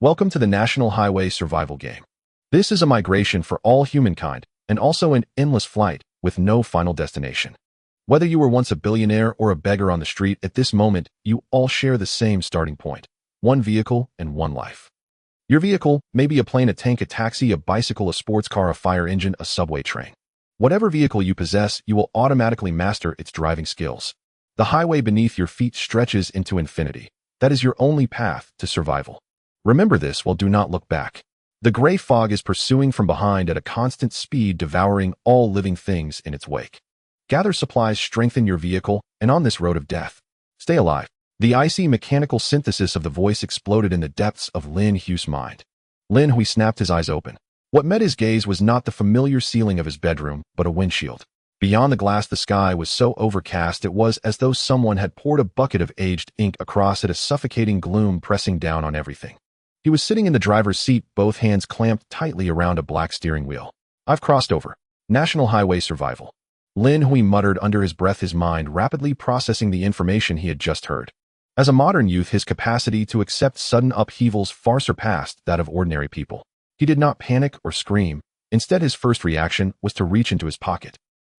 Welcome to the National Highway Survival Game. This is a migration for all humankind, and also an endless flight with no final destination. Whether you were once a billionaire or a beggar on the street at this moment, you all share the same starting point. One vehicle and one life. Your vehicle may be a plane, a tank, a taxi, a bicycle, a sports car, a fire engine, a subway train. Whatever vehicle you possess, you will automatically master its driving skills. The highway beneath your feet stretches into infinity. That is your only path to survival. Remember this while do not look back. The gray fog is pursuing from behind at a constant speed, devouring all living things in its wake. Gather supplies, strengthen your vehicle, and on this road of death, stay alive. The icy mechanical synthesis of the voice exploded in the depths of Lin Hui's mind. Lin Hui snapped his eyes open. What met his gaze was not the familiar ceiling of his bedroom, but a windshield. Beyond the glass, the sky was so overcast it was as though someone had poured a bucket of aged ink across it, a suffocating gloom pressing down on everything. He was sitting in the driver's seat, both hands clamped tightly around a black steering wheel. I've crossed over. National Highway Survival. Lin Hui muttered under his breath, his mind rapidly processing the information he had just heard. As a modern youth, his capacity to accept sudden upheavals far surpassed that of ordinary people. He did not panic or scream. Instead, his first reaction was to reach into his pocket.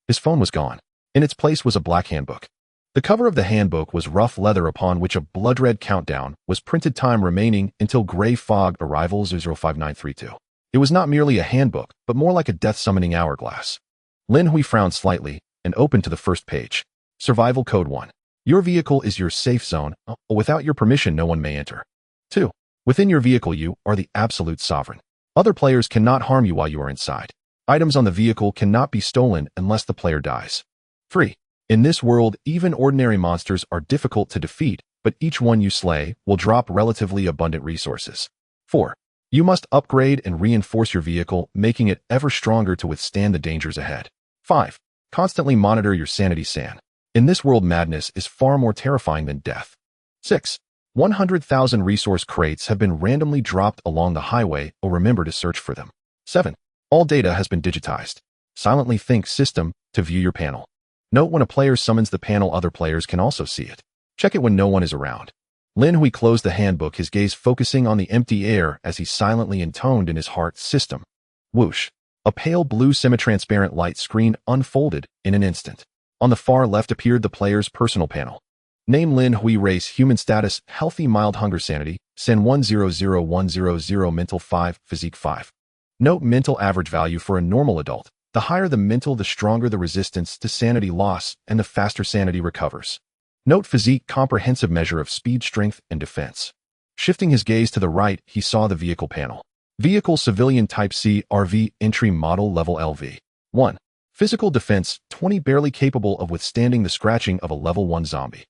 His phone was gone. In its place was a black handbook. The cover of the handbook was rough leather upon which a blood-red countdown was printed, time remaining until gray fog arrival 05932. It was not merely a handbook, but more like a death-summoning hourglass. Lin Hui frowned slightly and opened to the first page. Survival Code 1. Your vehicle is your safe zone. Without your permission, no one may enter. 2. Within your vehicle, you are the absolute sovereign. Other players cannot harm you while you are inside. Items on the vehicle cannot be stolen unless the player dies. 3. In this world, even ordinary monsters are difficult to defeat, but each one you slay will drop relatively abundant resources. 4. You must upgrade and reinforce your vehicle, making it ever stronger to withstand the dangers ahead. 5. Constantly monitor your sanity SAN. In this world, madness is far more terrifying than death. 6. 100,000 resource crates have been randomly dropped along the highway, or remember to search for them. 7. All data has been digitized. Silently think system to view your panel. Note when a player summons the panel, other players can also see it. Check it when no one is around. Lin Hui closed the handbook, his gaze focusing on the empty air as he silently intoned in his heart, system. Whoosh. A pale blue semi-transparent light screen unfolded in an instant. On the far left appeared the player's personal panel. Name Lin Hui, race human, status healthy, mild hunger, sanity SAN 100100, mental 5, physique 5. Note mental average value for a normal adult. The higher the mental, the stronger the resistance to sanity loss and the faster sanity recovers. Note physique, comprehensive measure of speed, strength, and defense. Shifting his gaze to the right, he saw the vehicle panel. Vehicle civilian type C RV, entry model level LV. 1. Physical defense 20, barely capable of withstanding the scratching of a level 1 zombie.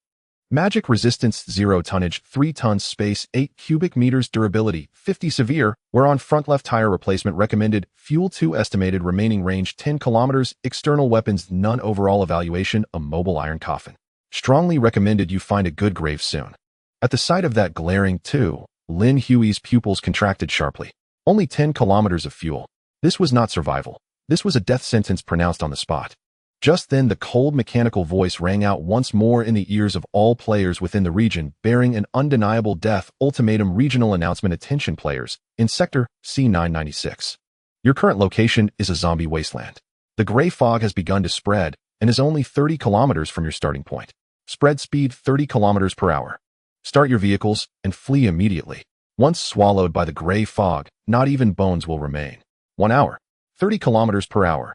Magic resistance 0, tonnage 3 tons, space 8 cubic meters, durability 50, severe, whereon front left tire replacement recommended, fuel 2, estimated remaining range 10 kilometers, external weapons none, overall evaluation a mobile iron coffin. Strongly recommended you find a good grave soon. At the sight of that glaring 2, Lin Hui's pupils contracted sharply. Only 10 kilometers of fuel. This was not survival. This was a death sentence pronounced on the spot. Just then, the cold mechanical voice rang out once more in the ears of all players within the region, bearing an undeniable death ultimatum regional announcement. Attention players, in Sector C996. Your current location is a zombie wasteland. The gray fog has begun to spread and is only 30 kilometers from your starting point. Spread speed 30 kilometers per hour. Start your vehicles and flee immediately. Once swallowed by the gray fog, not even bones will remain. 1 hour. 30 kilometers per hour.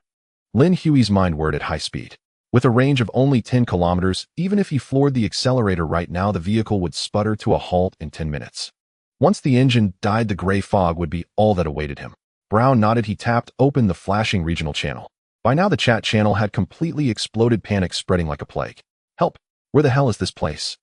Lin Hui's mind whirred at high speed. With a range of only 10 kilometers, even if he floored the accelerator right now, the vehicle would sputter to a halt in 10 minutes. Once the engine died, the gray fog would be all that awaited him. Brown nodded. He tapped open the flashing regional channel. By now the chat channel had completely exploded, panic spreading like a plague. Help! Where the hell is this place?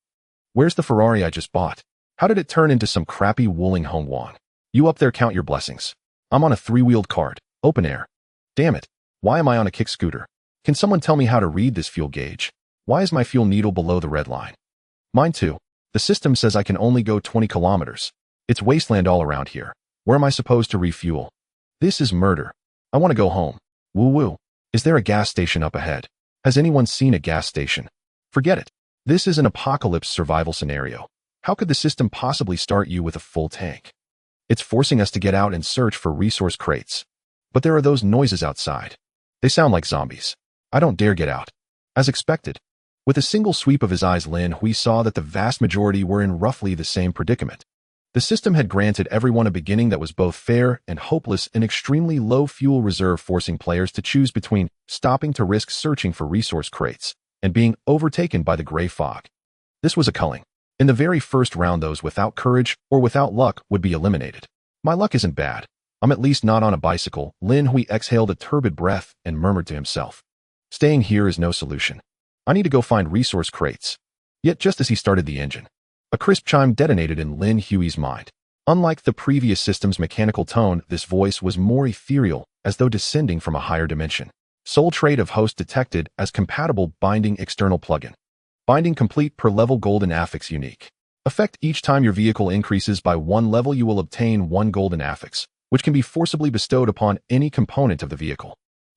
Where's the Ferrari I just bought? How did it turn into some crappy Wuling Hongguang? You up there, count your blessings. I'm on a 3-wheeled cart, open air. Damn it. Why am I on a kick scooter? Can someone tell me how to read this fuel gauge? Why is my fuel needle below the red line? Mine too. The system says I can only go 20 kilometers. It's wasteland all around here. Where am I supposed to refuel? This is murder. I want to go home. Woo woo. Is there a gas station up ahead? Has anyone seen a gas station? Forget it. This is an apocalypse survival scenario. How could the system possibly start you with a full tank? It's forcing us to get out and search for resource crates. But there are those noises outside. They sound like zombies. I don't dare get out. As expected. With a single sweep of his eyes, Lin Hui saw that the vast majority were in roughly the same predicament. The system had granted everyone a beginning that was both fair and hopeless, an extremely low fuel reserve, forcing players to choose between stopping to risk searching for resource crates and being overtaken by the gray fog. This was a culling. In the very first round, those without courage or without luck would be eliminated. My luck isn't bad. I'm at least not on a bicycle. Lin Hui exhaled a turbid breath and murmured to himself. Staying here is no solution. I need to go find resource crates. Yet just as he started the engine, a crisp chime detonated in Lin Hui's mind. Unlike the previous system's mechanical tone, this voice was more ethereal, as though descending from a higher dimension. Sole trait of host detected as compatible binding external plugin. Binding complete per level golden affix unique. Effect: each time your vehicle increases by 1 level, you will obtain 1 golden affix, which can be forcibly bestowed upon any component of the vehicle.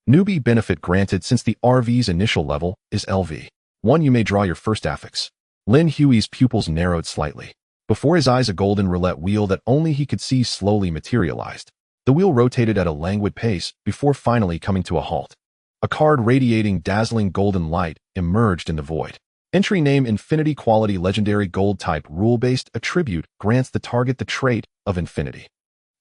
Newbie benefit granted: since the RV's initial level is LV1, you may draw your first affix. Lin Hui's pupils narrowed slightly. Before his eyes, a golden roulette wheel that only he could see slowly materialized. The wheel rotated at a languid pace before finally coming to a halt. A card radiating dazzling golden light emerged in the void. Entry name: Infinity, quality legendary, gold type, rule-based, attribute, grants the target the trait of infinity.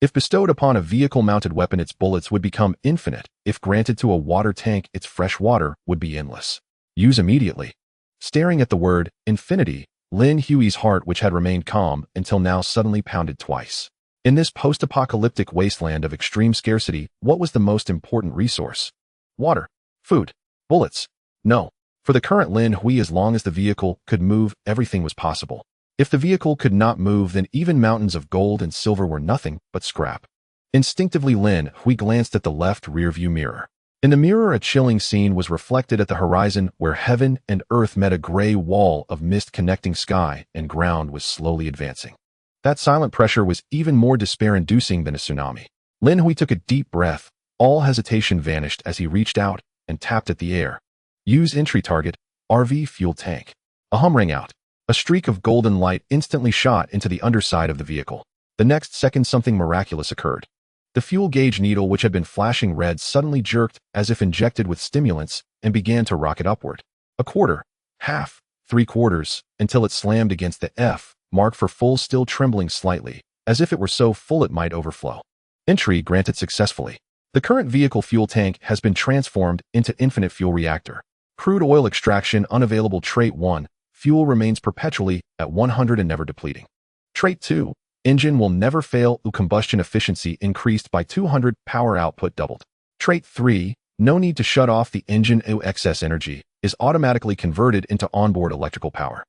If bestowed upon a vehicle-mounted weapon, its bullets would become infinite. If granted to a water tank, its fresh water would be endless. Use immediately. Staring at the word infinity, Lin Hui's heart, which had remained calm until now, suddenly pounded twice. In this post-apocalyptic wasteland of extreme scarcity, what was the most important resource? Water, food, bullets? No. For the current Lin Hui, as long as the vehicle could move, everything was possible. If the vehicle could not move, then even mountains of gold and silver were nothing but scrap. Instinctively, Lin Hui glanced at the left rearview mirror. In the mirror, a chilling scene was reflected at the horizon, where heaven and earth met. A gray wall of mist connecting sky and ground was slowly advancing. That silent pressure was even more despair-inducing than a tsunami. Lin Hui took a deep breath. All hesitation vanished as he reached out and tapped at the air. Use entry target, RV fuel tank. A hum rang out. A streak of golden light instantly shot into the underside of the vehicle. The next second, something miraculous occurred. The fuel gauge needle, which had been flashing red, suddenly jerked as if injected with stimulants and began to rocket upward. A quarter, half, 3/4, until it slammed against the F mark for full, still trembling slightly, as if it were so full it might overflow. Entry granted successfully. The current vehicle fuel tank has been transformed into infinite fuel reactor. Crude oil extraction unavailable. Trait 1. Fuel remains perpetually at 100 and never depleting. Trait 2. Engine will never fail. Combustion efficiency increased by 200. Power output doubled. Trait 3. No need to shut off the engine. Excess energy is automatically converted into onboard electrical power.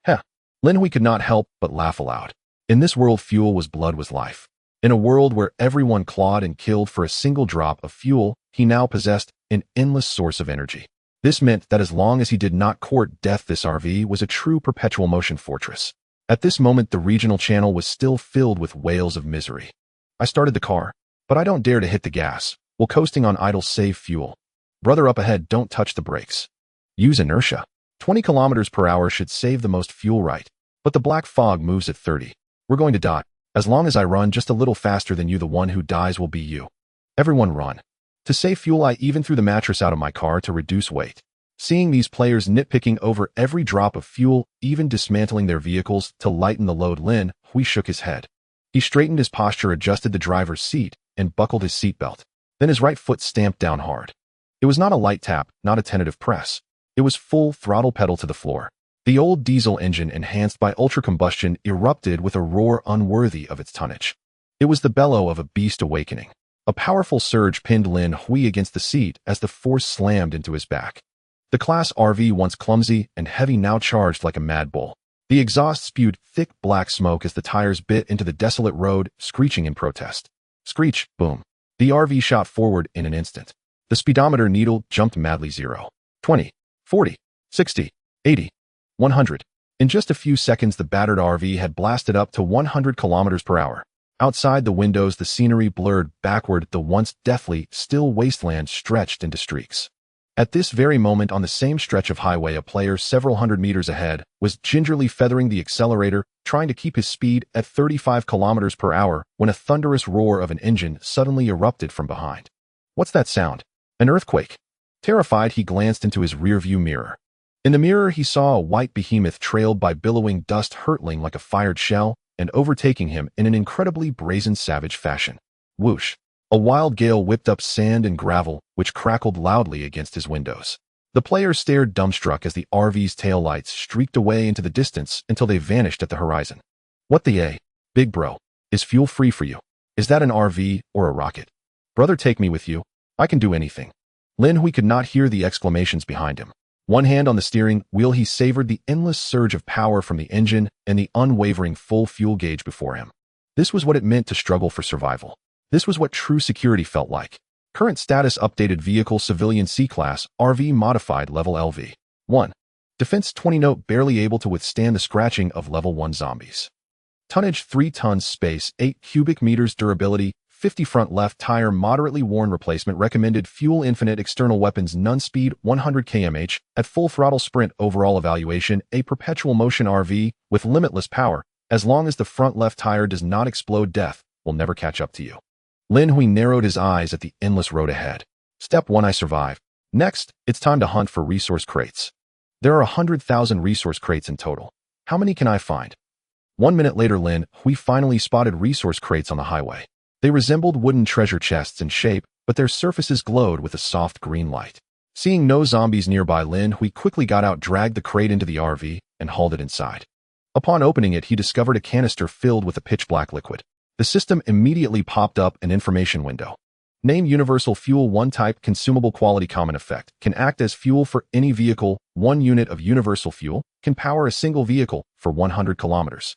Heh. Lin Hui could not help but laugh aloud. In this world, fuel was blood, was life. In a world where everyone clawed and killed for a single drop of fuel, he now possessed an endless source of energy. This meant that as long as he did not court death, this RV was a true perpetual motion fortress. At this moment, the regional channel was still filled with wails of misery. I started the car, but I don't dare to hit the gas. While coasting on idle, save fuel. Brother up ahead, don't touch the brakes. Use inertia. 20 kilometers per hour should save the most fuel, right? But the black fog moves at 30. We're going to die. As long as I run just a little faster than you, the one who dies will be you. Everyone run. To save fuel, I even threw the mattress out of my car to reduce weight. Seeing these players nitpicking over every drop of fuel, even dismantling their vehicles to lighten the load, Lin Hui shook his head. He straightened his posture, adjusted the driver's seat, and buckled his seatbelt. Then his right foot stamped down hard. It was not a light tap, not a tentative press. It was full throttle, pedal to the floor. The old diesel engine, enhanced by ultra-combustion, erupted with a roar unworthy of its tonnage. It was the bellow of a beast awakening. A powerful surge pinned Lin Hui against the seat as the force slammed into his back. The Class RV, once clumsy and heavy, now charged like a mad bull. The exhaust spewed thick black smoke as the tires bit into the desolate road, screeching in protest. Screech, boom. The RV shot forward in an instant. The speedometer needle jumped madly. 0, 20, 40, 60, 80, 100. In just a few seconds, the battered RV had blasted up to 100 kilometers per hour. Outside the windows, the scenery blurred backward. The once deathly, still wasteland stretched into streaks. At this very moment on the same stretch of highway, a player several hundred meters ahead was gingerly feathering the accelerator, trying to keep his speed at 35 kilometers per hour when a thunderous roar of an engine suddenly erupted from behind. What's that sound? An earthquake. Terrified, he glanced into his rearview mirror. In the mirror, he saw a white behemoth trailed by billowing dust hurtling like a fired shell and overtaking him in an incredibly brazen, savage fashion. Whoosh! A wild gale whipped up sand and gravel, which crackled loudly against his windows. The player stared dumbstruck as the RV's taillights streaked away into the distance until they vanished at the horizon. What the A? Big bro, is fuel free for you? Is that an RV or a rocket? Brother, take me with you. I can do anything. Lin Hui could not hear the exclamations behind him. One hand on the steering wheel, he savored the endless surge of power from the engine and the unwavering full fuel gauge before him. This was what it meant to struggle for survival. This was what true security felt like. Current status: updated vehicle, civilian C-Class, RV modified, level LV. 1. Defense 20. Note: barely able to withstand the scratching of level 1 zombies. Tonnage 3 tons. Space 8 cubic meters. Durability 50. Front left tire moderately worn. Replacement recommended. Fuel infinite. External weapons none. Speed 100 km/h at full throttle. Sprint. Overall evaluation: a perpetual motion RV with limitless power. As long as the front left tire does not explode, death will never catch up to you. Lin Hui narrowed his eyes at the endless road ahead. Step 1: I survive. Next, it's time to hunt for resource crates. There are 100,000 resource crates in total. How many can I find? 1 minute later, Lin Hui finally spotted resource crates on the highway. They resembled wooden treasure chests in shape, but their surfaces glowed with a soft green light. Seeing no zombies nearby, Lin Hui quickly got out, dragged the crate into the RV, and hauled it inside. Upon opening it, he discovered a canister filled with a pitch-black liquid. The system immediately popped up an information window. Name: Universal Fuel. 1 type: consumable. Quality: common. Effect: can act as fuel for any vehicle. 1 unit of universal fuel can power a single vehicle for 100 kilometers.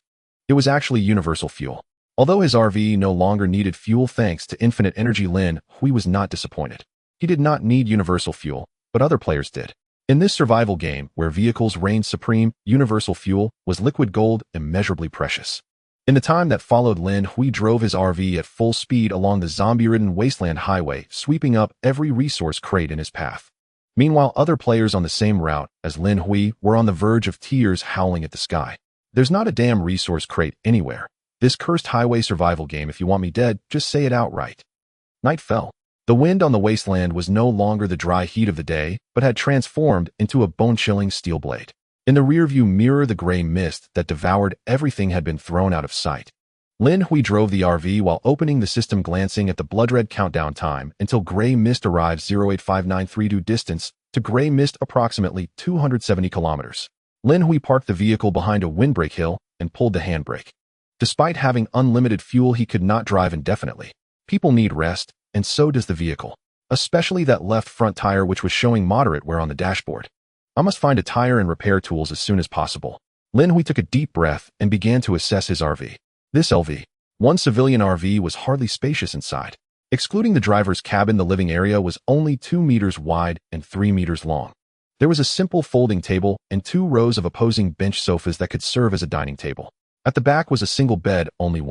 It was actually universal fuel. Although his RV no longer needed fuel thanks to infinite energy, Lin Hui was not disappointed. He did not need universal fuel, but other players did. In this survival game, where vehicles reigned supreme, universal fuel was liquid gold, immeasurably precious. In the time that followed, Lin Hui drove his RV at full speed along the zombie-ridden wasteland highway, sweeping up every resource crate in his path. Meanwhile, other players on the same route as Lin Hui were on the verge of tears howling at the sky. There's not a damn resource crate anywhere. This cursed highway survival game, if you want me dead, just say it outright. Night fell. The wind on the wasteland was no longer the dry heat of the day, but had transformed into a bone-chilling steel blade. In the rearview mirror, the gray mist that devoured everything had been thrown out of sight. Lin Hui drove the RV while opening the system, glancing at the blood-red countdown time until gray mist arrives. 0.8593 distance to gray mist, approximately 270 kilometers. Lin Hui parked the vehicle behind a windbreak hill and pulled the handbrake. Despite having unlimited fuel, he could not drive indefinitely. People need rest, and so does the vehicle, especially that left front tire, which was showing moderate wear on the dashboard. I must find a tire and repair tools as soon as possible. Lin Hui took a deep breath and began to assess his RV. This LV-1 civilian RV was hardly spacious inside. Excluding the driver's cabin, the living area was only 2 meters wide and 3 meters long. There was a simple folding table and 2 rows of opposing bench sofas that could serve as a dining table. At the back was a single bed, only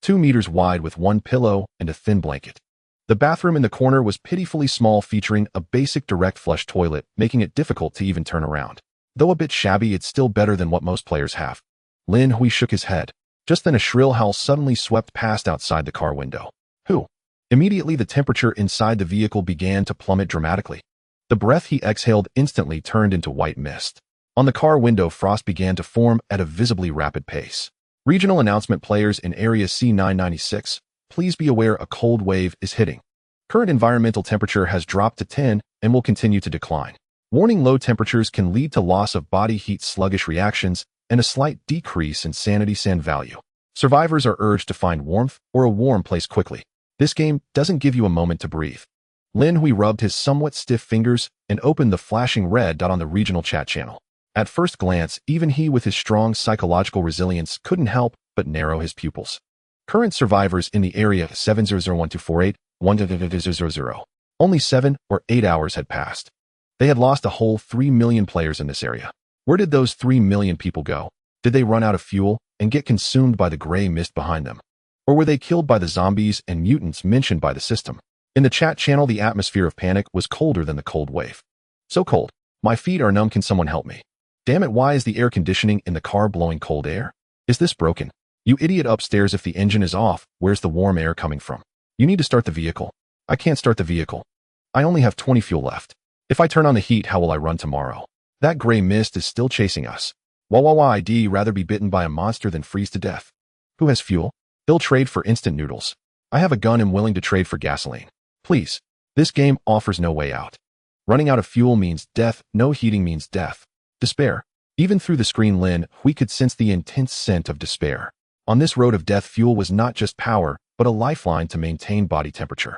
2 meters wide, with 1 pillow and a thin blanket. The bathroom in the corner was pitifully small, featuring a basic direct flush toilet, making it difficult to even turn around. Though a bit shabby, it's still better than what most players have. Lin Hui shook his head. Just then a shrill howl suddenly swept past outside the car window. Who? Immediately the temperature inside the vehicle began to plummet dramatically. The breath he exhaled instantly turned into white mist. On the car window, frost began to form at a visibly rapid pace. Regional announcement: players in Area C996. Please be aware a cold wave is hitting. Current environmental temperature has dropped to 10 and will continue to decline. Warning: low temperatures can lead to loss of body heat, sluggish reactions, and a slight decrease in sanity sand value. Survivors are urged to find warmth or a warm place quickly. This game doesn't give you a moment to breathe. Lin Hui rubbed his somewhat stiff fingers and opened the flashing red dot on the regional chat channel. At first glance, even he with his strong psychological resilience couldn't help but narrow his pupils. Current survivors in the area: 7001248-10000. Only 7 or 8 hours had passed. They had lost a whole 3 million players in this area. Where did those 3 million people go? Did they run out of fuel and get consumed by the gray mist behind them? Or were they killed by the zombies and mutants mentioned by the system? In the chat channel, the atmosphere of panic was colder than the cold wave. So cold. My feet are numb. Can someone help me? Damn it, why is the air conditioning in the car blowing cold air? Is this broken? You idiot upstairs, if the engine is off, where's the warm air coming from? You need to start the vehicle. I can't start the vehicle. I only have 20 fuel left. If I turn on the heat, how will I run tomorrow? That gray mist is still chasing us. I'd rather be bitten by a monster than freeze to death. Who has fuel? He'll trade for instant noodles. I have a gun and willing to trade for gasoline. Please. This game offers no way out. Running out of fuel means death, no heating means death. Despair. Even through the screen, Lin Hui could sense the intense scent of despair. On this road of death, fuel was not just power, but a lifeline to maintain body temperature.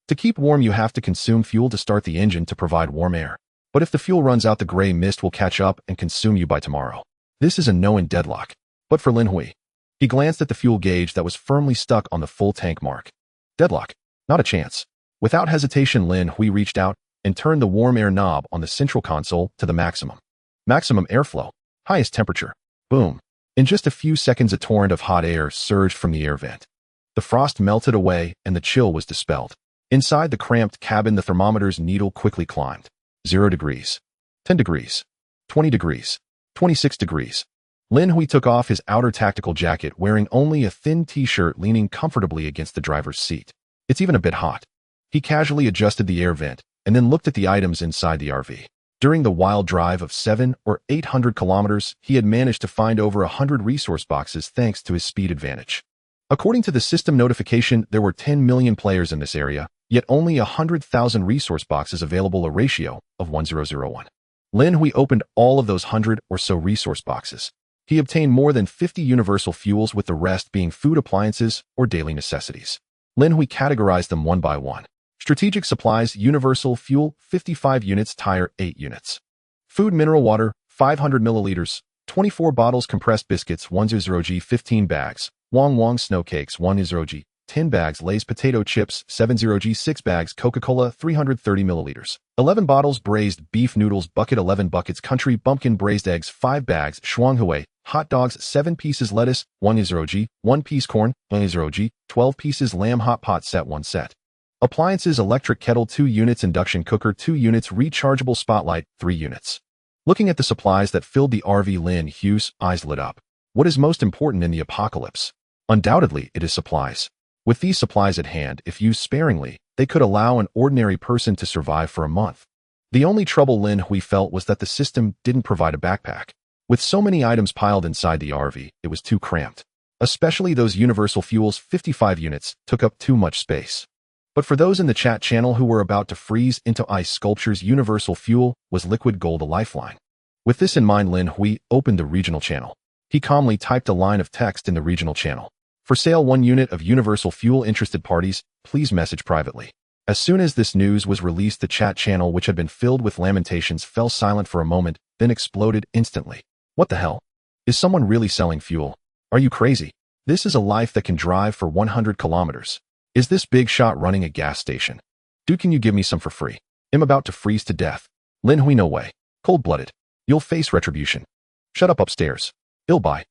To keep warm, you have to consume fuel to start the engine to provide warm air. But if the fuel runs out, the gray mist will catch up and consume you by tomorrow. This is a no in deadlock. But for Lin Hui, he glanced at the fuel gauge that was firmly stuck on the full tank mark. Deadlock. Not a chance. Without hesitation, Lin Hui reached out and turned the warm air knob on the central console to the maximum. Maximum airflow. Highest temperature. Boom. In just a few seconds, a torrent of hot air surged from the air vent. The frost melted away and the chill was dispelled. Inside the cramped cabin, the thermometer's needle quickly climbed. 0 degrees. 10 degrees. 20 degrees. 26 degrees. Lin Hui took off his outer tactical jacket, wearing only a thin t-shirt, leaning comfortably against the driver's seat. It's even a bit hot. He casually adjusted the air vent and then looked at the items inside the RV. During the wild drive of 700 or 800 kilometers, he had managed to find over 100 resource boxes thanks to his speed advantage. According to the system notification, there were 10 million players in this area, yet only 100,000 resource boxes available, a ratio of 1001. Lin Hui opened all of those 100 or so resource boxes. He obtained more than 50 universal fuels, with the rest being food, appliances, or daily necessities. Lin Hui categorized them one by one. Strategic supplies, universal fuel, 55 units, tire, 8 units. Food, mineral water, 500 milliliters, 24 bottles, compressed biscuits, 10g, 15 bags, Wong snow cakes, 10g, 10 bags, Lay's potato chips, 70g, 6 bags, Coca-Cola, 330 milliliters, 11 bottles, braised beef noodles, bucket, 11 buckets, country bumpkin, braised eggs, 5 bags, Shuanghui, hot dogs, 7 pieces, lettuce, 10g, 1 piece corn, 10g, 12 pieces, lamb, hot pot set, 1 set. Appliances, electric kettle, 2 units, induction cooker, 2 units, rechargeable spotlight, 3 units. Looking at the supplies that filled the RV, Lin Hui's eyes lit up. What is most important in the apocalypse? Undoubtedly, it is supplies. With these supplies at hand, if used sparingly, they could allow an ordinary person to survive for a month. The only trouble Lin Hui felt was that the system didn't provide a backpack. With so many items piled inside the RV, it was too cramped. Especially those universal fuels, 55 units, took up too much space. But for those in the chat channel who were about to freeze into ice sculptures, universal fuel was liquid gold, a lifeline. With this in mind, Lin Hui opened the regional channel. He calmly typed a line of text in the regional channel. For sale, 1 unit of universal fuel. Interested parties, please message privately. As soon as this news was released, the chat channel, which had been filled with lamentations, fell silent for a moment, then exploded instantly. What the hell? Is someone really selling fuel? Are you crazy? This is a life that can drive for 100 kilometers. Is this big shot running a gas station? Dude, can you give me some for free? I'm about to freeze to death. Lin Hui, no way. Cold-blooded. You'll face retribution. Shut up upstairs. I'll buy.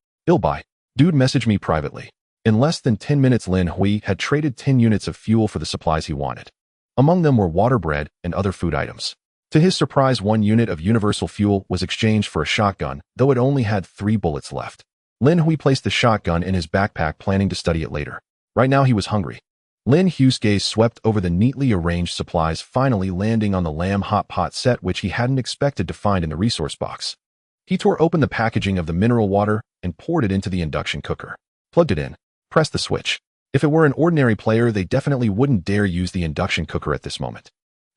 Dude, message me privately. In less than 10 minutes, Lin Hui had traded 10 units of fuel for the supplies he wanted. Among them were water, bread, and other food items. To his surprise, 1 unit of universal fuel was exchanged for a shotgun, though it only had 3 bullets left. Lin Hui placed the shotgun in his backpack, planning to study it later. Right now he was hungry. Lin Hui's gaze swept over the neatly arranged supplies, finally landing on the lamb hot pot set, which he hadn't expected to find in the resource box. He tore open the packaging of the mineral water and poured it into the induction cooker. Plugged it in. Pressed the switch. If it were an ordinary player, they definitely wouldn't dare use the induction cooker at this moment.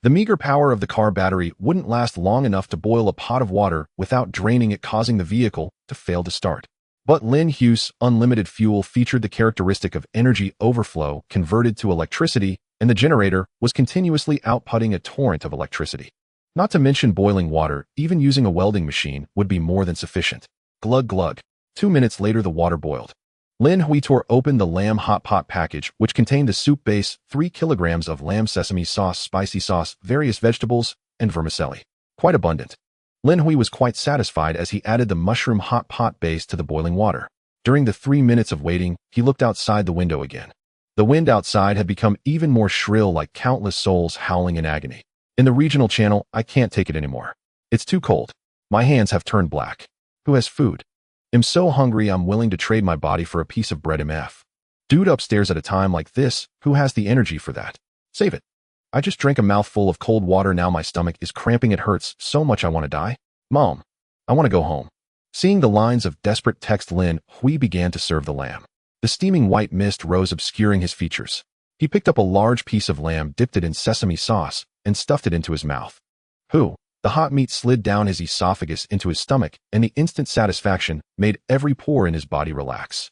The meager power of the car battery wouldn't last long enough to boil a pot of water without draining it, causing the vehicle to fail to start. But Lin Hui's unlimited fuel featured the characteristic of energy overflow converted to electricity, and the generator was continuously outputting a torrent of electricity. Not to mention boiling water, even using a welding machine would be more than sufficient. Glug glug. 2 minutes later, the water boiled. Lin Hui tore open the lamb hot pot package, which contained the soup base, 3 kilograms of lamb sesame sauce, spicy sauce, various vegetables, and vermicelli. Quite abundant. Lin Hui was quite satisfied as he added the mushroom hot pot base to the boiling water. During the 3 minutes of waiting, he looked outside the window again. The wind outside had become even more shrill, like countless souls howling in agony. In the regional channel, I can't take it anymore. It's too cold. My hands have turned black. Who has food? I'm so hungry I'm willing to trade my body for a piece of bread MF. Dude upstairs at a time like this, who has the energy for that? Save it. I just drank a mouthful of cold water, now my stomach is cramping, it hurts so much I want to die. Mom, I want to go home. Seeing the lines of desperate text, Lin Hui began to serve the lamb. The steaming white mist rose, obscuring his features. He picked up a large piece of lamb, dipped it in sesame sauce, and stuffed it into his mouth. The hot meat slid down his esophagus into his stomach, and the instant satisfaction made every pore in his body relax.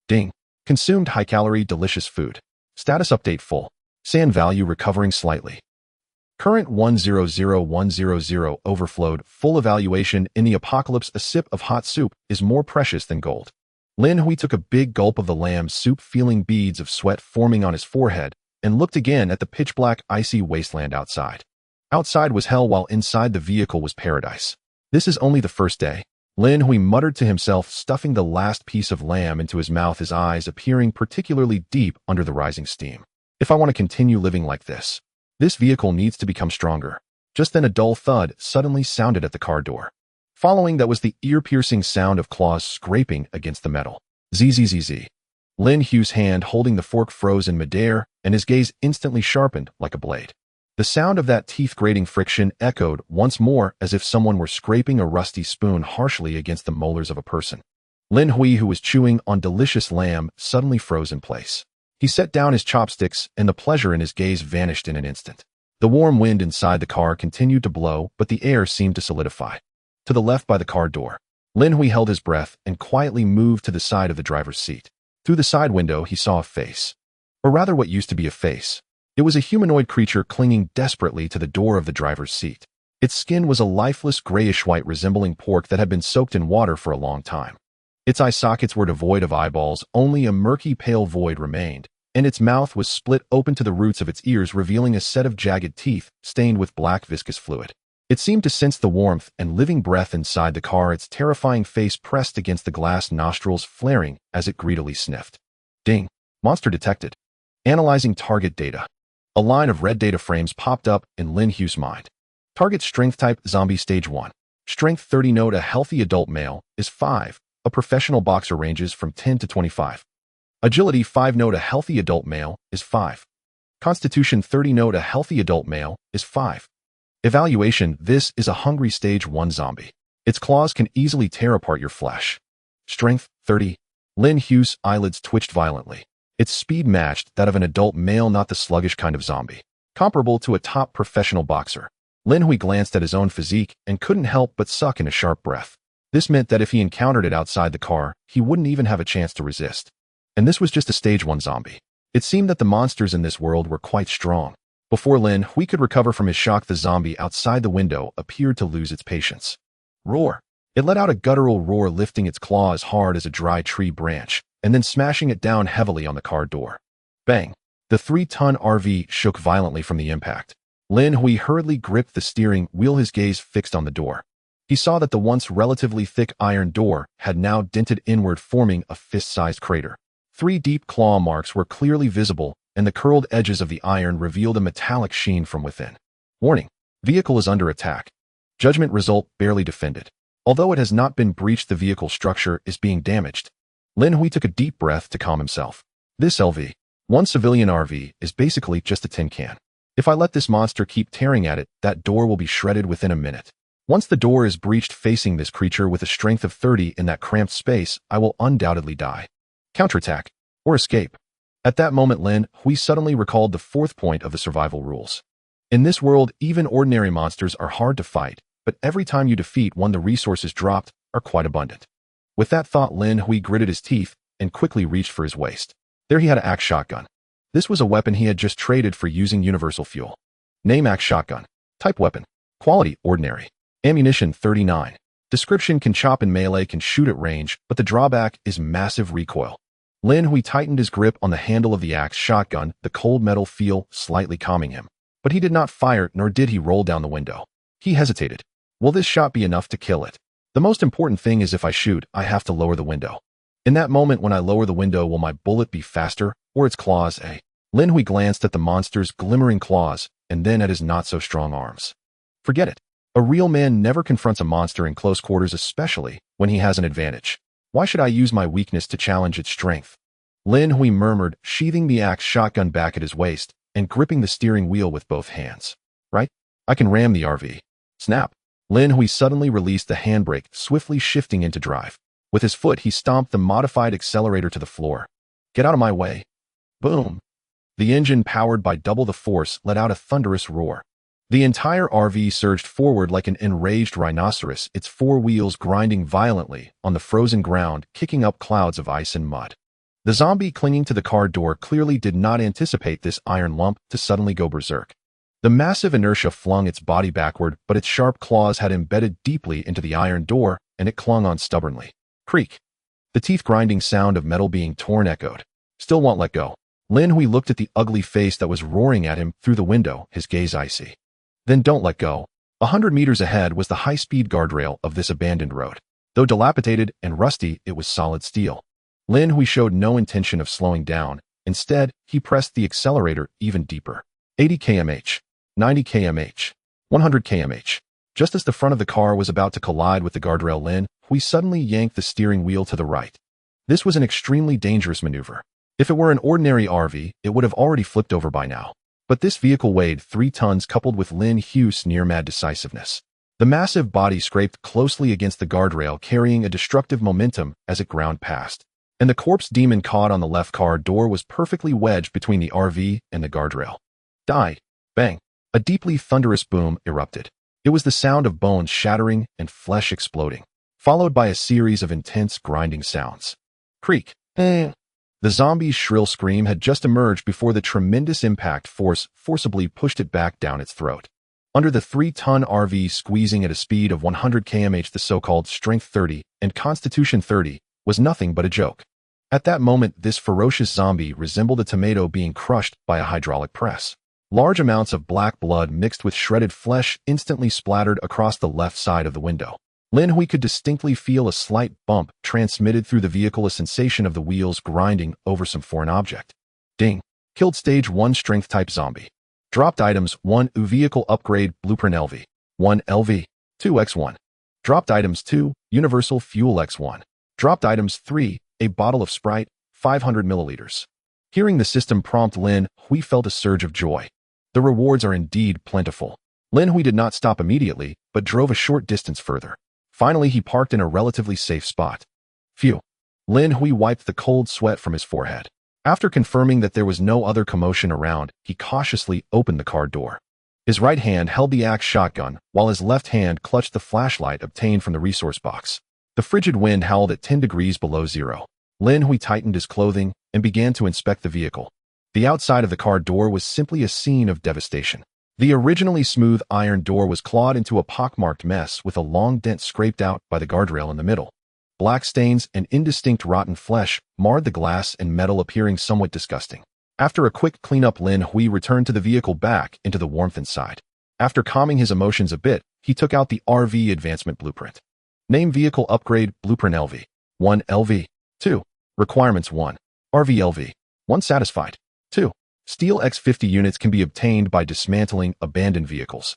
Ding. Consumed high-calorie, delicious food. Status update full. Sand value recovering slightly. Current 100100 overflowed. Full evaluation. In the apocalypse, a sip of hot soup is more precious than gold. Lin Hui took a big gulp of the lamb soup, feeling beads of sweat forming on his forehead, and looked again at the pitch-black, icy wasteland outside. Outside was hell, while inside the vehicle was paradise. This is only the first day. Lin Hui muttered to himself, stuffing the last piece of lamb into his mouth, his eyes appearing particularly deep under the rising steam. If I want to continue living like this vehicle needs to become stronger. Just then a dull thud suddenly sounded at the car door. Following that was the ear-piercing sound of claws scraping against the metal. Zzz. Lin Hui's hand holding the fork froze in midair, and his gaze instantly sharpened like a blade. The sound of that teeth-grating friction echoed once more, as if someone were scraping a rusty spoon harshly against the molars of a person. Lin Hui, who was chewing on delicious lamb, suddenly froze in place. He set down his chopsticks, and the pleasure in his gaze vanished in an instant. The warm wind inside the car continued to blow, but the air seemed to solidify. To the left by the car door, Lin Hui held his breath and quietly moved to the side of the driver's seat. Through the side window, he saw a face. Or rather, what used to be a face. It was a humanoid creature clinging desperately to the door of the driver's seat. Its skin was a lifeless grayish-white, resembling pork that had been soaked in water for a long time. Its eye sockets were devoid of eyeballs, only a murky pale void remained, and its mouth was split open to the roots of its ears, revealing a set of jagged teeth stained with black viscous fluid. It seemed to sense the warmth and living breath inside the car, its terrifying face pressed against the glass, nostrils flaring as it greedily sniffed. Ding. Monster detected. Analyzing target data. A line of red data frames popped up in Lin Hui's mind. Target strength type zombie stage 1. Strength 30. Note: a healthy adult male is 5. A professional boxer ranges from 10 to 25. Agility 5. Note: a healthy adult male is 5. Constitution 30. Note: a healthy adult male is 5. Evaluation: this is a hungry stage 1 zombie. Its claws can easily tear apart your flesh. Strength 30. Lin Hui's eyelids twitched violently. Its speed matched that of an adult male, not the sluggish kind of zombie. Comparable to a top professional boxer. Lin Hui glanced at his own physique and couldn't help but suck in a sharp breath. This meant that if he encountered it outside the car, he wouldn't even have a chance to resist. And this was just a stage 1 zombie. It seemed that the monsters in this world were quite strong. Before Lin Hui could recover from his shock, the zombie outside the window appeared to lose its patience. Roar! It let out a guttural roar, lifting its claw as hard as a dry tree branch, and then smashing it down heavily on the car door. Bang! The 3-ton RV shook violently from the impact. Lin Hui hurriedly gripped the steering wheel, his gaze fixed on the door. He saw that the once relatively thick iron door had now dented inward, forming a fist-sized crater. 3 deep claw marks were clearly visible, and the curled edges of the iron revealed a metallic sheen from within. Warning: vehicle is under attack. Judgment result: barely defended. Although it has not been breached, the vehicle structure is being damaged. Lin Hui took a deep breath to calm himself. This LV-1 civilian RV is basically just a tin can. If I let this monster keep tearing at it, that door will be shredded within a minute. Once the door is breached, facing this creature with a strength of 30 in that cramped space, I will undoubtedly die. Counterattack. Or escape. At that moment, Lin Hui suddenly recalled the 4th point of the survival rules. In this world, even ordinary monsters are hard to fight, but every time you defeat one, the resources dropped are quite abundant. With that thought, Lin Hui gritted his teeth and quickly reached for his waist. There he had an axe shotgun. This was a weapon he had just traded for using universal fuel. Name: axe shotgun. Type: weapon. Quality: ordinary. Ammunition: 39. Description: can chop in melee, can shoot at range, but the drawback is massive recoil. Lin Hui tightened his grip on the handle of the axe shotgun, the cold metal feel slightly calming him. But he did not fire, nor did he roll down the window. He hesitated. Will this shot be enough to kill it? The most important thing is, if I shoot, I have to lower the window. In that moment, when I lower the window, will my bullet be faster, or its claws? Lin Hui glanced at the monster's glimmering claws, and then at his not-so-strong arms. Forget it. A real man never confronts a monster in close quarters, especially when he has an advantage. Why should I use my weakness to challenge its strength? Lin Hui murmured, sheathing the axe shotgun back at his waist and gripping the steering wheel with both hands. Right? I can ram the RV. Snap. Lin Hui suddenly released the handbrake, swiftly shifting into drive. With his foot, he stomped the modified accelerator to the floor. Get out of my way. Boom. The engine, powered by double the force, let out a thunderous roar. The entire RV surged forward like an enraged rhinoceros, its four wheels grinding violently on the frozen ground, kicking up clouds of ice and mud. The zombie clinging to the car door clearly did not anticipate this iron lump to suddenly go berserk. The massive inertia flung its body backward, but its sharp claws had embedded deeply into the iron door, and it clung on stubbornly. Creak. The teeth-grinding sound of metal being torn echoed. Still won't let go. Lin Hui looked at the ugly face that was roaring at him through the window, his gaze icy. Then don't let go. 100 meters ahead was the high-speed guardrail of this abandoned road. Though dilapidated and rusty, it was solid steel. Lin Hui showed no intention of slowing down. Instead, he pressed the accelerator even deeper. 80 km/h. 90 km/h, 100 km/h. Just as the front of the car was about to collide with the guardrail, Lin Hui suddenly yanked the steering wheel to the right. This was an extremely dangerous maneuver. If it were an ordinary RV, it would have already flipped over by now. But this vehicle weighed 3 tons, coupled with Lin Hui's near-mad decisiveness. The massive body scraped closely against the guardrail, carrying a destructive momentum as it ground past. And the corpse demon caught on the left car door was perfectly wedged between the RV and the guardrail. Die. Bang. A deeply thunderous boom erupted. It was the sound of bones shattering and flesh exploding, followed by a series of intense grinding sounds. Creak. The zombie's shrill scream had just emerged before the tremendous impact force forcibly pushed it back down its throat. Under the 3-ton RV squeezing at a speed of 100 km/h, the so-called Strength 30 and Constitution 30 was nothing but a joke. At that moment, this ferocious zombie resembled a tomato being crushed by a hydraulic press. Large amounts of black blood mixed with shredded flesh instantly splattered across the left side of the window. Lin Hui could distinctly feel a slight bump transmitted through the vehicle, a sensation of the wheels grinding over some foreign object. Ding. Killed Stage 1 Strength-type zombie. Dropped items 1 vehicle upgrade blueprint LV. 1 LV. 2 X1. Dropped items 2 universal fuel X1. Dropped items 3 a bottle of Sprite, 500 milliliters. Hearing the system prompt, Lin Hui felt a surge of joy. The rewards are indeed plentiful. Lin Hui did not stop immediately, but drove a short distance further. Finally, he parked in a relatively safe spot. Phew. Lin Hui wiped the cold sweat from his forehead. After confirming that there was no other commotion around, he cautiously opened the car door. His right hand held the axe shotgun, while his left hand clutched the flashlight obtained from the resource box. The frigid wind howled at 10 degrees below zero. Lin Hui tightened his clothing and began to inspect the vehicle. The outside of the car door was simply a scene of devastation. The originally smooth iron door was clawed into a pockmarked mess with a long dent scraped out by the guardrail in the middle. Black stains and indistinct rotten flesh marred the glass and metal, appearing somewhat disgusting. After a quick cleanup, Lin Hui returned to the vehicle back into the warmth inside. After calming his emotions a bit, he took out the RV advancement blueprint. Name vehicle upgrade blueprint LV. 1 LV. 2. Requirements 1. RV LV. 1 satisfied. 2. Steel X50 units can be obtained by dismantling abandoned vehicles.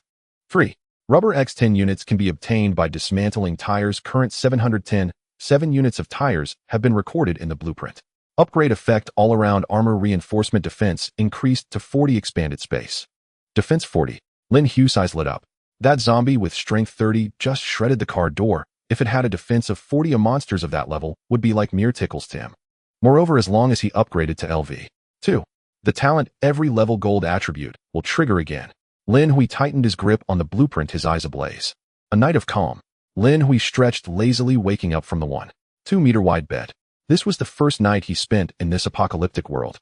3. Rubber X10 units can be obtained by dismantling tires. Current 710. 7 units of tires have been recorded in the blueprint. Upgrade effect: all-around armor reinforcement defense increased to 40, expanded space. Defense 40. Lin Hui's eyes lit up. That zombie with strength 30 just shredded the car door. If it had a defense of 40, monsters of that level would be like mere tickles to him. Moreover, as long as he upgraded to LV. 2. The talent every level gold attribute will trigger again. Lin Hui tightened his grip on the blueprint, his eyes ablaze. A night of calm. Lin Hui stretched lazily, waking up from the 1.2 meter wide bed. This was the first night he spent in this apocalyptic world.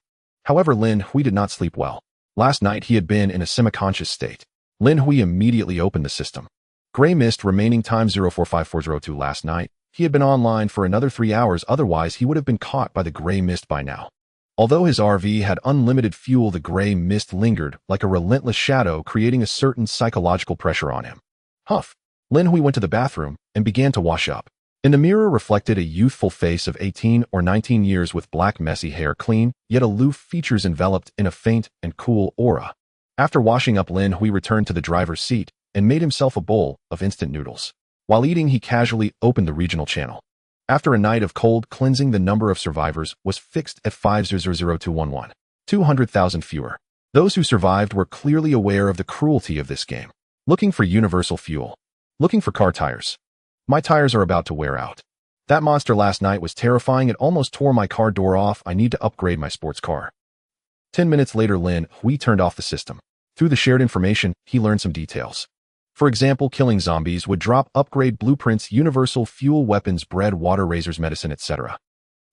However, Lin Hui did not sleep well. Last night he had been in a semi-conscious state. Lin Hui immediately opened the system. Gray mist, remaining time 045402. Last night, he had been online for another 3 hours, otherwise he would have been caught by the gray mist by now. Although his RV had unlimited fuel, the gray mist lingered like a relentless shadow, creating a certain psychological pressure on him. Huff. Lin Hui went to the bathroom and began to wash up. In the mirror reflected a youthful face of 18 or 19 years with black messy hair, clean, yet aloof features enveloped in a faint and cool aura. After washing up, Lin Hui returned to the driver's seat and made himself a bowl of instant noodles. While eating, he casually opened the regional channel. After a night of cold cleansing, the number of survivors was fixed at 5,00211. 200,000 fewer. Those who survived were clearly aware of the cruelty of this game. Looking for universal fuel. Looking for car tires. My tires are about to wear out. That monster last night was terrifying. It almost tore my car door off. I need to upgrade my sports car. 10 minutes later, Lin Hui turned off the system. Through the shared information, he learned some details. For example, killing zombies would drop upgrade blueprints, universal fuel, weapons, bread, water, razors, medicine, etc.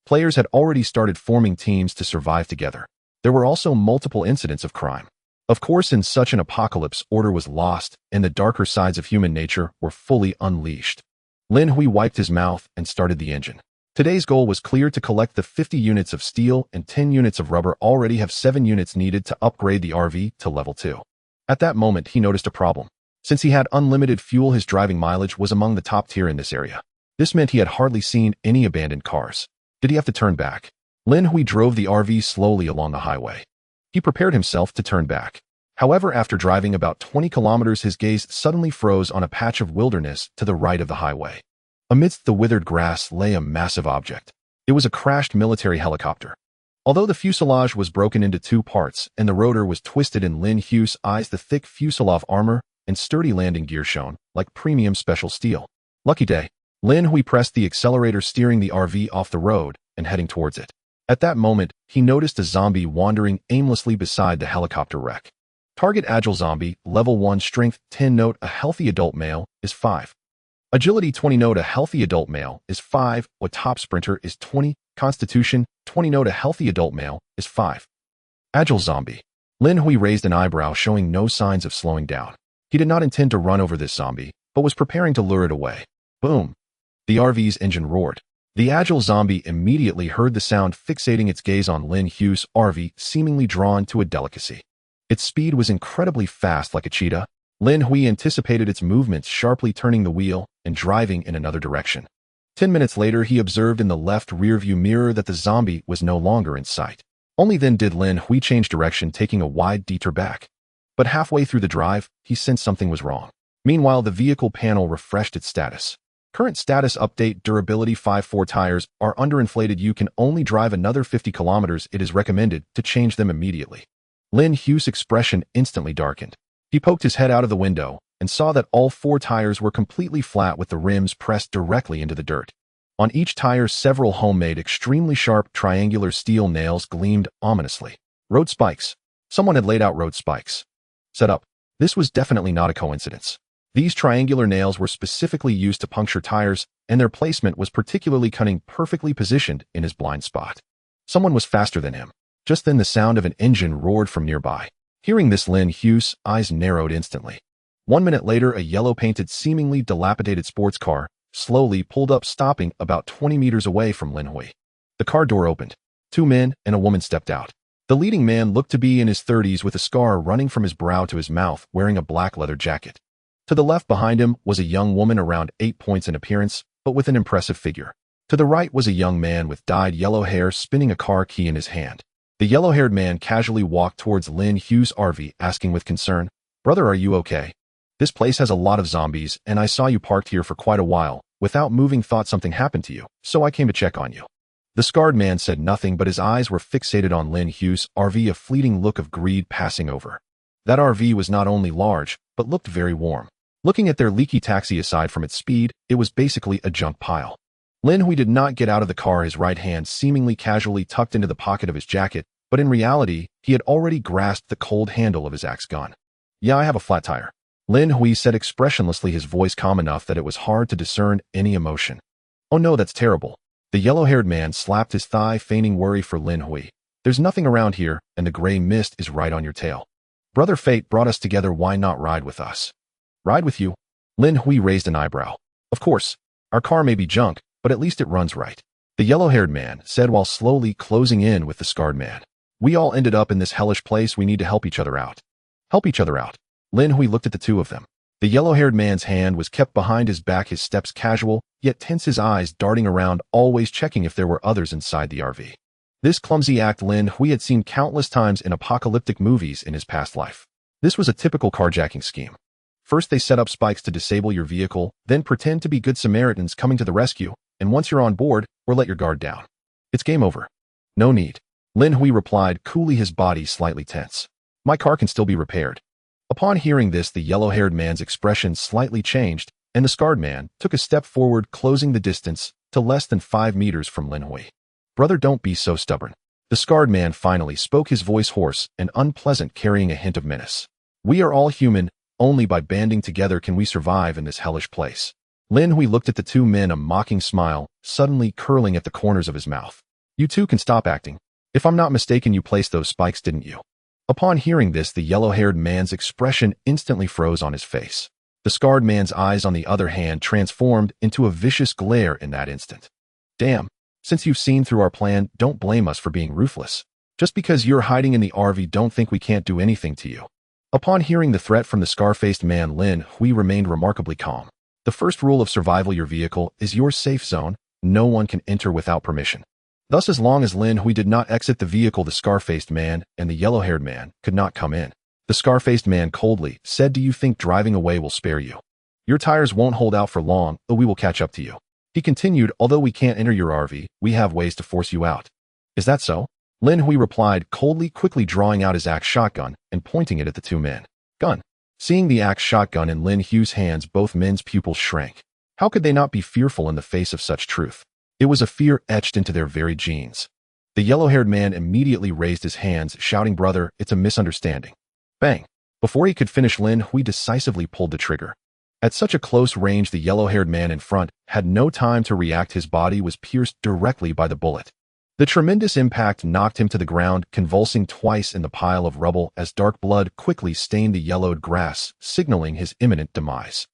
Players had already started forming teams to survive together. There were also multiple incidents of crime. Of course, in such an apocalypse, order was lost, and the darker sides of human nature were fully unleashed. Lin Hui wiped his mouth and started the engine. Today's goal was clear: to collect the 50 units of steel and 10 units of rubber. Already have 7 units needed to upgrade the RV to level 2. At that moment, he noticed a problem. Since he had unlimited fuel, his driving mileage was among the top tier in this area. This meant he had hardly seen any abandoned cars. Did he have to turn back? Lin Hui drove the RV slowly along the highway. He prepared himself to turn back. However, after driving about 20 kilometers, his gaze suddenly froze on a patch of wilderness to the right of the highway. Amidst the withered grass lay a massive object. It was a crashed military helicopter. Although the fuselage was broken into 2 parts and the rotor was twisted in Lin Hui's eyes, the thick fuselage armor and sturdy landing gear shone like premium special steel. Lucky day. Lin Hui pressed the accelerator, steering the RV off the road and heading towards it. At that moment, he noticed a zombie wandering aimlessly beside the helicopter wreck. Target: agile zombie, level 1, strength 10. Note: a healthy adult male is 5. Agility 20. Note: a healthy adult male is 5. A top sprinter is 20. Constitution 20. Note: a healthy adult male is 5. Agile zombie. Lin Hui raised an eyebrow, showing no signs of slowing down. He did not intend to run over this zombie, but was preparing to lure it away. Boom! The RV's engine roared. The agile zombie immediately heard the sound, fixating its gaze on Lin Hui's RV, seemingly drawn to a delicacy. Its speed was incredibly fast, like a cheetah. Lin Hui anticipated its movements, sharply turning the wheel and driving in another direction. 10 minutes later, he observed in the left rearview mirror that the zombie was no longer in sight. Only then did Lin Hui change direction, taking a wide detour back. But halfway through the drive, he sensed something was wrong. Meanwhile, the vehicle panel refreshed its status. Current status update: durability 5. 4 tires are underinflated. You can only drive another 50 kilometers. It is recommended to change them immediately. Lin Hui's expression instantly darkened. He poked his head out of the window and saw that all 4 tires were completely flat, with the rims pressed directly into the dirt. On each tire, several homemade, extremely sharp, triangular steel nails gleamed ominously. Road spikes. Someone had laid out road spikes. Set up. This was definitely not a coincidence. These triangular nails were specifically used to puncture tires, and their placement was particularly cunning, perfectly positioned in his blind spot. Someone was faster than him. Just then, the sound of an engine roared from nearby. Hearing this, Lin Hui's eyes narrowed instantly. 1 minute later, a yellow-painted, seemingly dilapidated sports car slowly pulled up, stopping about 20 meters away from Lin Hui. The car door opened. 2 men and a woman stepped out. The leading man looked to be in his 30s, with a scar running from his brow to his mouth, wearing a black leather jacket. To the left behind him was a young woman, around 8 points in appearance, but with an impressive figure. To the right was a young man with dyed yellow hair, spinning a car key in his hand. The yellow-haired man casually walked towards Lin Hui's RV, asking with concern, "Brother, are you okay? This place has a lot of zombies, and I saw you parked here for quite a while, without moving. Thought something happened to you, so I came to check on you." The scarred man said nothing, but his eyes were fixated on Lin Hui's RV, a fleeting look of greed passing over. That RV was not only large, but looked very warm. Looking at their leaky taxi, aside from its speed, it was basically a junk pile. Lin Hui did not get out of the car, his right hand seemingly casually tucked into the pocket of his jacket, but in reality, he had already grasped the cold handle of his axe gun. "Yeah, I have a flat tire," Lin Hui said expressionlessly, his voice calm enough that it was hard to discern any emotion. "Oh no, that's terrible." The yellow-haired man slapped his thigh, feigning worry for Lin Hui. "There's nothing around here, and the gray mist is right on your tail. Brother, fate brought us together. Why not ride with us?" "Ride with you?" Lin Hui raised an eyebrow. "Of course. Our car may be junk, but at least it runs right," the yellow-haired man said while slowly closing in with the scarred man. "We all ended up in this hellish place. We need to help each other out." "Help each other out?" Lin Hui looked at the two of them. The yellow-haired man's hand was kept behind his back, his steps casual, yet tense, his eyes darting around, always checking if there were others inside the RV. This clumsy act Lin Hui had seen countless times in apocalyptic movies in his past life. This was a typical carjacking scheme. First, they set up spikes to disable your vehicle, then pretend to be good Samaritans coming to the rescue, and once you're on board, or let your guard down. It's game over. No need. Lin Hui replied, coolly, his body slightly tense. My car can still be repaired. Upon hearing this, the yellow-haired man's expression slightly changed, and the scarred man took a step forward, closing the distance to less than 5 meters from Lin Hui. Brother, don't be so stubborn. The scarred man finally spoke, his voice hoarse and unpleasant, carrying a hint of menace. We are all human. Only by banding together can we survive in this hellish place. Lin Hui looked at the two men, a mocking smile suddenly curling at the corners of his mouth. You two can stop acting. If I'm not mistaken, you placed those spikes, didn't you? Upon hearing this, the yellow-haired man's expression instantly froze on his face. The scarred man's eyes, on the other hand, transformed into a vicious glare in that instant. Damn. Since you've seen through our plan, don't blame us for being ruthless. Just because you're hiding in the RV, don't think we can't do anything to you. Upon hearing the threat from the scar-faced man, Lin Hui remained remarkably calm. The first rule of survival: your vehicle is your safe zone. No one can enter without permission. Thus, as long as Lin Hui did not exit the vehicle, the scar-faced man and the yellow-haired man could not come in. The scar-faced man coldly said, do you think driving away will spare you? Your tires won't hold out for long, but we will catch up to you. He continued, although we can't enter your RV, we have ways to force you out. Is that so? Lin Hui replied coldly, quickly drawing out his axe shotgun and pointing it at the two men. Gun. Seeing the axe shotgun in Lin Hui's hands, both men's pupils shrank. How could they not be fearful in the face of such truth? It was a fear etched into their very genes. The yellow-haired man immediately raised his hands, shouting, brother, it's a misunderstanding. Bang. Before he could finish, Lin Hui decisively pulled the trigger. At such a close range, the yellow-haired man in front had no time to react. His body was pierced directly by the bullet. The tremendous impact knocked him to the ground, convulsing twice in the pile of rubble as dark blood quickly stained the yellowed grass, signaling his imminent demise.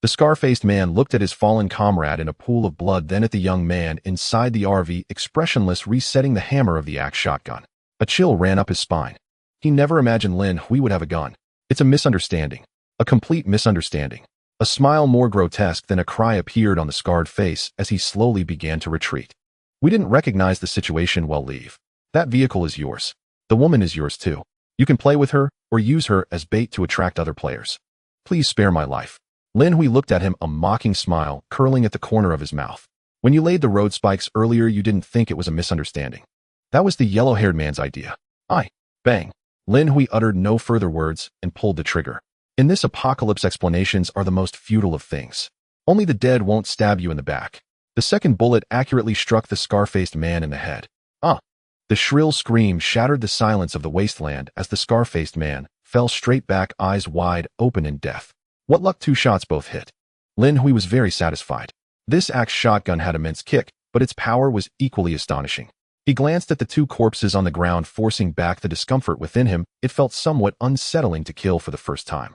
The scar-faced man looked at his fallen comrade in a pool of blood, then at the young man inside the RV, expressionless, resetting the hammer of the axe shotgun. A chill ran up his spine. He never imagined Lin Hui would have a gun. It's a misunderstanding. A complete misunderstanding. A smile more grotesque than a cry appeared on the scarred face as he slowly began to retreat. We didn't recognize the situation well. Leave. That vehicle is yours. The woman is yours too. You can play with her or use her as bait to attract other players. Please spare my life. Lin Hui looked at him, a mocking smile curling at the corner of his mouth. When you laid the road spikes earlier, you didn't think it was a misunderstanding. That was the yellow-haired man's idea. Bang. Lin Hui uttered no further words and pulled the trigger. In this apocalypse, explanations are the most futile of things. Only the dead won't stab you in the back. The second bullet accurately struck the scar-faced man in the head. The shrill scream shattered the silence of the wasteland as the scar-faced man fell straight back, eyes wide open in death. What luck, 2 shots both hit. Lin Hui was very satisfied. This axe shotgun had immense kick, but its power was equally astonishing. He glanced at the 2 corpses on the ground, forcing back the discomfort within him. It felt somewhat unsettling to kill for the first time.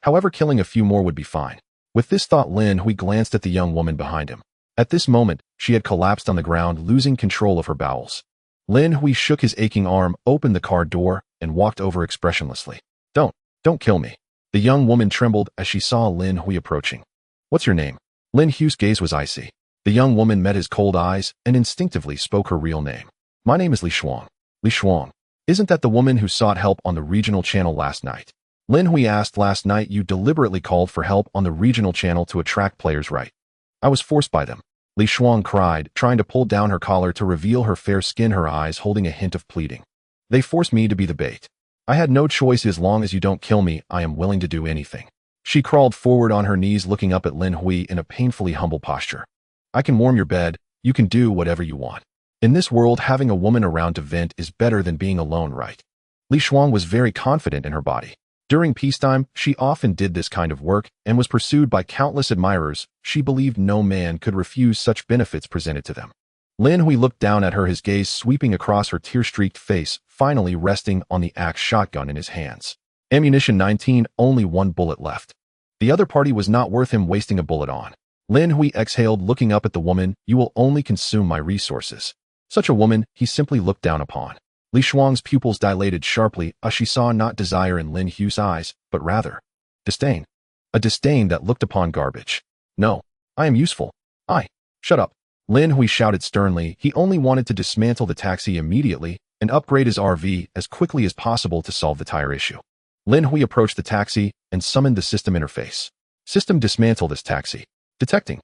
However, killing a few more would be fine. With this thought, Lin Hui glanced at the young woman behind him. At this moment, she had collapsed on the ground, losing control of her bowels. Lin Hui shook his aching arm, opened the car door, and walked over expressionlessly. Don't kill me. The young woman trembled as she saw Lin Hui approaching. What's your name? Lin Hui's gaze was icy. The young woman met his cold eyes and instinctively spoke her real name. My name is Li Shuang. Li Shuang. Isn't that the woman who sought help on the regional channel last night? Lin Hui asked. Last night you deliberately called for help on the regional channel to attract players, right? I was forced by them. Li Shuang cried, trying to pull down her collar to reveal her fair skin, her eyes holding a hint of pleading. They forced me to be the bait. I had no choice. As long as you don't kill me, I am willing to do anything. She crawled forward on her knees, looking up at Lin Hui in a painfully humble posture. I can warm your bed. You can do whatever you want. In this world, having a woman around to vent is better than being alone, right? Li Shuang was very confident in her body. During peacetime, she often did this kind of work and was pursued by countless admirers. She believed no man could refuse such benefits presented to them. Lin Hui looked down at her, his gaze sweeping across her tear-streaked face, finally resting on the axe shotgun in his hands. Ammunition 19, only 1 bullet left. The other party was not worth him wasting a bullet on. Lin Hui exhaled, looking up at the woman. You will only consume my resources. Such a woman, he simply looked down upon. Li Shuang's pupils dilated sharply as she saw not desire in Lin Hui's eyes, but rather disdain. A disdain that looked upon garbage. No, I am useful. Shut up. Lin Hui shouted sternly. He only wanted to dismantle the taxi immediately and upgrade his RV as quickly as possible to solve the tire issue. Lin Hui approached the taxi and summoned the system interface. System dismantle this taxi. Detecting.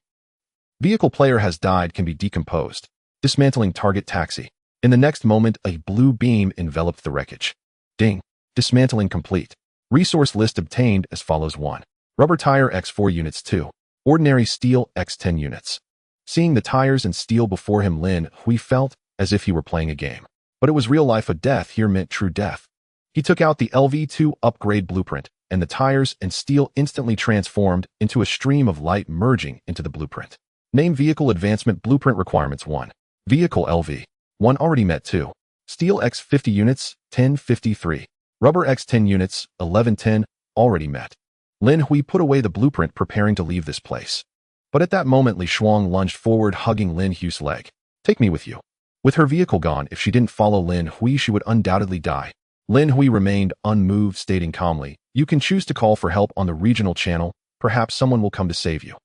Vehicle player has died can be decomposed. Dismantling target taxi. In the next moment, a blue beam enveloped the wreckage. Ding. Dismantling complete. Resource list obtained as follows: 1. Rubber tire x 4 units. 2. Ordinary steel x 10 units. Seeing the tires and steel before him, Lin Hui felt as if he were playing a game. But it was real life. A death here meant true death. He took out the LV2 upgrade blueprint, and the tires and steel instantly transformed into a stream of light merging into the blueprint. Name vehicle advancement blueprint requirements: 1. Vehicle LV. 1 already met. 2. Steel X 50 units, 1053. Rubber X 10 units, 1110, already met. Lin Hui put away the blueprint, preparing to leave this place. But at that moment, Li Shuang lunged forward, hugging Lin Hui's leg. Take me with you. With her vehicle gone, if she didn't follow Lin Hui, she would undoubtedly die. Lin Hui remained unmoved, stating calmly, you can choose to call for help on the regional channel. Perhaps someone will come to save you.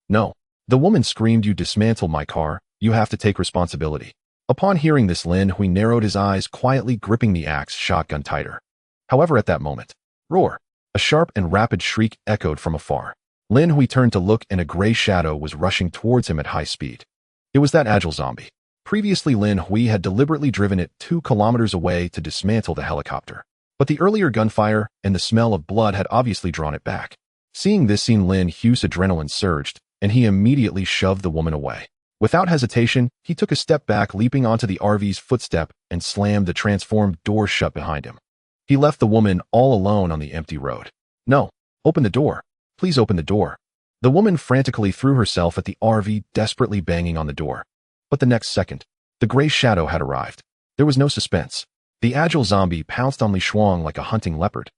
No. The woman screamed, you dismantled my car. You have to take responsibility. Upon hearing this, Lin Hui narrowed his eyes, quietly gripping the axe shotgun tighter. However, at that moment, roar! A sharp and rapid shriek echoed from afar. Lin Hui turned to look, and a gray shadow was rushing towards him at high speed. It was that agile zombie. Previously, Lin Hui had deliberately driven it 2 kilometers away to dismantle the helicopter. But the earlier gunfire and the smell of blood had obviously drawn it back. Seeing this scene, Lin Hui's adrenaline surged, and he immediately shoved the woman away. Without hesitation, he took a step back, leaping onto the RV's footstep and slammed the transformed door shut behind him. He left the woman all alone on the empty road. No, open the door. Please open the door. The woman frantically threw herself at the RV, desperately banging on the door. But the next second, the gray shadow had arrived. There was no suspense. The agile zombie pounced on Li Shuang like a hunting leopard.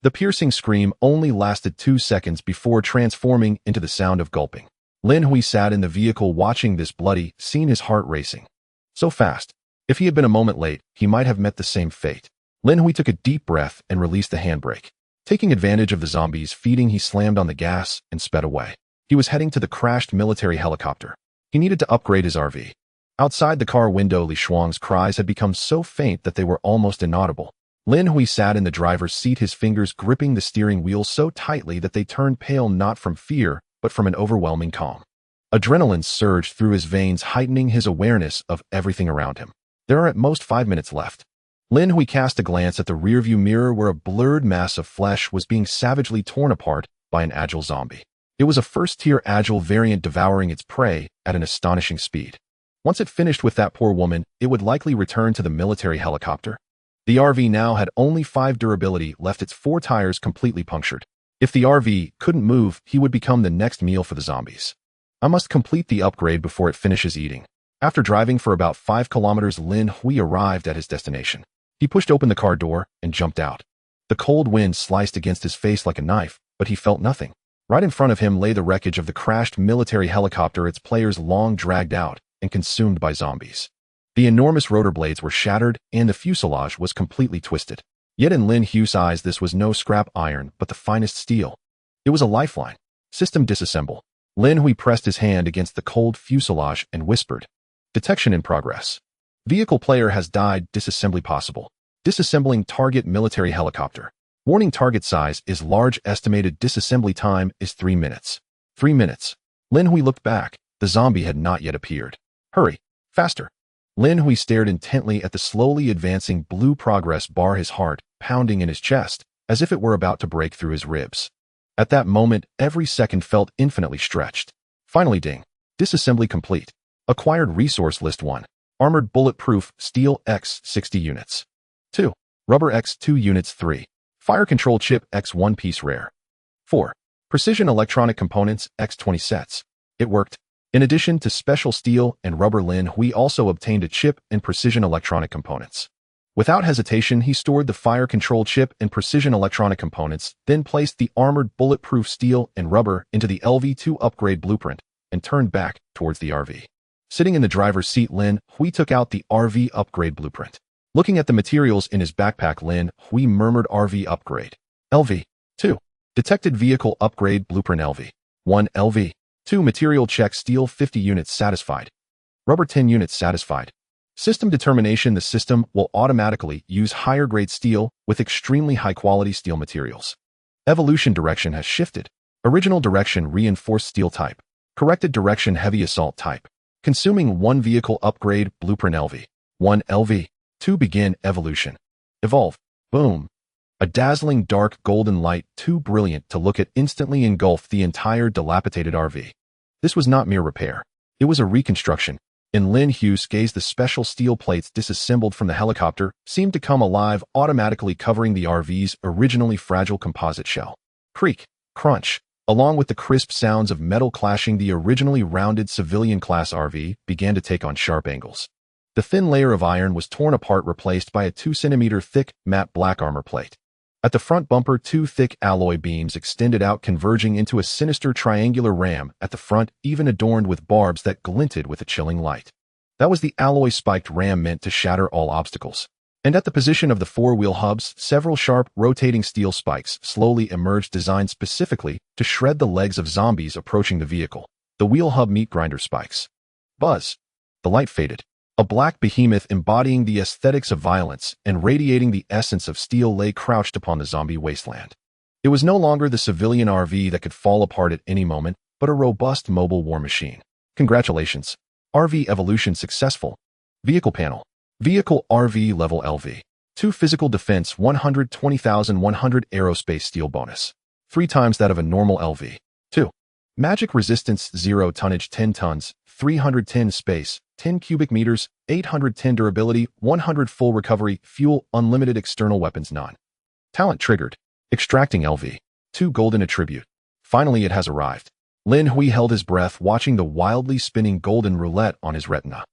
The piercing scream only lasted 2 seconds before transforming into the sound of gulping. Lin Hui sat in the vehicle watching this bloody scene, his heart racing. So fast. If he had been a moment late, he might have met the same fate. Lin Hui took a deep breath and released the handbrake. Taking advantage of the zombie's feeding, he slammed on the gas and sped away. He was heading to the crashed military helicopter. He needed to upgrade his RV. Outside the car window, Li Shuang's cries had become so faint that they were almost inaudible. Lin Hui sat in the driver's seat, his fingers gripping the steering wheel so tightly that they turned pale, not from fear, but from an overwhelming calm. Adrenaline surged through his veins, heightening his awareness of everything around him. There are at most 5 minutes left. Lin Hui cast a glance at the rearview mirror, where a blurred mass of flesh was being savagely torn apart by an agile zombie. It was a first-tier agile variant devouring its prey at an astonishing speed. Once it finished with that poor woman, it would likely return to the military helicopter. The RV now had only 5 durability left, its 4 tires completely punctured. If the RV couldn't move, he would become the next meal for the zombies. I must complete the upgrade before it finishes eating. After driving for about 5 kilometers, Lin Hui arrived at his destination. He pushed open the car door and jumped out. The cold wind sliced against his face like a knife, but he felt nothing. Right in front of him lay the wreckage of the crashed military helicopter, its players long dragged out and consumed by zombies. The enormous rotor blades were shattered, and the fuselage was completely twisted. Yet in Lin Hui's eyes, this was no scrap iron, but the finest steel. It was a lifeline. System disassemble. Lin Hui pressed his hand against the cold fuselage and whispered, detection in progress. Vehicle player has died. Disassembly possible. Disassembling target military helicopter. Warning, target size is large. Estimated disassembly time is 3 minutes. 3 minutes. Lin Hui looked back. The zombie had not yet appeared. Hurry. Faster. Lin Hui stared intently at the slowly advancing blue progress bar, his heart pounding in his chest as if it were about to break through his ribs. At that moment, every second felt infinitely stretched. Finally, ding. Disassembly complete. Acquired resource list: 1. Armored bulletproof steel X 60 units. 2. Rubber X 2 units. 3. Fire control chip X 1 piece rare. 4. Precision electronic components X 20 sets. It worked. In addition to special steel and rubber, Lin Hui also obtained a chip and precision electronic components. Without hesitation, he stored the fire control chip and precision electronic components, then placed the armored bulletproof steel and rubber into the LV2 upgrade blueprint and turned back towards the RV. Sitting in the driver's seat, Lin Hui took out the RV upgrade blueprint. Looking at the materials in his backpack, Lin Hui murmured, RV upgrade. LV. 2. Detected vehicle upgrade blueprint. LV. 1. LV. 2. Material check. Steel 50 units satisfied. Rubber 10 units satisfied. System determination: the system will automatically use higher-grade steel with extremely high-quality steel materials. Evolution: direction has shifted. Original direction: reinforced steel type. Corrected direction: heavy assault type. Consuming 1 vehicle upgrade. Blueprint LV. 1 LV. 2 begin evolution. Evolve. Boom. A dazzling dark golden light, too brilliant to look at, instantly engulfed the entire dilapidated RV. This was not mere repair. It was a reconstruction. In Lin Hui's gaze, the special steel plates disassembled from the helicopter seemed to come alive, automatically covering the RV's originally fragile composite shell. Creak, crunch, along with the crisp sounds of metal clashing, the originally rounded civilian-class RV began to take on sharp angles. The thin layer of iron was torn apart, replaced by a 2-centimeter thick, matte black armor plate. At the front bumper, 2 thick alloy beams extended out, converging into a sinister triangular ram at the front, even adorned with barbs that glinted with a chilling light. That was the alloy-spiked ram meant to shatter all obstacles. And at the position of the 4-wheel hubs, several sharp, rotating steel spikes slowly emerged, designed specifically to shred the legs of zombies approaching the vehicle. The wheel hub meat grinder spikes. Buzz. The light faded. A black behemoth embodying the aesthetics of violence and radiating the essence of steel lay crouched upon the zombie wasteland. It was no longer the civilian RV that could fall apart at any moment, but a robust mobile war machine. Congratulations. RV evolution successful. Vehicle panel. Vehicle RV level LV. 2 physical defense 120,100 aerospace steel bonus. 3 times that of a normal LV. 2. Magic resistance 0 tonnage 10 tons, 310 space, 10 cubic meters, 810 durability, 100 full recovery, fuel, unlimited external weapons none. Talent triggered. Extracting LV. 2 golden attribute. Finally it has arrived. Lin Hui held his breath, watching the wildly spinning golden roulette on his retina.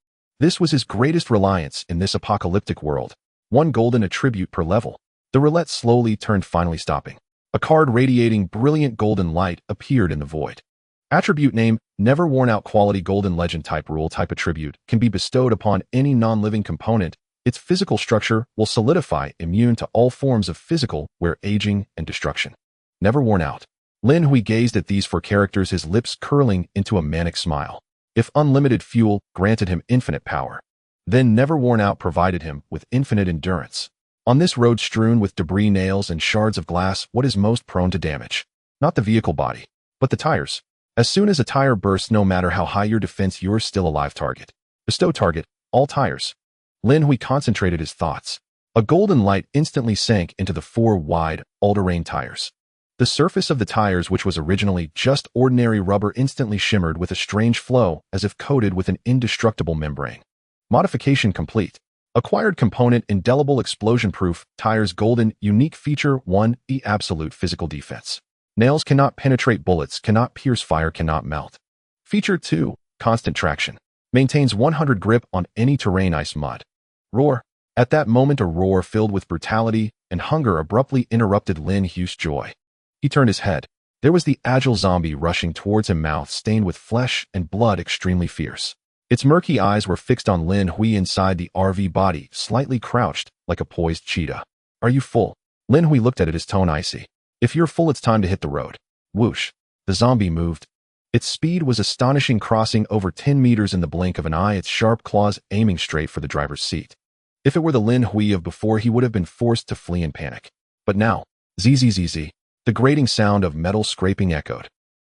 This was his greatest reliance in this apocalyptic world. 1 golden attribute per level. The roulette slowly turned, finally stopping. A card radiating brilliant golden light appeared in the void. Attribute name: never worn out, quality golden legend type. Rule: type attribute can be bestowed upon any non-living component. Its physical structure will solidify, immune to all forms of physical wear, aging, and destruction. Never worn out. Lin Hui gazed at these 4 characters, his lips curling into a manic smile. If unlimited fuel granted him infinite power, then never worn out provided him with infinite endurance. On this road strewn with debris, nails, and shards of glass, what is most prone to damage? Not the vehicle body, but the tires. As soon as a tire bursts, no matter how high your defense, you're still alive. Target. Bestow target. All tires. Lin Hui concentrated his thoughts. A golden light instantly sank into the 4 wide, all-terrain tires. The surface of the tires, which was originally just ordinary rubber, instantly shimmered with a strange flow, as if coated with an indestructible membrane. Modification complete. Acquired component: indelible explosion-proof tires. Golden unique feature 1 E absolute physical defense. Nails cannot penetrate, bullets cannot pierce, fire cannot melt. Feature 2 constant traction. Maintains 100 grip on any terrain, ice, mud. Roar. At that moment, a roar filled with brutality and hunger abruptly interrupted Lin Hui's joy. He turned his head. There was the agile zombie rushing towards him, mouth stained with flesh and blood, extremely fierce. Its murky eyes were fixed on Lin Hui inside the RV body, slightly crouched like a poised cheetah. Are you full? Lin Hui looked at it, his tone icy. If you're full, it's time to hit the road. Whoosh. The zombie moved. Its speed was astonishing, crossing over 10 meters in the blink of an eye, its sharp claws aiming straight for the driver's seat. If it were the Lin Hui of before, he would have been forced to flee in panic. But now, zzz, the grating sound of metal scraping echoed.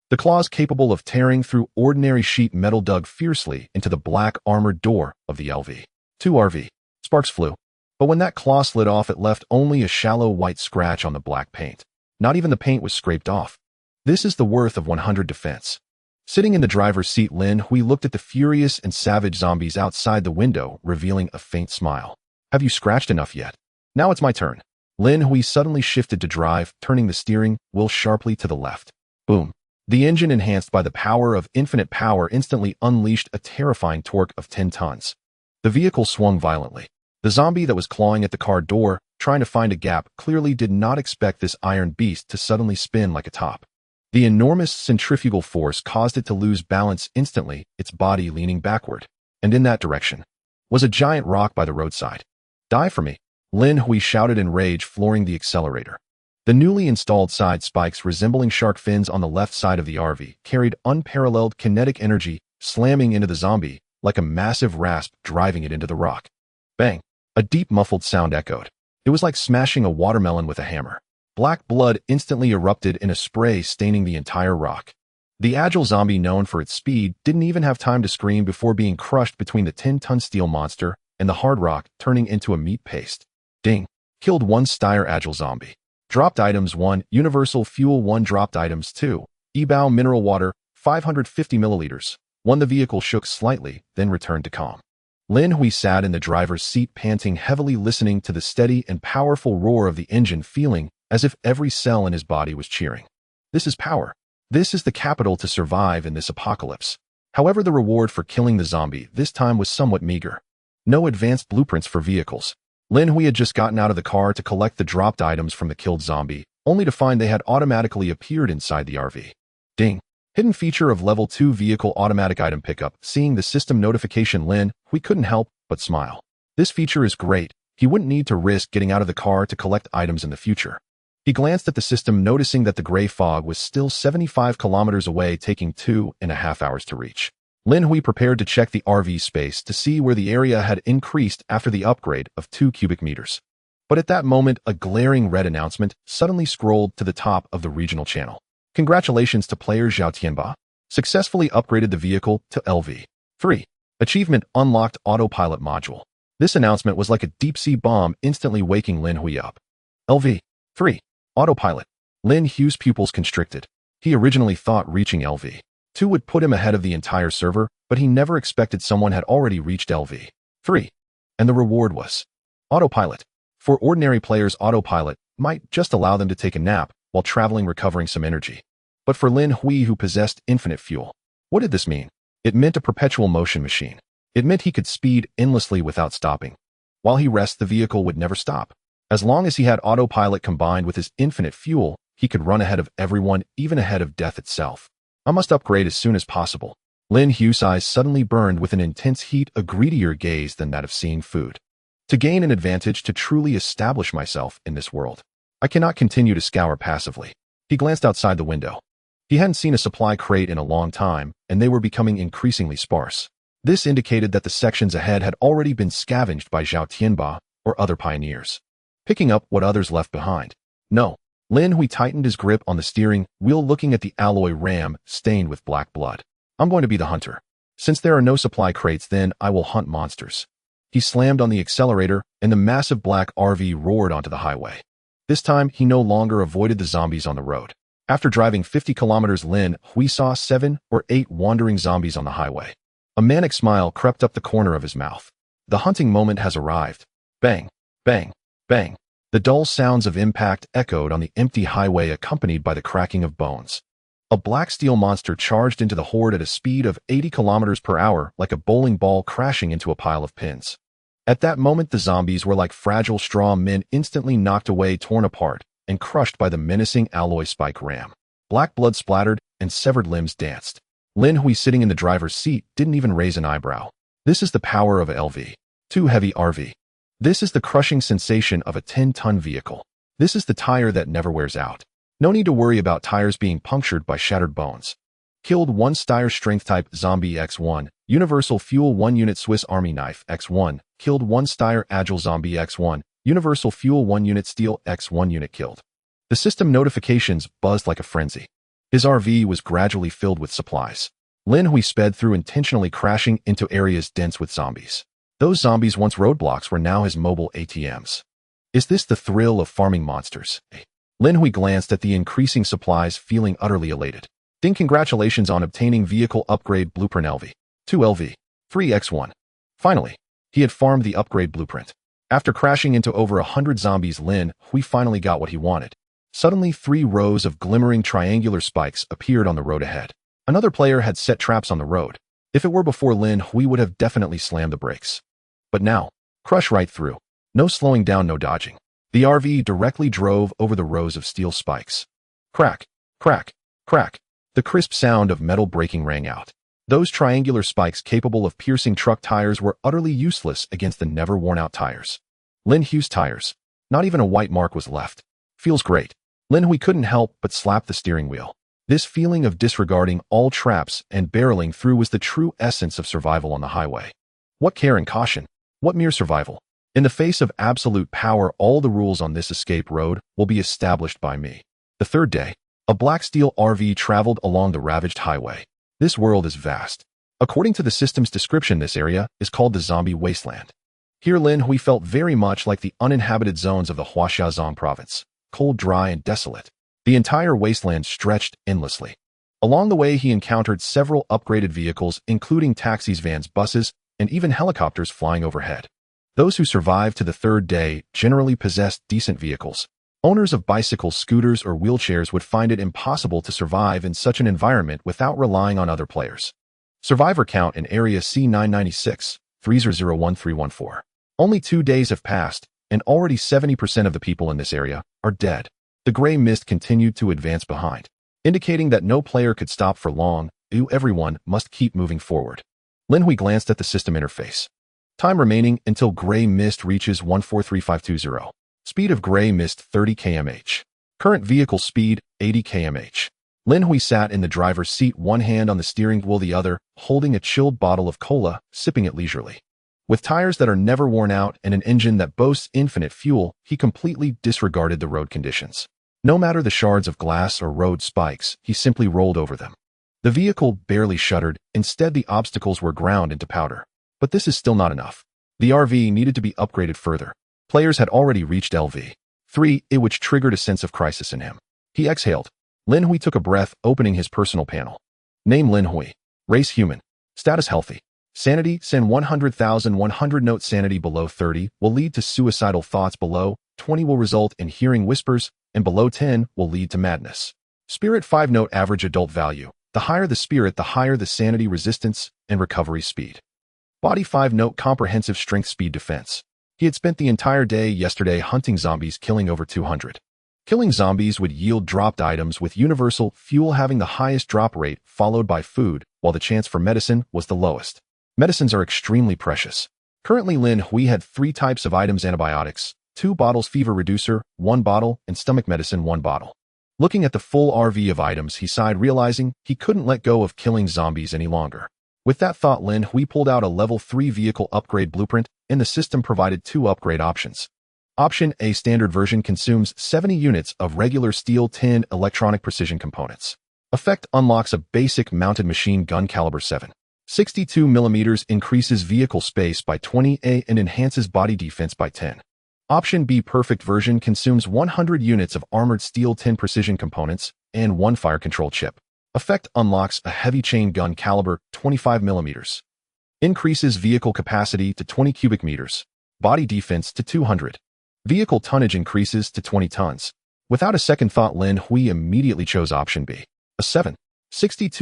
The claws, capable of tearing through ordinary sheet metal, dug fiercely into the black armored door of the LV. 2 RV. Sparks flew. But when that claw slid off, it left only a shallow white scratch on the black paint. Not even the paint was scraped off. This is the worth of 100 defense. Sitting in the driver's seat, Lin Hui looked at the furious and savage zombies outside the window, revealing a faint smile. Have you scratched enough yet? Now it's my turn. Lin Hui suddenly shifted to drive, turning the steering wheel sharply to the left. Boom. The engine, enhanced by the power of infinite power, instantly unleashed a terrifying torque of 10 tons. The vehicle swung violently. The zombie that was clawing at the car door, trying to find a gap, clearly did not expect this iron beast to suddenly spin like a top. The enormous centrifugal force caused it to lose balance instantly, its body leaning backward. And in that direction was a giant rock by the roadside. Die for me, Lin Hui shouted in rage, flooring the accelerator. The newly installed side spikes, resembling shark fins on the left side of the RV, carried unparalleled kinetic energy, slamming into the zombie, like a massive rasp driving it into the rock. Bang! A deep muffled sound echoed. It was like smashing a watermelon with a hammer. Black blood instantly erupted in a spray, staining the entire rock. The agile zombie, known for its speed, didn't even have time to scream before being crushed between the 10-ton steel monster and the hard rock, turning into a meat paste. Ding! Killed 1 Steyr agile zombie. Dropped items 1, universal fuel 1, dropped items 2, Ebao mineral water, 550 milliliters. 1. The vehicle shook slightly, then returned to calm. Lin Hui sat in the driver's seat, panting heavily, listening to the steady and powerful roar of the engine, feeling as if every cell in his body was cheering. This is power. This is the capital to survive in this apocalypse. However, the reward for killing the zombie this time was somewhat meager. No advanced blueprints for vehicles. Lin Hui had just gotten out of the car to collect the dropped items from the killed zombie, only to find they had automatically appeared inside the RV. Ding! Hidden feature of Level 2 Vehicle Automatic Item Pickup. Seeing the system notification, Lin Hui couldn't help but smile. This feature is great. He wouldn't need to risk getting out of the car to collect items in the future. He glanced at the system, noticing that the gray fog was still 75 kilometers away, taking 2.5 hours to reach. Lin Hui prepared to check the RV space to see where the area had increased after the upgrade of 2 cubic meters. But at that moment, a glaring red announcement suddenly scrolled to the top of the regional channel. Congratulations to player Zhao Tianba. Successfully upgraded the vehicle to LV3. Achievement unlocked autopilot module. This announcement was like a deep-sea bomb, instantly waking Lin Hui up. LV3. Autopilot. Lin Hui's pupils constricted. He originally thought reaching LV2 would put him ahead of the entire server, but he never expected someone had already reached LV3. And the reward was autopilot. For ordinary players, autopilot might just allow them to take a nap while traveling, recovering some energy. But for Lin Hui, who possessed infinite fuel, what did this mean? It meant a perpetual motion machine. It meant he could speed endlessly without stopping. While he rests, the vehicle would never stop. As long as he had autopilot combined with his infinite fuel, he could run ahead of everyone, even ahead of death itself. I must upgrade as soon as possible. Lin Hui's eyes suddenly burned with an intense heat, a greedier gaze than that of seeing food. To gain an advantage, to truly establish myself in this world, I cannot continue to scour passively. He glanced outside the window. He hadn't seen a supply crate in a long time, and they were becoming increasingly sparse. This indicated that the sections ahead had already been scavenged by Zhao Tianba or other pioneers, picking up what others left behind. No. Lin Hui tightened his grip on the steering wheel, looking at the alloy ram stained with black blood. I'm going to be the hunter. Since there are no supply crates, then I will hunt monsters. He slammed on the accelerator, and the massive black RV roared onto the highway. This time, he no longer avoided the zombies on the road. After driving 50 kilometers, Lin Hui saw 7 or 8 wandering zombies on the highway. A manic smile crept up the corner of his mouth. The hunting moment has arrived. Bang, bang, bang. The dull sounds of impact echoed on the empty highway, accompanied by the cracking of bones. A black steel monster charged into the horde at a speed of 80 kilometers per hour, like a bowling ball crashing into a pile of pins. At that moment, the zombies were like fragile straw men, instantly knocked away, torn apart, and crushed by the menacing alloy spike ram. Black blood splattered, and severed limbs danced. Lin Hui, sitting in the driver's seat, didn't even raise an eyebrow. This is the power of a LV2 heavy RV. This is the crushing sensation of a 10-ton vehicle. This is the tire that never wears out. No need to worry about tires being punctured by shattered bones. Killed 1 Steyr strength type zombie X1, universal fuel 1 unit Swiss Army knife X1, killed 1 Steyr agile zombie X1, universal fuel 1 unit steel X1 unit killed. The system notifications buzzed like a frenzy. His RV was gradually filled with supplies. Lin Hui sped through, intentionally crashing into areas dense with zombies. Those zombies, once roadblocks, were now his mobile ATMs. Is this the thrill of farming monsters? Lin Hui glanced at the increasing supplies, feeling utterly elated. Ding! Congratulations on obtaining vehicle upgrade blueprint LV2 LV3 X1. Finally, he had farmed the upgrade blueprint. After crashing into over 100 zombies, Lin Hui finally got what he wanted. Suddenly, 3 rows of glimmering triangular spikes appeared on the road ahead. Another player had set traps on the road. If it were before, Lin Hui would have definitely slammed the brakes. But now, crush right through. No slowing down, no dodging. The RV directly drove over the rows of steel spikes. Crack, crack, crack. The crisp sound of metal breaking rang out. Those triangular spikes, capable of piercing truck tires, were utterly useless against the never worn-out tires. Lin Hui's tires. Not even a white mark was left. Feels great. Lin Hui couldn't help but slap the steering wheel. This feeling of disregarding all traps and barreling through was the true essence of survival on the highway. What care and caution? What mere survival? In the face of absolute power, all the rules on this escape road will be established by me. The third day, a black steel RV traveled along the ravaged highway. This world is vast. According to the system's description, this area is called the Zombie Wasteland. Here Lin Hui felt very much like the uninhabited zones of the Huaxiazong province, cold, dry, and desolate. The entire wasteland stretched endlessly. Along the way, he encountered several upgraded vehicles, including taxis, vans, buses, and even helicopters flying overhead. Those who survived to the third day generally possessed decent vehicles. Owners of bicycles, scooters, or wheelchairs would find it impossible to survive in such an environment without relying on other players. Survivor count in Area C996, 3001314. Only 2 days have passed, and already 70% of the people in this area are dead. The gray mist continued to advance behind, indicating that no player could stop for long. Everyone must keep moving forward. Lin Hui glanced at the system interface. Time remaining until gray mist reaches 143520. Speed of gray mist 30 km/h. Current vehicle speed 80 km/h. Lin Hui sat in the driver's seat, one hand on the steering wheel, the other holding a chilled bottle of cola, sipping it leisurely. With tires that are never worn out and an engine that boasts infinite fuel, he completely disregarded the road conditions. No matter the shards of glass or road spikes, he simply rolled over them. The vehicle barely shuddered. Instead, the obstacles were ground into powder. But this is still not enough. The RV needed to be upgraded further. Players had already reached LV3, which triggered a sense of crisis in him. He exhaled. Lin Hui took a breath, opening his personal panel. Name Lin Hui. Race human. Status healthy. Sanity, San 100,100. Note: sanity below 30 will lead to suicidal thoughts, below 20 will result in hearing whispers, and below 10 will lead to madness. Spirit 5. Note: average adult value. The higher the spirit, the higher the sanity, resistance, and recovery speed. Body 5. Note: comprehensive strength, speed, defense. He had spent the entire day yesterday hunting zombies, killing over 200. Killing zombies would yield dropped items, with universal fuel having the highest drop rate, followed by food, while the chance for medicine was the lowest. Medicines are extremely precious. Currently, Lin Hui had 3 types of items: antibiotics, 2 bottles, fever reducer, 1 bottle, and stomach medicine, 1 bottle. Looking at the full RV of items, he sighed, realizing he couldn't let go of killing zombies any longer. With that thought, Lin Hui pulled out a level 3 vehicle upgrade blueprint, and the system provided 2 upgrade options. Option A: standard version, consumes 70 units of regular steel, tin, electronic precision components. Effect: unlocks a basic mounted machine gun caliber 7.62 mm, increases vehicle space by 20 and enhances body defense by 10. Option B: perfect version, consumes 100 units of armored steel, tin precision components, and 1 fire control chip. Effect: unlocks a heavy chain gun caliber 25 mm. Increases vehicle capacity to 20 cubic meters. Body defense to 200. Vehicle tonnage increases to 20 tons. Without a second thought, Lin Hui immediately chose option B. A 7.62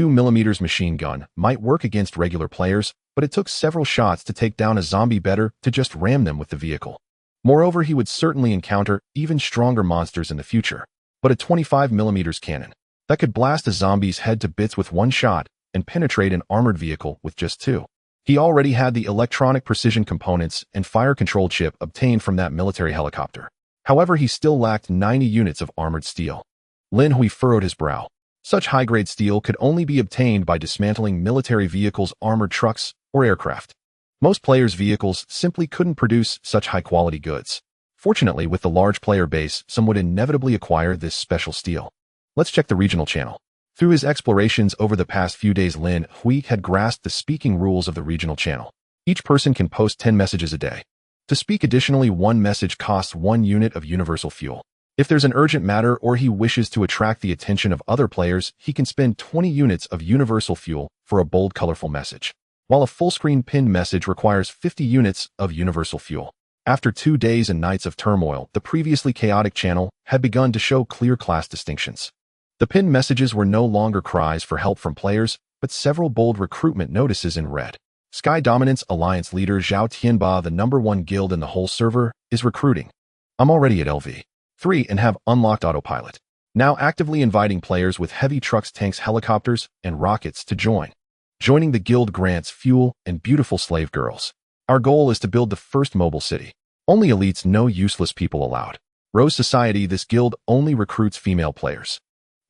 mm machine gun might work against regular players, but it took several shots to take down a zombie. Better to just ram them with the vehicle. Moreover, he would certainly encounter even stronger monsters in the future. But a 25 mm cannon that could blast a zombie's head to bits with 1 shot and penetrate an armored vehicle with just 2. He already had the electronic precision components and fire control chip obtained from that military helicopter. However, he still lacked 90 units of armored steel. Lin Hui furrowed his brow. Such high-grade steel could only be obtained by dismantling military vehicles, armored trucks, or aircraft. Most players' vehicles simply couldn't produce such high-quality goods. Fortunately, with the large player base, some would inevitably acquire this special steel. Let's check the regional channel. Through his explorations over the past few days, Lin Hui had grasped the speaking rules of the regional channel. Each person can post 10 messages a day. To speak additionally, 1 message costs 1 unit of universal fuel. If there's an urgent matter or he wishes to attract the attention of other players, he can spend 20 units of universal fuel for a bold, colorful message, while a full-screen pinned message requires 50 units of universal fuel. After 2 days and nights of turmoil, the previously chaotic channel had begun to show clear class distinctions. The pinned messages were no longer cries for help from players, but several bold recruitment notices in red. Sky Dominance Alliance leader Zhao Tianba, the #1 guild in the whole server, is recruiting. I'm already at LV3 and have unlocked autopilot. Now actively inviting players with heavy trucks, tanks, helicopters, and rockets to join. Joining the guild grants fuel and beautiful slave girls. Our goal is to build the first mobile city. Only elites, no useless people allowed. Rose Society, this guild only recruits female players.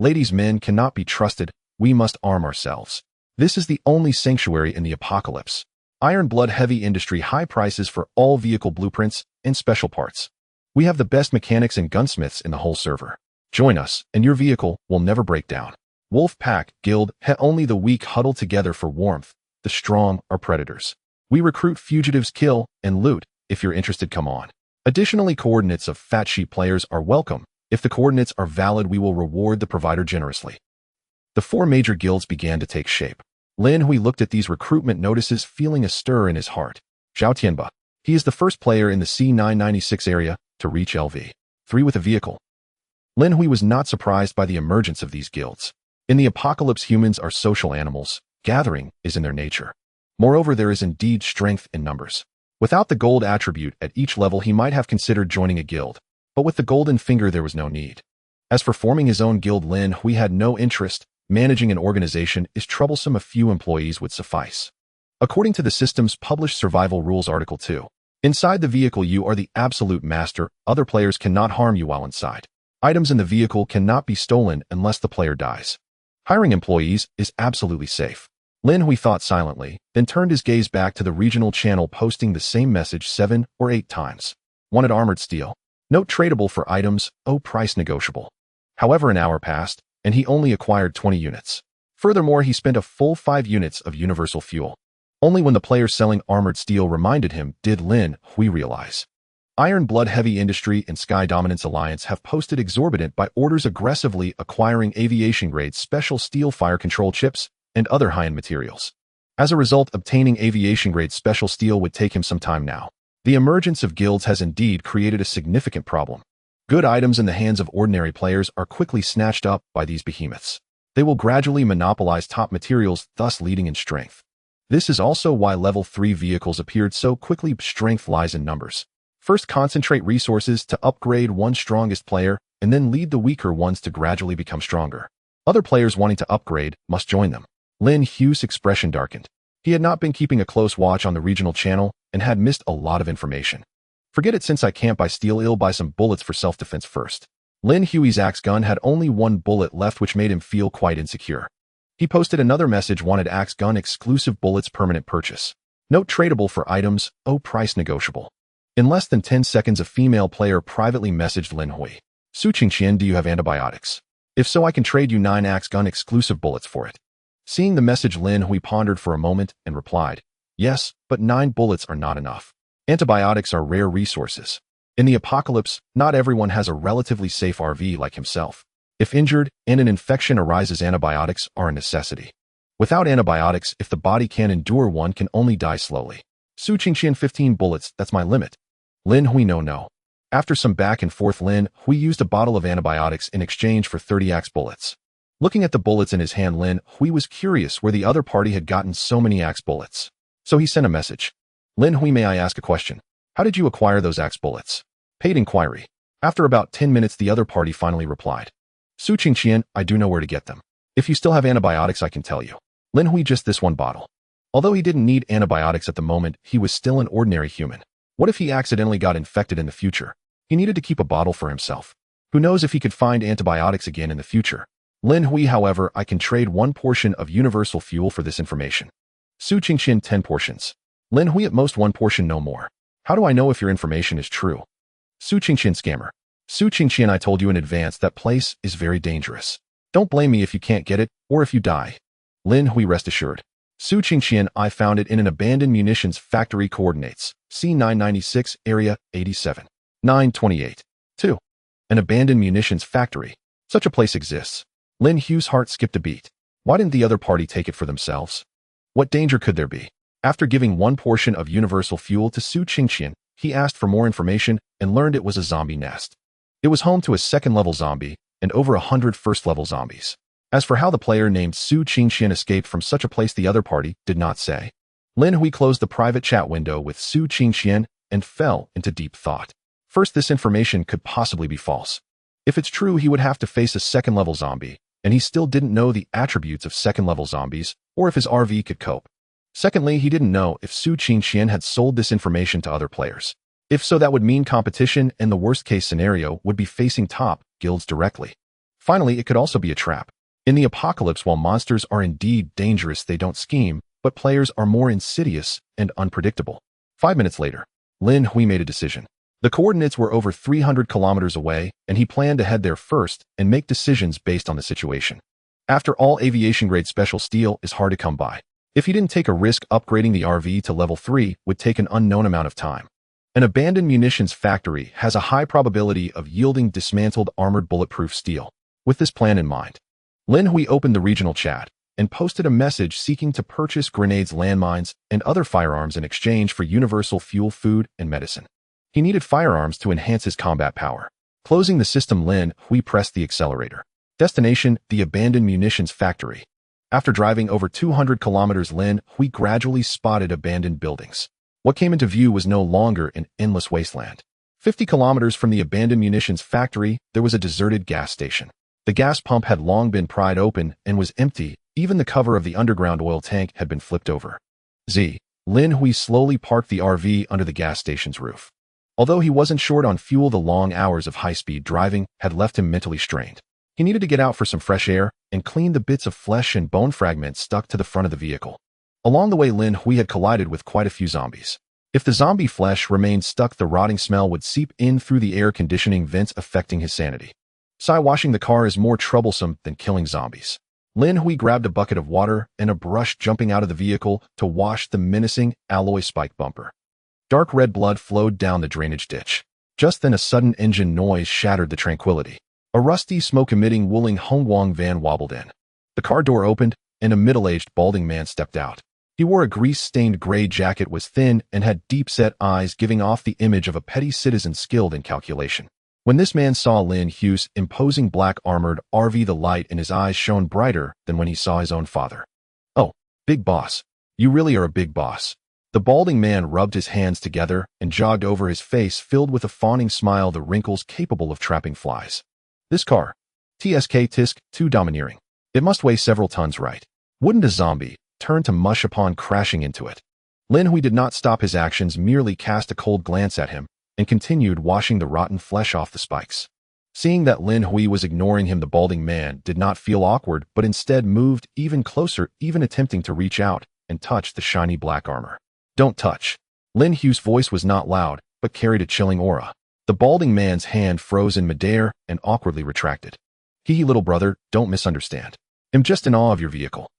Ladies, men cannot be trusted. We must arm ourselves. This is the only sanctuary in the apocalypse. Iron Blood Heavy Industry, high prices for all vehicle blueprints and special parts. We have the best mechanics and gunsmiths in the whole server. Join us, and your vehicle will never break down. Wolf Pack, Guild, only the weak huddle together for warmth. The strong are predators. We recruit fugitives, kill, and loot. If you're interested, come on. Additionally, coordinates of Fat Sheep players are welcome. If the coordinates are valid, we will reward the provider generously. The 4 major guilds began to take shape. Lin Hui looked at these recruitment notices, feeling a stir in his heart. Zhao Tianba. He is the first player in the C996 area to reach LV3 with a vehicle. Lin Hui was not surprised by the emergence of these guilds. In the apocalypse, humans are social animals. Gathering is in their nature. Moreover, there is indeed strength in numbers. Without the gold attribute at each level, he might have considered joining a guild, but with the golden finger, there was no need. As for forming his own guild, Lin Hui had no interest. Managing an organization is troublesome. A few employees would suffice. According to the system's published Survival Rules Article 2, inside the vehicle you are the absolute master. Other players cannot harm you while inside. Items in the vehicle cannot be stolen unless the player dies. Hiring employees is absolutely safe. Lin Hui thought silently, then turned his gaze back to the regional channel, posting the same message 7 or 8 times. Wanted armored steel. Note tradable for items. Price negotiable. However, an hour passed, and he only acquired 20 units. Furthermore, he spent a full 5 units of universal fuel. Only when the player selling armored steel reminded him did Lin Hui realize. Iron Blood Heavy Industry and Sky Dominance Alliance have posted exorbitant buy orders, aggressively acquiring aviation-grade special steel fire control chips and other high-end materials. As a result, obtaining aviation-grade special steel would take him some time now. The emergence of guilds has indeed created a significant problem. Good items in the hands of ordinary players are quickly snatched up by these behemoths. They will gradually monopolize top materials, thus leading in strength. This is also why level 3 vehicles appeared so quickly. Strength lies in numbers. First, concentrate resources to upgrade one strongest player, and then lead the weaker ones to gradually become stronger. Other players wanting to upgrade must join them. Lin Hui's expression darkened. He had not been keeping a close watch on the regional channel and had missed a lot of information. Forget it, since I can't buy steel, I'll buy some bullets for self-defense first. Lin Hui's axe gun had only 1 bullet left, which made him feel quite insecure. He posted another message, wanted axe gun exclusive bullets, permanent purchase. Note tradable for items. Price negotiable. In less than 10 seconds, a female player privately messaged Lin Hui. Su Qingqian, do you have antibiotics? If so, I can trade you 9 axe gun exclusive bullets for it. Seeing the message, Lin Hui pondered for a moment and replied, yes, but 9 bullets are not enough. Antibiotics are rare resources. In the apocalypse, not everyone has a relatively safe RV like himself. If injured and an infection arises, antibiotics are a necessity. Without antibiotics, if the body can endure, one can only die slowly. Su Qingqian, 15 bullets, that's my limit. Lin Hui, no. After some back and forth, Lin Hui used a bottle of antibiotics in exchange for 30 axe bullets. Looking at the bullets in his hand, Lin Hui was curious where the other party had gotten so many axe bullets. So he sent a message. Lin Hui, may I ask a question? How did you acquire those axe bullets? Paid inquiry. After about 10 minutes, the other party finally replied. Su Qingqian, I do know where to get them. If you still have antibiotics, I can tell you. Lin Hui, just this 1 bottle. Although he didn't need antibiotics at the moment, he was still an ordinary human. What if he accidentally got infected in the future? He needed to keep a bottle for himself. Who knows if he could find antibiotics again in the future? Lin Hui, however, I can trade 1 portion of universal fuel for this information. Su Qingqian, 10 portions. Lin Hui, at most 1 portion, no more. How do I know if your information is true? Su Qingqian, scammer. Su Qingqian, I told you in advance that place is very dangerous. Don't blame me if you can't get it, or if you die. Lin Hui, rest assured. Su Qingqian, I found it in an abandoned munitions factory, coordinates, C996, area 87. 928. 2. An abandoned munitions factory. Such a place exists. Lin Hui's heart skipped a beat. Why didn't the other party take it for themselves? What danger could there be? After giving 1 portion of universal fuel to Su Qingqian, he asked for more information and learned it was a zombie nest. It was home to a 2nd-level zombie and over 100 first-level zombies. As for how the player named Su Qingqian escaped from such a place, the other party did not say. Lin Hui closed the private chat window with Su Qingqian and fell into deep thought. First, this information could possibly be false. If it's true, he would have to face a 2nd-level zombie, and he still didn't know the attributes of 2nd-level zombies or if his RV could cope. Secondly, he didn't know if Su Qingqian had sold this information to other players. If so, that would mean competition, and the worst-case scenario would be facing top guilds directly. Finally, it could also be a trap. In the apocalypse, while monsters are indeed dangerous, they don't scheme, but players are more insidious and unpredictable. 5 minutes later, Lin Hui made a decision. The coordinates were over 300 kilometers away, and he planned to head there first and make decisions based on the situation. After all, aviation-grade special steel is hard to come by. If he didn't take a risk, upgrading the RV to level 3 would take an unknown amount of time. An abandoned munitions factory has a high probability of yielding dismantled armored bulletproof steel. With this plan in mind, Lin Hui opened the regional chat and posted a message seeking to purchase grenades, landmines, and other firearms in exchange for universal fuel, food, and medicine. He needed firearms to enhance his combat power. Closing the system, Lin Hui pressed the accelerator. Destination: the abandoned munitions factory. After driving over 200 kilometers, Lin Hui gradually spotted abandoned buildings. What came into view was no longer an endless wasteland. 50 kilometers from the abandoned munitions factory, there was a deserted gas station. The gas pump had long been pried open and was empty. Even the cover of the underground oil tank had been flipped over. Lin Hui slowly parked the RV under the gas station's roof. Although he wasn't short on fuel, the long hours of high-speed driving had left him mentally strained. He needed to get out for some fresh air and clean the bits of flesh and bone fragments stuck to the front of the vehicle. Along the way, Lin Hui had collided with quite a few zombies. If the zombie flesh remained stuck, the rotting smell would seep in through the air conditioning vents, affecting his sanity. Washing the car is more troublesome than killing zombies. Lin Hui grabbed a bucket of water and a brush, jumping out of the vehicle to wash the menacing alloy spike bumper. Dark red blood flowed down the drainage ditch. Just then, a sudden engine noise shattered the tranquility. A rusty, smoke-emitting Wuling Hongguang van wobbled in. The car door opened, and a middle-aged, balding man stepped out. He wore a grease-stained gray jacket, was thin, and had deep-set eyes, giving off the image of a petty citizen skilled in calculation. When this man saw Lin Hui's imposing black armored RV, the light in his eyes shone brighter than when he saw his own father. "Oh, big boss. You really are a big boss." The balding man rubbed his hands together and jogged over his face, filled with a fawning smile, the wrinkles capable of trapping flies. "This car. Tisk too domineering. It must weigh several tons, right? Wouldn't a zombie turn to mush upon crashing into it?" Lin Hui did not stop his actions, merely cast a cold glance at him and continued washing the rotten flesh off the spikes. Seeing that Lin Hui was ignoring him, the balding man did not feel awkward, but instead moved even closer, even attempting to reach out and touch the shiny black armor. "Don't touch." Lin Hui's voice was not loud, but carried a chilling aura. The balding man's hand froze in midair and awkwardly retracted. "Hee, little brother, don't misunderstand. I'm just in awe of your vehicle.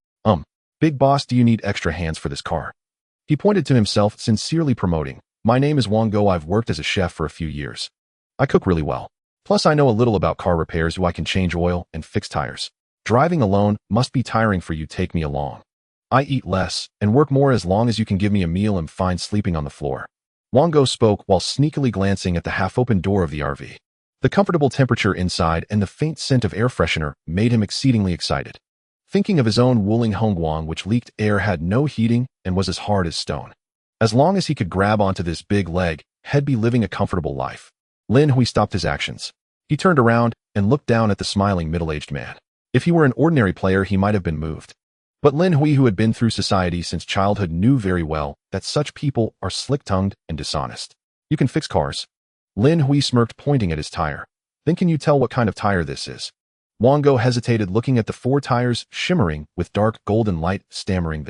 Big boss, do you need extra hands for this car?" He pointed to himself, sincerely promoting, "My name is Wang Go. I've worked as a chef for a few years. I cook really well. Plus, I know a little about car repairs, I can change oil and fix tires. Driving alone must be tiring for you. Take me along. I eat less and work more. As long as you can give me a meal, I'm fine sleeping on the floor." Wang Go spoke while sneakily glancing at the half-open door of the RV. The comfortable temperature inside and the faint scent of air freshener made him exceedingly excited. Thinking of his own Wuling Hongguang, which leaked air, had no heating, and was as hard as stone. As long as he could grab onto this big leg, he'd be living a comfortable life. Lin Hui stopped his actions. He turned around and looked down at the smiling middle-aged man. If he were an ordinary player, he might have been moved. But Lin Hui, who had been through society since childhood, knew very well that such people are slick-tongued and dishonest. "You can fix cars." Lin Hui smirked, pointing at his tire. "Then can you tell what kind of tire this is?" Wang Go hesitated, looking at the 4 tires shimmering with dark golden light, stammering,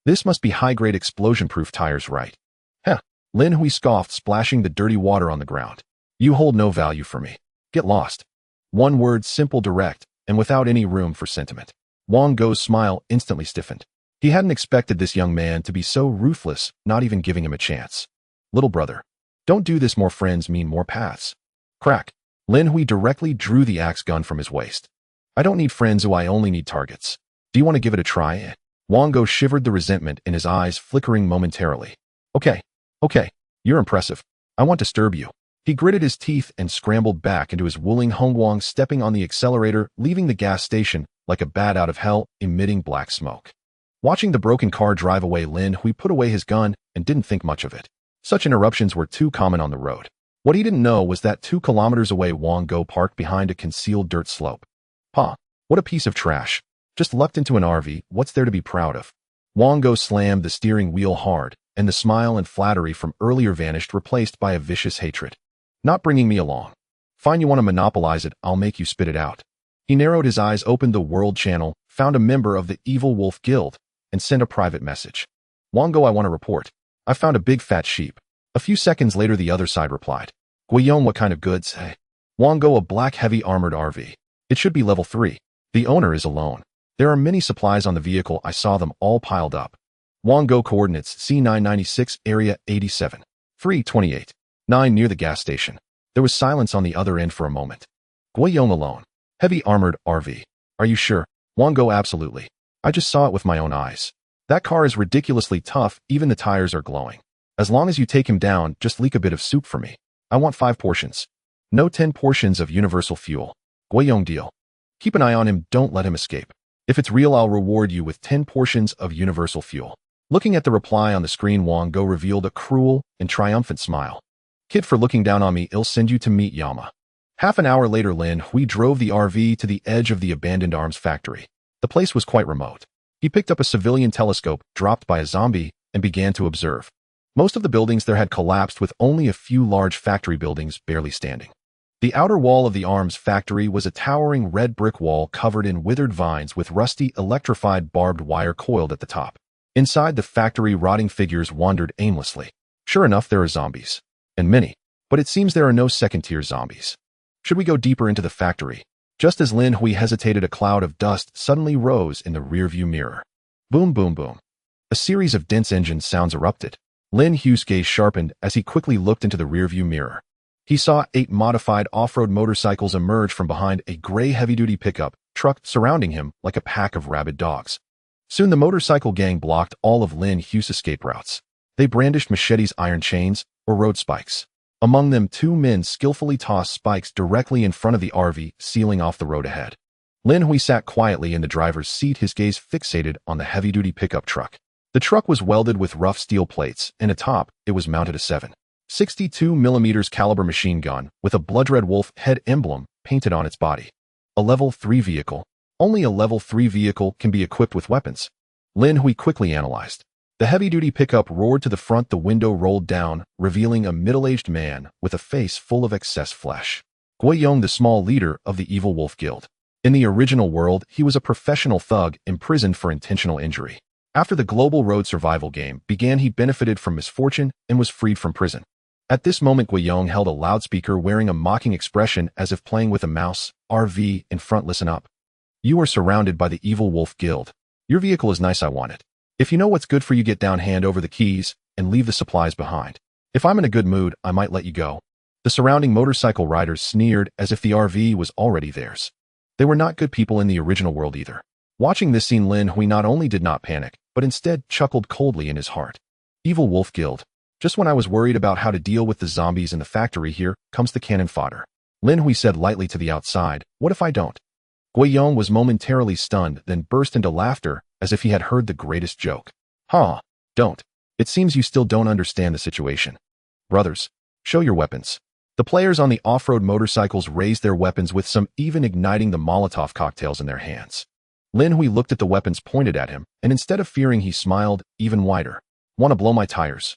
This must be high-grade explosion-proof tires, right?" "Heh." Lin Hui scoffed, splashing the dirty water on the ground. "You hold no value for me. Get lost." One word, simple, direct, and without any room for sentiment. Wang Go's smile instantly stiffened. He hadn't expected this young man to be so ruthless, not even giving him a chance. "Little brother, don't do this. More friends mean more paths." Crack. Lin Hui directly drew the axe gun from his waist. "I don't need friends, I only need targets. Do you want to give it a try?" Wang Go shivered, the resentment in his eyes flickering momentarily. Okay, you're impressive. I won't disturb you." He gritted his teeth and scrambled back into his Wuling Hongguang, stepping on the accelerator, leaving the gas station like a bat out of hell, emitting black smoke. Watching the broken car drive away, Lin Hui put away his gun and didn't think much of it. Such interruptions were too common on the road. What he didn't know was that 2 kilometers away, Wang Go parked behind a concealed dirt slope. What a piece of trash. Just lucked into an RV, what's there to be proud of?" Wang Go slammed the steering wheel hard, and the smile and flattery from earlier vanished, replaced by a vicious hatred. "Not bringing me along. Fine, you want to monopolize it, I'll make you spit it out." He narrowed his eyes, opened the world channel, found a member of the Evil Wolf Guild, and sent a private message. Wango, I want to report. I found a big fat sheep. A few seconds later, the other side replied. Guiyong, what kind of goods? Hey. Wango, a black heavy armored RV. It should be level 3. The owner is alone. There are many supplies on the vehicle. I saw them all piled up. Wango, coordinates C996, area 87. 328. 9 near the gas station. There was silence on the other end for a moment. Guiyong, alone. Heavy armored RV. Are you sure? Wango, absolutely. I just saw it with my own eyes. That car is ridiculously tough, even the tires are glowing. As long as you take him down, just leak a bit of soup for me. I want 5 portions. No 10 portions of universal fuel. Guiyong, deal. Keep an eye on him, don't let him escape. If it's real, I'll reward you with 10 portions of universal fuel. Looking at the reply on the screen, Wango revealed a cruel and triumphant smile. Kid, for looking down on me, I'll send you to meet Yama. Half an hour later, Lin Hui drove the RV to the edge of the abandoned arms factory. The place was quite remote. He picked up a civilian telescope dropped by a zombie and began to observe. Most of the buildings there had collapsed, with only a few large factory buildings barely standing. The outer wall of the arms factory was a towering red brick wall covered in withered vines with rusty electrified barbed wire coiled at the top. Inside the factory, rotting figures wandered aimlessly. Sure enough, there are zombies. And many. But it seems there are no second-tier zombies. Should we go deeper into the factory? Just as Lin Hui hesitated, a cloud of dust suddenly rose in the rearview mirror. Boom, boom, boom. A series of dense engine sounds erupted. Lin Hui's gaze sharpened as he quickly looked into the rearview mirror. He saw 8 modified off-road motorcycles emerge from behind a gray heavy-duty pickup truck, surrounding him like a pack of rabid dogs. Soon the motorcycle gang blocked all of Lin Hui's escape routes. They brandished machetes, iron chains, or road spikes. Among them, 2 men skillfully tossed spikes directly in front of the RV, sealing off the road ahead. Lin Hui sat quietly in the driver's seat, his gaze fixated on the heavy-duty pickup truck. The truck was welded with rough steel plates, and atop it was mounted a 7.62mm caliber machine gun with a blood-red wolf head emblem painted on its body. A level 3 vehicle. Only a level 3 vehicle can be equipped with weapons. Lin Hui quickly analyzed. The heavy-duty pickup roared to the front, the window rolled down, revealing a middle-aged man with a face full of excess flesh. Guiyong, the small leader of the Evil Wolf Guild. In the original world, he was a professional thug imprisoned for intentional injury. After the global road survival game began, he benefited from misfortune and was freed from prison. At this moment, Guiyong held a loudspeaker, wearing a mocking expression as if playing with a mouse. RV in front, listen up. You are surrounded by the Evil Wolf Guild. Your vehicle is nice, I want it. If you know what's good for you, get down, hand over the keys, and leave the supplies behind. If I'm in a good mood, I might let you go. The surrounding motorcycle riders sneered as if the RV was already theirs. They were not good people in the original world either. Watching this scene, Lin Hui not only did not panic, but instead chuckled coldly in his heart. Evil Wolf Guild. Just when I was worried about how to deal with the zombies in the factory, here comes the cannon fodder. Lin Hui said lightly to the outside, what if I don't? Guiyong was momentarily stunned, then burst into laughter as if he had heard the greatest joke. Huh, don't. It seems you still don't understand the situation. Brothers, show your weapons. The players on the off-road motorcycles raised their weapons, with some even igniting the Molotov cocktails in their hands. Lin Hui looked at the weapons pointed at him, and instead of fearing, he smiled even wider. Want to blow my tires?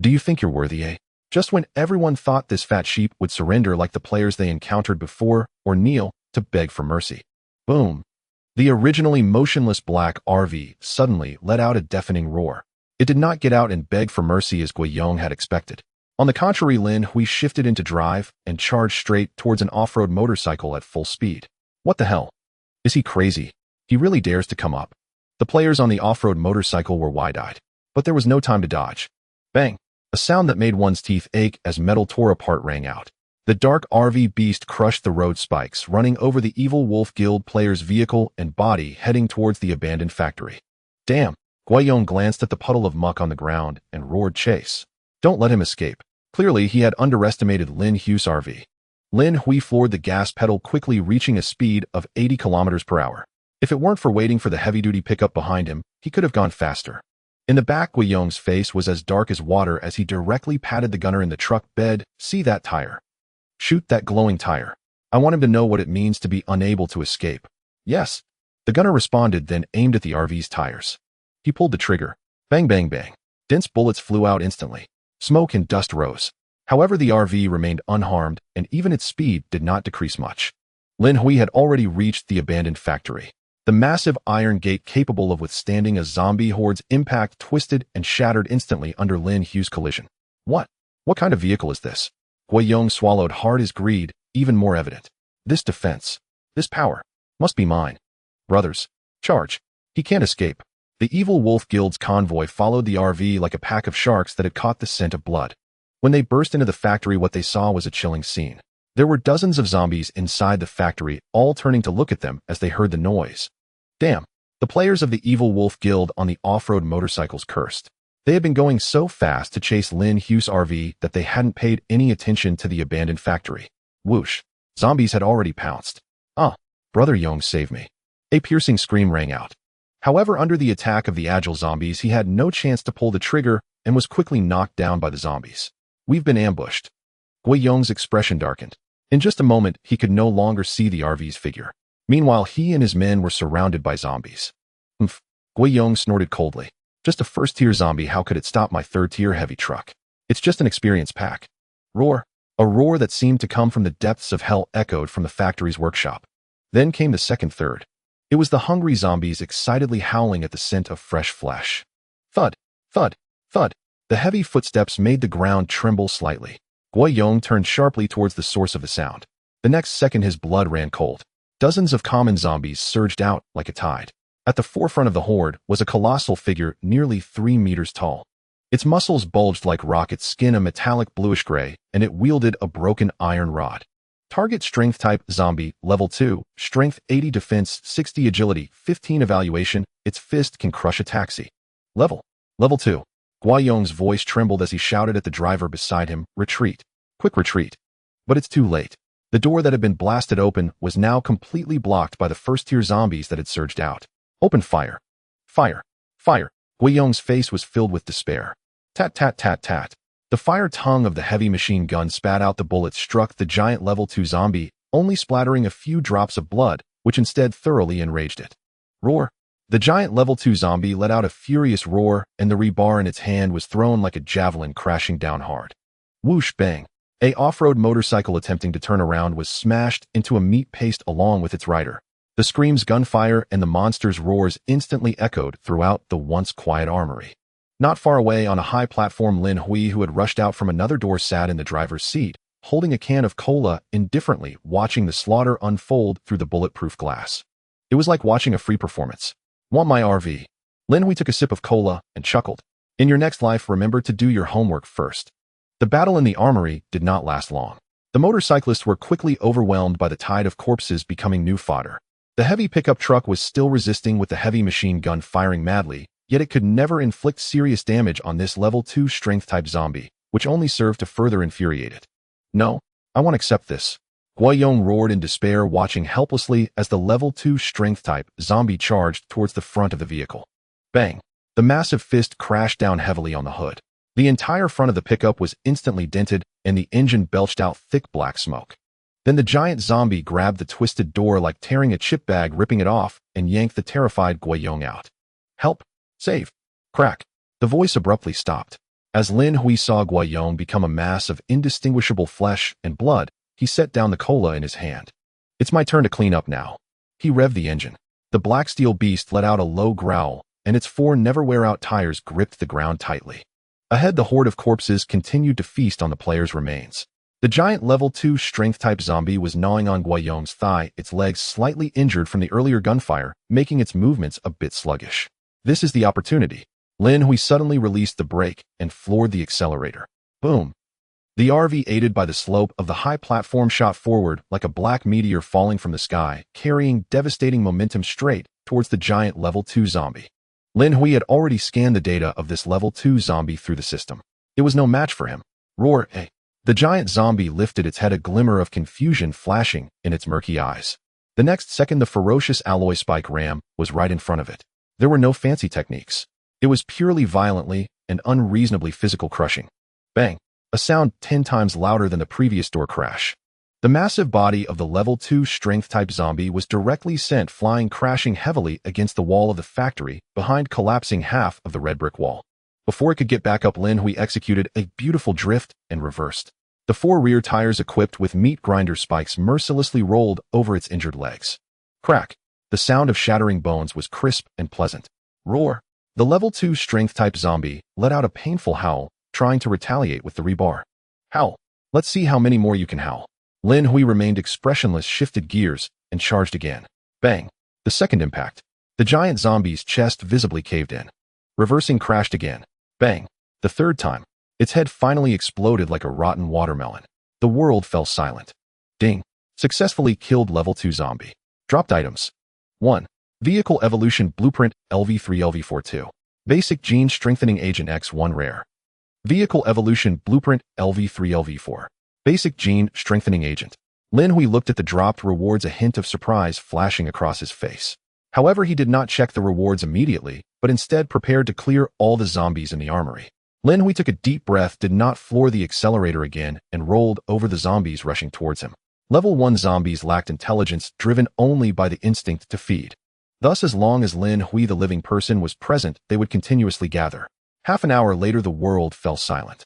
Do you think you're worthy, eh? Just when everyone thought this fat sheep would surrender like the players they encountered before, or kneel to beg for mercy. Boom. The originally motionless black RV suddenly let out a deafening roar. It did not get out and beg for mercy as Guiyong had expected. On the contrary, Lin Hui shifted into drive and charged straight towards an off-road motorcycle at full speed. What the hell? Is he crazy? He really dares to come up. The players on the off-road motorcycle were wide-eyed. But there was no time to dodge. Bang! A sound that made one's teeth ache as metal tore apart rang out. The dark RV beast crushed the road spikes, running over the Evil Wolf Guild player's vehicle and body, heading towards the abandoned factory. Damn! Guiyong glanced at the puddle of muck on the ground and roared, chase. Don't let him escape. Clearly, he had underestimated Lin Hui's RV. Lin Hui floored the gas pedal quickly, reaching a speed of 80 kilometers per hour. If it weren't for waiting for the heavy-duty pickup behind him, he could have gone faster. In the back, Guiyong's face was as dark as water as he directly patted the gunner in the truck bed. See that tire? Shoot that glowing tire. I want him to know what it means to be unable to escape. Yes. The gunner responded, then aimed at the RV's tires. He pulled the trigger. Bang, bang, bang. Dense bullets flew out instantly. Smoke and dust rose. However, the RV remained unharmed, and even its speed did not decrease much. Lin Hui had already reached the abandoned factory. The massive iron gate capable of withstanding a zombie horde's impact twisted and shattered instantly under Lin Hui's collision. What? What kind of vehicle is this? Guiyong swallowed hard, his greed even more evident. This defense, this power, must be mine. Brothers, charge. He can't escape. The evil Wolf Guild's convoy followed the RV like a pack of sharks that had caught the scent of blood. When they burst into the factory, what they saw was a chilling scene. There were dozens of zombies inside the factory, all turning to look at them as they heard the noise. Damn, the players of the evil Wolf Guild on the off-road motorcycles cursed. They had been going so fast to chase Lin Hui's RV that they hadn't paid any attention to the abandoned factory. Whoosh. Zombies had already pounced. Brother Yong, save me. A piercing scream rang out. However, under the attack of the agile zombies, he had no chance to pull the trigger and was quickly knocked down by the zombies. We've been ambushed. Guiyong's expression darkened. In just a moment, he could no longer see the RV's figure. Meanwhile, he and his men were surrounded by zombies. Guiyong snorted coldly. Just a first-tier zombie, how could it stop my third-tier heavy truck? It's just an experience pack. Roar. A roar that seemed to come from the depths of hell echoed from the factory's workshop. Then came the second third. It was the hungry zombies excitedly howling at the scent of fresh flesh. Thud, thud, thud. The heavy footsteps made the ground tremble slightly. Guiyong turned sharply towards the source of the sound. The next second, his blood ran cold. Dozens of common zombies surged out like a tide. At the forefront of the horde was a colossal figure nearly 3 meters tall. Its muscles bulged like rockets, skin a metallic bluish-gray, and it wielded a broken iron rod. Target strength type zombie, level 2, strength 80, defense 60, agility 15, evaluation, its fist can crush a taxi. Level 2. Guiyong's voice trembled as he shouted at the driver beside him, retreat. Quick retreat. But it's too late. The door that had been blasted open was now completely blocked by the first-tier zombies that had surged out. Open fire. Fire. Fire. Guiyong's face was filled with despair. Tat tat tat tat. The fire tongue of the heavy machine gun spat out the bullets, struck the giant level 2 zombie, only splattering a few drops of blood, which instead thoroughly enraged it. Roar. The giant level 2 zombie let out a furious roar, and the rebar in its hand was thrown like a javelin, crashing down hard. Whoosh bang. A off-road motorcycle attempting to turn around was smashed into a meat paste along with its rider. The screams, gunfire, and the monster's roars instantly echoed throughout the once quiet armory. Not far away on a high platform, Lin Hui, who had rushed out from another door, sat in the driver's seat, holding a can of cola, indifferently watching the slaughter unfold through the bulletproof glass. It was like watching a free performance. Want my RV? Lin Hui took a sip of cola and chuckled. In your next life, remember to do your homework first. The battle in the armory did not last long. The motorcyclists were quickly overwhelmed by the tide of corpses becoming new fodder. The heavy pickup truck was still resisting with the heavy machine gun firing madly, yet it could never inflict serious damage on this level 2 strength-type zombie, which only served to further infuriate it. No, I won't accept this. Guiyong roared in despair, watching helplessly as the level 2 strength-type zombie charged towards the front of the vehicle. Bang! The massive fist crashed down heavily on the hood. The entire front of the pickup was instantly dented, and the engine belched out thick black smoke. Then the giant zombie grabbed the twisted door like tearing a chip bag, ripping it off, and yanked the terrified Guiyong out. Help! Save! Crack! The voice abruptly stopped. As Lin Hui saw Guiyong become a mass of indistinguishable flesh and blood, he set down the cola in his hand. It's my turn to clean up now. He revved the engine. The black steel beast let out a low growl, and its 4 never-wear-out tires gripped the ground tightly. Ahead, the horde of corpses continued to feast on the player's remains. The giant level 2 strength-type zombie was gnawing on Guiyong's thigh, its legs slightly injured from the earlier gunfire, making its movements a bit sluggish. This is the opportunity. Lin Hui suddenly released the brake and floored the accelerator. Boom! The RV, aided by the slope of the high platform, shot forward like a black meteor falling from the sky, carrying devastating momentum straight towards the giant level 2 zombie. Lin Hui had already scanned the data of this level 2 zombie through the system. It was no match for him. Roar! Hey! The giant zombie lifted its head, a glimmer of confusion flashing in its murky eyes. The next second, the ferocious alloy spike ram was right in front of it. There were no fancy techniques. It was purely violently and unreasonably physical crushing. Bang! A sound 10 times louder than the previous door crash. The massive body of the level 2 strength-type zombie was directly sent flying, crashing heavily against the wall of the factory, behind collapsing half of the red brick wall. Before it could get back up, Lin Hui executed a beautiful drift and reversed. The 4 rear tires equipped with meat grinder spikes mercilessly rolled over its injured legs. Crack. The sound of shattering bones was crisp and pleasant. Roar. The level 2 strength-type zombie let out a painful howl, trying to retaliate with the rebar. Howl. Let's see how many more you can howl. Lin Hui remained expressionless, shifted gears, and charged again. Bang. The second impact. The giant zombie's chest visibly caved in. Reversing crashed again. Bang. The third time. Its head finally exploded like a rotten watermelon. The world fell silent. Ding. Successfully killed level 2 zombie. Dropped items. 1. Vehicle Evolution Blueprint LV3-LV42. Basic Gene Strengthening Agent X1 Rare. Vehicle Evolution Blueprint LV3-LV4. Basic Gene Strengthening Agent. Lin Hui looked at the dropped rewards, a hint of surprise flashing across his face. However, he did not check the rewards immediately, but instead prepared to clear all the zombies in the armory. Lin Hui took a deep breath, did not floor the accelerator again, and rolled over the zombies rushing towards him. Level 1 zombies lacked intelligence, driven only by the instinct to feed. Thus, as long as Lin Hui the living person was present, they would continuously gather. Half an hour later, the world fell silent.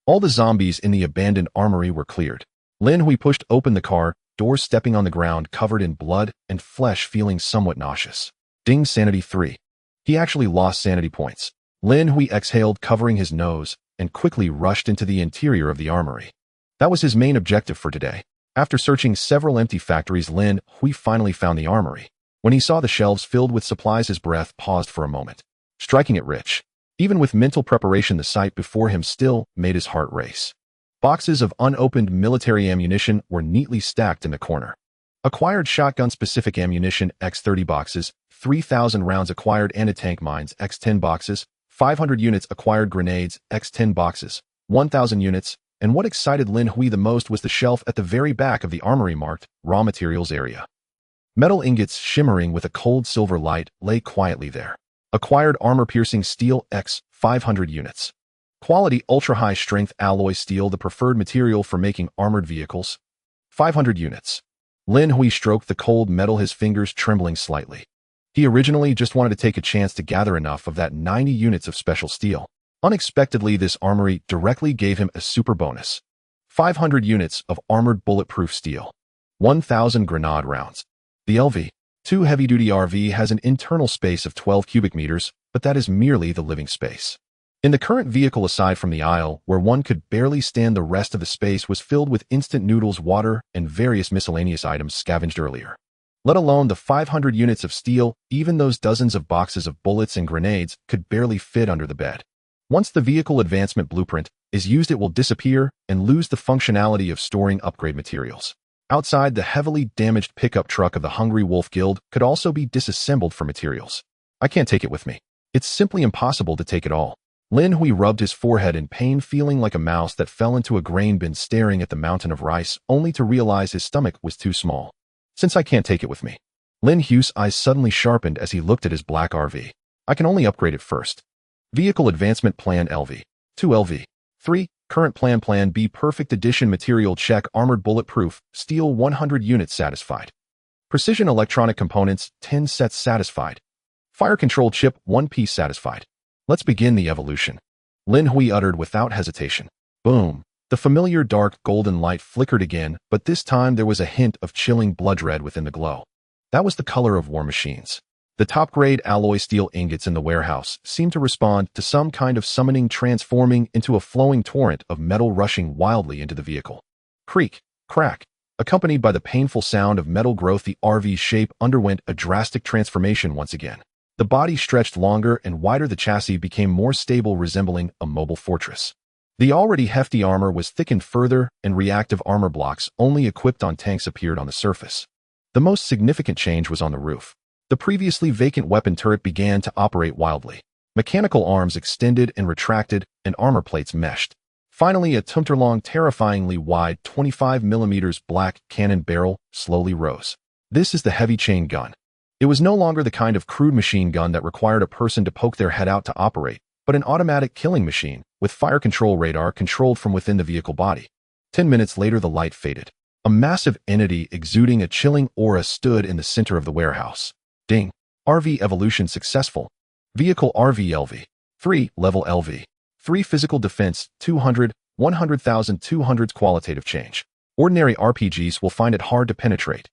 All the zombies in the abandoned armory were cleared. Lin Hui pushed open the car, doors stepping on the ground covered in blood and flesh, feeling somewhat nauseous. Ding. Sanity 3. He actually lost sanity points. Lin Hui exhaled, covering his nose, and quickly rushed into the interior of the armory. That was his main objective for today. After searching several empty factories, Lin Hui finally found the armory. When he saw the shelves filled with supplies, his breath paused for a moment. Striking it rich. Even with mental preparation, the sight before him still made his heart race. Boxes of unopened military ammunition were neatly stacked in the corner. Acquired shotgun-specific ammunition X30 boxes, 3,000 rounds acquired anti-tank mines X10 boxes, 500 units acquired grenades X10 boxes, 1,000 units, and what excited Lin Hui the most was the shelf at the very back of the armory marked Raw Materials Area. Metal ingots shimmering with a cold silver light lay quietly there. Acquired armor-piercing steel X 500 units. Quality ultra-high strength alloy steel, the preferred material for making armored vehicles. 500 units. Lin Hui stroked the cold metal, his fingers trembling slightly. He originally just wanted to take a chance to gather enough of that 90 units of special steel. Unexpectedly, this armory directly gave him a super bonus. 500 units of armored bulletproof steel. 1,000 grenade rounds. The LV-2 heavy-duty RV has an internal space of 12 cubic meters, but that is merely the living space. In the current vehicle, aside from the aisle, where one could barely stand, the rest of the space was filled with instant noodles, water, and various miscellaneous items scavenged earlier. Let alone the 500 units of steel, even those dozens of boxes of bullets and grenades could barely fit under the bed. Once the vehicle advancement blueprint is used, it will disappear and lose the functionality of storing upgrade materials. Outside, the heavily damaged pickup truck of the Hungry Wolf Guild could also be disassembled for materials. I can't take it with me. It's simply impossible to take it all. Lin Hui rubbed his forehead in pain, feeling like a mouse that fell into a grain bin, staring at the mountain of rice, only to realize his stomach was too small. Since I can't take it with me. Lin Hui's eyes suddenly sharpened as he looked at his black RV. I can only upgrade it first. Vehicle Advancement Plan LV. 2 LV. 3. Current Plan B Perfect Edition Material check. Armored bulletproof steel 100 units satisfied. Precision electronic components 10 sets satisfied. Fire control chip 1 piece satisfied. Let's begin the evolution. Lin Hui uttered without hesitation. Boom. The familiar dark golden light flickered again, but this time there was a hint of chilling blood red within the glow. That was the color of war machines. The top-grade alloy steel ingots in the warehouse seemed to respond to some kind of summoning, transforming into a flowing torrent of metal rushing wildly into the vehicle. Creak, crack. Accompanied by the painful sound of metal growth, the RV's shape underwent a drastic transformation once again. The body stretched longer and wider, the chassis became more stable, resembling a mobile fortress. The already hefty armor was thickened further, and reactive armor blocks only equipped on tanks appeared on the surface. The most significant change was on the roof. The previously vacant weapon turret began to operate wildly. Mechanical arms extended and retracted, and armor plates meshed. Finally, a tumtor-long, terrifyingly wide 25mm black cannon barrel slowly rose. This is the heavy chain gun. It was no longer the kind of crude machine gun that required a person to poke their head out to operate, but an automatic killing machine with fire control radar controlled from within the vehicle body. 10 minutes later, the light faded. A massive entity exuding a chilling aura stood in the center of the warehouse. Ding. RV evolution successful. Vehicle RV LV. 3. Level LV. 3. Physical defense 200. 100,200 qualitative change. Ordinary RPGs will find it hard to penetrate.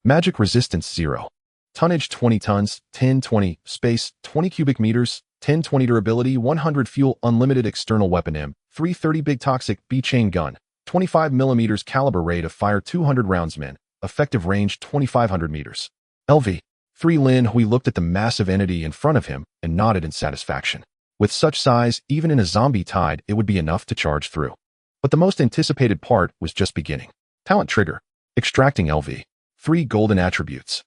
Magic resistance 0. Tonnage 20 tons, 10-20, space 20 cubic meters, 10-20 durability, 100 fuel, unlimited external weapon M330 big toxic B-chain gun, 25 millimeters caliber, rate of fire 200 rounds min, effective range 2,500 meters. LV. 3. Lin Hui looked at the massive entity in front of him and nodded in satisfaction. With such size, even in a zombie tide, it would be enough to charge through. But the most anticipated part was just beginning. Talent trigger. Extracting LV. 3 golden attributes.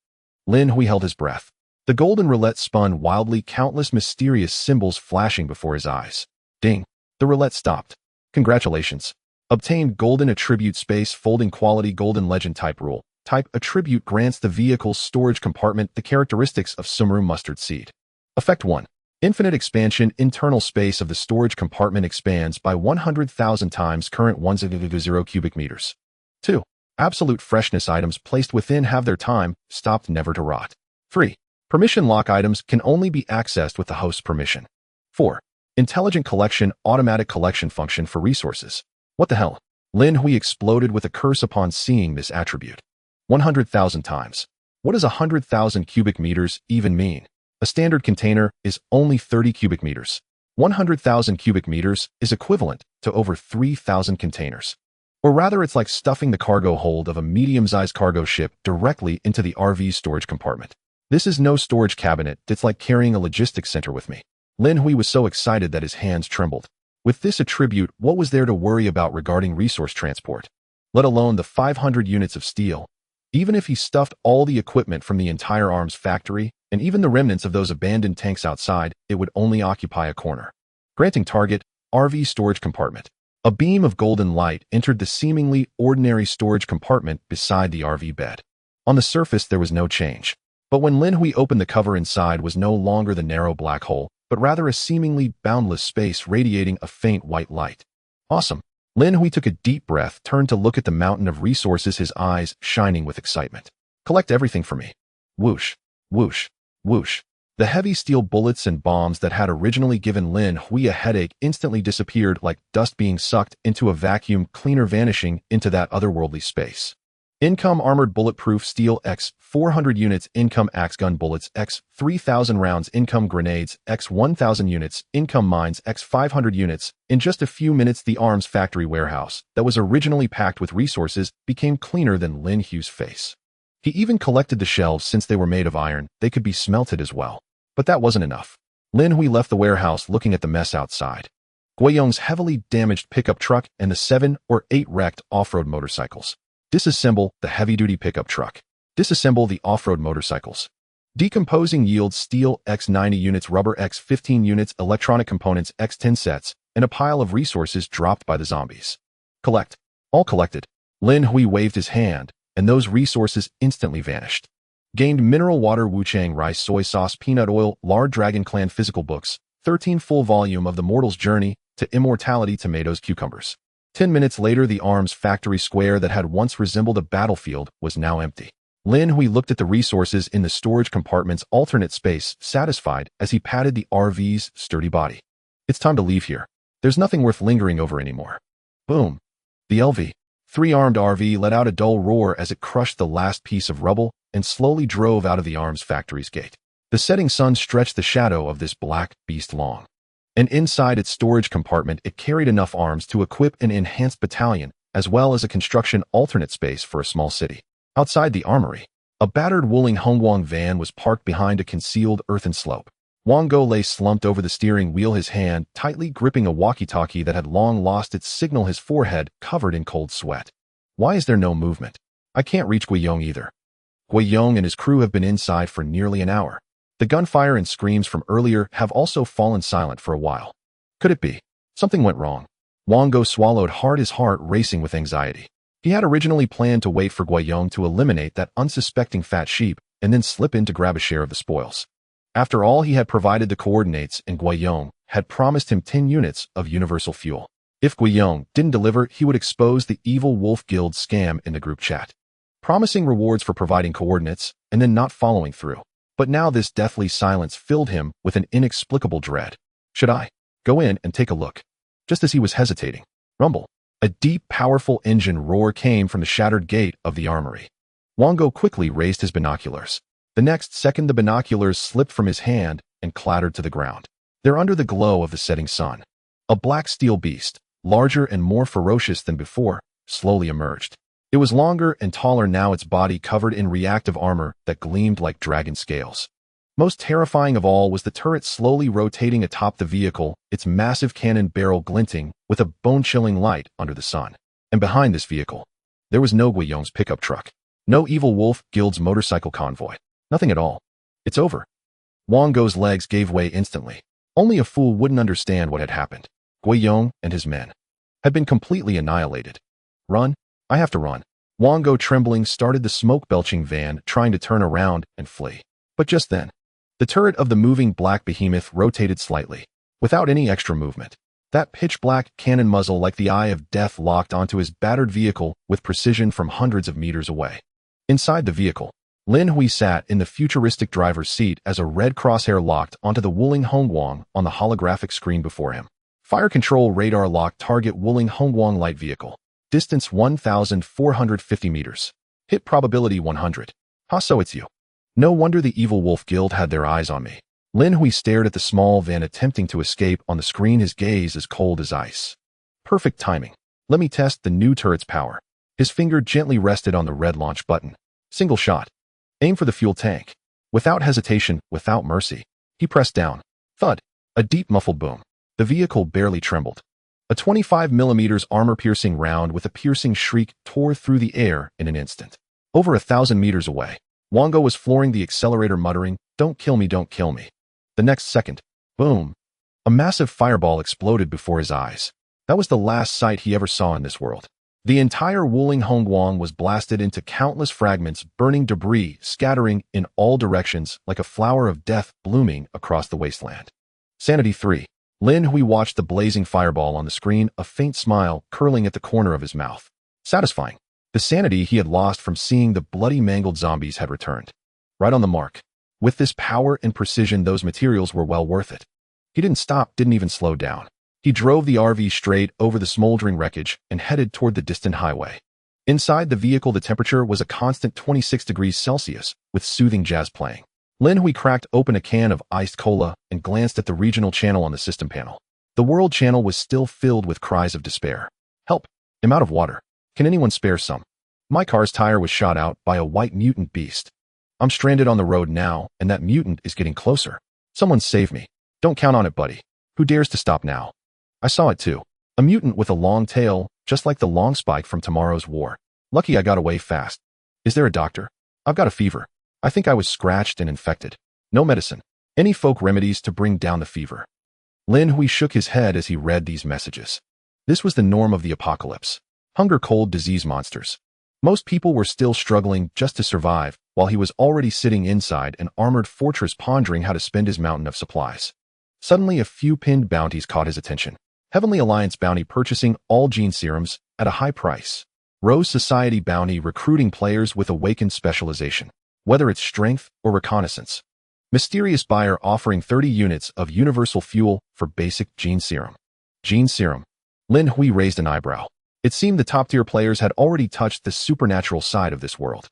Lin Hui held his breath. The golden roulette spun wildly, countless mysterious symbols flashing before his eyes. Ding. The roulette stopped. Congratulations. Obtained golden attribute, space folding quality, golden legend type rule. Type attribute grants the vehicle's storage compartment the characteristics of Sumeru mustard seed. Effect 1. Infinite expansion. Internal space of the storage compartment expands by 100,000 times current 1.0 cubic meters. 2. Absolute freshness. Items placed within have their time stopped, never to rot. 3. Permission lock. Items can only be accessed with the host's permission. 4. Intelligent collection. Automatic collection function for resources. What the hell? Lin Hui exploded with a curse upon seeing this attribute. 100,000 times. What does 100,000 cubic meters even mean? A standard container is only 30 cubic meters. 100,000 cubic meters is equivalent to over 3,000 containers. Or rather, it's like stuffing the cargo hold of a medium-sized cargo ship directly into the RV's storage compartment. This is no storage cabinet, it's like carrying a logistics center with me. Lin Hui was so excited that his hands trembled. With this attribute, what was there to worry about regarding resource transport? Let alone the 500 units of steel. Even if he stuffed all the equipment from the entire arms factory, and even the remnants of those abandoned tanks outside, it would only occupy a corner. Granting target, RV storage compartment. A beam of golden light entered the seemingly ordinary storage compartment beside the RV bed. On the surface, there was no change. But when Lin Hui opened the cover, inside was no longer the narrow black hole, but rather a seemingly boundless space radiating a faint white light. Awesome. Lin Hui took a deep breath, turned to look at the mountain of resources, his eyes shining with excitement. Collect everything for me. Whoosh, whoosh, whoosh. The heavy steel bullets and bombs that had originally given Lin Hui a headache instantly disappeared like dust being sucked into a vacuum cleaner, vanishing into that otherworldly space. Income armored bulletproof steel X 400 units, income axe gun bullets X 3,000 rounds, income grenades X 1,000 units, income mines X 500 units. In just a few minutes, the arms factory warehouse that was originally packed with resources became cleaner than Lin Hui's face. He even collected the shelves. Since they were made of iron, they could be smelted as well. But that wasn't enough. Lin Hui left the warehouse looking at the mess outside. Guiyong's heavily damaged pickup truck and the 7 or 8 wrecked off-road motorcycles. Disassemble the heavy-duty pickup truck. Disassemble the off-road motorcycles. Decomposing yields steel X 90 units, rubber X 15 units, electronic components X 10 sets, and a pile of resources dropped by the zombies. Collect. All collected. Lin Hui waved his hand, and those resources instantly vanished. Gained mineral water, wuchang rice, soy sauce, peanut oil, lard, dragon clan physical books, 13 full volume of The Mortal's Journey to Immortality, tomatoes, cucumbers. 10 minutes later, the arms factory square that had once resembled a battlefield was now empty. Lin Hui looked at the resources in the storage compartment's alternate space, satisfied as he patted the RV's sturdy body. It's time to leave here. There's nothing worth lingering over anymore. Boom. The LV. 3 armed RV let out a dull roar as it crushed the last piece of rubble and slowly drove out of the arms factory's gate. The setting sun stretched the shadow of this black beast long. And inside its storage compartment, it carried enough arms to equip an enhanced battalion, as well as a construction alternate space for a small city. Outside the armory, a battered Wuling Hongguang van was parked behind a concealed earthen slope. Wang Go lay slumped over the steering wheel, his hand tightly gripping a walkie-talkie that had long lost its signal, his forehead covered in cold sweat. Why is there no movement? I can't reach Guiyong either. Guiyong and his crew have been inside for nearly an hour. The gunfire and screams from earlier have also fallen silent for a while. Could it be? Something went wrong. Wang Go swallowed hard, his heart racing with anxiety. He had originally planned to wait for Guiyong to eliminate that unsuspecting fat sheep and then slip in to grab a share of the spoils. After all, he had provided the coordinates and Guiyong had promised him 10 units of universal fuel. If Guiyong didn't deliver, he would expose the evil Wolf Guild scam in the group chat, promising rewards for providing coordinates and then not following through. But now this deathly silence filled him with an inexplicable dread. Should I go in and take a look? Just as he was hesitating, Rumble. A deep, powerful engine roar came from the shattered gate of the armory. Wango quickly raised his binoculars. The next second, the binoculars slipped from his hand and clattered to the ground. There, under the glow of the setting sun, a black steel beast, larger and more ferocious than before, slowly emerged. It was longer and taller now, its body covered in reactive armor that gleamed like dragon scales. Most terrifying of all was the turret slowly rotating atop the vehicle, its massive cannon barrel glinting with a bone-chilling light under the sun. And behind this vehicle, there was no Guiyong's pickup truck, no Evil Wolf Guild's motorcycle convoy, nothing at all. It's over. Wango's legs gave way instantly. Only a fool wouldn't understand what had happened. Guiyong and his men had been completely annihilated. Run, I have to run. Wango, trembling, started the smoke-belching van, trying to turn around and flee. But just then, the turret of the moving black behemoth rotated slightly, without any extra movement. That pitch-black cannon muzzle, like the eye of death, locked onto his battered vehicle with precision from hundreds of meters away. Inside the vehicle, Lin Hui sat in the futuristic driver's seat as a red crosshair locked onto the Wuling Hongguang on the holographic screen before him. Fire control radar locked target Wuling Hongguang light vehicle. Distance 1,450 meters. Hit probability 100. Ha, so it's you. No wonder the Evil Wolf Guild had their eyes on me. Lin Hui stared at the small van attempting to escape on the screen, his gaze as cold as ice. Perfect timing. Let me test the new turret's power. His finger gently rested on the red launch button. Single shot. Aim for the fuel tank. Without hesitation, without mercy, he pressed down. Thud. A deep muffled boom. The vehicle barely trembled. A 25mm armor-piercing round with a piercing shriek tore through the air in an instant. Over 1,000 meters away, Wango was flooring the accelerator, muttering, "Don't kill me, don't kill me." The next second, boom. A massive fireball exploded before his eyes. That was the last sight he ever saw in this world. The entire Wuling Hongguang was blasted into countless fragments, burning debris scattering in all directions like a flower of death blooming across the wasteland. Sanity 3. Lin Hui watched the blazing fireball on the screen, a faint smile curling at the corner of his mouth. Satisfying. The sanity he had lost from seeing the bloody, mangled zombies had returned. Right on the mark. With this power and precision, those materials were well worth it. He didn't stop, didn't even slow down. He drove the RV straight over the smoldering wreckage and headed toward the distant highway. Inside the vehicle, the temperature was a constant 26 degrees Celsius, with soothing jazz playing. Lin Hui cracked open a can of iced cola and glanced at the regional channel on the system panel. The world channel was still filled with cries of despair. Help! I'm out of water. Can anyone spare some? My car's tire was shot out by a white mutant beast. I'm stranded on the road now, and that mutant is getting closer. Someone save me. Don't count on it, buddy. Who dares to stop now? I saw it too. A mutant with a long tail, just like the long spike from tomorrow's war. Lucky I got away fast. Is there a doctor? I've got a fever. I think I was scratched and infected. No medicine. Any folk remedies to bring down the fever? Lin Hui shook his head as he read these messages. This was the norm of the apocalypse. Hunger, cold, disease, monsters. Most people were still struggling just to survive, while he was already sitting inside an armored fortress pondering how to spend his mountain of supplies. Suddenly, a few pinned bounties caught his attention. Heavenly Alliance bounty purchasing all gene serums at a high price. Rose Society bounty recruiting players with awakened specialization, whether it's strength or reconnaissance. Mysterious buyer offering 30 units of universal fuel for basic gene serum. Gene serum. Lin Hui raised an eyebrow. It seemed the top-tier players had already touched the supernatural side of this world.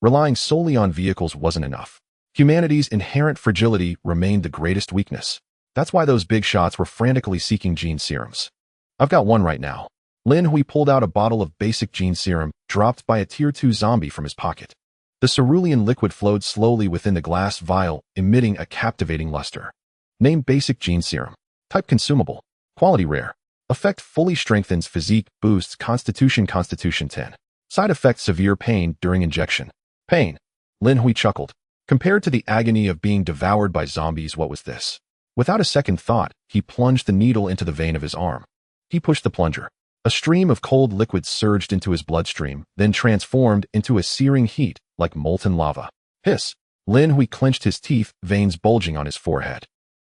Relying solely on vehicles wasn't enough. Humanity's inherent fragility remained the greatest weakness. That's why those big shots were frantically seeking gene serums. I've got one right now. Lin Hui pulled out a bottle of basic gene serum, dropped by a Tier 2 zombie from his pocket. The cerulean liquid flowed slowly within the glass vial, emitting a captivating luster. Name basic gene serum. Type consumable. Quality rare. Effect fully strengthens physique, boosts constitution 10. Side effect severe pain during injection. Pain. Lin Hui chuckled. Compared to the agony of being devoured by zombies, what was this? Without a second thought, he plunged the needle into the vein of his arm. He pushed the plunger. A stream of cold liquid surged into his bloodstream, then transformed into a searing heat like molten lava. Hiss. Lin Hui clenched his teeth, veins bulging on his forehead.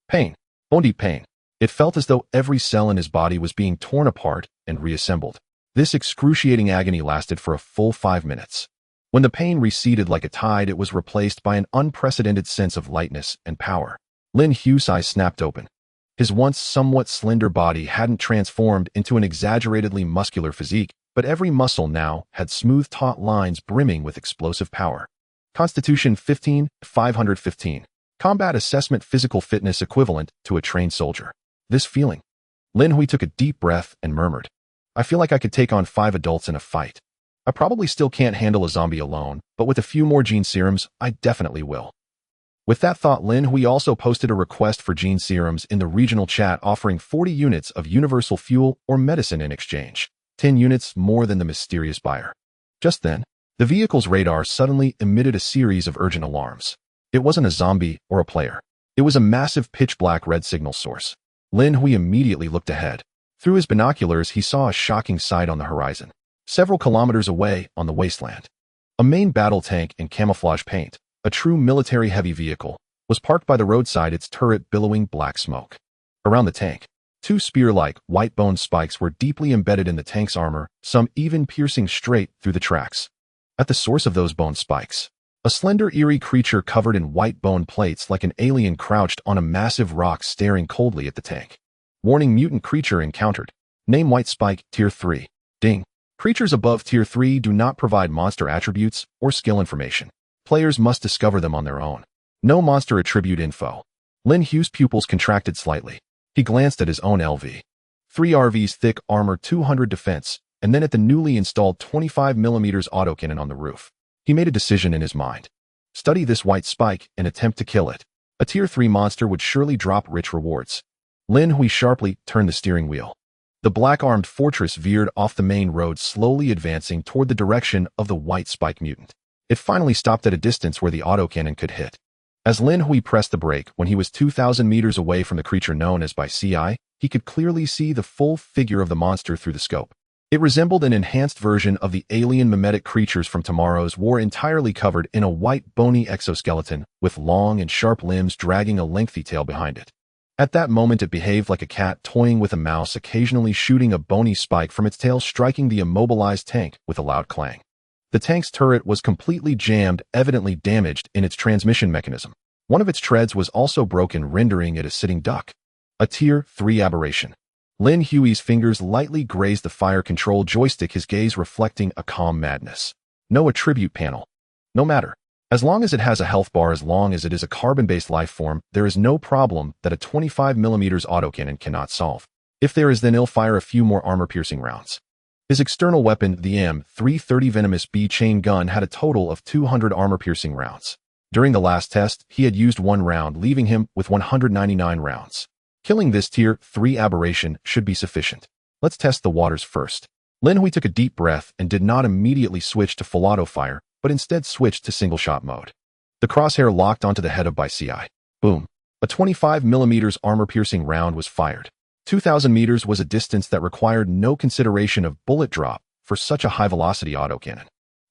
Pain. Bone-deep pain. It felt as though every cell in his body was being torn apart and reassembled. This excruciating agony lasted for a full 5 minutes. When the pain receded like a tide, it was replaced by an unprecedented sense of lightness and power. Lin Hui's eyes snapped open. His once somewhat slender body hadn't transformed into an exaggeratedly muscular physique, but every muscle now had smooth taut lines brimming with explosive power. Constitution 15, 515. Combat assessment physical fitness equivalent to a trained soldier. This feeling. Lin Hui took a deep breath and murmured, I feel like I could take on 5 adults in a fight. I probably still can't handle a zombie alone, but with a few more gene serums, I definitely will. With that thought, Lin Hui also posted a request for gene serums in the regional chat, offering 40 units of universal fuel or medicine in exchange, 10 units more than the mysterious buyer. Just then, the vehicle's radar suddenly emitted a series of urgent alarms. It wasn't a zombie or a player. It was a massive pitch-black red signal source. Lin Hui immediately looked ahead. Through his binoculars, he saw a shocking sight on the horizon. Several kilometers away on the wasteland, a main battle tank in camouflage paint, a true military heavy vehicle, was parked by the roadside, its turret billowing black smoke. Around the tank, 2 spear-like, white-boned spikes were deeply embedded in the tank's armor, some even piercing straight through the tracks. At the source of those bone spikes, a slender, eerie creature covered in white bone plates like an alien crouched on a massive rock staring coldly at the tank. Warning: mutant creature encountered. Name: White Spike, Tier 3. Ding. Creatures above Tier 3 do not provide monster attributes or skill information. Players must discover them on their own. No monster attribute info. Lin Hui's pupils contracted slightly. He glanced at his own LV. 3 RV's thick armor, 200 defense, and then at the newly installed 25mm autocannon on the roof. He made a decision in his mind. Study this white spike and attempt to kill it. A Tier 3 monster would surely drop rich rewards. Lin Hui sharply turned the steering wheel. The black-armed fortress veered off the main road, slowly advancing toward the direction of the white spike mutant. It finally stopped at a distance where the autocannon could hit. As Lin Hui pressed the brake when he was 2,000 meters away from the creature known as by CI, he could clearly see the full figure of the monster through the scope. It resembled an enhanced version of the alien mimetic creatures from Tomorrow's War, entirely covered in a white bony exoskeleton, with long and sharp limbs dragging a lengthy tail behind it. At that moment, it behaved like a cat toying with a mouse, occasionally shooting a bony spike from its tail, striking the immobilized tank with a loud clang. The tank's turret was completely jammed, evidently damaged in its transmission mechanism. One of its treads was also broken, rendering it a sitting duck. A Tier 3 aberration. Lin Hui's fingers lightly grazed the fire control joystick, his gaze reflecting a calm madness. No attribute panel. No matter. As long as it has a health bar, as long as it is a carbon-based life form, there is no problem that a 25mm autocannon cannot solve. If there is, then he'll fire a few more armor-piercing rounds. His external weapon, the M330 venomous B chain gun, had a total of 200 armor-piercing rounds. During the last test, he had used 1 round, leaving him with 199 rounds. Killing this Tier 3 aberration should be sufficient. Let's test the waters first. Lin Hui took a deep breath and did not immediately switch to full auto-fire, but instead switched to single-shot mode. The crosshair locked onto the head of by CI. Boom. A 25mm armor-piercing round was fired. 2,000 meters was a distance that required no consideration of bullet drop for such a high-velocity autocannon.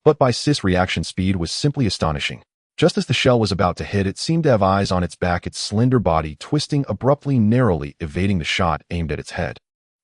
But by CI's reaction speed was simply astonishing. Just as the shell was about to hit, it seemed to have eyes on its back, its slender body twisting abruptly, narrowly evading the shot aimed at its head.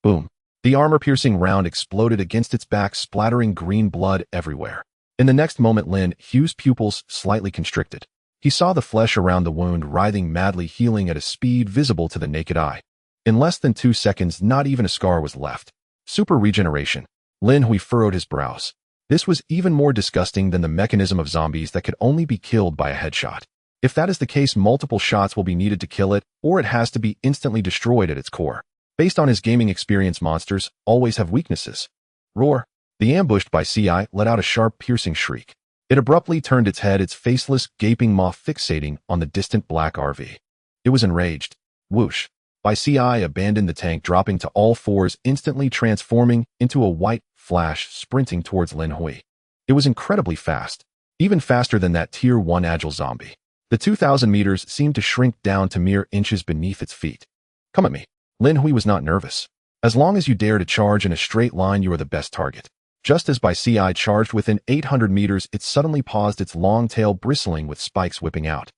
Boom. The armor-piercing round exploded against its back, splattering green blood everywhere. In the next moment, Lin Hui's pupils slightly constricted. He saw the flesh around the wound writhing madly, healing at a speed visible to the naked eye. In less than 2 seconds, not even a scar was left. Super regeneration. Lin Hui furrowed his brows. This was even more disgusting than the mechanism of zombies that could only be killed by a headshot. If that is the case, multiple shots will be needed to kill it, or it has to be instantly destroyed at its core. Based on his gaming experience, monsters always have weaknesses. Roar. The ambushed by CI let out a sharp, piercing shriek. It abruptly turned its head, its faceless, gaping maw fixating on the distant black RV. It was enraged. Whoosh. By CI abandoned the tank, dropping to all fours, instantly transforming into a white flash, sprinting towards Lin Hui. It was incredibly fast, even faster than that Tier 1 agile zombie. The 2,000 meters seemed to shrink down to mere inches beneath its feet. Come at me. Lin Hui was not nervous. As long as you dare to charge in a straight line, you are the best target. Just as by CI charged within 800 meters, it suddenly paused, its long tail bristling with spikes whipping out.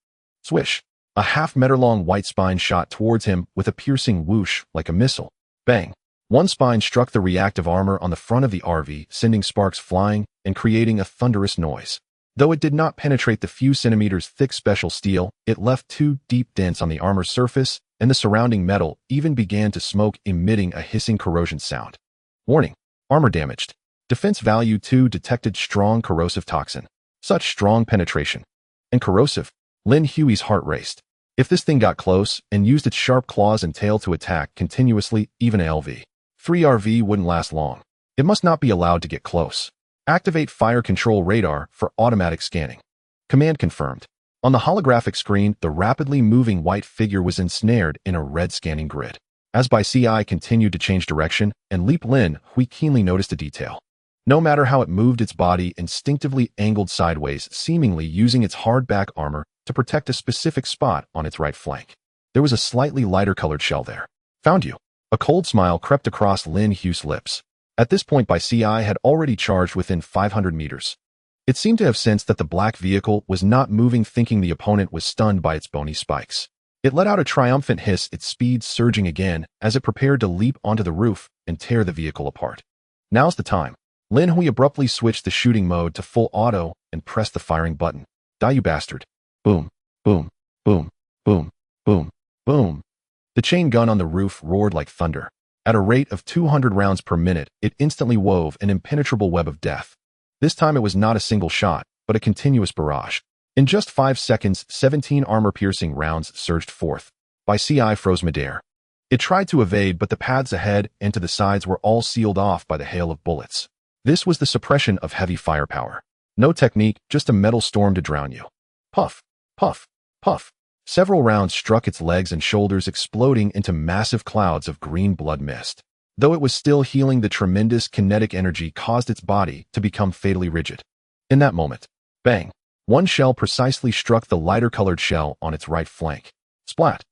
Swish. A half-meter-long white spine shot towards him with a piercing whoosh like a missile. Bang. One spine struck the reactive armor on the front of the RV, sending sparks flying and creating a thunderous noise. Though it did not penetrate the few centimeters thick special steel, it left 2 deep dents on the armor surface and the surrounding metal even began to smoke, emitting a hissing corrosion sound. Warning: armor damaged. Defense value 2 detected strong corrosive toxin. Such strong penetration. And corrosive. Lin Hui's heart raced. If this thing got close and used its sharp claws and tail to attack continuously, even a LV-3 RV wouldn't last long. It must not be allowed to get close. Activate fire control radar for automatic scanning. Command confirmed. On the holographic screen, the rapidly moving white figure was ensnared in a red scanning grid. As Bai Ci continued to change direction and leap, Lin Hui keenly noticed a detail. No matter how it moved, its body instinctively angled sideways, seemingly using its hard back armor to protect a specific spot on its right flank. There was a slightly lighter colored shell there. Found you. A cold smile crept across Lin Hui's lips. At this point, Bai Ci had already charged within 500 meters. It seemed to have sensed that the black vehicle was not moving, thinking the opponent was stunned by its bony spikes. It let out a triumphant hiss, its speed surging again as it prepared to leap onto the roof and tear the vehicle apart. Now's the time. Lin Hui abruptly switched the shooting mode to full auto and pressed the firing button. Die, you bastard. Boom, boom, boom, boom, boom, boom. The chain gun on the roof roared like thunder. At a rate of 200 rounds per minute, it instantly wove an impenetrable web of death. This time it was not a single shot, but a continuous barrage. In just 5 seconds, 17 armor-piercing rounds surged forth. Bai Ci froze midair. It tried to evade, but the paths ahead and to the sides were all sealed off by the hail of bullets. This was the suppression of heavy firepower. No technique, just a metal storm to drown you. Puff, puff, puff. Several rounds struck its legs and shoulders, exploding into massive clouds of green blood mist. Though it was still healing, the tremendous kinetic energy caused its body to become fatally rigid. In that moment, bang, one shell precisely struck the lighter-colored shell on its right flank. Splat!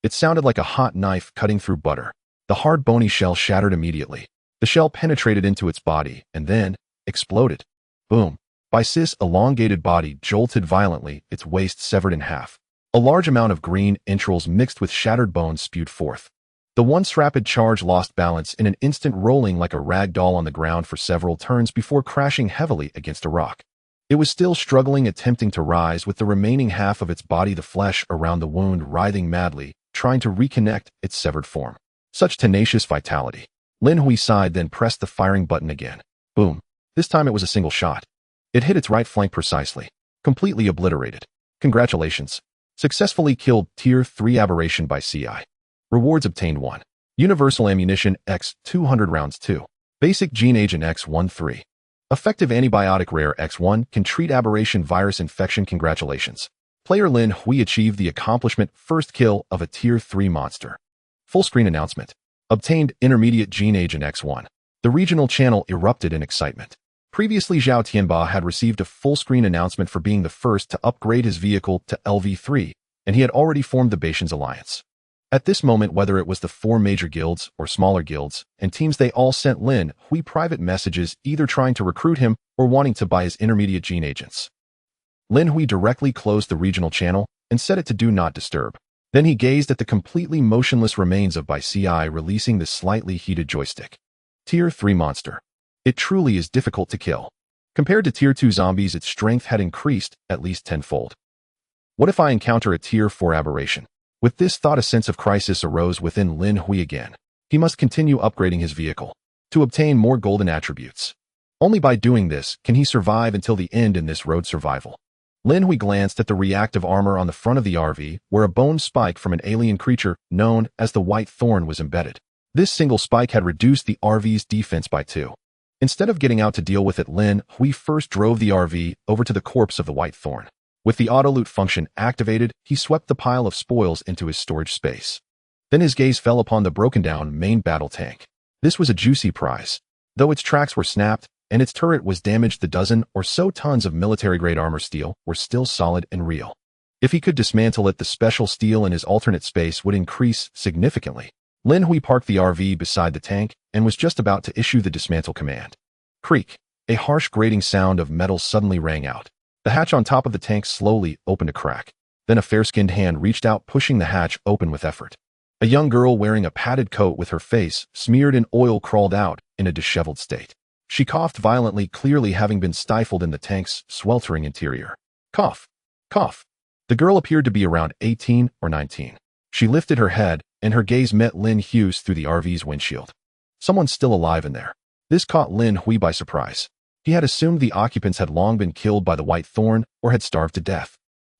It sounded like a hot knife cutting through butter. The hard, bony shell shattered immediately. The shell penetrated into its body and then exploded. Boom! Bai Ci's elongated body jolted violently, its waist severed in half. A large amount of green entrails mixed with shattered bones spewed forth. The once rapid charge lost balance in an instant, rolling like a rag doll on the ground for several turns before crashing heavily against a rock. It was still struggling, attempting to rise with the remaining half of its body, the flesh around the wound writhing madly, trying to reconnect its severed form. Such tenacious vitality. Lin Hui sighed, then pressed the firing button again. Boom. This time it was a single shot. It hit its right flank precisely. Completely obliterated. Congratulations. Successfully killed Tier 3 aberration Bai Ci. Rewards obtained: 1. Universal ammunition X 200 rounds 2. Basic gene agent X1 3. Effective antibiotic rare X1 can treat aberration virus infection. Congratulations. Player Lin Hui achieved the accomplishment first kill of a Tier 3 monster. Full screen announcement. Obtained intermediate gene agent X1. The regional channel erupted in excitement. Previously, Zhao Tianba had received a full-screen announcement for being the first to upgrade his vehicle to LV3, and he had already formed the Baishan's alliance. At this moment, whether it was the 4 major guilds or smaller guilds and teams, they all sent Lin Hui private messages, either trying to recruit him or wanting to buy his intermediate gene agents. Lin Hui directly closed the regional channel and set it to do not disturb. Then he gazed at the completely motionless remains of Bai Ci, releasing the slightly heated joystick. Tier 3 monster. It truly is difficult to kill. Compared to Tier 2 zombies, its strength had increased at least tenfold. What if I encounter a Tier 4 aberration? With this thought, a sense of crisis arose within Lin Hui again. He must continue upgrading his vehicle to obtain more golden attributes. Only by doing this can he survive until the end in this road survival. Lin Hui glanced at the reactive armor on the front of the RV, where a bone spike from an alien creature known as the White Thorn was embedded. This single spike had reduced the RV's defense by 2. Instead of getting out to deal with it, Lin Hui first drove the RV over to the corpse of the White Thorn. With the auto-loot function activated, he swept the pile of spoils into his storage space. Then his gaze fell upon the broken-down main battle tank. This was a juicy prize. Though its tracks were snapped and its turret was damaged, the dozen or so tons of military-grade armor steel were still solid and real. If he could dismantle it, the special steel in his alternate space would increase significantly. Lin Hui parked the RV beside the tank and was just about to issue the dismantle command. Creak! A harsh grating sound of metal suddenly rang out. The hatch on top of the tank slowly opened a crack. Then a fair-skinned hand reached out, pushing the hatch open with effort. A young girl wearing a padded coat with her face smeared in oil crawled out in a disheveled state. She coughed violently, clearly having been stifled in the tank's sweltering interior. Cough! Cough! The girl appeared to be around 18 or 19. She lifted her head, and her gaze met Lin Hui's through the RV's windshield. Someone's still alive in there. This caught Lin Hui by surprise. He had assumed the occupants had long been killed by the white thorn or had starved to death.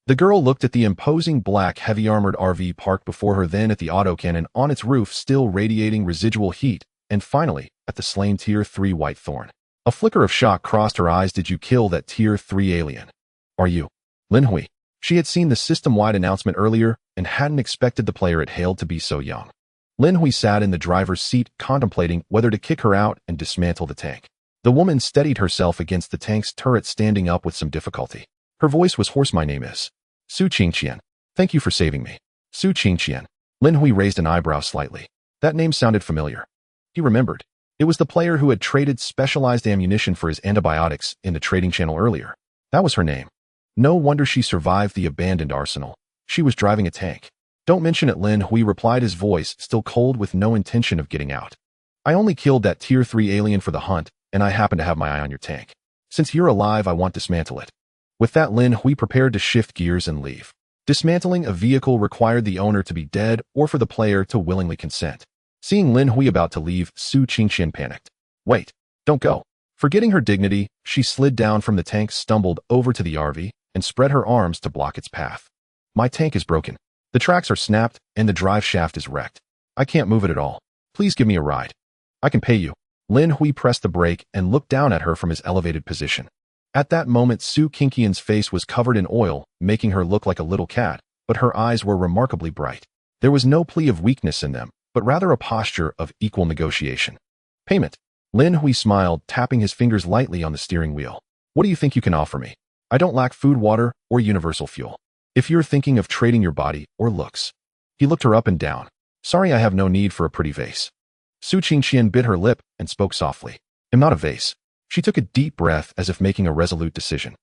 The girl looked at the imposing black heavy-armored RV parked before her, then at the autocannon on its roof still radiating residual heat, and finally, at the slain Tier 3 white thorn. A flicker of shock crossed her eyes. Did you kill that Tier 3 alien? Are you Lin Hui? She had seen the system-wide announcement earlier and hadn't expected the player it hailed to be so young. Lin Hui sat in the driver's seat, contemplating whether to kick her out and dismantle the tank. The woman steadied herself against the tank's turret, standing up with some difficulty. Her voice was hoarse. My name is Su Qingqian. Thank you for saving me. Su Qingqian. Lin Hui raised an eyebrow slightly. That name sounded familiar. He remembered. It was the player who had traded specialized ammunition for his antibiotics in the trading channel earlier. That was her name. No wonder she survived the abandoned arsenal. She was driving a tank. Don't mention it, Lin Hui replied, his voice still cold, with no intention of getting out. I only killed that Tier 3 alien for the hunt, and I happen to have my eye on your tank. Since you're alive, I want to dismantle it. With that, Lin Hui prepared to shift gears and leave. Dismantling a vehicle required the owner to be dead or for the player to willingly consent. Seeing Lin Hui about to leave, Su Qingqian panicked. Wait, don't go. Forgetting her dignity, she slid down from the tank, stumbled over to the RV, and spread her arms to block its path. My tank is broken. The tracks are snapped, and the drive shaft is wrecked. I can't move it at all. Please give me a ride. I can pay you. Lin Hui pressed the brake and looked down at her from his elevated position. At that moment, Su Qingqian's face was covered in oil, making her look like a little cat, but her eyes were remarkably bright. There was no plea of weakness in them, but rather a posture of equal negotiation. Payment. Lin Hui smiled, tapping his fingers lightly on the steering wheel. What do you think you can offer me? I don't lack food, water, or universal fuel. If you're thinking of trading your body or looks. He looked her up and down. Sorry, I have no need for a pretty vase. Su Qingqian bit her lip and spoke softly. I'm not a vase. She took a deep breath as if making a resolute decision.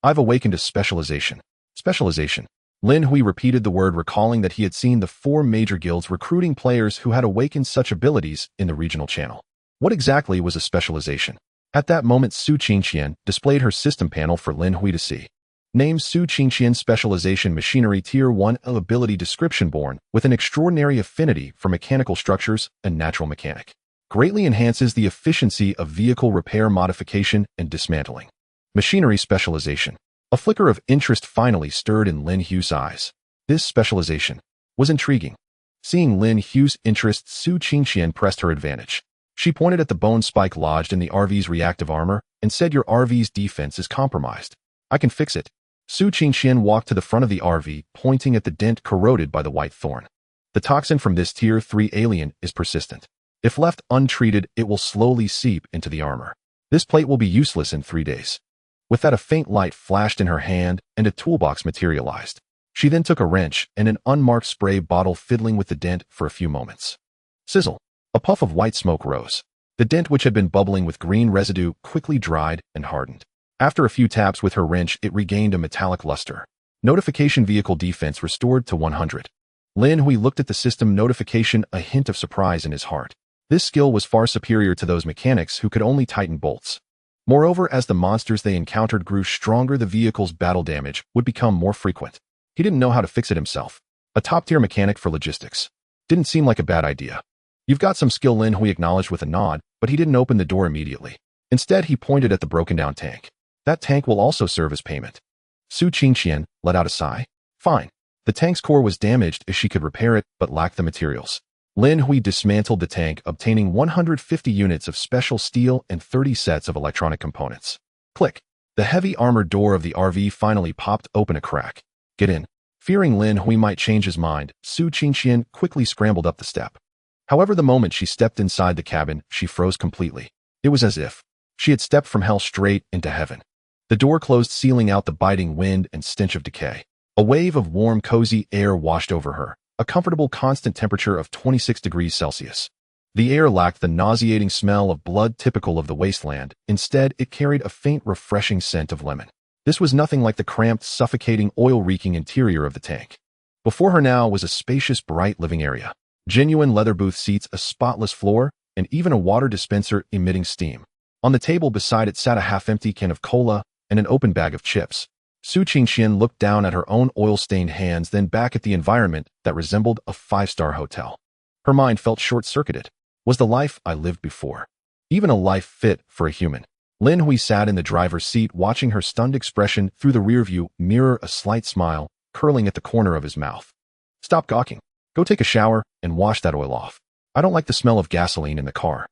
I've awakened a specialization. Specialization. Lin Hui repeated the word, recalling that he had seen the 4 major guilds recruiting players who had awakened such abilities in the regional channel. What exactly was a specialization? At that moment, Su Qingqian displayed her system panel for Lin Hui to see. Name: Su Qingqian. Specialization: Machinery. Tier 1 ability description: born with an extraordinary affinity for mechanical structures and natural mechanic. Greatly enhances the efficiency of vehicle repair, modification, and dismantling. Machinery specialization. A flicker of interest finally stirred in Lin Hui's eyes. This specialization was intriguing. Seeing Lin Hui's interest, Su Qingqian pressed her advantage. She pointed at the bone spike lodged in the RV's reactive armor and said, your RV's defense is compromised. I can fix it. Su Qingqian walked to the front of the RV, pointing at the dent corroded by the white thorn. The toxin from this Tier 3 alien is persistent. If left untreated, it will slowly seep into the armor. This plate will be useless in 3 days. With that, a faint light flashed in her hand and a toolbox materialized. She then took a wrench and an unmarked spray bottle, fiddling with the dent for a few moments. Sizzle. A puff of white smoke rose. The dent, which had been bubbling with green residue, quickly dried and hardened. After a few taps with her wrench, it regained a metallic luster. Notification: vehicle defense restored to 100. Lin Hui looked at the system notification, a hint of surprise in his heart. This skill was far superior to those mechanics who could only tighten bolts. Moreover, as the monsters they encountered grew stronger, the vehicle's battle damage would become more frequent. He didn't know how to fix it himself. A top-tier mechanic for logistics. Didn't seem like a bad idea. You've got some skill, Lin Hui acknowledged with a nod, but he didn't open the door immediately. Instead, he pointed at the broken-down tank. That tank will also serve as payment. Su Qingqian let out a sigh. Fine. The tank's core was damaged as she could repair it, but lacked the materials. Lin Hui dismantled the tank, obtaining 150 units of special steel and 30 sets of electronic components. Click. The heavy armored door of the RV finally popped open a crack. Get in. Fearing Lin Hui might change his mind, Su Qingqian quickly scrambled up the step. However, the moment she stepped inside the cabin, she froze completely. It was as if she had stepped from hell straight into heaven. The door closed, sealing out the biting wind and stench of decay. A wave of warm, cozy air washed over her, a comfortable constant temperature of 26 degrees Celsius. The air lacked the nauseating smell of blood typical of the wasteland. Instead, it carried a faint, refreshing scent of lemon. This was nothing like the cramped, suffocating, oil-reeking interior of the tank. Before her now was a spacious, bright living area. Genuine leather booth seats, a spotless floor, and even a water dispenser emitting steam. On the table beside it sat a half-empty can of cola and an open bag of chips. Su Qingxian looked down at her own oil-stained hands, then back at the environment that resembled a five-star hotel. Her mind felt short-circuited. Was the life I lived before even a life fit for a human? Lin Hui sat in the driver's seat, watching her stunned expression through the rearview mirror, a slight smile curling at the corner of his mouth. Stop gawking. Go take a shower and wash that oil off. I don't like the smell of gasoline in the car.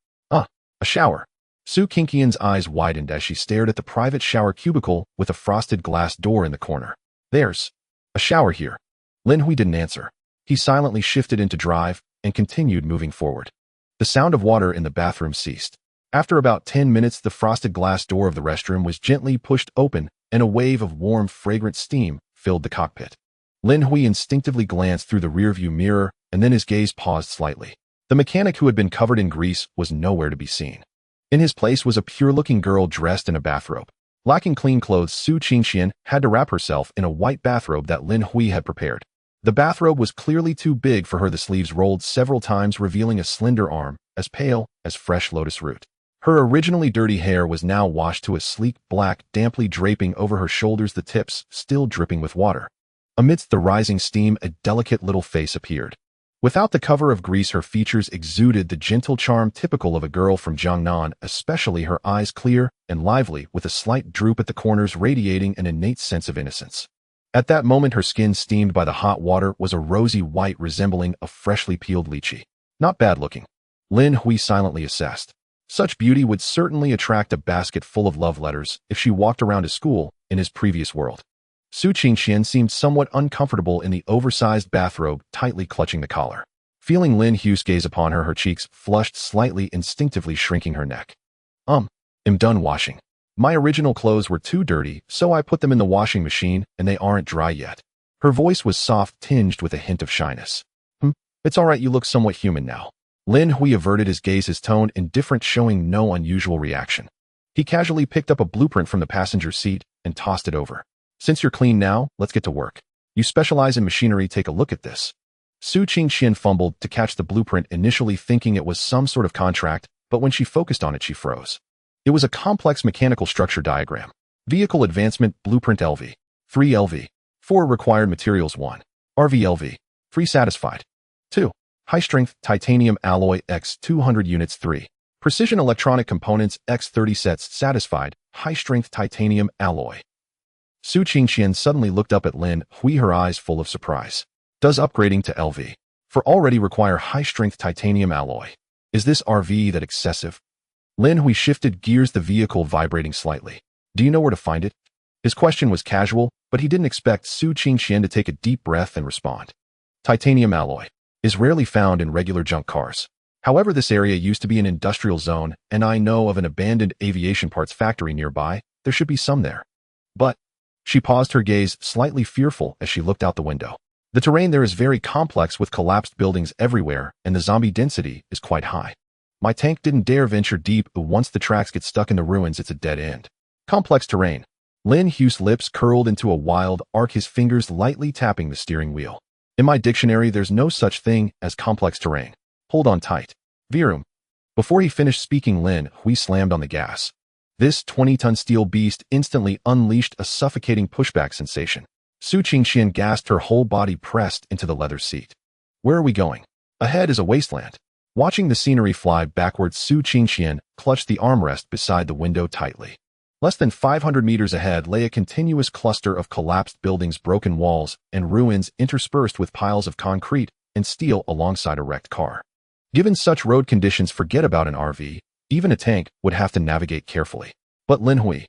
A shower. Su Qingxian's eyes widened as she stared at the private shower cubicle with a frosted glass door in the corner. There's a shower here. Lin Hui didn't answer. He silently shifted into drive and continued moving forward. The sound of water in the bathroom ceased. After about 10 minutes, the frosted glass door of the restroom was gently pushed open, and a wave of warm, fragrant steam filled the cockpit. Lin Hui instinctively glanced through the rearview mirror, and then his gaze paused slightly. The mechanic, who had been covered in grease, was nowhere to be seen. In his place was a pure-looking girl dressed in a bathrobe. Lacking clean clothes, Su Qingxian had to wrap herself in a white bathrobe that Lin Hui had prepared. The bathrobe was clearly too big for her. The sleeves rolled several times, revealing a slender arm, as pale as fresh lotus root. Her originally dirty hair was now washed to a sleek black, damply draping over her shoulders, the tips still dripping with water. Amidst the rising steam, a delicate little face appeared. Without the cover of grease, her features exuded the gentle charm typical of a girl from Jiangnan, especially her eyes, clear and lively, with a slight droop at the corners, radiating an innate sense of innocence. At that moment, her skin, steamed by the hot water, was a rosy white resembling a freshly peeled lychee. Not bad looking, Lin Hui silently assessed. Such beauty would certainly attract a basket full of love letters if she walked around to school in his previous world. Su Qingxian seemed somewhat uncomfortable in the oversized bathrobe, tightly clutching the collar. Feeling Lin Hui's gaze upon her, her cheeks flushed slightly, instinctively shrinking her neck. I'm done washing. My original clothes were too dirty, so I put them in the washing machine, and they aren't dry yet. Her voice was soft, tinged with a hint of shyness. It's all right, you look somewhat human now. Lin Hui averted his gaze, his tone indifferent, showing no unusual reaction. He casually picked up a blueprint from the passenger seat and tossed it over. Since you're clean now, let's get to work. You specialize in machinery, take a look at this. Su Qingxian fumbled to catch the blueprint, initially thinking it was some sort of contract, but when she focused on it, she froze. It was a complex mechanical structure diagram. Vehicle Advancement Blueprint LV. 3 LV. 4 Required Materials 1. RV LV. 3 Satisfied. 2. High-strength titanium alloy X 200 units. 3. Precision electronic components X 30 sets. Satisfied. High-strength titanium alloy. Su Qingxian suddenly looked up at Lin Hui, her eyes full of surprise. Does upgrading to LV for already require high-strength titanium alloy? Is this RV that excessive? Lin Hui shifted gears, the vehicle vibrating slightly. Do you know where to find it? His question was casual, but he didn't expect Su Qingxian to take a deep breath and respond. Titanium alloy is rarely found in regular junk cars. However, this area used to be an industrial zone, and I know of an abandoned aviation parts factory nearby. There should be some there. But she paused, her gaze slightly fearful as she looked out the window. The terrain there is very complex, with collapsed buildings everywhere, and the zombie density is quite high. My tank didn't dare venture deep. Once the tracks get stuck in the ruins, it's a dead end. Complex terrain. Lin Hui's lips curled into a wild arc, his fingers lightly tapping the steering wheel. In my dictionary, there's no such thing as complex terrain. Hold on tight. Virum. Before he finished speaking, Lin Hui slammed on the gas. This 20-ton steel beast instantly unleashed a suffocating pushback sensation. Su Qingxian gasped, her whole body pressed into the leather seat. Where are we going? Ahead is a wasteland. Watching the scenery fly backwards, Su Qingxian clutched the armrest beside the window tightly. Less than 500 meters ahead lay a continuous cluster of collapsed buildings, broken walls, and ruins interspersed with piles of concrete and steel alongside a wrecked car. Given such road conditions, forget about an RV. Even a tank would have to navigate carefully. But Lin Hui,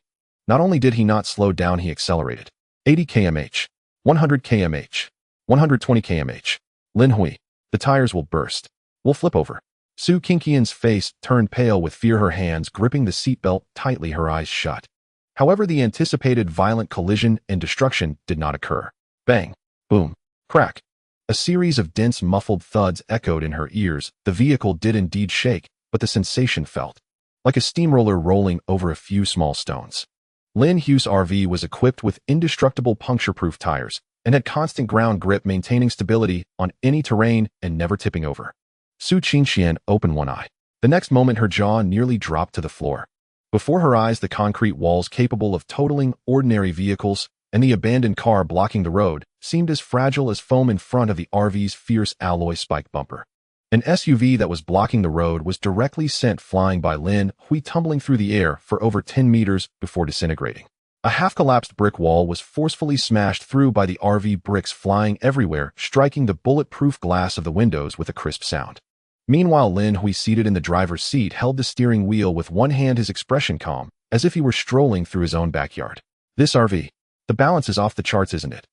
not only did he not slow down, he accelerated. 80 km/h, 100 km/h, 120 km/h. Lin Hui, the tires will burst. We'll flip over. Su Qingxian's face turned pale with fear, her hands gripping the seatbelt tightly, her eyes shut. However, the anticipated violent collision and destruction did not occur. Bang, boom, crack. A series of dense, muffled thuds echoed in her ears. The vehicle did indeed shake, but the sensation felt like a steamroller rolling over a few small stones. Lin Hui's RV was equipped with indestructible puncture-proof tires and had constant ground grip, maintaining stability on any terrain and never tipping over. Su Qingxian opened one eye. The next moment, her jaw nearly dropped to the floor. Before her eyes, the concrete walls, capable of totaling ordinary vehicles, and the abandoned car blocking the road seemed as fragile as foam in front of the RV's fierce alloy spike bumper. An SUV that was blocking the road was directly sent flying by Lin Hui, tumbling through the air for over 10 meters before disintegrating. A half-collapsed brick wall was forcefully smashed through by the RV, bricks flying everywhere, striking the bulletproof glass of the windows with a crisp sound. Meanwhile, Lin Hui, seated in the driver's seat, held the steering wheel with one hand, his expression calm, as if he were strolling through his own backyard. This RV. The balance is off the charts, isn't it?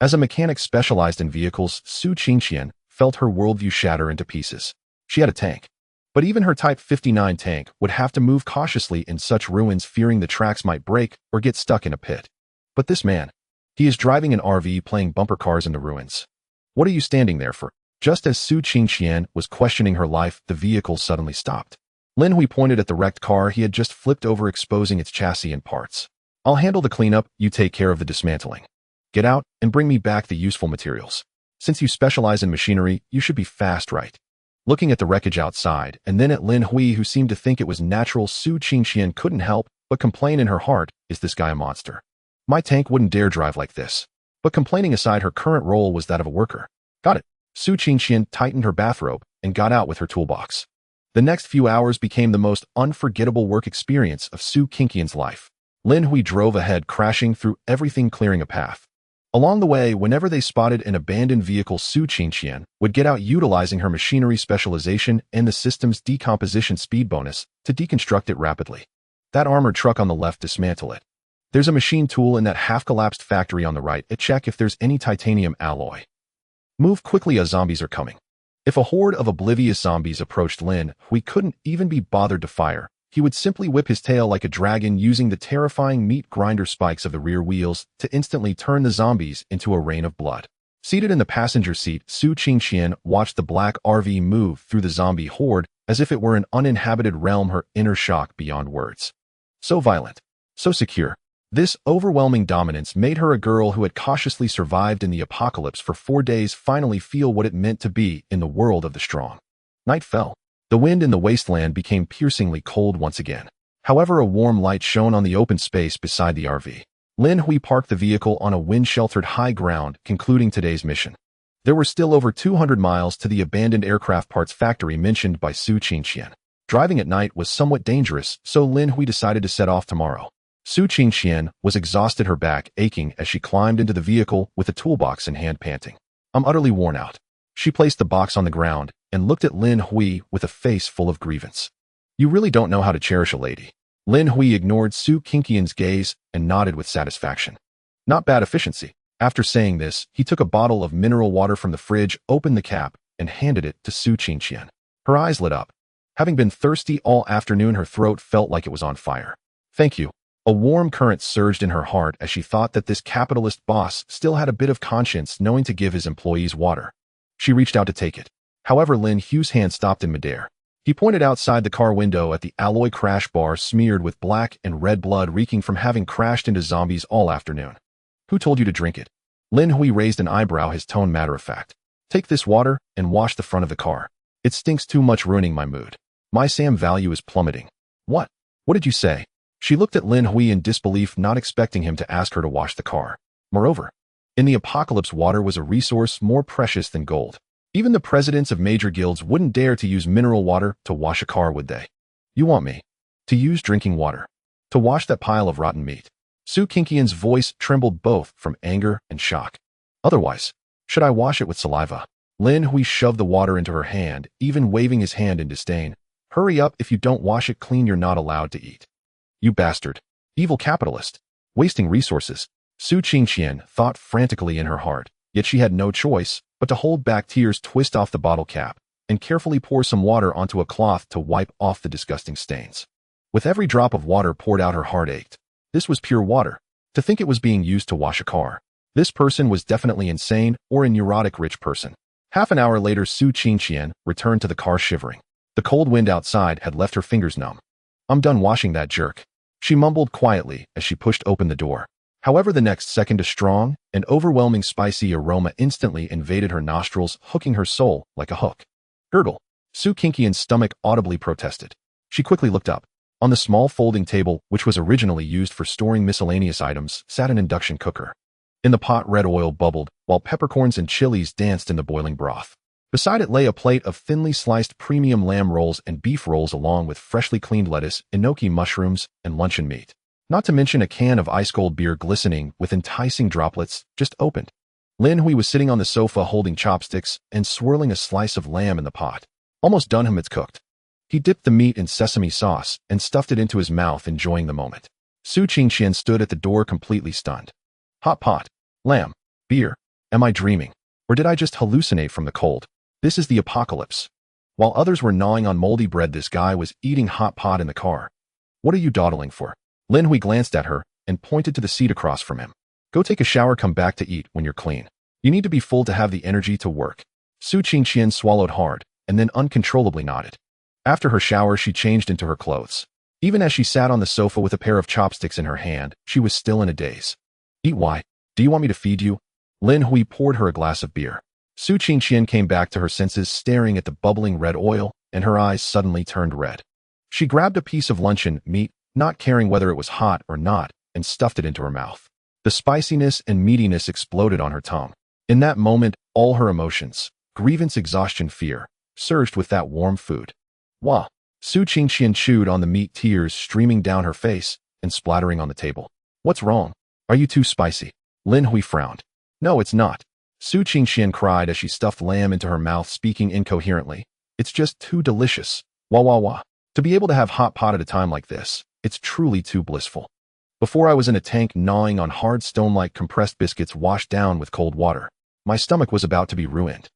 As a mechanic specialized in vehicles, Su Qingqian felt her worldview shatter into pieces. She had a tank. But even her Type 59 tank would have to move cautiously in such ruins, fearing the tracks might break or get stuck in a pit. But this man, he is driving an RV playing bumper cars in the ruins. What are you standing there for? Just as Su Qingqian was questioning her life, the vehicle suddenly stopped. Lin Hui pointed at the wrecked car he had just flipped over, exposing its chassis and parts. I'll handle the cleanup, you take care of the dismantling. Get out and bring me back the useful materials. Since you specialize in machinery, you should be fast, right? Looking at the wreckage outside, and then at Lin Hui, who seemed to think it was natural, Su Qingqian couldn't help but complain in her heart, is this guy a monster? My tank wouldn't dare drive like this. But complaining aside, her current role was that of a worker. Got it. Su Qingqian tightened her bathrobe and got out with her toolbox. The next few hours became the most unforgettable work experience of Su Qingqian's life. Lin Hui drove ahead, crashing through everything, clearing a path. Along the way, whenever they spotted an abandoned vehicle, Su Qingqian would get out, utilizing her machinery specialization and the system's decomposition speed bonus to deconstruct it rapidly. That armored truck on the left, dismantle it. There's a machine tool in that half-collapsed factory on the right. Check if there's any titanium alloy. Move quickly as zombies are coming. If a horde of oblivious zombies approached Lin Hui, couldn't even be bothered to fire. He would simply whip his tail like a dragon, using the terrifying meat grinder spikes of the rear wheels to instantly turn the zombies into a rain of blood. Seated in the passenger seat, Su Qingqian watched the black RV move through the zombie horde as if it were an uninhabited realm, her inner shock beyond words. So violent, so secure. This overwhelming dominance made her, a girl who had cautiously survived in the apocalypse for 4 days, finally feel what it meant to be in the world of the strong. Night fell. The wind in the wasteland became piercingly cold once again. However, a warm light shone on the open space beside the RV. Lin Hui parked the vehicle on a wind-sheltered high ground, concluding today's mission. There were still over 200 miles to the abandoned aircraft parts factory mentioned by Su Qingqian. Driving at night was somewhat dangerous, so Lin Hui decided to set off tomorrow. Su Qingqian was exhausted, her back aching as she climbed into the vehicle with a toolbox in hand, panting. I'm utterly worn out. She placed the box on the ground and looked at Lin Hui with a face full of grievance. You really don't know how to cherish a lady. Lin Hui ignored Su Qingqian's gaze and nodded with satisfaction. Not bad efficiency. After saying this, he took a bottle of mineral water from the fridge, opened the cap, and handed it to Su Qingqian. Her eyes lit up. Having been thirsty all afternoon, her throat felt like it was on fire. Thank you. A warm current surged in her heart as she thought that this capitalist boss still had a bit of conscience, knowing to give his employees water. She reached out to take it. However, Lin Hui's hand stopped in midair. He pointed outside the car window at the alloy crash bar smeared with black and red blood, reeking from having crashed into zombies all afternoon. Who told you to drink it? Lin Hui raised an eyebrow, his tone matter-of-fact. Take this water and wash the front of the car. It stinks too much, ruining my mood. My SAM value is plummeting. What? What did you say? She looked at Lin Hui in disbelief, not expecting him to ask her to wash the car. Moreover, in the apocalypse, water was a resource more precious than gold. Even the presidents of major guilds wouldn't dare to use mineral water to wash a car, would they? You want me to use drinking water to wash that pile of rotten meat? Su Qingqian's voice trembled both from anger and shock. Otherwise, should I wash it with saliva? Lin Hui shoved the water into her hand, even waving his hand in disdain. Hurry up, if you don't wash it clean, you're not allowed to eat. You bastard. Evil capitalist. Wasting resources. Su Qingqian thought frantically in her heart, yet she had no choice but to hold back tears, twist off the bottle cap, and carefully pour some water onto a cloth to wipe off the disgusting stains. With every drop of water poured out, her heart ached. This was pure water. To think it was being used to wash a car. This person was definitely insane, or a neurotic rich person. Half an hour later, Su Qingqian returned to the car shivering. The cold wind outside had left her fingers numb. I'm done washing that jerk, she mumbled quietly as she pushed open the door. However, the next second, a strong and overwhelming spicy aroma instantly invaded her nostrils, hooking her soul like a hook. Gurgle. Su Qingqian's stomach audibly protested. She quickly looked up. On the small folding table, which was originally used for storing miscellaneous items, sat an induction cooker. In the pot, red oil bubbled, while peppercorns and chilies danced in the boiling broth. Beside it lay a plate of thinly sliced premium lamb rolls and beef rolls along with freshly cleaned lettuce, enoki mushrooms, and luncheon meat. Not to mention a can of ice-cold beer glistening with enticing droplets, just opened. Lin Hui was sitting on the sofa holding chopsticks and swirling a slice of lamb in the pot. Almost done him, it's cooked. He dipped the meat in sesame sauce and stuffed it into his mouth, enjoying the moment. Su Qingqian stood at the door completely stunned. Hot pot, lamb, beer. Am I dreaming? Or did I just hallucinate from the cold? This is the apocalypse. While others were gnawing on moldy bread, this guy was eating hot pot in the car. What are you dawdling for? Lin Hui glanced at her and pointed to the seat across from him. Go take a shower, come back to eat when you're clean. You need to be full to have the energy to work. Su Qingqian swallowed hard and then uncontrollably nodded. After her shower, she changed into her clothes. Even as she sat on the sofa with a pair of chopsticks in her hand, she was still in a daze. Eat, why? Do you want me to feed you? Lin Hui poured her a glass of beer. Su Qingqian came back to her senses, staring at the bubbling red oil, and her eyes suddenly turned red. She grabbed a piece of luncheon meat, not caring whether it was hot or not, and stuffed it into her mouth. The spiciness and meatiness exploded on her tongue. In that moment, all her emotions, grievance, exhaustion, fear, surged with that warm food. Wah! Su Qingqian chewed on the meat, tears streaming down her face and splattering on the table. What's wrong? Are you too spicy? Lin Hui frowned. No, it's not. Su Qingqian cried as she stuffed lamb into her mouth, speaking incoherently. It's just too delicious. Wah wah wah. To be able to have hot pot at a time like this, it's truly too blissful. Before, I was in a tank gnawing on hard stone-like compressed biscuits washed down with cold water. My stomach was about to be ruined.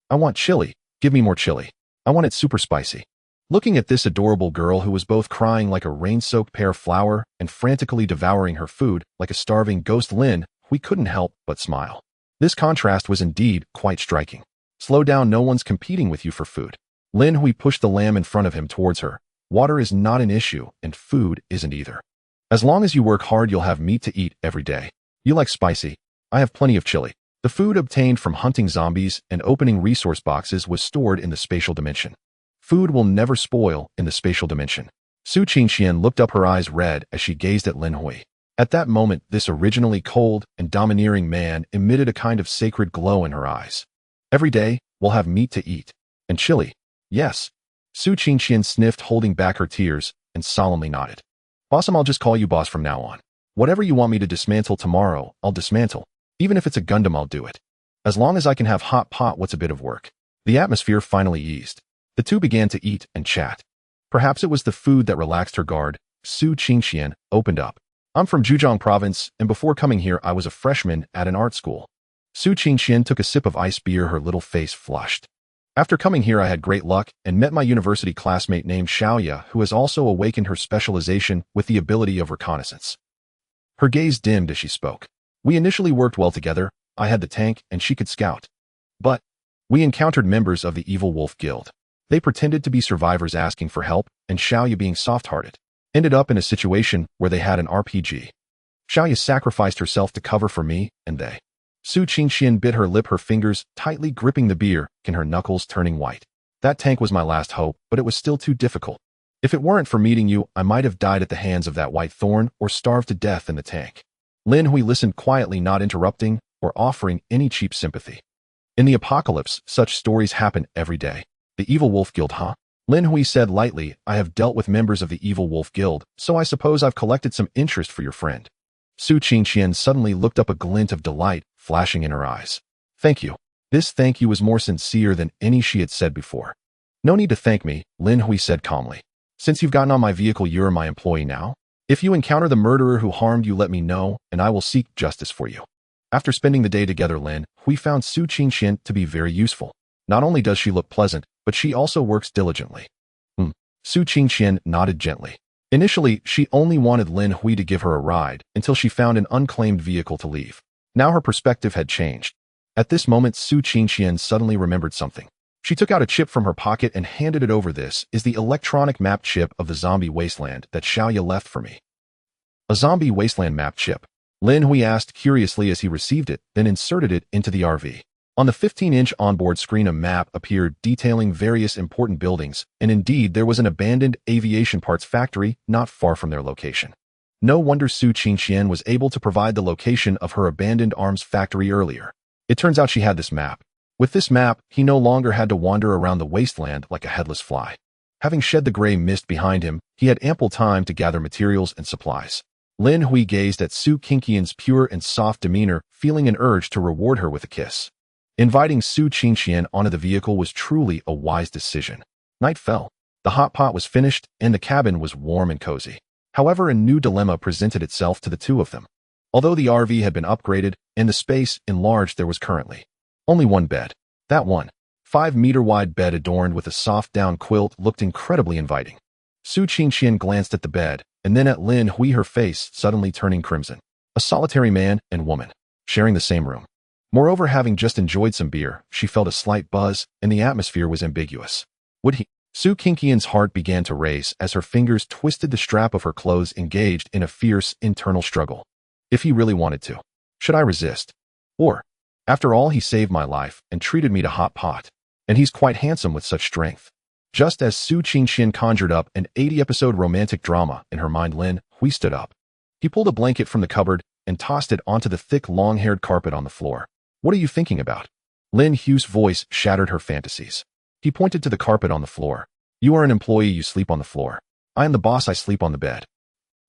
I want chili. Give me more chili. I want it super spicy. Looking at this adorable girl who was both crying like a rain-soaked pear flower and frantically devouring her food like a starving ghost, Lin, we couldn't help but smile. This contrast was indeed quite striking. Slow down, no one's competing with you for food. Lin Hui pushed the lamb in front of him towards her. Water is not an issue, and food isn't either. As long as you work hard, you'll have meat to eat every day. You like spicy? I have plenty of chili. The food obtained from hunting zombies and opening resource boxes was stored in the spatial dimension. Food will never spoil in the spatial dimension. Su Qingqian looked up, her eyes red as she gazed at Lin Hui. At that moment, this originally cold and domineering man emitted a kind of sacred glow in her eyes. Every day, we'll have meat to eat. And chili. Yes. Su Qingqian sniffed, holding back her tears, and solemnly nodded. Bossum, I'll just call you boss from now on. Whatever you want me to dismantle tomorrow, I'll dismantle. Even if it's a Gundam, I'll do it. As long as I can have hot pot, what's a bit of work? The atmosphere finally eased. The two began to eat and chat. Perhaps it was the food that relaxed her guard. Su Qingqian opened up. I'm from Zhejiang province, and before coming here, I was a freshman at an art school. Su Qingqian took a sip of ice beer, her little face flushed. After coming here, I had great luck and met my university classmate named Xiaoya, who has also awakened her specialization with the ability of reconnaissance. Her gaze dimmed as she spoke. We initially worked well together. I had the tank and she could scout. But we encountered members of the Evil Wolf Guild. They pretended to be survivors asking for help, and Xiaoya, being soft-hearted, ended up in a situation where they had an RPG. Xiaoya sacrificed herself to cover for me and they. Su Qingqian bit her lip, her fingers tightly gripping the beer and her knuckles turning white. That tank was my last hope, but it was still too difficult. If it weren't for meeting you, I might have died at the hands of that white thorn or starved to death in the tank. Lin Hui listened quietly, not interrupting or offering any cheap sympathy. In the apocalypse, such stories happen every day. The Evil Wolf Guild, huh? Lin Hui said lightly. I have dealt with members of the Evil Wolf Guild, so I suppose I've collected some interest for your friend. Su Qingqian suddenly looked up, a glint of delight flashing in her eyes. Thank you. This thank you was more sincere than any she had said before. No need to thank me, Lin Hui said calmly. Since you've gotten on my vehicle, you're my employee now. If you encounter the murderer who harmed you, let me know, and I will seek justice for you. After spending the day together, Lin Hui found Su Qingqian to be very useful. Not only does she look pleasant, but she also works diligently. Su Qingqian nodded gently. Initially, she only wanted Lin Hui to give her a ride until she found an unclaimed vehicle to leave. Now her perspective had changed. At this moment, Su Qingqian suddenly remembered something. She took out a chip from her pocket and handed it over. This is the electronic map chip of the zombie wasteland that Xiaoya left for me. A zombie wasteland map chip? Lin Hui asked curiously as he received it, then inserted it into the RV. On the 15-inch onboard screen, a map appeared detailing various important buildings, and indeed there was an abandoned aviation parts factory not far from their location. No wonder Su Qingqian was able to provide the location of her abandoned arms factory earlier. It turns out she had this map. With this map, he no longer had to wander around the wasteland like a headless fly. Having shed the gray mist behind him, he had ample time to gather materials and supplies. Lin Hui gazed at Su Qingqian's pure and soft demeanor, feeling an urge to reward her with a kiss. Inviting Su Qingqian onto the vehicle was truly a wise decision. Night fell. The hot pot was finished, and the cabin was warm and cozy. However, a new dilemma presented itself to the two of them. Although the RV had been upgraded and the space enlarged, there was currently only one bed. That one, 5-meter-wide bed adorned with a soft down quilt, looked incredibly inviting. Su Qingqian glanced at the bed, and then at Lin Hui, her face suddenly turning crimson. A solitary man and woman, sharing the same room. Moreover, having just enjoyed some beer, she felt a slight buzz, and the atmosphere was ambiguous. Would he? Su Qingqian's heart began to race as her fingers twisted the strap of her clothes, engaged in a fierce internal struggle. If he really wanted to, should I resist? Or, after all, he saved my life and treated me to hot pot, and he's quite handsome with such strength. Just as Su Qingqian conjured up an 80-episode romantic drama in her mind, Lin Hui stood up. He pulled a blanket from the cupboard and tossed it onto the thick, long-haired carpet on the floor. What are you thinking about? Lin Hui's voice shattered her fantasies. He pointed to the carpet on the floor. You are an employee, you sleep on the floor. I am the boss, I sleep on the bed.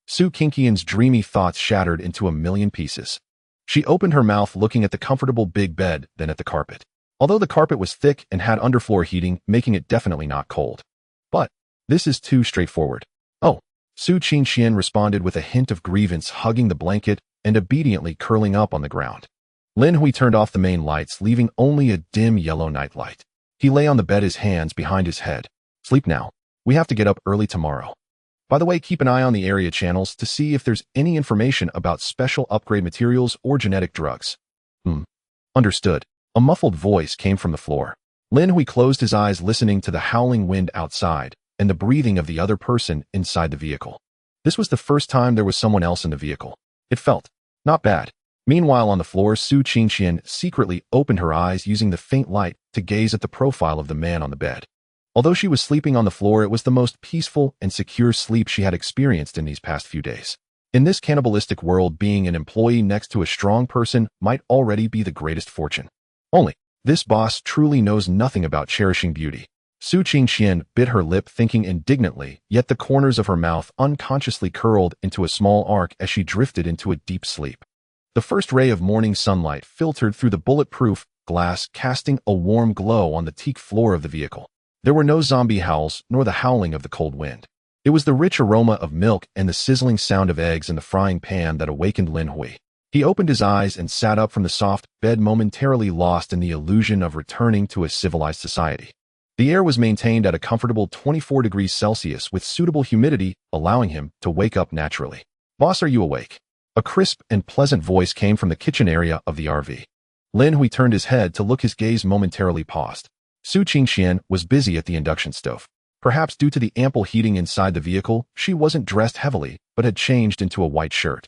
Su Qingqian's dreamy thoughts shattered into a million pieces. She opened her mouth, looking at the comfortable big bed, then at the carpet. Although the carpet was thick and had underfloor heating, making it definitely not cold. But this is too straightforward. Oh, Su Qingqian responded with a hint of grievance, hugging the blanket and obediently curling up on the ground. Lin Hui turned off the main lights, leaving only a dim yellow night light. He lay on the bed, his hands behind his head. Sleep now. We have to get up early tomorrow. By the way, keep an eye on the area channels to see if there's any information about special upgrade materials or genetic drugs. Understood. A muffled voice came from the floor. Lin Hui closed his eyes, listening to the howling wind outside and the breathing of the other person inside the vehicle. This was the first time there was someone else in the vehicle. It felt not bad. Meanwhile, on the floor, Su Qingqian secretly opened her eyes, using the faint light to gaze at the profile of the man on the bed. Although she was sleeping on the floor, it was the most peaceful and secure sleep she had experienced in these past few days. In this cannibalistic world, being an employee next to a strong person might already be the greatest fortune. Only, this boss truly knows nothing about cherishing beauty. Su Qingqian bit her lip, thinking indignantly, yet the corners of her mouth unconsciously curled into a small arc as she drifted into a deep sleep. The first ray of morning sunlight filtered through the bulletproof glass, casting a warm glow on the teak floor of the vehicle. There were no zombie howls, nor the howling of the cold wind. It was the rich aroma of milk and the sizzling sound of eggs in the frying pan that awakened Lin Hui. He opened his eyes and sat up from the soft bed, momentarily lost in the illusion of returning to a civilized society. The air was maintained at a comfortable 24 degrees Celsius with suitable humidity, allowing him to wake up naturally. Boss, are you awake? A crisp and pleasant voice came from the kitchen area of the RV. Lin Hui turned his head to look, his gaze momentarily paused. Su Qingqian was busy at the induction stove. Perhaps due to the ample heating inside the vehicle, she wasn't dressed heavily, but had changed into a white shirt.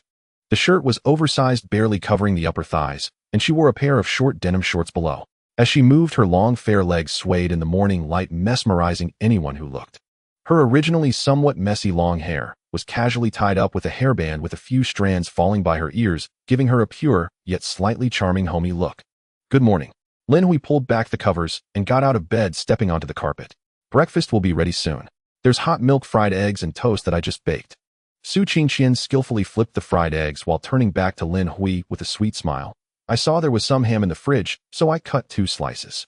The shirt was oversized, barely covering the upper thighs, and she wore a pair of short denim shorts below. As she moved, her long fair legs swayed in the morning light, mesmerizing anyone who looked. Her originally somewhat messy long hair was casually tied up with a hairband, with a few strands falling by her ears, giving her a pure, yet slightly charming, homey look. Good morning. Lin Hui pulled back the covers and got out of bed, stepping onto the carpet. Breakfast will be ready soon. There's hot milk, fried eggs, and toast that I just baked. Su Qingqian skillfully flipped the fried eggs while turning back to Lin Hui with a sweet smile. I saw there was some ham in the fridge, so I cut 2 slices.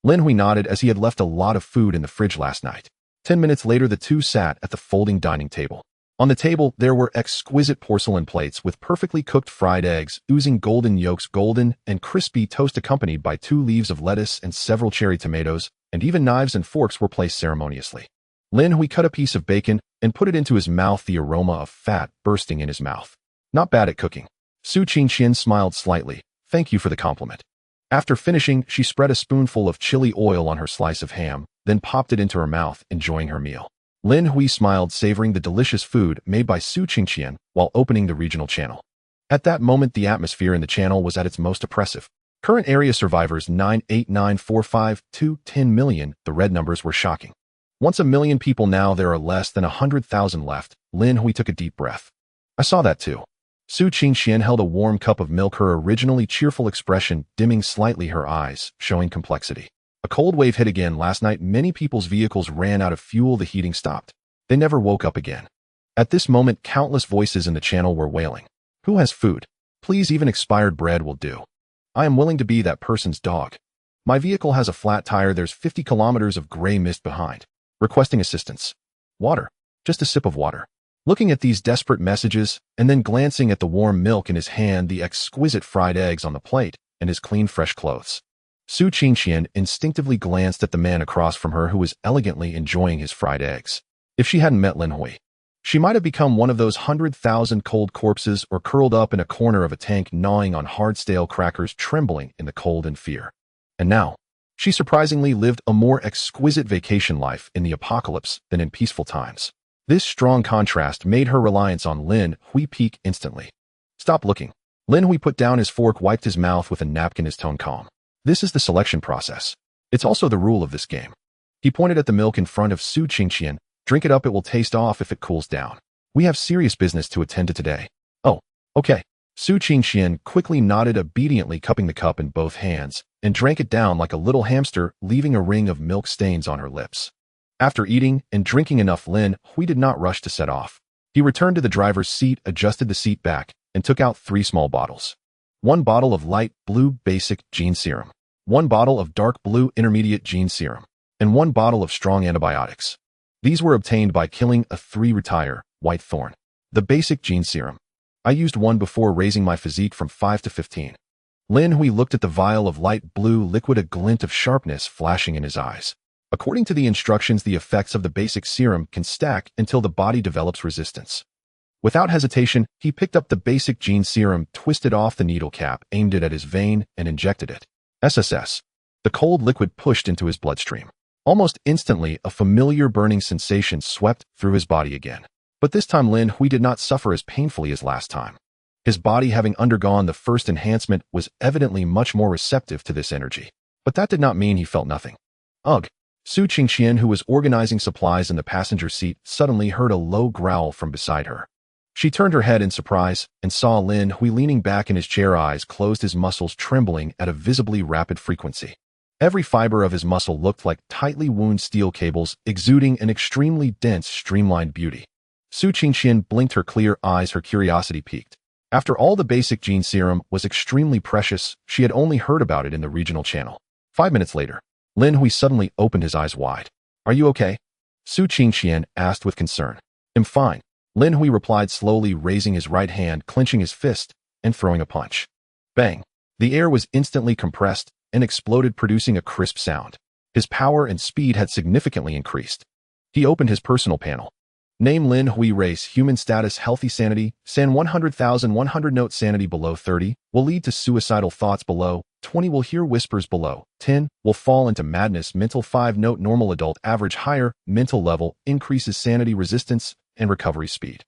Lin Hui nodded, as he had left a lot of food in the fridge last night. 10 minutes later, the two sat at the folding dining table. On the table, there were exquisite porcelain plates with perfectly cooked fried eggs, oozing golden yolks, golden and crispy toast, accompanied by 2 leaves of lettuce and several cherry tomatoes, and even knives and forks were placed ceremoniously. Lin Hui cut a piece of bacon and put it into his mouth, the aroma of fat bursting in his mouth. Not bad at cooking. Su Qingqian smiled slightly. Thank you for the compliment. After finishing, she spread a spoonful of chili oil on her slice of ham, then popped it into her mouth, enjoying her meal. Lin Hui smiled, savoring the delicious food made by Su Qingqian while opening the regional channel. At that moment, the atmosphere in the channel was at its most oppressive. Current area survivors 98945 million. The red numbers were shocking. Once a million people, now there are less than 100,000 left. Lin Hui took a deep breath. I saw that too. Su Qingxian held a warm cup of milk, her originally cheerful expression dimming slightly, her eyes showing complexity. A cold wave hit again last night. Many people's vehicles ran out of fuel. The heating stopped. They never woke up again. At this moment, countless voices in the channel were wailing. Who has food? Please, even expired bread will do. I am willing to be that person's dog. My vehicle has a flat tire. There's 50 kilometers of gray mist behind. Requesting assistance. Water. Just a sip of water. Looking at these desperate messages, and then glancing at the warm milk in his hand, the exquisite fried eggs on the plate, and his clean, fresh clothes. Su Qingxian instinctively glanced at the man across from her who was elegantly enjoying his fried eggs. If she hadn't met Lin Hui, she might have become one of those 100,000 cold corpses, or curled up in a corner of a tank gnawing on hard stale crackers, trembling in the cold and fear. And now, she surprisingly lived a more exquisite vacation life in the apocalypse than in peaceful times. This strong contrast made her reliance on Lin Hui peak instantly. Stop looking. Lin Hui put down his fork, wiped his mouth with a napkin, his tone calm. This is the selection process. It's also the rule of this game. He pointed at the milk in front of Su Qingxian. Drink it up, it will taste off if it cools down. We have serious business to attend to today. Oh, okay. Su Qingxian quickly nodded obediently, cupping the cup in both hands, and drank it down like a little hamster, leaving a ring of milk stains on her lips. After eating and drinking enough, Lin Hui did not rush to set off. He returned to the driver's seat, adjusted the seat back, and took out 3 small bottles. 1 bottle of light blue basic gene serum, 1 bottle of dark blue intermediate gene serum, and 1 bottle of strong antibiotics. These were obtained by killing a 3 retire white thorn. The basic gene serum. I used 1 before raising my physique from 5 to 15. Lin Hui looked at the vial of light blue liquid, a glint of sharpness flashing in his eyes. According to the instructions, the effects of the basic serum can stack until the body develops resistance. Without hesitation, he picked up the basic gene serum, twisted off the needle cap, aimed it at his vein, and injected it. SSS. The cold liquid pushed into his bloodstream. Almost instantly, a familiar burning sensation swept through his body again. But this time Lin Hui did not suffer as painfully as last time. His body, having undergone the first enhancement, was evidently much more receptive to this energy. But that did not mean he felt nothing. Ugh! Su Qingxian, who was organizing supplies in the passenger seat, suddenly heard a low growl from beside her. She turned her head in surprise and saw Lin Hui leaning back in his chair, eyes closed, his muscles trembling at a visibly rapid frequency. Every fiber of his muscle looked like tightly wound steel cables, exuding an extremely dense, streamlined beauty. Su Qingxian blinked her clear eyes, her curiosity piqued. After all, the basic gene serum was extremely precious. She had only heard about it in the regional channel. 5 minutes later, Lin Hui suddenly opened his eyes wide. Are you okay? Su Qingxian asked with concern. I'm fine. Lin Hui replied slowly, raising his right hand, clenching his fist, and throwing a punch. Bang! The air was instantly compressed and exploded, producing a crisp sound. His power and speed had significantly increased. He opened his personal panel. Name Lin Hui, race human, status healthy, sanity san 100,100, note sanity below 30 will lead to suicidal thoughts, below 20 will hear whispers, below 10 will fall into madness, mental 5 note normal, adult average, higher mental level increases sanity, resistance, and recovery speed.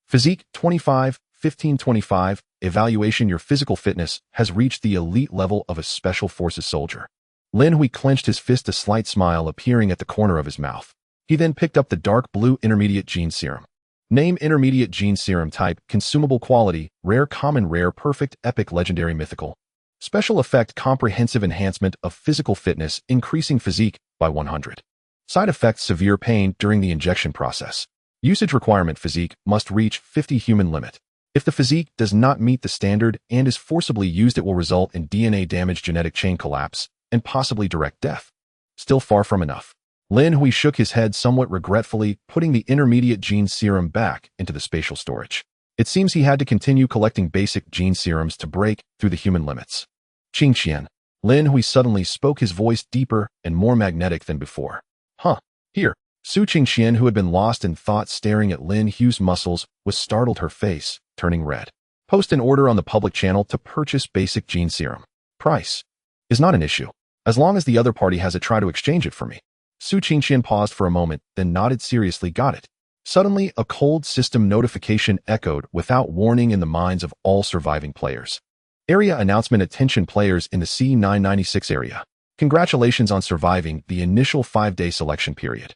Physique 25 15 25 evaluation, your physical fitness has reached the elite level of a special forces soldier. Lin Hui clenched his fist, a slight smile appearing at the corner of his mouth. He then picked up the dark blue intermediate gene serum. Name intermediate gene serum, type consumable, quality rare, common, rare, perfect, epic, legendary, mythical. Special effect, comprehensive enhancement of physical fitness, increasing physique by 100. Side effects, severe pain during the injection process. Usage requirement, physique must reach 50 human limit. If the physique does not meet the standard and is forcibly used, it will result in DNA damage, genetic chain collapse, and possibly direct death. Still far from enough. Lin Hui shook his head somewhat regretfully, putting the intermediate gene serum back into the spatial storage. It seems he had to continue collecting basic gene serums to break through the human limits. Qingxian. Lin Hui suddenly spoke, his voice deeper and more magnetic than before. Huh. Here. Su Qingxian, who had been lost in thought staring at Lin Hui's muscles, was startled, her face turning red. Post an order on the public channel to purchase basic gene serum. Price is not an issue. As long as the other party has it, try to exchange it for me. Su Qingxian paused for a moment, then nodded seriously. Got it. Suddenly, a cold system notification echoed without warning in the minds of all surviving players. Area announcement: attention players in the C996 area. Congratulations on surviving the initial 5-day selection period.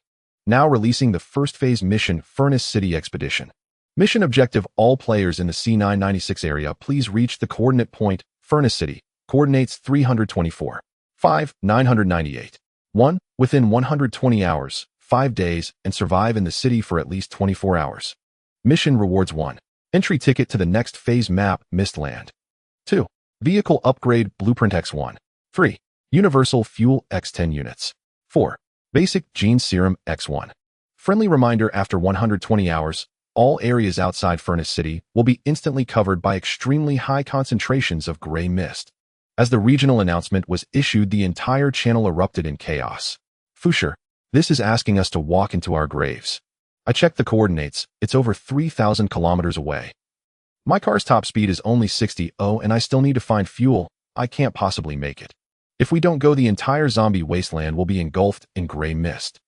Now releasing the first phase mission, Furnace City Expedition. Mission objective: all players in the C996 area please reach the coordinate point, Furnace City, coordinates 324, 5, 998, 1, within 120 hours, 5 days, and survive in the city for at least 24 hours. Mission rewards: 1. Entry ticket to the next phase map, Mistland. 2. Vehicle upgrade, Blueprint X1. 3. Universal Fuel X10 units. 4. Basic Gene Serum X1. Friendly reminder: after 120 hours, all areas outside Furnace City will be instantly covered by extremely high concentrations of gray mist. As the regional announcement was issued, the entire channel erupted in chaos. Fusher, this is asking us to walk into our graves. I checked the coordinates, it's over 3,000 kilometers away. My car's top speed is only 60, and I still need to find fuel. I can't possibly make it. If we don't go, the entire zombie wasteland will be engulfed in gray mist.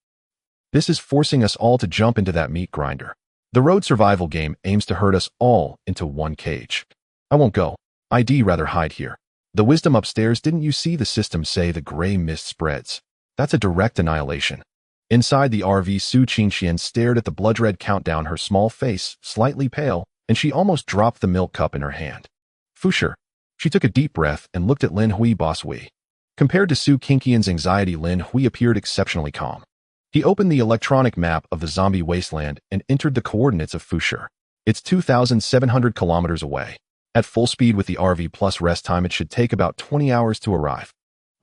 This is forcing us all to jump into that meat grinder. The road survival game aims to herd us all into one cage. I won't go. I'd rather hide here. The wisdom upstairs: didn't you see the system say the gray mist spreads? That's a direct annihilation. Inside the RV, Su Qingqian stared at the blood-red countdown, her small face slightly pale, and she almost dropped the milk cup in her hand. Fusher. She took a deep breath and looked at Lin Hui. Boss Hui. Compared to Su Qingqian's anxiety, Lin Hui appeared exceptionally calm. He opened the electronic map of the zombie wasteland and entered the coordinates of Fusher. It's 2,700 kilometers away. At full speed with the RV plus rest time, it should take about 20 hours to arrive.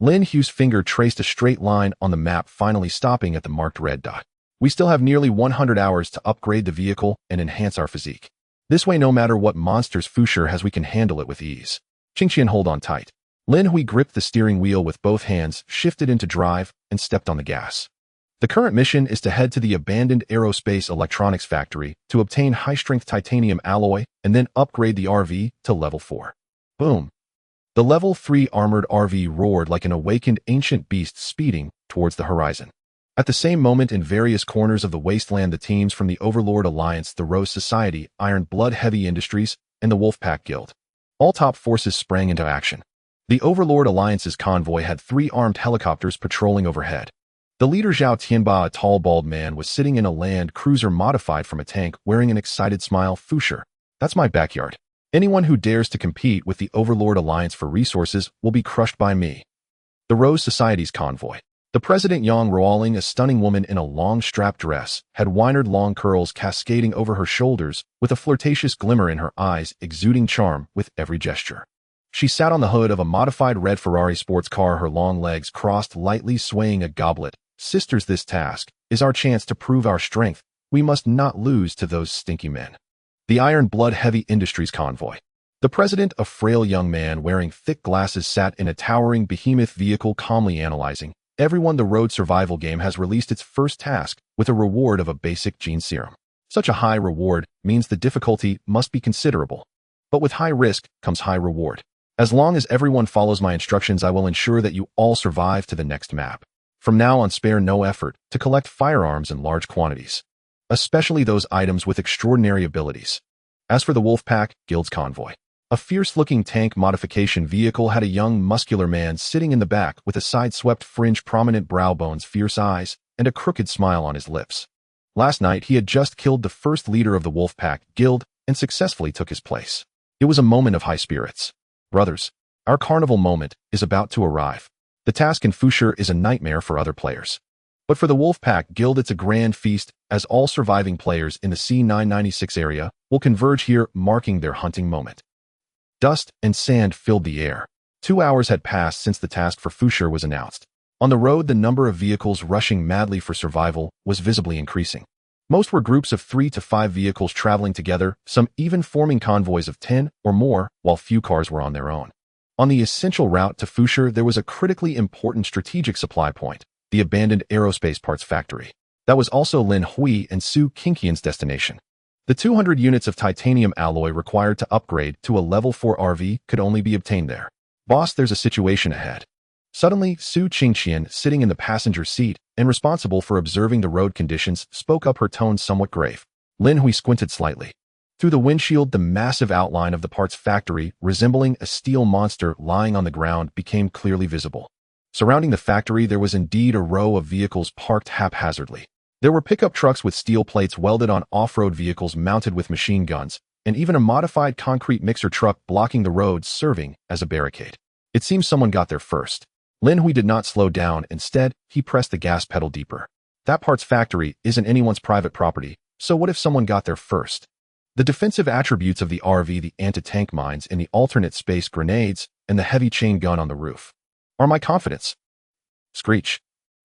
Lin Hui's finger traced a straight line on the map, finally stopping at the marked red dot. We still have nearly 100 hours to upgrade the vehicle and enhance our physique. This way, no matter what monsters Fusher has, we can handle it with ease. Qingqian, hold on tight. Lin Hui gripped the steering wheel with both hands, shifted into drive, and stepped on the gas. The current mission is to head to the abandoned aerospace electronics factory to obtain high-strength titanium alloy and then upgrade the RV to level 4. Boom. The level 3 armored RV roared like an awakened ancient beast, speeding towards the horizon. At the same moment, in various corners of the wasteland, the teams from the Overlord Alliance, the Rose Society, Iron Blood Heavy Industries, and the Wolfpack Guild, all top forces sprang into action. The Overlord Alliance's convoy had 3 armed helicopters patrolling overhead. The leader, Zhao Tianba, a tall bald man, was sitting in a Land Cruiser modified from a tank, wearing an excited smile. Fusher, that's my backyard. Anyone who dares to compete with the Overlord Alliance for resources will be crushed by me. The Rose Society's convoy. The President, Yang Roaling, a stunning woman in a long strap dress, had winered long curls cascading over her shoulders, with a flirtatious glimmer in her eyes, exuding charm with every gesture. She sat on the hood of a modified red Ferrari sports car, her long legs crossed, lightly swaying a goblet. Sisters, this task is our chance to prove our strength. We must not lose to those stinky men. The Iron Blood Heavy Industries convoy. The president, a frail young man wearing thick glasses, sat in a towering behemoth vehicle, calmly analyzing. Everyone, the road survival game has released its first task with a reward of a basic gene serum. Such a high reward means the difficulty must be considerable. But with high risk comes high reward. As long as everyone follows my instructions, I will ensure that you all survive to the next map. From now on, spare no effort to collect firearms in large quantities, especially those items with extraordinary abilities. As for the Wolfpack Guild's convoy, a fierce-looking tank modification vehicle had a young, muscular man sitting in the back with a side-swept fringe, prominent brow bones, fierce eyes, and a crooked smile on his lips. Last night, he had just killed the first leader of the Wolfpack Guild and successfully took his place. It was a moment of high spirits. Brothers, our carnival moment is about to arrive. The task in Fusher is a nightmare for other players. But for the Wolfpack Guild, it's a grand feast, as all surviving players in the C996 area will converge here, marking their hunting moment. Dust and sand filled the air. 2 hours had passed since the task for Fusher was announced. On the road, the number of vehicles rushing madly for survival was visibly increasing. Most were groups of 3 to 5 vehicles traveling together, some even forming convoys of 10 or more, while few cars were on their own. On the essential route to Fusher, there was a critically important strategic supply point, the abandoned aerospace parts factory. That was also Lin Hui and Su Qingqian's destination. The 200 units of titanium alloy required to upgrade to a level 4 RV could only be obtained there. Boss, there's a situation ahead. Suddenly, Su Qingqian, sitting in the passenger seat and responsible for observing the road conditions, spoke up, her tone somewhat grave. Lin Hui squinted slightly. Through the windshield, the massive outline of the parts factory, resembling a steel monster lying on the ground, became clearly visible. Surrounding the factory, there was indeed a row of vehicles parked haphazardly. There were pickup trucks with steel plates welded on off-road vehicles mounted with machine guns, and even a modified concrete mixer truck blocking the road, serving as a barricade. It seems someone got there first. Lin Hui did not slow down. Instead, he pressed the gas pedal deeper. That parts factory isn't anyone's private property, so what if someone got there first? The defensive attributes of the RV, the anti-tank mines in the alternate space grenades, and the heavy chain gun on the roof are my confidence. Screech.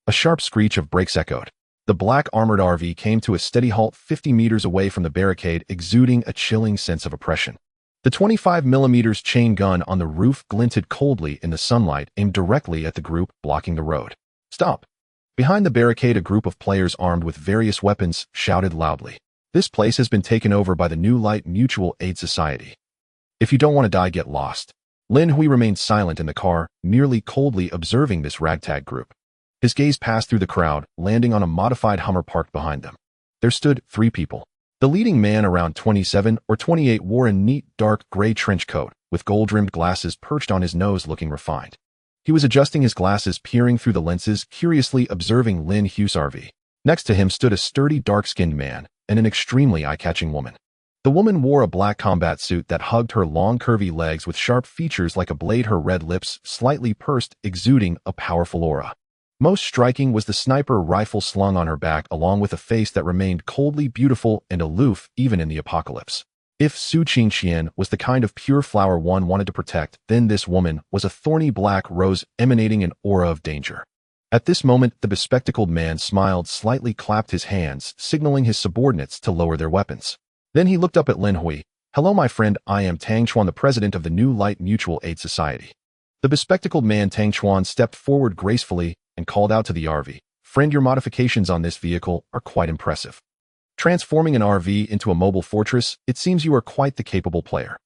A sharp screech of brakes echoed. The black armored RV came to a steady halt 50 meters away from the barricade, exuding a chilling sense of oppression. The 25mm chain gun on the roof glinted coldly in the sunlight, aimed directly at the group blocking the road. Stop! Behind the barricade, a group of players armed with various weapons shouted loudly. This place has been taken over by the New Light Mutual Aid Society. If you don't want to die, get lost. Lin Hui remained silent in the car, merely coldly observing this ragtag group. His gaze passed through the crowd, landing on a modified Hummer parked behind them. There stood 3 people. The leading man, around 27 or 28, wore a neat, dark gray trench coat, with gold-rimmed glasses perched on his nose, looking refined. He was adjusting his glasses, peering through the lenses, curiously observing Lin Hui's RV. Next to him stood a sturdy, dark-skinned man and an extremely eye-catching woman. The woman wore a black combat suit that hugged her long, curvy legs with sharp features like a blade, her red lips slightly pursed, exuding a powerful aura. Most striking was the sniper rifle slung on her back, along with a face that remained coldly beautiful and aloof even in the apocalypse. If Su Qingqian was the kind of pure flower one wanted to protect, then this woman was a thorny black rose emanating an aura of danger. At this moment, the bespectacled man smiled slightly, clapped his hands, signaling his subordinates to lower their weapons. Then he looked up at Lin Hui. "Hello, my friend, I am Tang Chuan, the president of the New Light Mutual Aid Society." The bespectacled man, Tang Chuan, stepped forward gracefully and called out to the RV. "Friend, your modifications on this vehicle are quite impressive. Transforming an RV into a mobile fortress, it seems you are quite the capable player.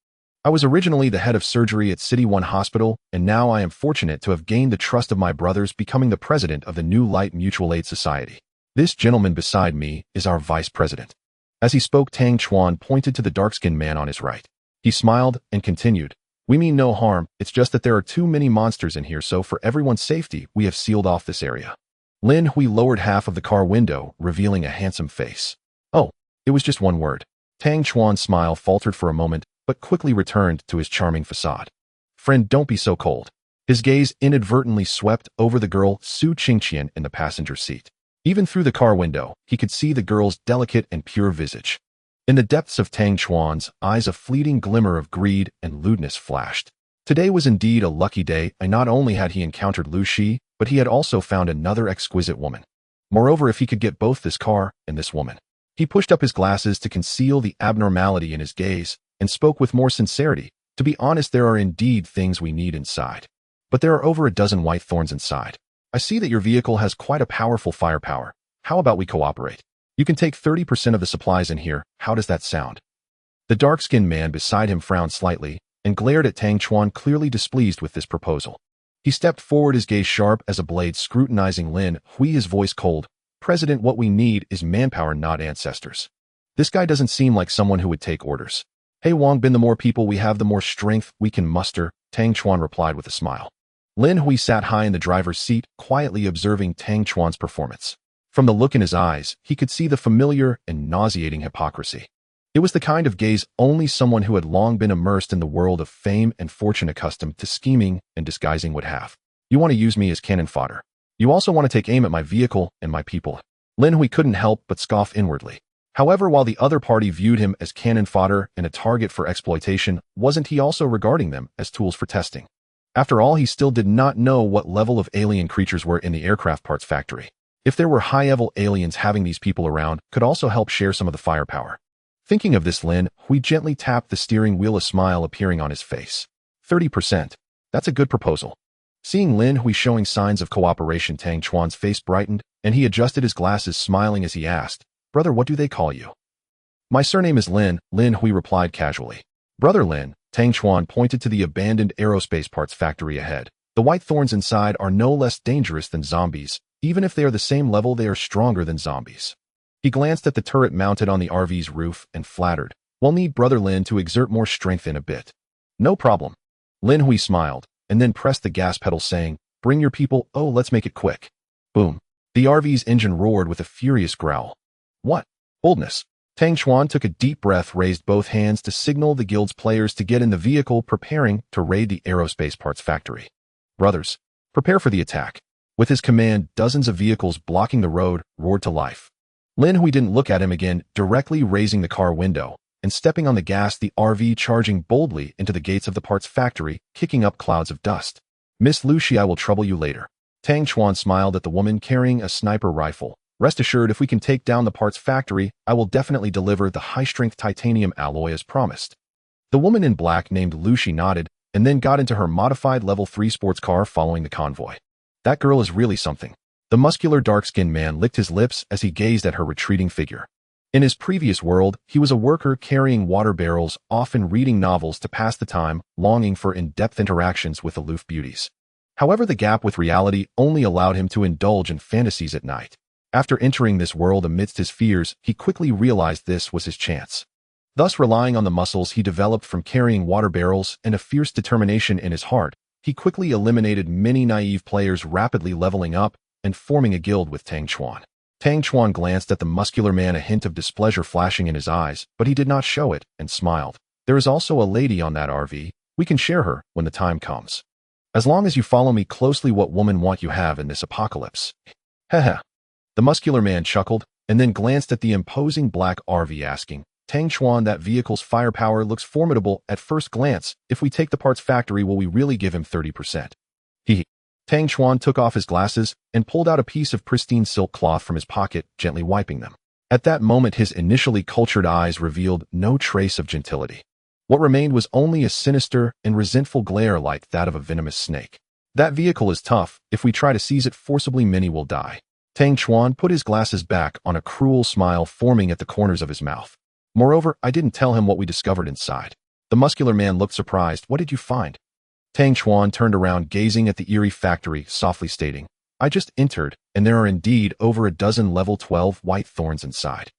I was originally the head of surgery at City One Hospital, and now I am fortunate to have gained the trust of my brothers, becoming the president of the New Light Mutual Aid Society. This gentleman beside me is our vice president." As he spoke, Tang Chuan pointed to the dark-skinned man on his right. He smiled and continued, "We mean no harm, it's just that there are too many monsters in here, so for everyone's safety, we have sealed off this area." Lin Hui lowered half of the car window, revealing a handsome face. "Oh, it was just one word." Tang Chuan's smile faltered for a moment, but quickly returned to his charming facade. "Friend, don't be so cold." His gaze inadvertently swept over the girl Su Qingqian in the passenger seat. Even through the car window, he could see the girl's delicate and pure visage. In the depths of Tang Chuan's eyes, a fleeting glimmer of greed and lewdness flashed. Today was indeed a lucky day, and not only had he encountered Lu Shi, but he had also found another exquisite woman. Moreover, if he could get both this car and this woman. He pushed up his glasses to conceal the abnormality in his gaze, and spoke with more sincerity. "To be honest, there are indeed things we need inside. But there are over a dozen white thorns inside. I see that your vehicle has quite a powerful firepower. How about we cooperate? You can take 30% of the supplies in here. How does that sound?" The dark-skinned man beside him frowned slightly and glared at Tang Chuan, clearly displeased with this proposal. He stepped forward, his gaze sharp as a blade, scrutinizing Lin Hui, his voice cold. "President, what we need is manpower, not ancestors. This guy doesn't seem like someone who would take orders." "Hey Wang Bin, the more people we have, the more strength we can muster," Tang Chuan replied with a smile. Lin Hui sat high in the driver's seat, quietly observing Tang Chuan's performance. From the look in his eyes, he could see the familiar and nauseating hypocrisy. It was the kind of gaze only someone who had long been immersed in the world of fame and fortune, accustomed to scheming and disguising, would have. "You want to use me as cannon fodder. You also want to take aim at my vehicle and my people." Lin Hui couldn't help but scoff inwardly. However, while the other party viewed him as cannon fodder and a target for exploitation, wasn't he also regarding them as tools for testing? After all, he still did not know what level of alien creatures were in the aircraft parts factory. If there were high-level aliens, having these people around could also help share some of the firepower. Thinking of this, Lin Hui gently tapped the steering wheel, a smile appearing on his face. 30%. That's a good proposal. Seeing Lin Hui showing signs of cooperation, Tang Chuan's face brightened, and he adjusted his glasses, smiling as he asked, "Brother, what do they call you?" "My surname is Lin," Lin Hui replied casually. "Brother Lin," Tang Chuan pointed to the abandoned aerospace parts factory ahead. "The white thorns inside are no less dangerous than zombies. Even if they are the same level, they are stronger than zombies." He glanced at the turret mounted on the RV's roof and flattered, We'll need Brother Lin to exert more strength in a bit. No problem. Lin Hui smiled, and then pressed the gas pedal saying, bring your people, oh let's make it quick. Boom. The RV's engine roared with a furious growl. What? Boldness. Tang Chuan took a deep breath, raised both hands to signal the guild's players to get in the vehicle, preparing to raid the aerospace parts factory. Brothers, prepare for the attack. With his command, dozens of vehicles blocking the road roared to life. Lin Hui didn't look at him again, directly raising the car window and stepping on the gas, the RV charging boldly into the gates of the parts factory, kicking up clouds of dust. Miss Lucy, I will trouble you later. Tang Chuan smiled at the woman carrying a sniper rifle. Rest assured, if we can take down the parts factory, I will definitely deliver the high-strength titanium alloy as promised. The woman in black named Lucy nodded and then got into her modified level 3 sports car following the convoy. That girl is really something. The muscular dark-skinned man licked his lips as he gazed at her retreating figure. In his previous world, he was a worker carrying water barrels, often reading novels to pass the time, longing for in-depth interactions with aloof beauties. However, the gap with reality only allowed him to indulge in fantasies at night. After entering this world amidst his fears, he quickly realized this was his chance. Thus, relying on the muscles he developed from carrying water barrels and a fierce determination in his heart, he quickly eliminated many naive players, rapidly leveling up and forming a guild with Tang Chuan. Tang Chuan glanced at the muscular man, a hint of displeasure flashing in his eyes, but he did not show it, and smiled. There is also a lady on that RV. We can share her when the time comes. As long as you follow me closely, what woman want you have in this apocalypse? Heh. The muscular man chuckled, and then glanced at the imposing black RV, asking, Tang Chuan, that vehicle's firepower looks formidable at first glance. If we take the parts factory, will we really give him 30%? He. Tang Chuan took off his glasses and pulled out a piece of pristine silk cloth from his pocket, gently wiping them. At that moment, his initially cultured eyes revealed no trace of gentility. What remained was only a sinister and resentful glare like that of a venomous snake. That vehicle is tough. If we try to seize it forcibly, many will die. Tang Chuan put his glasses back on, a cruel smile forming at the corners of his mouth. Moreover, I didn't tell him what we discovered inside. The muscular man looked surprised. What did you find? Tang Chuan turned around, gazing at the eerie factory, softly stating, I just entered, and there are indeed over a dozen level 12 white thorns inside.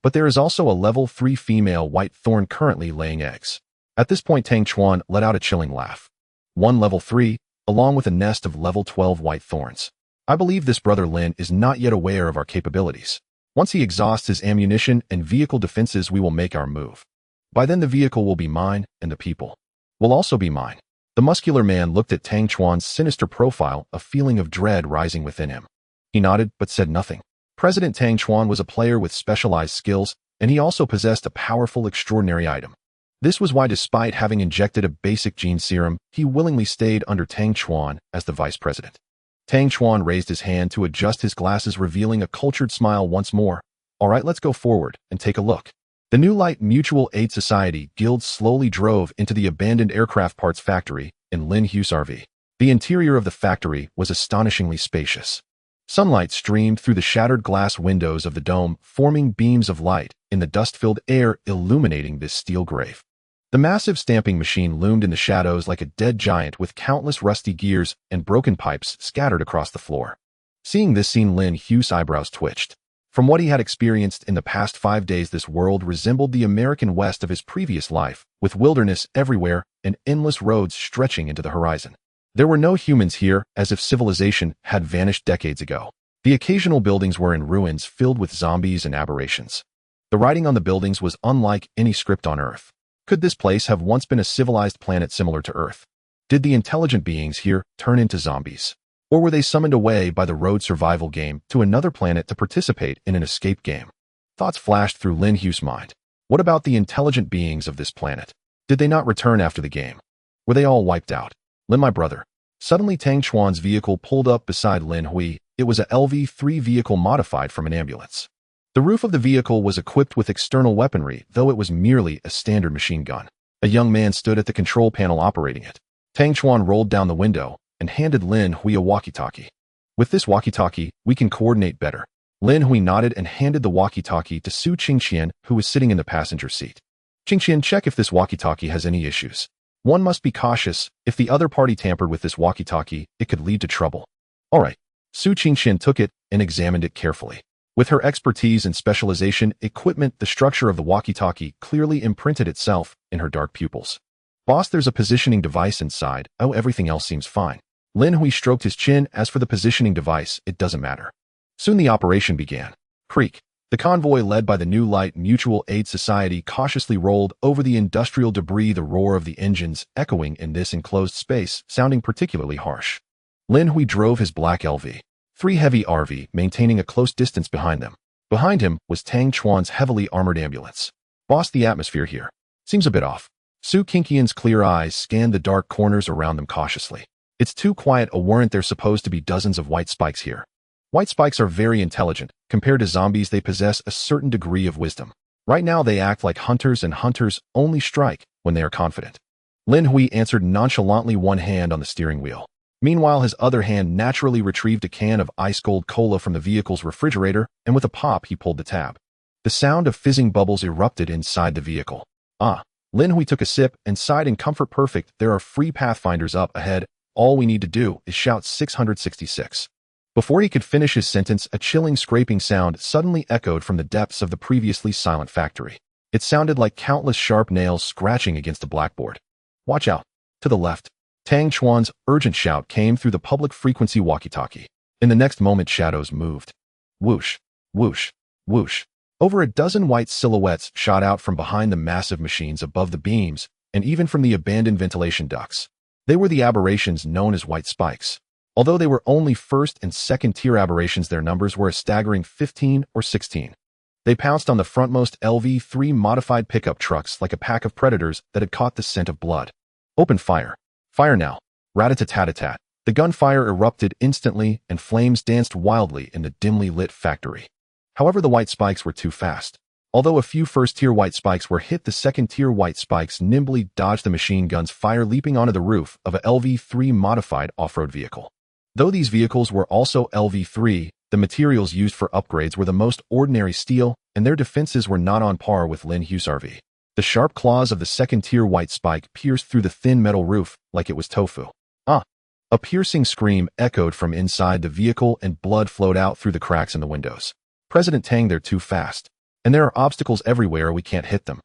But there is also a level 3 female white thorn currently laying eggs. At this point, Tang Chuan let out a chilling laugh. One level 3, along with a nest of level 12 white thorns. I believe this Brother Lin is not yet aware of our capabilities. Once he exhausts his ammunition and vehicle defenses, we will make our move. By then the vehicle will be mine, and the people will also be mine. The muscular man looked at Tang Chuan's sinister profile, a feeling of dread rising within him. He nodded, but said nothing. President Tang Chuan was a player with specialized skills, and he also possessed a powerful, extraordinary item. This was why, despite having injected a basic gene serum, he willingly stayed under Tang Chuan as the vice president. Tang Chuan raised his hand to adjust his glasses, revealing a cultured smile once more. All right, let's go forward and take a look. The New Light Mutual Aid Society guild slowly drove into the abandoned aircraft parts factory in Lin Hui's RV. The interior of the factory was astonishingly spacious. Sunlight streamed through the shattered glass windows of the dome, forming beams of light in the dust-filled air, illuminating this steel grave. The massive stamping machine loomed in the shadows like a dead giant, with countless rusty gears and broken pipes scattered across the floor. Seeing this scene, Lin Hui's eyebrows twitched. From what he had experienced in the past 5 days, this world resembled the American West of his previous life, with wilderness everywhere and endless roads stretching into the horizon. There were no humans here, as if civilization had vanished decades ago. The occasional buildings were in ruins, filled with zombies and aberrations. The writing on the buildings was unlike any script on Earth. Could this place have once been a civilized planet similar to Earth? Did the intelligent beings here turn into zombies? Or were they summoned away by the road survival game to another planet to participate in an escape game? Thoughts flashed through Lin Hui's mind. What about the intelligent beings of this planet? Did they not return after the game? Were they all wiped out? Lin, my brother. Suddenly, Tang Chuan's vehicle pulled up beside Lin Hui. It was a LV-3 vehicle modified from an ambulance. The roof of the vehicle was equipped with external weaponry, though it was merely a standard machine gun. A young man stood at the control panel operating it. Tang Chuan rolled down the window and handed Lin Hui a walkie-talkie. With this walkie-talkie, we can coordinate better. Lin Hui nodded and handed the walkie-talkie to Su Qingqian, who was sitting in the passenger seat. Qingqian, check if this walkie-talkie has any issues. One must be cautious. If the other party tampered with this walkie-talkie, it could lead to trouble. All right. Su Qingqian took it and examined it carefully. With her expertise and specialization equipment, the structure of the walkie-talkie clearly imprinted itself in her dark pupils. Boss, there's a positioning device inside. Oh, everything else seems fine. Lin Hui stroked his chin. As for the positioning device, it doesn't matter. Soon the operation began. Creak. The convoy led by the New Light Mutual Aid Society cautiously rolled over the industrial debris, the roar of the engines echoing in this enclosed space, sounding particularly harsh. Lin Hui drove his black LV-3 heavy RV, maintaining a close distance behind them. Behind him was Tang Chuan's heavily armored ambulance. Boss, the atmosphere here seems a bit off. Su Kinkian's clear eyes scanned the dark corners around them cautiously. It's too quiet. Weren't there supposed to be dozens of white spikes here? White spikes are very intelligent. Compared to zombies, they possess a certain degree of wisdom. Right now they act like hunters, and hunters only strike when they are confident. Lin Hui answered nonchalantly, one hand on the steering wheel. Meanwhile, his other hand naturally retrieved a can of ice-cold cola from the vehicle's refrigerator, and with a pop he pulled the tab. The sound of fizzing bubbles erupted inside the vehicle. Ah! Lin Hui took a sip and sighed in comfort. Perfect, there are free pathfinders up ahead. All we need to do is shout 666. Before he could finish his sentence, a chilling scraping sound suddenly echoed from the depths of the previously silent factory. It sounded like countless sharp nails scratching against the blackboard. Watch out! To the left. Tang Chuan's urgent shout came through the public frequency walkie-talkie. In the next moment, shadows moved. Whoosh, whoosh, whoosh. Over a dozen white silhouettes shot out from behind the massive machines above the beams, and even from the abandoned ventilation ducts. They were the aberrations known as white spikes. Although they were only first and second-tier aberrations, their numbers were a staggering 15 or 16. They pounced on the frontmost LV-3 modified pickup trucks like a pack of predators that had caught the scent of blood. Open fire. Fire now. Rat-a-tat-tat-tat. The gunfire erupted instantly, and flames danced wildly in the dimly lit factory. However, the white spikes were too fast. Although a few first-tier white spikes were hit, the second-tier white spikes nimbly dodged the machine gun's fire, leaping onto the roof of a LV-3 modified off-road vehicle. Though these vehicles were also LV-3, the materials used for upgrades were the most ordinary steel, and their defenses were not on par with Lin Hui's RV. The sharp claws of the second-tier white spike pierced through the thin metal roof like it was tofu. Ah! A piercing scream echoed from inside the vehicle, and blood flowed out through the cracks in the windows. President Tang, they're too fast. And there are obstacles everywhere, we can't hit them.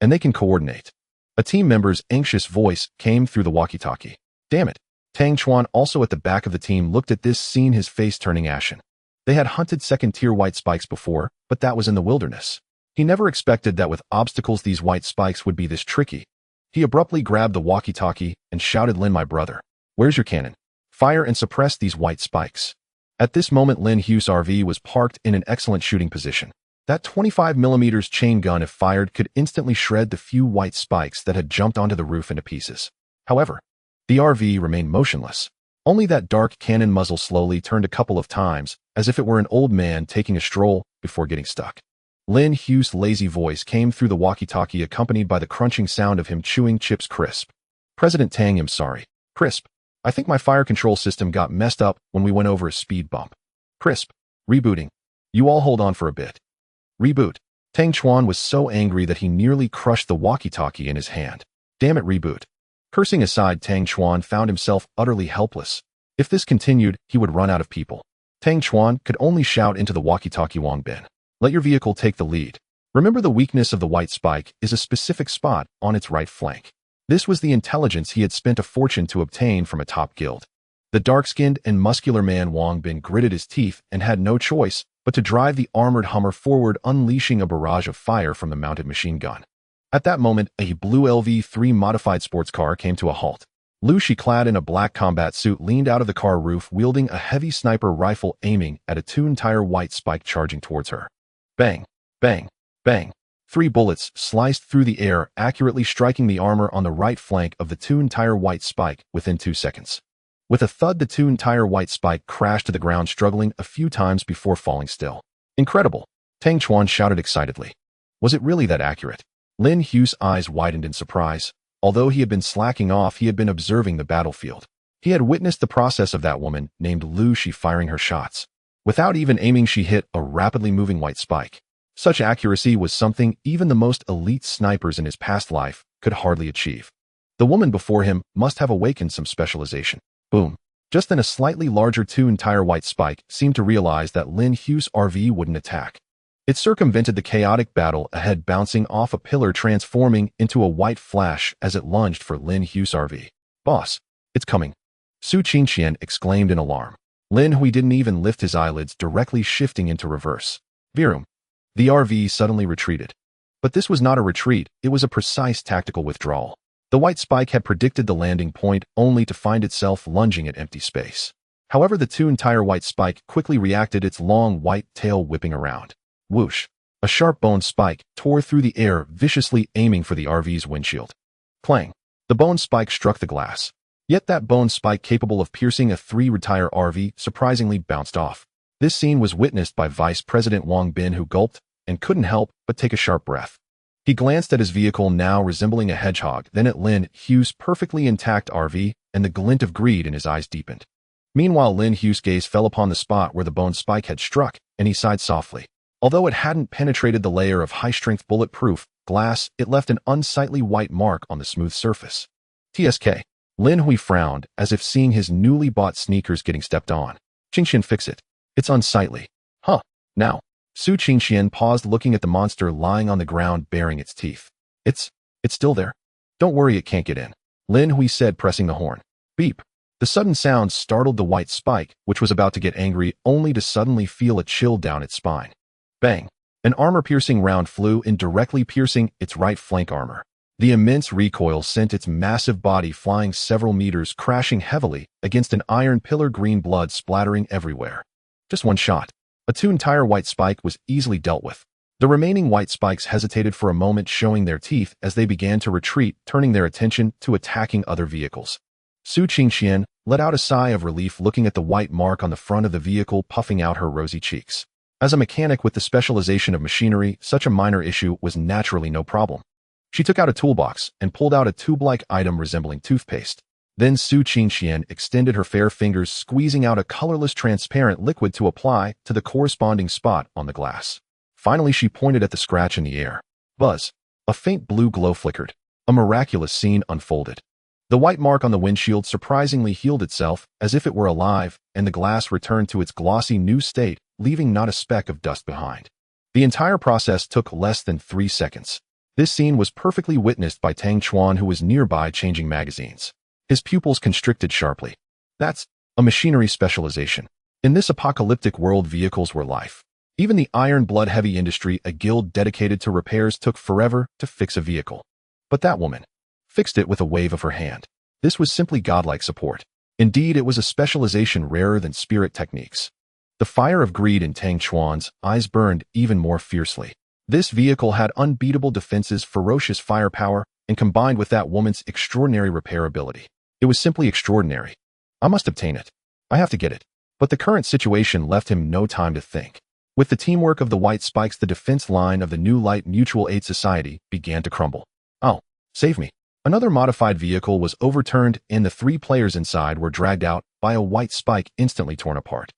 And they can coordinate. A team member's anxious voice came through the walkie-talkie. Damn it. Tang Chuan, also at the back of the team, looked at this scene, his face turning ashen. They had hunted second-tier white spikes before, but that was in the wilderness. He never expected that with obstacles these white spikes would be this tricky. He abruptly grabbed the walkie-talkie and shouted, Lin, my brother, where's your cannon? Fire and suppress these white spikes. At this moment, Lin Hui's RV was parked in an excellent shooting position. That 25mm chain gun, if fired, could instantly shred the few white spikes that had jumped onto the roof into pieces. However, the RV remained motionless. Only that dark cannon muzzle slowly turned a couple of times, as if it were an old man taking a stroll before getting stuck. Lin Hui's lazy voice came through the walkie-talkie, accompanied by the crunching sound of him chewing chips crisp. President Tang, I'm sorry. Crisp. I think my fire control system got messed up when we went over a speed bump. Crisp. Rebooting. You all hold on for a bit. Reboot. Tang Chuan was so angry that he nearly crushed the walkie-talkie in his hand. Damn it, reboot. Cursing aside, Tang Chuan found himself utterly helpless. If this continued, he would run out of people. Tang Chuan could only shout into the walkie-talkie, Wang Bin. Let your vehicle take the lead. Remember, the weakness of the white spike is a specific spot on its right flank. This was the intelligence he had spent a fortune to obtain from a top guild. The dark-skinned and muscular man Wang Bin gritted his teeth and had no choice but to drive the armored Hummer forward, unleashing a barrage of fire from the mounted machine gun. At that moment, a blue LV-3 modified sports car came to a halt. Lu Shi, clad in a black combat suit, leaned out of the car roof, wielding a heavy sniper rifle, aiming at a two-entire white spike charging towards her. Bang! Bang! Bang! 3 bullets sliced through the air, accurately striking the armor on the right flank of the two-entire white spike within 2 seconds. With a thud, the two-entire white spike crashed to the ground, struggling a few times before falling still. Incredible! Tang Chuan shouted excitedly. Was it really that accurate? Lin Hui's eyes widened in surprise. Although he had been slacking off, he had been observing the battlefield. He had witnessed the process of that woman named Lu Shi firing her shots. Without even aiming, she hit a rapidly moving white spike. Such accuracy was something even the most elite snipers in his past life could hardly achieve. The woman before him must have awakened some specialization. Boom. Just then a slightly larger two-entire white spike seemed to realize that Lin Hui's RV wouldn't attack. It circumvented the chaotic battle ahead, bouncing off a pillar, transforming into a white flash as it lunged for Lin Hui's RV. "Boss, it's coming," Su Qingxian exclaimed in alarm. Lin Hui didn't even lift his eyelids, directly shifting into reverse. Virum. The RV suddenly retreated. But this was not a retreat, it was a precise tactical withdrawal. The white spike had predicted the landing point, only to find itself lunging at empty space. However, the two-entire white spike quickly reacted, its long white tail whipping around. Whoosh! A sharp bone spike tore through the air, viciously aiming for the RV's windshield. Clang! The bone spike struck the glass. Yet that bone spike, capable of piercing a three-entire RV, surprisingly bounced off. This scene was witnessed by Vice President Wang Bin, who gulped and couldn't help but take a sharp breath. He glanced at his vehicle, now resembling a hedgehog, then at Lin Hui's perfectly intact RV, and the glint of greed in his eyes deepened. Meanwhile, Lin Hui's gaze fell upon the spot where the bone spike had struck, and he sighed softly. Although it hadn't penetrated the layer of high-strength bulletproof glass, it left an unsightly white mark on the smooth surface. TSK. Lin Hui frowned, as if seeing his newly bought sneakers getting stepped on. Qingxian, fix it. It's unsightly. Huh. Now. Su Qingxian paused, looking at the monster lying on the ground, baring its teeth. It's still there. Don't worry, it can't get in, Lin Hui said, pressing the horn. Beep. The sudden sound startled the white spike, which was about to get angry, only to suddenly feel a chill down its spine. Bang! An armor-piercing round flew in, directly piercing its right flank armor. The immense recoil sent its massive body flying several meters, crashing heavily against an iron pillar, green blood splattering everywhere. Just one shot. A two-entire white spike was easily dealt with. The remaining white spikes hesitated for a moment, showing their teeth as they began to retreat, turning their attention to attacking other vehicles. Su Qingxian let out a sigh of relief, looking at the white mark on the front of the vehicle, puffing out her rosy cheeks. As a mechanic with the specialization of machinery, such a minor issue was naturally no problem. She took out a toolbox and pulled out a tube-like item resembling toothpaste. Then Su Qingxian extended her fair fingers, squeezing out a colorless, transparent liquid to apply to the corresponding spot on the glass. Finally, she pointed at the scratch in the air. Buzz! A faint blue glow flickered. A miraculous scene unfolded. The white mark on the windshield surprisingly healed itself, as if it were alive, and the glass returned to its glossy new state, leaving not a speck of dust behind. The entire process took less than 3 seconds. This scene was perfectly witnessed by Tang Chuan, who was nearby changing magazines. His pupils constricted sharply. That's a machinery specialization. In this apocalyptic world, vehicles were life. Even the iron blood-heavy industry, a guild dedicated to repairs, took forever to fix a vehicle. But that woman fixed it with a wave of her hand. This was simply godlike support. Indeed, it was a specialization rarer than spirit techniques. The fire of greed in Tang Chuan's eyes burned even more fiercely. This vehicle had unbeatable defenses, ferocious firepower, and combined with that woman's extraordinary repairability, it was simply extraordinary. I must obtain it. I have to get it. But the current situation left him no time to think. With the teamwork of the white spikes, the defense line of the New Light Mutual Aid Society began to crumble. Oh, save me. Another modified vehicle was overturned, and the 3 players inside were dragged out by a white spike, instantly torn apart.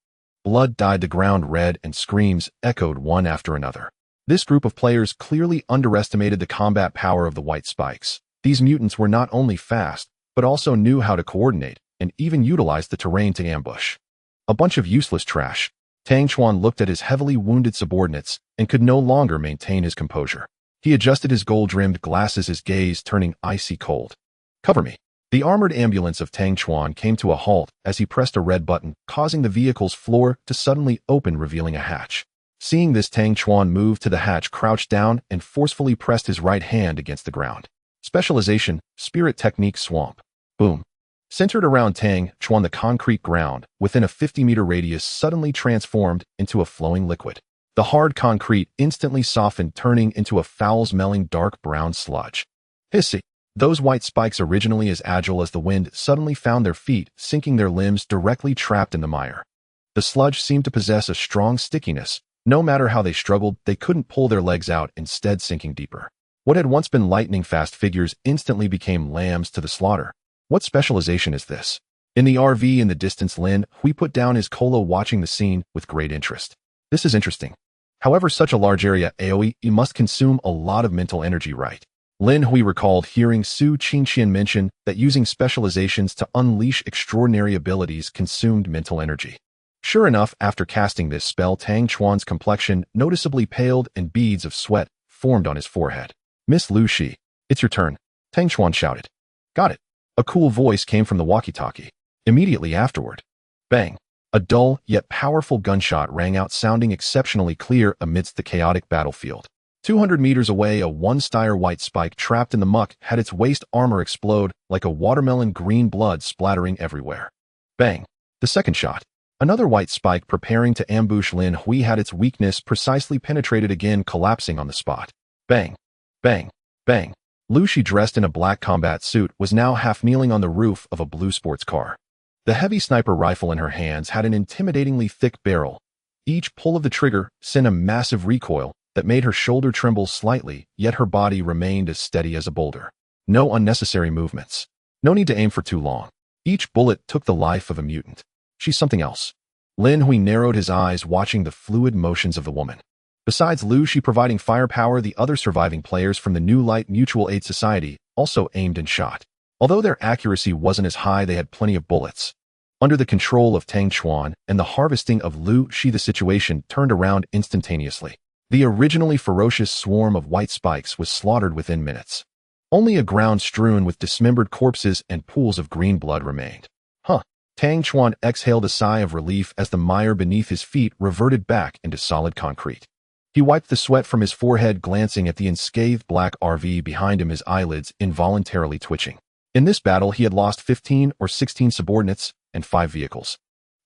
Blood dyed the ground red, and screams echoed one after another. This group of players clearly underestimated the combat power of the white spikes. These mutants were not only fast, but also knew how to coordinate, and even utilized the terrain to ambush. A bunch of useless trash. Tang Chuan looked at his heavily wounded subordinates and could no longer maintain his composure. He adjusted his gold-rimmed glasses, his gaze turning icy cold. Cover me. The armored ambulance of Tang Chuan came to a halt as he pressed a red button, causing the vehicle's floor to suddenly open, revealing a hatch. Seeing this, Tang Chuan moved to the hatch, crouched down, and forcefully pressed his right hand against the ground. Specialization, Spirit Technique Swamp. Boom. Centered around Tang Chuan, the concrete ground, within a 50-meter radius, suddenly transformed into a flowing liquid. The hard concrete instantly softened, turning into a foul-smelling dark brown sludge. Hissy! Those white spikes, originally as agile as the wind, suddenly found their feet, sinking their limbs, directly trapped in the mire. The sludge seemed to possess a strong stickiness. No matter how they struggled, they couldn't pull their legs out, instead sinking deeper. What had once been lightning-fast figures instantly became lambs to the slaughter. What specialization is this? In the RV in the distance, Lin Hui put down his cola, watching the scene with great interest. This is interesting. However, such a large area AoE must consume a lot of mental energy, right? Lin Hui recalled hearing Su Qingqian mention that using specializations to unleash extraordinary abilities consumed mental energy. Sure enough, after casting this spell, Tang Chuan's complexion noticeably paled and beads of sweat formed on his forehead. "Miss Lu Shi, it's your turn," Tang Chuan shouted. "Got it." A cool voice came from the walkie-talkie. Immediately afterward, bang! A dull yet powerful gunshot rang out, sounding exceptionally clear amidst the chaotic battlefield. 200 meters away, a one-stire white spike trapped in the muck had its waist armor explode like a watermelon, green blood splattering everywhere. Bang! The second shot. Another white spike preparing to ambush Lin Hui had its weakness precisely penetrated, again collapsing on the spot. Bang! Bang! Bang! Lu Shi, dressed in a black combat suit, was now half kneeling on the roof of a blue sports car. The heavy sniper rifle in her hands had an intimidatingly thick barrel. Each pull of the trigger sent a massive recoil that made her shoulder tremble slightly, yet her body remained as steady as a boulder. No unnecessary movements. No need to aim for too long. Each bullet took the life of a mutant. She's something else. Lin Hui narrowed his eyes, watching the fluid motions of the woman. Besides Lu Shi providing firepower, the other surviving players from the New Light Mutual Aid Society also aimed and shot. Although their accuracy wasn't as high, they had plenty of bullets. Under the control of Tang Chuan and the harvesting of Lu Shi, the situation turned around instantaneously. The originally ferocious swarm of white spikes was slaughtered within minutes. Only a ground strewn with dismembered corpses and pools of green blood remained. Tang Chuan exhaled a sigh of relief as the mire beneath his feet reverted back into solid concrete. He wiped the sweat from his forehead, glancing at the unscathed black RV behind him, his eyelids involuntarily twitching. In this battle, he had lost 15 or 16 subordinates and 5 vehicles.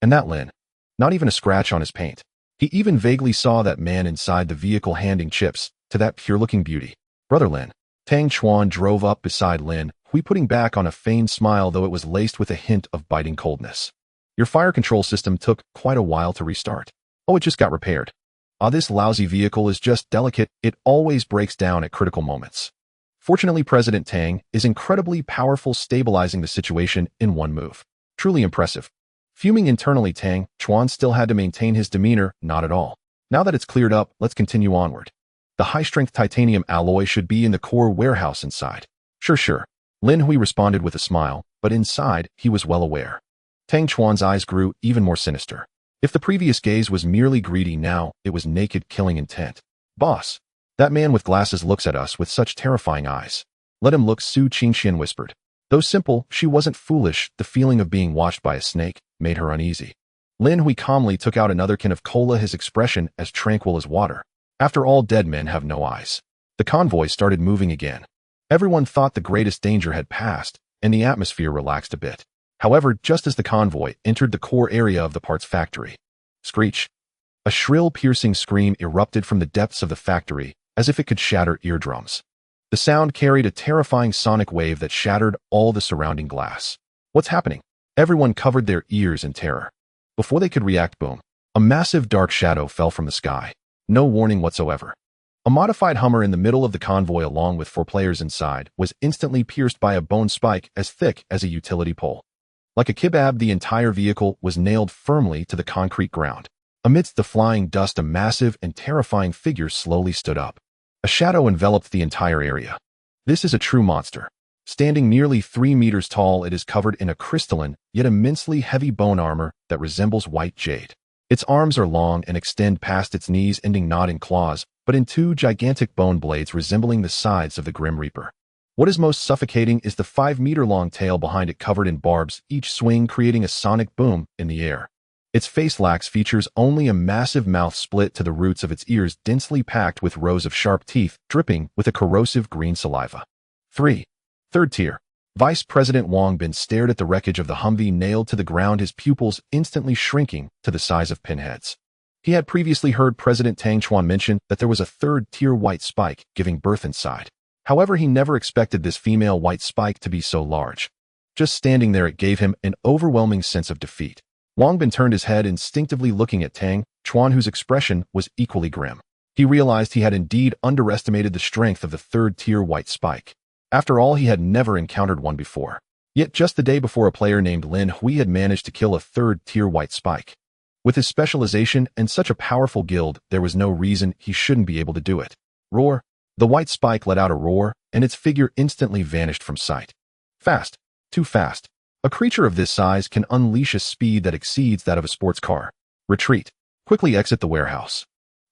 And that Lin. Not even a scratch on his paint. He even vaguely saw that man inside the vehicle handing chips to that pure-looking beauty. "Brother Lin." Tang Chuan drove up beside Lin Hui, putting back on a feigned smile, though it was laced with a hint of biting coldness. "Your fire control system took quite a while to restart." "Oh, it just got repaired." "Ah, this lousy vehicle is just delicate. It always breaks down at critical moments." Fortunately, President Tang is incredibly powerful, stabilizing the situation in one move. Truly impressive. Fuming internally, Tang Chuan still had to maintain his demeanor. "Not at all. Now that it's cleared up, let's continue onward. The high-strength titanium alloy should be in the core warehouse inside." Sure. Lin Hui responded with a smile, but inside, he was well aware. Tang Chuan's eyes grew even more sinister. If the previous gaze was merely greedy, now it was naked, killing intent. "Boss, that man with glasses looks at us with such terrifying eyes." "Let him look," Su Qingqian whispered. Though simple, she wasn't foolish. The feeling of being watched by a snake made her uneasy. Lin Hui calmly took out another can of cola, his expression as tranquil as water. After all, dead men have no eyes. The convoy started moving again. Everyone thought the greatest danger had passed, and the atmosphere relaxed a bit. However, just as the convoy entered the core area of the parts factory, screech! A shrill, piercing scream erupted from the depths of the factory, as if it could shatter eardrums. The sound carried a terrifying sonic wave that shattered all the surrounding glass. "What's happening?" Everyone covered their ears in terror. Before they could react, boom! A massive dark shadow fell from the sky. No warning whatsoever. A modified Hummer in the middle of the convoy, along with 4 players inside, was instantly pierced by a bone spike as thick as a utility pole. Like a kebab, the entire vehicle was nailed firmly to the concrete ground. Amidst the flying dust, a massive and terrifying figure slowly stood up. A shadow enveloped the entire area. This is a true monster. Standing nearly 3 meters tall, it is covered in a crystalline, yet immensely heavy bone armor that resembles white jade. Its arms are long and extend past its knees, ending not in claws, but in 2 gigantic bone blades resembling the sides of the Grim Reaper. What is most suffocating is the 5-meter-long tail behind it, covered in barbs, each swing creating a sonic boom in the air. Its face lacks features, only a massive mouth split to the roots of its ears, densely packed with rows of sharp teeth, dripping with a corrosive green saliva. 3. Third tier. Vice President Wang Bin stared at the wreckage of the Humvee nailed to the ground, his pupils instantly shrinking to the size of pinheads. He had previously heard President Tang Chuan mention that there was a 3rd-tier white spike giving birth inside. However, he never expected this female white spike to be so large. Just standing there, it gave him an overwhelming sense of defeat. Wang Bin turned his head, instinctively looking at Tang Chuan, whose expression was equally grim. He realized he had indeed underestimated the strength of the 3rd-tier white spike. After all, he had never encountered one before. Yet just the day before, a player named Lin Hui had managed to kill a 3rd-tier white spike. With his specialization and such a powerful guild, there was no reason he shouldn't be able to do it. Roar! The white spike let out a roar, and its figure instantly vanished from sight. Fast. Too fast. A creature of this size can unleash a speed that exceeds that of a sports car. Retreat. Quickly exit the warehouse.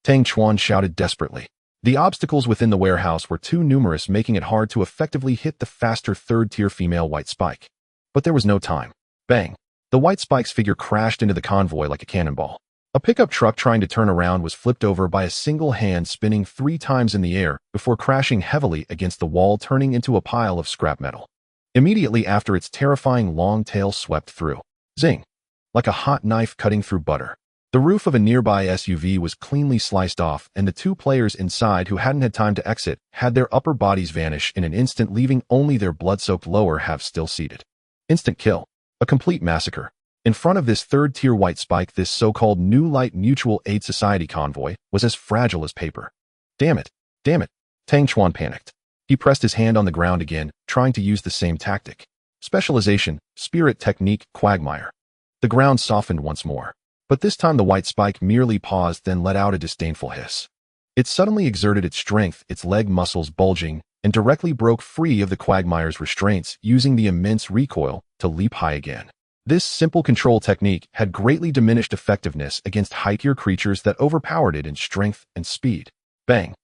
Tang Chuan shouted desperately. The obstacles within the warehouse were too numerous, making it hard to effectively hit the faster third-tier female white spike. But there was no time. Bang. The white spike's figure crashed into the convoy like a cannonball. A pickup truck trying to turn around was flipped over by a single hand, spinning 3 times in the air before crashing heavily against the wall, turning into a pile of scrap metal. Immediately after, its terrifying long tail swept through. Zing. Like a hot knife cutting through butter. The roof of a nearby SUV was cleanly sliced off, and the 2 players inside who hadn't had time to exit had their upper bodies vanish in an instant, leaving only their blood-soaked lower halves still seated. Instant kill. A complete massacre. In front of this third-tier white spike, this so-called New Light Mutual Aid Society convoy was as fragile as paper. Damn it. Damn it. Tang Chuan panicked. He pressed his hand on the ground again, trying to use the same tactic. Specialization, spirit technique, quagmire. The ground softened once more. But this time the white spike merely paused, then let out a disdainful hiss. It suddenly exerted its strength, its leg muscles bulging, and directly broke free of the quagmire's restraints, using the immense recoil to leap high again. This simple control technique had greatly diminished effectiveness against high-tier creatures that overpowered it in strength and speed. Bang!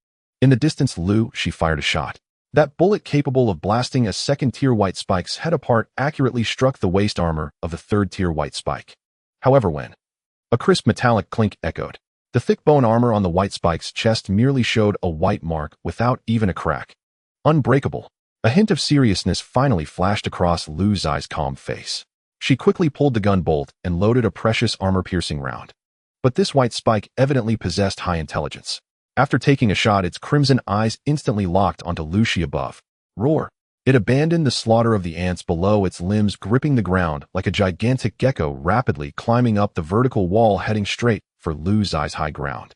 In the distance, Lin Hui fired a shot. That bullet, capable of blasting a second-tier white spike's head apart, accurately struck the waist armor of the third-tier white spike. However, when a crisp metallic clink echoed, the thick bone armor on the white spike's chest merely showed a white mark without even a crack. Unbreakable. A hint of seriousness finally flashed across Lin Hui's calm face. She quickly pulled the gun bolt and loaded a precious armor-piercing round. But this white spike evidently possessed high intelligence. After taking a shot, its crimson eyes instantly locked onto Lin Hui above. Roar. It abandoned the slaughter of the ants below, its limbs gripping the ground like a gigantic gecko rapidly climbing up the vertical wall, heading straight for Lin Hui's high ground.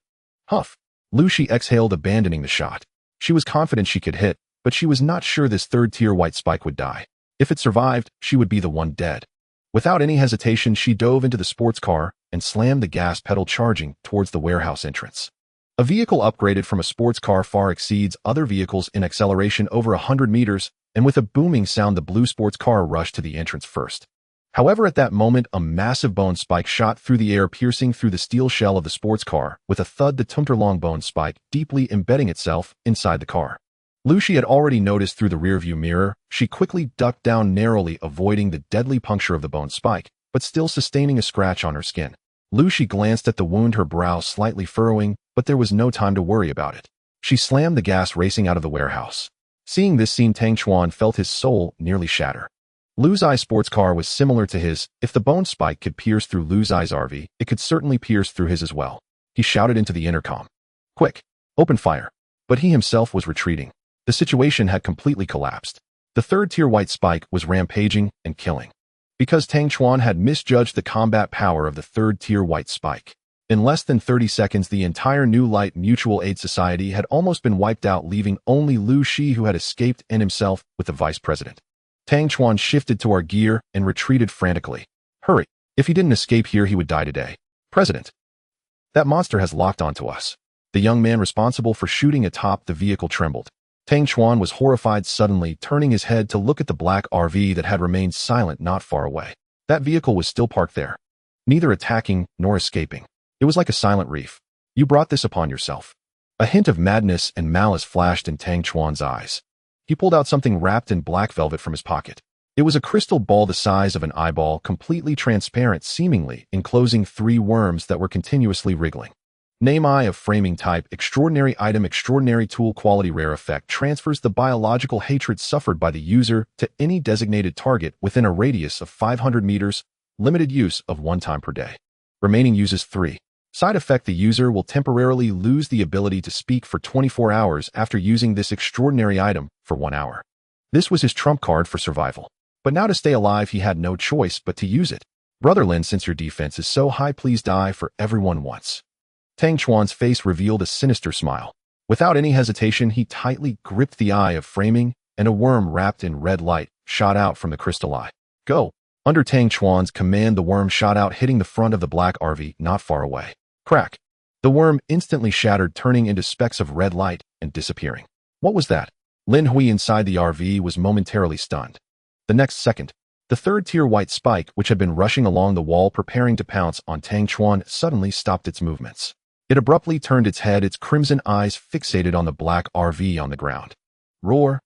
Huff. Lin Hui exhaled, abandoning the shot. She was confident she could hit, but she was not sure this third-tier white spike would die. If it survived, she would be the one dead. Without any hesitation, she dove into the sports car and slammed the gas pedal, charging towards the warehouse entrance. A vehicle upgraded from a sports car far exceeds other vehicles in acceleration over 100 meters, and with a booming sound, the blue sports car rushed to the entrance first. However, at that moment, a massive bone spike shot through the air, piercing through the steel shell of the sports car. With a thud, the tunter-long bone spike deeply embedding itself inside the car. Lin Hui had already noticed through the rearview mirror. She quickly ducked down, narrowly avoiding the deadly puncture of the bone spike, but still sustaining a scratch on her skin. Lin Hui glanced at the wound, her brow slightly furrowing, but there was no time to worry about it. She slammed the gas, racing out of the warehouse. Seeing this scene, Tang Chuan felt his soul nearly shatter. Lin Hui's sports car was similar to his. If the bone spike could pierce through Lin Hui's RV, it could certainly pierce through his as well. He shouted into the intercom. Quick! Open fire! But he himself was retreating. The situation had completely collapsed. The third-tier white spike was rampaging and killing. Because Tang Chuan had misjudged the combat power of the third-tier white spike. In less than 30 seconds, the entire New Light Mutual Aid Society had almost been wiped out, leaving only Lin Hui, who had escaped, and himself with the vice president. Tang Chuan shifted to our gear and retreated frantically. Hurry! If he didn't escape here, he would die today. President! That monster has locked onto us. The young man responsible for shooting atop the vehicle trembled. Tang Chuan was horrified, suddenly turning his head to look at the black RV that had remained silent not far away. That vehicle was still parked there, neither attacking nor escaping. It was like a silent reef. You brought this upon yourself. A hint of madness and malice flashed in Tang Chuan's eyes. He pulled out something wrapped in black velvet from his pocket. It was a crystal ball the size of an eyeball, completely transparent, seemingly enclosing 3 worms that were continuously wriggling. Name: Eye of framing type, extraordinary item, extraordinary tool, quality, rare effect, transfers the biological hatred suffered by the user to any designated target within a radius of 500 meters, limited use of 1 time per day. Remaining uses 3. Side effect: the user will temporarily lose the ability to speak for 24 hours after using this extraordinary item for 1 hour. This was his trump card for survival. But now, to stay alive, he had no choice but to use it. Brother Lin, since your defense is so high, please die for everyone once. Tang Chuan's face revealed a sinister smile. Without any hesitation, he tightly gripped the eye of framing, and a worm wrapped in red light shot out from the crystal eye. Go! Under Tang Chuan's command, the worm shot out, hitting the front of the black RV not far away. Crack! The worm instantly shattered, turning into specks of red light and disappearing. What was that? Lin Hui inside the RV was momentarily stunned. The next second, the third-tier white spike, which had been rushing along the wall preparing to pounce on Tang Chuan, suddenly stopped its movements. It abruptly turned its head, its crimson eyes fixated on the black RV on the ground. Roar!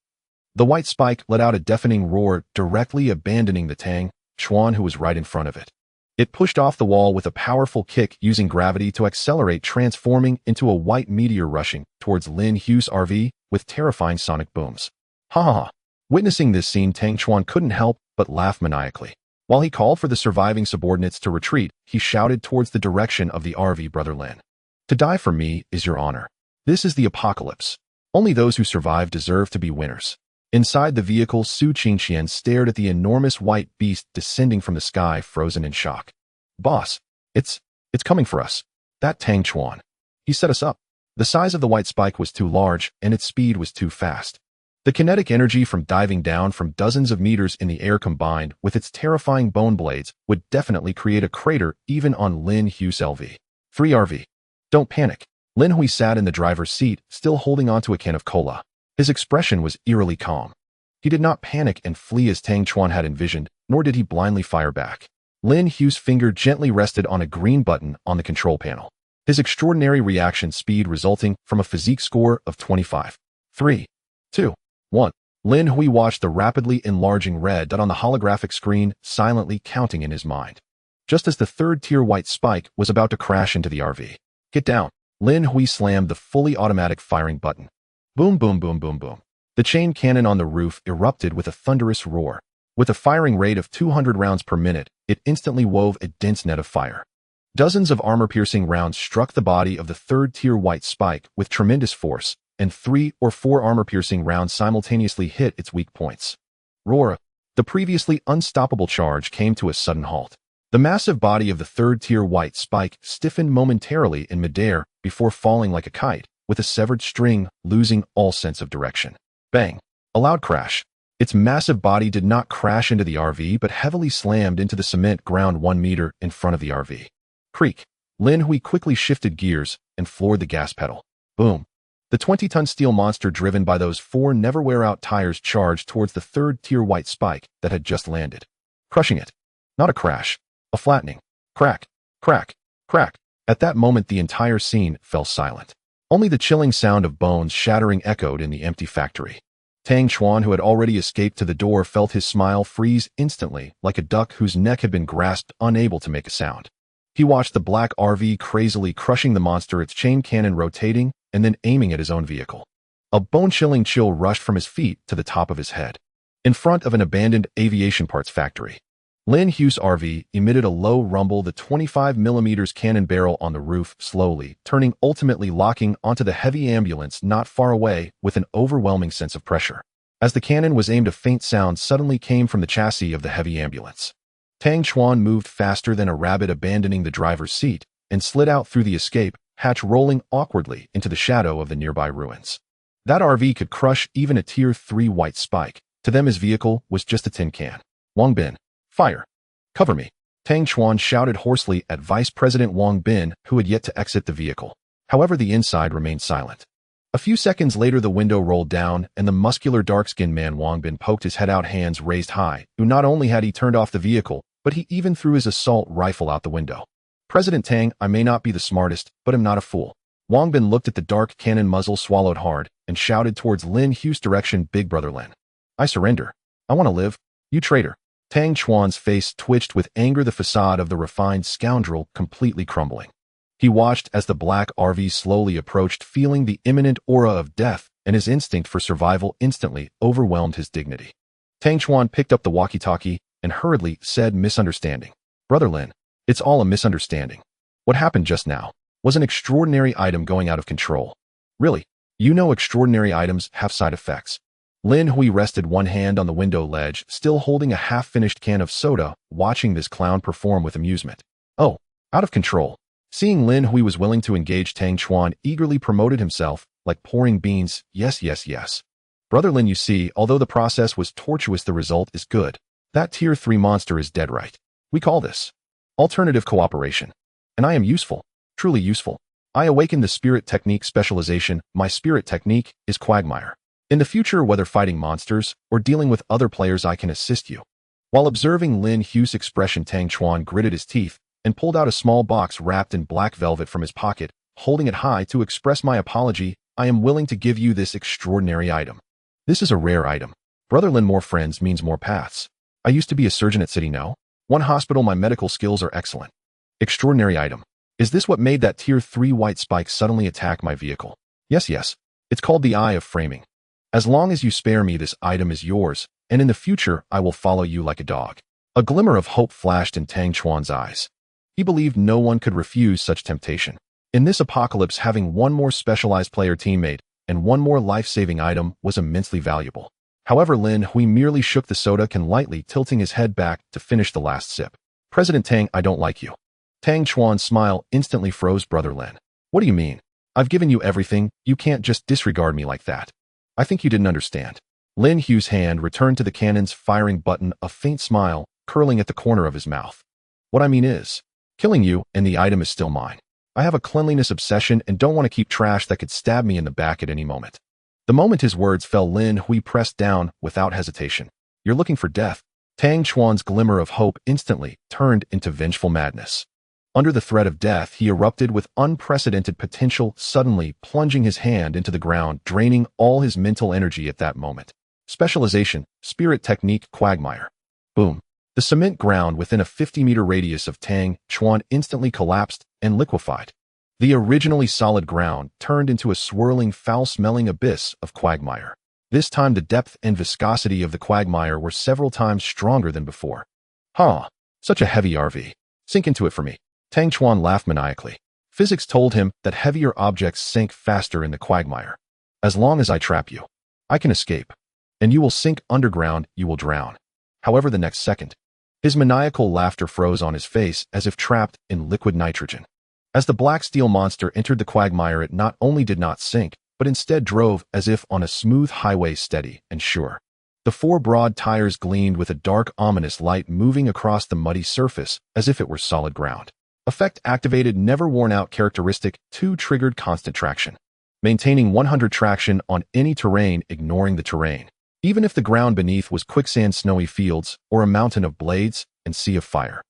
The white spike let out a deafening roar, directly abandoning the Tang Chuan who was right in front of it. It pushed off the wall with a powerful kick, using gravity to accelerate, transforming into a white meteor rushing towards Lin Hui's RV with terrifying sonic booms. Ha ha ha! Witnessing this scene, Tang Chuan couldn't help but laugh maniacally. While he called for the surviving subordinates to retreat, he shouted towards the direction of the RV, "Brother Lin, to die for me is your honor. This is the apocalypse. Only those who survive deserve to be winners." Inside the vehicle, Su Qingqian stared at the enormous white beast descending from the sky, frozen in shock. "Boss, it's coming for us. That Tang Chuan. He set us up." The size of the white spike was too large, and its speed was too fast. The kinetic energy from diving down from dozens of meters in the air combined with its terrifying bone blades would definitely create a crater even on Lin Hui's LV. 3RV. Don't panic. Lin Hui sat in the driver's seat, still holding onto a can of cola. His expression was eerily calm. He did not panic and flee as Tang Chuan had envisioned, nor did he blindly fire back. Lin Hui's finger gently rested on a green button on the control panel. His extraordinary reaction speed resulting from a physique score of 25. 3, 2, 1. Lin Hui watched the rapidly enlarging red dot on the holographic screen, silently counting in his mind. Just as the third-tier white spike was about to crash into the RV. "Get down." Lin Hui slammed the fully automatic firing button. Boom, boom, boom, boom, boom. The chain cannon on the roof erupted with a thunderous roar. With a firing rate of 200 rounds per minute, it instantly wove a dense net of fire. Dozens of armor-piercing rounds struck the body of the third-tier white spike with tremendous force, and 3 or 4 armor-piercing rounds simultaneously hit its weak points. Roar! The previously unstoppable charge came to a sudden halt. The massive body of the third-tier white spike stiffened momentarily in midair before falling like a kite, with a severed string, losing all sense of direction. Bang! A loud crash. Its massive body did not crash into the RV but heavily slammed into the cement ground 1 meter in front of the RV. Creak! Lin Hui quickly shifted gears and floored the gas pedal. Boom! The 20-ton steel monster driven by those 4 never-wear-out tires charged towards the third-tier white spike that had just landed, crushing it. Not a crash, a flattening. Crack! Crack! Crack! At that moment the entire scene fell silent. Only the chilling sound of bones shattering echoed in the empty factory. Tang Chuan, who had already escaped to the door, felt his smile freeze instantly, like a duck whose neck had been grasped, unable to make a sound. He watched the black RV crazily crushing the monster, its chain cannon rotating and then aiming at his own vehicle. A bone-chilling chill rushed from his feet to the top of his head. In front of an abandoned aviation parts factory, Lin Hui's RV emitted a low rumble, the 25mm cannon barrel on the roof slowly turning, ultimately locking onto the heavy ambulance not far away with an overwhelming sense of pressure. As the cannon was aimed, a faint sound suddenly came from the chassis of the heavy ambulance. Tang Chuan moved faster than a rabbit, abandoning the driver's seat, and slid out through the escape hatch, rolling awkwardly into the shadow of the nearby ruins. That RV could crush even a Tier 3 white spike. To them his vehicle was just a tin can. Wang Bin. Fire! Cover me! Tang Chuan shouted hoarsely at Vice President Wang Bin, who had yet to exit the vehicle. However, the inside remained silent. A few seconds later the window rolled down, and the muscular dark-skinned man Wang Bin poked his head out, hands raised high, who not only had he turned off the vehicle, but he even threw his assault rifle out the window. "President Tang, I may not be the smartest, but am not a fool." Wang Bin looked at the dark cannon muzzle, swallowed hard, and shouted towards Lin Hui's direction, "Big Brother Lin, I surrender. I want to live. You traitor." Tang Chuan's face twitched with anger, the facade of the refined scoundrel completely crumbling. He watched as the black RV slowly approached, feeling the imminent aura of death, and his instinct for survival instantly overwhelmed his dignity. Tang Chuan picked up the walkie-talkie and hurriedly said, "Misunderstanding. Brother Lin, it's all a misunderstanding. What happened just now was an extraordinary item going out of control. Really, you know extraordinary items have side effects." Lin Hui rested one hand on the window ledge, still holding a half-finished can of soda, watching this clown perform with amusement. "Oh, out of control." Seeing Lin Hui was willing to engage, Tang Chuan eagerly promoted himself, like pouring beans. "Yes, yes, yes. Brother Lin, you see, although the process was tortuous, the result is good. That Tier 3 monster is dead, right? We call this alternative cooperation. And I am useful, truly useful. I awakened the spirit technique specialization. My spirit technique is quagmire. In the future, whether fighting monsters or dealing with other players, I can assist you. While observing Lin Hui's expression, Tang Chuan gritted his teeth and pulled out a small box wrapped in black velvet from his pocket, holding it high. To express my apology, I am willing to give you this extraordinary item. This is a rare item. Brother Lin, more friends means more paths. I used to be a surgeon at City No. One hospital. My medical skills are excellent. Extraordinary item. Is this what made that tier 3 white spike suddenly attack my vehicle? Yes. It's called the Eye of Framing. As long as you spare me, this item is yours, and in the future I will follow you like a dog. A glimmer of hope flashed in Tang Chuan's eyes. He believed no one could refuse such temptation. In this apocalypse, having one more specialized player teammate and one more life-saving item was immensely valuable. However, Lin Hui merely shook the soda can lightly, tilting his head back to finish the last sip. President Tang, I don't like you. Tang Chuan's smile instantly froze. Brother Lin, what do you mean? I've given you everything. You can't just disregard me like that. I think you didn't understand. Lin Hui's hand returned to the cannon's firing button, a faint smile curling at the corner of his mouth. What I mean is, killing you, and the item is still mine. I have a cleanliness obsession and don't want to keep trash that could stab me in the back at any moment. The moment his words fell, Lin Hui pressed down without hesitation. You're looking for death. Tang Chuan's glimmer of hope instantly turned into vengeful madness. Under the threat of death, he erupted with unprecedented potential, suddenly plunging his hand into the ground, draining all his mental energy at that moment. Specialization, spirit technique, quagmire. Boom. The cement ground within a 50-meter radius of Tang Chuan instantly collapsed and liquefied. The originally solid ground turned into a swirling, foul-smelling abyss of quagmire. This time the depth and viscosity of the quagmire were several times stronger than before. Such a heavy RV. Sink into it for me. Tang Chuan laughed maniacally. Physics told him that heavier objects sank faster in the quagmire. As long as I trap you, I can escape. And you will sink underground, you will drown. However, the next second, his maniacal laughter froze on his face as if trapped in liquid nitrogen. As the black steel monster entered the quagmire, it not only did not sink, but instead drove as if on a smooth highway, steady and sure. The 4 broad tires gleamed with a dark, ominous light moving across the muddy surface as if it were solid ground. Effect activated, never worn out characteristic. 2 triggered constant traction. Maintaining 100 traction on any terrain, ignoring the terrain. Even if the ground beneath was quicksand, snowy fields, or a mountain of blades and sea of fire.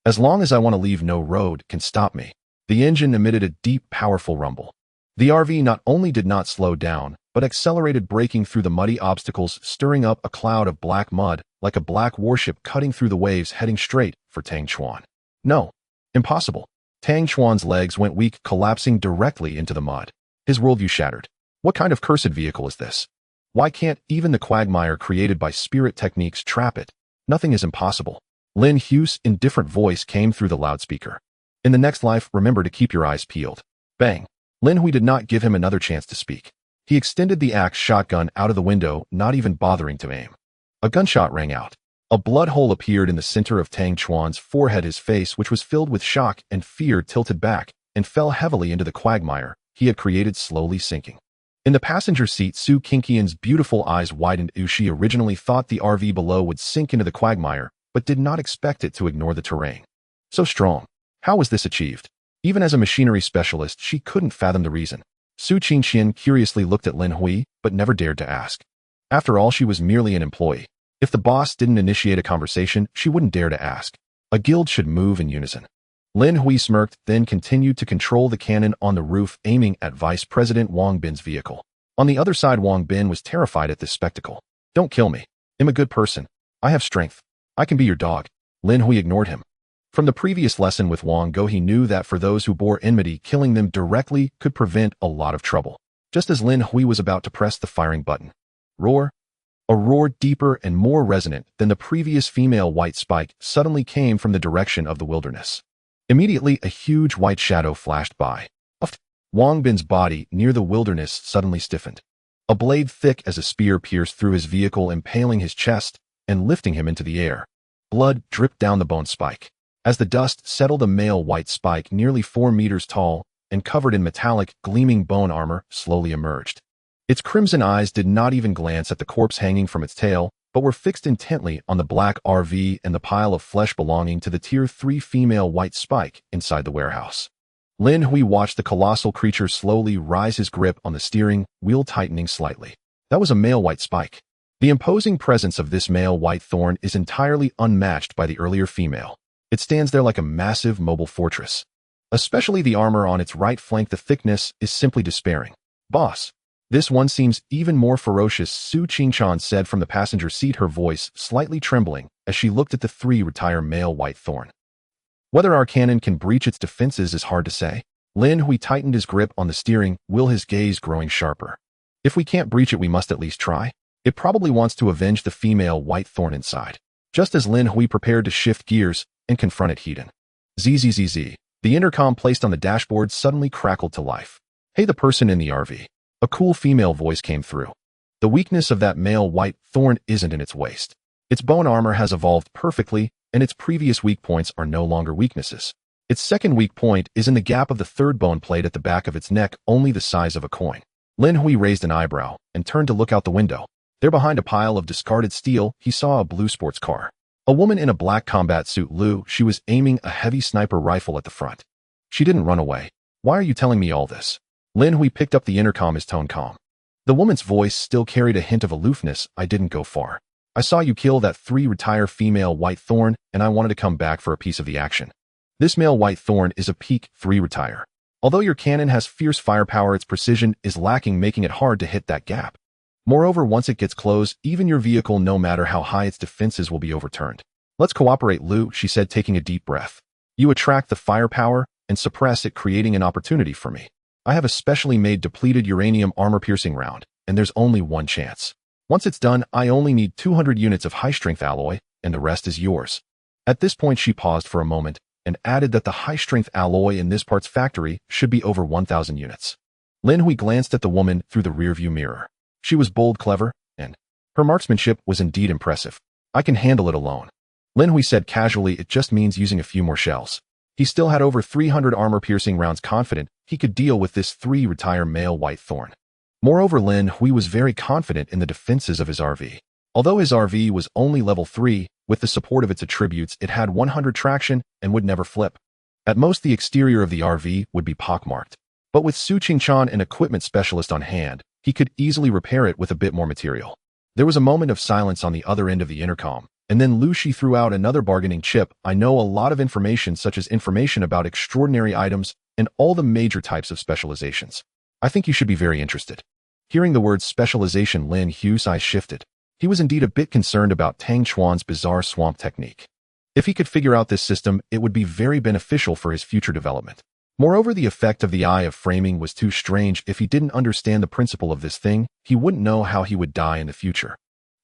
As long as I want to leave, no road can stop me. The engine emitted a deep, powerful rumble. The RV not only did not slow down, but accelerated, breaking through the muddy obstacles, stirring up a cloud of black mud, like a black warship cutting through the waves, heading straight for Tang Chuan. No. Impossible. Tang Chuan's legs went weak, collapsing directly into the mud. His worldview shattered. What kind of cursed vehicle is this? Why can't even the quagmire created by spirit techniques trap it? Nothing is impossible. Lin Hui's indifferent voice came through the loudspeaker. In the next life, remember to keep your eyes peeled. Bang. Lin Hui did not give him another chance to speak. He extended the axe shotgun out of the window, not even bothering to aim. A gunshot rang out. A blood hole appeared in the center of Tang Chuan's forehead. His face, which was filled with shock and fear, tilted back and fell heavily into the quagmire he had created, slowly sinking. In the passenger seat, Su Qingqian's beautiful eyes widened. She originally thought the RV below would sink into the quagmire, but did not expect it to ignore the terrain. So strong. How was this achieved? Even as a machinery specialist, she couldn't fathom the reason. Su Qingqian curiously looked at Lin Hui, but never dared to ask. After all, she was merely an employee. If the boss didn't initiate a conversation, she wouldn't dare to ask. A guild should move in unison. Lin Hui smirked, then continued to control the cannon on the roof, aiming at Vice President Wang Bin's vehicle. On the other side, Wang Bin was terrified at this spectacle. Don't kill me. I'm a good person. I have strength. I can be your dog. Lin Hui ignored him. From the previous lesson with Wang Go, he knew that for those who bore enmity, killing them directly could prevent a lot of trouble. Just as Lin Hui was about to press the firing button. Roar. A roar deeper and more resonant than the previous female white spike suddenly came from the direction of the wilderness. Immediately, a huge white shadow flashed by. Wang Bin's body near the wilderness suddenly stiffened. A blade thick as a spear pierced through his vehicle, impaling his chest and lifting him into the air. Blood dripped down the bone spike. As the dust settled, a male white spike nearly 4 meters tall and covered in metallic, gleaming bone armor slowly emerged. Its crimson eyes did not even glance at the corpse hanging from its tail, but were fixed intently on the black RV and the pile of flesh belonging to the Tier 3 female white spike inside the warehouse. Lin Hui watched the colossal creature slowly rise, his grip on the steering wheel tightening slightly. That was a male white spike. The imposing presence of this male white thorn is entirely unmatched by the earlier female. It stands there like a massive mobile fortress. Especially the armor on its right flank, the thickness is simply despairing. Boss. This one seems even more ferocious, Su Qingchan said from the passenger seat, her voice slightly trembling as she looked at the three retire male white thorn. Whether our cannon can breach its defenses is hard to say. Lin Hui tightened his grip on the steering wheel, his gaze growing sharper. If we can't breach it, we must at least try. It probably wants to avenge the female white thorn inside. Just as Lin Hui prepared to shift gears and confront it, Heaton. Zzz. The intercom placed on the dashboard suddenly crackled to life. Hey, the person in the RV. A cool female voice came through. The weakness of that male white thorn isn't in its waist. Its bone armor has evolved perfectly, and its previous weak points are no longer weaknesses. Its second weak point is in the gap of the third bone plate at the back of its neck, only the size of a coin. Lin Hui raised an eyebrow and turned to look out the window. There behind a pile of discarded steel, he saw a blue sports car. A woman in a black combat suit. She was aiming a heavy sniper rifle at the front. She didn't run away. Why are you telling me all this? Lin Hui picked up the intercom, his tone calm. The woman's voice still carried a hint of aloofness. I didn't go far. I saw you kill that three retire female white thorn, and I wanted to come back for a piece of the action. This male white thorn is a peak 3 retire. Although your cannon has fierce firepower, its precision is lacking, making it hard to hit that gap. Moreover, once it gets close, even your vehicle, no matter how high its defenses, will be overturned. Let's cooperate, Lu, she said, taking a deep breath. You attract the firepower and suppress it, creating an opportunity for me. I have a specially made depleted uranium armor-piercing round, and there's only one chance. Once it's done, I only need 200 units of high-strength alloy, and the rest is yours. At this point, she paused for a moment and added that the high-strength alloy in this part's factory should be over 1,000 units. Lin Hui glanced at the woman through the rearview mirror. She was bold, clever, and her marksmanship was indeed impressive. I can handle it alone. Lin Hui said casually, it just means using a few more shells. He still had over 300 armor-piercing rounds, confident he could deal with this 3 retire male white thorn. Moreover, Lin Hui was very confident in the defenses of his RV. Although his RV was only level 3, with the support of its attributes, it had 100 traction and would never flip. At most, the exterior of the RV would be pockmarked. But with Su Qingchan, an equipment specialist, on hand, he could easily repair it with a bit more material. There was a moment of silence on the other end of the intercom, and then Lu Shi threw out another bargaining chip. I know a lot of information, such as information about extraordinary items and all the major types of specializations. I think you should be very interested. Hearing the word specialization, Lin Hui's eyes shifted. He was indeed a bit concerned about Tang Chuan's bizarre swamp technique. If he could figure out this system, it would be very beneficial for his future development. Moreover, the effect of the eye of framing was too strange. If he didn't understand the principle of this thing, he wouldn't know how he would die in the future.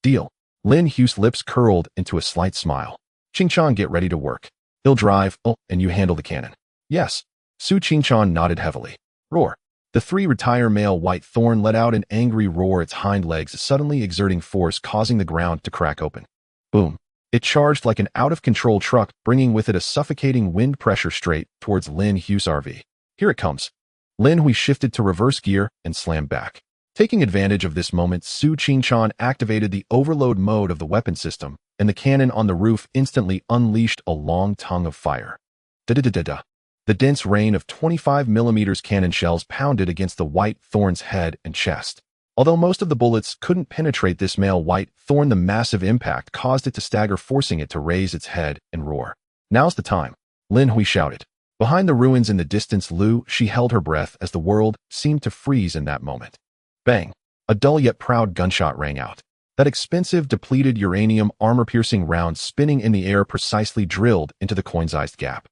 Deal. Lin Hui's lips curled into a slight smile. Qingchan, get ready to work. He'll drive, and you handle the cannon. Yes. Su Qingchan nodded heavily. Roar. The 3 retire male white thorn let out an angry roar, its hind legs suddenly exerting force, causing the ground to crack open. Boom. It charged like an out-of-control truck, bringing with it a suffocating wind pressure straight towards Lin Hui's RV. Here it comes. Lin Hui shifted to reverse gear and slammed back. Taking advantage of this moment, Su Qingchan activated the overload mode of the weapon system, and the cannon on the roof instantly unleashed a long tongue of fire. Da-da-da-da-da. The dense rain of 25mm cannon shells pounded against the white thorn's head and chest. Although most of the bullets couldn't penetrate this male white thorn, the massive impact caused it to stagger, forcing it to raise its head and roar. Now's the time, Lin Hui shouted. Behind the ruins in the distance, she held her breath as the world seemed to freeze in that moment. Bang! A dull yet proud gunshot rang out. That expensive, depleted uranium armor-piercing round, spinning in the air, precisely drilled into the coin-sized gap.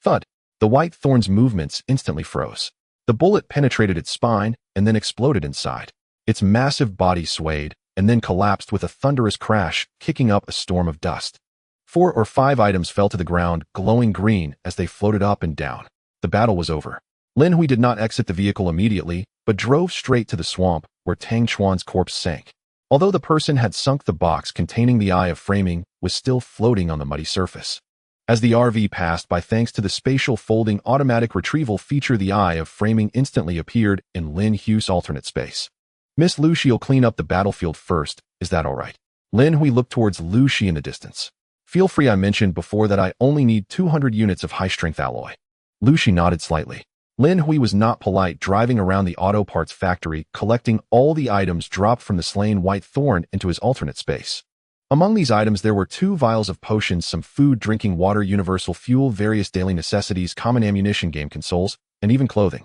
Thud! The white thorn's movements instantly froze. The bullet penetrated its spine and then exploded inside. Its massive body swayed and then collapsed with a thunderous crash, kicking up a storm of dust. 4 or 5 items fell to the ground, glowing green as they floated up and down. The battle was over. Lin Hui did not exit the vehicle immediately, but drove straight to the swamp where Tang Chuan's corpse sank. Although the person had sunk, the box containing the eye of framing was still floating on the muddy surface. As the RV passed by, thanks to the spatial folding automatic retrieval feature, the eye of framing instantly appeared in Lin Hui's alternate space. Miss Lu Shi'll clean up the battlefield first, is that all right? Lin Hui looked towards Lu Shi in the distance. Feel free, I mentioned before that I only need 200 units of high-strength alloy. Lu Shi nodded slightly. Lin Hui was not polite, driving around the auto parts factory, collecting all the items dropped from the slain white thorn into his alternate space. Among these items there were 2 vials of potions, some food, drinking water, universal fuel, various daily necessities, common ammunition, game consoles, and even clothing.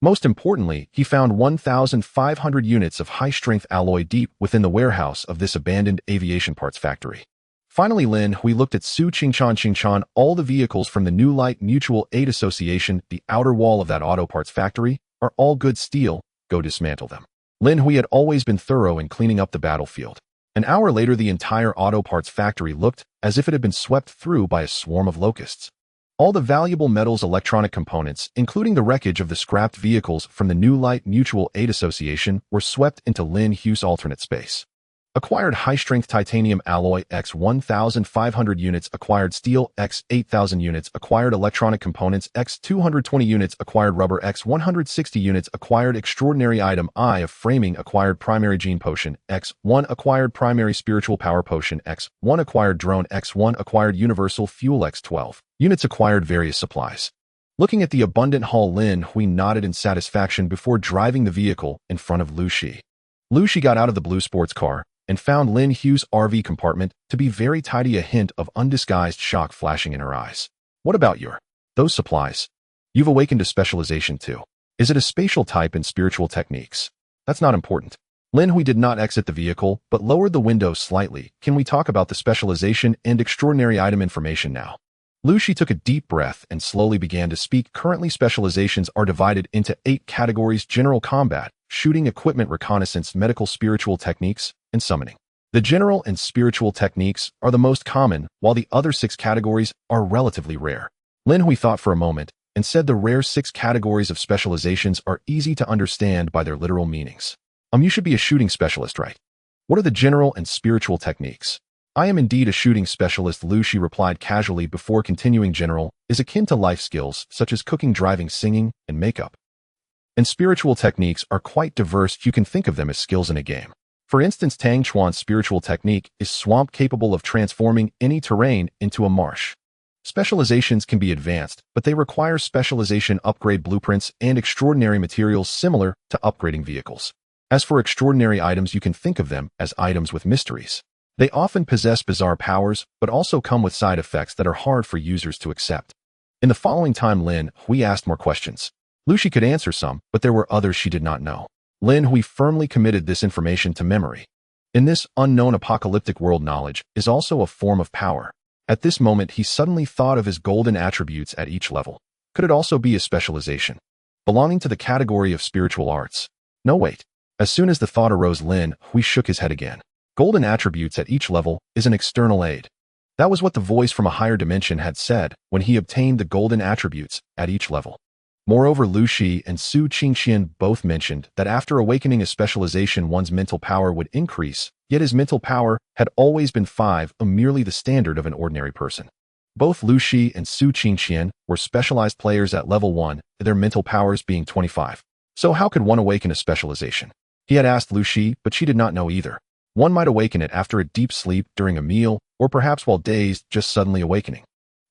Most importantly, he found 1,500 units of high-strength alloy deep within the warehouse of this abandoned aviation parts factory. Finally, Lin Hui looked at Su Qingchan, all the vehicles from the New Light Mutual Aid Association, the outer wall of that auto parts factory, are all good steel, go dismantle them. Lin Hui had always been thorough in cleaning up the battlefield. An hour later, the entire auto parts factory looked as if it had been swept through by a swarm of locusts. All the valuable metals, electronic components, including the wreckage of the scrapped vehicles from the New Light Mutual Aid Association, were swept into Lin Hui's alternate space. Acquired high-strength titanium alloy x 1,500 units, acquired steel x 8,000 units, acquired electronic components x 220 units, acquired rubber x 160 units, acquired extraordinary item I of framing, acquired primary gene potion x 1, acquired primary spiritual power potion x 1, acquired drone x 1, acquired universal fuel x 12 units, acquired various supplies. Looking at the abundant haul, Lin Hui nodded in satisfaction before driving the vehicle in front of Lu Shi. Lu Shi got out of the blue sports car and found Lin Hui's RV compartment to be very tidy, a hint of undisguised shock flashing in her eyes. What about those supplies? You've awakened a specialization too. Is it a spatial type in spiritual techniques? That's not important. Lin Hui did not exit the vehicle, but lowered the window slightly. Can we talk about the specialization and extraordinary item information now? Lu Shi took a deep breath and slowly began to speak. Currently, specializations are divided into 8 categories: general combat, shooting, equipment, reconnaissance, medical, spiritual techniques, and summoning. The general and spiritual techniques are the most common, while the other 6 categories are relatively rare. Lin Hui thought for a moment and said the rare 6 categories of specializations are easy to understand by their literal meanings. You should be a shooting specialist, right? What are the general and spiritual techniques? I am indeed a shooting specialist, Lu Shi replied casually before continuing. General is akin to life skills, such as cooking, driving, singing, and makeup. And spiritual techniques are quite diverse. You can think of them as skills in a game. For instance, Tang Chuan's spiritual technique is swamp, capable of transforming any terrain into a marsh. Specializations can be advanced, but they require specialization upgrade blueprints and extraordinary materials similar to upgrading vehicles. As for extraordinary items, you can think of them as items with mysteries. They often possess bizarre powers, but also come with side effects that are hard for users to accept. In the following time, Lin Hui asked more questions. Lu Shi could answer some, but there were others she did not know. Lin Hui firmly committed this information to memory. In this unknown apocalyptic world, knowledge is also a form of power. At this moment, he suddenly thought of his golden attributes at each level. Could it also be a specialization belonging to the category of spiritual arts? No, wait. As soon as the thought arose, Lin Hui shook his head again. Golden attributes at each level is an external aid. That was what the voice from a higher dimension had said when he obtained the golden attributes at each level. Moreover, Lu Shi and Su Qingxian both mentioned that after awakening a specialization, one's mental power would increase, yet his mental power had always been 5, merely the standard of an ordinary person. Both Lu Shi and Su Qingxian were specialized players at level 1, their mental powers being 25. So how could one awaken a specialization? He had asked Lu Shi, but she did not know either. One might awaken it after a deep sleep, during a meal, or perhaps while dazed, just suddenly awakening.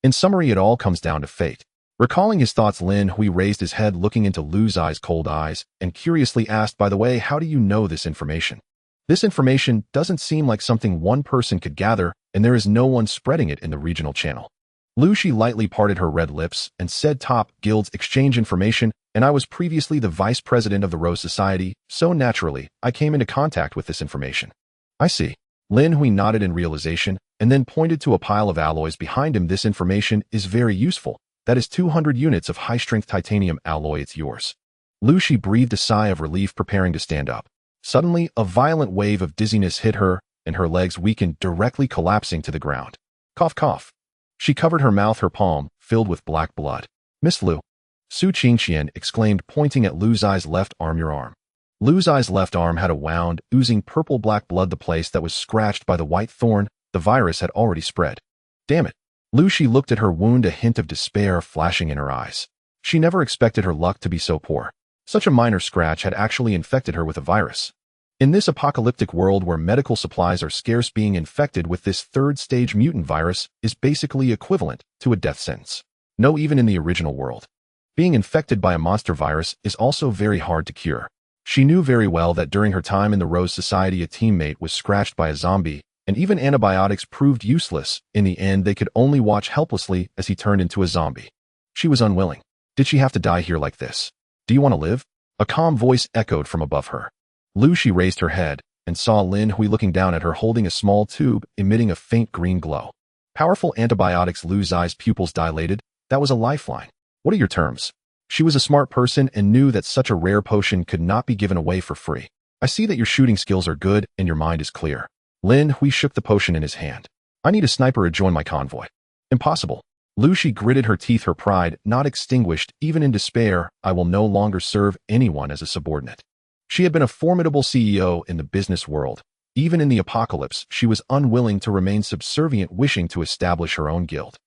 In summary, it all comes down to fate. Recalling his thoughts, Lin Hui raised his head, looking into Lu Zai's cold eyes, and curiously asked, "By the way, how do you know this information? This information doesn't seem like something one person could gather, and there is no one spreading it in the regional channel." Lu Shi lightly parted her red lips and said, "Top guilds exchange information, and I was previously the vice president of the Rose Society, so naturally, I came into contact with this information." I see. Lin Hui nodded in realization, and then pointed to a pile of alloys behind him. "This information is very useful. That is 200 units of high-strength titanium alloy. It's yours." Lu Shi breathed a sigh of relief, preparing to stand up. Suddenly, a violent wave of dizziness hit her, and her legs weakened, directly collapsing to the ground. Cough, cough. She covered her mouth, her palm filled with black blood. "Miss Lu," Su Qingxian exclaimed, pointing at Lu Zai's left arm. "Your arm." Lu Zai's left arm had a wound, oozing purple-black blood. The place that was scratched by the white thorn, the virus had already spread. Damn it. Lu Shi looked at her wound, a hint of despair flashing in her eyes. She never expected her luck to be so poor. Such a minor scratch had actually infected her with a virus. In this apocalyptic world where medical supplies are scarce, being infected with this third-stage mutant virus is basically equivalent to a death sentence. No, even in the original world. Being infected by a monster virus is also very hard to cure. She knew very well that during her time in the Rose Society a teammate was scratched by a zombie, and even antibiotics proved useless. In the end, they could only watch helplessly as he turned into a zombie. She was unwilling. Did she have to die here like this? Do you want to live? A calm voice echoed from above her. Lucy raised her head and saw Lin Hui looking down at her holding a small tube emitting a faint green glow. Powerful antibiotics. Lu's eyes pupils dilated. That was a lifeline. What are your terms? She was a smart person and knew that such a rare potion could not be given away for free. I see that your shooting skills are good and your mind is clear. Lin Hui shook the potion in his hand. I need a sniper to join my convoy. Impossible. Lucy gritted her teeth, her pride not extinguished. Even in despair, I will no longer serve anyone as a subordinate. She had been a formidable CEO in the business world. Even in the apocalypse, she was unwilling to remain subservient, wishing to establish her own guild.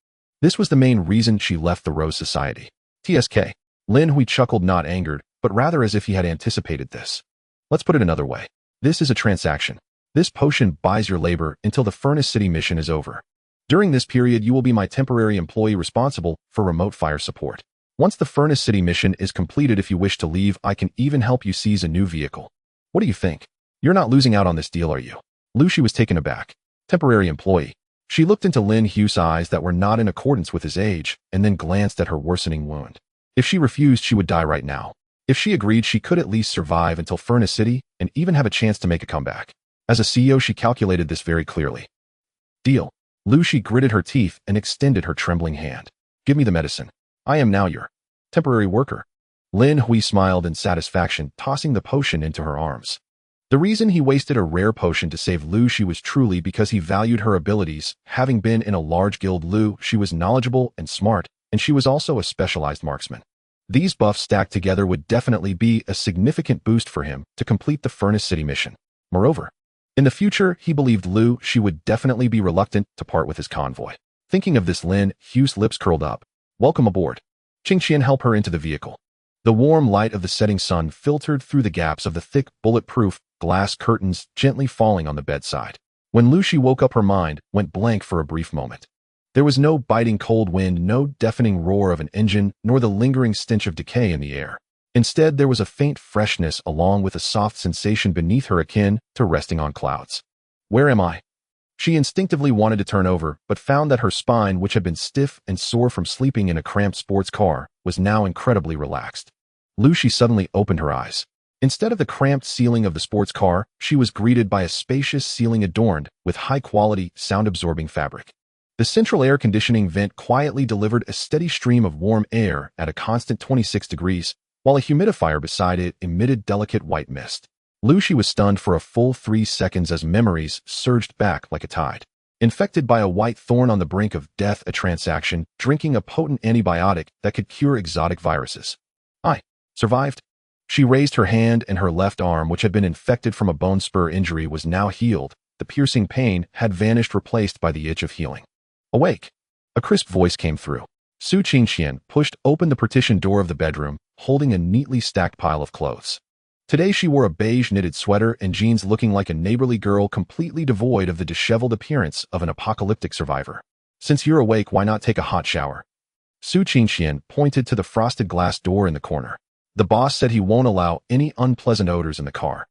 This was the main reason she left the Rose Society. TSK. Lin Hui chuckled, not angered, but rather as if he had anticipated this. Let's put it another way. This is a transaction. This potion buys your labor until the Furnace City mission is over. During this period, you will be my temporary employee responsible for remote fire support. Once the Furnace City mission is completed, if you wish to leave, I can even help you seize a new vehicle. What do you think? You're not losing out on this deal, are you? Lucy was taken aback. Temporary employee. She looked into Lin Hui's eyes that were not in accordance with his age, and then glanced at her worsening wound. If she refused, she would die right now. If she agreed, she could at least survive until Furnace City and even have a chance to make a comeback. As a CEO, she calculated this very clearly. Deal. Lucy gritted her teeth and extended her trembling hand. Give me the medicine. I am now your temporary worker. Lin Hui smiled in satisfaction, tossing the potion into her arms. The reason he wasted a rare potion to save Lucy was truly because he valued her abilities. Having been in a large guild, Lucy was knowledgeable and smart, and she was also a specialized marksman. These buffs stacked together would definitely be a significant boost for him to complete the Furnace City mission. Moreover, in the future, he believed Lucy would definitely be reluctant to part with his convoy. Thinking of this, Lin Hui's lips curled up. Welcome aboard. Qingqian helped her into the vehicle. The warm light of the setting sun filtered through the gaps of the thick, bulletproof glass curtains, gently falling on the bedside. When Lucy woke up, her mind went blank for a brief moment. There was no biting cold wind, no deafening roar of an engine, nor the lingering stench of decay in the air. Instead, there was a faint freshness along with a soft sensation beneath her akin to resting on clouds. Where am I? She instinctively wanted to turn over, but found that her spine, which had been stiff and sore from sleeping in a cramped sports car, was now incredibly relaxed. Lucy suddenly opened her eyes. Instead of the cramped ceiling of the sports car, she was greeted by a spacious ceiling adorned with high-quality, sound-absorbing fabric. The central air conditioning vent quietly delivered a steady stream of warm air at a constant 26 degrees, while a humidifier beside it emitted delicate white mist. Lucy was stunned for a full 3 seconds as memories surged back like a tide. Infected by a white thorn on the brink of death, a transaction, drinking a potent antibiotic that could cure exotic viruses. I survived. She raised her hand, and her left arm, which had been infected from a bone spur injury, was now healed. The piercing pain had vanished, replaced by the itch of healing. Awake. A crisp voice came through. Su Qingqian pushed open the partition door of the bedroom, holding a neatly stacked pile of clothes. Today she wore a beige knitted sweater and jeans, looking like a neighborly girl, completely devoid of the disheveled appearance of an apocalyptic survivor. Since you're awake, why not take a hot shower? Su Qingqian pointed to the frosted glass door in the corner. The boss said he won't allow any unpleasant odors in the car.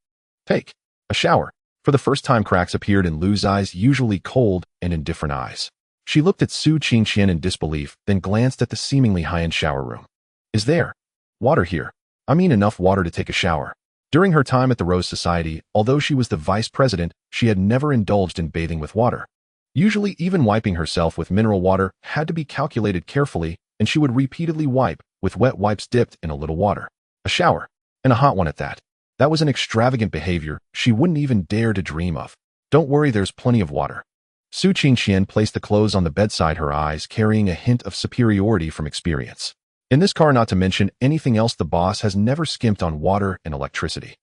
Take a shower. For the first time, cracks appeared in Lu's eyes, usually cold and indifferent eyes. She looked at Su Qingqian in disbelief, then glanced at the seemingly high-end shower room. Is there water here? I mean, enough water to take a shower. During her time at the Rose Society, although she was the vice president, she had never indulged in bathing with water. Usually, even wiping herself with mineral water had to be calculated carefully, and she would repeatedly wipe with wet wipes dipped in a little water. A shower, and a hot one at that. That was an extravagant behavior she wouldn't even dare to dream of. Don't worry, there's plenty of water. Su Qingqian placed the clothes on the bedside, her eyes carrying a hint of superiority from experience. In this car, not to mention anything else, the boss has never skimped on water and electricity.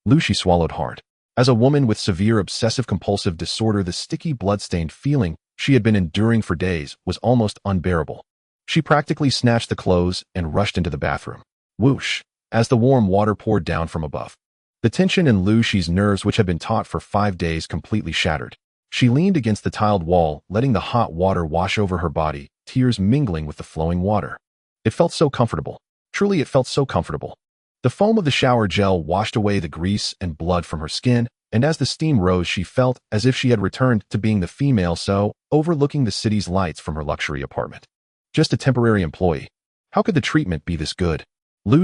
Lucy swallowed hard. As a woman with severe obsessive-compulsive disorder, the sticky, blood-stained feeling she had been enduring for days was almost unbearable. She practically snatched the clothes and rushed into the bathroom. Whoosh! As the warm water poured down from above. The tension in Lucy's nerves, which had been taut for 5 days, completely shattered. She leaned against the tiled wall, letting the hot water wash over her body, tears mingling with the flowing water. It felt so comfortable. Truly, it felt so comfortable. The foam of the shower gel washed away the grease and blood from her skin, and as the steam rose, she felt as if she had returned to being the female so, overlooking the city's lights from her luxury apartment. Just a temporary employee. How could the treatment be this good?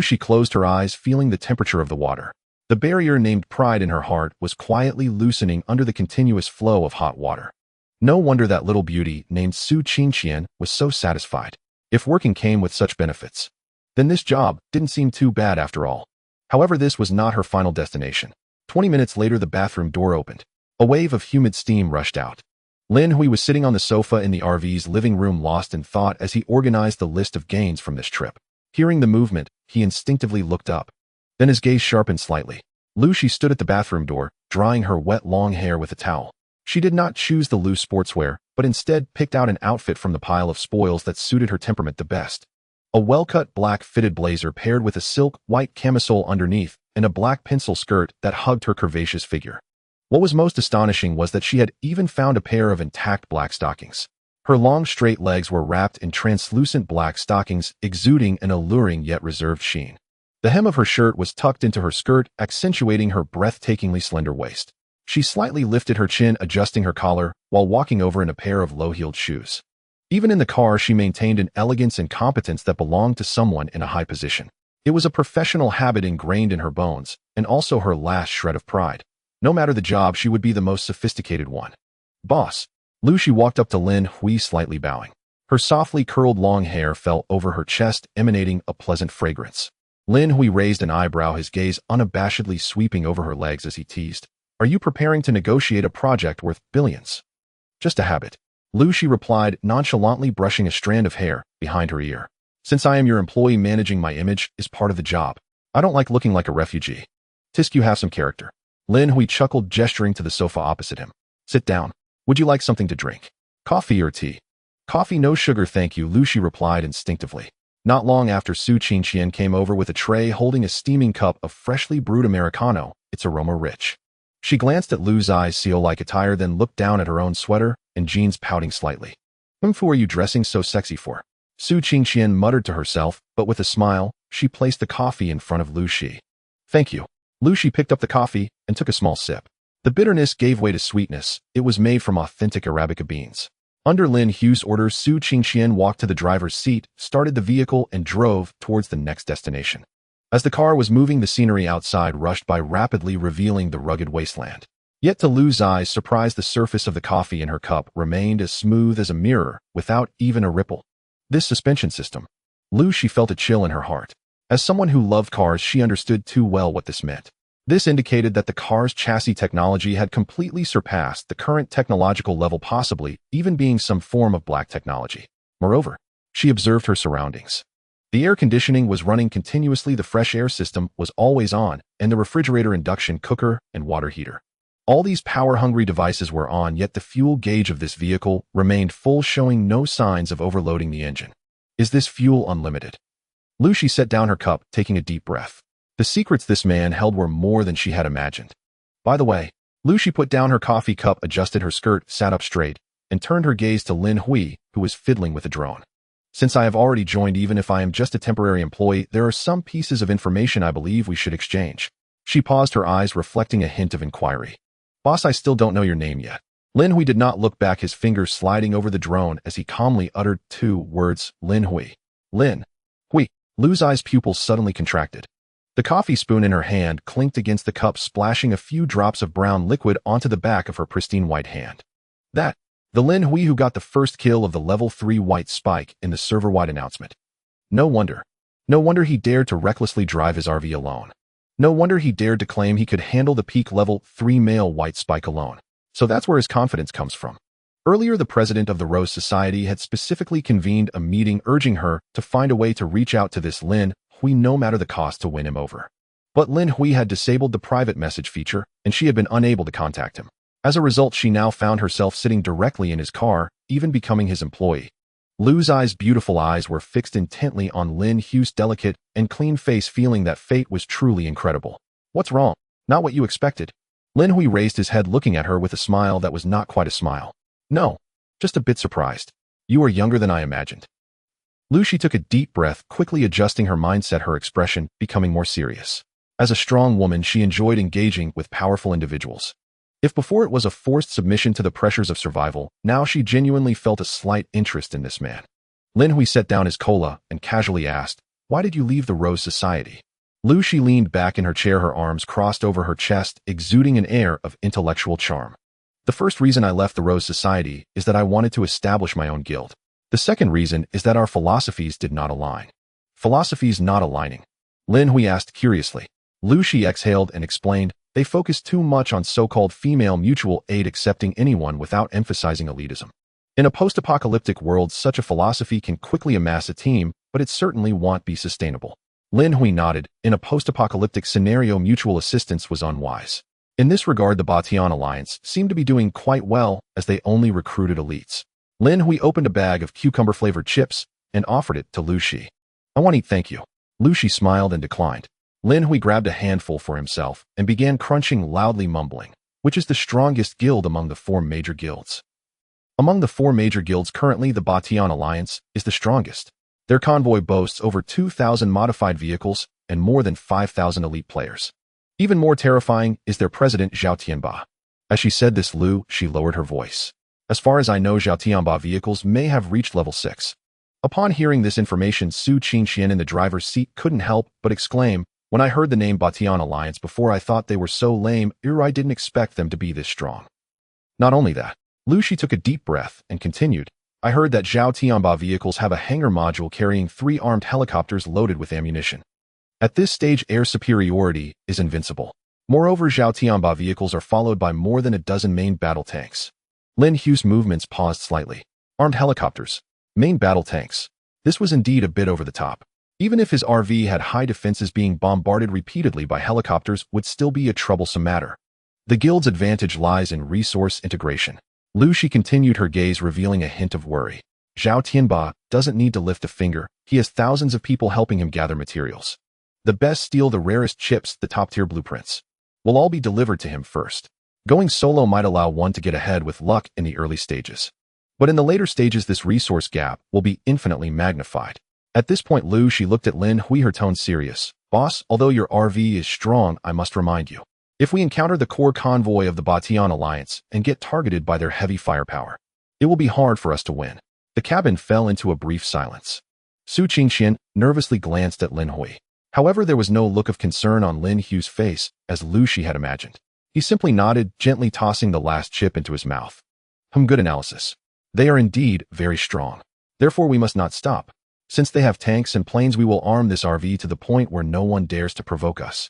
She closed her eyes, feeling the temperature of the water. The barrier named pride in her heart was quietly loosening under the continuous flow of hot water. No wonder that little beauty named Su Qingqian was so satisfied. If working came with such benefits, then this job didn't seem too bad after all. However, this was not her final destination. 20 minutes later, the bathroom door opened. A wave of humid steam rushed out. Lin Hui was sitting on the sofa in the RV's living room, lost in thought as he organized the list of gains from this trip. Hearing the movement, he instinctively looked up. Then his gaze sharpened slightly. She stood at the bathroom door, drying her wet long hair with a towel. She did not choose the loose sportswear, but instead picked out an outfit from the pile of spoils that suited her temperament the best. A well-cut black fitted blazer paired with a silk white camisole underneath and a black pencil skirt that hugged her curvaceous figure. What was most astonishing was that she had even found a pair of intact black stockings. Her long straight legs were wrapped in translucent black stockings, exuding an alluring yet reserved sheen. The hem of her shirt was tucked into her skirt, accentuating her breathtakingly slender waist. She slightly lifted her chin, adjusting her collar, while walking over in a pair of low-heeled shoes. Even in the car, she maintained an elegance and competence that belonged to someone in a high position. It was a professional habit ingrained in her bones, and also her last shred of pride. No matter the job, she would be the most sophisticated one. Boss. She walked up to Lin Hui, slightly bowing. Her softly curled long hair fell over her chest, emanating a pleasant fragrance. Lin Hui raised an eyebrow, his gaze unabashedly sweeping over her legs as he teased. Are you preparing to negotiate a project worth billions? Just a habit. She replied, nonchalantly brushing a strand of hair behind her ear. Since I am your employee, managing my image is part of the job. I don't like looking like a refugee. Tisk, you have some character. Lin Hui chuckled, gesturing to the sofa opposite him. Sit down. Would you like something to drink? Coffee or tea? Coffee, no sugar, thank you, she replied instinctively. Not long after, Su Qingqian came over with a tray holding a steaming cup of freshly brewed Americano, its aroma rich. She glanced at Lu's eyes, seal-like attire, then looked down at her own sweater and jeans, pouting slightly. Who are you dressing so sexy for? Su Qingqian muttered to herself, but with a smile, she placed the coffee in front of Lu Shi. Thank you. Lu Shi picked up the coffee and took a small sip. The bitterness gave way to sweetness. It was made from authentic Arabica beans. Under Lin Hui's orders, Su Qingqian walked to the driver's seat, started the vehicle, and drove towards the next destination. As the car was moving, the scenery outside rushed by, rapidly revealing the rugged wasteland. Yet to Lu's eyes, surprised, the surface of the coffee in her cup remained as smooth as a mirror, without even a ripple. This suspension system. She felt a chill in her heart. As someone who loved cars, she understood too well what this meant. This indicated that the car's chassis technology had completely surpassed the current technological level, possibly even being some form of black technology. Moreover, she observed her surroundings. The air conditioning was running continuously, the fresh air system was always on, and the refrigerator, induction cooker, and water heater. All these power-hungry devices were on, yet the fuel gauge of this vehicle remained full, showing no signs of overloading the engine. Is this fuel unlimited? She set down her cup, taking a deep breath. The secrets this man held were more than she had imagined. By the way, She put down her coffee cup, adjusted her skirt, sat up straight, and turned her gaze to Lin Hui, who was fiddling with a drone. Since I have already joined, even if I am just a temporary employee, there are some pieces of information I believe we should exchange. She paused, her eyes reflecting a hint of inquiry. Boss, I still don't know your name yet. Lin Hui did not look back, his fingers sliding over the drone as he calmly uttered two words, Lin Hui. Lin Hui. Lu's eyes pupils suddenly contracted. The coffee spoon in her hand clinked against the cup, splashing a few drops of brown liquid onto the back of her pristine white hand. That, the Lin Hui who got the first kill of the level 3 white spike in the server-wide announcement. No wonder he dared to recklessly drive his RV alone. No wonder he dared to claim he could handle the peak level 3 male white spike alone. So that's where his confidence comes from. Earlier, the president of the Rose Society had specifically convened a meeting urging her to find a way to reach out to this Lin Hui no matter the cost to win him over. But Lin Hui had disabled the private message feature, and she had been unable to contact him. As a result, she now found herself sitting directly in his car, even becoming his employee. Lu's beautiful eyes were fixed intently on Lin Hui's delicate and clean face, feeling that fate was truly incredible. What's wrong? Not what you expected. Lin Hui raised his head, looking at her with a smile that was not quite a smile. No, just a bit surprised. You are younger than I imagined. Lu Shi took a deep breath, quickly adjusting her mindset, her expression becoming more serious. As a strong woman, she enjoyed engaging with powerful individuals. If before it was a forced submission to the pressures of survival, now she genuinely felt a slight interest in this man. Lin Hui set down his cola and casually asked, "Why did you leave the Rose Society?" Lu Shi leaned back in her chair, her arms crossed over her chest, exuding an air of intellectual charm. "The first reason I left the Rose Society is that I wanted to establish my own guild. The second reason is that our philosophies did not align." "Philosophies not aligning?" Lin Hui asked curiously. Lu Shi exhaled and explained, "They focus too much on so-called female mutual aid, accepting anyone without emphasizing elitism. In a post-apocalyptic world, such a philosophy can quickly amass a team, but it certainly won't be sustainable." Lin Hui nodded. In a post-apocalyptic scenario, mutual assistance was unwise. In this regard, the Batian Alliance seemed to be doing quite well, as they only recruited elites. Lin Hui opened a bag of cucumber-flavored chips and offered it to Lu Shi. "I want to eat, thank you." Lu Shi smiled and declined. Lin Hui grabbed a handful for himself and began crunching, loudly mumbling, "Which is the strongest guild among the 4 major guilds?" "Among the 4 major guilds currently, the Batian Alliance is the strongest. Their convoy boasts over 2,000 modified vehicles and more than 5,000 elite players. Even more terrifying is their president, Zhao Tianba." As she said this, she lowered her voice. "As far as I know, Zhao Tianba vehicles may have reached level 6. Upon hearing this information, Su Qingxian in the driver's seat couldn't help but exclaim, "When I heard the name Batian Alliance before, I thought they were so lame, I didn't expect them to be this strong." Not only that, Lu Shi took a deep breath and continued, "I heard that Zhao Tianba vehicles have a hangar module carrying 3 armed helicopters loaded with ammunition. At this stage, air superiority is invincible. Moreover, Zhao Tianba vehicles are followed by more than a dozen main battle tanks." Lin Hui's movements paused slightly. Armed helicopters. Main battle tanks. This was indeed a bit over the top. Even if his RV had high defenses, being bombarded repeatedly by helicopters would still be a troublesome matter. The guild's advantage lies in resource integration. Lu Shi continued, her gaze revealing a hint of worry. "Zhao Tianba doesn't need to lift a finger. He has thousands of people helping him gather materials. The best steel, the rarest chips, the top-tier blueprints will all be delivered to him first. Going solo might allow one to get ahead with luck in the early stages. But in the later stages, this resource gap will be infinitely magnified." At this point, Lu Shi looked at Lin Hui, her tone serious. "Boss, although your RV is strong, I must remind you, if we encounter the core convoy of the Batian Alliance and get targeted by their heavy firepower, it will be hard for us to win." The cabin fell into a brief silence. Su Qingxian nervously glanced at Lin Hui. However, there was no look of concern on Lin Hui's face, as Lu Shi had imagined. He simply nodded, gently tossing the last chip into his mouth. Good analysis. They are indeed very strong. Therefore, we must not stop. Since they have tanks and planes, we will arm this RV to the point where no one dares to provoke us.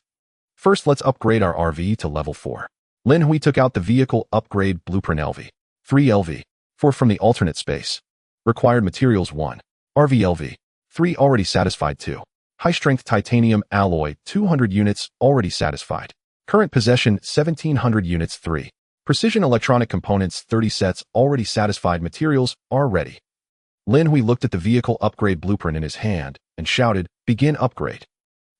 First, let's upgrade our RV to level 4. Lin Hui took out the vehicle upgrade blueprint LV. 3 LV. 4 from the alternate space. Required materials 1. RV LV. 3 already satisfied. 2. High-strength titanium alloy 200 units already satisfied. Current possession 1,700 units. 3. Precision electronic components 30 sets already satisfied. Materials are ready." Lin Hui looked at the vehicle upgrade blueprint in his hand and shouted, "Begin upgrade."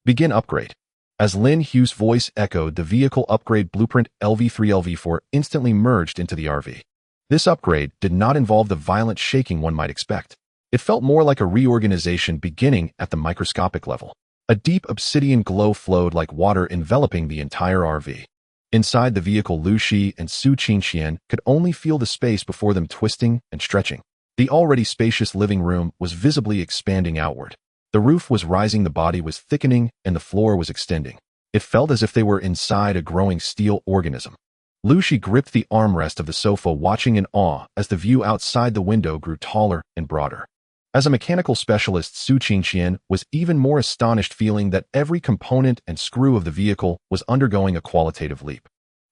"Begin upgrade." As Lin Hui's voice echoed, the vehicle upgrade blueprint LV3 LV4 instantly merged into the RV. This upgrade did not involve the violent shaking one might expect. It felt more like a reorganization beginning at the microscopic level. A deep obsidian glow flowed like water, enveloping the entire RV. Inside the vehicle, Lu Shi and Su Qingxian could only feel the space before them twisting and stretching. The already spacious living room was visibly expanding outward. The roof was rising, the body was thickening, and the floor was extending. It felt as if they were inside a growing steel organism. Lu Shi gripped the armrest of the sofa, watching in awe as the view outside the window grew taller and broader. As a mechanical specialist, Su Qingxian was even more astonished, feeling that every component and screw of the vehicle was undergoing a qualitative leap.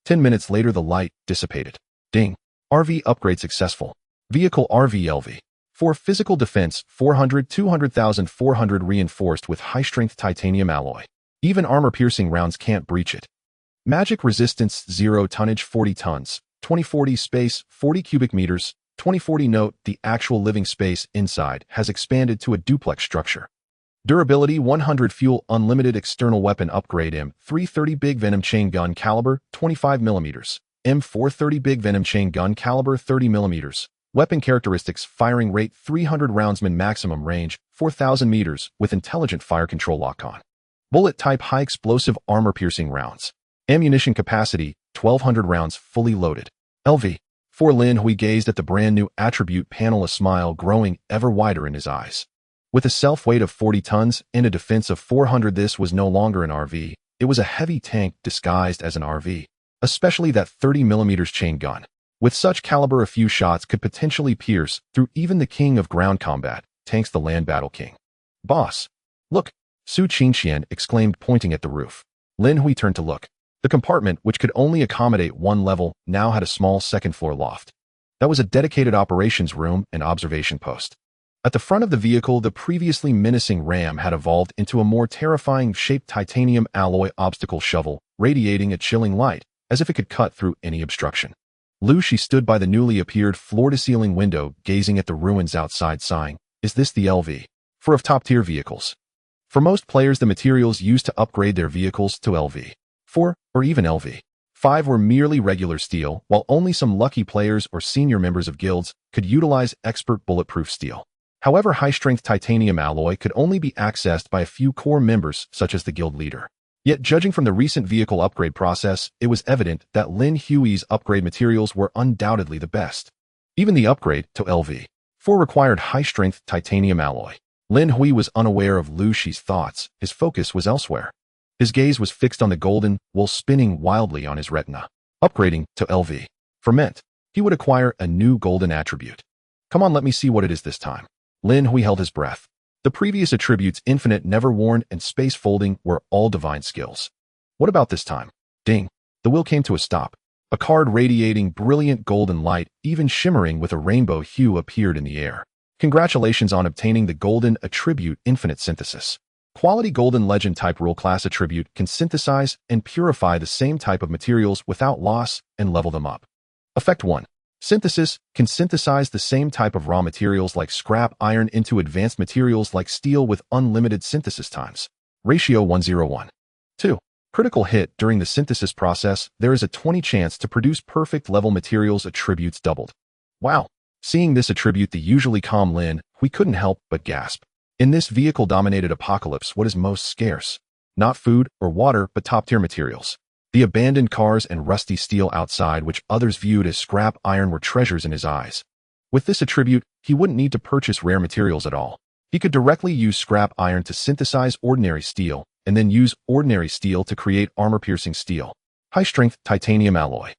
10 minutes later, the light dissipated. Ding. RV upgrade successful. Vehicle RV LV. For physical defense, 400 200,400 reinforced with high-strength titanium alloy. Even armor-piercing rounds can't breach it. Magic resistance 0 tonnage 40 tons. 2040 space 40 cubic meters. 2040 note, the actual living space inside has expanded to a duplex structure. Durability 100 fuel unlimited external weapon upgrade M330 big venom chain gun caliber 25 mm. M430 big venom chain gun caliber 30 mm. Weapon characteristics firing rate 300 rounds, min maximum range 4,000 meters, with intelligent fire control lock-on. Bullet-type high-explosive armor-piercing rounds. Ammunition capacity, 1,200 rounds fully loaded. LV. For Lin Hui gazed at the brand-new attribute panel, a smile growing ever wider in his eyes. With a self-weight of 40 tons and a defense of 400, this was no longer an RV. It was a heavy tank disguised as an RV. Especially that 30mm chain gun. With such caliber, a few shots could potentially pierce through even the king of ground combat, tanks the land battle king. Boss. Look, Su Qingxian exclaimed, pointing at the roof. Lin Hui turned to look. The compartment, which could only accommodate one level, now had a small second-floor loft. That was a dedicated operations room and observation post. At the front of the vehicle, the previously menacing ram had evolved into a more terrifying-shaped titanium alloy obstacle shovel, radiating a chilling light, as if it could cut through any obstruction. Lu Shi stood by the newly appeared floor-to-ceiling window, gazing at the ruins outside, sighing. Is this the LV? For of top-tier vehicles. For most players, the materials used to upgrade their vehicles to LV4 or even LV5 were merely regular steel, while only some lucky players or senior members of guilds could utilize expert bulletproof steel. However, high-strength titanium alloy could only be accessed by a few core members, such as the guild leader. Yet, judging from the recent vehicle upgrade process, it was evident that Lin Hui's upgrade materials were undoubtedly the best. Even the upgrade to LV4 required high-strength titanium alloy. Lin Hui was unaware of Lu Shi's thoughts. His focus was elsewhere. His gaze was fixed on the golden wool spinning wildly on his retina. Upgrading to LV4 meant he would acquire a new golden attribute. Come on, let me see what it is this time. Lin Hui held his breath. The previous attributes, infinite, never worn, and space folding, were all divine skills. What about this time? Ding! The wheel came to a stop. A card radiating brilliant golden light, even shimmering with a rainbow hue, appeared in the air. Congratulations on obtaining the golden attribute Infinite Synthesis. Quality golden legend type rule class attribute can synthesize and purify the same type of materials without loss and level them up. Effect 1. Synthesis can synthesize the same type of raw materials like scrap iron into advanced materials like steel with unlimited synthesis times. Ratio 1:1. 2. Critical hit. During the synthesis process, there is a 20 chance to produce perfect level materials. Attributes doubled. Wow! Seeing this attribute, the usually calm Lin Hui couldn't help but gasp. In this vehicle-dominated apocalypse, what is most scarce? Not food or water, but top-tier materials. The abandoned cars and rusty steel outside, which others viewed as scrap iron, were treasures in his eyes. With this attribute, he wouldn't need to purchase rare materials at all. He could directly use scrap iron to synthesize ordinary steel, and then use ordinary steel to create armor-piercing steel. High-strength titanium alloy.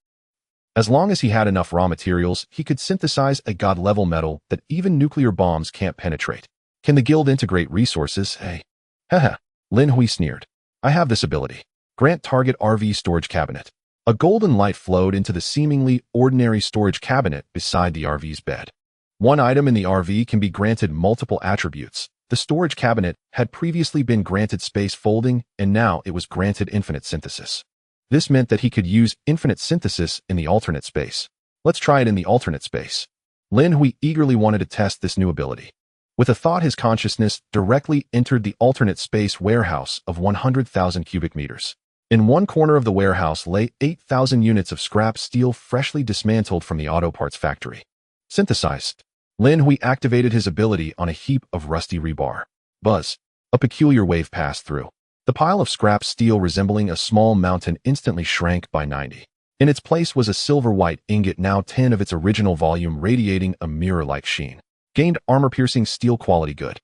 As long as he had enough raw materials, he could synthesize a god-level metal that even nuclear bombs can't penetrate. Can the guild integrate resources? Hey. Haha. Lin Hui sneered. I have this ability. Grant target RV storage cabinet. A golden light flowed into the seemingly ordinary storage cabinet beside the RV's bed. One item in the RV can be granted multiple attributes. The storage cabinet had previously been granted space folding, and now it was granted infinite synthesis. This meant that he could use infinite synthesis in the alternate space. Let's try it in the alternate space. Lin Hui eagerly wanted to test this new ability. With a thought, his consciousness directly entered the alternate space warehouse of 100,000 cubic meters. In one corner of the warehouse lay 8,000 units of scrap steel freshly dismantled from the auto parts factory. Synthesized. Lin Hui activated his ability on a heap of rusty rebar. Buzz. A peculiar wave passed through. The pile of scrap steel, resembling a small mountain, instantly shrank by 90. In its place was a silver-white ingot, now 10 of its original volume, radiating a mirror-like sheen. Gained armor-piercing steel quality good.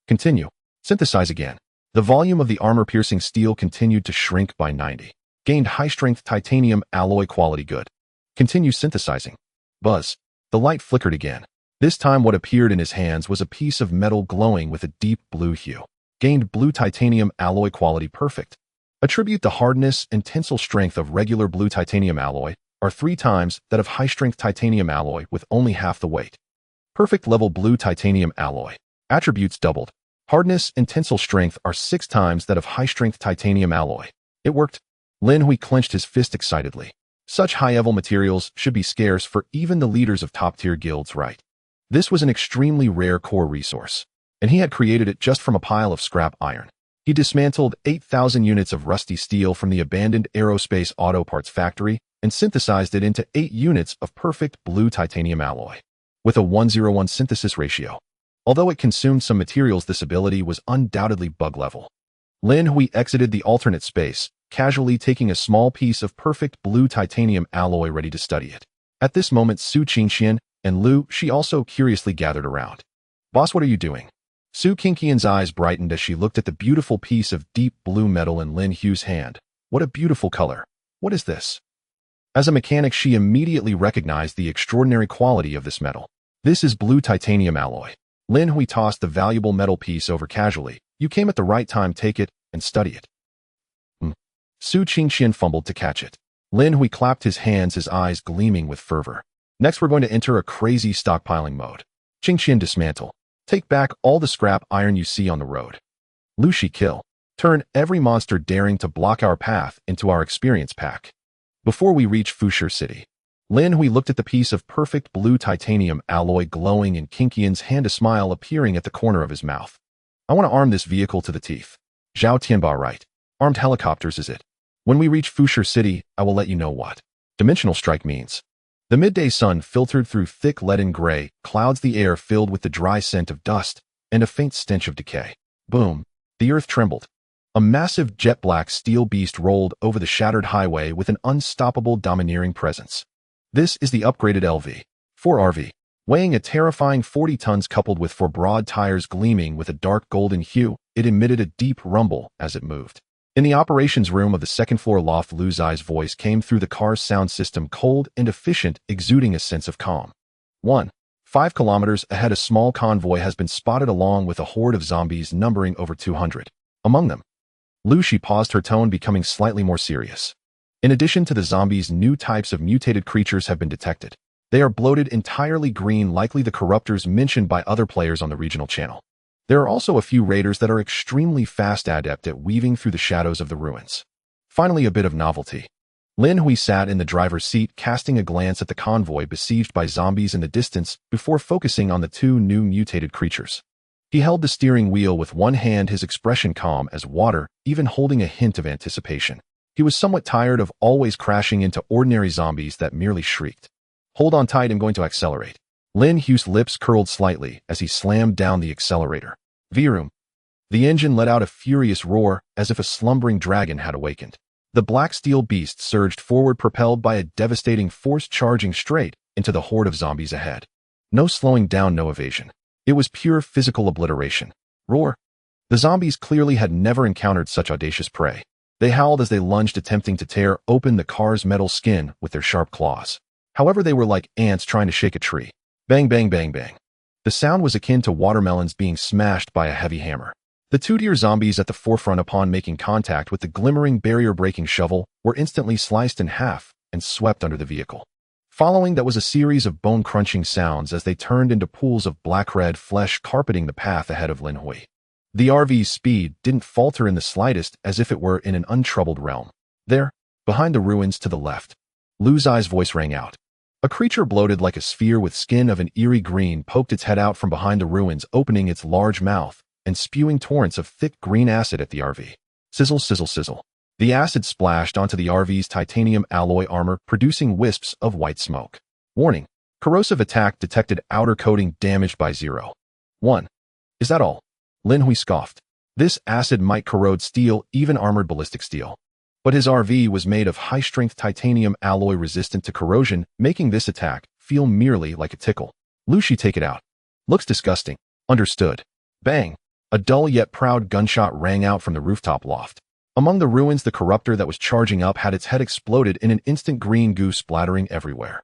Continue. Synthesize again. The volume of the armor-piercing steel continued to shrink by 90. Gained high-strength titanium alloy quality good. Continue synthesizing. Buzz. The light flickered again. This time what appeared in his hands was a piece of metal glowing with a deep blue hue. Gained blue titanium alloy quality perfect. Attribute: the hardness and tensile strength of regular blue titanium alloy are 3 times that of high-strength titanium alloy with only half the weight. Perfect level blue titanium alloy. Attributes doubled. Hardness and tensile strength are 6 times that of high-strength titanium alloy. It worked. Lin Hui clenched his fist excitedly. Such high-level materials should be scarce for even the leaders of top-tier guilds, right? This was an extremely rare core resource, and he had created it just from a pile of scrap iron. He dismantled 8,000 units of rusty steel from the abandoned aerospace auto parts factory and synthesized it into 8 units of perfect blue titanium alloy. With a 1:1 synthesis ratio. Although it consumed some materials, this ability was undoubtedly bug level. Lin Hui exited the alternate space, casually taking a small piece of perfect blue titanium alloy ready to study it. At this moment, Su Qingqian and Lu Shi also curiously gathered around. "Boss, what are you doing?" Su Qingqian's eyes brightened as she looked at the beautiful piece of deep blue metal in Lin Hui's hand. "What a beautiful color. What is this?" As a mechanic, she immediately recognized the extraordinary quality of this metal. "This is blue titanium alloy." Lin Hui tossed the valuable metal piece over casually. "You came at the right time. Take it and study it." Su Qingqian fumbled to catch it. Lin Hui clapped his hands, his eyes gleaming with fervor. "Next, we're going to enter a crazy stockpiling mode. Qingqian, dismantle. Take back all the scrap iron you see on the road. Lu Shi, kill. Turn every monster daring to block our path into our experience pack." Before we reach Fushi City, Lin Hui looked at the piece of perfect blue titanium alloy glowing in Qingqian's hand, a smile appearing at the corner of his mouth. "I want to arm this vehicle to the teeth." Zhao Tianba, right. Armed helicopters is it. When we reach Fushi City, I will let you know what dimensional strike means. The midday sun filtered through thick leaden gray clouds, the air filled with the dry scent of dust and a faint stench of decay. Boom! The earth trembled. A massive jet-black steel beast rolled over the shattered highway with an unstoppable, domineering presence. This is the upgraded LV-4RV, weighing a terrifying 40 tons coupled with four broad tires gleaming with a dark golden hue. It emitted a deep rumble as it moved. In the operations room of the second-floor loft, Lu Zai's voice came through the car's sound system, cold and efficient, exuding a sense of calm. 5 kilometers ahead, a small convoy has been spotted along with a horde of zombies numbering over 200. Among them, Lu Shi paused, her tone becoming slightly more serious. In addition to the zombies, new types of mutated creatures have been detected. They are bloated, entirely green, likely the corruptors mentioned by other players on the regional channel. There are also a few raiders that are extremely fast, adept at weaving through the shadows of the ruins. Finally, a bit of novelty. Lin Hui sat in the driver's seat, casting a glance at the convoy besieged by zombies in the distance before focusing on the two new mutated creatures. He held the steering wheel with one hand, his expression calm as water, even holding a hint of anticipation. He was somewhat tired of always crashing into ordinary zombies that merely shrieked. "Hold on tight, I'm going to accelerate." Lin Hui's lips curled slightly as he slammed down the accelerator. Vroom! The engine let out a furious roar as if a slumbering dragon had awakened. The black steel beast surged forward, propelled by a devastating force, charging straight into the horde of zombies ahead. No slowing down, no evasion. It was pure physical obliteration. Roar! The zombies clearly had never encountered such audacious prey. They howled as they lunged, attempting to tear open the car's metal skin with their sharp claws. However, they were like ants trying to shake a tree. Bang, bang, bang, bang. The sound was akin to watermelons being smashed by a heavy hammer. The two-tier zombies at the forefront, upon making contact with the glimmering barrier-breaking shovel, were instantly sliced in half and swept under the vehicle. Following that was a series of bone-crunching sounds as they turned into pools of black-red flesh carpeting the path ahead of Lin Hui. The RV's speed didn't falter in the slightest, as if it were in an untroubled realm. There, behind the ruins to the left, Lu Zai's voice rang out. A creature bloated like a sphere with skin of an eerie green poked its head out from behind the ruins, opening its large mouth and spewing torrents of thick green acid at the RV. Sizzle, sizzle, sizzle. The acid splashed onto the RV's titanium alloy armor, producing wisps of white smoke. Warning: corrosive attack detected, outer coating damaged by 0.1. Is that all? Lin Hui scoffed. This acid might corrode steel, even armored ballistic steel. But his RV was made of high-strength titanium alloy resistant to corrosion, making this attack feel merely like a tickle. Lu Shi, take it out. Looks disgusting. Understood. Bang! A dull yet proud gunshot rang out from the rooftop loft. Among the ruins, the corruptor that was charging up had its head exploded in an instant, green goo splattering everywhere.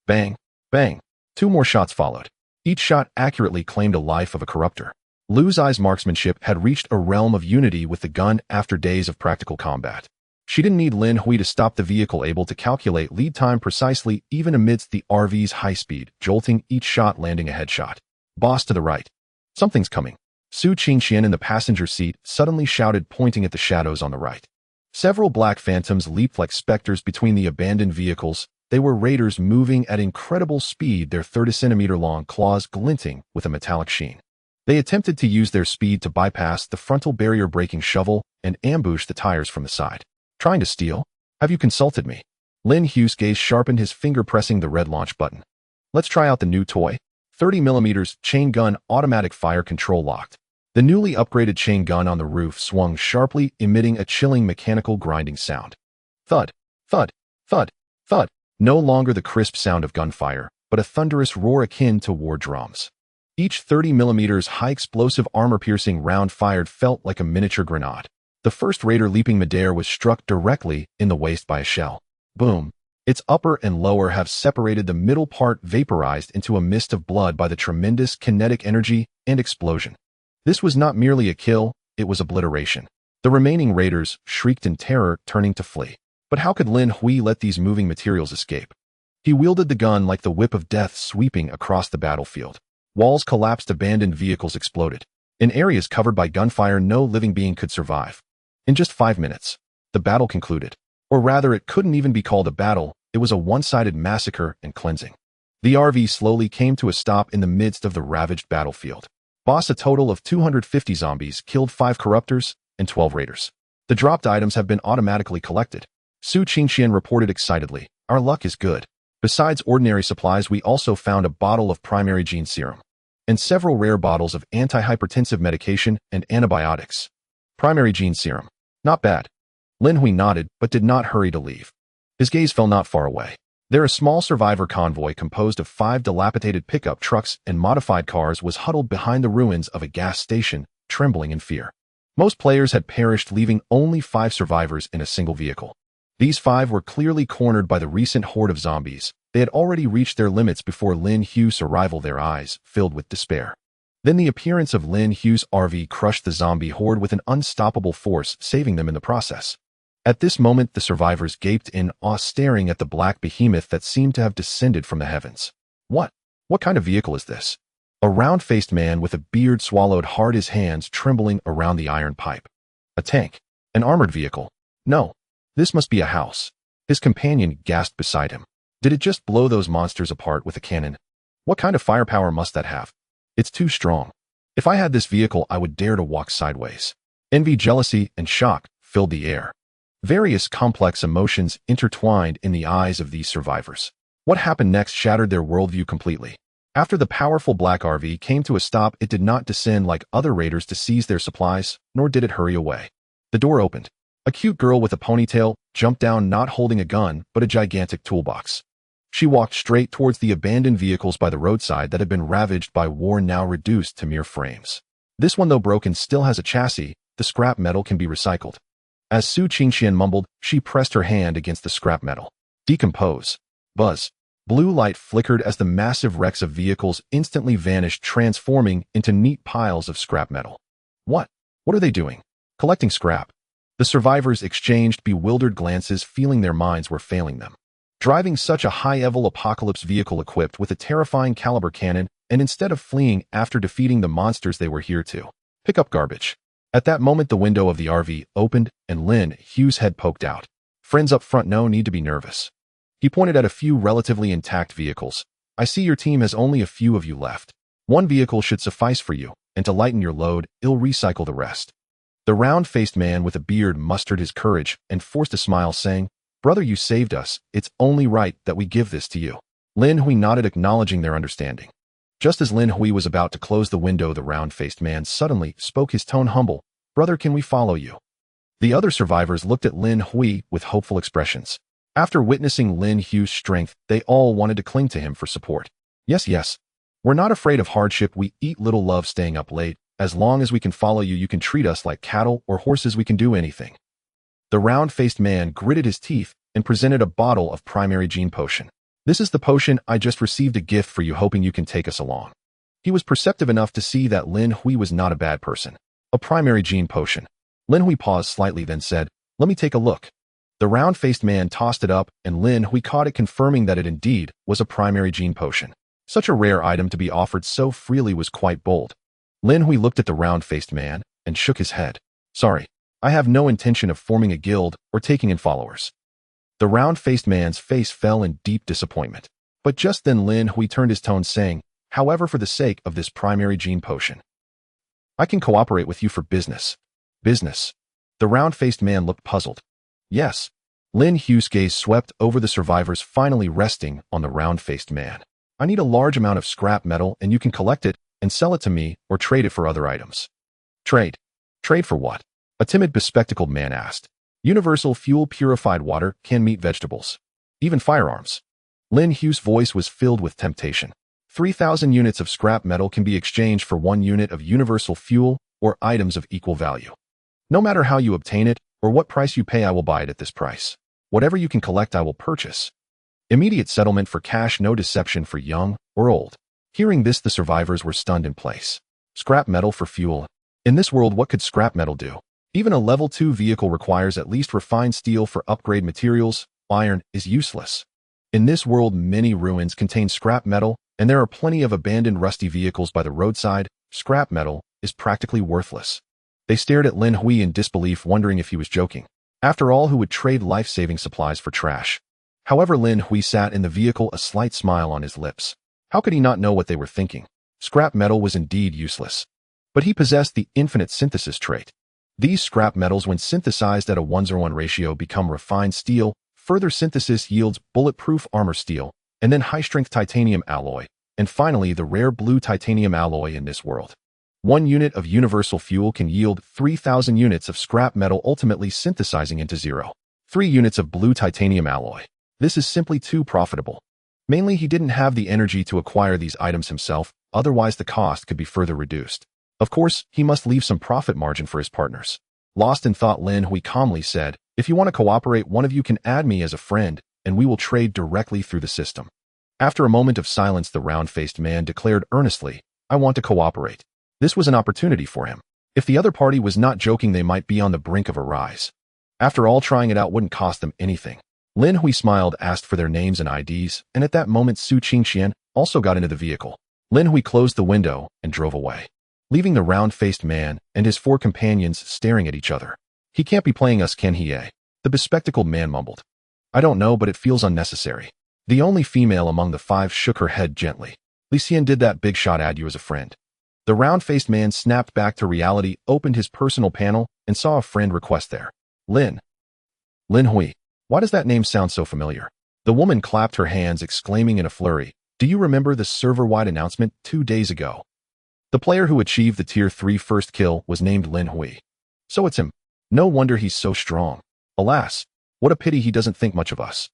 Bang! Bang! 2 more shots followed. Each shot accurately claimed a life of a corruptor. Lu Zai's marksmanship had reached a realm of unity with the gun after days of practical combat. She didn't need Lin Hui to stop the vehicle, able to calculate lead time precisely even amidst the RV's high speed, jolting, each shot landing a headshot. Boss, to the right. Something's coming. Su Qingqian in the passenger seat suddenly shouted, pointing at the shadows on the right. Several black phantoms leaped like specters between the abandoned vehicles. They were raiders moving at incredible speed, their 30-centimeter-long claws glinting with a metallic sheen. They attempted to use their speed to bypass the frontal barrier-breaking shovel and ambush the tires from the side. Trying to steal? Have you consulted me? Lin Hui's gaze sharpened, his finger pressing the red launch button. Let's try out the new toy. 30mm chain gun automatic fire control locked. The newly upgraded chain gun on the roof swung sharply, emitting a chilling mechanical grinding sound. Thud, thud, thud, thud. No longer the crisp sound of gunfire, but a thunderous roar akin to war drums. Each 30mm high-explosive armor-piercing round fired felt like a miniature grenade. The first raider leaping midair was struck directly in the waist by a shell. Boom. Its upper and lower halves separated, the middle part vaporized into a mist of blood by the tremendous kinetic energy and explosion. This was not merely a kill, it was obliteration. The remaining raiders shrieked in terror, turning to flee. But how could Lin Hui let these moving materials escape? He wielded the gun like the whip of death, sweeping across the battlefield. Walls collapsed, abandoned vehicles exploded. In areas covered by gunfire, no living being could survive. In just 5 minutes, the battle concluded. Or rather, it couldn't even be called a battle, it was a one-sided massacre and cleansing. The RV slowly came to a stop in the midst of the ravaged battlefield. Boss, a total of 250 zombies, killed 5 corruptors and 12 raiders. The dropped items have been automatically collected. Su Qingxian reported excitedly, "Our luck is good. Besides ordinary supplies, we also found a bottle of primary gene serum and several rare bottles of antihypertensive medication and antibiotics." Primary gene serum. Not bad. Lin Hui nodded, but did not hurry to leave. His gaze fell not far away. There, a small survivor convoy composed of 5 dilapidated pickup trucks and modified cars was huddled behind the ruins of a gas station, trembling in fear. Most players had perished, leaving only 5 survivors in a single vehicle. These 5 were clearly cornered by the recent horde of zombies. They had already reached their limits before Lin Hui's arrival, their eyes filled with despair. Then the appearance of Lin Hui's RV crushed the zombie horde with an unstoppable force, saving them in the process. At this moment, the survivors gaped in awe, staring at the black behemoth that seemed to have descended from the heavens. What kind of vehicle is this? A round-faced man with a beard swallowed hard, his hands trembling around the iron pipe. A tank? An armored vehicle? No. This must be a house. His companion gasped beside him. Did it just blow those monsters apart with a cannon? What kind of firepower must that have? It's too strong. If I had this vehicle, I would dare to walk sideways. Envy, jealousy, and shock filled the air. Various complex emotions intertwined in the eyes of these survivors. What happened next shattered their worldview completely. After the powerful black RV came to a stop, it did not descend like other raiders to seize their supplies, nor did it hurry away. The door opened. A cute girl with a ponytail jumped down, not holding a gun, but a gigantic toolbox. She walked straight towards the abandoned vehicles by the roadside that had been ravaged by war, now reduced to mere frames. This one, though broken, still has a chassis. The scrap metal can be recycled. As Su Qingxian mumbled, she pressed her hand against the scrap metal. Decompose. Buzz. Blue light flickered as the massive wrecks of vehicles instantly vanished, transforming into neat piles of scrap metal. What are they doing? Collecting scrap. The survivors exchanged bewildered glances, feeling their minds were failing them. Driving such a high-level apocalypse vehicle equipped with a terrifying caliber cannon, and instead of fleeing after defeating the monsters, they were here to pick up garbage. At that moment, the window of the RV opened, and Lin Hui's head poked out. "Friends up front, no need to be nervous." He pointed at a few relatively intact vehicles. "I see your team has only a few of you left. One vehicle should suffice for you, and to lighten your load, I'll recycle the rest." The round-faced man with a beard mustered his courage and forced a smile, saying, "Brother, you saved us. It's only right that we give this to you." Lin Hui nodded, acknowledging their understanding. Just as Lin Hui was about to close the window, the round-faced man suddenly spoke, his tone humble. "Brother, can we follow you?" The other survivors looked at Lin Hui with hopeful expressions. After witnessing Lin Hui's strength, they all wanted to cling to him for support. Yes. We're not afraid of hardship. We eat little, love staying up late. As long as we can follow you, you can treat us like cattle or horses. We can do anything." The round-faced man gritted his teeth and presented a bottle of primary gene potion. "This is the potion. I just received a gift for you, hoping you can take us along." He was perceptive enough to see that Lin Hui was not a bad person. A primary gene potion. Lin Hui paused slightly, then said, "Let me take a look." The round-faced man tossed it up, and Lin Hui caught it, confirming that it indeed was a primary gene potion. Such a rare item to be offered so freely was quite bold. Lin Hui looked at the round-faced man and shook his head. "Sorry, I have no intention of forming a guild or taking in followers." The round-faced man's face fell in deep disappointment. But just then Lin Hui turned his tone, saying, "However, for the sake of this primary gene potion, I can cooperate with you for business." "Business?" The round-faced man looked puzzled. "Yes." Lin Hui's gaze swept over the survivors, finally resting on the round-faced man. I need a large amount of scrap metal and you can collect it and sell it to me or trade it for other items. Trade. Trade for what? A timid bespectacled man asked. Universal fuel, purified water, canned meat, vegetables. Even firearms. Lin Hui's voice was filled with temptation. 3,000 units of scrap metal can be exchanged for 1 unit of universal fuel or items of equal value. No matter how you obtain it or what price you pay, I will buy it at this price. Whatever you can collect, I will purchase. Immediate settlement for cash, no deception for young or old. Hearing this, the survivors were stunned in place. Scrap metal for fuel. In this world, what could scrap metal do? Even a level 2 vehicle requires at least refined steel for upgrade materials. Iron is useless. In this world, many ruins contain scrap metal, and there are plenty of abandoned rusty vehicles by the roadside. Scrap metal is practically worthless. They stared at Lin Hui in disbelief, wondering if he was joking. After all, who would trade life-saving supplies for trash? However, Lin Hui sat in the vehicle, a slight smile on his lips. How could he not know what they were thinking? Scrap metal was indeed useless. But he possessed the infinite synthesis trait. These scrap metals, when synthesized at a 1:1 ratio, become refined steel. Further synthesis yields bulletproof armor steel, and then high-strength titanium alloy, and finally the rare blue titanium alloy in this world. 1 unit of universal fuel can yield 3,000 units of scrap metal, ultimately synthesizing into 0.3 units of blue titanium alloy. This is simply too profitable. Mainly, he didn't have the energy to acquire these items himself, otherwise the cost could be further reduced. Of course, he must leave some profit margin for his partners. Lost in thought, Lin Hui calmly said, "If you want to cooperate, one of you can add me as a friend, and we will trade directly through the system." After a moment of silence, the round-faced man declared earnestly, "I want to cooperate." This was an opportunity for him. If the other party was not joking, they might be on the brink of a rise. After all, trying it out wouldn't cost them anything. Lin Hui smiled, asked for their names and IDs, and at that moment Su Qingxian also got into the vehicle. Lin Hui closed the window and drove away, leaving the round-faced man and his 4 companions staring at each other. "He can't be playing us, can he, eh?" The bespectacled man mumbled. "I don't know, but it feels unnecessary." The only female among the 5 shook her head gently. "Lixian, did that big shot add you as a friend?" The round-faced man snapped back to reality, opened his personal panel, and saw a friend request there. Lin Hui. Why does that name sound so familiar? The woman clapped her hands, exclaiming in a flurry, "Do you remember the server-wide announcement 2 days ago? The player who achieved the Tier 3 first kill was named Lin Hui. So it's him. No wonder he's so strong. Alas, what a pity he doesn't think much of us.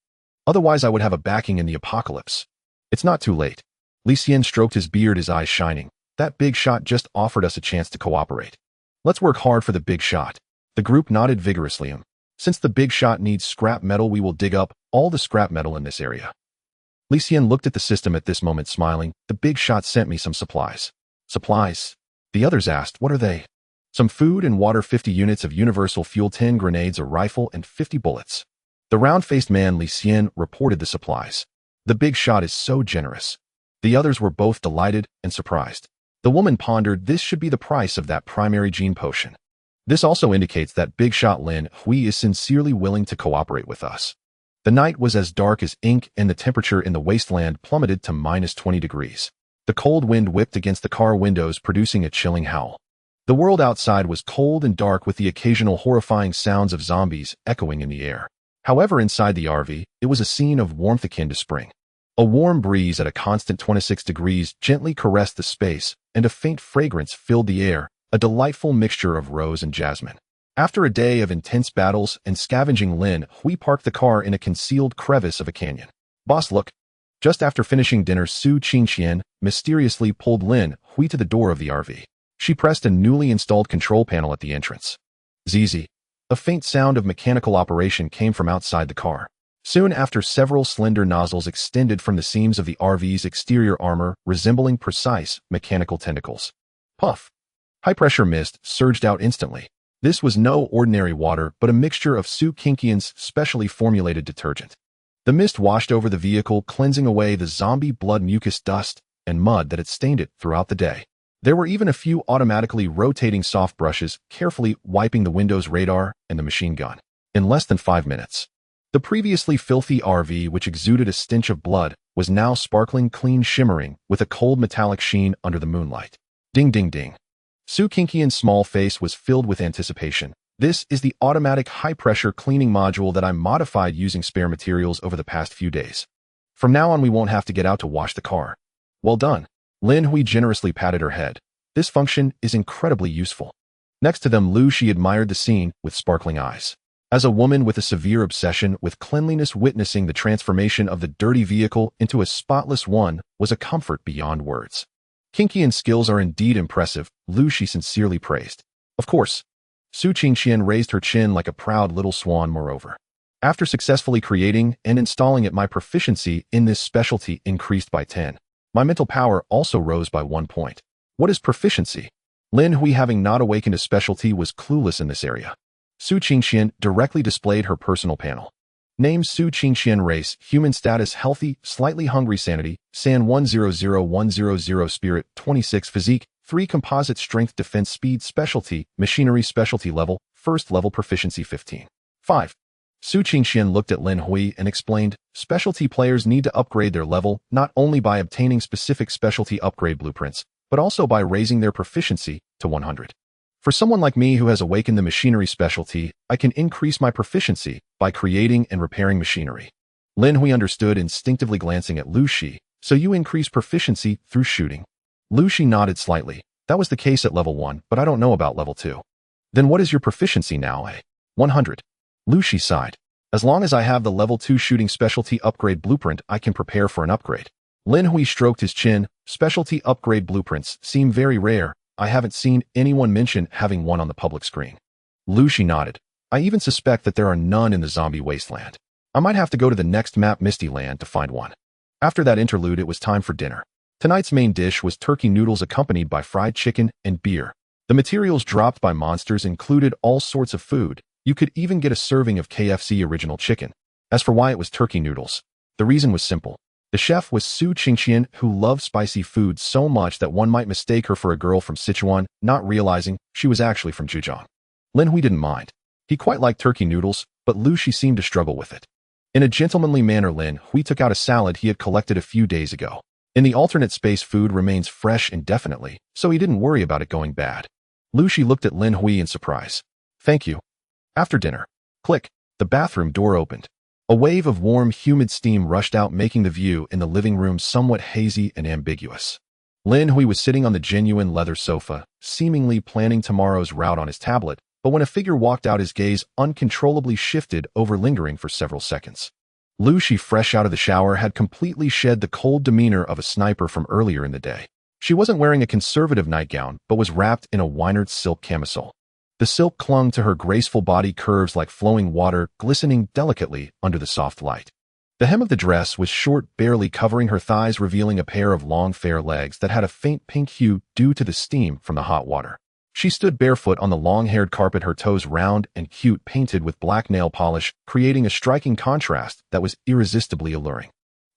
Otherwise I would have a backing in the apocalypse." "It's not too late." Lixian stroked his beard, his eyes shining. "That big shot just offered us a chance to cooperate. Let's work hard for the big shot." The group nodded vigorously. "Since the big shot needs scrap metal, we will dig up all the scrap metal in this area." Lixian looked at the system at this moment, smiling. "The big shot sent me some supplies." "Supplies?" The others asked. "What are they?" "Some food and water, 50 units of universal fuel, 10 grenades, a rifle, and 50 bullets." The round-faced man Lixian reported the supplies. "The big shot is so generous." The others were both delighted and surprised. The woman pondered, "This should be the price of that primary gene potion. This also indicates that big shot Lin Hui is sincerely willing to cooperate with us." The night was as dark as ink, and the temperature in the wasteland plummeted to -20 degrees. The cold wind whipped against the car windows, producing a chilling howl. The world outside was cold and dark, with the occasional horrifying sounds of zombies echoing in the air. However, inside the RV, it was a scene of warmth akin to spring. A warm breeze at a constant 26 degrees gently caressed the space, and a faint fragrance filled the air, a delightful mixture of rose and jasmine. After a day of intense battles and scavenging, Lin Hui parked the car in a concealed crevice of a canyon. "Boss, look." Just after finishing dinner, Su Qingxian mysteriously pulled Lin Hui to the door of the RV. She pressed a newly installed control panel at the entrance. "Zzz." A faint sound of mechanical operation came from outside the car. Soon after, several slender nozzles extended from the seams of the RV's exterior armor, resembling precise mechanical tentacles. Puff! High-pressure mist surged out instantly. This was no ordinary water, but a mixture of Su Qingxian's specially formulated detergent. The mist washed over the vehicle, cleansing away the zombie blood, mucus, dust, and mud that had stained it throughout the day. There were even a few automatically rotating soft brushes, carefully wiping the Windows radar and the machine gun. In less than 5 minutes, the previously filthy RV, which exuded a stench of blood, was now sparkling clean, shimmering with a cold metallic sheen under the moonlight. Ding, ding, ding. Su Qingxian's small face was filled with anticipation. "This is the automatic high-pressure cleaning module that I modified using spare materials over the past few days. From now on we won't have to get out to wash the car. Well done. Lin Hui generously patted her head. This function is incredibly useful. Next to them, Lu Shi admired the scene with sparkling eyes. As a woman with a severe obsession with cleanliness, witnessing the transformation of the dirty vehicle into a spotless one was a comfort beyond words. Kinky skills are indeed impressive, Lu Shi sincerely praised. Of course. Su Qingxian raised her chin like a proud little swan. Moreover, after successfully creating and installing it, my proficiency in this specialty increased by 10. My mental power also rose by 1 point. What is proficiency? Lin Hui, having not awakened a specialty, was clueless in this area. Su Qingxian directly displayed her personal panel. Name: Su Qingxian. Race: human. Status: healthy, slightly hungry. Sanity: San 100100. Spirit: 26. Physique: 3. Composite. Strength, defense, speed. Specialty: machinery. Specialty level: first level. Proficiency: 15. 5. Su Qingxian looked at Lin Hui and explained, specialty players need to upgrade their level not only by obtaining specific specialty upgrade blueprints, but also by raising their proficiency to 100. For someone like me who has awakened the machinery specialty, I can increase my proficiency by creating and repairing machinery. Lin Hui understood, instinctively glancing at Lu Shi. So you increase proficiency through shooting? Lu Shi nodded slightly. That was the case at level 1, but I don't know about level 2. Then what is your proficiency now? 100. Lu Shi sighed. As long as I have the level 2 shooting specialty upgrade blueprint, I can prepare for an upgrade. Lin Hui stroked his chin. Specialty upgrade blueprints seem very rare. I haven't seen anyone mention having one on the public screen. Lu Shi nodded. I even suspect that there are none in the zombie wasteland. I might have to go to the next map, Misty Land, to find one. After that interlude, it was time for dinner. Tonight's main dish was turkey noodles accompanied by fried chicken and beer. The materials dropped by monsters included all sorts of food. You could even get a serving of KFC original chicken. As for why it was turkey noodles, the reason was simple. The chef was Su Qingxian, who loved spicy food so much that one might mistake her for a girl from Sichuan, not realizing she was actually from Zhejiang. Lin Hui didn't mind. He quite liked turkey noodles, but Lu Shi seemed to struggle with it. In a gentlemanly manner, Lin Hui took out a salad he had collected a few days ago. In the alternate space, food remains fresh indefinitely, so he didn't worry about it going bad. Lu Shi looked at Lin Hui in surprise. Thank you. After dinner. Click. The bathroom door opened. A wave of warm, humid steam rushed out, making the view in the living room somewhat hazy and ambiguous. Lin Hui was sitting on the genuine leather sofa, seemingly planning tomorrow's route on his tablet, but when a figure walked out, his gaze uncontrollably shifted over, lingering for several seconds. Lu Shi, fresh out of the shower, had completely shed the cold demeanor of a sniper from earlier in the day. She wasn't wearing a conservative nightgown, but was wrapped in a Weinert silk camisole. The silk clung to her graceful body curves like flowing water, glistening delicately under the soft light. The hem of the dress was short, barely covering her thighs, revealing a pair of long, fair legs that had a faint pink hue due to the steam from the hot water. She stood barefoot on the long-haired carpet, her toes round and cute, painted with black nail polish, creating a striking contrast that was irresistibly alluring.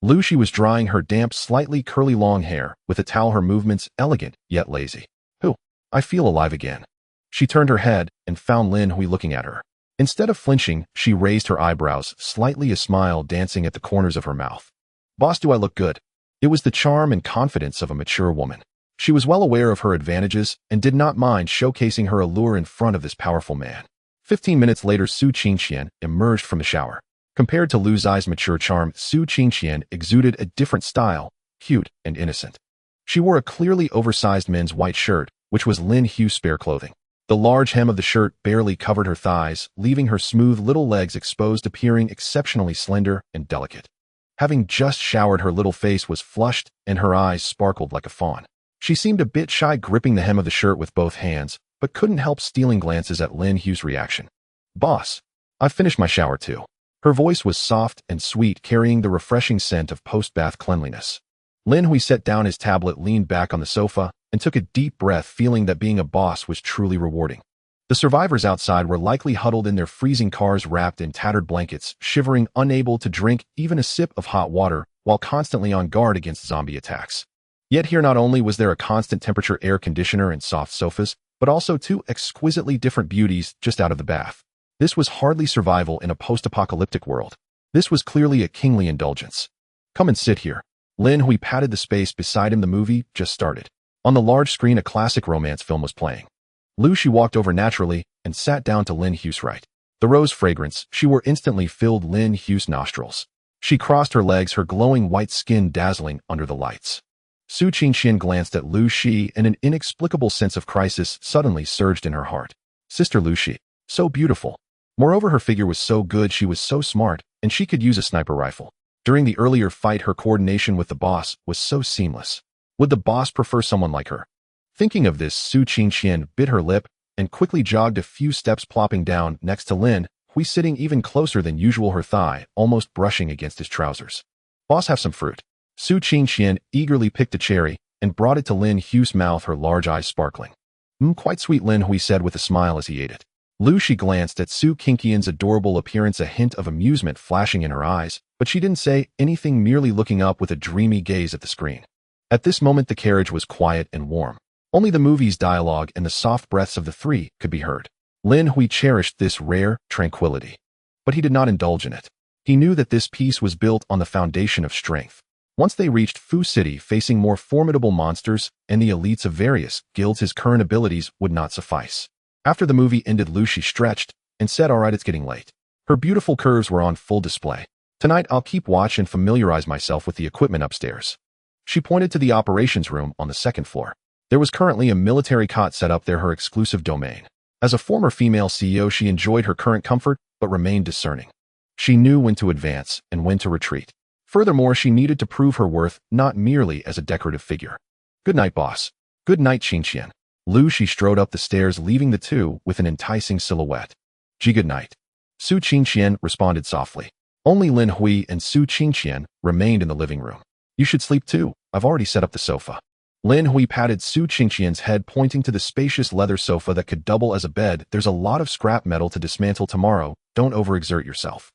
Lu Shi was drying her damp, slightly curly long hair with a towel, her movements elegant yet lazy. I feel alive again. She turned her head and found Lin Hui looking at her. Instead of flinching, she raised her eyebrows, slightly, a smile dancing at the corners of her mouth. Boss, do I look good? It was the charm and confidence of a mature woman. She was well aware of her advantages and did not mind showcasing her allure in front of this powerful man. 15 minutes later, Su Qingxian emerged from the shower. Compared to Lu Zai's mature charm, Su Qingxian exuded a different style, cute and innocent. She wore a clearly oversized men's white shirt, which was Lin Hui's spare clothing. The large hem of the shirt barely covered her thighs, leaving her smooth little legs exposed, appearing exceptionally slender and delicate. Having just showered, her little face was flushed and her eyes sparkled like a fawn. She seemed a bit shy, gripping the hem of the shirt with both hands, but couldn't help stealing glances at Lin Hui's reaction. Boss, I've finished my shower too. Her voice was soft and sweet, carrying the refreshing scent of post-bath cleanliness. Lin Hui set down his tablet, leaned back on the sofa, and took a deep breath, feeling that being a boss was truly rewarding. The survivors outside were likely huddled in their freezing cars, wrapped in tattered blankets, shivering, unable to drink even a sip of hot water, while constantly on guard against zombie attacks. Yet here not only was there a constant temperature air conditioner and soft sofas, but also two exquisitely different beauties just out of the bath. This was hardly survival in a post-apocalyptic world. This was clearly a kingly indulgence. Come and sit here. Lin Hui patted the space beside him. The movie just started. On the large screen, a classic romance film was playing. Lu Shi walked over naturally and sat down to Lin Hui's right. The rose fragrance she wore instantly filled Lin Hui's nostrils. She crossed her legs, her glowing white skin dazzling under the lights. Su Qingxian glanced at Lu Shi, and an inexplicable sense of crisis suddenly surged in her heart. Sister Lu Shi, so beautiful. Moreover, her figure was so good, she was so smart, and she could use a sniper rifle. During the earlier fight, her coordination with the boss was so seamless. Would the boss prefer someone like her? Thinking of this, Su Qingxian bit her lip and quickly jogged a few steps, plopping down next to Lin Hui, sitting even closer than usual, her thigh almost brushing against his trousers. Boss, have some fruit. Su Qingxian eagerly picked a cherry and brought it to Lin Hui's mouth, her large eyes sparkling. Quite sweet, Lin Hui said with a smile as he ate it. Lu Shi glanced at Su Qingxian's adorable appearance, a hint of amusement flashing in her eyes, but she didn't say anything, merely looking up with a dreamy gaze at the screen. At this moment, the carriage was quiet and warm. Only the movie's dialogue and the soft breaths of the three could be heard. Lin Hui cherished this rare tranquility, but he did not indulge in it. He knew that this peace was built on the foundation of strength. Once they reached Fu City, facing more formidable monsters and the elites of various guilds, his current abilities would not suffice. After the movie ended, Lu Shi stretched and said, "All right, it's getting late." Her beautiful curves were on full display. "Tonight, I'll keep watch and familiarize myself with the equipment upstairs." She pointed to the operations room on the second floor. There was currently a military cot set up there, her exclusive domain. As a former female CEO, she enjoyed her current comfort, but remained discerning. She knew when to advance and when to retreat. Furthermore, she needed to prove her worth, not merely as a decorative figure. "Good night, boss." "Good night, Qingxian." Lu Shi strode up the stairs, leaving the two with an enticing silhouette. "Gee, good night." Su Qingxian responded softly. Only Lin Hui and Su Qingxian remained in the living room. "You should sleep too. I've already set up the sofa." Lin Hui patted Su Qingxian's head, pointing to the spacious leather sofa that could double as a bed. "There's a lot of scrap metal to dismantle tomorrow. Don't overexert yourself."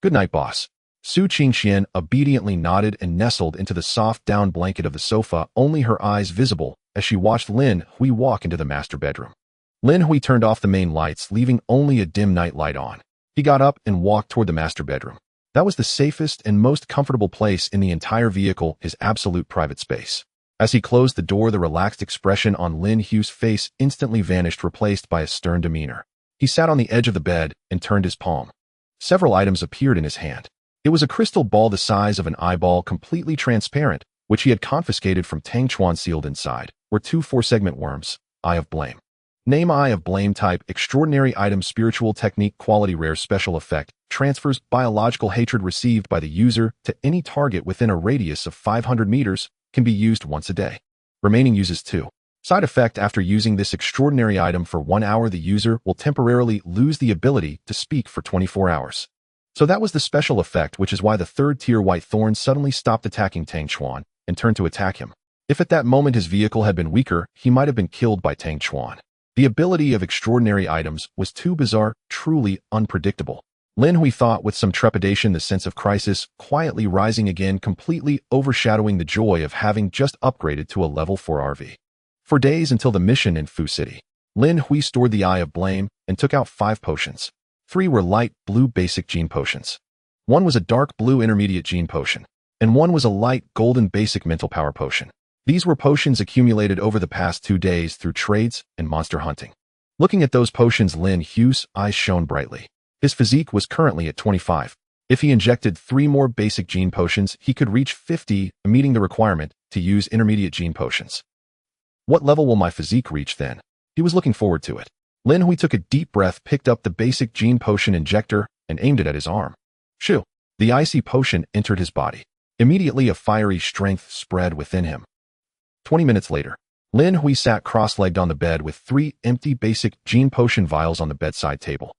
"Good night, boss." Su Qingxian obediently nodded and nestled into the soft down blanket of the sofa, only her eyes visible as she watched Lin Hui walk into the master bedroom. Lin Hui turned off the main lights, leaving only a dim night light on. He got up and walked toward the master bedroom. That was the safest and most comfortable place in the entire vehicle, his absolute private space. As he closed the door, the relaxed expression on Lin Hui's face instantly vanished, replaced by a stern demeanor. He sat on the edge of the bed and turned his palm. Several items appeared in his hand. It was a crystal ball the size of an eyeball, completely transparent, which he had confiscated from Tang Chuan. Sealed inside were two 4-segment worms. Eye of Blame. Name: Eye of Blame. Type: extraordinary item, spiritual technique, quality rare, special effect, transfers biological hatred received by the user to any target within a radius of 500 meters, can be used once a day. Remaining uses 2. Side effect: after using this extraordinary item for 1 hour, the user will temporarily lose the ability to speak for 24 hours. So that was the special effect, which is why the 3rd-tier White Thorn suddenly stopped attacking Tang Chuan and turned to attack him. If at that moment his vehicle had been weaker, he might have been killed by Tang Chuan. The ability of extraordinary items was too bizarre, truly unpredictable. Lin Hui thought with some trepidation, the sense of crisis quietly rising again, completely overshadowing the joy of having just upgraded to a level 4 RV. For days until the mission in Fu City, Lin Hui stored the Eye of Blame and took out 5 potions. 3 were light blue basic gene potions. 1 was a dark blue intermediate gene potion, and 1 was a light golden basic mental power potion. These were potions accumulated over the past 2 days through trades and monster hunting. Looking at those potions, Lin Hui's eyes shone brightly. His physique was currently at 25. If he injected 3 more basic gene potions, he could reach 50, meeting the requirement to use intermediate gene potions. What level will my physique reach then? He was looking forward to it. Lin Hui took a deep breath, picked up the basic gene potion injector, and aimed it at his arm. Shoo! The icy potion entered his body. Immediately a fiery strength spread within him. 20 minutes later, Lin Hui sat cross-legged on the bed with 3 empty basic gene potion vials on the bedside table.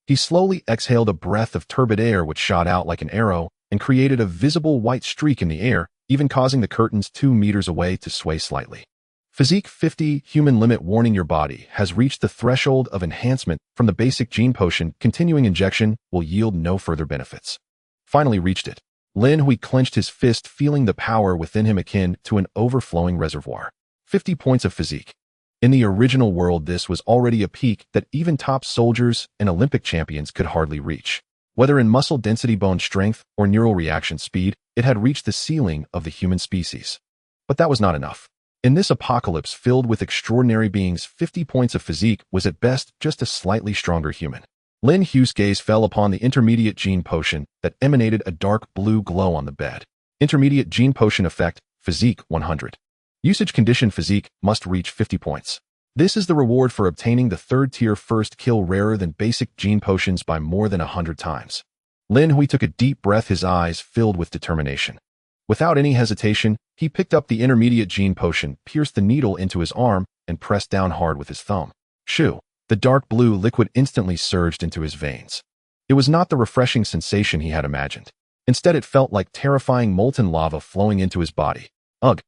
He slowly exhaled a breath of turbid air which shot out like an arrow and created a visible white streak in the air, even causing the curtains 2 meters away to sway slightly. Physique 50, human limit warning: your body has reached the threshold of enhancement from the basic gene potion. Continuing injection will yield no further benefits. Finally reached it. Lin Hui clenched his fist, feeling the power within him akin to an overflowing reservoir. 50 points of physique. In the original world, this was already a peak that even top soldiers and Olympic champions could hardly reach. Whether in muscle density, bone strength, or neural reaction speed, it had reached the ceiling of the human species. But that was not enough. In this apocalypse filled with extraordinary beings, 50 points of physique was at best just a slightly stronger human. Lin Hui's gaze fell upon the intermediate gene potion that emanated a dark blue glow on the bed. Intermediate gene potion effect, physique 100. Usage condition physique must reach 50 points. This is the reward for obtaining the third-tier first kill rarer than basic gene potions by more than 100 times. Lin Hui took a deep breath, his eyes filled with determination. Without any hesitation, he picked up the intermediate gene potion, pierced the needle into his arm, and pressed down hard with his thumb. Shoo! The dark blue liquid instantly surged into his veins. It was not the refreshing sensation he had imagined. Instead, it felt like terrifying molten lava flowing into his body. Ugh!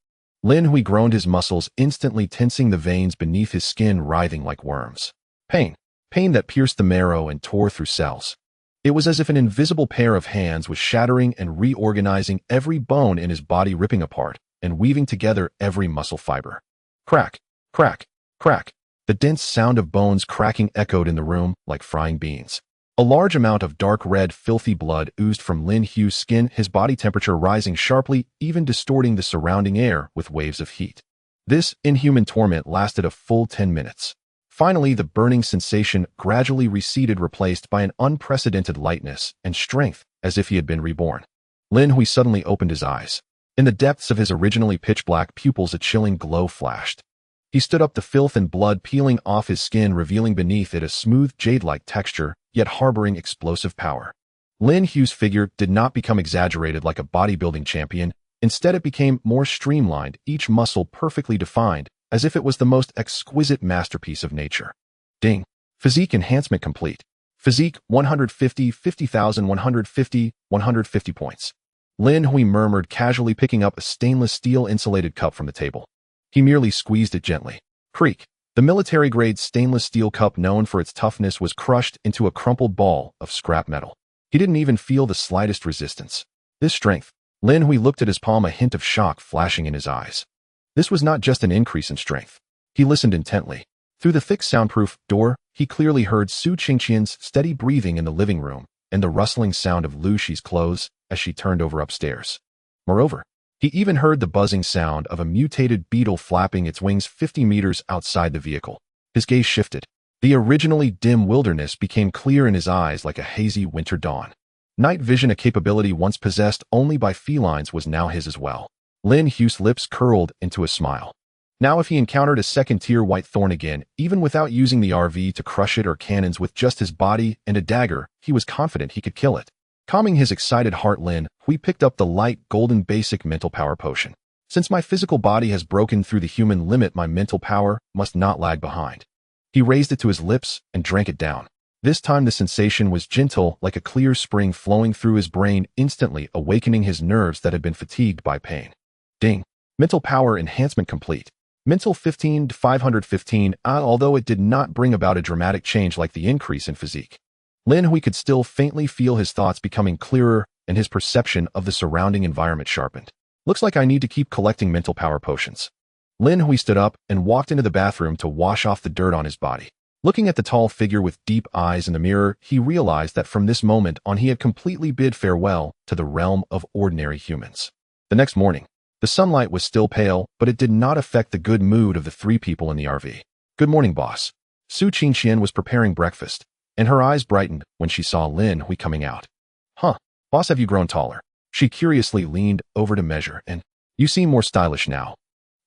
Lin Hui groaned, his muscles instantly tensing, the veins beneath his skin writhing like worms. Pain. Pain that pierced the marrow and tore through cells. It was as if an invisible pair of hands was shattering and reorganizing every bone in his body, ripping apart and weaving together every muscle fiber. Crack, crack, crack. The dense sound of bones cracking echoed in the room like frying beans. A large amount of dark red, filthy blood oozed from Lin Hui's skin, his body temperature rising sharply, even distorting the surrounding air with waves of heat. This inhuman torment lasted a full 10 minutes. Finally, the burning sensation gradually receded, replaced by an unprecedented lightness and strength, as if he had been reborn. Lin Hui suddenly opened his eyes. In the depths of his originally pitch-black pupils, a chilling glow flashed. He stood up, the filth and blood peeling off his skin, revealing beneath it a smooth, jade-like texture, yet harboring explosive power. Lin Hui's figure did not become exaggerated like a bodybuilding champion. Instead, it became more streamlined, each muscle perfectly defined, as if it was the most exquisite masterpiece of nature. Ding! Physique enhancement complete. Physique 150, 50,150, 150 points. Lin Hui murmured, casually picking up a stainless steel insulated cup from the table. He merely squeezed it gently. Creak! The military-grade stainless steel cup, known for its toughness, was crushed into a crumpled ball of scrap metal. He didn't even feel the slightest resistance. This strength. Lin Hui looked at his palm, a hint of shock flashing in his eyes. This was not just an increase in strength. He listened intently. Through the thick soundproof door, he clearly heard Su Qingqian's steady breathing in the living room and the rustling sound of Lu Shi's clothes as she turned over upstairs. Moreover, he even heard the buzzing sound of a mutated beetle flapping its wings 50 meters outside the vehicle. His gaze shifted. The originally dim wilderness became clear in his eyes like a hazy winter dawn. Night vision, a capability once possessed only by felines, was now his as well. Lin Hui's lips curled into a smile. Now if he encountered a second-tier white thorn again, even without using the RV to crush it or cannons, with just his body and a dagger, he was confident he could kill it. Calming his excited heart, Lin Hui picked up the light, golden basic mental power potion. Since my physical body has broken through the human limit, my mental power must not lag behind. He raised it to his lips and drank it down. This time the sensation was gentle, like a clear spring flowing through his brain, instantly awakening his nerves that had been fatigued by pain. Ding! Mental power enhancement complete. Mental 15 to 515, although it did not bring about a dramatic change like the increase in physique. Lin Hui could still faintly feel his thoughts becoming clearer and his perception of the surrounding environment sharpened. Looks like I need to keep collecting mental power potions. Lin Hui stood up and walked into the bathroom to wash off the dirt on his body. Looking at the tall figure with deep eyes in the mirror, he realized that from this moment on he had completely bid farewell to the realm of ordinary humans. The next morning, the sunlight was still pale, but it did not affect the good mood of the three people in the RV. Good morning, boss. Su Qingqian was preparing breakfast, and her eyes brightened when she saw Lin Hui coming out. Huh, boss, have you grown taller? She curiously leaned over to measure, and you seem more stylish now.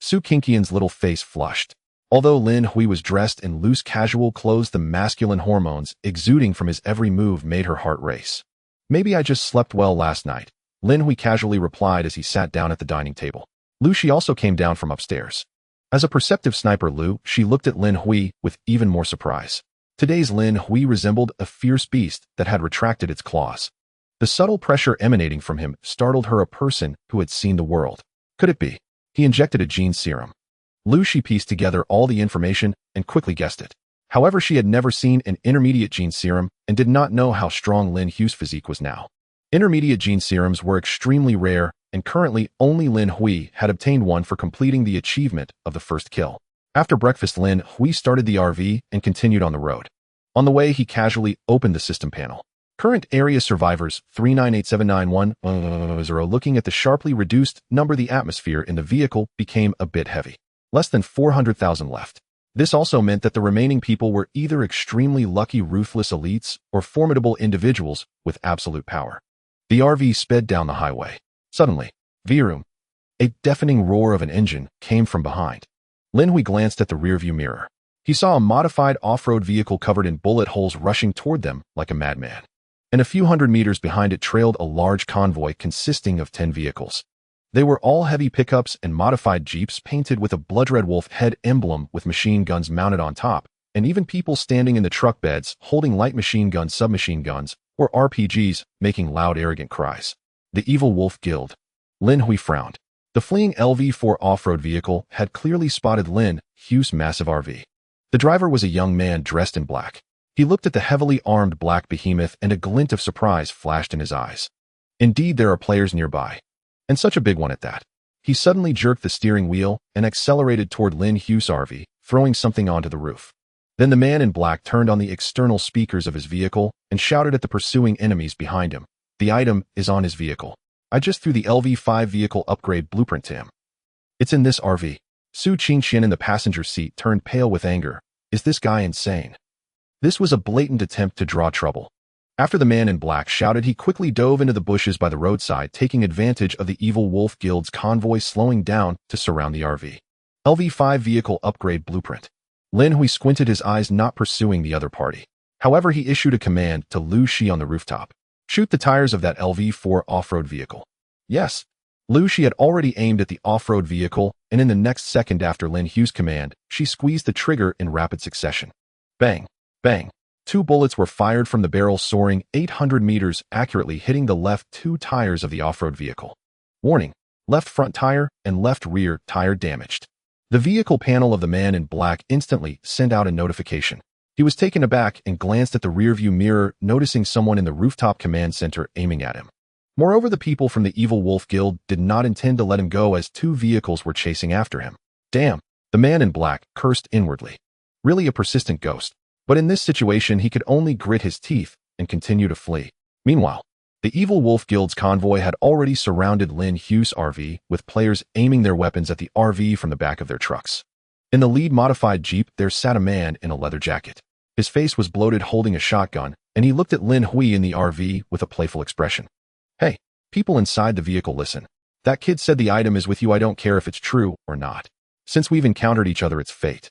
Su Qingqian's little face flushed. Although Lin Hui was dressed in loose casual clothes, the masculine hormones exuding from his every move made her heart race. Maybe I just slept well last night, Lin Hui casually replied as he sat down at the dining table. Lu Shi also came down from upstairs. As a perceptive sniper, Lu Shi looked at Lin Hui with even more surprise. Today's Lin Hui resembled a fierce beast that had retracted its claws. The subtle pressure emanating from him startled her, a person who had seen the world. Could it be? He injected a gene serum. Lu Shi pieced together all the information and quickly guessed it. However, she had never seen an intermediate gene serum and did not know how strong Lin Hui's physique was now. Intermediate gene serums were extremely rare, and currently only Lin Hui had obtained one for completing the achievement of the first kill. After breakfast, Lin Hui started the RV and continued on the road. On the way, he casually opened the system panel. Current area survivors 398791. Looking at the sharply reduced number, the atmosphere in the vehicle became a bit heavy. Less than 400,000 left. This also meant that the remaining people were either extremely lucky ruthless elites or formidable individuals with absolute power. The RV sped down the highway. Suddenly, vroom, a deafening roar of an engine came from behind. Lin Hui glanced at the rearview mirror. He saw a modified off-road vehicle covered in bullet holes rushing toward them like a madman. And a few hundred meters behind it trailed a large convoy consisting of 10 vehicles. They were all heavy pickups and modified jeeps painted with a blood-red wolf head emblem with machine guns mounted on top, and even people standing in the truck beds holding light machine guns, submachine guns, or RPGs, making loud, arrogant cries. The Evil Wolf Guild. Lin Hui frowned. The fleeing LV-4 off-road vehicle had clearly spotted Lin Hui's massive RV. The driver was a young man dressed in black. He looked at the heavily armed black behemoth and a glint of surprise flashed in his eyes. Indeed, there are players nearby. And such a big one at that. He suddenly jerked the steering wheel and accelerated toward Lin Hui's RV, throwing something onto the roof. Then the man in black turned on the external speakers of his vehicle and shouted at the pursuing enemies behind him. The item is on his vehicle. I just threw the LV-5 vehicle upgrade blueprint to him. It's in this RV. Su Qingxian in the passenger seat turned pale with anger. Is this guy insane? This was a blatant attempt to draw trouble. After the man in black shouted, he quickly dove into the bushes by the roadside, taking advantage of the Evil Wolf Guild's convoy slowing down to surround the RV. LV-5 vehicle upgrade blueprint. Lin Hui squinted his eyes, not pursuing the other party. However, he issued a command to Lu Shi on the rooftop. Shoot the tires of that LV-4 off-road vehicle. Yes. Lu Shi had already aimed at the off-road vehicle, and in the next second after Lin Hui's command, she squeezed the trigger in rapid succession. Bang! Bang! 2 bullets were fired from the barrel, soaring 800 meters, accurately hitting the left 2 tires of the off-road vehicle. Warning! Left front tire and left rear tire damaged. The vehicle panel of the man in black instantly sent out a notification. He was taken aback and glanced at the rearview mirror, noticing someone in the rooftop command center aiming at him. Moreover, the people from the Evil Wolf Guild did not intend to let him go, as 2 vehicles were chasing after him. Damn! The man in black cursed inwardly. Really a persistent ghost. But in this situation, he could only grit his teeth and continue to flee. Meanwhile, the Evil Wolf Guild's convoy had already surrounded Lin Hui's RV, with players aiming their weapons at the RV from the back of their trucks. In the lead modified jeep, there sat a man in a leather jacket. His face was bloated, holding a shotgun, and he looked at Lin Hui in the RV with a playful expression. Hey, people inside the vehicle, listen. That kid said the item is with you. I don't care if it's true or not. Since we've encountered each other, it's fate.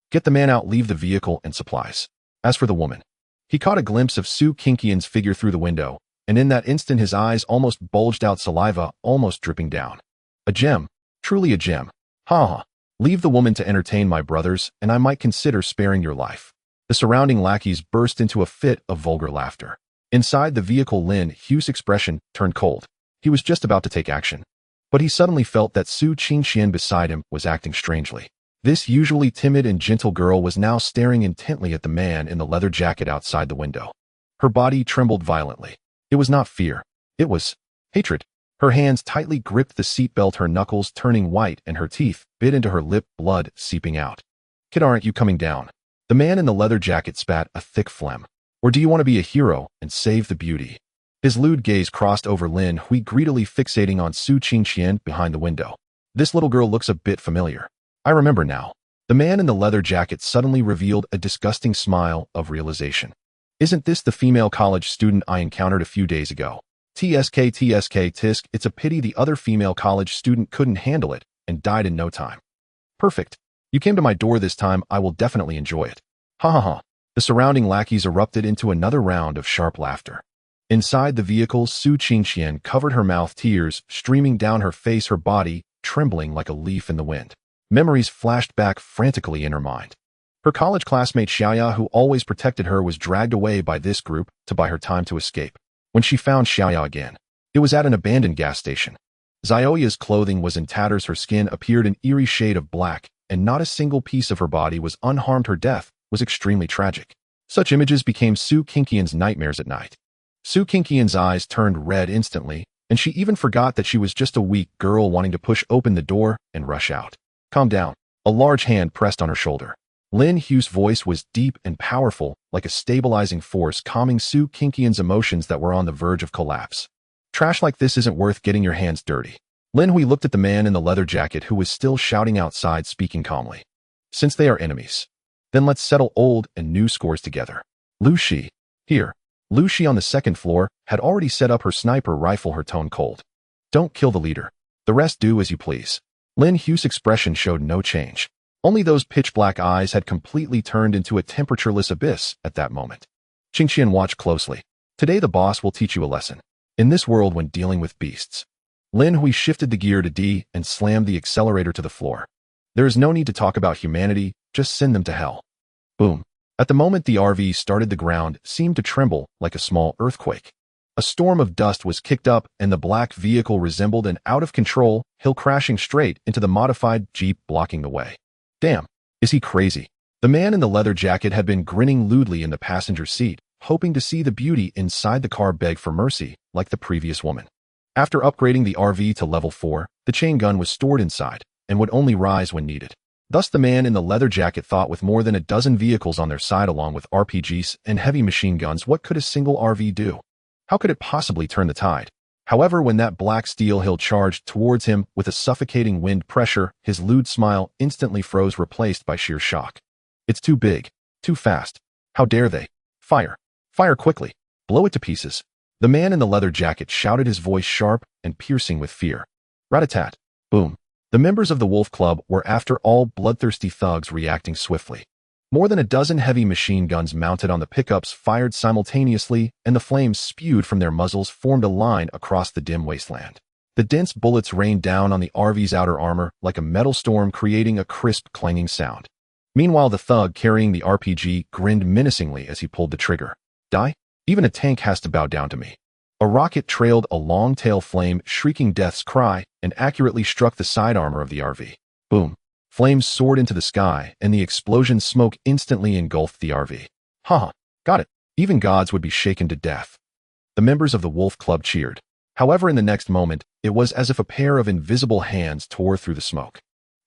Get the man out, leave the vehicle and supplies. As for the woman, he caught a glimpse of Su Qingxian's figure through the window, and in that instant his eyes almost bulged out, saliva almost dripping down. A gem, truly a gem. Ha ha. Leave the woman to entertain my brothers, and I might consider sparing your life. The surrounding lackeys burst into a fit of vulgar laughter. Inside the vehicle, Lin Hui's expression turned cold. He was just about to take action. But he suddenly felt that Su Qingxian beside him was acting strangely. This usually timid and gentle girl was now staring intently at the man in the leather jacket outside the window. Her body trembled violently. It was not fear. It was hatred. Her hands tightly gripped the seatbelt, her knuckles turning white and her teeth bit into her lip, blood seeping out. Kid, aren't you coming down? The man in the leather jacket spat a thick phlegm. Or do you want to be a hero and save the beauty? His lewd gaze crossed over Lin Hui, greedily fixating on Su Qingxian behind the window. This little girl looks a bit familiar. I remember now. The man in the leather jacket suddenly revealed a disgusting smile of realization. Isn't this the female college student I encountered a few days ago? TSK tisk, it's a pity the other female college student couldn't handle it and died in no time. Perfect. You came to my door this time, I will definitely enjoy it. Ha ha ha. The surrounding lackeys erupted into another round of sharp laughter. Inside the vehicle, Su Qingxian covered her mouth, tears streaming down her face, her body trembling like a leaf in the wind. Memories flashed back frantically in her mind. Her college classmate Xiaoya, who always protected her, was dragged away by this group to buy her time to escape. When she found Xiaoya again, it was at an abandoned gas station. Xiaoya's clothing was in tatters, her skin appeared an eerie shade of black, and not a single piece of her body was unharmed. Her death was extremely tragic. Such images became Su Qingxian's nightmares at night. Su Qingxian's eyes turned red instantly, and she even forgot that she was just a weak girl wanting to push open the door and rush out. Calm down. A large hand pressed on her shoulder. Lin Hui's voice was deep and powerful, like a stabilizing force, calming Su Qingxian's emotions that were on the verge of collapse. Trash like this isn't worth getting your hands dirty. Lin Hui looked at the man in the leather jacket, who was still shouting outside, speaking calmly. Since they are enemies, Then let's settle old and new scores together. Lu Shi. Here. Lu Shi on the second floor had already set up her sniper rifle, her tone cold. Don't kill the leader. The rest do as you please. Lin Hui's expression showed no change. Only those pitch-black eyes had completely turned into a temperatureless abyss at that moment. Qingqian watched closely. Today the boss will teach you a lesson. In this world when dealing with beasts. Lin Hui shifted the gear to D and slammed the accelerator to the floor. There is no need to talk about humanity, just send them to hell. Boom. At the moment the RV started, the ground seemed to tremble like a small earthquake. A storm of dust was kicked up and the black vehicle resembled an out-of-control hill crashing straight into the modified Jeep, blocking the way. Damn, is he crazy? The man in the leather jacket had been grinning lewdly in the passenger seat, hoping to see the beauty inside the car beg for mercy, like the previous woman. After upgrading the RV to level 4, the chain gun was stored inside, and would only rise when needed. Thus the man in the leather jacket thought, with more than a dozen vehicles on their side along with RPGs and heavy machine guns, what could a single RV do? How could it possibly turn the tide? However, when that black steel hill charged towards him with a suffocating wind pressure, his lewd smile instantly froze, replaced by sheer shock. It's too big. Too fast. How dare they? Fire. Fire quickly. Blow it to pieces. The man in the leather jacket shouted, his voice sharp and piercing with fear. Rat-a-tat. Boom. The members of the Wolf Club were, after all, bloodthirsty thugs reacting swiftly. More than a dozen heavy machine guns mounted on the pickups fired simultaneously, and the flames spewed from their muzzles formed a line across the dim wasteland. The dense bullets rained down on the RV's outer armor like a metal storm, creating a crisp, clanging sound. Meanwhile, the thug carrying the RPG grinned menacingly as he pulled the trigger. Die? Even a tank has to bow down to me. A rocket trailed a long tail flame, shrieking death's cry, and accurately struck the side armor of the RV. Boom. Flames soared into the sky, and the explosion smoke instantly engulfed the RV. Haha, got it. Even gods would be shaken to death. The members of the Wolf Club cheered. However, in the next moment, it was as if a pair of invisible hands tore through the smoke.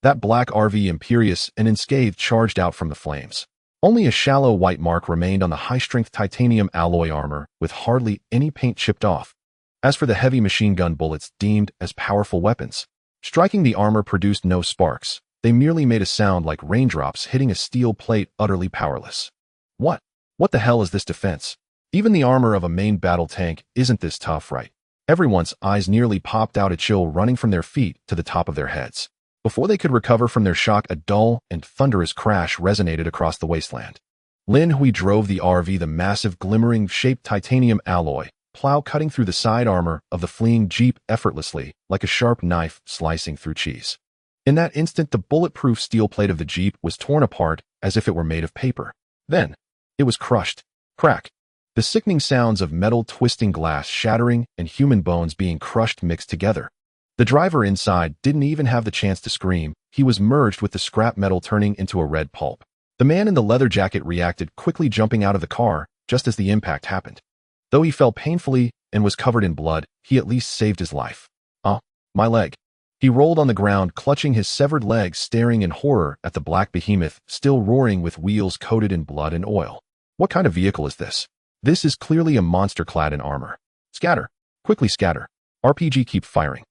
That black RV, imperious and unscathed, charged out from the flames. Only a shallow white mark remained on the high-strength titanium alloy armor, with hardly any paint chipped off. As for the heavy machine gun bullets, deemed as powerful weapons, striking the armor produced no sparks. They merely made a sound like raindrops hitting a steel plate, utterly powerless. What? What the hell is this defense? Even the armor of a main battle tank isn't this tough, right? Everyone's eyes nearly popped out, a chill running from their feet to the top of their heads. Before they could recover from their shock, a dull and thunderous crash resonated across the wasteland. Lin Hui drove the RV, the massive, glimmering-shaped titanium alloy plow cutting through the side armor of the fleeing Jeep effortlessly, like a sharp knife slicing through cheese. In that instant, the bulletproof steel plate of the Jeep was torn apart as if it were made of paper. Then, it was crushed. Crack. The sickening sounds of metal twisting, glass shattering, and human bones being crushed mixed together. The driver inside didn't even have the chance to scream. He was merged with the scrap metal, turning into a red pulp. The man in the leather jacket reacted quickly, jumping out of the car just as the impact happened. Though he fell painfully and was covered in blood, he at least saved his life. My leg. He rolled on the ground, clutching his severed legs, staring in horror at the black behemoth, still roaring with wheels coated in blood and oil. What kind of vehicle is this? This is clearly a monster clad in armor. Scatter. Quickly scatter. RPG, keep firing.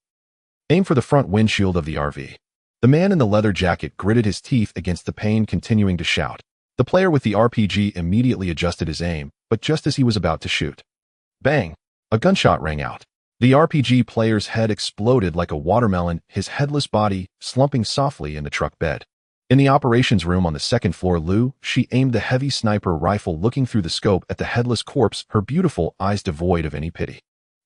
Aim for the front windshield of the RV. The man in the leather jacket gritted his teeth against the pain, continuing to shout. The player with the RPG immediately adjusted his aim, but just as he was about to shoot, bang! A gunshot rang out. The RPG player's head exploded like a watermelon, his headless body slumping softly in the truck bed. In the operations room on the second floor, Lu Shi aimed the heavy sniper rifle, looking through the scope at the headless corpse, her beautiful eyes devoid of any pity.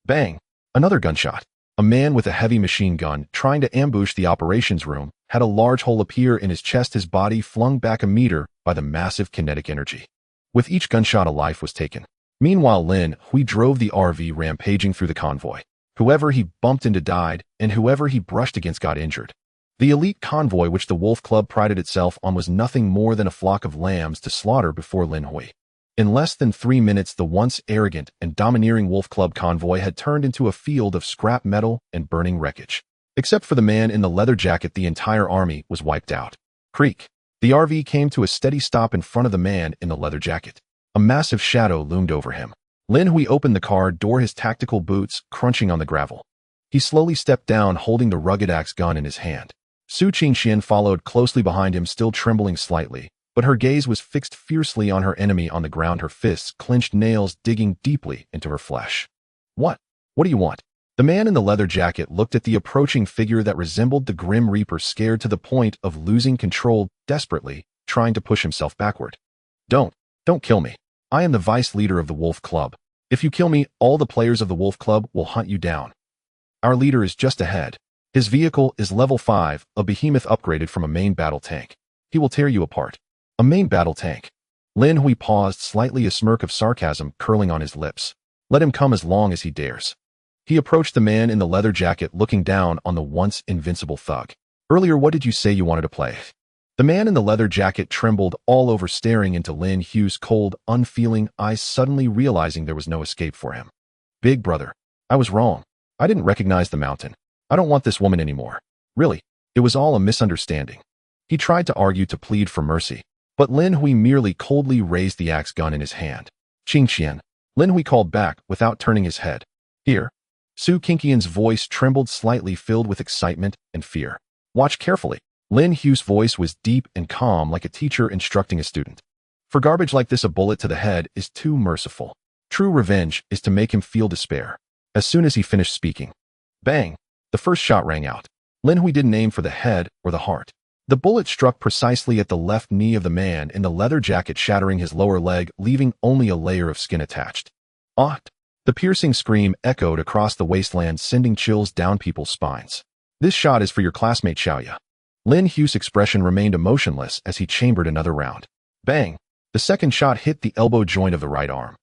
Bang! Another gunshot. A man with a heavy machine gun, trying to ambush the operations room, had a large hole appear in his chest, his body flung back a meter by the massive kinetic energy. With each gunshot, a life was taken. Meanwhile, Lin Hui drove the RV, rampaging through the convoy. Whoever he bumped into died, and whoever he brushed against got injured. The elite convoy, which the Wolf Club prided itself on, was nothing more than a flock of lambs to slaughter before Lin Hui. In less than 3 minutes, the once arrogant and domineering Wolf Club convoy had turned into a field of scrap metal and burning wreckage. Except for the man in the leather jacket, the entire army was wiped out. Creak. The RV came to a steady stop in front of the man in the leather jacket. A massive shadow loomed over him. Lin Hui opened the car door, his tactical boots crunching on the gravel. He slowly stepped down, holding the rugged axe gun in his hand. Su Qingqian followed closely behind him, still trembling slightly, but her gaze was fixed fiercely on her enemy on the ground, her fists clenched, nails digging deeply into her flesh. What? What do you want? The man in the leather jacket looked at the approaching figure that resembled the Grim Reaper, scared to the point of losing control, desperately trying to push himself backward. Don't kill me. I am the vice leader of the Wolf Club. If you kill me, all the players of the Wolf Club will hunt you down. Our leader is just ahead. His vehicle is level 5, a behemoth upgraded from a main battle tank. He will tear you apart. A main battle tank. Lin Hui paused slightly, a smirk of sarcasm curling on his lips. Let him come as long as he dares. He approached the man in the leather jacket, looking down on the once invincible thug. Earlier, what did you say you wanted to play? The man in the leather jacket trembled all over, staring into Lin Hui's cold, unfeeling eyes, suddenly realizing there was no escape for him. Big brother, I was wrong. I didn't recognize the mountain. I don't want this woman anymore. Really, it was all a misunderstanding. He tried to argue, to plead for mercy, but Lin Hui merely coldly raised the axe gun in his hand. Qingqian, Lin Hui called back without turning his head. Here. Su Qingqian's voice trembled slightly, filled with excitement and fear. Watch carefully. Lin Hui's voice was deep and calm, like a teacher instructing a student. For garbage like this, a bullet to the head is too merciful. True revenge is to make him feel despair. As soon as he finished speaking, bang! The first shot rang out. Lin Hui didn't aim for the head or the heart. The bullet struck precisely at the left knee of the man in the leather jacket, shattering his lower leg, leaving only a layer of skin attached. Ought! The piercing scream echoed across the wasteland, sending chills down people's spines. This shot is for your classmate Xiaoya. Lin Hui's expression remained emotionless as he chambered another round. Bang! The second shot hit the elbow joint of the right arm.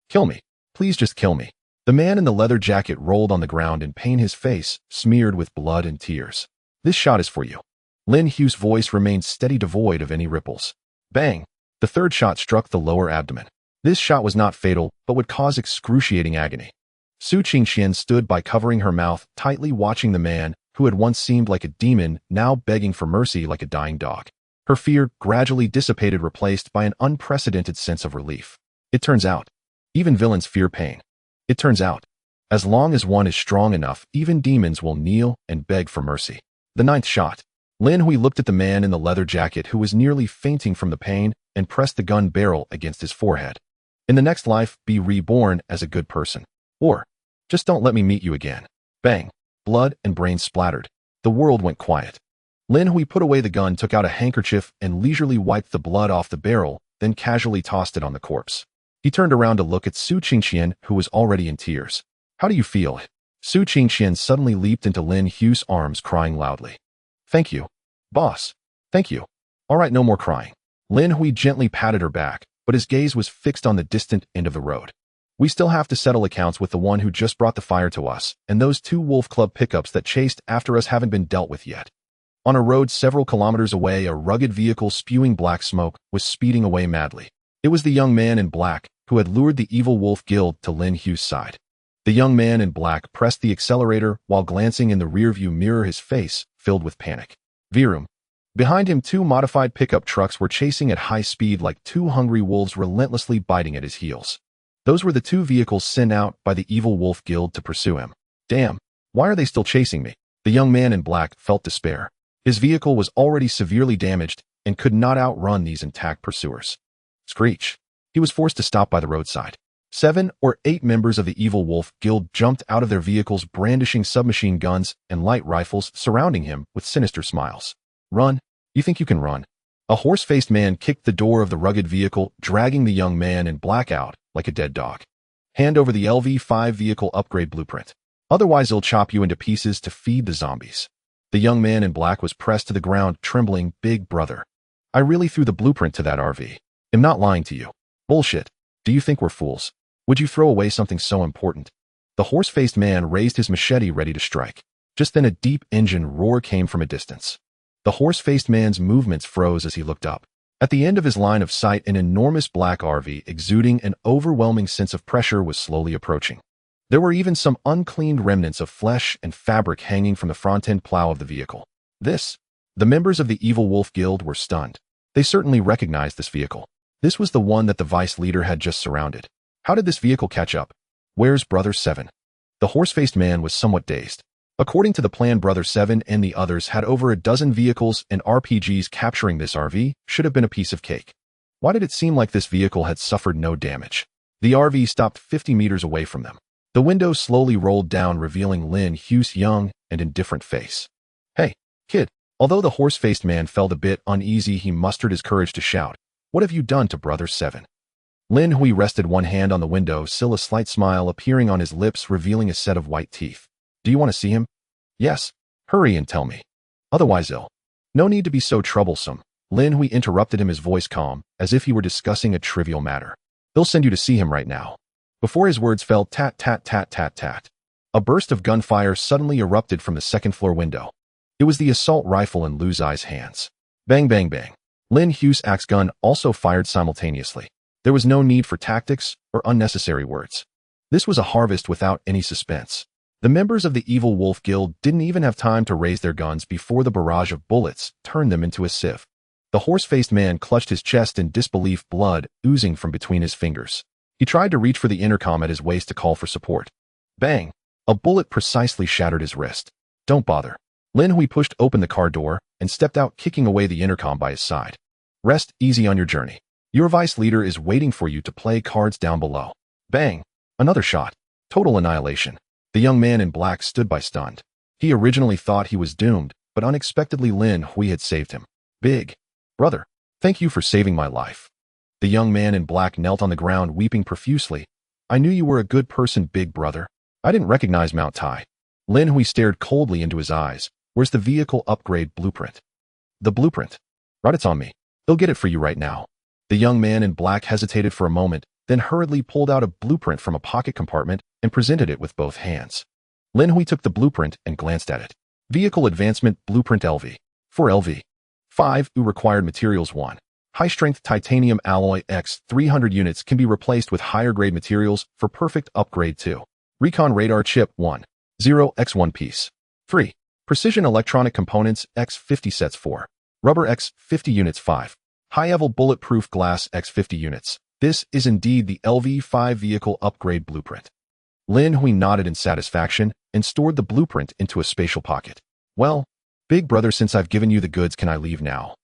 Kill me. Please just kill me. The man in the leather jacket rolled on the ground in pain, his face smeared with blood and tears. This shot is for you. Lin Hui's voice remained steady, devoid of any ripples. Bang! The third shot struck the lower abdomen. This shot was not fatal, but would cause excruciating agony. Su Qingqian stood by, covering her mouth tightly, watching the man, who had once seemed like a demon, now begging for mercy like a dying dog. Her fear gradually dissipated, replaced by an unprecedented sense of relief. It turns out, even villains fear pain. It turns out, as long as one is strong enough, even demons will kneel and beg for mercy. The ninth shot. Lin Hui looked at the man in the leather jacket, who was nearly fainting from the pain, and pressed the gun barrel against his forehead. In the next life, be reborn as a good person. Or, just don't let me meet you again. Bang! Blood and brains splattered. The world went quiet. Lin Hui put away the gun, took out a handkerchief, and leisurely wiped the blood off the barrel, then casually tossed it on the corpse. He turned around to look at Su Qingqian, who was already in tears. How do you feel? Su Qingqian suddenly leaped into Lin Hui's arms, crying loudly. Thank you, boss. Thank you. All right, no more crying. Lin Hui gently patted her back, but his gaze was fixed on the distant end of the road. We still have to settle accounts with the one who just brought the fire to us, and those 2 Wolf Club pickups that chased after us haven't been dealt with yet. On a road several kilometers away, a rugged vehicle spewing black smoke was speeding away madly. It was the young man in black who had lured the evil Wolf Guild to Lin Hui's side. The young man in black pressed the accelerator while glancing in the rearview mirror, his face filled with panic. Virum. Behind him, 2 modified pickup trucks were chasing at high speed like 2 hungry wolves, relentlessly biting at his heels. Those were the 2 vehicles sent out by the evil Wolf Guild to pursue him. Damn, why are they still chasing me? The young man in black felt despair. His vehicle was already severely damaged and could not outrun these intact pursuers. Screech. He was forced to stop by the roadside. 7 or 8 members of the evil Wolf Guild jumped out of their vehicles, brandishing submachine guns and light rifles, surrounding him with sinister smiles. Run. You think you can run? A horse-faced man kicked the door of the rugged vehicle, dragging the young man in black out like a dead dog. Hand over the LV5 vehicle upgrade blueprint. Otherwise, he'll chop you into pieces to feed the zombies. The young man in black was pressed to the ground, trembling. Big brother, I really threw the blueprint to that RV. I'm not lying to you. Bullshit. Do you think we're fools? Would you throw away something so important? The horse-faced man raised his machete, ready to strike. Just then a deep engine roar came from a distance. The horse-faced man's movements froze as he looked up. At the end of his line of sight, an enormous black RV, exuding an overwhelming sense of pressure, was slowly approaching. There were even some uncleaned remnants of flesh and fabric hanging from the front-end plow of the vehicle. The members of the Evil Wolf Guild were stunned. They certainly recognized this vehicle. This was the one that the vice leader had just surrounded. How did this vehicle catch up? Where's Brother 7? The horse-faced man was somewhat dazed. According to the plan, Brother 7 and the others had over a dozen vehicles, and RPGs capturing this RV should have been a piece of cake. Why did it seem like this vehicle had suffered no damage? The RV stopped 50 meters away from them. The window slowly rolled down, revealing Lin Hui's young and indifferent face. "Hey, kid." Although the horse-faced man felt a bit uneasy, he mustered his courage to shout, "What have you done to Brother 7? Lin Hui rested one hand on the window sill, a slight smile appearing on his lips, revealing a set of white teeth. "Do you want to see him?" "Yes. Hurry and tell me. Otherwise ill." "No need to be so troublesome." Lin Hui interrupted him, his voice calm, as if he were discussing a trivial matter. "They'll send you to see him right now." Before his words fell, tat, tat, tat, tat, tat. A burst of gunfire suddenly erupted from the second-floor window. It was the assault rifle in Lu Zai's hands. Bang, bang, bang. Lin Hui's axe gun also fired simultaneously. There was no need for tactics or unnecessary words. This was a harvest without any suspense. The members of the Evil Wolf Guild didn't even have time to raise their guns before the barrage of bullets turned them into a sieve. The horse-faced man clutched his chest in disbelief, blood oozing from between his fingers. He tried to reach for the intercom at his waist to call for support. Bang! A bullet precisely shattered his wrist. "Don't bother." Lin Hui pushed open the car door and stepped out, kicking away the intercom by his side. "Rest easy on your journey. Your vice leader is waiting for you to play cards down below." Bang! Another shot. Total annihilation. The young man in black stood by stunned. He originally thought he was doomed, but unexpectedly Lin Hui had saved him. "Big brother, thank you for saving my life." The young man in black knelt on the ground, weeping profusely. "I knew you were a good person, big brother. I didn't recognize Mount Tai." Lin Hui stared coldly into his eyes. "Where's the vehicle upgrade blueprint?" "The blueprint? Right, it's on me. They'll get it for you right now." The young man in black hesitated for a moment, then hurriedly pulled out a blueprint from a pocket compartment and presented it with both hands. Lin Hui took the blueprint and glanced at it. Vehicle Advancement Blueprint LV. For LV. 5 U required materials 1. High-strength titanium alloy X 300 units can be replaced with higher-grade materials for perfect upgrade 2. Recon radar chip 1. 0x1 piece. 3. Precision electronic components X 50 sets 4. Rubber X 50 units 5. High-level bulletproof glass X 50 units. This is indeed the LV5 vehicle upgrade blueprint. Lin Hui nodded in satisfaction and stored the blueprint into a spatial pocket. "Well, big brother, since I've given you the goods, can I leave now?"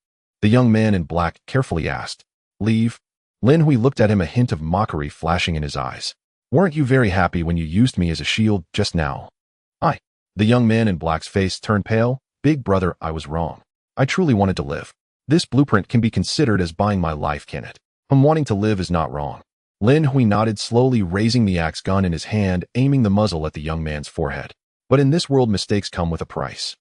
The young man in black carefully asked. "Leave?" Lin Hui looked at him, a hint of mockery flashing in his eyes. "Weren't you very happy when you used me as a shield just now?" "I." The young man in black's face turned pale. "Big brother, I was wrong. I truly wanted to live. This blueprint can be considered as buying my life, can it? Wanting to live is not wrong." Lin Hui nodded, slowly raising the axe gun in his hand, aiming the muzzle at the young man's forehead. "But in this world, mistakes come with a price.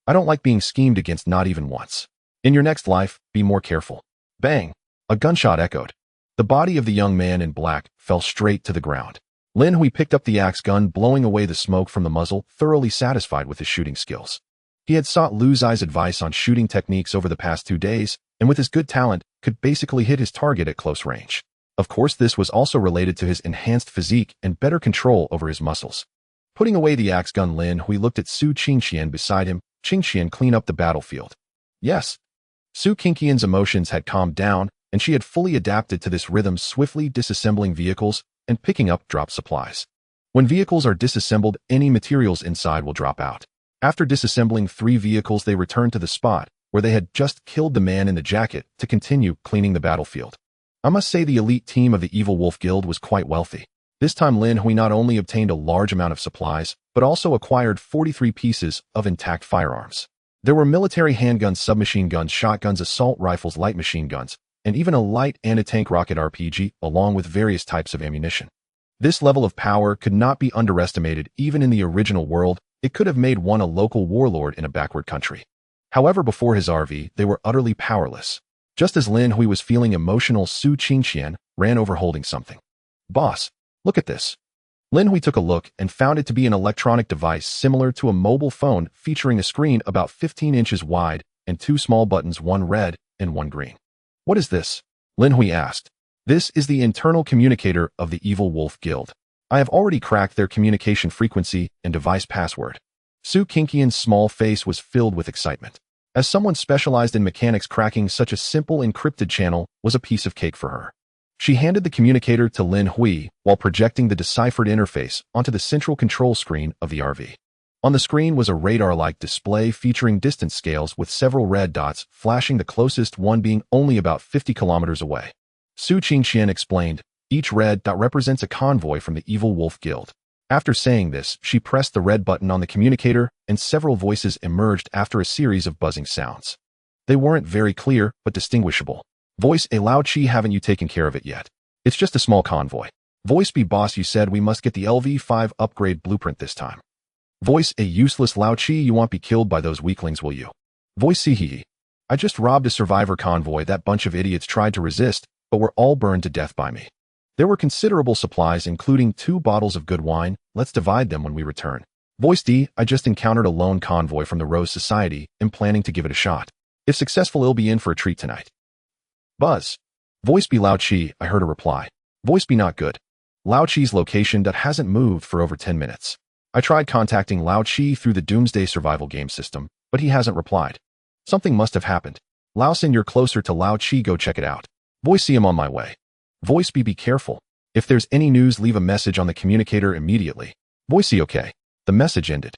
I don't like being schemed against, not even once. In your next life, be more careful." Bang! A gunshot echoed. The body of the young man in black fell straight to the ground. Lin Hui picked up the axe gun, blowing away the smoke from the muzzle, thoroughly satisfied with his shooting skills. He had sought Lu Zai's advice on shooting techniques over the past 2 days, and with his good talent, could basically hit his target at close range. Of course, this was also related to his enhanced physique and better control over his muscles. Putting away the axe gun, Lin Hui looked at Su Qingqian beside him. "Qingqian, clean up the battlefield." "Yes." Su Qingqian's emotions had calmed down, and she had fully adapted to this rhythm, swiftly disassembling vehicles and picking up dropped supplies. When vehicles are disassembled, any materials inside will drop out. After disassembling 3 vehicles, they returned to the spot where they had just killed the man in the jacket to continue cleaning the battlefield. I must say the elite team of the Evil Wolf Guild was quite wealthy. This time Lin Hui not only obtained a large amount of supplies, but also acquired 43 pieces of intact firearms. There were military handguns, submachine guns, shotguns, assault rifles, light machine guns, and even a light anti-tank rocket RPG, along with various types of ammunition. This level of power could not be underestimated. Even in the original world, it could have made one a local warlord in a backward country. However, before his RV, they were utterly powerless. Just as Lin Hui was feeling emotional, Su Qingqian ran over holding something. "Boss, look at this." Lin Hui took a look and found it to be an electronic device similar to a mobile phone, featuring a screen about 15 inches wide and 2 small buttons, one red and one green. "What is this?" Lin Hui asked. "This is the internal communicator of the Evil Wolf Guild. I have already cracked their communication frequency and device password." Su Qingqian's small face was filled with excitement. As someone specialized in mechanics, cracking such a simple encrypted channel was a piece of cake for her. She handed the communicator to Lin Hui while projecting the deciphered interface onto the central control screen of the RV. On the screen was a radar-like display featuring distance scales with several red dots flashing, the closest one being only about 50 kilometers away. Su Qingqian explained, each red dot represents a convoy from the Evil Wolf Guild. After saying this, she pressed the red button on the communicator, and several voices emerged after a series of buzzing sounds. They weren't very clear, but distinguishable. Voice A: Lao Chi, haven't you taken care of it yet? It's just a small convoy. Voice B: Boss, you said we must get the LV5 upgrade blueprint this time. Voice A: Useless Lao Chi, you won't be killed by those weaklings, will you? Voice C: Hee. I just robbed a survivor convoy. That bunch of idiots tried to resist, but were all burned to death by me. There were considerable supplies, including 2 bottles of good wine. Let's divide them when we return. Voice D: I just encountered a lone convoy from the Rose Society and planning to give it a shot. If successful, it'll be in for a treat tonight. Buzz. Voice B: Lao Chi, I heard a reply. Voice B: Not good. Lao Chi's location that hasn't moved for over 10 minutes. I tried contacting Lao Chi through the Doomsday survival game system, but he hasn't replied. Something must have happened. Lao Sin, you're closer to Lao Chi, go check it out. Voice C: I'm on my way. Voice B: Be careful. If there's any news, leave a message on the communicator immediately. Voice C: Okay. The message ended.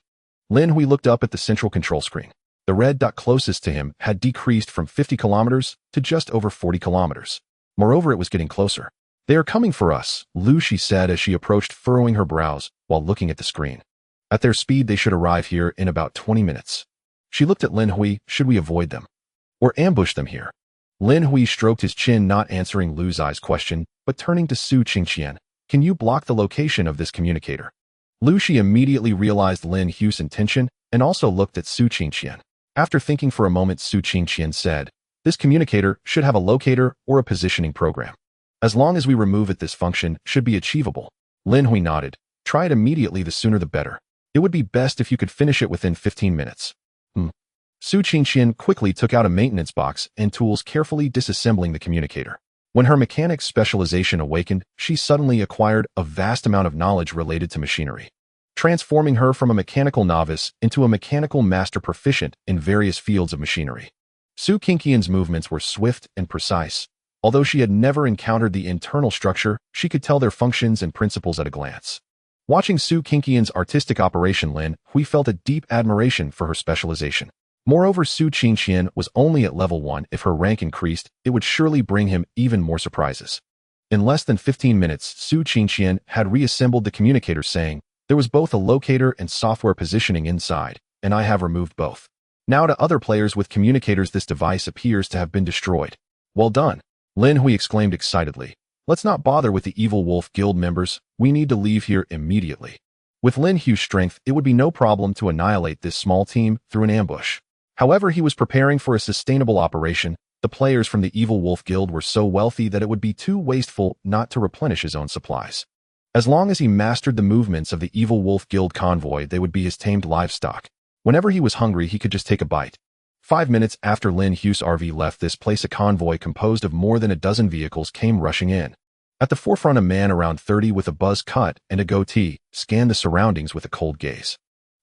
Lin Hui looked up at the central control screen. The red dot closest to him had decreased from 50 kilometers to just over 40 kilometers. Moreover, it was getting closer. They are coming for us, Lu Shi said as she approached, furrowing her brows while looking at the screen. At their speed, they should arrive here in about 20 minutes. She looked at Lin Hui. Should we avoid them or ambush them here? Lin Hui stroked his chin, not answering Lu Zai's question, but turning to Su Qingqian. Can you block the location of this communicator? Lu Shi immediately realized Lin Hui's intention and also looked at Su Qingqian. After thinking for a moment, Su Qingqian said, this communicator should have a locator or a positioning program. As long as we remove it, this function should be achievable. Lin Hui nodded. Try it immediately, the sooner the better. It would be best if you could finish it within 15 minutes. Su Qingqian quickly took out a maintenance box and tools, carefully disassembling the communicator. When her mechanics specialization awakened, she suddenly acquired a vast amount of knowledge related to machinery, transforming her from a mechanical novice into a mechanical master proficient in various fields of machinery. Su Qingqian's movements were swift and precise. Although she had never encountered the internal structure, she could tell their functions and principles at a glance. Watching Su Qingqian's artistic operation, Lin Hui felt a deep admiration for her specialization. Moreover, Su Qingqian was only at level 1. If her rank increased, it would surely bring him even more surprises. In less than 15 minutes, Su Qingqian had reassembled the communicator, saying, there was both a locator and software positioning inside, and I have removed both. Now to other players with communicators, this device appears to have been destroyed. Well done, Lin Hui exclaimed excitedly. Let's not bother with the Evil Wolf Guild members. We need to leave here immediately. With Lin Hui's strength, it would be no problem to annihilate this small team through an ambush. However, he was preparing for a sustainable operation. The players from the Evil Wolf Guild were so wealthy that it would be too wasteful not to replenish his own supplies. As long as he mastered the movements of the Evil Wolf Guild convoy, they would be his tamed livestock. Whenever he was hungry, he could just take a bite. 5 minutes after Lin Hui's RV left this place, a convoy composed of more than a dozen vehicles came rushing in. At the forefront, a man around 30 with a buzz cut and a goatee scanned the surroundings with a cold gaze.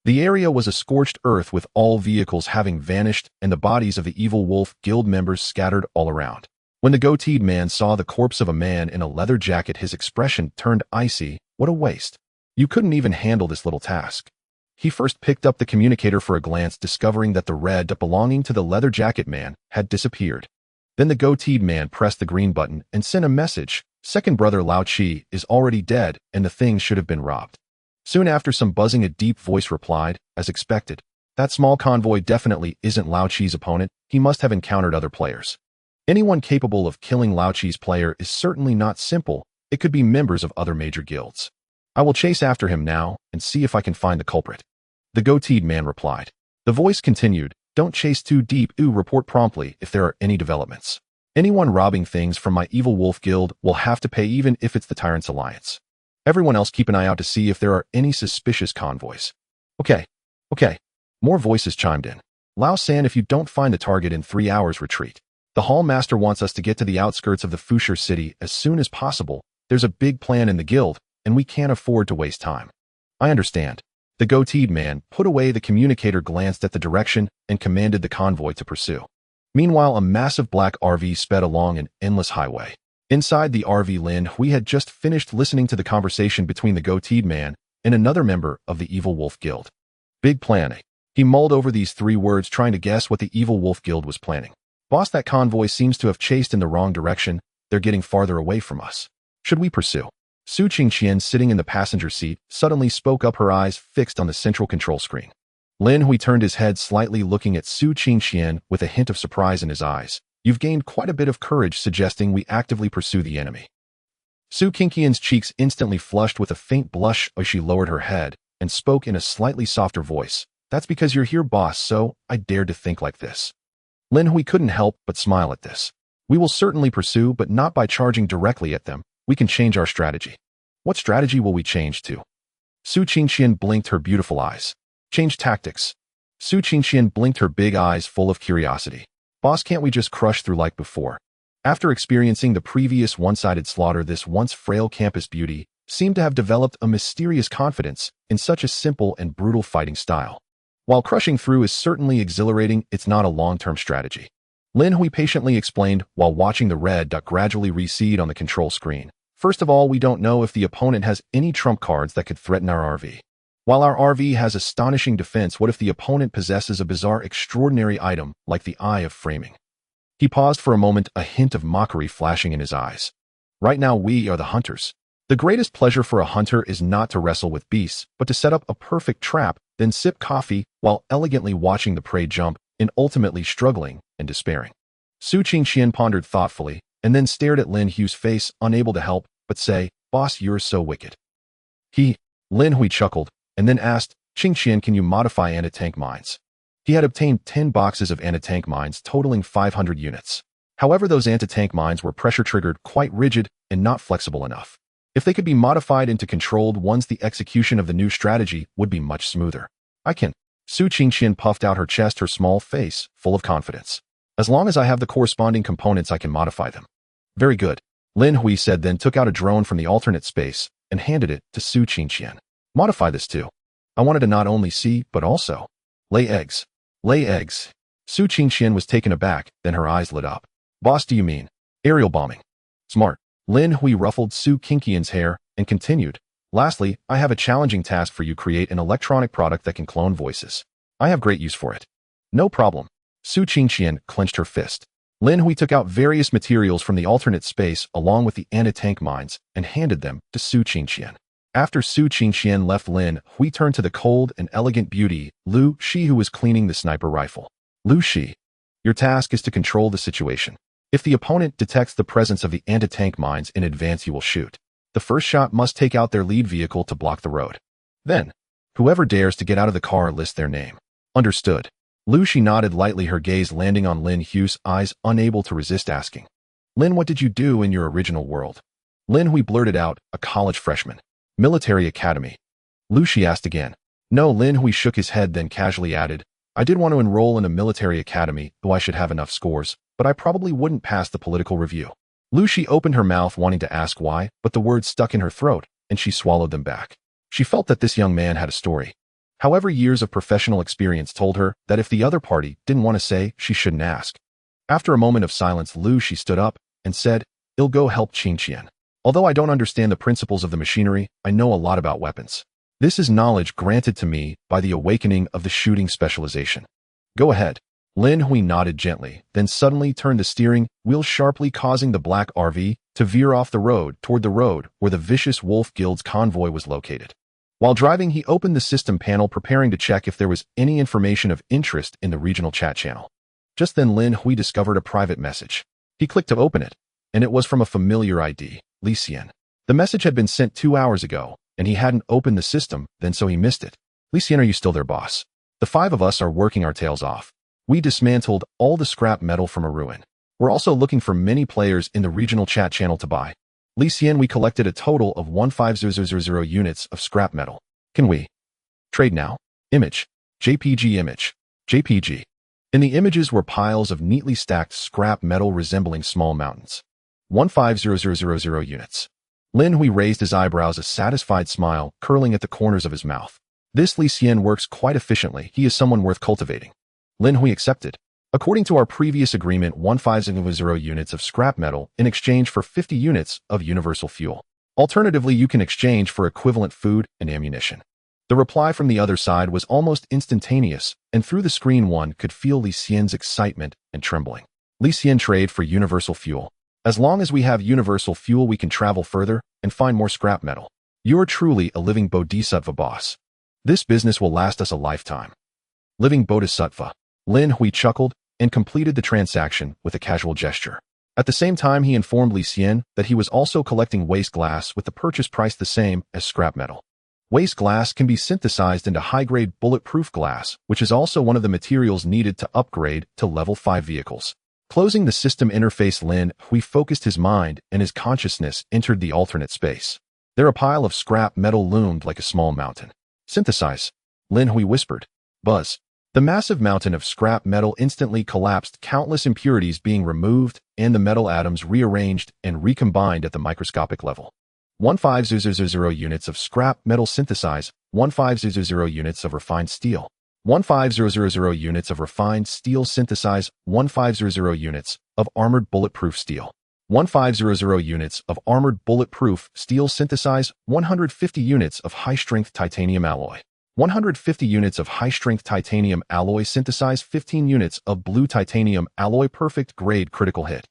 The area was a scorched earth, with all vehicles having vanished and the bodies of the Evil Wolf Guild members scattered all around. When the goateed man saw the corpse of a man in a leather jacket, his expression turned icy. What a waste. You couldn't even handle this little task. He first picked up the communicator for a glance, discovering that the red dot belonging to the leather jacket man had disappeared. Then the goateed man pressed the green button and sent a message. Second brother Lao Chi is already dead and the things should have been robbed. Soon after, some buzzing, a deep voice replied, as expected. That small convoy definitely isn't Lao Chi's opponent. He must have encountered other players. Anyone capable of killing Lao Chi's player is certainly not simple. It could be members of other major guilds. I will chase after him now and see if I can find the culprit. The goateed man replied. The voice continued, don't chase too deep. Report promptly if there are any developments. Anyone robbing things from my Evil Wolf Guild will have to pay, even if it's the Tyrant's Alliance. Everyone else, keep an eye out to see if there are any suspicious convoys. Okay. More voices chimed in. Lao San, if you don't find the target in 3 hours, retreat. The Hall Master wants us to get to the outskirts of the Fusher city as soon as possible. There's a big plan in the guild, and we can't afford to waste time. I understand. The goateed man put away the communicator, glanced at the direction, and commanded the convoy to pursue. Meanwhile, a massive black RV sped along an endless highway. Inside the RV, Lin Hui had just finished listening to the conversation between the goateed man and another member of the Evil Wolf Guild. Big plan. He mulled over these 3 words, trying to guess what the evil wolf guild was planning. Boss, that convoy seems to have chased in the wrong direction. They're getting farther away from us. Should we pursue? Su Qingqian, sitting in the passenger seat, suddenly spoke up, her eyes fixed on the central control screen. Lin Hui turned his head slightly, looking at Su Qingqian with a hint of surprise in his eyes. You've gained quite a bit of courage, suggesting we actively pursue the enemy. Su Qingqian's cheeks instantly flushed with a faint blush as she lowered her head and spoke in a slightly softer voice. That's because you're here, boss, so I dared to think like this. Lin Hui couldn't help but smile at this. We will certainly pursue, but not by charging directly at them. We can change our strategy. What strategy will we change to? Su Qingqian blinked her beautiful eyes. Change tactics. Su Qingqian blinked her big eyes full of curiosity. Boss, can't we just crush through like before? After experiencing the previous one-sided slaughter, this once frail campus beauty seemed to have developed a mysterious confidence in such a simple and brutal fighting style. While crushing through is certainly exhilarating, it's not a long-term strategy. Lin Hui patiently explained while watching the red dot gradually recede on the control screen. First of all, we don't know if the opponent has any trump cards that could threaten our RV. While our RV has astonishing defense, what if the opponent possesses a bizarre, extraordinary item like the Eye of Framing? He paused for a moment, a hint of mockery flashing in his eyes. Right now, we are the hunters. The greatest pleasure for a hunter is not to wrestle with beasts, but to set up a perfect trap, then sip coffee while elegantly watching the prey jump and ultimately struggling and despairing. Su Qingqian pondered thoughtfully and then stared at Lin Hui's face, unable to help but say, Boss, you're so wicked. Lin Hui chuckled and then asked, Qingqian, can you modify anti-tank mines? He had obtained 10 boxes of anti-tank mines totaling 500 units. However, those anti-tank mines were pressure-triggered, quite rigid, and not flexible enough. If they could be modified into controlled ones, the execution of the new strategy would be much smoother. I can. Su Qingqian puffed out her chest, her small face full of confidence. As long as I have the corresponding components, I can modify them. Very good, Lin Hui said, then took out a drone from the alternate space and handed it to Su Qingqian. Modify this too. I wanted to not only see, but also lay eggs. Lay eggs. Su Qingqian was taken aback, then her eyes lit up. Boss, do you mean aerial bombing? Smart. Lin Hui ruffled Su Qingqian's hair and continued. Lastly, I have a challenging task for you. Create an electronic product that can clone voices. I have great use for it. No problem. Su Qingqian clenched her fist. Lin Hui took out various materials from the alternate space along with the anti-tank mines and handed them to Su Qingqian. After Su Qingqian left, Lin Hui turned to the cold and elegant beauty, Lu Shi, who was cleaning the sniper rifle. Lu Shi, your task is to control the situation. If the opponent detects the presence of the anti-tank mines in advance, you will shoot. The first shot must take out their lead vehicle to block the road. Then, whoever dares to get out of the car, list their name. Understood. Lu Shi nodded lightly, her gaze landing on Lin Hui's eyes, unable to resist asking. Lin, what did you do in your original world? Lin Hui blurted out, a college freshman. Military academy. Lu Shi asked again. No, Lin Hui shook his head, then casually added, I did want to enroll in a military academy, though I should have enough scores, but I probably wouldn't pass the political review. Lu Shi opened her mouth, wanting to ask why, but the words stuck in her throat, and she swallowed them back. She felt that this young man had a story. However, years of professional experience told her that if the other party didn't want to say, she shouldn't ask. After a moment of silence, Lu Shi stood up and said, I'll go help Qingqian. Although I don't understand the principles of the machinery, I know a lot about weapons. This is knowledge granted to me by the awakening of the shooting specialization. Go ahead. Lin Hui nodded gently, then suddenly turned the steering wheel sharply, causing the black RV to veer off the road toward the road where the vicious Wolf Guild's convoy was located. While driving, he opened the system panel, preparing to check if there was any information of interest in the regional chat channel. Just then, Lin Hui discovered a private message. He clicked to open it, and it was from a familiar ID, Li Xian. The message had been sent 2 hours ago, and he hadn't opened the system then, so he missed it. Li Xian, are you still there, boss? The 5 of us are working our tails off. We dismantled all the scrap metal from a ruin. We're also looking for many players in the regional chat channel to buy. Li Xian, we collected a total of 15000 units of scrap metal. Can we trade now? Image. JPG image. JPG. In the images were piles of neatly stacked scrap metal resembling small mountains. 15000 units. Lin Hui raised his eyebrows, a satisfied smile curling at the corners of his mouth. This Li Xian works quite efficiently. He is someone worth cultivating. Lin Hui accepted. According to our previous agreement, 150 units of scrap metal in exchange for 50 units of universal fuel. Alternatively, you can exchange for equivalent food and ammunition. The reply from the other side was almost instantaneous, and through the screen one could feel Li Xian's excitement and trembling. Li Xian trade for universal fuel. As long as we have universal fuel, we can travel further and find more scrap metal. You're truly a living bodhisattva, boss. This business will last us a lifetime. Living bodhisattva. Lin Hui chuckled and completed the transaction with a casual gesture. At the same time, he informed Li Xian that he was also collecting waste glass with the purchase price the same as scrap metal. Waste glass can be synthesized into high-grade bulletproof glass, which is also one of the materials needed to upgrade to level 5 vehicles. Closing the system interface, Lin Hui focused his mind and his consciousness entered the alternate space. There a pile of scrap metal loomed like a small mountain. Synthesize, Lin Hui whispered. Buzz. The massive mountain of scrap metal instantly collapsed, countless impurities being removed and the metal atoms rearranged and recombined at the microscopic level. 15,000 units of scrap metal synthesize, 15,000 units of refined steel. 15,000 units of refined steel synthesize, 15,000 units of armored bulletproof steel. 15,000 units of armored bulletproof steel synthesize, 150 units of high-strength titanium alloy. 150 units of high-strength titanium alloy synthesize, 15 units of blue titanium alloy perfect grade critical hit.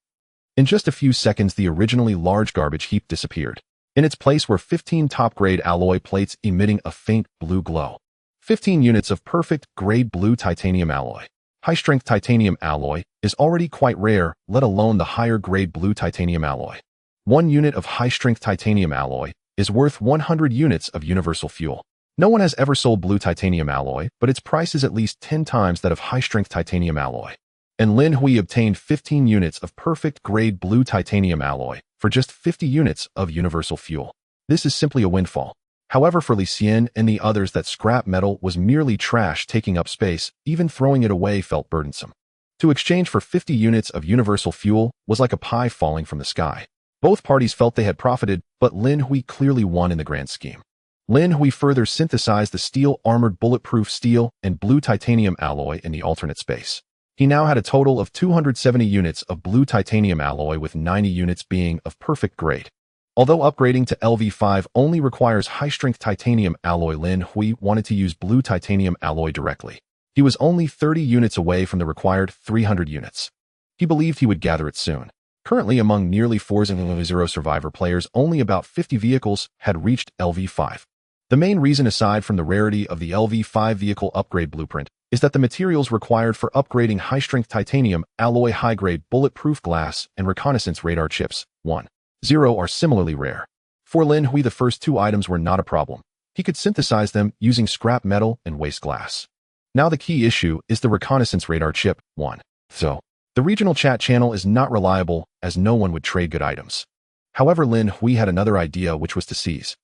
In just a few seconds, the originally large garbage heap disappeared. In its place were 15 top-grade alloy plates emitting a faint blue glow. 15 units of perfect grade blue titanium alloy. High-strength titanium alloy is already quite rare, let alone the higher-grade blue titanium alloy. 1 unit of high-strength titanium alloy is worth 100 units of universal fuel. No one has ever sold blue titanium alloy, but its price is at least 10 times that of high-strength titanium alloy. And Lin Hui obtained 15 units of perfect-grade blue titanium alloy for just 50 units of universal fuel. This is simply a windfall. However, for Li Xian and the others, that scrap metal was merely trash taking up space. Even throwing it away felt burdensome. To exchange for 50 units of universal fuel was like a pie falling from the sky. Both parties felt they had profited, but Lin Hui clearly won in the grand scheme. Lin Hui further synthesized the steel armored bulletproof steel and blue titanium alloy in the alternate space. He now had a total of 270 units of blue titanium alloy, with 90 units being of perfect grade. Although upgrading to LV5 only requires high-strength titanium alloy, Lin Hui wanted to use blue titanium alloy directly. He was only 30 units away from the required 300 units. He believed he would gather it soon. Currently, among nearly 4,000 survivor players, only about 50 vehicles had reached LV5. The main reason, aside from the rarity of the LV5 vehicle upgrade blueprint, is that the materials required for upgrading high-strength titanium alloy, high-grade bulletproof glass, and reconnaissance radar chips, 1.0, are similarly rare. For Lin Hui, the first two items were not a problem. He could synthesize them using scrap metal and waste glass. Now the key issue is the reconnaissance radar chip, 1. So, the regional chat channel is not reliable, as no one would trade good items. However, Lin Hui had another idea, which was to seize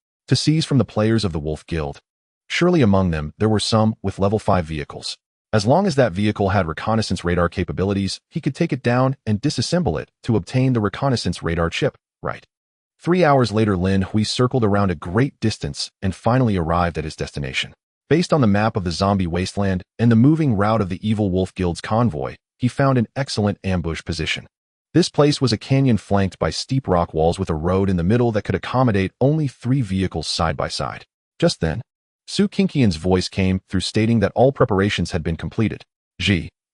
from the players of the Wolf Guild. Surely among them, there were some with level 5 vehicles. As long as that vehicle had reconnaissance radar capabilities, he could take it down and disassemble it to obtain the reconnaissance radar chip, right? 3 hours later, Lin Hui circled around a great distance and finally arrived at his destination. Based on the map of the zombie wasteland and the moving route of the evil Wolf Guild's convoy, he found an excellent ambush position. This place was a canyon flanked by steep rock walls with a road in the middle that could accommodate only 3 vehicles side by side. Just then, Su Qingqian's voice came through stating that all preparations had been completed.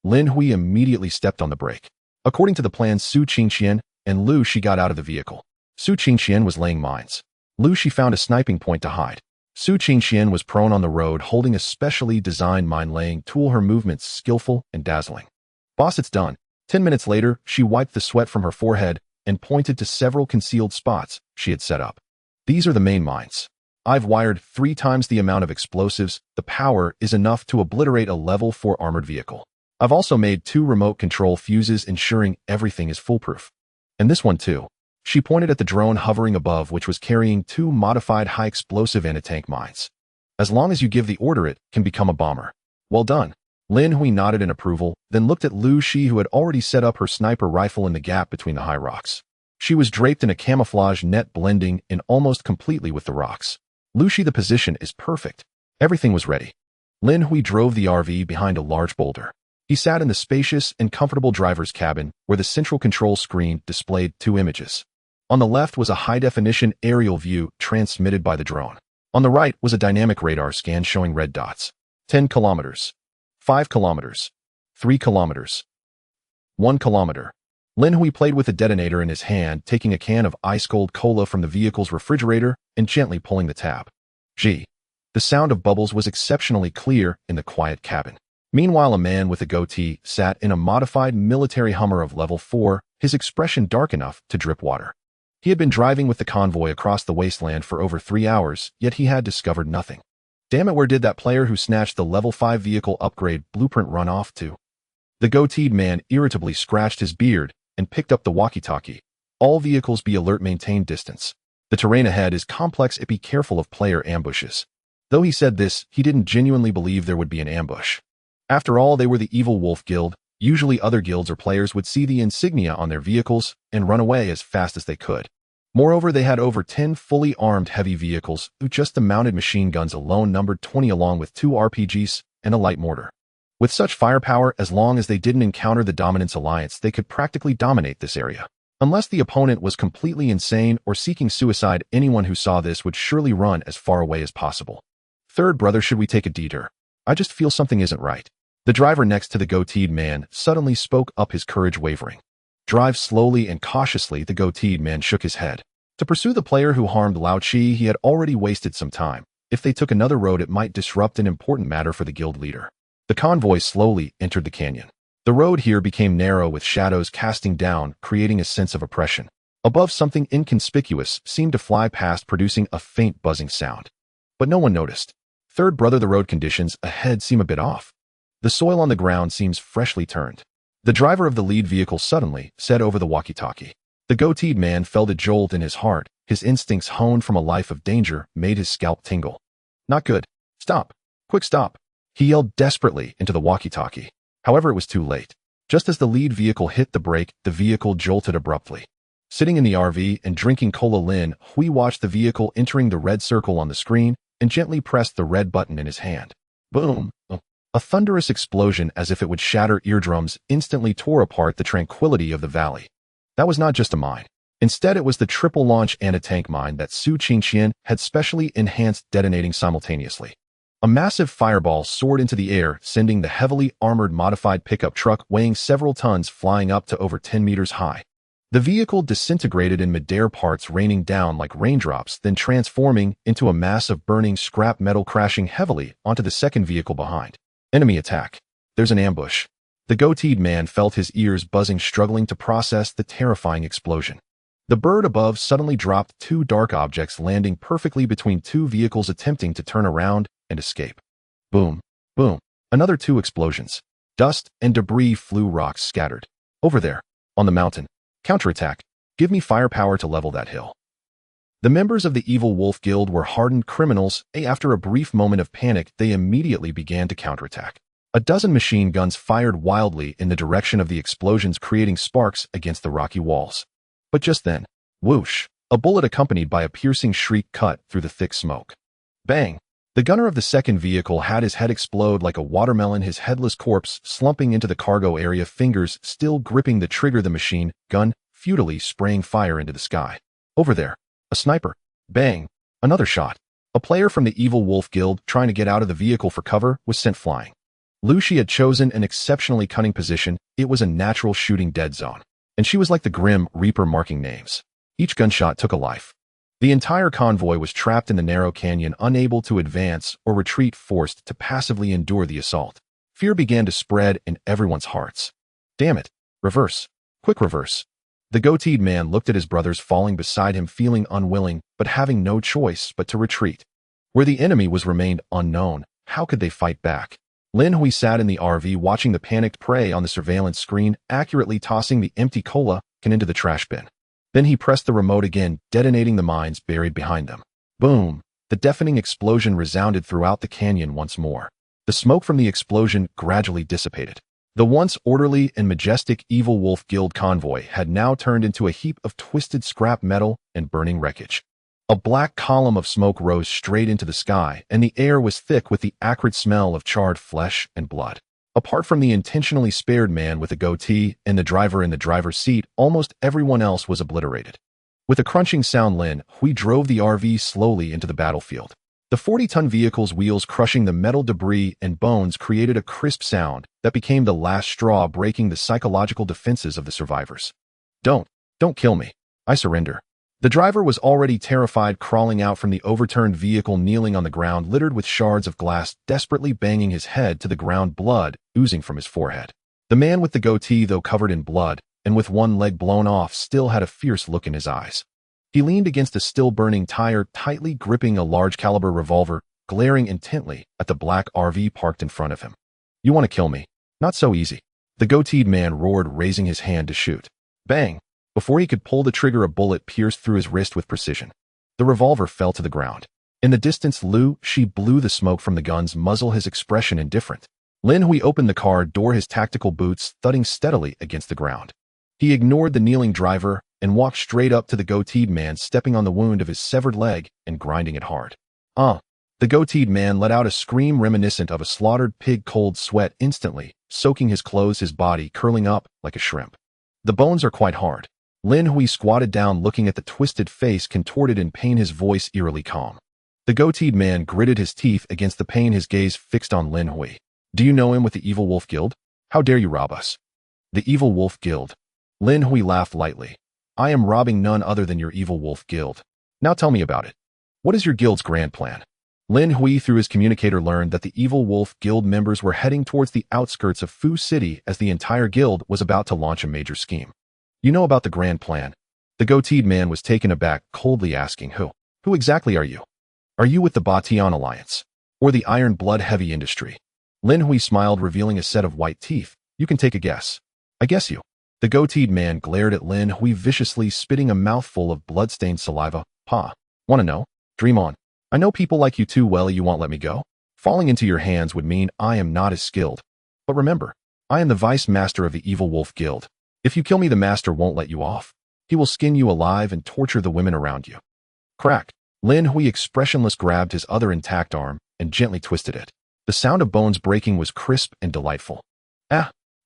Lin Hui immediately stepped on the brake. According to the plan, Su Qingqian and Lu Shi got out of the vehicle. Su Qingqian was laying mines. Lu Shi found a sniping point to hide. Su Qingqian was prone on the road holding a specially designed mine-laying tool, her movements skillful and dazzling. Boss, it's done. 10 minutes later, she wiped the sweat from her forehead and pointed to several concealed spots she had set up. These are the main mines. I've wired 3 times the amount of explosives. The power is enough to obliterate a level 4 armored vehicle. I've also made 2 remote control fuses, ensuring everything is foolproof. And this one too. She pointed at the drone hovering above, which was carrying 2 modified high explosive anti-tank mines. As long as you give the order, it can become a bomber. Well done. Lin Hui nodded in approval, then looked at Lu Shi, who had already set up her sniper rifle in the gap between the high rocks. She was draped in a camouflage net, blending in almost completely with the rocks. Lu Shi, the position is perfect. Everything was ready. Lin Hui drove the RV behind a large boulder. He sat in the spacious and comfortable driver's cabin, where the central control screen displayed 2 images. On the left was a high-definition aerial view transmitted by the drone. On the right was a dynamic radar scan showing red dots. 10 kilometers. 5 kilometers. 3 kilometers. 1 kilometer. Lin Hui played with a detonator in his hand, taking a can of ice-cold cola from the vehicle's refrigerator and gently pulling the tab. Gee. The sound of bubbles was exceptionally clear in the quiet cabin. Meanwhile, a man with a goatee sat in a modified military Hummer of level 4, his expression dark enough to drip water. He had been driving with the convoy across the wasteland for over 3 hours, yet he had discovered nothing. Damn it, where did that player who snatched the level 5 vehicle upgrade blueprint run off to? The goateed man irritably scratched his beard and picked up the walkie-talkie. All vehicles be alert, maintain distance. The terrain ahead is complex, be careful of player ambushes. Though he said this, he didn't genuinely believe there would be an ambush. After all, they were the Evil Wolf Guild. Usually other guilds or players would see the insignia on their vehicles and run away as fast as they could. Moreover, they had over 10 fully armed heavy vehicles, just the mounted machine guns alone numbered 20 along with 2 RPGs and a light mortar. With such firepower, as long as they didn't encounter the Dominance Alliance, they could practically dominate this area. Unless the opponent was completely insane or seeking suicide, anyone who saw this would surely run as far away as possible. Third brother, should we take a detour? I just feel something isn't right. The driver next to the goateed man suddenly spoke up, his courage wavering. Drive slowly and cautiously, the goateed man shook his head. To pursue the player who harmed Lao Chi, he had already wasted some time. If they took another road, it might disrupt an important matter for the guild leader. The convoy slowly entered the canyon. The road here became narrow with shadows casting down, creating a sense of oppression. Above, something inconspicuous seemed to fly past, producing a faint buzzing sound. But no one noticed. Third brother, the road conditions ahead seem a bit off. The soil on the ground seems freshly turned. The driver of the lead vehicle suddenly said over the walkie-talkie. The goateed man felt a jolt in his heart. His instincts, honed from a life of danger, made his scalp tingle. Not good. Stop. Quick stop. He yelled desperately into the walkie-talkie. However, it was too late. Just as the lead vehicle hit the brake, the vehicle jolted abruptly. Sitting in the RV and drinking cola, Lin Hui watched the vehicle entering the red circle on the screen and gently pressed the red button in his hand. Boom! A thunderous explosion, as if it would shatter eardrums, instantly tore apart the tranquility of the valley. That was not just a mine. Instead, it was the triple launch anti-tank mine that Su Qingqian had specially enhanced, detonating simultaneously. A massive fireball soared into the air, sending the heavily armored modified pickup truck weighing several tons flying up to over 10 meters high. The vehicle disintegrated in midair, parts raining down like raindrops, then transforming into a mass of burning scrap metal, crashing heavily onto the second vehicle behind. Enemy attack. There's an ambush. The goateed man felt his ears buzzing, struggling to process the terrifying explosion. The bird above suddenly dropped 2 dark objects, landing perfectly between 2 vehicles attempting to turn around and escape. Boom, boom. Another 2 explosions. Dust and debris flew, rocks scattered. Over there, on the mountain. Counterattack. Give me firepower to level that hill. The members of the Evil Wolf Guild were hardened criminals. After a brief moment of panic, they immediately began to counterattack. A dozen machine guns fired wildly in the direction of the explosions, creating sparks against the rocky walls. But just then, whoosh, a bullet accompanied by a piercing shriek cut through the thick smoke. Bang! The gunner of the second vehicle had his head explode like a watermelon, his headless corpse slumping into the cargo area, fingers still gripping the trigger, the machine gun futilely spraying fire into the sky. Over there, a sniper. Bang! Another shot. A player from the Evil Wolf Guild, trying to get out of the vehicle for cover, was sent flying. Lu Shi had chosen an exceptionally cunning position. It was a natural shooting dead zone, and she was like the Grim Reaper marking names. Each gunshot took a life. The entire convoy was trapped in the narrow canyon, unable to advance or retreat, forced to passively endure the assault. Fear began to spread in everyone's hearts. Damn it! Reverse. Quick reverse. The goateed man looked at his brothers falling beside him, feeling unwilling, but having no choice but to retreat. Where the enemy was remained unknown, how could they fight back? Lin Hui sat in the RV watching the panicked prey on the surveillance screen, accurately tossing the empty cola can into the trash bin. Then he pressed the remote again, detonating the mines buried behind them. Boom! The deafening explosion resounded throughout the canyon once more. The smoke from the explosion gradually dissipated. The once orderly and majestic Evil Wolf Guild convoy had now turned into a heap of twisted scrap metal and burning wreckage. A black column of smoke rose straight into the sky, and the air was thick with the acrid smell of charred flesh and blood. Apart from the intentionally spared man with a goatee and the driver in the driver's seat, almost everyone else was obliterated. With a crunching sound, Lin Hui drove the RV slowly into the battlefield. The 40-ton vehicle's wheels crushing the metal debris and bones created a crisp sound that became the last straw, breaking the psychological defenses of the survivors. Don't kill me. I surrender. The driver was already terrified, crawling out from the overturned vehicle, kneeling on the ground littered with shards of glass, desperately banging his head to the ground, blood oozing from his forehead. The man with the goatee, though covered in blood and with one leg blown off, still had a fierce look in his eyes. He leaned against a still-burning tire, tightly gripping a large-caliber revolver, glaring intently at the black RV parked in front of him. You want to kill me? Not so easy. The goateed man roared, raising his hand to shoot. Bang! Before he could pull the trigger, a bullet pierced through his wrist with precision. The revolver fell to the ground. In the distance, Lin Hui blew the smoke from the gun's muzzle, his expression indifferent. Lin Hui opened the car door, his tactical boots thudding steadily against the ground. He ignored the kneeling driver and walked straight up to the goateed man, stepping on the wound of his severed leg and grinding it hard. The goateed man let out a scream reminiscent of a slaughtered pig, cold sweat instantly soaking his clothes, his body curling up like a shrimp. The bones are quite hard. Lin Hui squatted down, looking at the twisted face contorted in pain, his voice eerily calm. The goateed man gritted his teeth against the pain, his gaze fixed on Lin Hui. Do you know him with the Evil Wolf Guild? How dare you rob us? The Evil Wolf Guild. Lin Hui laughed lightly. I am robbing none other than your Evil Wolf Guild. Now tell me about it. What is your guild's grand plan? Lin Hui, through his communicator, learned that the Evil Wolf Guild members were heading towards the outskirts of Fu City as the entire guild was about to launch a major scheme. You know about the grand plan? The goateed man was taken aback, coldly asking, Who exactly are you? Are you with the Bation Alliance? Or the Iron Blood Heavy Industry? Lin Hui smiled, revealing a set of white teeth. You can take a guess. I guess you. The goateed man glared at Lin Hui viciously, spitting a mouthful of blood-stained saliva. Want to know? Dream on. I know people like you too well. You won't let me go? Falling into your hands would mean I am not as skilled. But remember, I am the vice master of the Evil Wolf Guild. If you kill me, the master won't let you off. He will skin you alive and torture the women around you. Crack. Lin Hui, expressionless, grabbed his other intact arm and gently twisted it. The sound of bones breaking was crisp and delightful.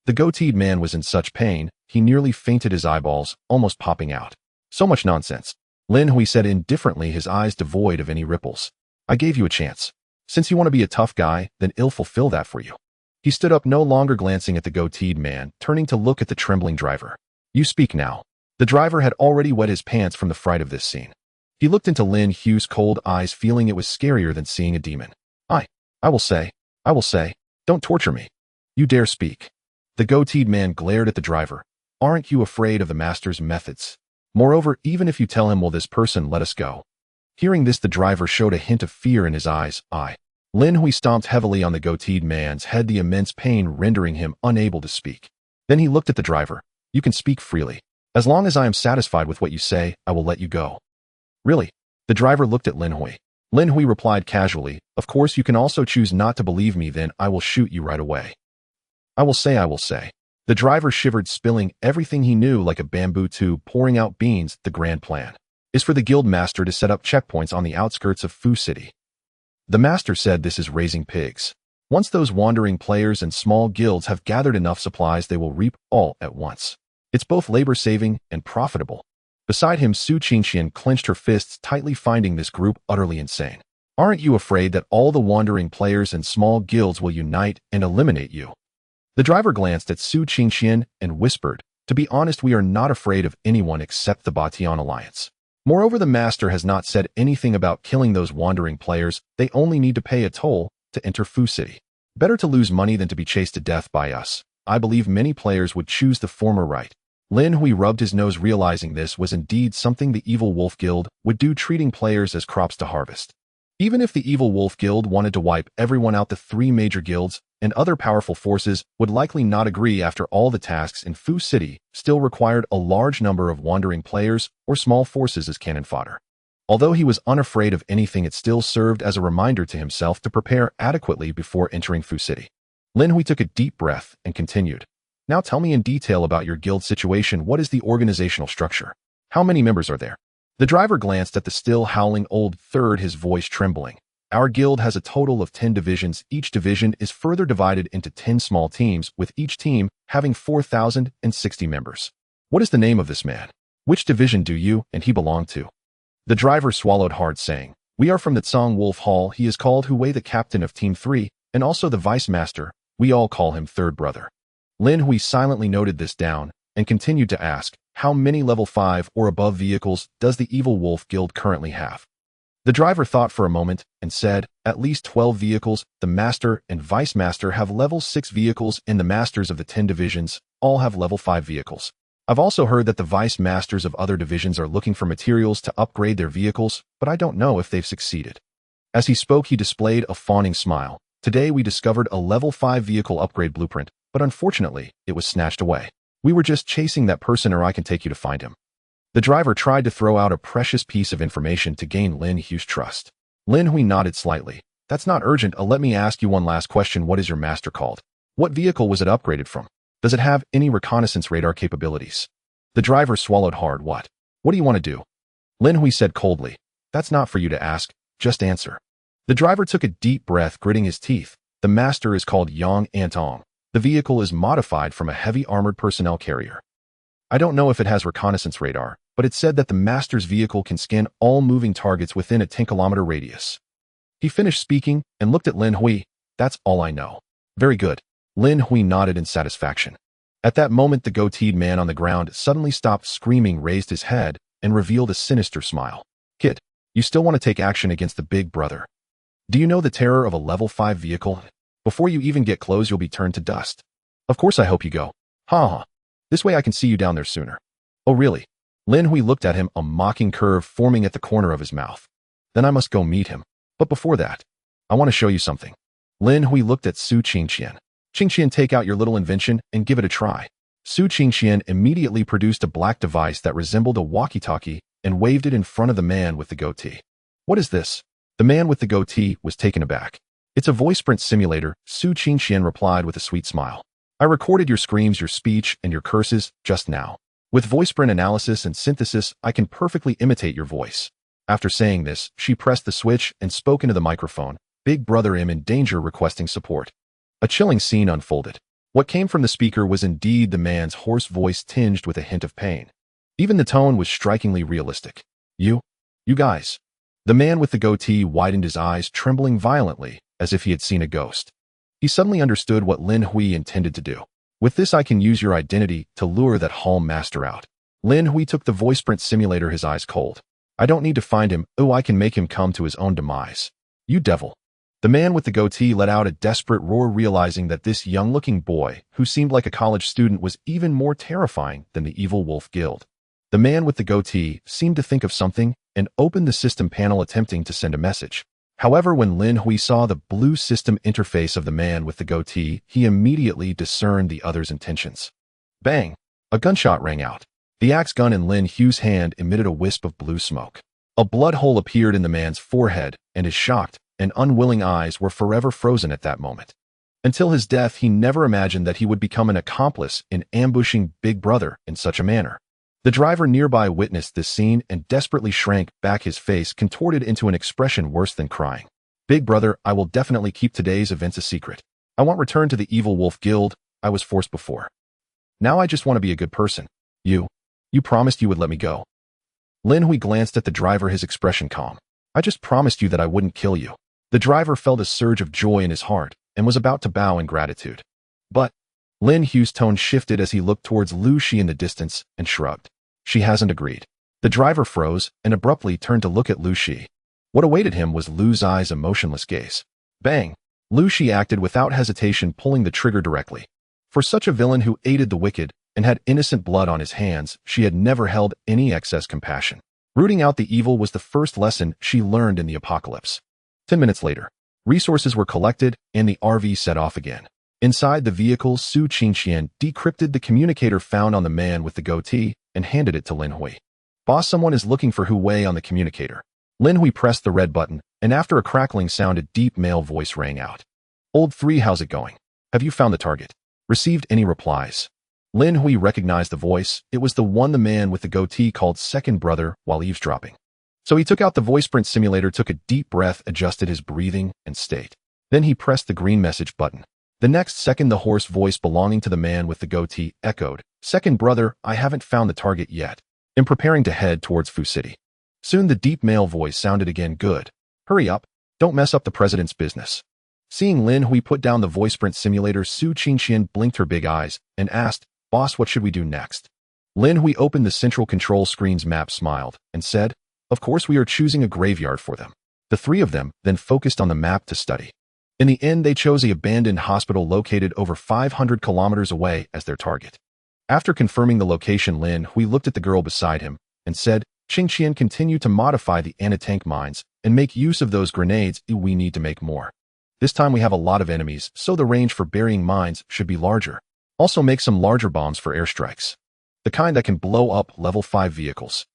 The goateed man was in such pain, he nearly fainted, his eyeballs almost popping out. So much nonsense. Lin Hui said indifferently, his eyes devoid of any ripples. I gave you a chance. Since you want to be a tough guy, then I'll fulfill that for you. He stood up, no longer glancing at the goateed man, turning to look at the trembling driver. You speak now. The driver had already wet his pants from the fright of this scene. He looked into Lin Hui's cold eyes, feeling it was scarier than seeing a demon. I will say, don't torture me. You dare speak. The goateed man glared at the driver. Aren't you afraid of the master's methods? Moreover, even if you tell him, will this person let us go? Hearing this, the driver showed a hint of fear in his eyes. Lin Hui stomped heavily on the goateed man's head, the immense pain rendering him unable to speak. Then he looked at the driver. You can speak freely. As long as I am satisfied with what you say, I will let you go. Really? The driver looked at Lin Hui. Lin Hui replied casually, Of course, you can also choose not to believe me, then I will shoot you right away. I will say. The driver shivered, spilling everything he knew like a bamboo tube, pouring out beans. The grand plan is for the guild master to set up checkpoints on the outskirts of Fu City. The master said this is raising pigs. Once those wandering players and small guilds have gathered enough supplies, they will reap all at once. It's both labor-saving and profitable. Beside him, Su Qingxian clenched her fists tightly, finding this group utterly insane. Aren't you afraid that all the wandering players and small guilds will unite and eliminate you? The driver glanced at Su Qingxian and whispered, To be honest, we are not afraid of anyone except the Bation Alliance. Moreover, the master has not said anything about killing those wandering players. They only need to pay a toll to enter Fu City. Better to lose money than to be chased to death by us. I believe many players would choose the former right. Lin Hui rubbed his nose, realizing this was indeed something the Evil Wolf Guild would do, treating players as crops to harvest. Even if the Evil Wolf Guild wanted to wipe everyone out, the three major guilds and other powerful forces would likely not agree. After all, the tasks in Fu City still required a large number of wandering players or small forces as cannon fodder. Although he was unafraid of anything, it still served as a reminder to himself to prepare adequately before entering Fu City. Lin Hui took a deep breath and continued. Now tell me in detail about your guild situation. What is the organizational structure? How many members are there? The driver glanced at the still howling old third, his voice trembling. Our guild has a total of 10 divisions. Each division is further divided into 10 small teams, with each team having 4,060 members. What is the name of this man? Which division do you and he belong to? The driver swallowed hard, saying, We are from the Tsang Wolf Hall. He is called Hui, the captain of Team 3, and also the vice master. We all call him third brother. Lin Hui silently noted this down and continued to ask, how many level 5 or above vehicles does the Evil Wolf Guild currently have? The driver thought for a moment and said, at least 12 vehicles. The master and vice master have level 6 vehicles, and the masters of the 10 divisions all have level 5 vehicles. I've also heard that the vice masters of other divisions are looking for materials to upgrade their vehicles, but I don't know if they've succeeded. As he spoke, he displayed a fawning smile. Today we discovered a level 5 vehicle upgrade blueprint, but unfortunately, it was snatched away. We were just chasing that person, or I can take you to find him. The driver tried to throw out a precious piece of information to gain Lin Hui's trust. Lin Hui nodded slightly. That's not urgent. Let me ask you one last question. What is your master called? What vehicle was it upgraded from? Does it have any reconnaissance radar capabilities? The driver swallowed hard. What do you want to do? Lin Hui said coldly. That's not for you to ask. Just answer. The driver took a deep breath, gritting his teeth. The master is called Yang Antong. The vehicle is modified from a heavy armored personnel carrier. I don't know if it has reconnaissance radar, but it said that the master's vehicle can scan all moving targets within a 10-kilometer radius. He finished speaking and looked at Lin Hui. That's all I know. Very good. Lin Hui nodded in satisfaction. At that moment, the goateed man on the ground suddenly stopped screaming, raised his head, and revealed a sinister smile. Kid, you still want to take action against the big brother? Do you know the terror of a level 5 vehicle? Before you even get close, you'll be turned to dust. Of course I hope you go. Ha ha. This way I can see you down there sooner. Oh really? Lin Hui looked at him, a mocking curve forming at the corner of his mouth. Then I must go meet him. But before that, I want to show you something. Lin Hui looked at Su Qingqian. Qingqian, take out your little invention and give it a try. Su Qingqian immediately produced a black device that resembled a walkie-talkie and waved it in front of the man with the goatee. What is this? The man with the goatee was taken aback. It's a voice print simulator, Su Qingqian replied with a sweet smile. I recorded your screams, your speech, and your curses just now. With voice print analysis and synthesis, I can perfectly imitate your voice. After saying this, she pressed the switch and spoke into the microphone. Big brother am in danger, requesting support. A chilling scene unfolded. What came from the speaker was indeed the man's hoarse voice, tinged with a hint of pain. Even the tone was strikingly realistic. You guys. The man with the goatee widened his eyes, trembling violently, as if he had seen a ghost. He suddenly understood what Lin Hui intended to do. With this, I can use your identity to lure that hall master out. Lin Hui took the voice print simulator, his eyes cold. I don't need to find him. Oh, I can make him come to his own demise. You devil. The man with the goatee let out a desperate roar, realizing that this young-looking boy, who seemed like a college student, was even more terrifying than the Evil Wolf Guild. The man with the goatee seemed to think of something and opened the system panel, attempting to send a message. However, when Lin Hui saw the blue system interface of the man with the goatee, he immediately discerned the other's intentions. Bang! A gunshot rang out. The axe gun in Lin Hui's hand emitted a wisp of blue smoke. A blood hole appeared in the man's forehead, and his shocked and unwilling eyes were forever frozen at that moment. Until his death, he never imagined that he would become an accomplice in ambushing Big Brother in such a manner. The driver nearby witnessed this scene and desperately shrank back, his face contorted into an expression worse than crying. Big Brother, I will definitely keep today's events a secret. I want return to the Evil Wolf Guild. I was forced before. Now I just want to be a good person. You promised you would let me go. Lin Hui glanced at the driver, his expression calm. I just promised you that I wouldn't kill you. The driver felt a surge of joy in his heart and was about to bow in gratitude. But Lin Hui's tone shifted as he looked towards Lu Shi in the distance and shrugged. She hasn't agreed. The driver froze and abruptly turned to look at Lu Shi. What awaited him was Lu's eyes, a motionless gaze. Bang! Lu Shi acted without hesitation, pulling the trigger directly. For such a villain who aided the wicked and had innocent blood on his hands, she had never held any excess compassion. Rooting out the evil was the first lesson she learned in the apocalypse. 10 minutes later, resources were collected and the RV set off again. Inside the vehicle, Su Qingqian decrypted the communicator found on the man with the goatee and handed it to Lin Hui. Boss, someone is looking for Hui on the communicator. Lin Hui pressed the red button, and after a crackling sound, a deep male voice rang out. Old 3, how's it going? Have you found the target? Received any replies? Lin Hui recognized the voice. It was the one the man with the goatee called second brother while eavesdropping. So he took out the voice print simulator, took a deep breath, adjusted his breathing and state. Then he pressed the green message button. The next second, the hoarse voice belonging to the man with the goatee echoed. Second brother, I haven't found the target yet. I'm preparing to head towards Fu City. Soon the deep male voice sounded again. Good. Hurry up, don't mess up the president's business. Seeing Lin Hui put down the voice print simulator, Su Qingqian blinked her big eyes and asked, "Boss, what should we do next?" Lin Hui opened the central control screen's map, smiled, and said, "Of course we are choosing a graveyard for them." The three of them then focused on the map to study. In the end, they chose an abandoned hospital located over 500 kilometers away as their target. After confirming the location, Lin Hui looked at the girl beside him and said, "Qingqian, continue to modify the anti-tank mines and make use of those grenades. We need to make more. This time we have a lot of enemies, so the range for burying mines should be larger. Also make some larger bombs for airstrikes. The kind that can blow up level 5 vehicles."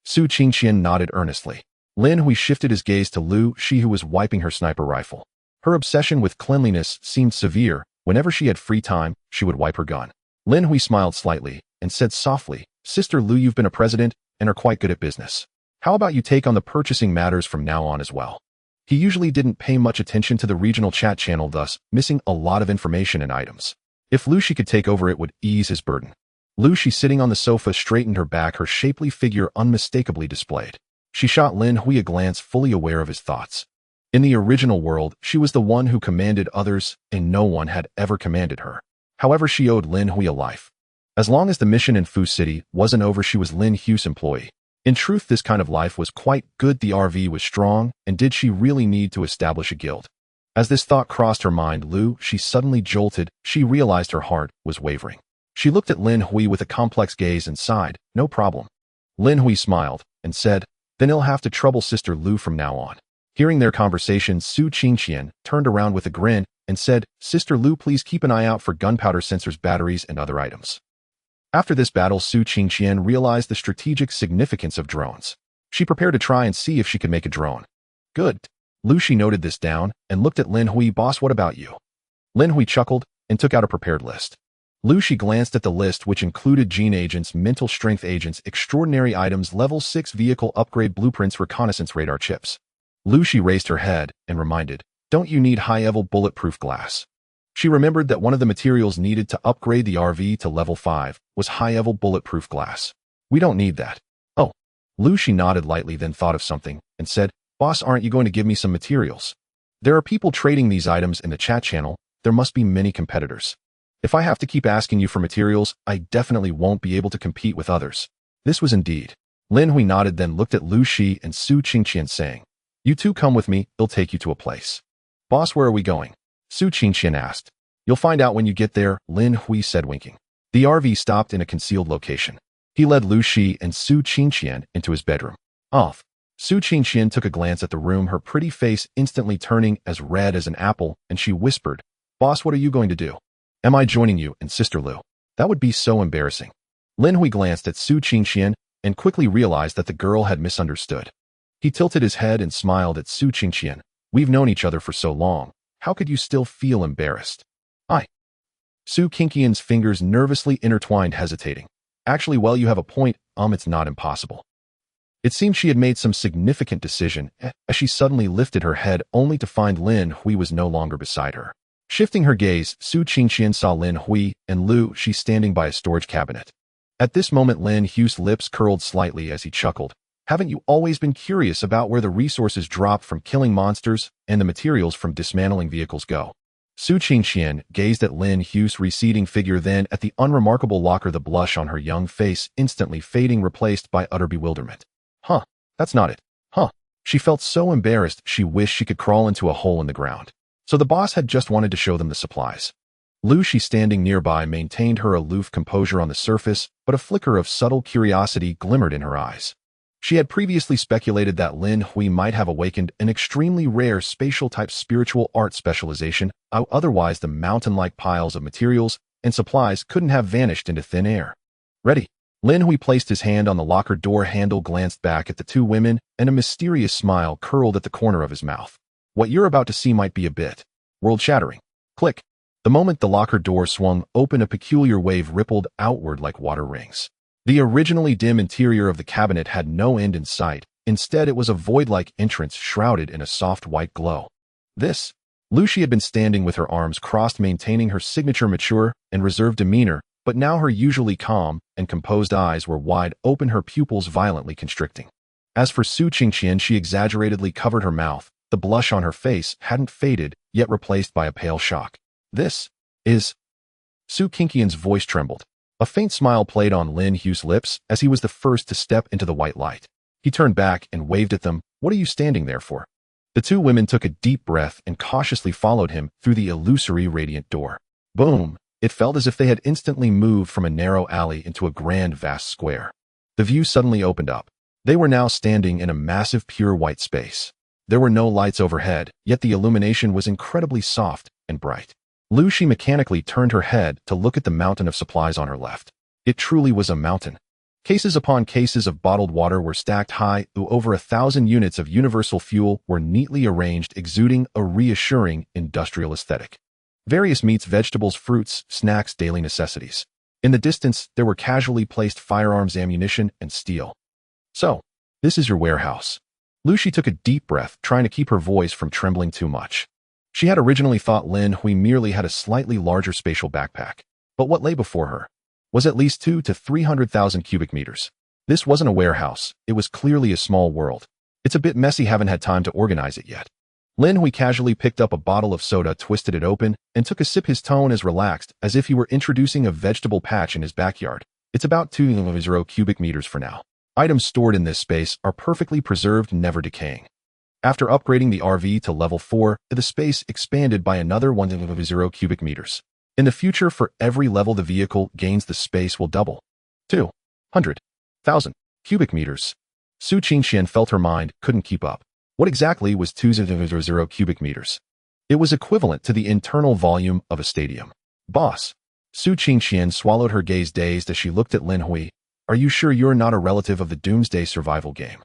Su Qingqian nodded earnestly. Lin Hui shifted his gaze to Lu Shi, who was wiping her sniper rifle. Her obsession with cleanliness seemed severe. Whenever she had free time, she would wipe her gun. Lin Hui smiled slightly and said softly, "Sister Lu, you've been a president and are quite good at business. How about you take on the purchasing matters from now on as well?" He usually didn't pay much attention to the regional chat channel, thus missing a lot of information and items. If Lu Shi could take over, it would ease his burden. Lu Shi, sitting on the sofa, straightened her back, her shapely figure unmistakably displayed. She shot Lin Hui a glance, fully aware of his thoughts. In the original world, she was the one who commanded others, and no one had ever commanded her. However, she owed Lin Hui a life. As long as the mission in Fu City wasn't over, she was Lin Hui's employee. In truth, this kind of life was quite good. The RV was strong, and did she really need to establish a guild? As this thought crossed her mind, she suddenly jolted. She realized her heart was wavering. She looked at Lin Hui with a complex gaze and sighed, "No problem." Lin Hui smiled and said, "Then he'll have to trouble Sister Lu from now on." Hearing their conversation, Su Qingqian turned around with a grin and said, "Sister Lu, please keep an eye out for gunpowder sensors, batteries, and other items." After this battle, Su Qingqian realized the strategic significance of drones. She prepared to try and see if she could make a drone. "Good." Lu Shi noted this down and looked at Lin Hui. "Boss, what about you?" Lin Hui chuckled and took out a prepared list. Lu Shi glanced at the list, which included gene agents, mental strength agents, extraordinary items, level 6 vehicle upgrade blueprints, reconnaissance radar chips. Lu Shi raised her head and reminded, "Don't you need high-level bulletproof glass?" She remembered that one of the materials needed to upgrade the RV to level 5 was high-level bulletproof glass. "We don't need that." "Oh." Lu Shi nodded lightly, then thought of something and said, "Boss, aren't you going to give me some materials? There are people trading these items in the chat channel. There must be many competitors. If I have to keep asking you for materials, I definitely won't be able to compete with others." This was indeed. Lin Hui nodded, then looked at Lu Shi and Su Qingqian, saying, "You two come with me, they'll take you to a place." "Boss, where are we going?" Su Qingqian asked. "You'll find out when you get there," Lin Hui said, winking. The RV stopped in a concealed location. He led Lu Shi and Su Qingqian into his bedroom. Off. Su Qingqian took a glance at the room, her pretty face instantly turning as red as an apple, and she whispered, "Boss, what are you going to do?" "Am I joining you and Sister Lu?" "That would be so embarrassing." Lin Hui glanced at Su Qingqian and quickly realized that the girl had misunderstood. He tilted his head and smiled at Su Qingqian. "We've known each other for so long. How could you still feel embarrassed?" Su Qingqian's fingers nervously intertwined, hesitating. "Actually, well, you have a point. It's not impossible." It seemed she had made some significant decision, as she suddenly lifted her head only to find Lin Hui was no longer beside her. Shifting her gaze, Su Qingqian saw Lin Hui and Lu Shi standing by a storage cabinet. At this moment, Lin Hui's lips curled slightly as he chuckled. "Haven't you always been curious about where the resources dropped from killing monsters and the materials from dismantling vehicles go?" Su Qingqian gazed at Lin Hui's receding figure, then at the unremarkable locker, the blush on her young face instantly fading, replaced by utter bewilderment. "Huh, that's not it. Huh." She felt so embarrassed she wished she could crawl into a hole in the ground. So the boss had just wanted to show them the supplies. Lu Shi, standing nearby, maintained her aloof composure on the surface, but a flicker of subtle curiosity glimmered in her eyes. She had previously speculated that Lin Hui might have awakened an extremely rare spatial-type spiritual art specialization, otherwise the mountain-like piles of materials and supplies couldn't have vanished into thin air. "Ready?" Lin Hui placed his hand on the locker door handle, glanced back at the two women, and a mysterious smile curled at the corner of his mouth. "What you're about to see might be a bit world-shattering." Click. The moment the locker door swung open, a peculiar wave rippled outward like water rings. The originally dim interior of the cabinet had no end in sight. Instead, it was a void-like entrance shrouded in a soft white glow. Lu Shi had been standing with her arms crossed, maintaining her signature mature and reserved demeanor, but now her usually calm and composed eyes were wide open, her pupils violently constricting. As for Su Qingqian, she exaggeratedly covered her mouth. The blush on her face hadn't faded, yet replaced by a pale shock. This is... Su Qingqian's voice trembled. A faint smile played on Lin Hui's lips as he was the first to step into the white light. He turned back and waved at them. What are you standing there for? The two women took a deep breath and cautiously followed him through the illusory radiant door. Boom! It felt as if they had instantly moved from a narrow alley into a grand vast square. The view suddenly opened up. They were now standing in a massive pure white space. There were no lights overhead, yet the illumination was incredibly soft and bright. Lu Shi mechanically turned her head to look at the mountain of supplies on her left. It truly was a mountain. Cases upon cases of bottled water were stacked high, over 1,000 units of universal fuel were neatly arranged, exuding a reassuring industrial aesthetic. Various meats, vegetables, fruits, snacks, daily necessities. In the distance, there were casually placed firearms, ammunition, and steel. So, this is your warehouse. Lu Shi took a deep breath, trying to keep her voice from trembling too much. She had originally thought Lin Hui merely had a slightly larger spatial backpack, but what lay before her was at least 200,000 to 300,000 cubic meters. This wasn't a warehouse, it was clearly a small world. It's a bit messy, haven't had time to organize it yet. Lin Hui casually picked up a bottle of soda, twisted it open, and took a sip, his tone as relaxed as if he were introducing a vegetable patch in his backyard. It's about 200 cubic meters for now. Items stored in this space are perfectly preserved, never decaying. After upgrading the RV to level 4, the space expanded by another 100 cubic meters. In the future, for every level the vehicle gains, the space will double. 200,000 cubic meters. Su Qingqian felt her mind couldn't keep up. What exactly was 200 cubic meters? It was equivalent to the internal volume of a stadium. Boss. Su Qingqian swallowed her gaze, dazed as she looked at Lin Hui. Are you sure you're not a relative of the Doomsday survival game?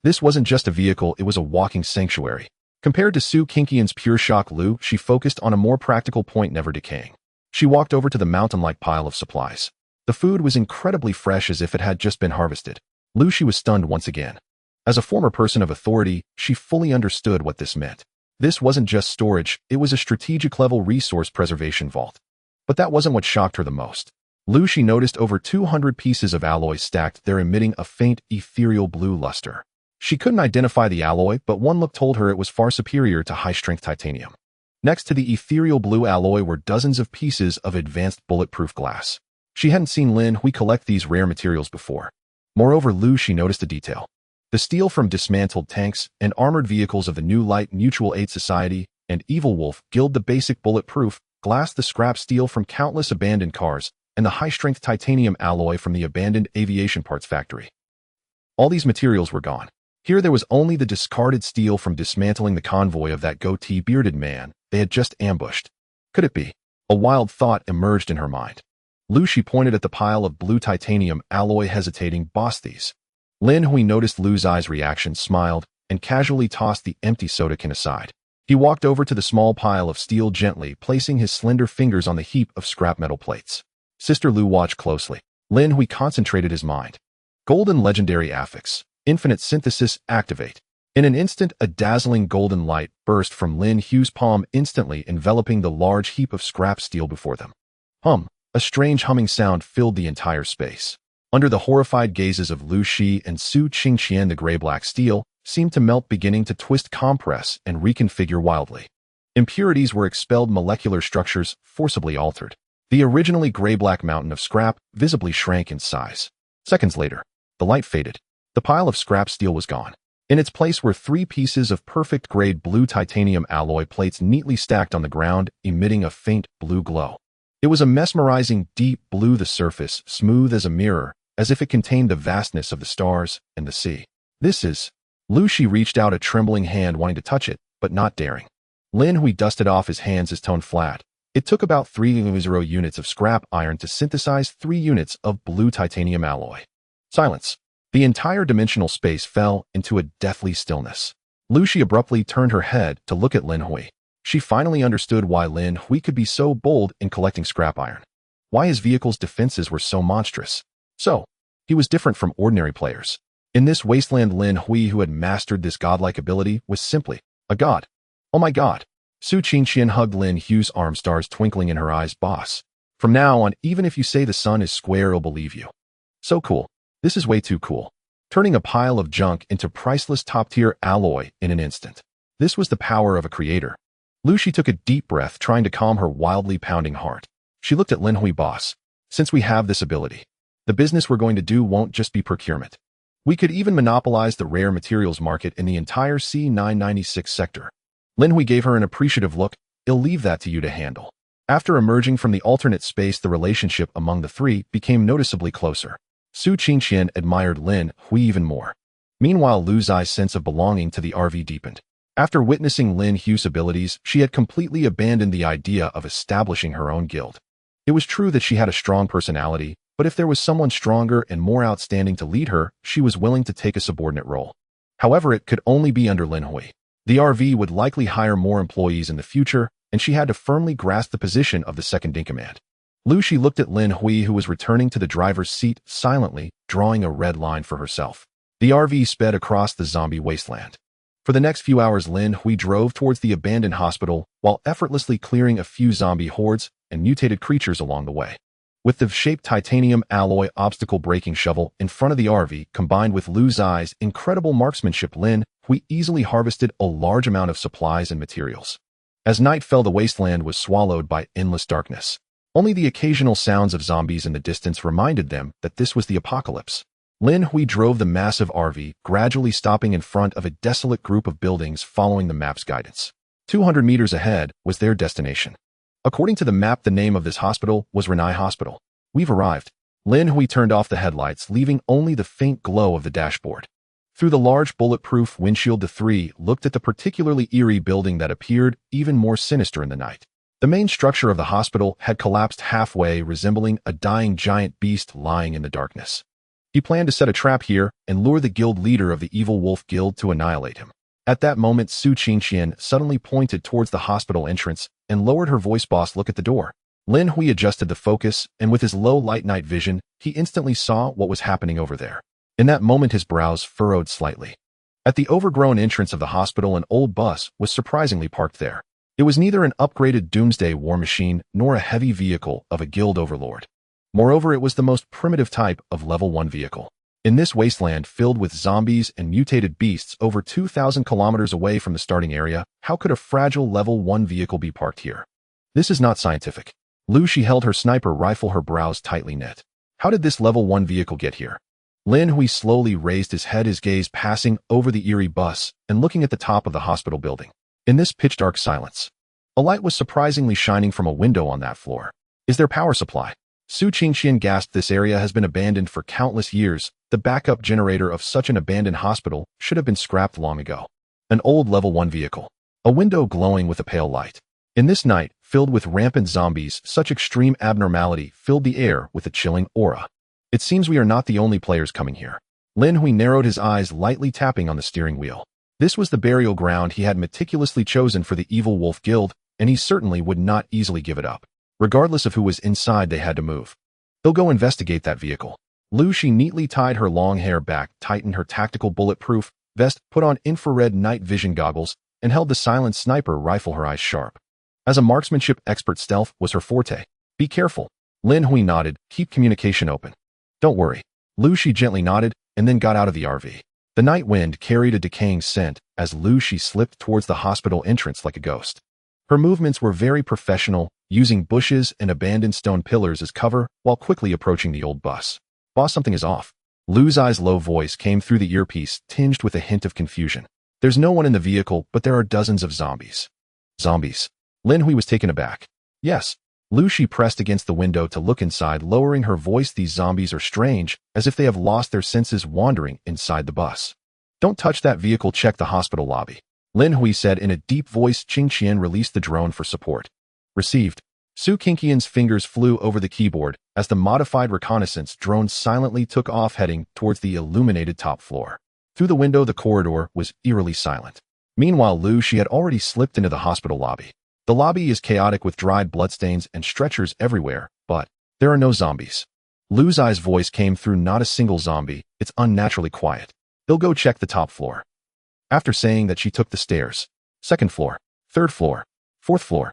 This wasn't just a vehicle, it was a walking sanctuary. Compared to Su Qingqian's pure shock Lu, she focused on a more practical point, never decaying. She walked over to the mountain-like pile of supplies. The food was incredibly fresh, as if it had just been harvested. Lu Shi was stunned once again. As a former person of authority, she fully understood what this meant. This wasn't just storage, it was a strategic-level resource preservation vault. But that wasn't what shocked her the most. Lu Shi noticed over 200 pieces of alloy stacked there, emitting a faint, ethereal blue luster. She couldn't identify the alloy, but one look told her it was far superior to high-strength titanium. Next to the ethereal blue alloy were dozens of pieces of advanced bulletproof glass. She hadn't seen Lin Hui collect these rare materials before. Moreover, Lu Shi noticed a detail. The steel from dismantled tanks and armored vehicles of the New Light Mutual Aid Society and Evil Wolf Guild, the basic bulletproof glass, the scrap steel from countless abandoned cars, and the high-strength titanium alloy from the abandoned aviation parts factory. All these materials were gone. Here there was only the discarded steel from dismantling the convoy of that goatee-bearded man they had just ambushed. Could it be? A wild thought emerged in her mind. Lu Shi pointed at the pile of blue titanium alloy, hesitating. Boss, these. Lin Hui noticed Lu's eyes reaction, smiled, and casually tossed the empty soda can aside. He walked over to the small pile of steel, gently placing his slender fingers on the heap of scrap metal plates. Sister Lu watched closely. Lin Hui concentrated his mind. Golden legendary affix. Infinite synthesis, activate. In an instant, a dazzling golden light burst from Lin Hui's palm, instantly enveloping the large heap of scrap steel before them. A strange humming sound filled the entire space. Under the horrified gazes of Lu Shi and Su Qingqian, the gray-black steel seemed to melt, beginning to twist, compress, and reconfigure wildly. Impurities were expelled, molecular structures forcibly altered. The originally gray-black mountain of scrap visibly shrank in size. Seconds later, the light faded. The pile of scrap steel was gone. In its place were 3 pieces of perfect-grade blue titanium alloy plates neatly stacked on the ground, emitting a faint blue glow. It was a mesmerizing deep blue, the surface smooth as a mirror, as if it contained the vastness of the stars and the sea. This is... Lu Shi reached out a trembling hand, wanting to touch it, but not daring. Lin Hui dusted off his hands, his tone flat. It took about 300 units of scrap iron to synthesize 3 units of blue titanium alloy. Silence. The entire dimensional space fell into a deathly stillness. Lu Shi abruptly turned her head to look at Lin Hui. She finally understood why Lin Hui could be so bold in collecting scrap iron. Why his vehicle's defenses were so monstrous. So, he was different from ordinary players. In this wasteland, Lin Hui, who had mastered this godlike ability, was simply a god. Oh my god. Su Qingqian hugged Lin Hui's arm, stars twinkling in her eyes. Boss. From now on, even if you say the sun is square, I'll believe you. So cool. This is way too cool. turning a pile of junk into priceless top-tier alloy in an instant. This was the power of a creator. Lu Shi took a deep breath, trying to calm her wildly pounding heart. She looked at Lin Hui. Boss, since we have this ability, the business we're going to do won't just be procurement. We could even monopolize the rare materials market in the entire C996 sector. Lin Hui gave her an appreciative look. I'll leave that to you to handle. After emerging from the alternate space, the relationship among the three became noticeably closer. Su Qingqian admired Lin Hui even more. Meanwhile, Lu Zai's sense of belonging to the RV deepened. After witnessing Lin Hui's abilities, she had completely abandoned the idea of establishing her own guild. It was true that she had a strong personality, but if there was someone stronger and more outstanding to lead her, she was willing to take a subordinate role. However, it could only be under Lin Hui. The RV would likely hire more employees in the future, and she had to firmly grasp the position of the second-in-command. Lu Shi looked at Lin Hui, who was returning to the driver's seat silently, drawing a red line for herself. The RV sped across the zombie wasteland. For the next few hours, Lin Hui drove towards the abandoned hospital while effortlessly clearing a few zombie hordes and mutated creatures along the way. With the shaped titanium alloy obstacle-breaking shovel in front of the RV, combined with Lu Zai's incredible marksmanship, Lin Hui easily harvested a large amount of supplies and materials. As night fell, the wasteland was swallowed by endless darkness. Only the occasional sounds of zombies in the distance reminded them that this was the apocalypse. Lin Hui drove the massive RV, gradually stopping in front of a desolate group of buildings following the map's guidance. 200 meters ahead was their destination. According to the map, the name of this hospital was Renai Hospital. We've arrived. Lin Hui turned off the headlights, leaving only the faint glow of the dashboard. Through the large bulletproof windshield, the three looked at the particularly eerie building that appeared even more sinister in the night. The main structure of the hospital had collapsed halfway, resembling a dying giant beast lying in the darkness. He planned to set a trap here and lure the guild leader of the Evil Wolf Guild to annihilate him. At that moment, Su Qingqian suddenly pointed towards the hospital entrance and lowered her voice. Boss, look at the door. Lin Hui adjusted the focus, and with his low light night vision, he instantly saw what was happening over there. In that moment, his brows furrowed slightly. At the overgrown entrance of the hospital, an old bus was surprisingly parked there. It was neither an upgraded Doomsday war machine nor a heavy vehicle of a guild overlord. Moreover, it was the most primitive type of level 1 vehicle. In this wasteland filled with zombies and mutated beasts over 2,000 kilometers away from the starting area, how could a fragile level 1 vehicle be parked here? This is not scientific. Lu Shi held her sniper rifle, her brows tightly knit. How did this level 1 vehicle get here? Lin Hui slowly raised his head, his gaze passing over the eerie bus and looking at the top of the hospital building. In this pitch-dark silence, a light was surprisingly shining from a window on that floor. Is there power supply? Su Qingqian gasped. This area has been abandoned for countless years. The backup generator of such an abandoned hospital should have been scrapped long ago. An old level 1 vehicle. A window glowing with a pale light. In this night, filled with rampant zombies, such extreme abnormality filled the air with a chilling aura. It seems we are not the only players coming here. Lin Hui narrowed his eyes, lightly tapping on the steering wheel. This was the burial ground he had meticulously chosen for the Evil Wolf Guild, and he certainly would not easily give it up. Regardless of who was inside, they had to move. They'll go investigate that vehicle. Lu Shi neatly tied her long hair back, tightened her tactical bulletproof vest, put on infrared night vision goggles, and held the silent sniper rifle, her eyes sharp. As a marksmanship expert, stealth was her forte. Be careful. Lin Hui nodded. Keep communication open. Don't worry. Lu Shi gently nodded and then got out of the RV. The night wind carried a decaying scent as Lu Shi slipped towards the hospital entrance like a ghost. Her movements were very professional, using bushes and abandoned stone pillars as cover while quickly approaching the old bus. Boss, something is off. Lu Zai's low voice came through the earpiece, tinged with a hint of confusion. There's no one in the vehicle, but there are dozens of zombies. Zombies? Lin Hui was taken aback. Yes. Lu Shi pressed against the window to look inside, lowering her voice. These zombies are strange, as if they have lost their senses, wandering inside the bus. Don't touch that vehicle. Check the hospital lobby. Lin Hui said in a deep voice. Qingqian released the drone for support. Received. Su Qingqian's fingers flew over the keyboard as the modified reconnaissance drone silently took off, heading towards the illuminated top floor. Through the window, the corridor was eerily silent. Meanwhile, Lu Shi had already slipped into the hospital lobby. The lobby is chaotic with dried bloodstains and stretchers everywhere, but there are no zombies. Lu Zai's voice came through. Not a single zombie. It's unnaturally quiet. They'll go check the top floor. After saying that, she took the stairs. Second floor, third floor, fourth floor,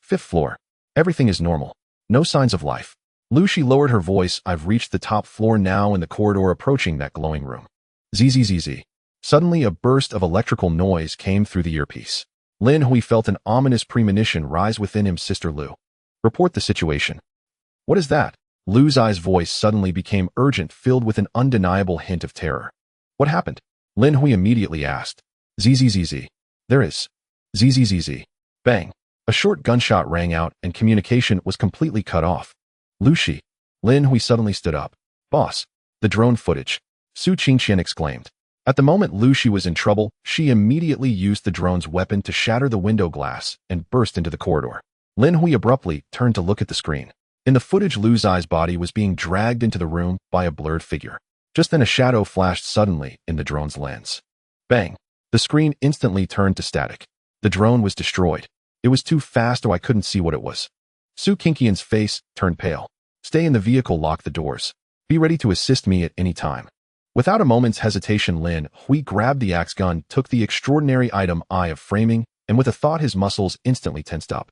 fifth floor. Everything is normal. No signs of life. Lu Shi lowered her voice. I've reached the top floor now, in the corridor approaching that glowing room. Zzz. Suddenly a burst of electrical noise came through the earpiece. Lin Hui felt an ominous premonition rise within him. Sister Lu, report the situation. What is that? Lu's eyes voice suddenly became urgent, filled with an undeniable hint of terror. What happened? Lin Hui immediately asked. Zzz. There is. Zzz. Bang. A short gunshot rang out and communication was completely cut off. Lushi. Lin Hui suddenly stood up. Boss. The drone footage. Su Qingqian exclaimed. At the moment Lushi was in trouble, she immediately used the drone's weapon to shatter the window glass and burst into the corridor. Lin Hui abruptly turned to look at the screen. In the footage, Lu's body was being dragged into the room by a blurred figure. Just then a shadow flashed suddenly in the drone's lens. Bang! The screen instantly turned to static. The drone was destroyed. It was too fast, or I couldn't see what it was. Su Qingqian's face turned pale. Stay in the vehicle, lock the doors. Be ready to assist me at any time. Without a moment's hesitation, Lin Hui grabbed the axe gun, took the extraordinary item Eye of Framing, and with a thought his muscles instantly tensed up.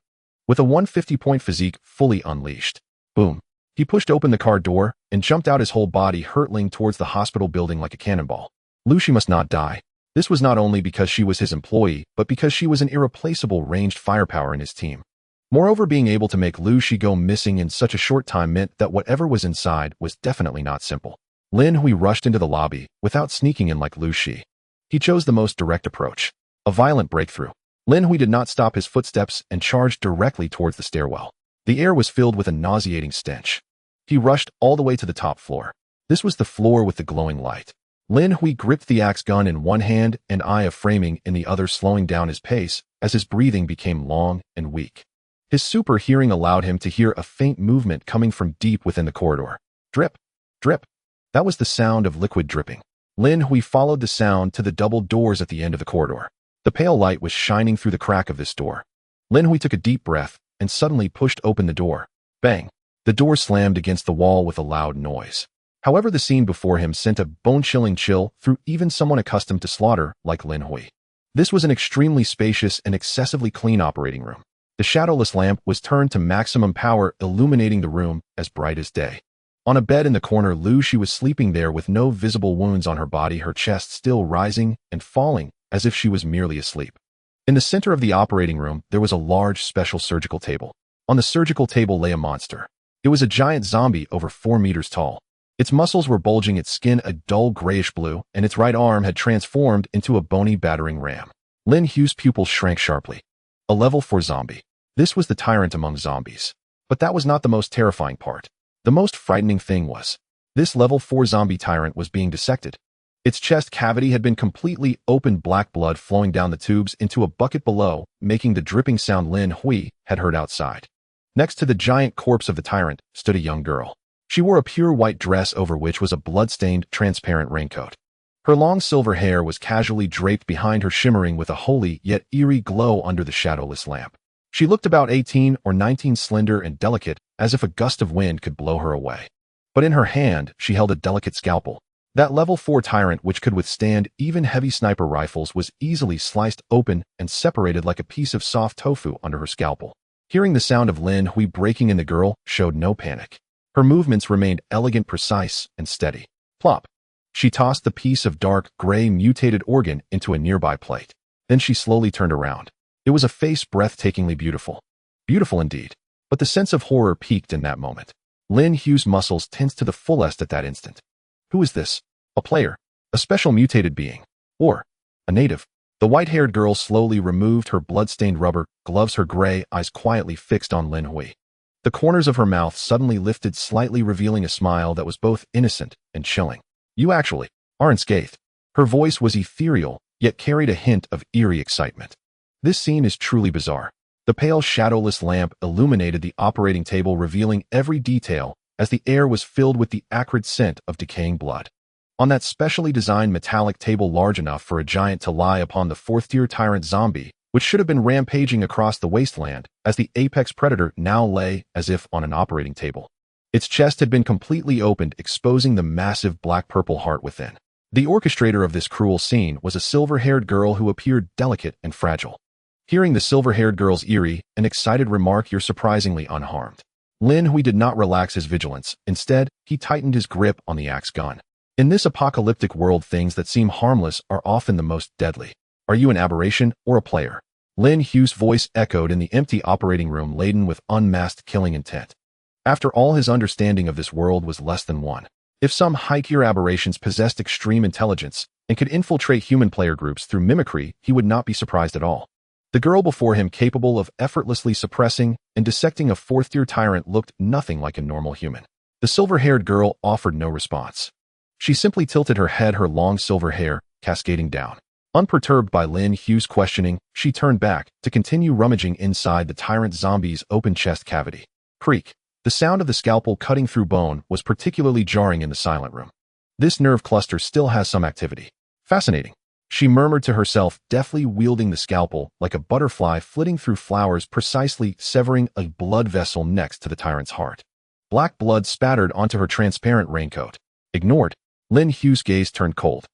With a 150-point physique fully unleashed. Boom. He pushed open the car door and jumped out, his whole body hurtling towards the hospital building like a cannonball. Lushi must not die. This was not only because she was his employee, but because she was an irreplaceable ranged firepower in his team. Moreover, being able to make Lushi go missing in such a short time meant that whatever was inside was definitely not simple. Lin Hui rushed into the lobby without sneaking in like Lushi. He chose the most direct approach. A violent breakthrough. Lin Hui did not stop his footsteps and charged directly towards the stairwell. The air was filled with a nauseating stench. He rushed all the way to the top floor. This was the floor with the glowing light. Lin Hui gripped the axe gun in one hand and Eye of Framing in the other, slowing down his pace as his breathing became long and weak. His super hearing allowed him to hear a faint movement coming from deep within the corridor. Drip, drip. That was the sound of liquid dripping. Lin Hui followed the sound to the double doors at the end of the corridor. The pale light was shining through the crack of this door. Lin Hui took a deep breath and suddenly pushed open the door. Bang! The door slammed against the wall with a loud noise. However, the scene before him sent a bone-chilling chill through even someone accustomed to slaughter like Lin Hui. This was an extremely spacious and excessively clean operating room. The shadowless lamp was turned to maximum power, illuminating the room as bright as day. On a bed in the corner, Lushi was sleeping there with no visible wounds on her body, her chest still rising and falling as if she was merely asleep. In the center of the operating room, there was a large special surgical table. On the surgical table lay a monster. It was a giant zombie over 4 meters tall. Its muscles were bulging, its skin a dull grayish blue, and its right arm had transformed into a bony battering ram. Lin Hui's pupils shrank sharply. A level 4 zombie. This was the tyrant among zombies. But that was not the most terrifying part. The most frightening thing was, this level 4 zombie tyrant was being dissected. Its chest cavity had been completely opened, black blood flowing down the tubes into a bucket below, making the dripping sound Lin Hui had heard outside. Next to the giant corpse of the tyrant stood a young girl. She wore a pure white dress over which was a blood-stained, transparent raincoat. Her long silver hair was casually draped behind her, shimmering with a holy yet eerie glow under the shadowless lamp. She looked about 18 or 19, slender and delicate, as if a gust of wind could blow her away. But in her hand, she held a delicate scalpel. That level 4 tyrant, which could withstand even heavy sniper rifles, was easily sliced open and separated like a piece of soft tofu under her scalpel. Hearing the sound of Lin Hui breaking in, the girl showed no panic. Her movements remained elegant, precise, and steady. Plop. She tossed the piece of dark gray mutated organ into a nearby plate. Then she slowly turned around. It was a face breathtakingly beautiful. Beautiful indeed. But the sense of horror peaked in that moment. Lin Hui's muscles tensed to the fullest at that instant. Who is this? A player? A special mutated being? Or a native? The white-haired girl slowly removed her blood-stained rubber gloves, her gray eyes quietly fixed on Lin Hui. The corners of her mouth suddenly lifted slightly, revealing a smile that was both innocent and chilling. You actually are unscathed. Her voice was ethereal, yet carried a hint of eerie excitement. This scene is truly bizarre. The pale shadowless lamp illuminated the operating table, revealing every detail as the air was filled with the acrid scent of decaying blood. On that specially designed metallic table, large enough for a giant to lie upon, the 4th-tier tyrant zombie, which should have been rampaging across the wasteland as the apex predator, now lay as if on an operating table. Its chest had been completely opened, exposing the massive black-purple heart within. The orchestrator of this cruel scene was a silver-haired girl who appeared delicate and fragile. Hearing the silver-haired girl's eerie and excited remark, "You're surprisingly unharmed," Lin Hui did not relax his vigilance. Instead, he tightened his grip on the axe gun. In this apocalyptic world, things that seem harmless are often the most deadly. Are you an aberration or a player? Lin Hui's voice echoed in the empty operating room laden with unmasked killing intent. After all, his understanding of this world was less than one. If some high-tier aberrations possessed extreme intelligence and could infiltrate human player groups through mimicry, he would not be surprised at all. The girl before him, capable of effortlessly suppressing and dissecting a fourth-tier tyrant, looked nothing like a normal human. The silver-haired girl offered no response. She simply tilted her head, her long silver hair cascading down. Unperturbed by Lin Hui's questioning, she turned back to continue rummaging inside the tyrant zombie's open chest cavity. Creak. The sound of the scalpel cutting through bone was particularly jarring in the silent room. This nerve cluster still has some activity. Fascinating. She murmured to herself, deftly wielding the scalpel like a butterfly flitting through flowers, precisely severing a blood vessel next to the tyrant's heart. Black blood spattered onto her transparent raincoat. Ignored, Lin Hui's gaze turned cold.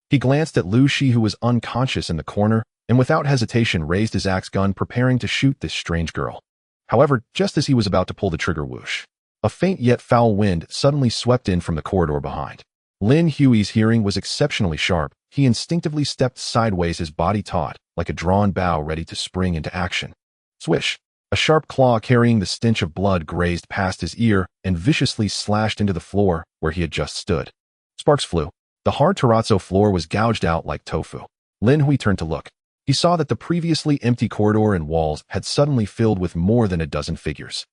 He glanced at Lu Shi, who was unconscious in the corner, and without hesitation raised his axe gun, preparing to shoot this strange girl. However, just as he was about to pull the trigger, whoosh, a faint yet foul wind suddenly swept in from the corridor behind. Lin Hui's hearing was exceptionally sharp. He instinctively stepped sideways, his body taut, like a drawn bow ready to spring into action. Swish! A sharp claw carrying the stench of blood grazed past his ear and viciously slashed into the floor where he had just stood. Sparks flew. The hard terrazzo floor was gouged out like tofu. Lin Hui turned to look. He saw that the previously empty corridor and walls had suddenly filled with more than a dozen figures.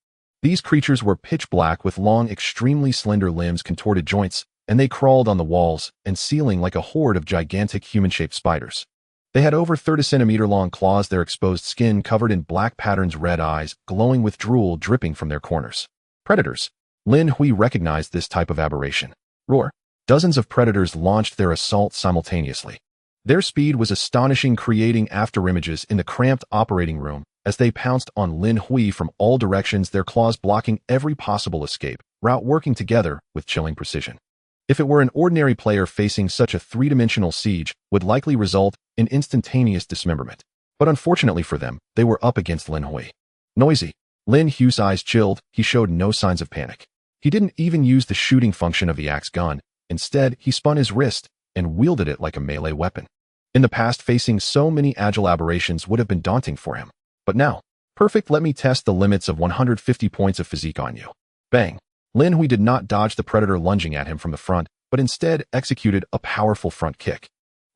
These creatures were pitch black with long, extremely slender limbs, contorted joints, and they crawled on the walls and ceiling like a horde of gigantic human-shaped spiders. They had over 30-centimeter-long claws, their exposed skin covered in black patterns, red eyes glowing with drool dripping from their corners. Predators. Lin Hui recognized this type of aberration. Roar. Dozens of predators launched their assault simultaneously. Their speed was astonishing, creating afterimages in the cramped operating room as they pounced on Lin Hui from all directions, their claws blocking every possible escape route, working together with chilling precision. If it were an ordinary player, facing such a three-dimensional siege would likely result in instantaneous dismemberment. But unfortunately for them, they were up against Lin Hui. Noisy. Lin Hui's eyes chilled. He showed no signs of panic. He didn't even use the shooting function of the axe gun. Instead, he spun his wrist and wielded it like a melee weapon. In the past, facing so many agile aberrations would have been daunting for him. But now, perfect, let me test the limits of 150 points of physique on you. Bang! Lin Hui did not dodge the predator lunging at him from the front, but instead executed a powerful front kick.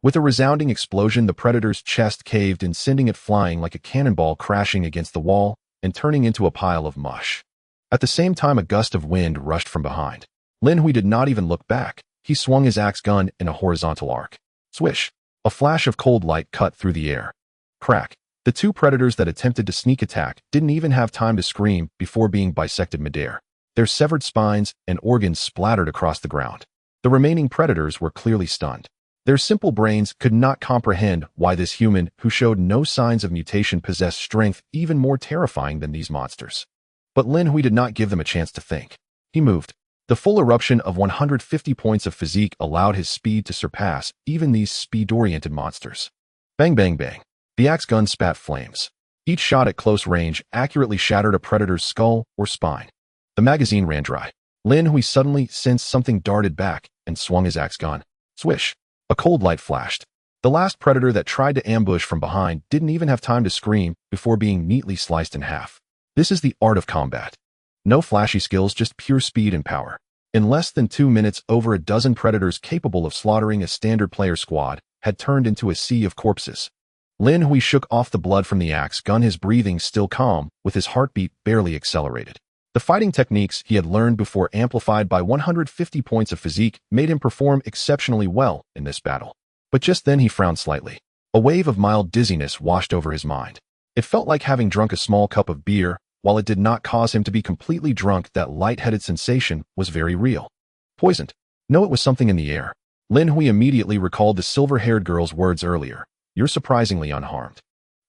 With a resounding explosion, the predator's chest caved in, sending it flying like a cannonball, crashing against the wall and turning into a pile of mush. At the same time, a gust of wind rushed from behind. Lin Hui did not even look back. He swung his axe gun in a horizontal arc. Swish! A flash of cold light cut through the air. Crack! The two predators that attempted to sneak attack didn't even have time to scream before being bisected midair. Their severed spines and organs splattered across the ground. The remaining predators were clearly stunned. Their simple brains could not comprehend why this human, who showed no signs of mutation, possessed strength even more terrifying than these monsters. But Lin Hui did not give them a chance to think. He moved. The full eruption of 150 points of physique allowed his speed to surpass even these speed-oriented monsters. Bang, bang, bang. The axe gun spat flames. Each shot at close range accurately shattered a predator's skull or spine. The magazine ran dry. Lin Hui suddenly sensed something darted back and swung his axe gun. Swish! A cold light flashed. The last predator that tried to ambush from behind didn't even have time to scream before being neatly sliced in half. This is the art of combat. No flashy skills, just pure speed and power. In less than 2 minutes, over a dozen predators capable of slaughtering a standard player squad had turned into a sea of corpses. Lin Hui shook off the blood from the axe gun, his breathing still calm, with his heartbeat barely accelerated. The fighting techniques he had learned before, amplified by 150 points of physique, made him perform exceptionally well in this battle. But just then he frowned slightly. A wave of mild dizziness washed over his mind. It felt like having drunk a small cup of beer. While it did not cause him to be completely drunk, that lightheaded sensation was very real. Poisoned? No, it was something in the air. Lin Hui immediately recalled the silver-haired girl's words earlier. You're surprisingly unharmed.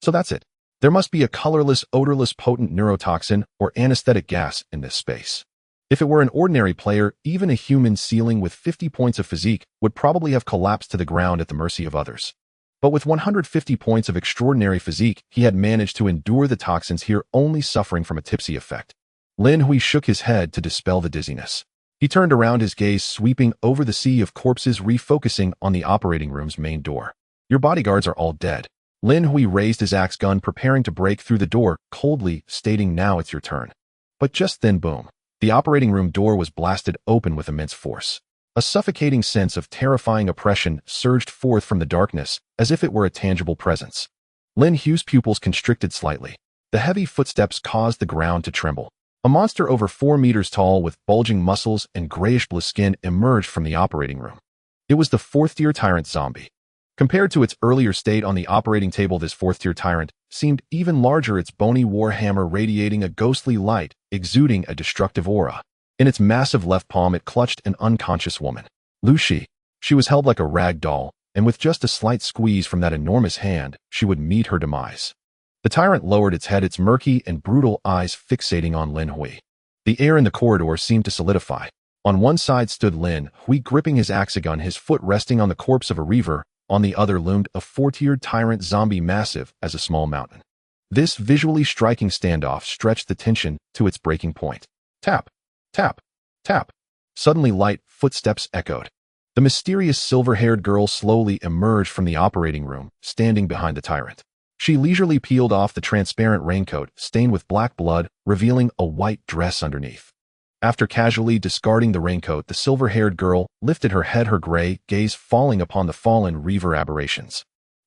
So that's it. There must be a colorless, odorless, potent neurotoxin or anesthetic gas in this space. If it were an ordinary player, even a human ceiling with 50 points of physique would probably have collapsed to the ground at the mercy of others. But with 150 points of extraordinary physique, he had managed to endure the toxins here, only suffering from a tipsy effect. Lin Hui shook his head to dispel the dizziness. He turned around, his gaze sweeping over the sea of corpses, refocusing on the operating room's main door. Your bodyguards are all dead. Lin Hui raised his axe gun, preparing to break through the door, coldly stating, now it's your turn. But just then, boom. The operating room door was blasted open with immense force. A suffocating sense of terrifying oppression surged forth from the darkness, as if it were a tangible presence. Lin Hui's pupils constricted slightly. The heavy footsteps caused the ground to tremble. A monster over 4 meters tall with bulging muscles and grayish-blue skin emerged from the operating room. It was the fourth-tier tyrant zombie. Compared to its earlier state on the operating table, this fourth-tier tyrant seemed even larger, its bony warhammer radiating a ghostly light, exuding a destructive aura. In its massive left palm, it clutched an unconscious woman. Lu Shi. She was held like a rag doll, and with just a slight squeeze from that enormous hand, she would meet her demise. The tyrant lowered its head, its murky and brutal eyes fixating on Lin Hui. The air in the corridor seemed to solidify. On one side stood Lin Hui, gripping his axagun, his foot resting on the corpse of a reaver. On the other loomed a 4-tiered tyrant zombie, massive as a small mountain. This visually striking standoff stretched the tension to its breaking point. Tap, tap, tap. Suddenly light footsteps echoed. The mysterious silver-haired girl slowly emerged from the operating room, standing behind the tyrant. She leisurely peeled off the transparent raincoat, stained with black blood, revealing a white dress underneath. After casually discarding the raincoat, the silver-haired girl lifted her head, her gray gaze falling upon the fallen reaver aberrations.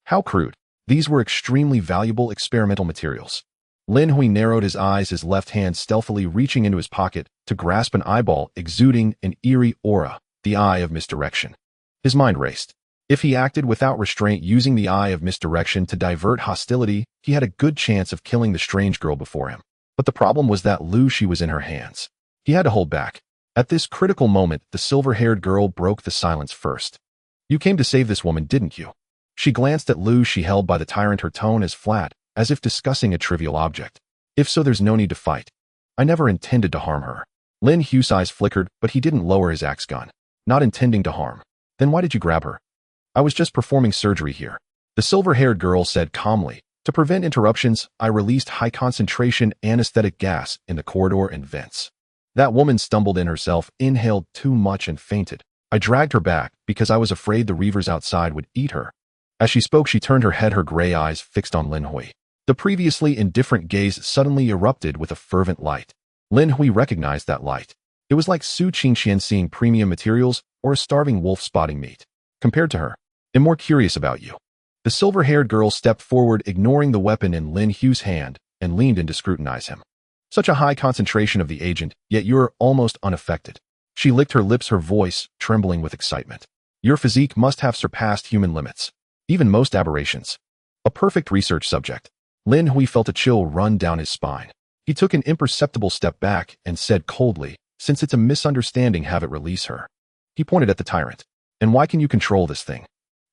How crude. These were extremely valuable experimental materials. Lin Hui narrowed his eyes, his left hand stealthily reaching into his pocket to grasp an eyeball exuding an eerie aura, the eye of misdirection. His mind raced. If he acted without restraint, using the eye of misdirection to divert hostility, he had a good chance of killing the strange girl before him. But the problem was that Lu Shi was in her hands. He had to hold back. At this critical moment, the silver-haired girl broke the silence first. You came to save this woman, didn't you? She glanced at Lu Shi, held by the tyrant, her tone as flat, as if discussing a trivial object. If so, there's no need to fight. I never intended to harm her. Lin Hui's eyes flickered, but he didn't lower his axe gun. Not intending to harm. Then why did you grab her? I was just performing surgery here. The silver-haired girl said calmly. To prevent interruptions, I released high-concentration anesthetic gas in the corridor and vents. That woman stumbled in herself, inhaled too much and fainted. I dragged her back because I was afraid the reavers outside would eat her. As she spoke, she turned her head, her gray eyes fixed on Lin Hui. The previously indifferent gaze suddenly erupted with a fervent light. Lin Hui recognized that light. It was like Su Qingxian seeing premium materials or a starving wolf spotting meat. Compared to her, I'm more curious about you. The silver-haired girl stepped forward, ignoring the weapon in Lin Hui's hand, and leaned in to scrutinize him. Such a high concentration of the agent, yet you're almost unaffected. She licked her lips, her voice trembling with excitement. Your physique must have surpassed human limits. Even most aberrations. A perfect research subject. Lin Hui felt a chill run down his spine. He took an imperceptible step back and said coldly, since it's a misunderstanding, have it release her. He pointed at the tyrant. And why can you control this thing?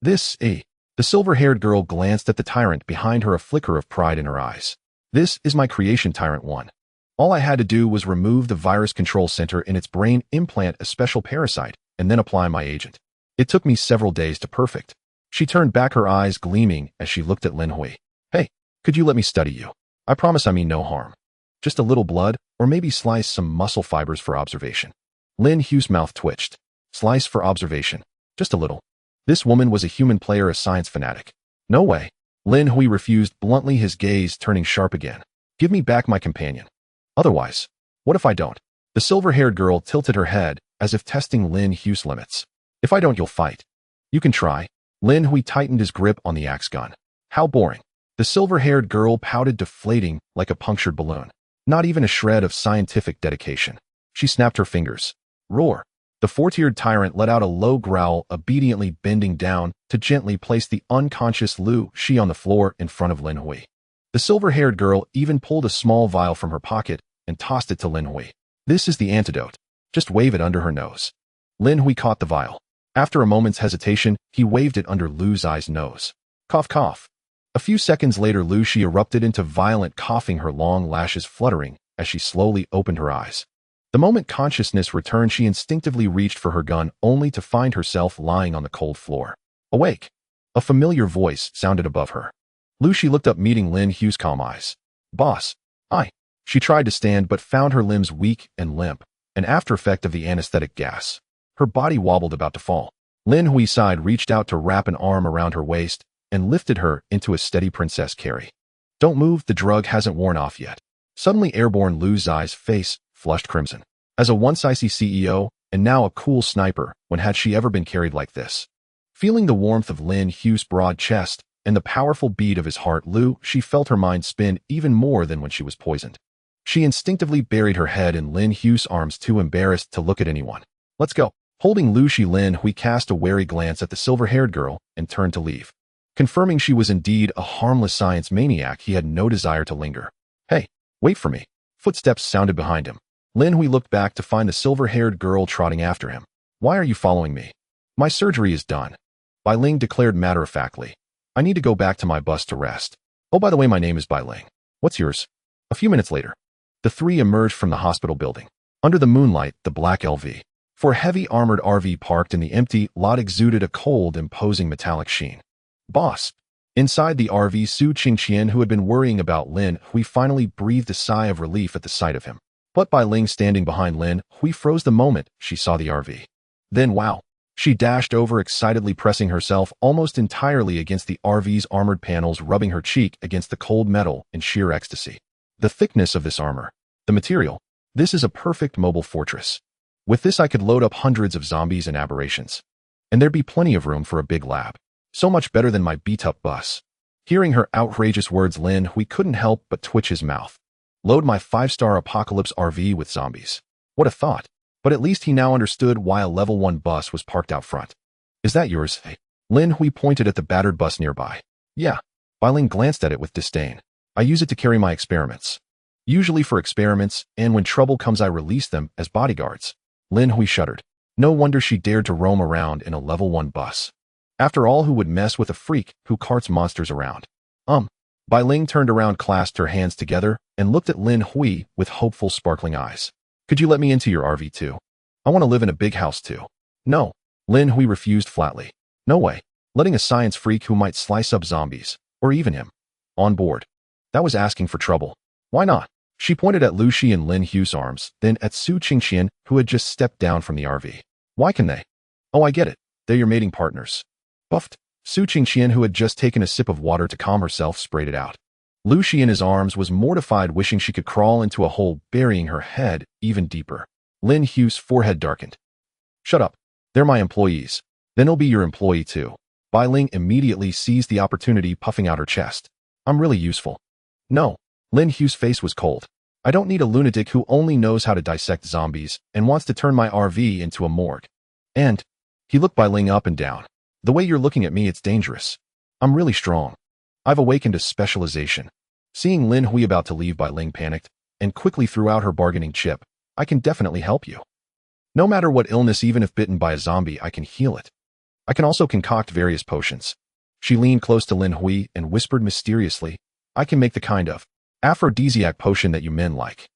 The silver-haired girl glanced at the tyrant, behind her a flicker of pride in her eyes. This is my creation, Tyrant 1. All I had to do was remove the virus control center in its brain, implant a special parasite, and then apply my agent. It took me several days to perfect. She turned back, her eyes gleaming as she looked at Lin Hui. Hey, could you let me study you? I promise I mean no harm. Just a little blood, or maybe slice some muscle fibers for observation. Lin Hui's mouth twitched. Slice for observation. Just a little. This woman was a human player, a science fanatic. No way. Lin Hui refused bluntly, his gaze turning sharp again. Give me back my companion. Otherwise, what if I don't? The silver-haired girl tilted her head, as if testing Lin Hui's limits. If I don't, you'll fight. You can try. Lin Hui tightened his grip on the axe gun. How boring. The silver-haired girl pouted, deflating like a punctured balloon. Not even a shred of scientific dedication. She snapped her fingers. Roar. The 4-tiered tyrant let out a low growl, obediently bending down to gently place the unconscious Lu Shi on the floor in front of Lin Hui. The silver-haired girl even pulled a small vial from her pocket and tossed it to Lin Hui. This is the antidote. Just wave it under her nose. Lin Hui caught the vial. After a moment's hesitation, he waved it under Lu Xi's nose. Cough, cough. A few seconds later, Lu Shi erupted into violent coughing, her long lashes fluttering as she slowly opened her eyes. The moment consciousness returned, she instinctively reached for her gun, only to find herself lying on the cold floor. Awake. A familiar voice sounded above her. Lu Shi looked up, meeting Lin Hui's calm eyes. Boss. I. She tried to stand but found her limbs weak and limp. an after effect of the anesthetic gas. Her body wobbled about to fall. Lin Hui sighed, reached out to wrap an arm around her waist, and lifted her into a steady princess carry. Don't move, the drug hasn't worn off yet. Suddenly airborne Lu Zai's face flushed crimson. As a once icy CEO, and now a cool sniper, when had she ever been carried like this? Feeling the warmth of Lin Hui's broad chest and the powerful beat of his heart, she felt her mind spin even more than when she was poisoned. She instinctively buried her head in Lin Hui's arms, too embarrassed to look at anyone. Let's go. Holding Lin Hui cast a wary glance at the silver-haired girl and turned to leave. Confirming she was indeed a harmless science maniac, he had no desire to linger. Hey, wait for me. Footsteps sounded behind him. Lin Hui looked back to find the silver-haired girl trotting after him. Why are you following me? My surgery is done. Bai Ling declared matter-of-factly. I need to go back to my bus to rest. Oh, by the way, my name is Bai Ling. What's yours? A few minutes later, the three emerged from the hospital building. Under the moonlight, the black LV. For a heavy armored RV parked in the empty lot exuded a cold, imposing metallic sheen. Boss. Inside the RV, Su Qingqian, who had been worrying about Lin Hui, finally breathed a sigh of relief at the sight of him. But Bai Ling, standing behind Lin Hui, froze the moment she saw the RV. Then, wow. She dashed over, excitedly pressing herself almost entirely against the RV's armored panels, rubbing her cheek against the cold metal in sheer ecstasy. The thickness of this armor. The material. This is a perfect mobile fortress. With this I could load up hundreds of zombies and aberrations. And there'd be plenty of room for a big lab. So much better than my beat-up bus. Hearing her outrageous words, Lin Hui couldn't help but twitch his mouth. Load my 5-star apocalypse RV with zombies. What a thought. But at least he now understood why a level 1 bus was parked out front. Is that yours? Lin Hui pointed at the battered bus nearby. Yeah. Bai Ling glanced at it with disdain. I use it to carry my experiments. Usually for experiments, and when trouble comes I release them as bodyguards. Lin Hui shuddered. No wonder she dared to roam around in a level 1 bus. After all, who would mess with a freak who carts monsters around? Bai Ling turned around, clasped her hands together, and looked at Lin Hui with hopeful, sparkling eyes. Could you let me into your RV too? I want to live in a big house too. No. Lin Hui refused flatly. No way. Letting a science freak who might slice up zombies, or even him, on board. That was asking for trouble. Why not? She pointed at Lu Shi and Lin Hui's arms, then at Su Qingqian, who had just stepped down from the RV. Why can they? Oh, I get it. They're your mating partners. Buffed. Su Qingqian, who had just taken a sip of water to calm herself, sprayed it out. Lu Shi in his arms was mortified, wishing she could crawl into a hole, burying her head even deeper. Lin Hui's forehead darkened. Shut up. They're my employees. Then he'll be your employee too. Bai Ling immediately seized the opportunity, puffing out her chest. I'm really useful. No. Lin Hui's face was cold. I don't need a lunatic who only knows how to dissect zombies and wants to turn my RV into a morgue. And he looked Bai Ling up and down. The way you're looking at me, it's dangerous. I'm really strong. I've awakened a specialization. Seeing Lin Hui about to leave, Bai Ling panicked and quickly threw out her bargaining chip. I can definitely help you. No matter what illness, even if bitten by a zombie, I can heal it. I can also concoct various potions. She leaned close to Lin Hui and whispered mysteriously, I can make the kind of aphrodisiac potion that you men like.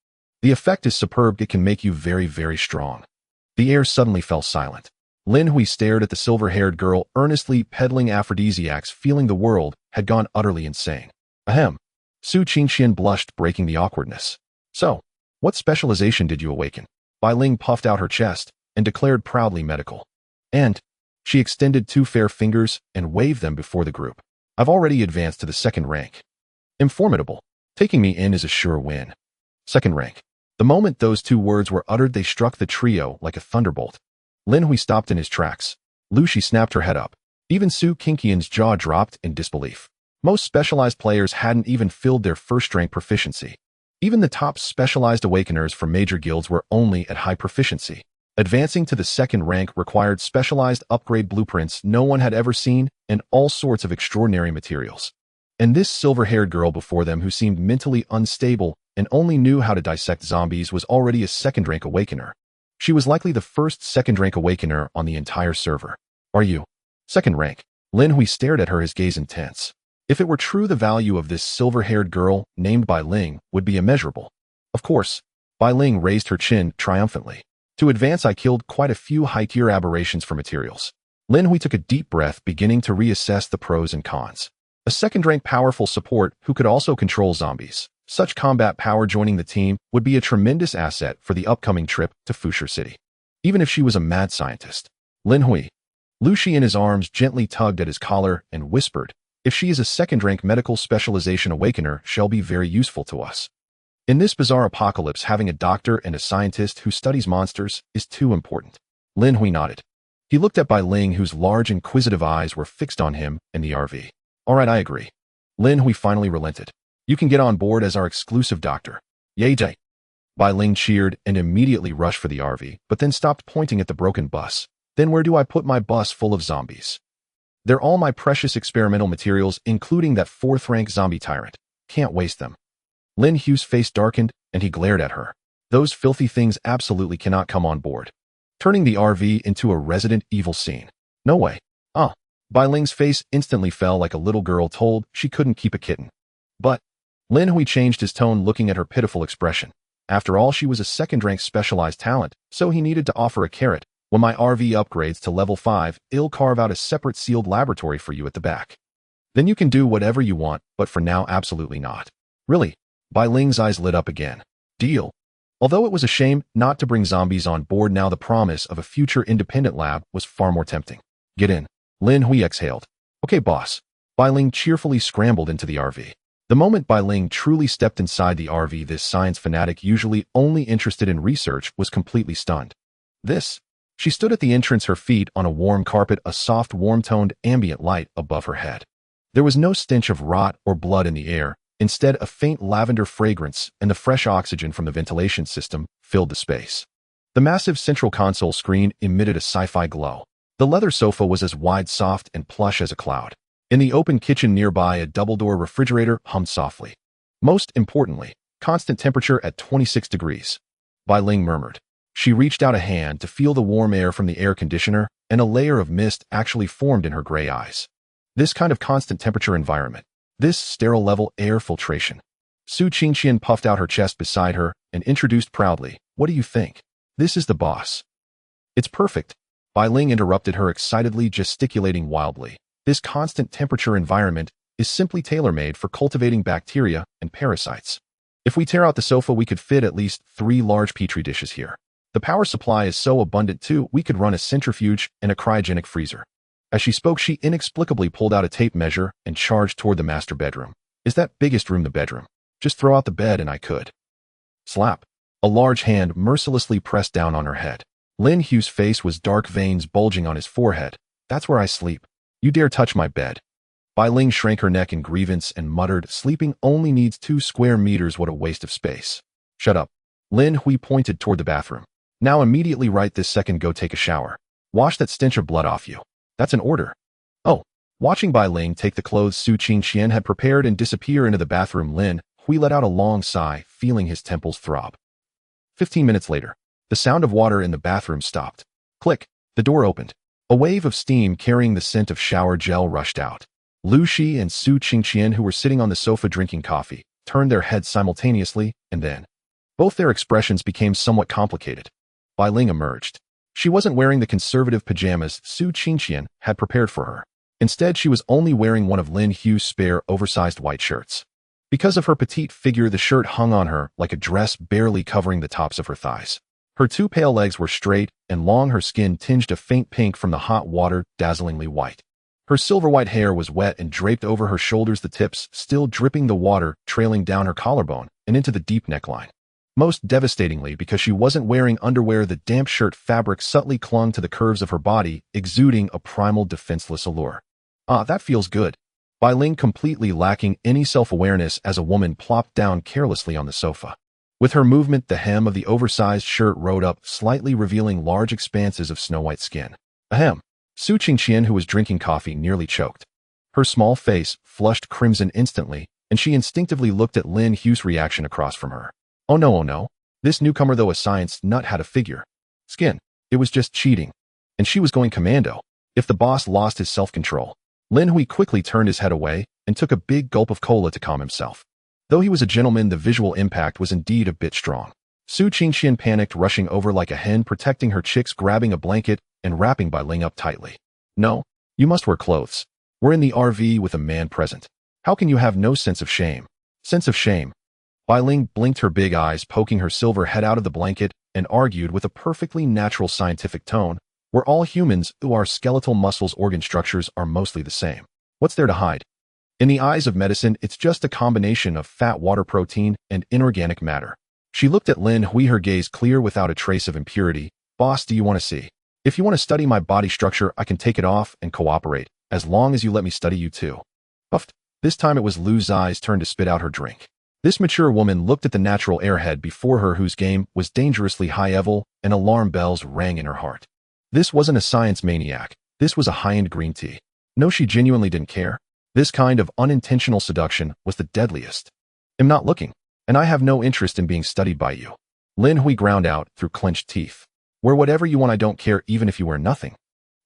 The effect is superb. It can make you very, very strong. The air suddenly fell silent. Lin Hui stared at the silver-haired girl, earnestly peddling aphrodisiacs, feeling the world had gone utterly insane. Ahem. Su Qingqian blushed, breaking the awkwardness. So, what specialization did you awaken? Bai Ling puffed out her chest and declared proudly, medical. And she extended 2 fair fingers and waved them before the group. I've already advanced to the 2nd rank. Formidable. Taking me in is a sure win. 2nd rank. The moment those 2 words were uttered, they struck the trio like a thunderbolt. Lin Hui stopped in his tracks. Lu Shi snapped her head up. Even Su Qingqian's jaw dropped in disbelief. Most specialized players hadn't even filled their 1st rank proficiency. Even the top specialized awakeners from major guilds were only at high proficiency. Advancing to the 2nd rank required specialized upgrade blueprints no one had ever seen and all sorts of extraordinary materials. And this silver-haired girl before them, who seemed mentally unstable and only knew how to dissect zombies, was already a 2nd rank awakener. She was likely the first 2nd rank awakener on the entire server. Are you 2nd rank? Lin Hui stared at her, his gaze intense. If it were true, the value of this silver-haired girl, named Bai Ling, would be immeasurable. Of course. Bai Ling raised her chin triumphantly. To advance, I killed quite a few high-tier aberrations for materials. Lin Hui took a deep breath, beginning to reassess the pros and cons. A 2nd rank powerful support who could also control zombies. Such combat power joining the team would be a tremendous asset for the upcoming trip to Fuchsia City. Even if she was a mad scientist. Lin Hui. Lu Shi in his arms gently tugged at his collar and whispered, if she is a second-rank medical specialization awakener, she'll be very useful to us. In this bizarre apocalypse, having a doctor and a scientist who studies monsters is too important. Lin Hui nodded. He looked at Bai Ling, whose large inquisitive eyes were fixed on him and the RV. All right, I agree. Lin Hui finally relented. You can get on board as our exclusive doctor. Yay, Jay. Bai Ling cheered and immediately rushed for the RV, but then stopped, pointing at the broken bus. Then where do I put my bus full of zombies? They're all my precious experimental materials, including that 4th-rank zombie tyrant. Can't waste them. Lin Hui's face darkened, and he glared at her. Those filthy things absolutely cannot come on board. Turning the RV into a Resident Evil scene. No way. Bai Ling's face instantly fell like a little girl told she couldn't keep a kitten. But Lin Hui changed his tone, looking at her pitiful expression. After all, she was a second-rank specialized talent, so he needed to offer a carrot. When my RV upgrades to level 5, I'll carve out a separate sealed laboratory for you at the back. Then you can do whatever you want, but for now, absolutely not. Really? Bai Ling's eyes lit up again. Deal. Although it was a shame not to bring zombies on board, now the promise of a future independent lab was far more tempting. Get in. Lin Hui exhaled. Okay, boss. Bai Ling cheerfully scrambled into the RV. The moment Bai Ling truly stepped inside the RV, this science fanatic, usually only interested in research, was completely stunned. She stood at the entrance, her feet on a warm carpet, a soft, warm-toned ambient light above her head. There was no stench of rot or blood in the air. Instead, a faint lavender fragrance and the fresh oxygen from the ventilation system filled the space. The massive central console screen emitted a sci-fi glow. The leather sofa was as wide, soft, and plush as a cloud. In the open kitchen nearby, a double-door refrigerator hummed softly. Most importantly, constant temperature at 26 degrees. Bai Ling murmured. She reached out a hand to feel the warm air from the air conditioner, and a layer of mist actually formed in her gray eyes. This kind of constant temperature environment. This sterile-level air filtration. Su Qingqian puffed out her chest beside her and introduced proudly, what do you think? This is the boss. It's perfect. Bai Ling interrupted her excitedly, gesticulating wildly. This constant temperature environment is simply tailor-made for cultivating bacteria and parasites. If we tear out the sofa, we could fit at least 3 large petri dishes here. The power supply is so abundant too, we could run a centrifuge and a cryogenic freezer. As she spoke, she inexplicably pulled out a tape measure and charged toward the master bedroom. Is that biggest room the bedroom? Just throw out the bed and I could. Slap. A large hand mercilessly pressed down on her head. Lin Hui's face was dark, veins bulging on his forehead. That's where I sleep. You dare touch my bed. Bai Ling shrank her neck in grievance and muttered, sleeping only needs 2 square meters, what a waste of space. Shut up. Lin Hui pointed toward the bathroom. Now immediately, right this second, go take a shower. Wash that stench of blood off you. That's an order. Oh. Watching Bai Ling take the clothes Su Qingqian had prepared and disappear into the bathroom, Lin Hui let out a long sigh, feeling his temples throb. 15 minutes later, the sound of water in the bathroom stopped. Click. The door opened. A wave of steam carrying the scent of shower gel rushed out. Lu Shi and Su Qingqian, who were sitting on the sofa drinking coffee, turned their heads simultaneously, and then both their expressions became somewhat complicated. Bai Ling emerged. She wasn't wearing the conservative pajamas Su Qingqian had prepared for her. Instead, she was only wearing one of Lin Hui's spare, oversized white shirts. Because of her petite figure, the shirt hung on her like a dress, barely covering the tops of her thighs. Her 2 pale legs were straight and long, her skin tinged a faint pink from the hot water, dazzlingly white. Her silver-white hair was wet and draped over her shoulders, the tips still dripping, the water trailing down her collarbone and into the deep neckline. Most devastatingly, because she wasn't wearing underwear, the damp shirt fabric subtly clung to the curves of her body, exuding a primal, defenseless allure. Ah, that feels good. Bai Ling, completely lacking any self-awareness as a woman, plopped down carelessly on the sofa. With her movement, the hem of the oversized shirt rode up, slightly revealing large expanses of snow-white skin. Ahem. Su Qingqian, who was drinking coffee, nearly choked. Her small face flushed crimson instantly, and she instinctively looked at Lin Hui's reaction across from her. Oh no. This newcomer, though a science nut, had a figure. Skin. It was just cheating. And she was going commando. If the boss lost his self-control. Lin Hui quickly turned his head away and took a big gulp of cola to calm himself. Though he was a gentleman, the visual impact was indeed a bit strong. Su Qingqian panicked, rushing over like a hen protecting her chicks, grabbing a blanket and wrapping Bai Ling up tightly. No, you must wear clothes. We're in the RV with a man present. How can you have no sense of shame? Sense of shame. Bai Ling blinked her big eyes, poking her silver head out of the blanket, and argued with a perfectly natural scientific tone, "We're all humans who our skeletal muscles organ structures are mostly the same. What's there to hide? In the eyes of medicine, it's just a combination of fat, water, protein, and inorganic matter." She looked at Lin Hui, her gaze clear without a trace of impurity. "Boss, do you want to see? If you want to study my body structure, I can take it off and cooperate, as long as you let me study you too." Puffed. This time it was Lu Zai's turn to spit out her drink. This mature woman looked at the natural airhead before her, whose game was dangerously high-level, and alarm bells rang in her heart. This wasn't a science maniac. This was a high-end green tea. No, she genuinely didn't care. This kind of unintentional seduction was the deadliest. "I'm not looking, and I have no interest in being studied by you." Lin Hui ground out through clenched teeth. "Wear whatever you want, I don't care even if you wear nothing.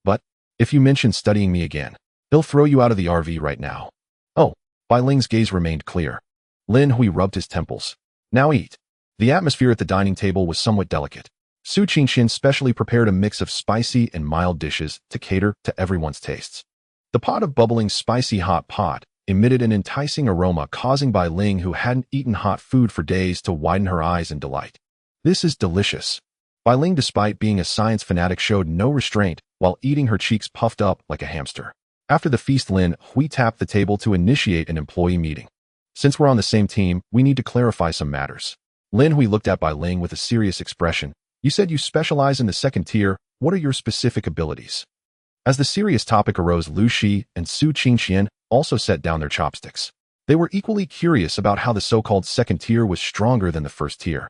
But, if you mention studying me again, he'll throw you out of the RV right now." "Oh." Bai Ling's gaze remained clear. Lin Hui rubbed his temples. "Now eat." The atmosphere at the dining table was somewhat delicate. Su Qingxian specially prepared a mix of spicy and mild dishes to cater to everyone's tastes. The pot of bubbling spicy hot pot emitted an enticing aroma, causing Bai Ling, who hadn't eaten hot food for days, to widen her eyes in delight. "This is delicious." Bai Ling, despite being a science fanatic, showed no restraint while eating, her cheeks puffed up like a hamster. After the feast, Lin Hui tapped the table to initiate an employee meeting. "Since we're on the same team, we need to clarify some matters." Lin Hui looked at Bai Ling with a serious expression. "You said you specialize in the second tier. What are your specific abilities?" As the serious topic arose, Lu Shi and Su Qingxian also set down their chopsticks. They were equally curious about how the so-called second tier was stronger than the first tier.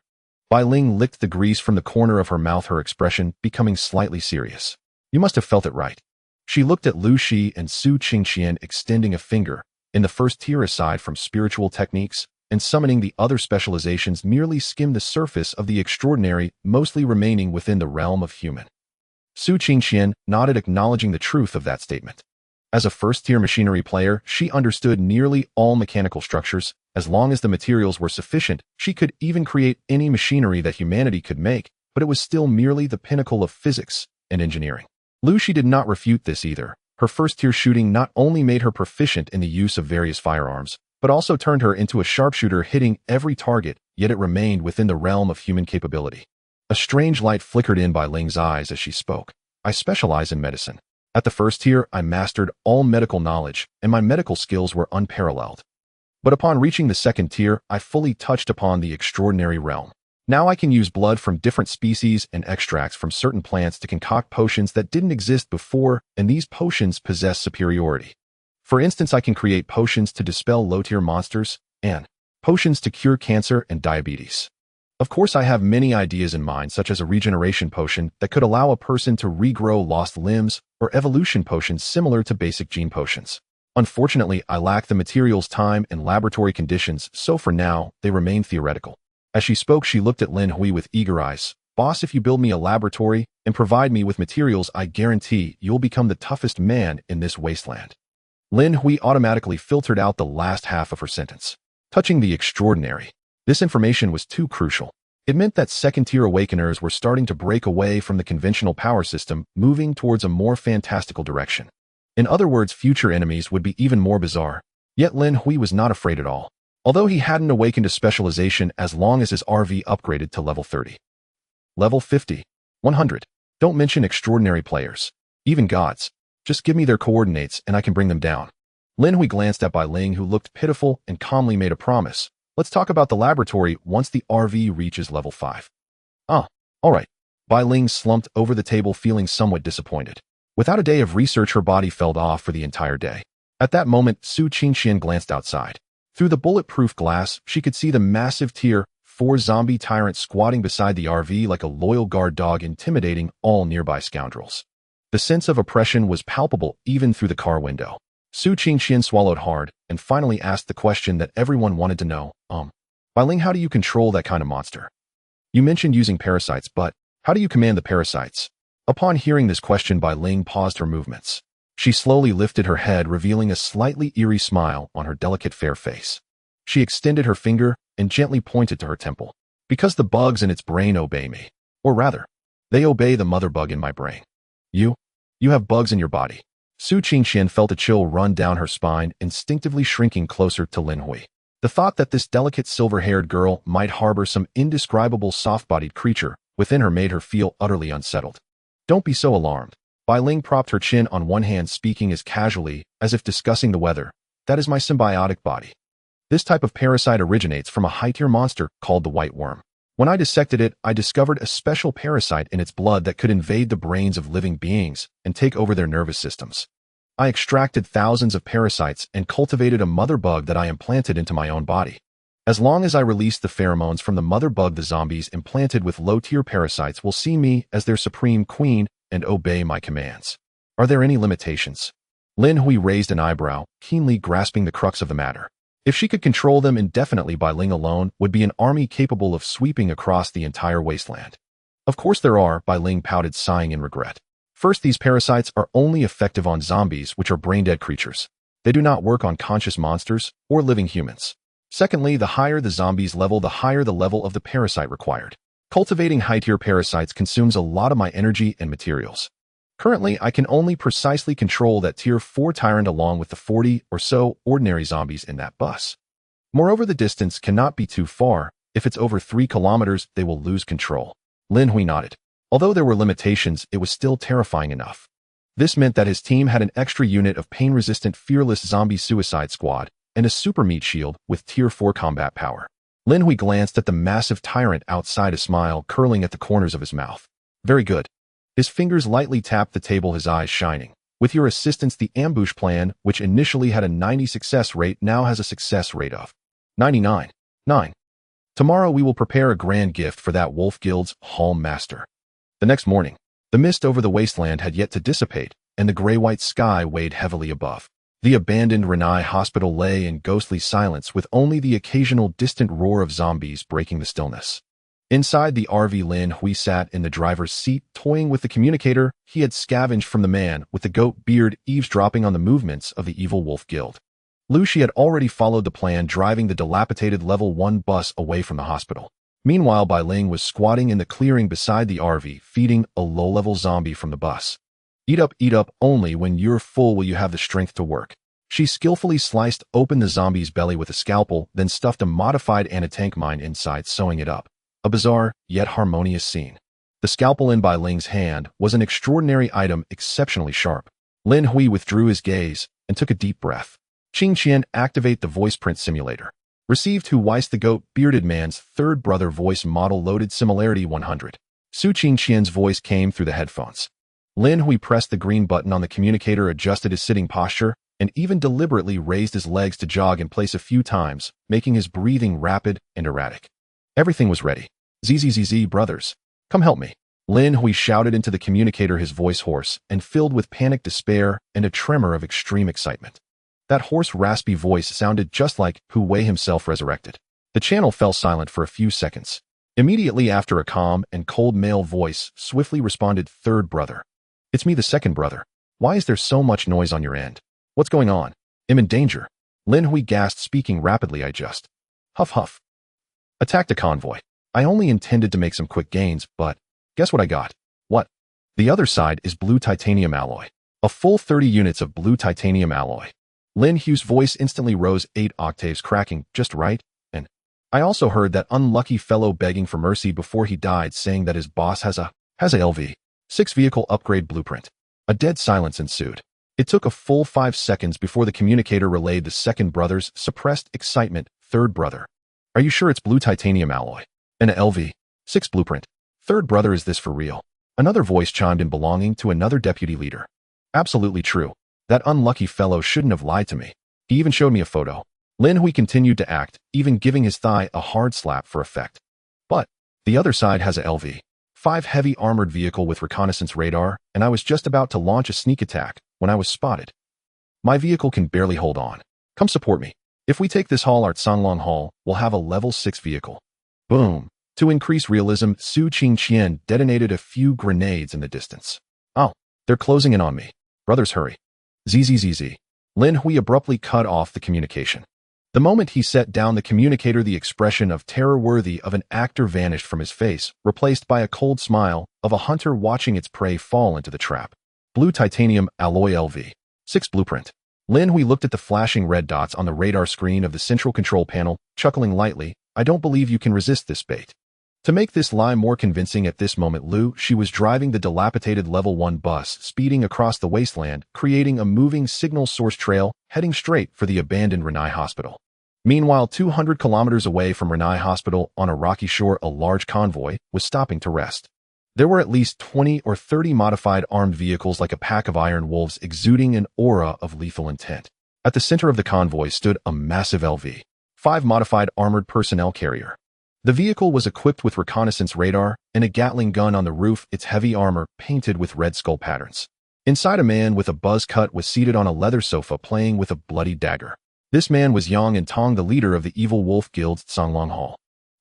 Bai Ling licked the grease from the corner of her mouth, her expression becoming slightly serious. "You must have felt it right." She looked at Lu Shi and Su Qingxian, extending a finger. "In the first tier, aside from spiritual techniques and summoning, the other specializations merely skim the surface of the extraordinary, mostly remaining within the realm of human." Su Qingxian nodded, acknowledging the truth of that statement. As a first-tier machinery player, she understood nearly all mechanical structures. As long as the materials were sufficient, she could even create any machinery that humanity could make, but it was still merely the pinnacle of physics and engineering. Lu Shi did not refute this either. Her first-tier shooting not only made her proficient in the use of various firearms, but also turned her into a sharpshooter, hitting every target, yet it remained within the realm of human capability. A strange light flickered in Bai Ling's eyes as she spoke. "I specialize in medicine. At the first tier, I mastered all medical knowledge, and my medical skills were unparalleled. But upon reaching the second tier, I fully touched upon the extraordinary realm. Now I can use blood from different species and extracts from certain plants to concoct potions that didn't exist before, and these potions possess superiority. For instance, I can create potions to dispel low-tier monsters, and potions to cure cancer and diabetes. Of course, I have many ideas in mind, such as a regeneration potion that could allow a person to regrow lost limbs, or evolution potions similar to basic gene potions. Unfortunately, I lack the materials, time, and laboratory conditions, so for now, they remain theoretical." As she spoke, she looked at Lin Hui with eager eyes. "Boss, if you build me a laboratory and provide me with materials, I guarantee you'll become the toughest man in this wasteland." Lin Hui automatically filtered out the last half of her sentence. Touching the extraordinary. This information was too crucial. It meant that second-tier awakeners were starting to break away from the conventional power system, moving towards a more fantastical direction. In other words, future enemies would be even more bizarre. Yet Lin Hui was not afraid at all. Although he hadn't awakened a specialization as long as his RV upgraded to level 30. Level 50. 100. Don't mention extraordinary players. Even gods. Just give me their coordinates and I can bring them down. Lin Hui glanced at Bai Ling, who looked pitiful, and calmly made a promise. "Let's talk about the laboratory once the RV reaches level 5. "Ah, all right." Bai Ling slumped over the table, feeling somewhat disappointed. Without a day of research, her body fell off for the entire day. At that moment, Su Qingxian glanced outside. Through the bulletproof glass, she could see the massive Tier 4 zombie tyrant squatting beside the RV like a loyal guard dog, intimidating all nearby scoundrels. The sense of oppression was palpable even through the car window. Su Qingxian swallowed hard and finally asked the question that everyone wanted to know. Bai Ling, how do you control that kind of monster? You mentioned using parasites, but how do you command the parasites?" Upon hearing this question, Bai Ling paused her movements. She slowly lifted her head, revealing a slightly eerie smile on her delicate fair face. She extended her finger and gently pointed to her temple. "Because the bugs in its brain obey me. Or rather, they obey the mother bug in my brain. You have bugs in your body." Su Qingxian felt a chill run down her spine, instinctively shrinking closer to Lin Hui. The thought that this delicate silver-haired girl might harbor some indescribable soft-bodied creature within her made her feel utterly unsettled. Don't be so alarmed. Bai Ling propped her chin on one hand, speaking as casually as if discussing the weather. That is my symbiotic body. This type of parasite originates from a high-tier monster called the white worm. When I dissected it, I discovered a special parasite in its blood that could invade the brains of living beings and take over their nervous systems. I extracted thousands of parasites and cultivated a mother bug that I implanted into my own body. As long as I release the pheromones from the mother bug, the zombies implanted with low-tier parasites will see me as their supreme queen and obey my commands. Are there any limitations? Lin Hui raised an eyebrow, keenly grasping the crux of the matter. If she could control them indefinitely, Bai Ling alone would be an army capable of sweeping across the entire wasteland. Of course there are, Bai Ling pouted, sighing in regret. First, these parasites are only effective on zombies, which are brain-dead creatures. They do not work on conscious monsters or living humans. Secondly, the higher the zombies level, the higher the level of the parasite required. Cultivating high-tier parasites consumes a lot of my energy and materials. Currently, I can only precisely control that tier 4 tyrant along with the 40 or so ordinary zombies in that bus. Moreover, the distance cannot be too far. If it's over 3 kilometers, they will lose control. Lin Hui nodded. Although there were limitations, it was still terrifying enough. This meant that his team had an extra unit of pain-resistant fearless zombie suicide squad and a super meat shield with tier 4 combat power. Lin Hui glanced at the massive tyrant outside, a smile curling at the corners of his mouth. Very good. His fingers lightly tapped the table, his eyes shining. With your assistance, the ambush plan, which initially had a 90 success rate, now has a success rate of 99.9. Tomorrow we will prepare a grand gift for that Wolf Guild's hall master. The next morning, the mist over the wasteland had yet to dissipate, and the gray-white sky weighed heavily above. The abandoned Renai hospital lay in ghostly silence, with only the occasional distant roar of zombies breaking the stillness. Inside the RV, Lin Hui sat in the driver's seat, toying with the communicator he had scavenged from the man with the goat beard, eavesdropping on the movements of the evil Wolf Guild. Lucy had already followed the plan, driving the dilapidated level 1 bus away from the hospital. Meanwhile, Bai Ling was squatting in the clearing beside the RV, feeding a low-level zombie from the bus. Eat up, only when you're full will you have the strength to work. She skillfully sliced open the zombie's belly with a scalpel, then stuffed a modified anti-tank mine inside, sewing it up. A bizarre, yet harmonious scene. The scalpel in Bai Ling's hand was an extraordinary item, exceptionally sharp. Lin Hui withdrew his gaze and took a deep breath. Qing Qian, activate the voice print simulator. Received Hu Weiss, the goat-bearded man's third brother, voice model loaded, similarity 100. Su Qing Qian's voice came through the headphones. Lin Hui pressed the green button on the communicator, adjusted his sitting posture, and even deliberately raised his legs to jog in place a few times, making his breathing rapid and erratic. Everything was ready. ZZZZ, brothers. Come help me. Lin Hui shouted into the communicator, his voice hoarse and filled with panic, despair, and a tremor of extreme excitement. That hoarse, raspy voice sounded just like Hu Wei himself resurrected. The channel fell silent for a few seconds. Immediately after, a calm and cold male voice swiftly responded, third brother. It's me, the second brother. Why is there so much noise on your end? What's going on? I'm in danger. Lin Hui gasped, speaking rapidly. I just... Huff. Attacked a convoy. I only intended to make some quick gains, but guess what I got? What? The other side is blue titanium alloy. A full 30 units of blue titanium alloy. Lin Hui's voice instantly rose 8 octaves, cracking just right. And I also heard that unlucky fellow begging for mercy before he died, saying that his boss has a LV-6 vehicle upgrade blueprint. A dead silence ensued. It took a full 5 seconds before the communicator relayed the second brother's suppressed excitement. Third brother. Are you sure it's blue titanium alloy? An LV-6 blueprint. Third brother, is this for real? Another voice chimed in, belonging to another deputy leader. Absolutely true. That unlucky fellow shouldn't have lied to me. He even showed me a photo. Lin Hui continued to act, even giving his thigh a hard slap for effect. But the other side has a LV-5 heavy armored vehicle with reconnaissance radar, and I was just about to launch a sneak attack when I was spotted. My vehicle can barely hold on. Come support me. If we take this hall, Art Sanglong Hall, we'll have a level 6 vehicle. Boom. To increase realism, Su Qing Qian detonated a few grenades in the distance. Oh, they're closing in on me. Brothers, hurry. ZZZZ. Lin Hui abruptly cut off the communication. The moment he set down the communicator, the expression of terror worthy of an actor vanished from his face, replaced by a cold smile of a hunter watching its prey fall into the trap. Blue titanium alloy LV-6 blueprint. Lin Hui looked at the flashing red dots on the radar screen of the central control panel, chuckling lightly. I don't believe you can resist this bait. To make this lie more convincing at this moment, she was driving the dilapidated Level 1 bus, speeding across the wasteland, creating a moving signal source trail, heading straight for the abandoned Renai Hospital. Meanwhile, 200 kilometers away from Renai Hospital, on a rocky shore, a large convoy was stopping to rest. There were at least 20 or 30 modified armed vehicles like a pack of iron wolves exuding an aura of lethal intent. At the center of the convoy stood a massive LV-5 modified armored personnel carrier. The vehicle was equipped with reconnaissance radar and a Gatling gun on the roof, its heavy armor painted with red skull patterns. Inside, a man with a buzz cut was seated on a leather sofa playing with a bloody dagger. This man was Yang and Tong, the leader of the Evil Wolf Guild's Songlong Hall.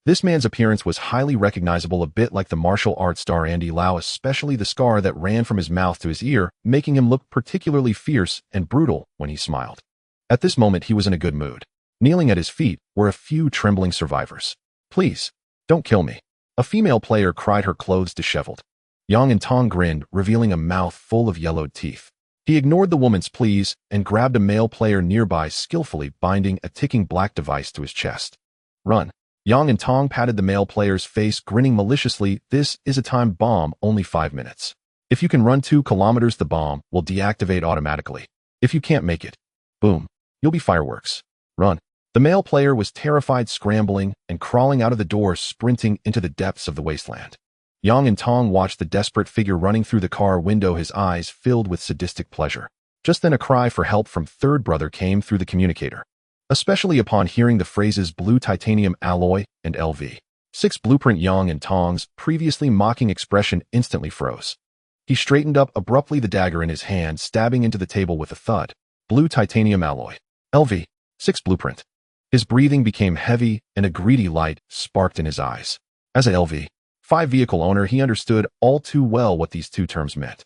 This man's appearance was highly recognizable, a bit like the martial arts star Andy Lau, especially the scar that ran from his mouth to his ear, making him look particularly fierce and brutal when he smiled. At this moment, he was in a good mood. Kneeling at his feet were a few trembling survivors. Please, don't kill me, a female player cried, her clothes disheveled. Yang and Tong grinned, revealing a mouth full of yellowed teeth. He ignored the woman's pleas and grabbed a male player nearby, skillfully binding a ticking black device to his chest. Run. Yang and Tong patted the male player's face, grinning maliciously. This is a time bomb, only 5 minutes. If you can run 2 kilometers, the bomb will deactivate automatically. If you can't make it, boom, you'll be fireworks. Run. The male player was terrified, scrambling and crawling out of the door, sprinting into the depths of the wasteland. Yang and Tong watched the desperate figure running through the car window, his eyes filled with sadistic pleasure. Just then, a cry for help from third brother came through the communicator. Especially upon hearing the phrases blue titanium alloy and LV-6 blueprint, Yang and Tong's previously mocking expression instantly froze. He straightened up abruptly, the dagger in his hand stabbing into the table with a thud. Blue titanium alloy. LV-6 blueprint. His breathing became heavy and a greedy light sparked in his eyes. As a LV-5 vehicle owner, he understood all too well what these two terms meant.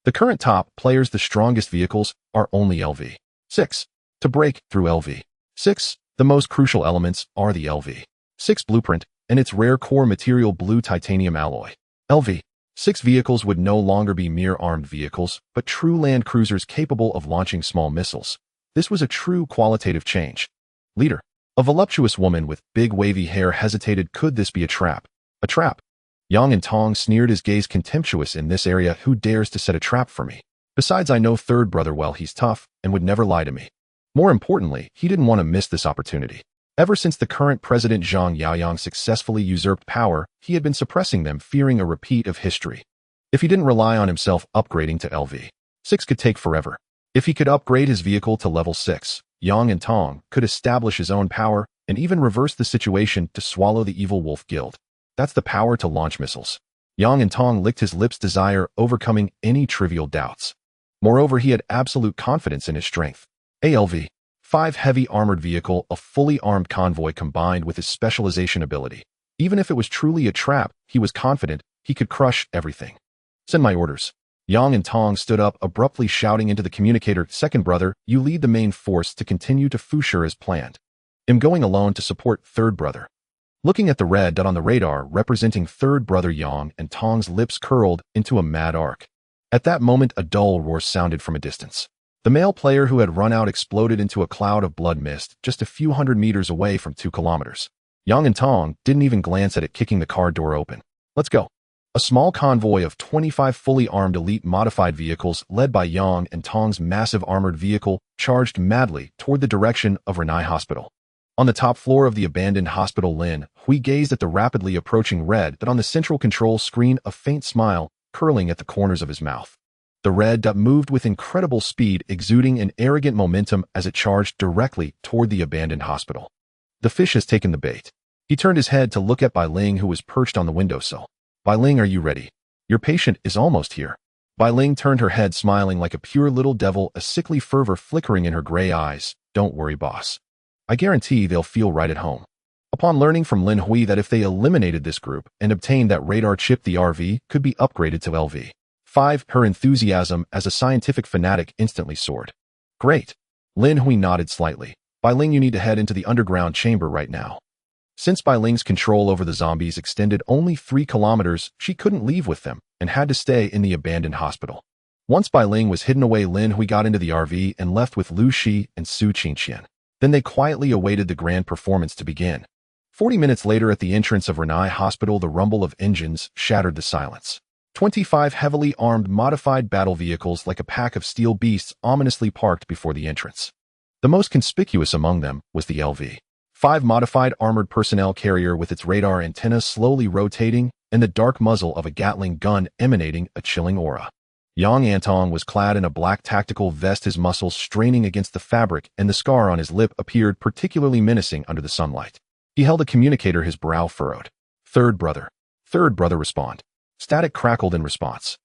The current top players, the strongest vehicles, are only LV-6. To break through LV-6, the most crucial elements are the LV-6 blueprint and its rare core material blue titanium alloy. LV-6 vehicles would no longer be mere armed vehicles, but true land cruisers capable of launching small missiles. This was a true qualitative change. Leader. A voluptuous woman with big wavy hair hesitated. Could this be a trap? A trap? Yang and Tong sneered, his gaze contemptuous. In this area, who dares to set a trap for me? Besides, I know third brother well. He's tough and would never lie to me. More importantly, he didn't want to miss this opportunity. Ever since the current president Zhang Yaoyang successfully usurped power, he had been suppressing them, fearing a repeat of history. If he didn't rely on himself, upgrading to LV-6 could take forever. If he could upgrade his vehicle to level 6, Yang and Tong could establish his own power and even reverse the situation to swallow the Evil Wolf Guild. That's the power to launch missiles. Yang and Tong licked his lips, desire overcoming any trivial doubts. Moreover, he had absolute confidence in his strength. LV-5 heavy armored vehicle, a fully armed convoy combined with his specialization ability. Even if it was truly a trap, he was confident he could crush everything. Send my orders. Yang and Tong stood up abruptly, shouting into the communicator, second brother, you lead the main force to continue to Fushur as planned. I'm going alone to support third brother. Looking at the red dot on the radar representing third brother, Yang and Tong's lips curled into a mad arc. At that moment, a dull roar sounded from a distance. The male player who had run out exploded into a cloud of blood mist just a few hundred meters away from 2 kilometers. Yang and Tong didn't even glance at it, kicking the car door open. Let's go. A small convoy of 25 fully armed elite modified vehicles led by Yang and Tong's massive armored vehicle charged madly toward the direction of Renai Hospital. On the top floor of the abandoned hospital, Lin Hui gazed at the rapidly approaching red dot on the central control screen, a faint smile curling at the corners of his mouth. The red dot moved with incredible speed, exuding an arrogant momentum as it charged directly toward the abandoned hospital. The fish has taken the bait. He turned his head to look at Bai Ling, who was perched on the windowsill. Bai Ling, are you ready? Your patient is almost here. Bai Ling turned her head, smiling like a pure little devil, a sickly fervor flickering in her gray eyes. Don't worry, boss. I guarantee they'll feel right at home. Upon learning from Lin Hui that if they eliminated this group and obtained that radar chip, the RV could be upgraded to LV-5, her enthusiasm as a scientific fanatic instantly soared. Great. Lin Hui nodded slightly. Bai Ling, you need to head into the underground chamber right now. Since Bai Ling's control over the zombies extended only 3 kilometers, she couldn't leave with them and had to stay in the abandoned hospital. Once Bai Ling was hidden away, Lin Hui got into the RV and left with Lu Shi and Su Qingqian. Then they quietly awaited the grand performance to begin. 40 minutes later, at the entrance of Renai Hospital, the rumble of engines shattered the silence. 25 heavily armed modified battle vehicles like a pack of steel beasts ominously parked before the entrance. The most conspicuous among them was the LV-5 modified armored personnel carrier with its radar antenna slowly rotating and the dark muzzle of a Gatling gun emanating a chilling aura. Yang Antong was clad in a black tactical vest, his muscles straining against the fabric, and the scar on his lip appeared particularly menacing under the sunlight. He held a communicator, his brow furrowed. Third brother. Third brother, respond. Static crackled in response.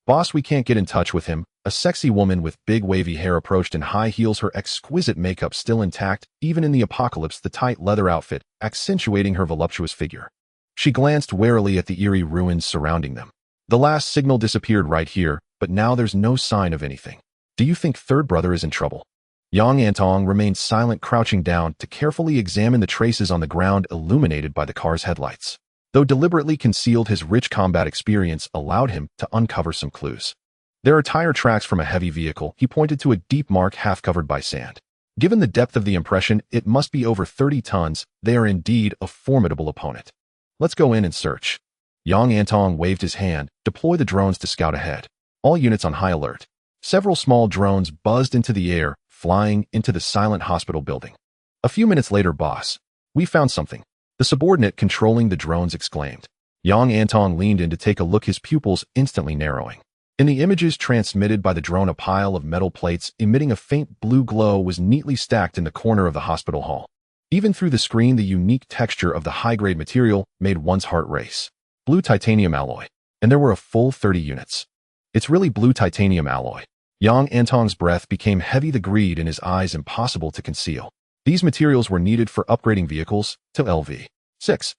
Boss, we can't get in touch with him. A sexy woman with big wavy hair approached in high heels, her exquisite makeup still intact, even in the apocalypse, the tight leather outfit accentuating her voluptuous figure. She glanced warily at the eerie ruins surrounding them. The last signal disappeared right here, but now there's no sign of anything. Do you think third brother is in trouble? Yang Antong remained silent, crouching down to carefully examine the traces on the ground illuminated by the car's headlights. Though deliberately concealed, his rich combat experience allowed him to uncover some clues. There are tire tracks from a heavy vehicle. He pointed to a deep mark half covered by sand. Given the depth of the impression, it must be over 30 tons. They are indeed a formidable opponent. Let's go in and search. Yang Antong waved his hand. Deploy the drones to scout ahead. All units on high alert. Several small drones buzzed into the air, flying into the silent hospital building. A few minutes later, boss, we found something. The subordinate controlling the drones exclaimed. Yang Antong leaned in to take a look, his pupils instantly narrowing. In the images transmitted by the drone, a pile of metal plates emitting a faint blue glow was neatly stacked in the corner of the hospital hall. Even through the screen, the unique texture of the high-grade material made one's heart race. Blue titanium alloy. And there were a full 30 units. It's really blue titanium alloy. Yang Antong's breath became heavy, the greed in his eyes impossible to conceal. These materials were needed for upgrading vehicles to LV-6.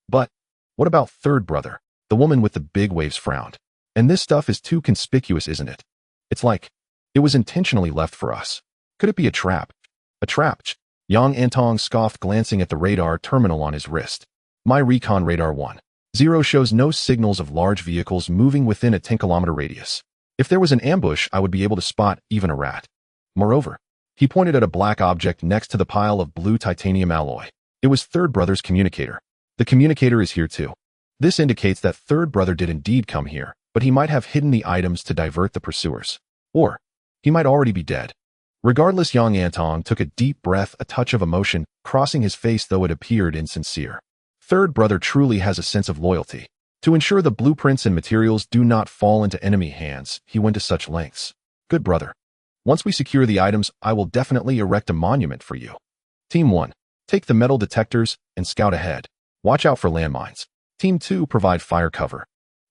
But what about third brother? The woman with the big waves frowned. And this stuff is too conspicuous, isn't it? It's like it was intentionally left for us. Could it be a trap? A trap? Yang Antong scoffed, glancing at the radar terminal on his wrist. My recon radar 1.0 shows no signals of large vehicles moving within a 10-kilometer radius. If there was an ambush, I would be able to spot even a rat. Moreover, he pointed at a black object next to the pile of blue titanium alloy. It was third brother's communicator. The communicator is here too. This indicates that third brother did indeed come here, but he might have hidden the items to divert the pursuers. Or he might already be dead. Regardless, Yang Antong took a deep breath, a touch of emotion crossing his face, though it appeared insincere. Third brother truly has a sense of loyalty. To ensure the blueprints and materials do not fall into enemy hands, he went to such lengths. Good brother. Once we secure the items, I will definitely erect a monument for you. Team 1. Take the metal detectors and scout ahead. Watch out for landmines. Team 2. Provide fire cover.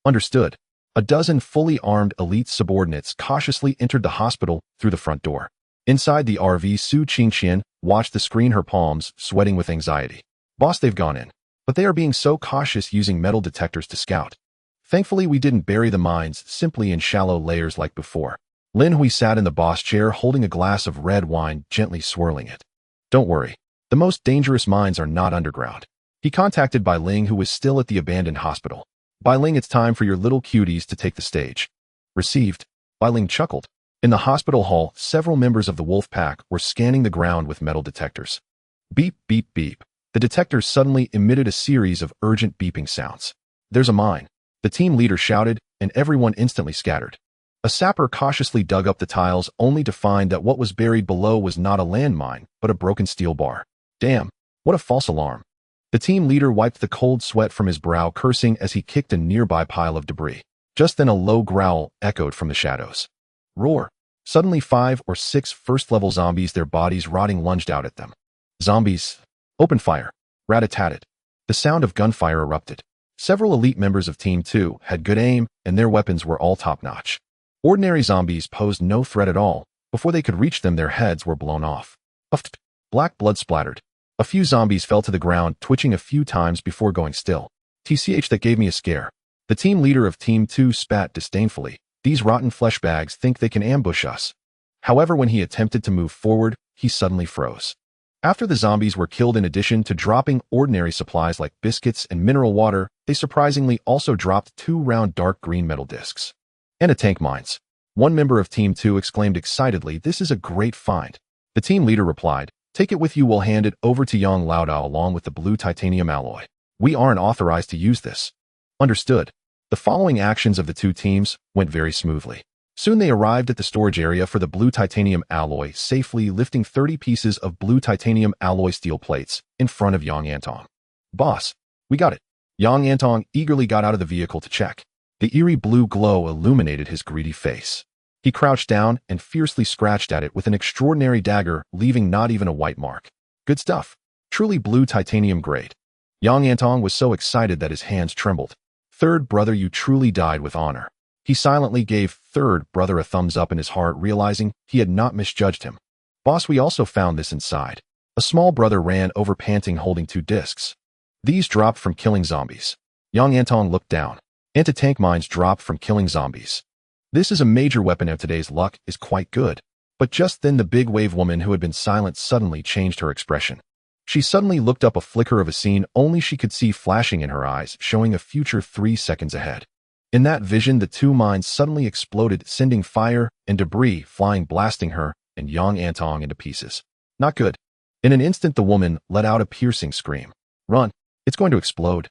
Understood. A dozen fully armed elite subordinates cautiously entered the hospital through the front door. Inside the RV, Su Qingqian watched the screen, her palms sweating with anxiety. Boss, they've gone in. But they are being so cautious using metal detectors to scout. Thankfully, we didn't bury the mines simply in shallow layers like before. Lin Hui sat in the boss chair holding a glass of red wine, gently swirling it. Don't worry. The most dangerous mines are not underground. He contacted Bai Ling, who was still at the abandoned hospital. Bai Ling, it's time for your little cuties to take the stage. Received. Bai Ling chuckled. In the hospital hall, several members of the wolf pack were scanning the ground with metal detectors. Beep, beep, beep. The detectors suddenly emitted a series of urgent beeping sounds. There's a mine. The team leader shouted, and everyone instantly scattered. A sapper cautiously dug up the tiles, only to find that what was buried below was not a landmine, but a broken steel bar. Damn, what a false alarm. The team leader wiped the cold sweat from his brow, cursing as he kicked a nearby pile of debris. Just then a low growl echoed from the shadows. Roar. Suddenly 5 or 6 first-level zombies, their bodies rotting, lunged out at them. Zombies. Open fire. Rat-a-tat-tat. The sound of gunfire erupted. Several elite members of Team 2 had good aim, and their weapons were all top-notch. Ordinary zombies posed no threat at all. Before they could reach them, their heads were blown off. Puffed. Black blood splattered. A few zombies fell to the ground, twitching a few times before going still. TCH, that gave me a scare. The team leader of Team 2 spat disdainfully. These rotten flesh bags think they can ambush us. However, when he attempted to move forward, he suddenly froze. After the zombies were killed, in addition to dropping ordinary supplies like biscuits and mineral water, they surprisingly also dropped 2 round dark green metal discs. And a tank mines. One member of Team 2 exclaimed excitedly, "This is a great find." The team leader replied, "Take it with you, we'll hand it over to Yang Laodao along with the blue titanium alloy. We aren't authorized to use this." Understood. The following actions of the two teams went very smoothly. Soon they arrived at the storage area for the blue titanium alloy, safely lifting 30 pieces of blue titanium alloy steel plates in front of Yang Antong. "Boss, we got it." Yang Antong eagerly got out of the vehicle to check. The eerie blue glow illuminated his greedy face. He crouched down and fiercely scratched at it with an extraordinary dagger, leaving not even a white mark. Good stuff. Truly blue titanium grade. Yang Antong was so excited that his hands trembled. "Third brother, you truly died with honor." He silently gave third brother a thumbs up in his heart, realizing he had not misjudged him. "Boss, we also found this inside." A small brother ran over panting, holding 2 discs. "These dropped from killing zombies." Yang Antong looked down. "Anti-tank mines dropped from killing zombies. This is a major weapon, and today's luck is quite good." But just then the big wave woman who had been silent suddenly changed her expression. She suddenly looked up, a flicker of a scene only she could see flashing in her eyes, showing a future 3 seconds ahead. In that vision, the 2 mines suddenly exploded, sending fire and debris flying, blasting her and Yang Antong into pieces. Not good. In an instant, the woman let out a piercing scream. "Run! It's going to explode.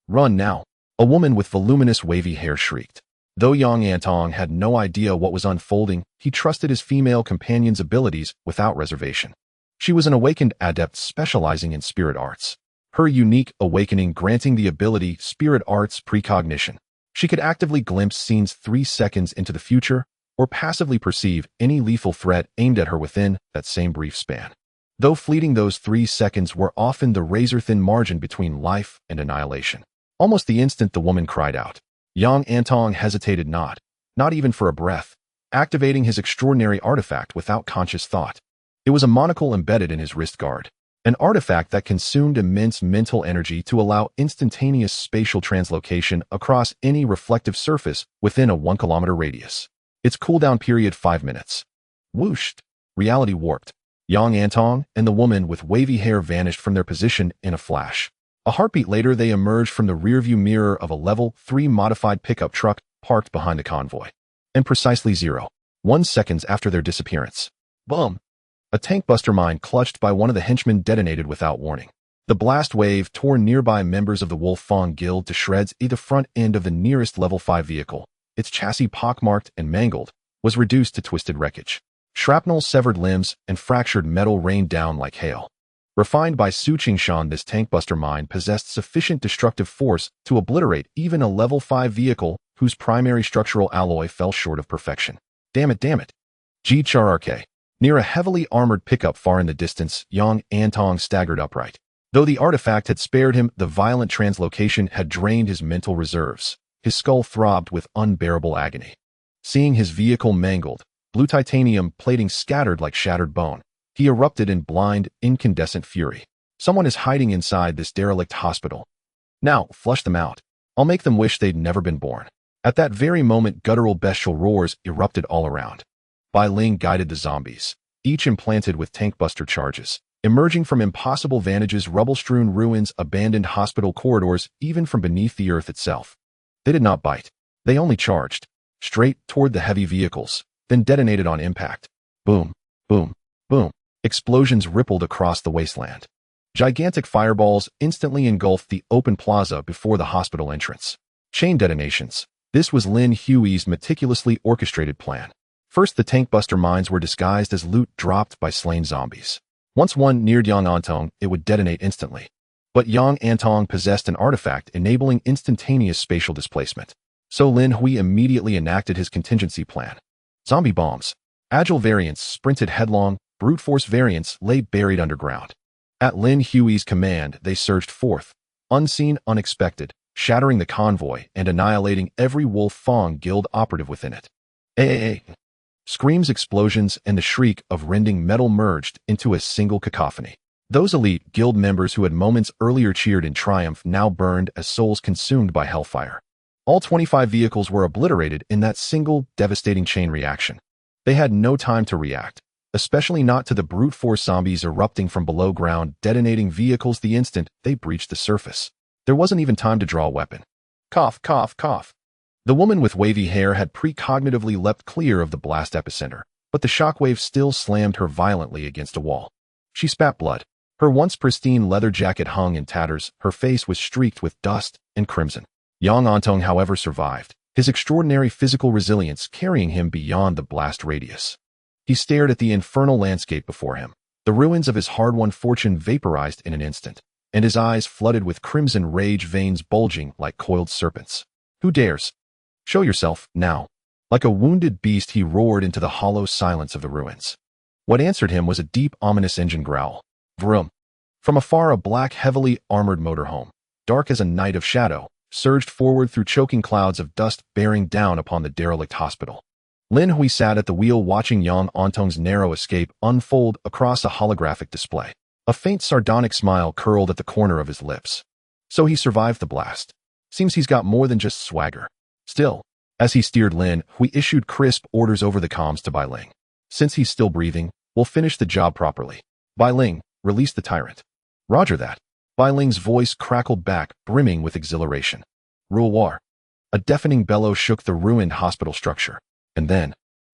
Run now!" A woman with voluminous wavy hair shrieked. Though Yang Antong had no idea what was unfolding, he trusted his female companion's abilities without reservation. She was an awakened adept specializing in spirit arts. Her unique awakening granting the ability Spirit Arts Precognition. She could actively glimpse scenes 3 seconds into the future, or passively perceive any lethal threat aimed at her within that same brief span. Though fleeting, those 3 seconds were often the razor-thin margin between life and annihilation. Almost the instant the woman cried out, Yang Antong hesitated not even for a breath, activating his extraordinary artifact without conscious thought. It was a monocle embedded in his wrist guard, an artifact that consumed immense mental energy to allow instantaneous spatial translocation across any reflective surface within a 1-kilometer radius. Its cooldown period 5 minutes. Whooshed. Reality warped. Yang Antong and the woman with wavy hair vanished from their position in a flash. A heartbeat later, they emerged from the rearview mirror of a level 3 modified pickup truck parked behind the convoy. And precisely 0.1 seconds after their disappearance. Boom! A tankbuster mine clutched by one of the henchmen detonated without warning. The blast wave tore nearby members of the Wolf Fang Guild to shreds. The front end of the nearest level 5 vehicle, its chassis pockmarked and mangled, was reduced to twisted wreckage. Shrapnel, severed limbs, and fractured metal rained down like hail. Refined by Su Qingshan, this tankbuster mine possessed sufficient destructive force to obliterate even a level 5 vehicle whose primary structural alloy fell short of perfection. Damn it. GHRK. Near a heavily armored pickup far in the distance, Yang Antong staggered upright. Though the artifact had spared him, the violent translocation had drained his mental reserves. His skull throbbed with unbearable agony. Seeing his vehicle mangled, blue titanium plating scattered like shattered bone, he erupted in blind, incandescent fury. Someone is hiding inside this derelict hospital. Now, flush them out. I'll make them wish they'd never been born. At that very moment, guttural bestial roars erupted all around. Bai Ling guided the zombies, each implanted with tankbuster charges, emerging from impossible vantages, rubble-strewn ruins, abandoned hospital corridors, even from beneath the earth itself. They did not bite. They only charged, straight toward the heavy vehicles, then detonated on impact. Boom, boom, boom. Explosions rippled across the wasteland. Gigantic fireballs instantly engulfed the open plaza before the hospital entrance. Chain detonations. This was Lin Hui's meticulously orchestrated plan. First, the tankbuster mines were disguised as loot dropped by slain zombies. Once one neared Yang Antong, it would detonate instantly. But Yang Antong possessed an artifact enabling instantaneous spatial displacement. So Lin Hui immediately enacted his contingency plan. Zombie bombs. Agile variants sprinted headlong, brute force variants lay buried underground. At Lin Hui's command, they surged forth, unseen, unexpected, shattering the convoy and annihilating every Wolf Fang Guild operative within it. Screams, explosions, and the shriek of rending metal merged into a single cacophony. Those elite guild members who had moments earlier cheered in triumph now burned as souls consumed by hellfire. All 25 vehicles were obliterated in that single, devastating chain reaction. They had no time to react, especially not to the brute force zombies erupting from below ground, detonating vehicles the instant they breached the surface. There wasn't even time to draw a weapon. Cough, cough, cough. The woman with wavy hair had precognitively leapt clear of the blast epicenter, but the shockwave still slammed her violently against a wall. She spat blood. Her once pristine leather jacket hung in tatters, her face was streaked with dust and crimson. Yang Antong, however, survived, his extraordinary physical resilience carrying him beyond the blast radius. He stared at the infernal landscape before him. The ruins of his hard-won fortune vaporized in an instant, and his eyes flooded with crimson rage, veins bulging like coiled serpents. Who dares? Show yourself, now. Like a wounded beast, he roared into the hollow silence of the ruins. What answered him was a deep, ominous engine growl. Vroom. From afar, a black, heavily armored motorhome, dark as a night of shadow, surged forward through choking clouds of dust, bearing down upon the derelict hospital. Lin Hui sat at the wheel watching Yang Antong's narrow escape unfold across a holographic display. A faint sardonic smile curled at the corner of his lips. So he survived the blast. Seems he's got more than just swagger. Still, as he steered Lin Hui issued crisp orders over the comms to Bai Ling. Since he's still breathing, we'll finish the job properly. Bai Ling, release the tyrant. Roger that. Bai Ling's voice crackled back, brimming with exhilaration. Rule war. A deafening bellow shook the ruined hospital structure. And then,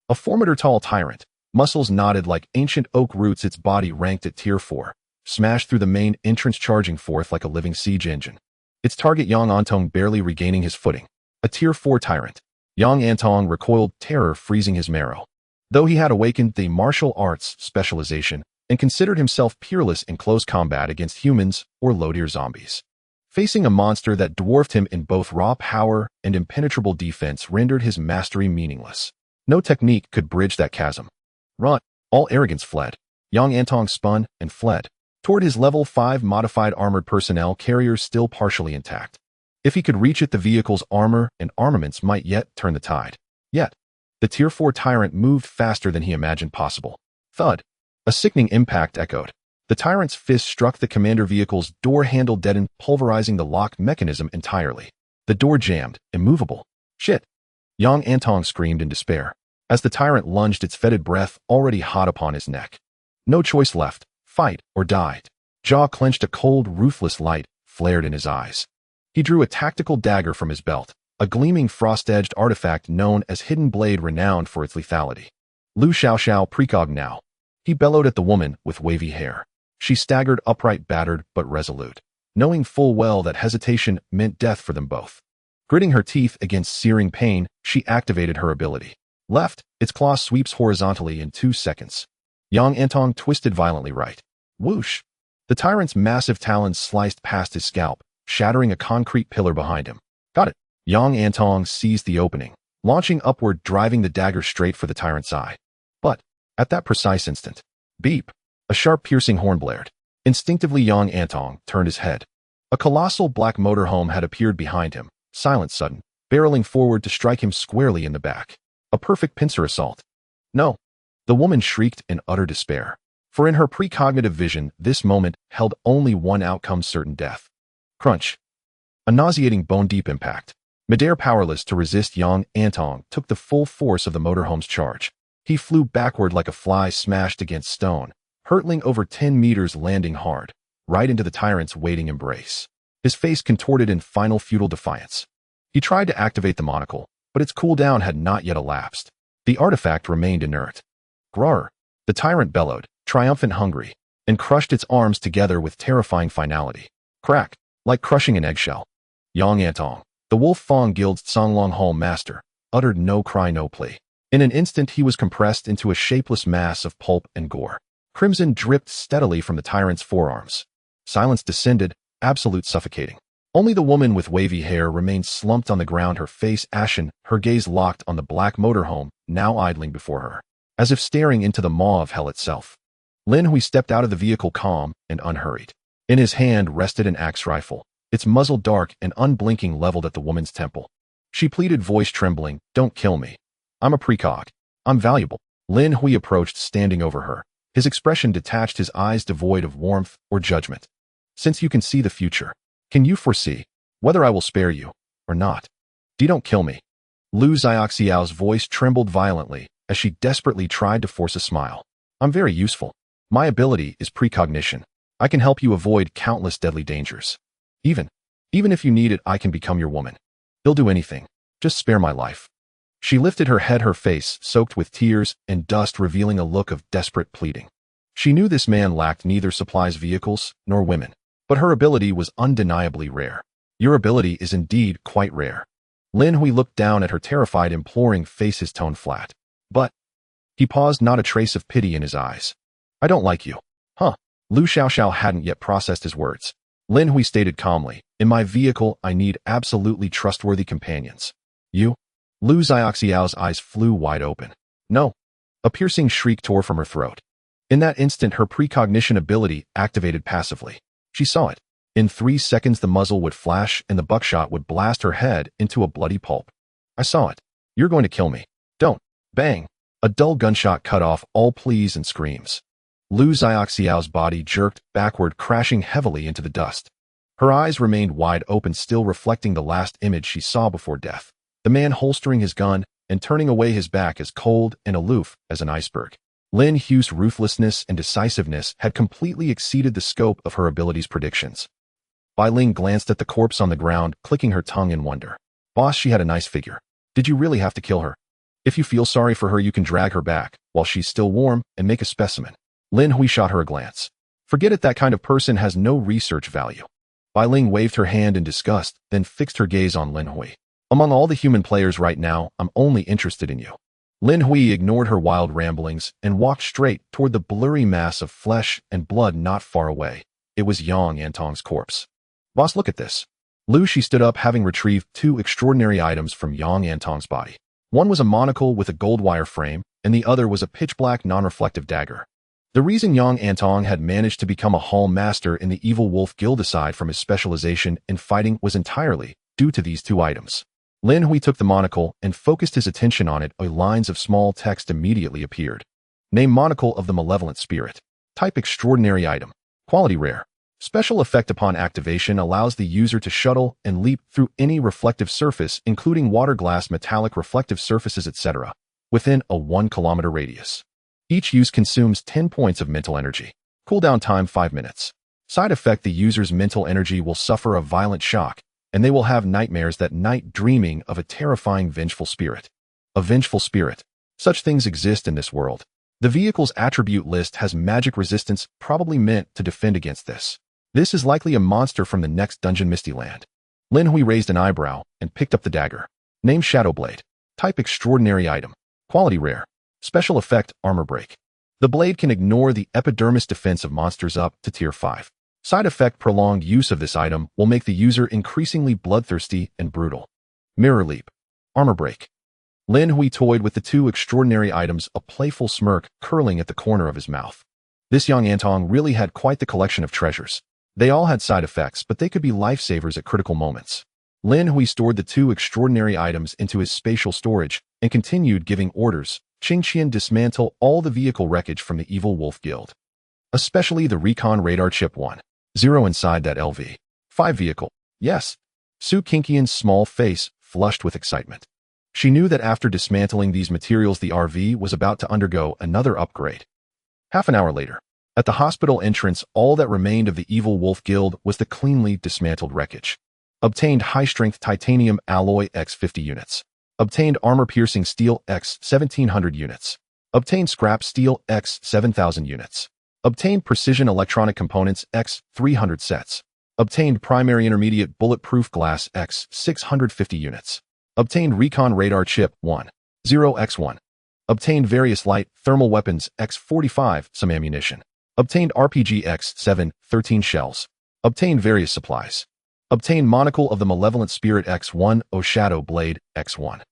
a formidable tyrant, muscles knotted like ancient oak roots, its body ranked at tier 4, smashed through the main entrance, charging forth like a living siege engine. Its target, Yang Antong, barely regaining his footing. A tier 4 tyrant. Yang Antong recoiled, terror freezing his marrow. Though he had awakened the martial arts specialization and considered himself peerless in close combat against humans or low-tier zombies, facing a monster that dwarfed him in both raw power and impenetrable defense rendered his mastery meaningless. No technique could bridge that chasm. Run. All arrogance fled. Yang Antong spun and fled toward his level 5 modified armored personnel carrier, still partially intact. If he could reach it, the vehicle's armor and armaments might yet turn the tide. Yet, the tier 4 tyrant moved faster than he imagined possible. Thud. A sickening impact echoed. The tyrant's fist struck the commander vehicle's door handle, deadened, pulverizing the lock mechanism entirely. The door jammed, immovable. Shit. Yang Antong screamed in despair, as the tyrant lunged, its fetid breath already hot upon his neck. No choice left, fight or die. Jaw clenched, a cold, ruthless light flared in his eyes. He drew a tactical dagger from his belt, a gleaming frost-edged artifact known as Hidden Blade, renowned for its lethality. Lu Xiao precog now. He bellowed at the woman with wavy hair. She staggered upright, battered but resolute, knowing full well that hesitation meant death for them both. Gritting her teeth against searing pain, she activated her ability. Left, its claw sweeps horizontally in 2 seconds. Yang Antong twisted violently right. Whoosh! The tyrant's massive talons sliced past his scalp, shattering a concrete pillar behind him. Got it. Yang Antong seized the opening, launching upward, driving the dagger straight for the tyrant's eye. But, at that precise instant, beep! A sharp, piercing horn blared. Instinctively, Yang Antong turned his head. A colossal black motorhome had appeared behind him, silent, sudden, barreling forward to strike him squarely in the back. A perfect pincer assault. No! The woman shrieked in utter despair. For in her precognitive vision, this moment held only one outcome: certain death. Crunch. A nauseating, bone-deep impact. Midair, powerless to resist, Yang Antong took the full force of the motorhome's charge. He flew backward like a fly smashed against stone, hurtling over 10 meters, landing hard, right into the tyrant's waiting embrace. His face contorted in final futile defiance. He tried to activate the monocle, but its cooldown had not yet elapsed. The artifact remained inert. Grrr! The tyrant bellowed, triumphant, hungry, and crushed its arms together with terrifying finality. Crack! Like crushing an eggshell. Yang Antong, the Wolf Fong Guild's Songlong Hall master, uttered no cry, no plea. In an instant he was compressed into a shapeless mass of pulp and gore. Crimson dripped steadily from the tyrant's forearms. Silence descended, absolute, suffocating. Only the woman with wavy hair remained slumped on the ground, her face ashen, her gaze locked on the black motorhome now idling before her, as if staring into the maw of hell itself. Lin Hui stepped out of the vehicle, calm and unhurried. In his hand rested an axe rifle, its muzzle dark and unblinking, leveled at the woman's temple. She pleaded, voice trembling, "Don't kill me. I'm a precog. I'm valuable." Lin Hui approached, standing over her. His expression detached, his eyes devoid of warmth or judgment. "Since you can see the future, can you foresee whether I will spare you or not? Don't kill me." Lu Xiaoxiao's voice trembled violently as she desperately tried to force a smile. "I'm very useful. My ability is precognition. I can help you avoid countless deadly dangers. Even if you need it, I can become your woman. He'll do anything. Just spare my life. She lifted her head, her face soaked with tears and dust, revealing a look of desperate pleading. She knew this man lacked neither supplies, vehicles, nor women, but her ability was undeniably rare. Your ability is indeed quite rare. Lin Hui looked down at her terrified, imploring face, his tone flat. But he paused, not a trace of pity in his eyes. I don't like you. Huh? Lu Xiaoxiao hadn't yet processed his words. Lin Hui stated calmly, in my vehicle, I need absolutely trustworthy companions. You? Lu Xiaoxiao's eyes flew wide open. No. A piercing shriek tore from her throat. In that instant, her precognition ability activated passively. She saw it. In 3 seconds, the muzzle would flash and the buckshot would blast her head into a bloody pulp. I saw it. You're going to kill me. Don't. Bang. A dull gunshot cut off all pleas and screams. Lu Xiaoxiao's body jerked backward, crashing heavily into the dust. Her eyes remained wide open, still reflecting the last image she saw before death. The man holstering his gun and turning away, his back as cold and aloof as an iceberg. Lin Hui's ruthlessness and decisiveness had completely exceeded the scope of her ability's predictions. Bai Ling glanced at the corpse on the ground, clicking her tongue in wonder. Boss, she had a nice figure. Did you really have to kill her? If you feel sorry for her, you can drag her back while she's still warm and make a specimen. Lin Hui shot her a glance. Forget it, that kind of person has no research value. Bai Ling waved her hand in disgust, then fixed her gaze on Lin Hui. Among all the human players right now, I'm only interested in you. Lin Hui ignored her wild ramblings and walked straight toward the blurry mass of flesh and blood not far away. It was Yang Antong's corpse. Boss, look at this. Lu Shi stood up, having retrieved 2 extraordinary items from Yang Antong's body. One was a monocle with a gold wire frame, and the other was a pitch-black non-reflective dagger. The reason Yang Antong had managed to become a hall master in the Evil Wolf Guild, aside from his specialization in fighting, was entirely due to these 2 items. Lin Hui took the monocle and focused his attention on it. Lines of small text immediately appeared. Name: Monocle of the Malevolent Spirit. Type: Extraordinary item. Quality: Rare. Special effect: upon activation, allows the user to shuttle and leap through any reflective surface, including water, glass, metallic reflective surfaces, etc., within a 1-kilometer radius. Each use consumes 10 points of mental energy. Cooldown time: 5 minutes. Side effect: the user's mental energy will suffer a violent shock, and they will have nightmares that night, dreaming of a terrifying vengeful spirit. A vengeful spirit. Such things exist in this world. The vehicle's attribute list has magic resistance, probably meant to defend against this. This is likely a monster from the next dungeon, Misty Land. Lin Hui raised an eyebrow and picked up the dagger. Name: Shadowblade. Type: Extraordinary item. Quality: Rare. Special effect: Armor Break. The blade can ignore the epidermis defense of monsters up to tier 5. Side effect: prolonged use of this item will make the user increasingly bloodthirsty and brutal. Mirror Leap. Armor Break. Lin Hui toyed with the 2 extraordinary items, a playful smirk curling at the corner of his mouth. This Yang Antong really had quite the collection of treasures. They all had side effects, but they could be lifesavers at critical moments. Lin Hui stored the 2 extraordinary items into his spatial storage and continued giving orders. Qingqian, dismantle all the vehicle wreckage from the Evil Wolf Guild. Especially the Recon Radar Chip 1. 0 inside that LV5 vehicle. Yes. Su Qingqian's small face flushed with excitement. She knew that after dismantling these materials, the RV was about to undergo another upgrade. Half an hour later, at the hospital entrance, all that remained of the Evil Wolf Guild was the cleanly dismantled wreckage. Obtained high-strength titanium alloy X 50 units. Obtained armor-piercing steel X 1700 units. Obtained scrap steel X 7000 units. Obtained precision electronic components X 300 sets. Obtained primary intermediate bulletproof glass X 650 units. Obtained recon radar chip 1. 0x1. Obtained various light thermal weapons X 45, some ammunition. Obtained RPG X 7, 13 shells. Obtained various supplies. Obtained monocle of the malevolent spirit X1, O shadow blade X1.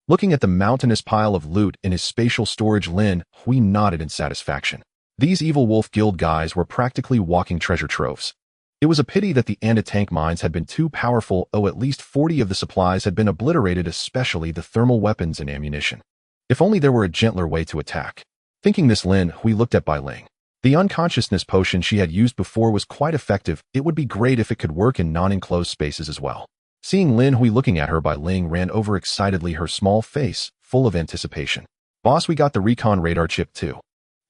Looking at the mountainous pile of loot in his spatial storage, Lin Hui nodded in satisfaction. These Evil Wolf Guild guys were practically walking treasure troves. It was a pity that the anti-tank mines had been too powerful. At least 40 of the supplies had been obliterated, especially the thermal weapons and ammunition. If only there were a gentler way to attack. Thinking this, Lin Hui looked at Bai Ling. The unconsciousness potion she had used before was quite effective. It would be great if it could work in non-enclosed spaces as well. Seeing Lin Hui looking at her, Bai Ling ran over excitedly, her small face full of anticipation. Boss, we got the recon radar chip too.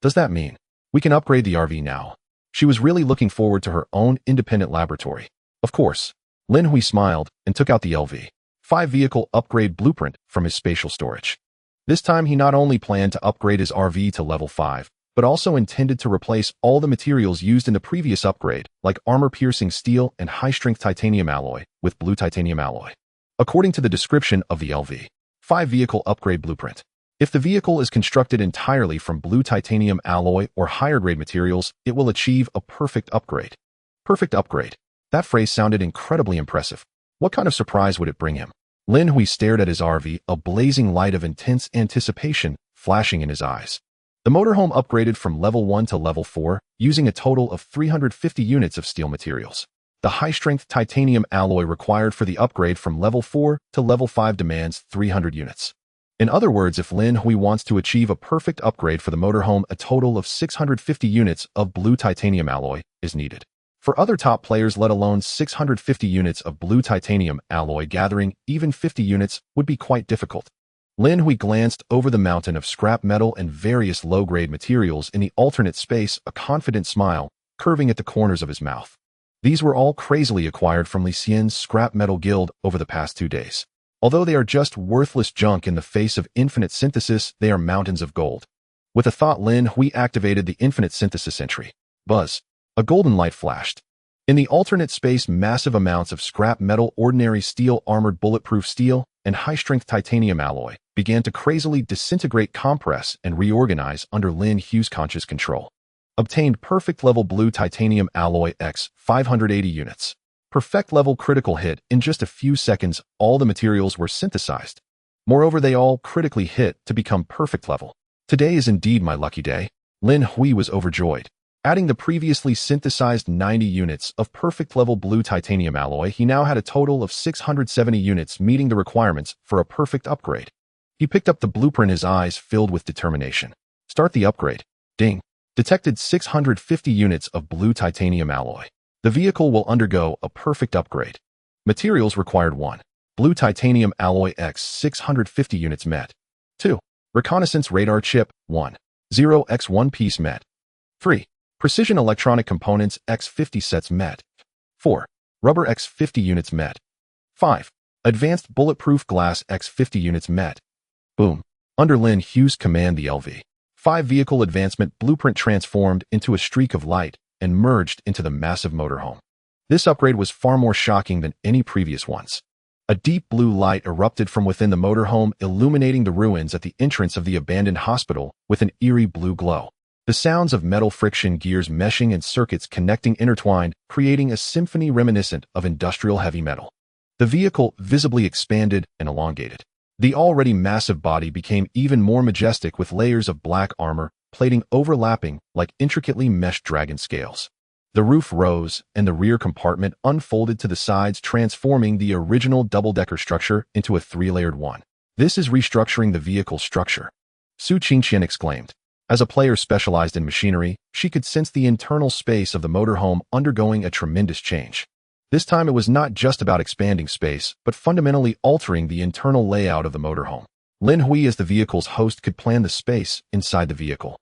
Does that mean we can upgrade the RV now? She was really looking forward to her own independent laboratory. Of course. Lin Hui smiled and took out the LV5 5 vehicle upgrade blueprint from his spatial storage. This time he not only planned to upgrade his RV to level 5, but also intended to replace all the materials used in the previous upgrade, like armor-piercing steel and high-strength titanium alloy, with blue titanium alloy. According to the description of the LV 5 vehicle upgrade blueprint, if the vehicle is constructed entirely from blue titanium alloy or higher-grade materials, it will achieve a perfect upgrade. Perfect upgrade. That phrase sounded incredibly impressive. What kind of surprise would it bring him? Lin Hui stared at his RV, a blazing light of intense anticipation flashing in his eyes. The motorhome upgraded from level 1 to level 4, using a total of 350 units of steel materials. The high-strength titanium alloy required for the upgrade from level 4 to level 5 demands 300 units. In other words, if Lin Hui wants to achieve a perfect upgrade for the motorhome, a total of 650 units of blue titanium alloy is needed. For other top players, let alone 650 units of blue titanium alloy, gathering even 50 units would be quite difficult. Lin Hui glanced over the mountain of scrap metal and various low-grade materials in the alternate space, a confident smile curving at the corners of his mouth. These were all crazily acquired from Li Xian's scrap metal guild over the past 2 days. Although they are just worthless junk in the face of infinite synthesis, they are mountains of gold. With a thought, Lin Hui activated the infinite synthesis entry. Buzz. A golden light flashed. In the alternate space, massive amounts of scrap metal, ordinary steel, armored bulletproof steel, and high-strength titanium alloy began to crazily disintegrate, compress, and reorganize under Lin Hui's conscious control. Obtained perfect level blue titanium alloy X 580 units. Perfect level critical hit. In just a few seconds, all the materials were synthesized. Moreover, they all critically hit to become perfect level. Today is indeed my lucky day. Lin Hui was overjoyed. Adding the previously synthesized 90 units of perfect level blue titanium alloy, he now had a total of 670 units, meeting the requirements for a perfect upgrade. He picked up the blueprint, his eyes filled with determination. Start the upgrade. Ding. Detected 650 units of blue titanium alloy. The vehicle will undergo a perfect upgrade. Materials required: 1. Blue titanium alloy X 650 units met. 2. Reconnaissance radar chip 1. 0x1 piece met. 3. Precision electronic components X 50 sets met. 4. Rubber X 50 units met. 5. Advanced bulletproof glass X 50 units met. Boom. Under Lin Hui's command, the LV 5 vehicle advancement blueprint transformed into a streak of light and merged into the massive motorhome. This upgrade was far more shocking than any previous ones. A deep blue light erupted from within the motorhome, illuminating the ruins at the entrance of the abandoned hospital with an eerie blue glow. The sounds of metal friction, gears meshing, and circuits connecting intertwined, creating a symphony reminiscent of industrial heavy metal. The vehicle visibly expanded and elongated. The already massive body became even more majestic, with layers of black armor plating overlapping like intricately meshed dragon scales. The roof rose, and the rear compartment unfolded to the sides, transforming the original double-decker structure into a 3-layered one. This is restructuring the vehicle structure, Su Qingqian exclaimed. As a player specialized in machinery, she could sense the internal space of the motorhome undergoing a tremendous change. This time it was not just about expanding space, but fundamentally altering the internal layout of the motorhome. Lin Hui, as the vehicle's host, could plan the space inside the vehicle.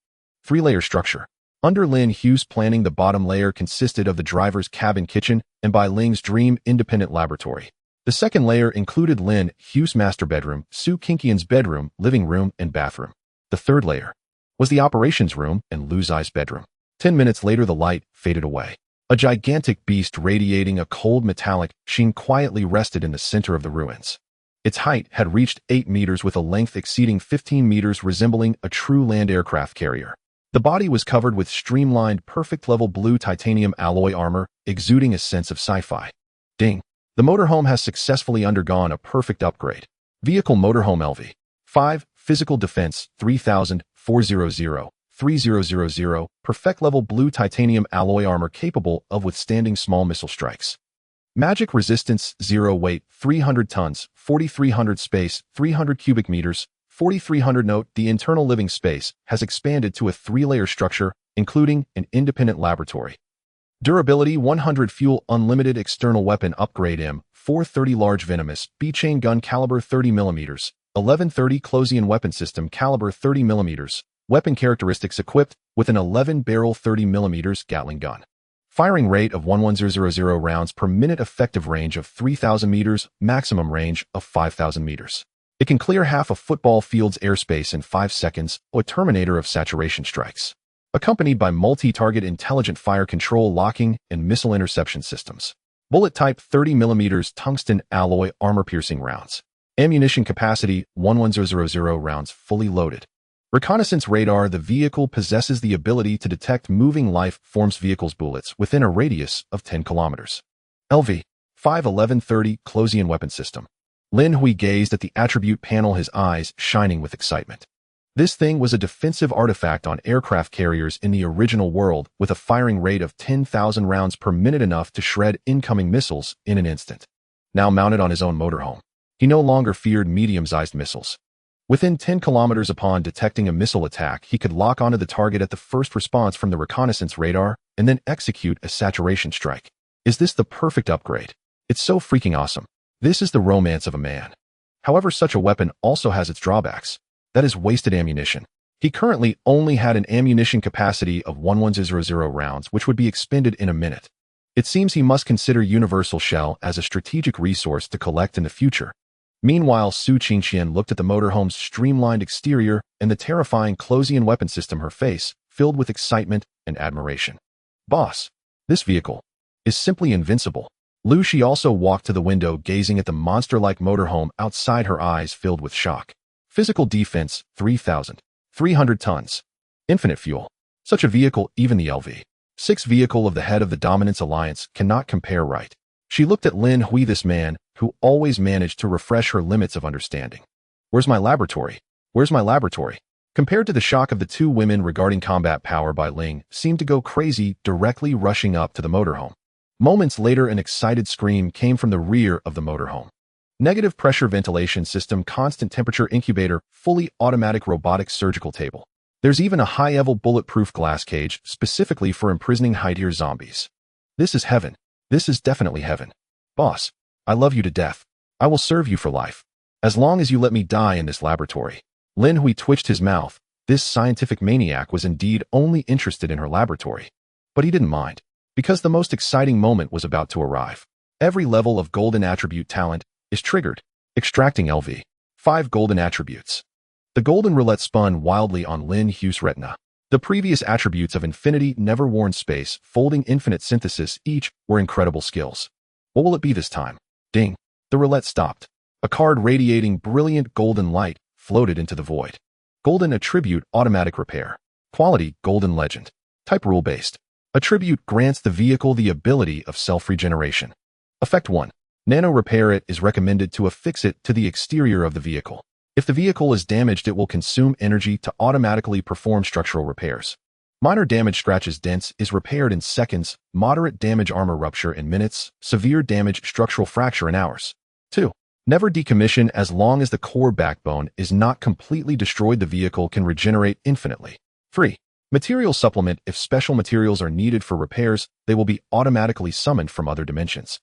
3-layer structure. Under Lin Hui's planning, the bottom layer consisted of the driver's cabin kitchen and Bai Ling's dream independent laboratory. The second layer included Lin Hui's master bedroom, Su Qingqian's bedroom, living room, and bathroom. The third layer was the operations room and Lu Zai's bedroom. 10 minutes later, the light faded away. A gigantic beast radiating a cold metallic sheen quietly rested in the center of the ruins. Its height had reached 8 meters, with a length exceeding 15 meters, resembling a true land aircraft carrier. The body was covered with streamlined, perfect-level blue titanium alloy armor, exuding a sense of sci-fi. Ding. The motorhome has successfully undergone a perfect upgrade. Vehicle motorhome LV 5, physical defense 3000, 400, 3000, perfect level blue titanium alloy armor capable of withstanding small missile strikes. Magic resistance 0, weight 300 tons, 4300 space, 300 cubic meters, 4300. Note: the internal living space has expanded to a 3-layer structure, including an independent laboratory. Durability 100, fuel unlimited, external weapon upgrade M430, large venomous B-chain gun caliber 30 mm, 1130, Closian weapon system caliber 30 mm. Weapon characteristics: equipped with an 11-barrel 30 mm Gatling gun. Firing rate of 11000 rounds per minute, effective range of 3,000 meters, maximum range of 5,000 meters. It can clear half a football field's airspace in 5 seconds, a terminator of saturation strikes. Accompanied by multi-target intelligent fire control, locking, and missile interception systems. Bullet type 30mm tungsten alloy armor-piercing rounds. Ammunition capacity 11000 rounds fully loaded. Reconnaissance radar. The vehicle possesses the ability to detect moving life forms vehicles' bullets within a radius of 10 kilometers. LV 51130 Closian weapon system. Lin Hui gazed at the attribute panel, his eyes shining with excitement. This thing was a defensive artifact on aircraft carriers in the original world, with a firing rate of 10,000 rounds per minute, enough to shred incoming missiles in an instant. Now mounted on his own motorhome, he no longer feared medium-sized missiles. Within 10 kilometers, upon detecting a missile attack, he could lock onto the target at the first response from the reconnaissance radar and then execute a saturation strike. Is this the perfect upgrade? It's so freaking awesome. This is the romance of a man. However, such a weapon also has its drawbacks. That is wasted ammunition. He currently only had an ammunition capacity of 11000 rounds, which would be expended in a minute. It seems he must consider universal shell as a strategic resource to collect in the future. Meanwhile, Su Qingxian looked at the motorhome's streamlined exterior and the terrifying Closian weapon system, her face filled with excitement and admiration. Boss, this vehicle is simply invincible. Lu Shi also walked to the window, gazing at the monster-like motorhome outside, her eyes filled with shock. Physical defense, 3,300 tons. Infinite fuel. Such a vehicle, even the LV-6 vehicle of the head of the Dominance Alliance, cannot compare, right? She looked at Lin Hui, this man who always managed to refresh her limits of understanding. Where's my laboratory? Where's my laboratory? Compared to the shock of the two women regarding combat power by Ling, seemed to go crazy, directly rushing up to the motorhome. Moments later, an excited scream came from the rear of the motorhome. Negative pressure ventilation system, constant temperature incubator, fully automatic robotic surgical table. There's even a high-level bulletproof glass cage specifically for imprisoning high-tier zombies. This is heaven. This is definitely heaven. Boss, I love you to death. I will serve you for life. As long as you let me die in this laboratory. Lin Hui twitched his mouth. This scientific maniac was indeed only interested in her laboratory. But he didn't mind, because the most exciting moment was about to arrive. Every level of golden attribute talent is triggered, extracting LV-5 golden attributes. The golden roulette spun wildly on Lin Hui's retina. The previous attributes of infinity, never worn space, folding, infinite synthesis, each were incredible skills. What will it be this time? Ding. The roulette stopped. A card radiating brilliant golden light floated into the void. Golden attribute, automatic repair. Quality, golden legend. Type, rule-based. Attribute grants the vehicle the ability of self-regeneration. Effect 1. Nano repair. It is recommended to affix it to the exterior of the vehicle. If the vehicle is damaged, it will consume energy to automatically perform structural repairs. Minor damage, scratches, dents, is repaired in seconds, moderate damage, armor rupture, in minutes, severe damage, structural fracture, in hours. 2. Never decommission. As long as the core backbone is not completely destroyed, the vehicle can regenerate infinitely. 3. Material supplement. If special materials are needed for repairs, they will be automatically summoned from other dimensions.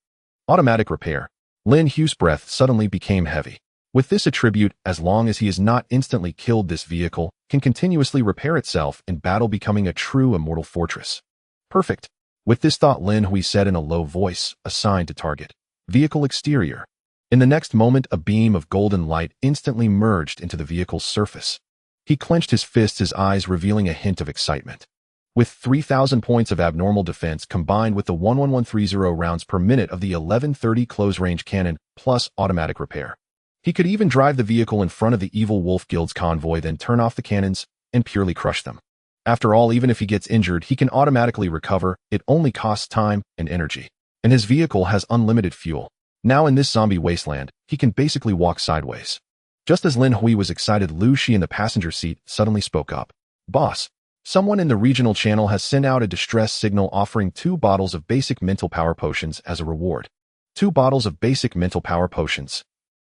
Automatic repair. Lin Hui's breath suddenly became heavy. With this attribute, as long as he is not instantly killed, this vehicle can continuously repair itself in battle, becoming a true immortal fortress. Perfect. With this thought, Lin Hui said in a low voice, assigned to target. Vehicle exterior. In the next moment, a beam of golden light instantly merged into the vehicle's surface. He clenched his fists, his eyes revealing a hint of excitement. With 3,000 points of abnormal defense combined with the 11130 rounds per minute of the 1130 close-range cannon plus automatic repair, he could even drive the vehicle in front of the evil Wolf Guild's convoy, then turn off the cannons and purely crush them. After all, even if he gets injured, he can automatically recover. It only costs time and energy. And his vehicle has unlimited fuel. Now in this zombie wasteland, he can basically walk sideways. Just as Lin Hui was excited, Lu Shi in the passenger seat suddenly spoke up. Boss, someone in the regional channel has sent out a distress signal offering 2 bottles of basic mental power potions as a reward. 2 bottles of basic mental power potions.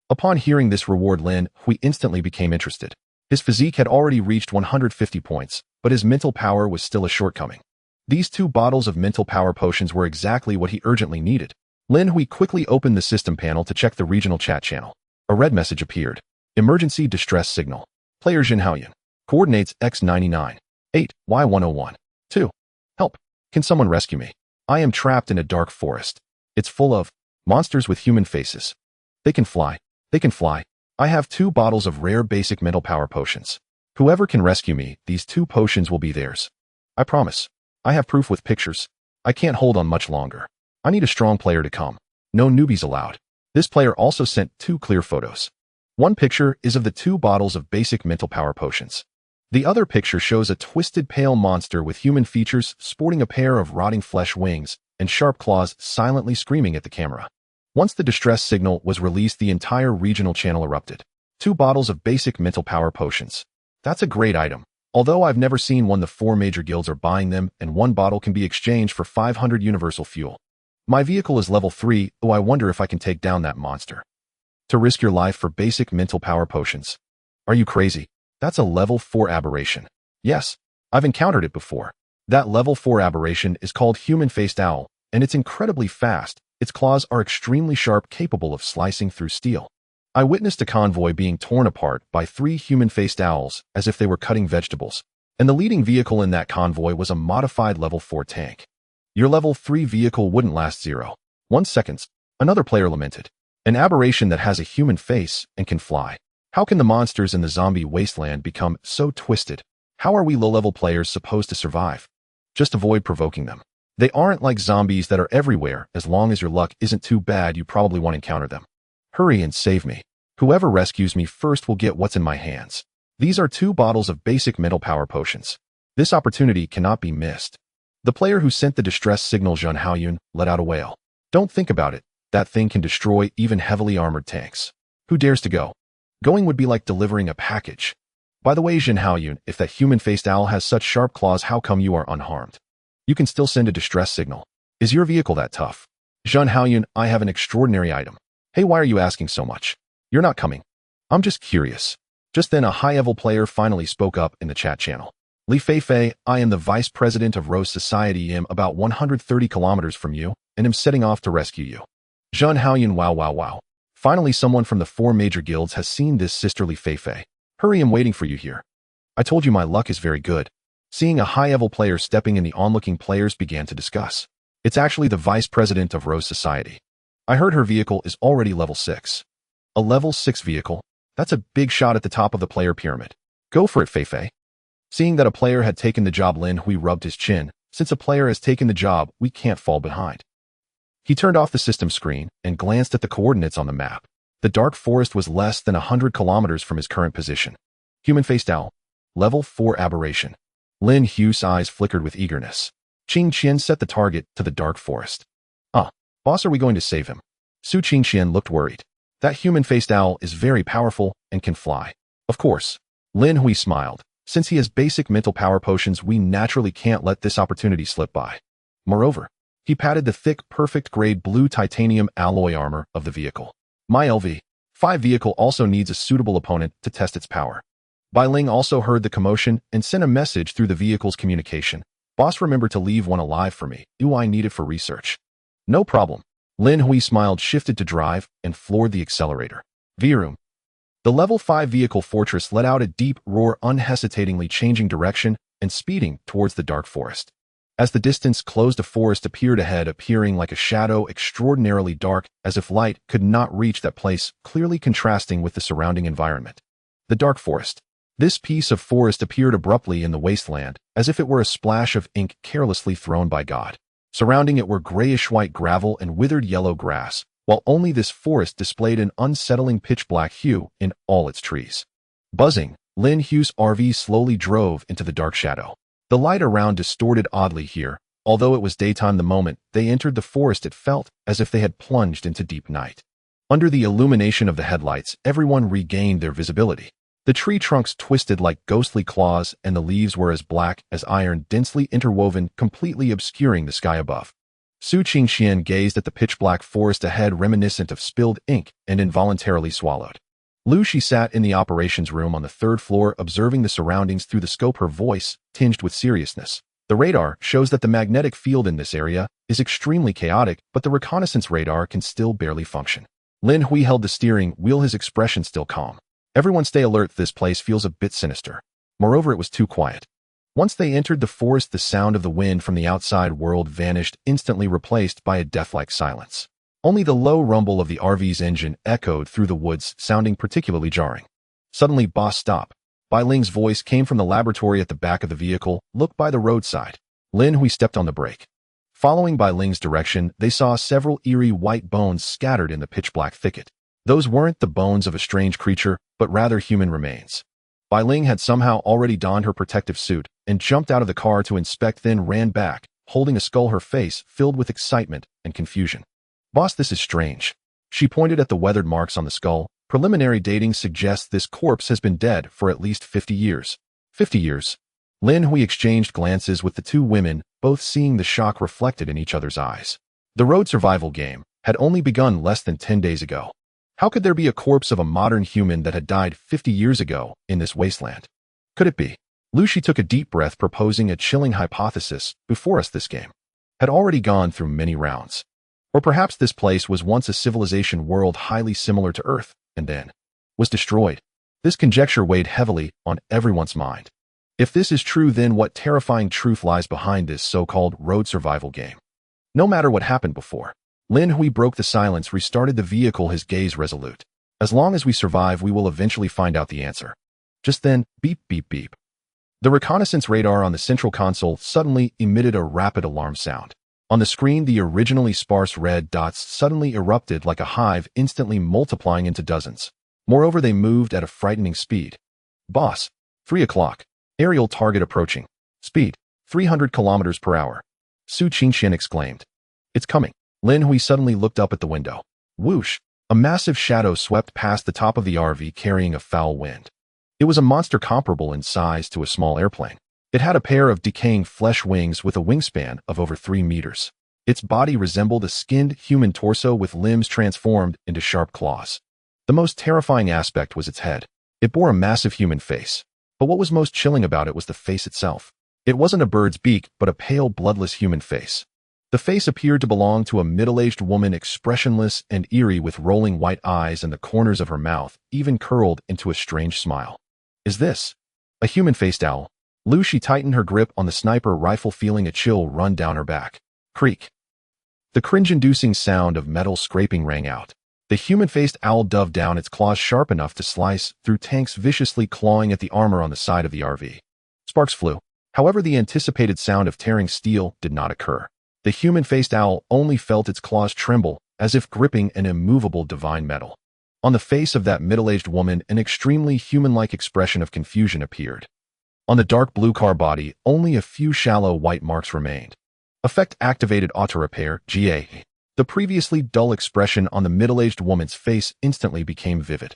Upon hearing this reward, Lin Hui instantly became interested. His physique had already reached 150 points, but his mental power was still a shortcoming. These 2 bottles of mental power potions were exactly what he urgently needed. Lin Hui quickly opened the system panel to check the regional chat channel. A red message appeared. Emergency distress signal. Player Jin Haoyan. Coordinates X99. 8, Y101. 2. Help. Can someone rescue me? I am trapped in a dark forest. It's full of monsters with human faces. They can fly. They can fly. I have 2 bottles of rare basic mental power potions. Whoever can rescue me, these 2 potions will be theirs. I promise. I have proof with pictures. I can't hold on much longer. I need a strong player to come. No newbies allowed. This player also sent 2 clear photos. One picture is of the 2 bottles of basic mental power potions. The other picture shows a twisted pale monster with human features sporting a pair of rotting flesh wings and sharp claws silently screaming at the camera. Once the distress signal was released, the entire regional channel erupted. 2 bottles of basic mental power potions. That's a great item. Although I've never seen one, the 4 major guilds are buying them, and 1 bottle can be exchanged for 500 universal fuel. My vehicle is level 3, though I wonder if I can take down that monster. To risk your life for basic mental power potions. Are you crazy? That's a level 4 aberration. Yes, I've encountered it before. That level 4 aberration is called human-faced owl, and it's incredibly fast. Its claws are extremely sharp, capable of slicing through steel. I witnessed a convoy being torn apart by 3 human-faced owls as if they were cutting vegetables, and the leading vehicle in that convoy was a modified level 4 tank. Your level 3 vehicle wouldn't last 0.1 seconds, another player lamented. An aberration that has a human face and can fly. How can the monsters in the zombie wasteland become so twisted? How are we low-level players supposed to survive? Just avoid provoking them. They aren't like zombies that are everywhere. As long as your luck isn't too bad, you probably won't encounter them. Hurry and save me. Whoever rescues me first will get what's in my hands. These are 2 bottles of basic mental power potions. This opportunity cannot be missed. The player who sent the distress signal, Lin Hui, let out a wail. Don't think about it. That thing can destroy even heavily armored tanks. Who dares to go? Going would be like delivering a package. By the way, Lin Hui, if that human-faced owl has such sharp claws, how come you are unharmed? You can still send a distress signal. Is your vehicle that tough? Lin Hui, I have an extraordinary item. Hey, why are you asking so much? You're not coming. I'm just curious. Just then, a high-level player finally spoke up in the chat channel. Li Feifei, I am the vice president of Rose Society. I'm about 130 kilometers from you, and am setting off to rescue you. Lin Hui, wow. Finally, someone from the 4 major guilds has seen this, sister Li Feifei. Hurry, I'm waiting for you here. I told you my luck is very good. Seeing a high-level player stepping in, the onlooking players began to discuss. It's actually the vice president of Rose Society. I heard her vehicle is already level 6. A level 6 vehicle? That's a big shot at the top of the player pyramid. Go for it, Feifei. Seeing that a player had taken the job, Lin Hui rubbed his chin. Since a player has taken the job, we can't fall behind. He turned off the system screen and glanced at the coordinates on the map. The dark forest was less than 100 kilometers from his current position. Human-faced owl. Level 4 aberration. Lin Hui's eyes flickered with eagerness. Qingqian set the target to the dark forest. Boss, are we going to save him? Su Qingqian looked worried. That human-faced owl is very powerful and can fly. Of course. Lin Hui smiled. Since he has basic mental power potions, we naturally can't let this opportunity slip by. Moreover, he patted the thick, perfect grade blue titanium alloy armor of the vehicle. My LV5 vehicle also needs a suitable opponent to test its power. Bai Ling also heard the commotion and sent a message through the vehicle's communication. Boss, remember to leave one alive for me. Do I need it for research? No problem. Lin Hui smiled, shifted to drive, and floored the accelerator. Vroom. The level 5 vehicle fortress let out a deep roar, unhesitatingly changing direction and speeding towards the dark forest. As the distance closed, a forest appeared ahead, appearing like a shadow, extraordinarily dark, as if light could not reach that place, clearly contrasting with the surrounding environment. The dark forest. This piece of forest appeared abruptly in the wasteland, as if it were a splash of ink carelessly thrown by God. Surrounding it were grayish-white gravel and withered yellow grass, while only this forest displayed an unsettling pitch-black hue in all its trees. Buzzing, Lin Hui's RV slowly drove into the dark shadow. The light around distorted oddly here. Although it was daytime the moment they entered the forest, it felt as if they had plunged into deep night. Under the illumination of the headlights, everyone regained their visibility. The tree trunks twisted like ghostly claws, and the leaves were as black as iron, densely interwoven, completely obscuring the sky above. Su Qingqian gazed at the pitch-black forest ahead, reminiscent of spilled ink, and involuntarily swallowed. Lu Shi sat in the operations room on the 3rd floor, observing the surroundings through the scope, her voice tinged with seriousness. The radar shows that the magnetic field in this area is extremely chaotic, but the reconnaissance radar can still barely function. Lin Hui held the steering wheel, his expression still calm. Everyone stay alert, this place feels a bit sinister. Moreover, it was too quiet. Once they entered the forest, the sound of the wind from the outside world vanished, instantly replaced by a death-like silence. Only the low rumble of the RV's engine echoed through the woods, sounding particularly jarring. Suddenly, "Boss, stop." Bai Ling's voice came from the laboratory at the back of the vehicle. "Look by the roadside." Lin Hui stepped on the brake. Following Bai Ling's direction, they saw several eerie white bones scattered in the pitch-black thicket. Those weren't the bones of a strange creature, but rather human remains. Bai Ling had somehow already donned her protective suit and jumped out of the car to inspect, then ran back, holding a skull, her face filled with excitement and confusion. "Boss, this is strange." She pointed at the weathered marks on the skull. "Preliminary dating suggests this corpse has been dead for at least 50 years. 50 years. Lin Hui exchanged glances with the two women, both seeing the shock reflected in each other's eyes. The road survival game had only begun less than 10 days ago. How could there be a corpse of a modern human that had died 50 years ago in this wasteland? Could it be? Lu Shi took a deep breath, proposing a chilling hypothesis. Before us, this game had already gone through many rounds. Or perhaps this place was once a civilization world highly similar to Earth, and then was destroyed. This conjecture weighed heavily on everyone's mind. If this is true, then what terrifying truth lies behind this so-called road survival game? No matter what happened before, Lin Hui broke the silence, restarted the vehicle, his gaze resolute. "As long as we survive, we will eventually find out the answer." Just then, beep, beep, beep. The reconnaissance radar on the central console suddenly emitted a rapid alarm sound. On the screen, the originally sparse red dots suddenly erupted like a hive, instantly multiplying into dozens. Moreover, they moved at a frightening speed. "Boss, 3 o'clock. Aerial target approaching. Speed, 300 kilometers per hour." Su Qingxian exclaimed. "It's coming." Lin Hui suddenly looked up at the window. Whoosh! A massive shadow swept past the top of the RV, carrying a foul wind. It was a monster comparable in size to a small airplane. It had a pair of decaying flesh wings with a wingspan of over 3 meters. Its body resembled a skinned human torso with limbs transformed into sharp claws. The most terrifying aspect was its head. It bore a massive human face. But what was most chilling about it was the face itself. It wasn't a bird's beak, but a pale, bloodless human face. The face appeared to belong to a middle-aged woman, expressionless and eerie, with rolling white eyes, and the corners of her mouth even curled into a strange smile. "Is this a human-faced owl?" Lu Shi tightened her grip on the sniper rifle, feeling a chill run down her back. Creak. The cringe-inducing sound of metal scraping rang out. The human-faced owl dove down, its claws sharp enough to slice through tanks, viciously clawing at the armor on the side of the RV. Sparks flew. However, the anticipated sound of tearing steel did not occur. The human-faced owl only felt its claws tremble, as if gripping an immovable divine metal. On the face of that middle-aged woman, an extremely human-like expression of confusion appeared. On the dark blue car body, only a few shallow white marks remained. Effect activated auto-repair, GA. The previously dull expression on the middle-aged woman's face instantly became vivid.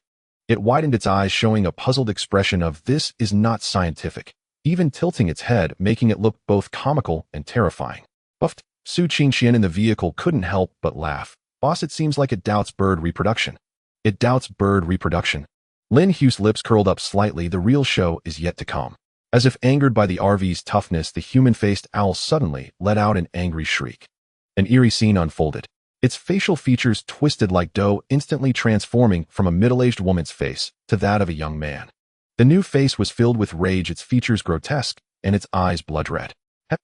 It widened its eyes, showing a puzzled expression of "this is not scientific," even tilting its head, making it look both comical and terrifying. Buffed. Su Qingxian in the vehicle couldn't help but laugh. "Boss, it seems like it doubts bird reproduction." "It doubts bird reproduction." Lin Hui's lips curled up slightly. The real show is yet to come. As if angered by the RV's toughness, the human-faced owl suddenly let out an angry shriek. An eerie scene unfolded. Its facial features twisted like dough, instantly transforming from a middle-aged woman's face to that of a young man. The new face was filled with rage, its features grotesque, and its eyes blood-red.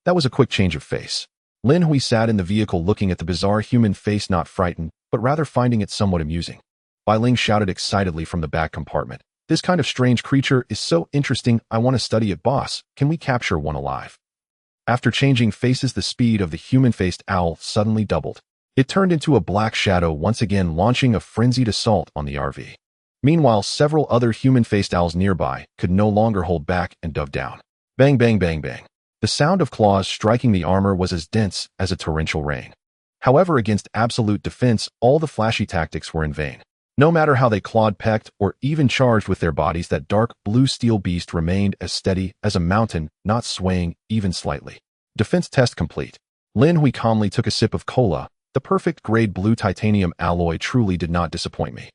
That was a quick change of face. Lin Hui sat in the vehicle looking at the bizarre human face, not frightened, but rather finding it somewhat amusing. Bai Ling shouted excitedly from the back compartment. "This kind of strange creature is so interesting, I want to study it, boss. Can we capture one alive?" After changing faces, the speed of the human-faced owl suddenly doubled. It turned into a black shadow, once again launching a frenzied assault on the RV. Meanwhile, several other human-faced owls nearby could no longer hold back and dove down. Bang, bang, bang, bang. The sound of claws striking the armor was as dense as a torrential rain. However, against absolute defense, all the flashy tactics were in vain. No matter how they clawed, pecked, or even charged with their bodies, that dark blue steel beast remained as steady as a mountain, not swaying even slightly. Defense test complete. Lin Hui calmly took a sip of cola. The perfect grade blue titanium alloy truly did not disappoint me.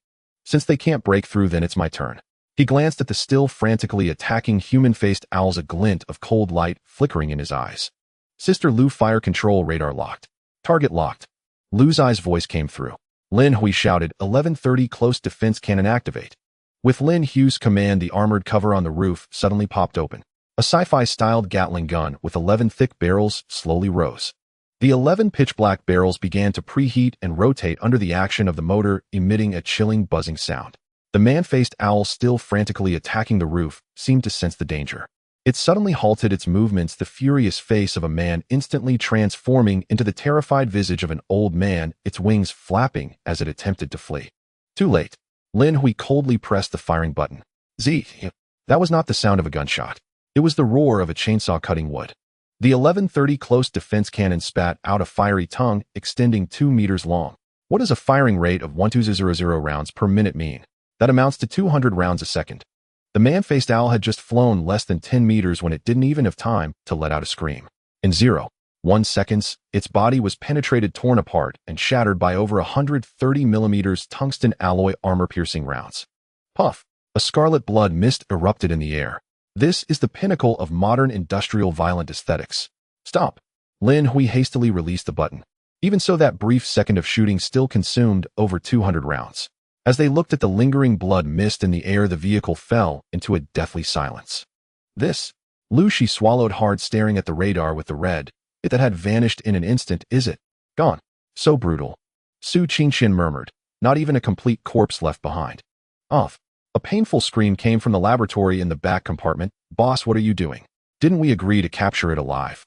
Since they can't break through, then it's my turn. He glanced at the still frantically attacking human-faced owls, a glint of cold light flickering in his eyes. "Sister Lu, fire control radar locked. Target locked." Lu's eyes voice came through. Lin Hui shouted, 11:30 close defense cannon activate. With Lin Hui's command, the armored cover on the roof suddenly popped open. A sci-fi-styled Gatling gun with 11 thick barrels slowly rose. The 11 pitch-black barrels began to preheat and rotate under the action of the motor, emitting a chilling buzzing sound. The man-faced owl, still frantically attacking the roof, seemed to sense the danger. It suddenly halted its movements, the furious face of a man instantly transforming into the terrified visage of an old man, its wings flapping as it attempted to flee. Too late. Lin Hui coldly pressed the firing button. That was not the sound of a gunshot. It was the roar of a chainsaw cutting wood. The 1130 close defense cannon spat out a fiery tongue extending 2 meters long. What does a firing rate of 1200 rounds per minute mean? That amounts to 200 rounds a second. The man-faced owl had just flown less than 10 meters when it didn't even have time to let out a scream. In 0.1 seconds, its body was penetrated, torn apart, and shattered by over 130 millimeters tungsten alloy armor-piercing rounds. Puff! A scarlet blood mist erupted in the air. This is the pinnacle of modern industrial violent aesthetics. Stop! Lin Hui hastily released the button. Even so, that brief second of shooting still consumed over 200 rounds. As they looked at the lingering blood mist in the air, the vehicle fell into a deathly silence. This? Lu Shi swallowed hard, staring at the radar with the red. It that had vanished in an instant, is it? Gone. So brutal. Su Qingxian murmured. Not even a complete corpse left behind. Off. A painful scream came from the laboratory in the back compartment. Boss, what are you doing? Didn't we agree to capture it alive?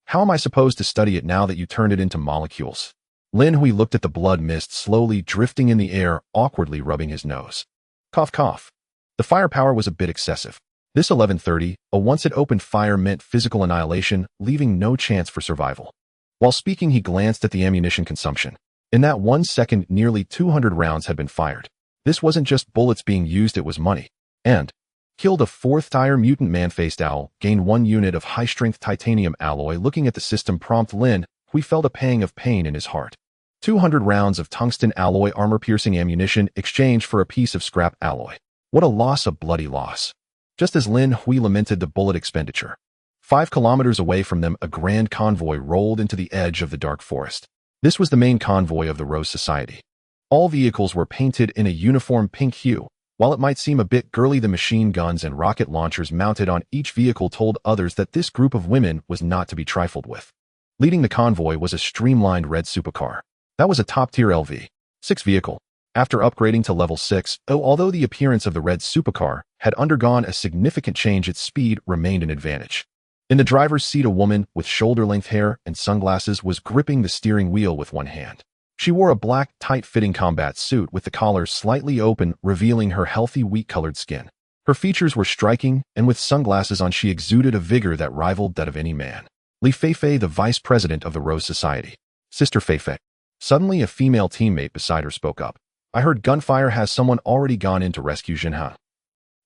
How am I supposed to study it now that you turned it into molecules? Lin Hui looked at the blood mist slowly drifting in the air, awkwardly rubbing his nose. Cough, cough. The firepower was a bit excessive. This 1130, once it opened fire, meant physical annihilation, leaving no chance for survival. While speaking, he glanced at the ammunition consumption. In that 1 second, nearly 200 rounds had been fired. This wasn't just bullets being used, it was money. And killed a 4th-tier mutant man-faced owl, gained 1 unit of high-strength titanium alloy. Looking at the system prompt, Lin Hui felt a pang of pain in his heart. 200 rounds of tungsten alloy armor-piercing ammunition exchanged for a piece of scrap alloy. What a loss, a bloody loss. Just as Lin Hui lamented the bullet expenditure, 5 kilometers away from them, a grand convoy rolled into the edge of the dark forest. This was the main convoy of the Rose Society. All vehicles were painted in a uniform pink hue. While it might seem a bit girly, the machine guns and rocket launchers mounted on each vehicle told others that this group of women was not to be trifled with. Leading the convoy was a streamlined red supercar. That was a top-tier LV-6 vehicle. After upgrading to level 6, although the appearance of the red supercar had undergone a significant change, its speed remained an advantage. In the driver's seat, a woman with shoulder-length hair and sunglasses was gripping the steering wheel with one hand. She wore a black, tight-fitting combat suit with the collar slightly open, revealing her healthy, wheat-colored skin. Her features were striking, and with sunglasses on, she exuded a vigor that rivaled that of any man. Li Feifei, the vice president of the Rose Society. Sister Feifei. Suddenly, a female teammate beside her spoke up. I heard gunfire. Has someone already gone in to rescue Jinhan?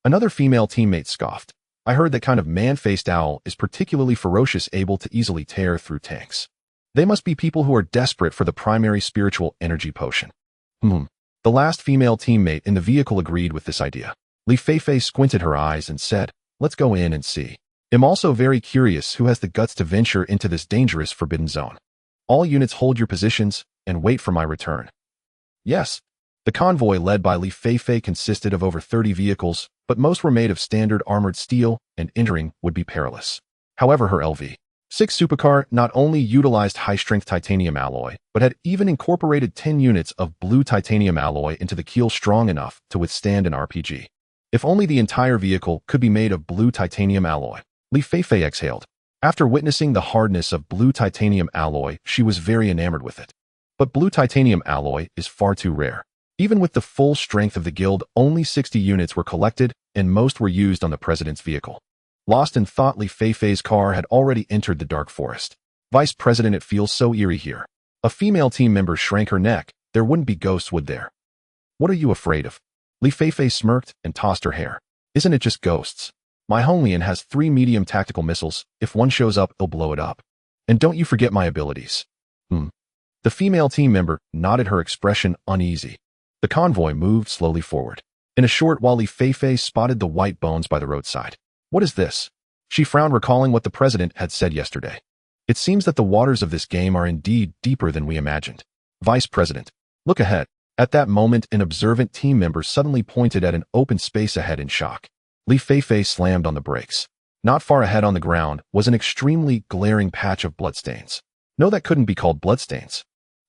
Another female teammate scoffed. I heard that kind of man-faced owl is particularly ferocious, able to easily tear through tanks. They must be people who are desperate for the primary spiritual energy potion. The last female teammate in the vehicle agreed with this idea. Li Feifei squinted her eyes and said, let's go in and see. I'm also very curious who has the guts to venture into this dangerous forbidden zone. All units, hold your positions and wait for my return. Yes. The convoy led by Li Feifei consisted of over 30 vehicles, but most were made of standard armored steel, and entering would be perilous. However, her LV-6 supercar not only utilized high-strength titanium alloy, but had even incorporated 10 units of blue titanium alloy into the keel, strong enough to withstand an RPG. If only the entire vehicle could be made of blue titanium alloy. Li Feifei exhaled. After witnessing the hardness of blue titanium alloy, she was very enamored with it. But blue titanium alloy is far too rare. Even with the full strength of the guild, only 60 units were collected, and most were used on the president's vehicle. Lost in thought, Li Feifei's car had already entered the dark forest. Vice President, it feels so eerie here. A female team member shrank her neck. There wouldn't be ghosts, would there? What are you afraid of? Li Feifei smirked and tossed her hair. Isn't it just ghosts? My Honglian has 3 medium tactical missiles. If one shows up, he'll blow it up. And don't you forget my abilities. The female team member nodded, her expression uneasy. The convoy moved slowly forward. In a short while, Li Feifei spotted the white bones by the roadside. What is this? She frowned, recalling what the president had said yesterday. It seems that the waters of this game are indeed deeper than we imagined. Vice President, look ahead. At that moment, an observant team member suddenly pointed at an open space ahead in shock. Li Feifei slammed on the brakes. Not far ahead on the ground was an extremely glaring patch of bloodstains. No, that couldn't be called bloodstains.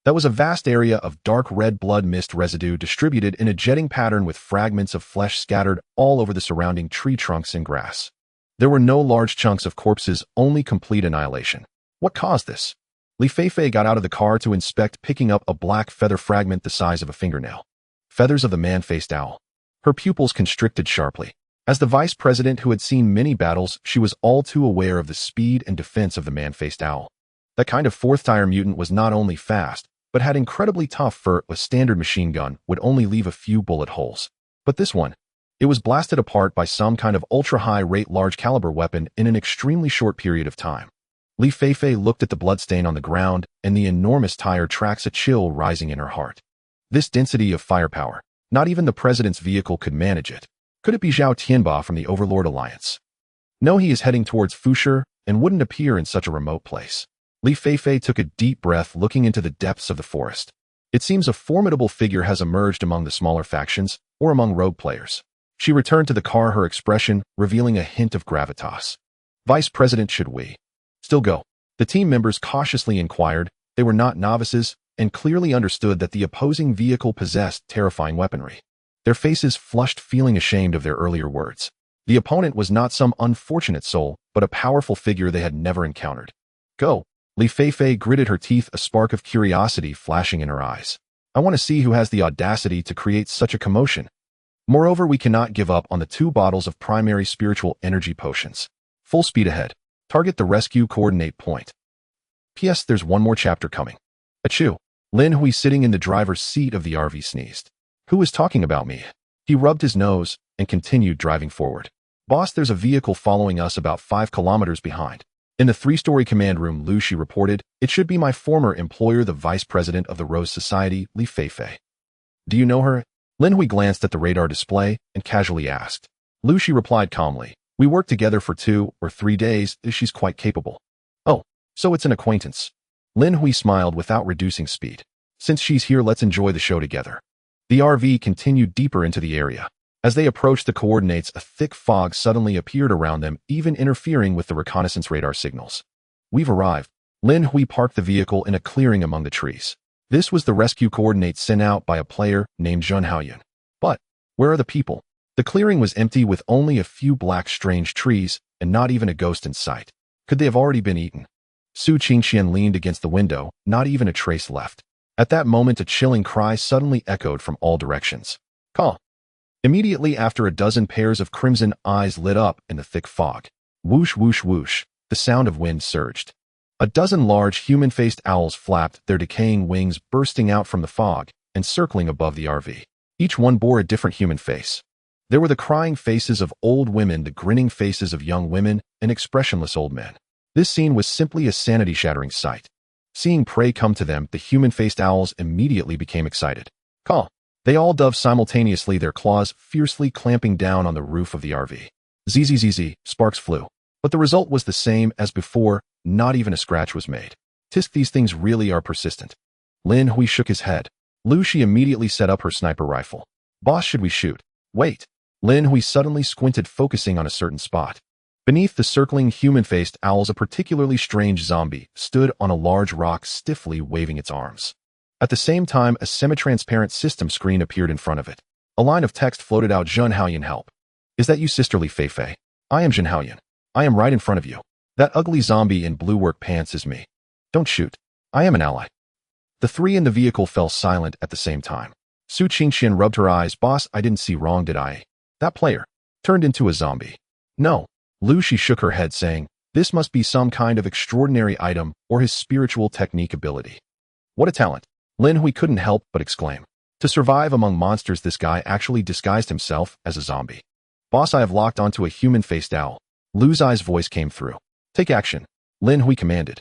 That was a vast area of dark red blood mist residue distributed in a jetting pattern with fragments of flesh scattered all over the surrounding tree trunks and grass. There were no large chunks of corpses, only complete annihilation. What caused this? Li Feifei got out of the car to inspect, picking up a black feather fragment the size of a fingernail. Feathers of the man-faced owl. Her pupils constricted sharply. As the vice president who had seen many battles, she was all too aware of the speed and defense of the man-faced owl. That kind of fourth-tier mutant was not only fast, but had incredibly tough fur. A standard machine gun would only leave a few bullet holes. But this one, it was blasted apart by some kind of ultra-high-rate large-caliber weapon in an extremely short period of time. Li Feifei looked at the bloodstain on the ground and the enormous tire tracks, a chill rising in her heart. This density of firepower, not even the president's vehicle could manage it. Could it be Zhao Tianba from the Overlord Alliance? No, he is heading towards Fusher and wouldn't appear in such a remote place. Li Feifei took a deep breath, looking into the depths of the forest. It seems a formidable figure has emerged among the smaller factions or among rogue players. She returned to the car, her expression revealing a hint of gravitas. Vice President, should we still go? The team members cautiously inquired. They were not novices and clearly understood that the opposing vehicle possessed terrifying weaponry. Their faces flushed, feeling ashamed of their earlier words. The opponent was not some unfortunate soul, but a powerful figure they had never encountered. Go. Li Feifei gritted her teeth, a spark of curiosity flashing in her eyes. I want to see who has the audacity to create such a commotion. Moreover, we cannot give up on the 2 bottles of primary spiritual energy potions. Full speed ahead. Target the rescue coordinate point. P.S. There's one more chapter coming. Achoo. Lin Hui, sitting in the driver's seat of the RV, sneezed. Who is talking about me? He rubbed his nose and continued driving forward. Boss, there's a vehicle following us about 5 kilometers behind. In the 3-story command room, Lu Shi reported, it should be my former employer, the vice president of the Rose Society, Li Feifei. Do you know her? Lin Hui glanced at the radar display and casually asked. Lu Shi replied calmly, we worked together for 2 or 3 days, she's quite capable. Oh, so it's an acquaintance. Lin Hui smiled without reducing speed. Since she's here, let's enjoy the show together. The RV continued deeper into the area. As they approached the coordinates, a thick fog suddenly appeared around them, even interfering with the reconnaissance radar signals. We've arrived. Lin Hui parked the vehicle in a clearing among the trees. This was the rescue coordinates sent out by a player named Zhen Haoyun. But where are the people? The clearing was empty, with only a few black strange trees and not even a ghost in sight. Could they have already been eaten? Su Qingxian leaned against the window, not even a trace left. At that moment, a chilling cry suddenly echoed from all directions. Caw! Immediately after, a dozen pairs of crimson eyes lit up in the thick fog. Whoosh, whoosh, whoosh. The sound of wind surged. A dozen large human-faced owls flapped, their decaying wings bursting out from the fog and circling above the RV. Each one bore a different human face. There were the crying faces of old women, the grinning faces of young women, and expressionless old men. This scene was simply a sanity-shattering sight. Seeing prey come to them, the human-faced owls immediately became excited. Caw! They all dove simultaneously, their claws fiercely clamping down on the roof of the RV. Zzz, sparks flew. But the result was the same as before, not even a scratch was made. Tisk, these things really are persistent. Lin Hui shook his head. Lu Shi immediately set up her sniper rifle. Boss, should we shoot? Wait. Lin Hui suddenly squinted, focusing on a certain spot. Beneath the circling human-faced owls, a particularly strange zombie stood on a large rock, stiffly waving its arms. At the same time, a semi-transparent system screen appeared in front of it. A line of text floated out, Zhen Haoyun, help. Is that you, Sister Li Feifei? I am Zhen Haoyun. I am right in front of you. That ugly zombie in blue work pants is me. Don't shoot. I am an ally. The 3 in the vehicle fell silent at the same time. Su Qingxian rubbed her eyes. Boss, I didn't see wrong, did I? That player turned into a zombie. No. Lu Shi shook her head, saying, this must be some kind of extraordinary item or his spiritual technique ability. What a talent. Lin Hui couldn't help but exclaim. To survive among monsters, this guy actually disguised himself as a zombie. Boss, I have locked onto a human-faced owl. Lu Zai's voice came through. Take action. Lin Hui commanded.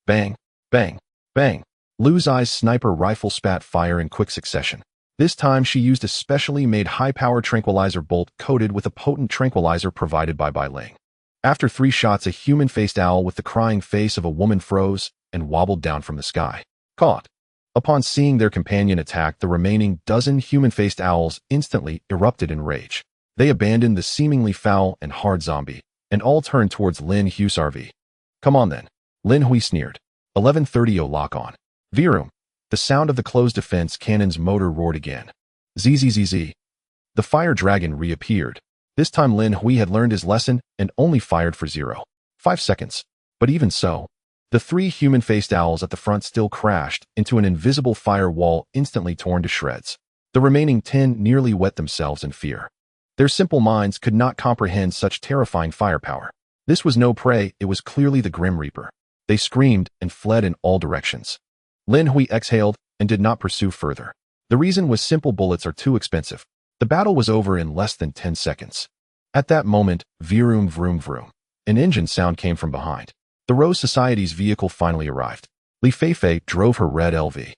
Bang, bang, bang. Lu Zai's sniper rifle spat fire in quick succession. This time she used a specially made high-power tranquilizer bolt coated with a potent tranquilizer provided by Bai Ling. After 3 shots, a human-faced owl with the crying face of a woman froze and wobbled down from the sky. Caught. Upon seeing their companion attack, the remaining dozen human-faced owls instantly erupted in rage. They abandoned the seemingly foul and hard zombie and all turned towards Lin Hui's RV. Come on then. Lin Hui sneered. 11:30 lock on. Vroom. The sound of the closed defense cannon's motor roared again. Zzz. The fire dragon reappeared. This time Lin Hui had learned his lesson and only fired for 0.5 seconds. But even so, the 3 human-faced owls at the front still crashed into an invisible fire wall instantly torn to shreds. The remaining 10 nearly wet themselves in fear. Their simple minds could not comprehend such terrifying firepower. This was no prey, it was clearly the Grim Reaper. They screamed and fled in all directions. Lin Hui exhaled and did not pursue further. The reason was simple: bullets are too expensive. The battle was over in less than 10 seconds. At that moment, vroom vroom vroom, an engine sound came from behind. The Rose Society's vehicle finally arrived. Li Feifei drove her red LV6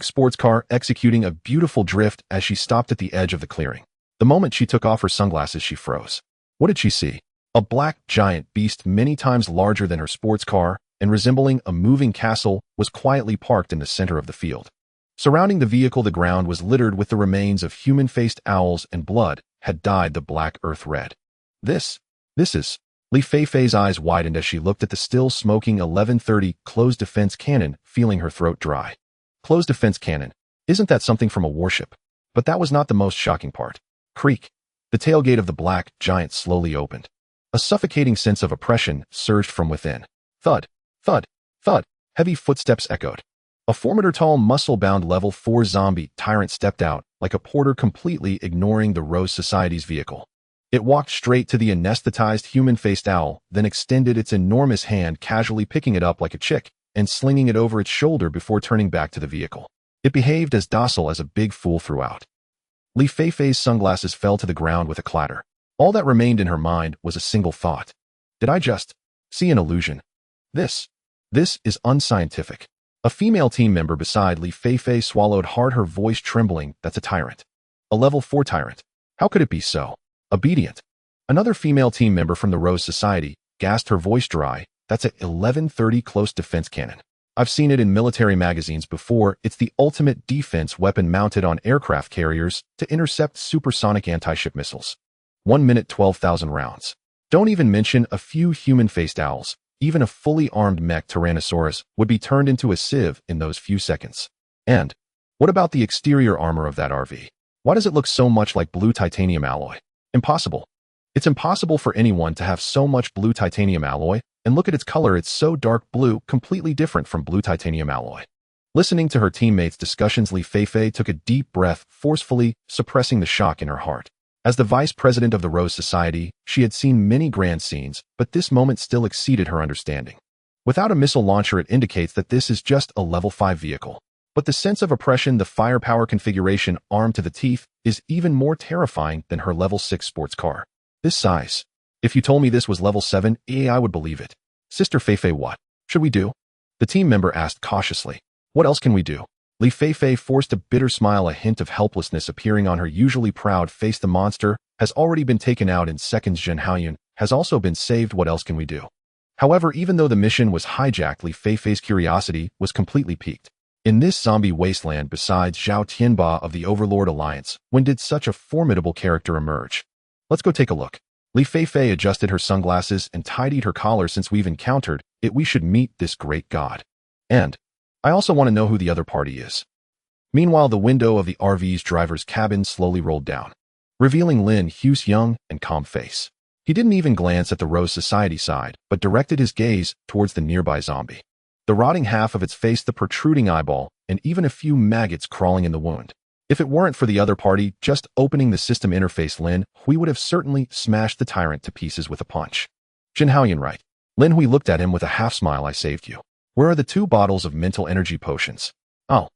sports car, executing a beautiful drift as she stopped at the edge of the clearing. The moment she took off her sunglasses, she froze. What did she see? A black giant beast many times larger than her sports car and resembling a moving castle was quietly parked in the center of the field. Surrounding the vehicle, the ground was littered with the remains of human-faced owls, and blood had dyed the black earth red. This is... Li Feifei's eyes widened as she looked at the still smoking 11:30 closed defense cannon, feeling her throat dry. Closed defense cannon. Isn't that something from a warship? But that was not the most shocking part. Creak. The tailgate of the black giant slowly opened. A suffocating sense of oppression surged from within. Thud, thud, thud. Heavy footsteps echoed. A formidable, muscle-bound level 4 zombie tyrant stepped out, like a porter, completely ignoring the Rose Society's vehicle. It walked straight to the anesthetized human-faced owl, then extended its enormous hand, casually picking it up like a chick and slinging it over its shoulder before turning back to the vehicle. It behaved as docile as a big fool throughout. Li Feifei's sunglasses fell to the ground with a clatter. All that remained in her mind was a single thought. Did I just see an illusion? This is unscientific. A female team member beside Li Feifei swallowed hard, her voice trembling. That's a tyrant. A level 4 tyrant. How could it be so obedient? Another female team member from the Rose Society gasped, her voice dry. That's a 11:30 close defense cannon. I've seen it in military magazines before. It's the ultimate defense weapon mounted on aircraft carriers to intercept supersonic anti-ship missiles. 1 minute, 12,000 rounds. Don't even mention a few human-faced owls. Even a fully armed mech Tyrannosaurus would be turned into a sieve in those few seconds. And what about the exterior armor of that RV? Why does it look so much like blue titanium alloy? Impossible. It's impossible for anyone to have so much blue titanium alloy, and look at its color, it's so dark blue, completely different from blue titanium alloy. Listening to her teammates' discussions, Li Feifei took a deep breath, forcefully suppressing the shock in her heart. As the vice president of the Rose Society, she had seen many grand scenes, but this moment still exceeded her understanding. Without a missile launcher, it indicates that this is just a level 5 vehicle. But the sense of oppression, the firepower configuration, armed to the teeth, is even more terrifying than her level 6 sports car. This size. If you told me this was level 7, I would believe it. Sister Feifei, what should we do? The team member asked cautiously. What else can we do? Li Feifei forced a bitter smile, a hint of helplessness appearing on her usually proud face. The monster has already been taken out in seconds. Zhen Haoyun has also been saved. What else can we do? However, even though the mission was hijacked, Li Feifei's curiosity was completely piqued. In this zombie wasteland, besides Zhao Tianba of the Overlord Alliance, when did such a formidable character emerge? Let's go take a look. Li Feifei adjusted her sunglasses and tidied her collar. Since we've encountered it, we should meet this great god. And I also want to know who the other party is. Meanwhile, the window of the RV's driver's cabin slowly rolled down, revealing Lin Hui's young and calm face. He didn't even glance at the Rose Society side, but directed his gaze towards the nearby zombie. The rotting half of its face, the protruding eyeball, and even a few maggots crawling in the wound. If it weren't for the other party just opening the system interface, Lin Hui would have certainly smashed the tyrant to pieces with a punch. Zhen Haoyun, right? Lin Hui looked at him with a half smile. I saved you. Where are the 2 bottles of mental energy potions? Oh.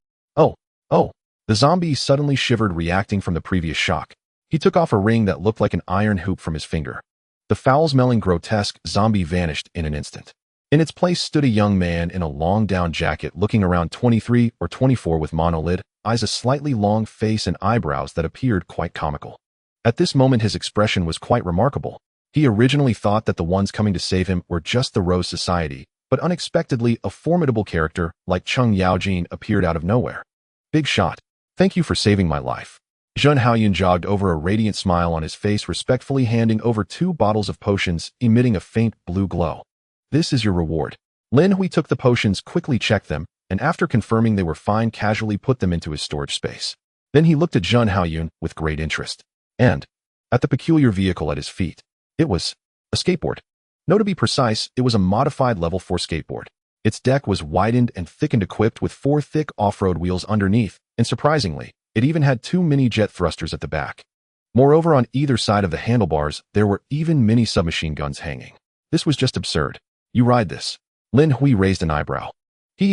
The zombie suddenly shivered, reacting from the previous shock. He took off a ring that looked like an iron hoop from his finger. The foul-smelling, grotesque zombie vanished in an instant. In its place stood a young man in a long down jacket, looking around 23 or 24, with monolid eyes, a slightly long face, and eyebrows that appeared quite comical. At this moment, his expression was quite remarkable. He originally thought that the ones coming to save him were just the Rose Society, but unexpectedly, a formidable character like Cheng Yaojin appeared out of nowhere. Big shot. Thank you for saving my life. Zhun Haoyun jogged over, a radiant smile on his face, respectfully handing over 2 bottles of potions, emitting a faint blue glow. This is your reward. Lin Hui took the potions, quickly checked them, and after confirming they were fine, casually put them into his storage space. Then he looked at Zhun Haoyun with great interest. And at the peculiar vehicle at his feet. It was a skateboard. No, to be precise, it was a modified level 4 skateboard. Its deck was widened and thickened, equipped with 4 thick off-road wheels underneath, and surprisingly, it even had 2 mini jet thrusters at the back. Moreover, on either side of the handlebars, there were even mini submachine guns hanging. This was just absurd. You ride this? Lin Hui raised an eyebrow.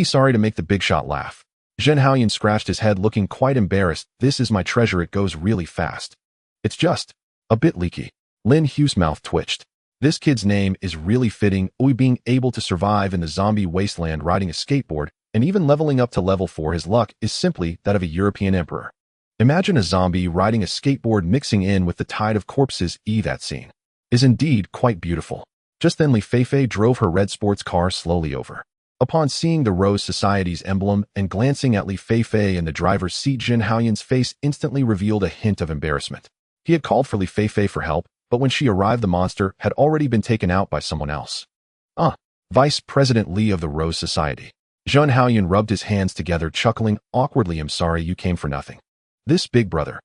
Sorry to make the big shot laugh. Zhun Haoyun scratched his head, looking quite embarrassed. This is my treasure. It goes really fast. It's just a bit leaky. Lin Hui's mouth twitched. This kid's name is really fitting. Being able to survive in the zombie wasteland riding a skateboard and even leveling up to level 4, his luck is simply that of a European emperor. Imagine a zombie riding a skateboard mixing in with the tide of corpses. That scene is indeed quite beautiful. Just then Li Feifei drove her red sports car slowly over. Upon seeing the Rose Society's emblem and glancing at Li Feifei in the driver's seat, Zhun Haoyun's face instantly revealed a hint of embarrassment. He had called for Li Feifei for help, but when she arrived, the monster had already been taken out by someone else. Vice President Li of the Rose Society. Zhun Haoyun rubbed his hands together, chuckling awkwardly. I'm sorry, you came for nothing. This big brother.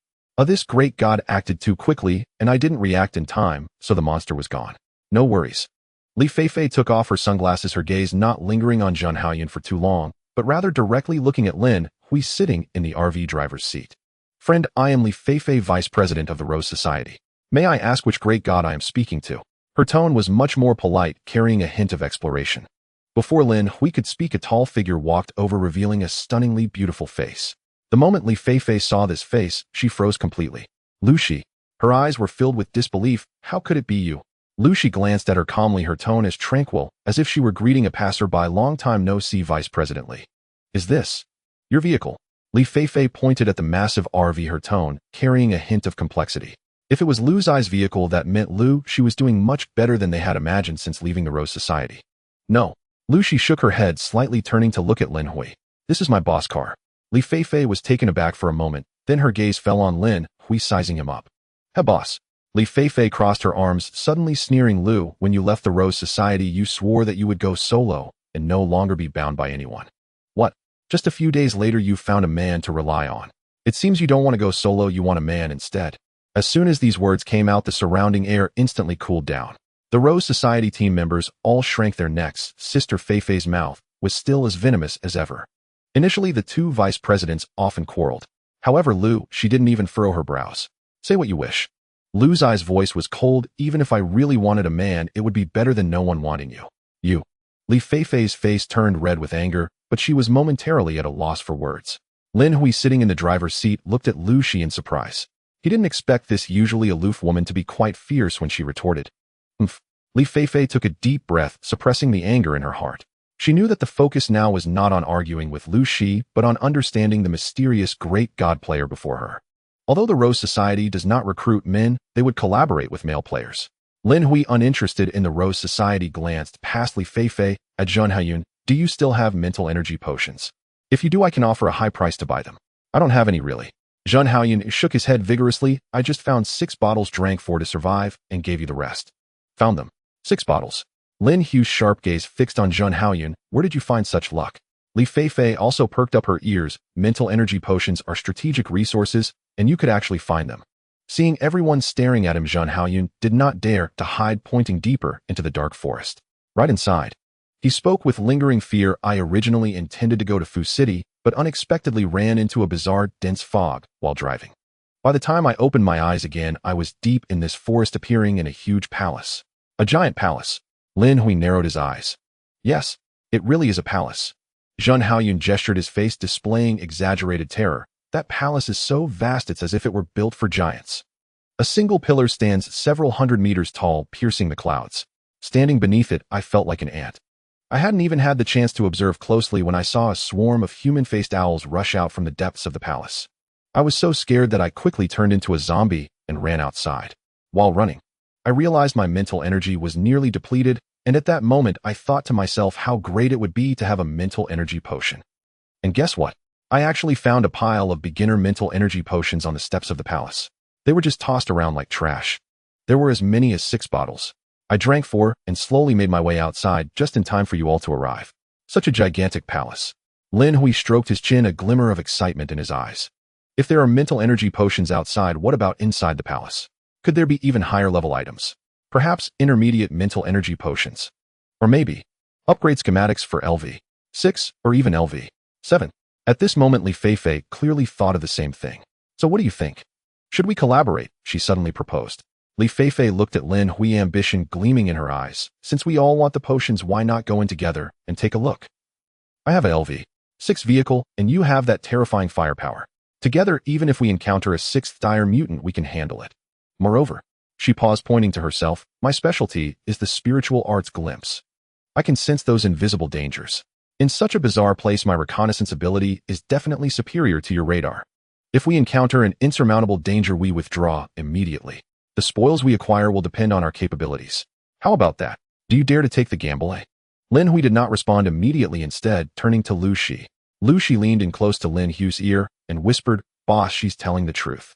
This great god acted too quickly, and I didn't react in time, so the monster was gone. No worries. Li Feifei took off her sunglasses, her gaze not lingering on Zhun Haoyun for too long, but rather directly looking at Lin Hui sitting in the RV driver's seat. Friend, I am Li Feifei, Vice President of the Rose Society. May I ask which great god I am speaking to? Her tone was much more polite, carrying a hint of exploration. Before Lin Hui could speak, a tall figure walked over, revealing a stunningly beautiful face. The moment Li Feifei saw this face, she froze completely. Lushi. Her eyes were filled with disbelief. How could it be you? Lushi glanced at her calmly, her tone as tranquil as if she were greeting a passerby. Long time no see, Vice President Li. Is this your vehicle? Li Feifei pointed at the massive RV, her tone carrying a hint of complexity. If it was Lu Zai's vehicle, that meant Lu she was doing much better than they had imagined since leaving the Rose Society. No. Lushi shook her head, slightly turning to look at Lin Hui. This is my boss car. Li Feifei was taken aback for a moment, then her gaze fell on Lin Hui, sizing him up. Hey boss. Li Feifei crossed her arms, suddenly sneering. Lu, when you left the Rose Society, you swore that you would go solo and no longer be bound by anyone. What? Just a few days later you found a man to rely on. It seems you don't want to go solo, you want a man instead. As soon as these words came out, the surrounding air instantly cooled down. The Rose Society team members all shrank their necks. Sister Feifei's mouth was still as venomous as ever. Initially, the two vice presidents often quarreled. However, Lu, she didn't even furrow her brows. Say what you wish. Lu Zai's voice was cold. Even if I really wanted a man, it would be better than no one wanting you. You. Li Feifei's face turned red with anger, but she was momentarily at a loss for words. Lin Hui, sitting in the driver's seat, looked at Lu Shi in surprise. He didn't expect this usually aloof woman to be quite fierce when she retorted. Li Feifei took a deep breath, suppressing the anger in her heart. She knew that the focus now was not on arguing with Lu Shi, but on understanding the mysterious great god player before her. Although the Rose Society does not recruit men, they would collaborate with male players. Lin Hui, uninterested in the Rose Society, glanced past Li Feifei at Zhun Haoyun. Do you still have mental energy potions? If you do, I can offer a high price to buy them. I don't have any really. Zhun Haoyun shook his head vigorously. I just found 6 bottles, drank 4 to survive, and gave you the rest. Found them. 6 bottles. Lin Hui's sharp gaze fixed on Zhun Haoyun. Where did you find such luck? Li Feifei also perked up her ears. Mental energy potions are strategic resources, and you could actually find them. Seeing everyone staring at him, Zhun Haoyun did not dare to hide, pointing deeper into the dark forest. Right inside. He spoke with lingering fear. I originally intended to go to Fu City, but unexpectedly ran into a bizarre, dense fog while driving. By the time I opened my eyes again, I was deep in this forest, appearing in a huge palace. A giant palace. Lin Hui narrowed his eyes. Yes, it really is a palace. Zhun Haoyun gestured, his face displaying exaggerated terror. That palace is so vast it's as if it were built for giants. A single pillar stands several hundred meters tall, piercing the clouds. Standing beneath it, I felt like an ant. I hadn't even had the chance to observe closely when I saw a swarm of human-faced owls rush out from the depths of the palace. I was so scared that I quickly turned into a zombie and ran outside. While running, I realized my mental energy was nearly depleted, and at that moment I thought to myself how great it would be to have a mental energy potion. And guess what? I actually found a pile of beginner mental energy potions on the steps of the palace. They were just tossed around like trash. There were as many as 6 bottles. I drank 4 and slowly made my way outside just in time for you all to arrive. Such a gigantic palace. Lin Hui stroked his chin, a glimmer of excitement in his eyes. If there are mental energy potions outside, what about inside the palace? Could there be even higher level items? Perhaps intermediate mental energy potions. Or maybe upgrade schematics for LV6 or even LV7. At this moment, Li Feifei clearly thought of the same thing. So what do you think? Should we collaborate? She suddenly proposed. Li Feifei looked at Lin Hui, ambition gleaming in her eyes. Since we all want the potions, why not go in together and take a look? I have a LV6 vehicle, and you have that terrifying firepower. Together, even if we encounter a 6th dire mutant, we can handle it. Moreover, she paused, pointing to herself, my specialty is the spiritual arts glimpse. I can sense those invisible dangers. In such a bizarre place, my reconnaissance ability is definitely superior to your radar. If we encounter an insurmountable danger, we withdraw immediately. The spoils we acquire will depend on our capabilities. How about that? Do you dare to take the gamble, eh? Lin Hui did not respond immediately, instead turning to Lu Shi. Lu Shi leaned in close to Lin Hui's ear and whispered, boss, she's telling the truth.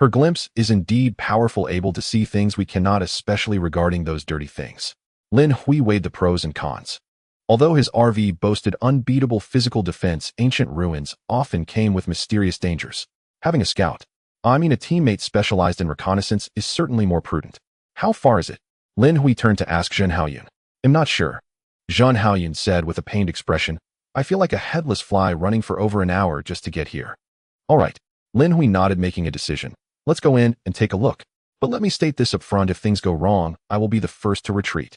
Her glimpse is indeed powerful, able to see things we cannot, especially regarding those dirty things. Lin Hui weighed the pros and cons. Although his RV boasted unbeatable physical defense, ancient ruins often came with mysterious dangers. Having a teammate specialized in reconnaissance is certainly more prudent. How far is it? Lin Hui turned to ask Zhen Haoyun. I'm not sure. Zhen Haoyun said with a pained expression. I feel like a headless fly running for over an hour just to get here. All right. Lin Hui nodded, making a decision. Let's go in and take a look. But let me state this up front, if things go wrong, I will be the first to retreat.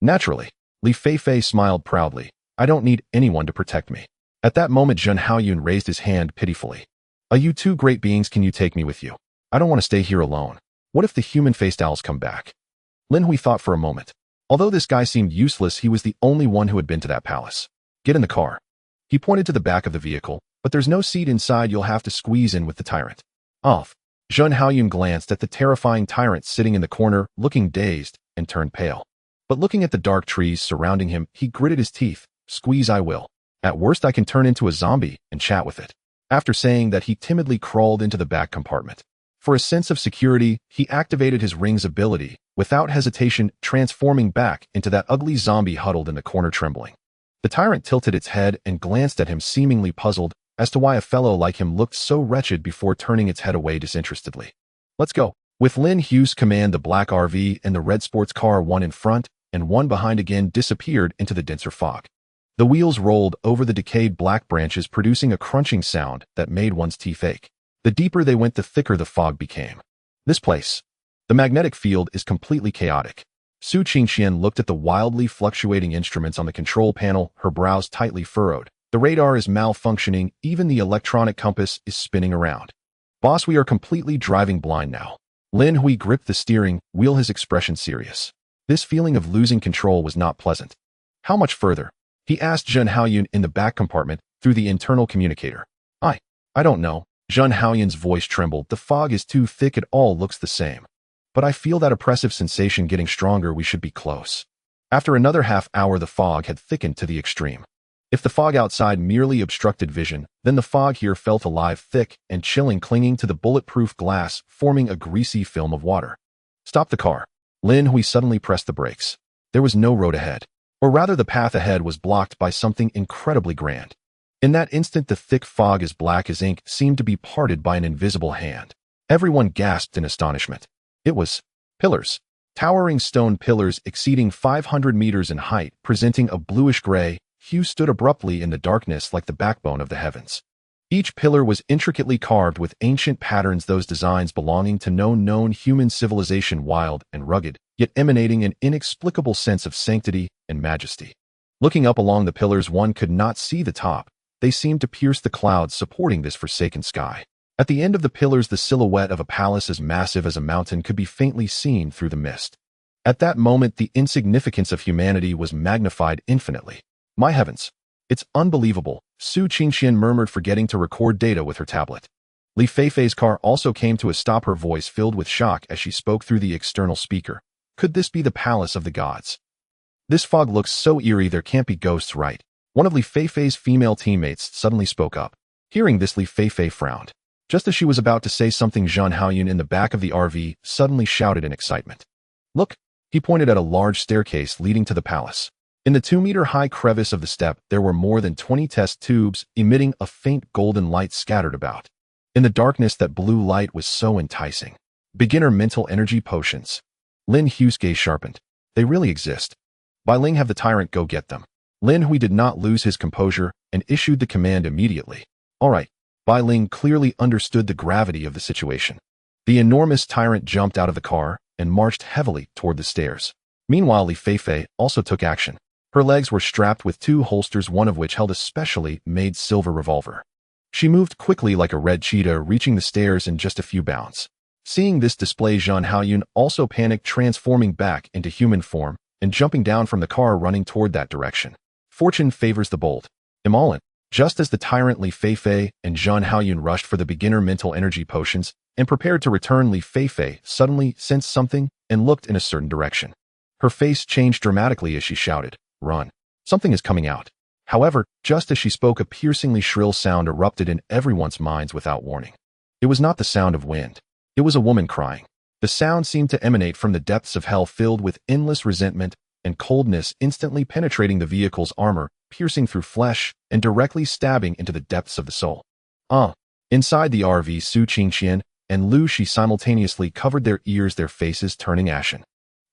Naturally. Li Feifei smiled proudly. I don't need anyone to protect me. At that moment, Zhen Haoyun raised his hand pitifully. You two great beings, can you take me with you? I don't want to stay here alone. What if the human-faced owls come back? Lin Hui thought for a moment. Although this guy seemed useless, he was the only one who had been to that palace. Get in the car. He pointed to the back of the vehicle, but there's no seat inside, you'll have to squeeze in with the tyrant. Off. Zhen Haoyun glanced at the terrifying tyrant sitting in the corner, looking dazed, and turned pale. But looking at the dark trees surrounding him, he gritted his teeth. Squeeze I will. At worst, I can turn into a zombie and chat with it. After saying that, he timidly crawled into the back compartment. For a sense of security, he activated his ring's ability, without hesitation transforming back into that ugly zombie huddled in the corner, trembling. The tyrant tilted its head and glanced at him, seemingly puzzled as to why a fellow like him looked so wretched, before turning its head away disinterestedly. Let's go. With Lin Hui's command, the black RV and the red sports car, one in front and one behind, again disappeared into the denser fog. The wheels rolled over the decayed black branches, producing a crunching sound that made one's teeth ache. The deeper they went, the thicker the fog became. This place. The magnetic field is completely chaotic. Su Qingxian looked at the wildly fluctuating instruments on the control panel, her brows tightly furrowed. The radar is malfunctioning, even the electronic compass is spinning around. Boss, we are completely driving blind now. Lin Hui gripped the steering wheel, his expression serious. This feeling of losing control was not pleasant. How much further? He asked Zhen Haoyun in the back compartment through the internal communicator. I don't know. Zhen Haoyun's voice trembled. The fog is too thick, it all looks the same. But I feel that oppressive sensation getting stronger, we should be close. After another half hour, the fog had thickened to the extreme. If the fog outside merely obstructed vision, then the fog here felt alive, thick and chilling, clinging to the bulletproof glass, forming a greasy film of water. Stop the car. Lin Hui suddenly pressed the brakes. There was no road ahead. Or rather, the path ahead was blocked by something incredibly grand. In that instant, the thick fog, as black as ink, seemed to be parted by an invisible hand. Everyone gasped in astonishment. It was pillars. Towering stone pillars exceeding 500 meters in height, presenting a bluish-gray hue, stood abruptly in the darkness like the backbone of the heavens. Each pillar was intricately carved with ancient patterns, those designs belonging to no known human civilization, wild and rugged, yet emanating an inexplicable sense of sanctity and majesty. Looking up along the pillars, one could not see the top. They seemed to pierce the clouds supporting this forsaken sky. At the end of the pillars, the silhouette of a palace as massive as a mountain could be faintly seen through the mist. At that moment, the insignificance of humanity was magnified infinitely. My heavens! It's unbelievable, Su Qingxian murmured, forgetting to record data with her tablet. Li Feifei's car also came to a stop, her voice filled with shock as she spoke through the external speaker. Could this be the palace of the gods? This fog looks so eerie, there can't be ghosts, right? One of Li Feifei's female teammates suddenly spoke up. Hearing this, Li Feifei frowned. Just as she was about to say something, Zhang Haoyun in the back of the RV suddenly shouted in excitement. Look! He pointed at a large staircase leading to the palace. In the 2-meter-high crevice of the step, there were more than 20 test tubes emitting a faint golden light scattered about. In the darkness, that blue light was so enticing. Beginner mental energy potions. Lin Hui's gaze sharpened. They really exist. Bai Ling, have the tyrant go get them. Lin Hui did not lose his composure and issued the command immediately. All right. Bai Ling clearly understood the gravity of the situation. The enormous tyrant jumped out of the car and marched heavily toward the stairs. Meanwhile, Li Feifei also took action. Her legs were strapped with 2 holsters, one of which held a specially made silver revolver. She moved quickly like a red cheetah, reaching the stairs in just a few bounds. Seeing this display, Zhang Haoyun also panicked, transforming back into human form and jumping down from the car, running toward that direction. Fortune favors the bold. Emollient. Just as the tyrant Li Feifei and Zhang Haoyun rushed for the beginner mental energy potions and prepared to return, Li Feifei suddenly sensed something and looked in a certain direction. Her face changed dramatically as she shouted, "Run! Something is coming out." However, just as she spoke, a piercingly shrill sound erupted in everyone's minds without warning. It was not the sound of wind. It was a woman crying. The sound seemed to emanate from the depths of hell, filled with endless resentment and coldness, instantly penetrating the vehicle's armor, piercing through flesh and directly stabbing into the depths of the soul. Inside the RV, Su Qingqian and Lu Shi simultaneously covered their ears, their faces turning ashen.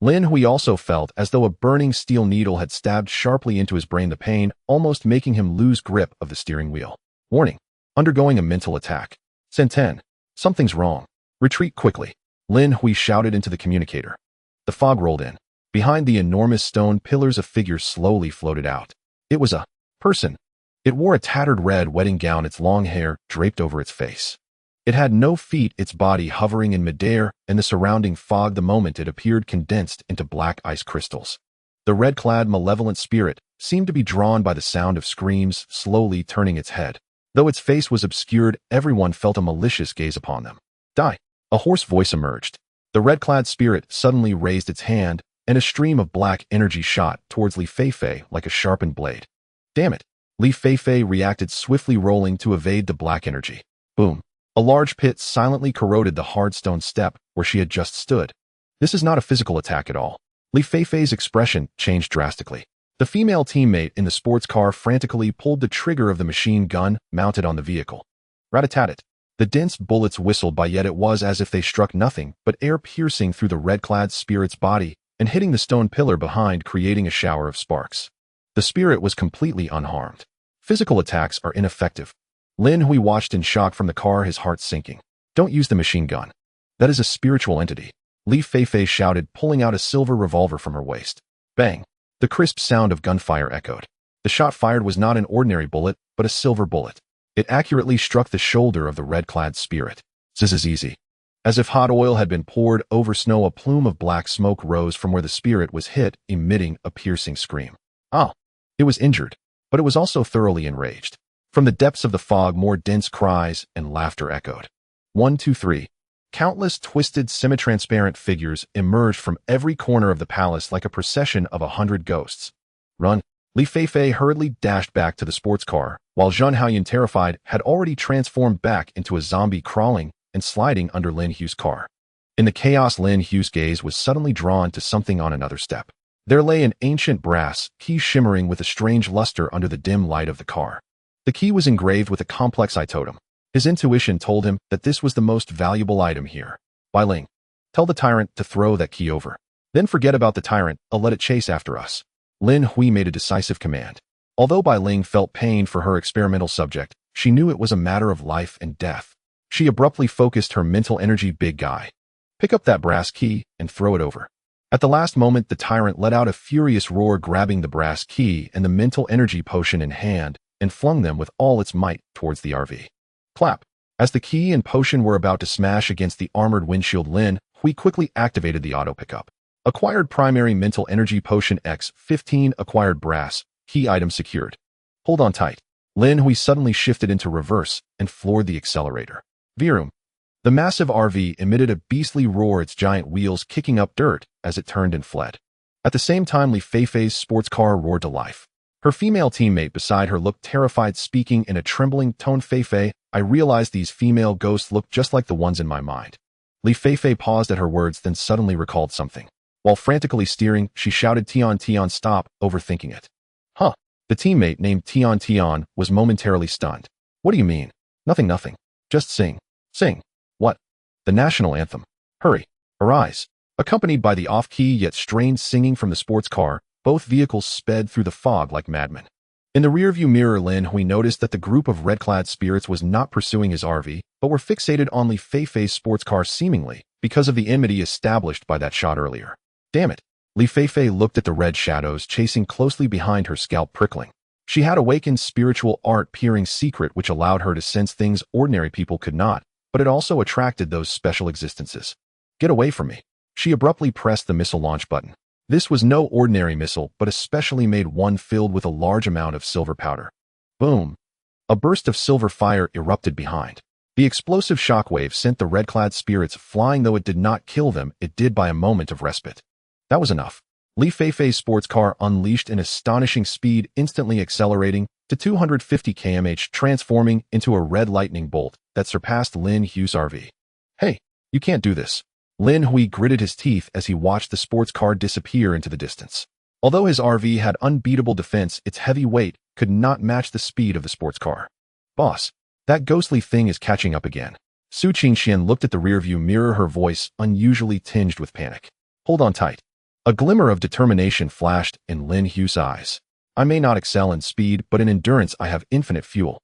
Lin Hui also felt as though a burning steel needle had stabbed sharply into his brain, the pain almost making him lose grip of the steering wheel. Warning. Undergoing a mental attack. Senten. Something's wrong. Retreat quickly. Lin Hui shouted into the communicator. The fog rolled in. Behind the enormous stone pillars, a figure slowly floated out. It was a person. It wore a tattered red wedding gown, its long hair draped over its face. It had no feet, its body hovering in midair, and the surrounding fog, the moment it appeared, condensed into black ice crystals. The red-clad malevolent spirit seemed to be drawn by the sound of screams, slowly turning its head. Though its face was obscured, everyone felt a malicious gaze upon them. Die! A hoarse voice emerged. The red-clad spirit suddenly raised its hand, and a stream of black energy shot towards Li Feifei like a sharpened blade. Damn it! Li Feifei reacted swiftly, rolling to evade the black energy. Boom! A large pit silently corroded the hard stone step where she had just stood. This is not a physical attack at all. Li Feifei's expression changed drastically. The female teammate in the sports car frantically pulled the trigger of the machine gun mounted on the vehicle. Rat-a-tat-tat. The dense bullets whistled by, yet it was as if they struck nothing but air, piercing through the red-clad spirit's body and hitting the stone pillar behind, creating a shower of sparks. The spirit was completely unharmed. Physical attacks are ineffective. Lin Hui watched in shock from the car, his heart sinking. Don't use the machine gun. That is a spiritual entity. Li Feifei shouted, pulling out a silver revolver from her waist. Bang! The crisp sound of gunfire echoed. The shot fired was not an ordinary bullet, but a silver bullet. It accurately struck the shoulder of the red-clad spirit. This is easy. As if hot oil had been poured over snow, a plume of black smoke rose from where the spirit was hit, emitting a piercing scream. It was injured, but it was also thoroughly enraged. From the depths of the fog, more dense cries and laughter echoed. 1, 2, 3. Countless twisted, semi-transparent figures emerged from every corner of the palace like a procession of 100 ghosts. Run! Li Feifei hurriedly dashed back to the sports car, while Zhang Haoyun, terrified, had already transformed back into a zombie, crawling and sliding under Lin Hui's car. In the chaos, Lin Hui's gaze was suddenly drawn to something on another step. There lay an ancient brass key shimmering with a strange luster under the dim light of the car. The key was engraved with a complex eye totem. His intuition told him that this was the most valuable item here. Bai Ling, tell the tyrant to throw that key over. Then forget about the tyrant, I'll let it chase after us. Lin Hui made a decisive command. Although Bai Ling felt pain for her experimental subject, she knew it was a matter of life and death. She abruptly focused her mental energy. Big guy, pick up that brass key and throw it over. At the last moment, the tyrant let out a furious roar, grabbing the brass key and the mental energy potion in hand, and flung them with all its might towards the RV. Clap! As the key and potion were about to smash against the armored windshield, Lin Hui quickly activated the auto pickup. Acquired primary mental energy potion X15, acquired brass key item secured. Hold on tight. Lin Hui suddenly shifted into reverse and floored the accelerator. Vroom! The massive RV emitted a beastly roar, its giant wheels kicking up dirt as it turned and fled. At the same time, Li Feifei's sports car roared to life. Her female teammate beside her looked terrified, speaking in a trembling tone. Feifei, I realized these female ghosts looked just like the ones in my mind. Li Feifei paused at her words, then suddenly recalled something. While frantically steering, she shouted, Tian Tian, stop, overthinking it. Huh. The teammate named Tian Tian was momentarily stunned. What do you mean? Nothing. Just sing. Sing. What? The national anthem. Hurry. Arise. Accompanied by the off-key yet strained singing from the sports car, both vehicles sped through the fog like madmen. In the rearview mirror, Lin Hui noticed that the group of red-clad spirits was not pursuing his RV, but were fixated on Li Feifei's sports car, seemingly because of the enmity established by that shot earlier. Damn it. Li Feifei looked at the red shadows chasing closely behind her, scalp prickling. She had awakened spiritual art-peering secret which allowed her to sense things ordinary people could not, but it also attracted those special existences. Get away from me. She abruptly pressed the missile launch button. This was no ordinary missile, but a specially made one filled with a large amount of silver powder. Boom! A burst of silver fire erupted behind. The explosive shockwave sent the red-clad spirits flying. Though it did not kill them, it did buy a moment of respite. That was enough. Li Feifei's sports car unleashed an astonishing speed, instantly accelerating to 250 km/h, transforming into a red lightning bolt that surpassed Lin Hui's RV. Hey, you can't do this. Lin Hui gritted his teeth as he watched the sports car disappear into the distance. Although his RV had unbeatable defense, its heavy weight could not match the speed of the sports car. Boss, that ghostly thing is catching up again. Su Qingxian looked at the rearview mirror, her voice unusually tinged with panic. Hold on tight. A glimmer of determination flashed in Lin Hui's eyes. I may not excel in speed, but in endurance I have infinite fuel.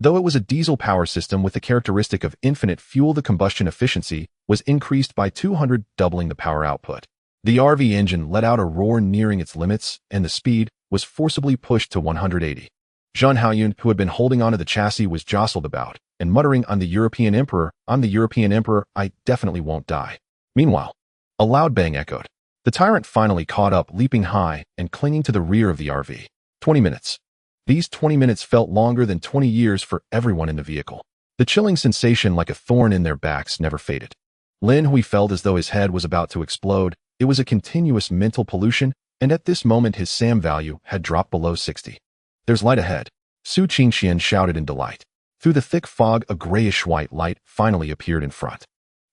Though it was a diesel power system with the characteristic of infinite fuel, the combustion efficiency was increased by 200, doubling the power output. The RV engine let out a roar nearing its limits, and the speed was forcibly pushed to 180. Zhang Haoyun, who had been holding onto the chassis, was jostled about, and muttering, I'm the European Emperor, I definitely won't die. Meanwhile, a loud bang echoed. The tyrant finally caught up, leaping high and clinging to the rear of the RV. 20 minutes. These 20 minutes felt longer than 20 years for everyone in the vehicle. The chilling sensation like a thorn in their backs never faded. Lin Hui felt as though his head was about to explode. It was a continuous mental pollution, and at this moment his SAM value had dropped below 60. There's light ahead. Su Qingxian shouted in delight. Through the thick fog, a grayish-white light finally appeared in front.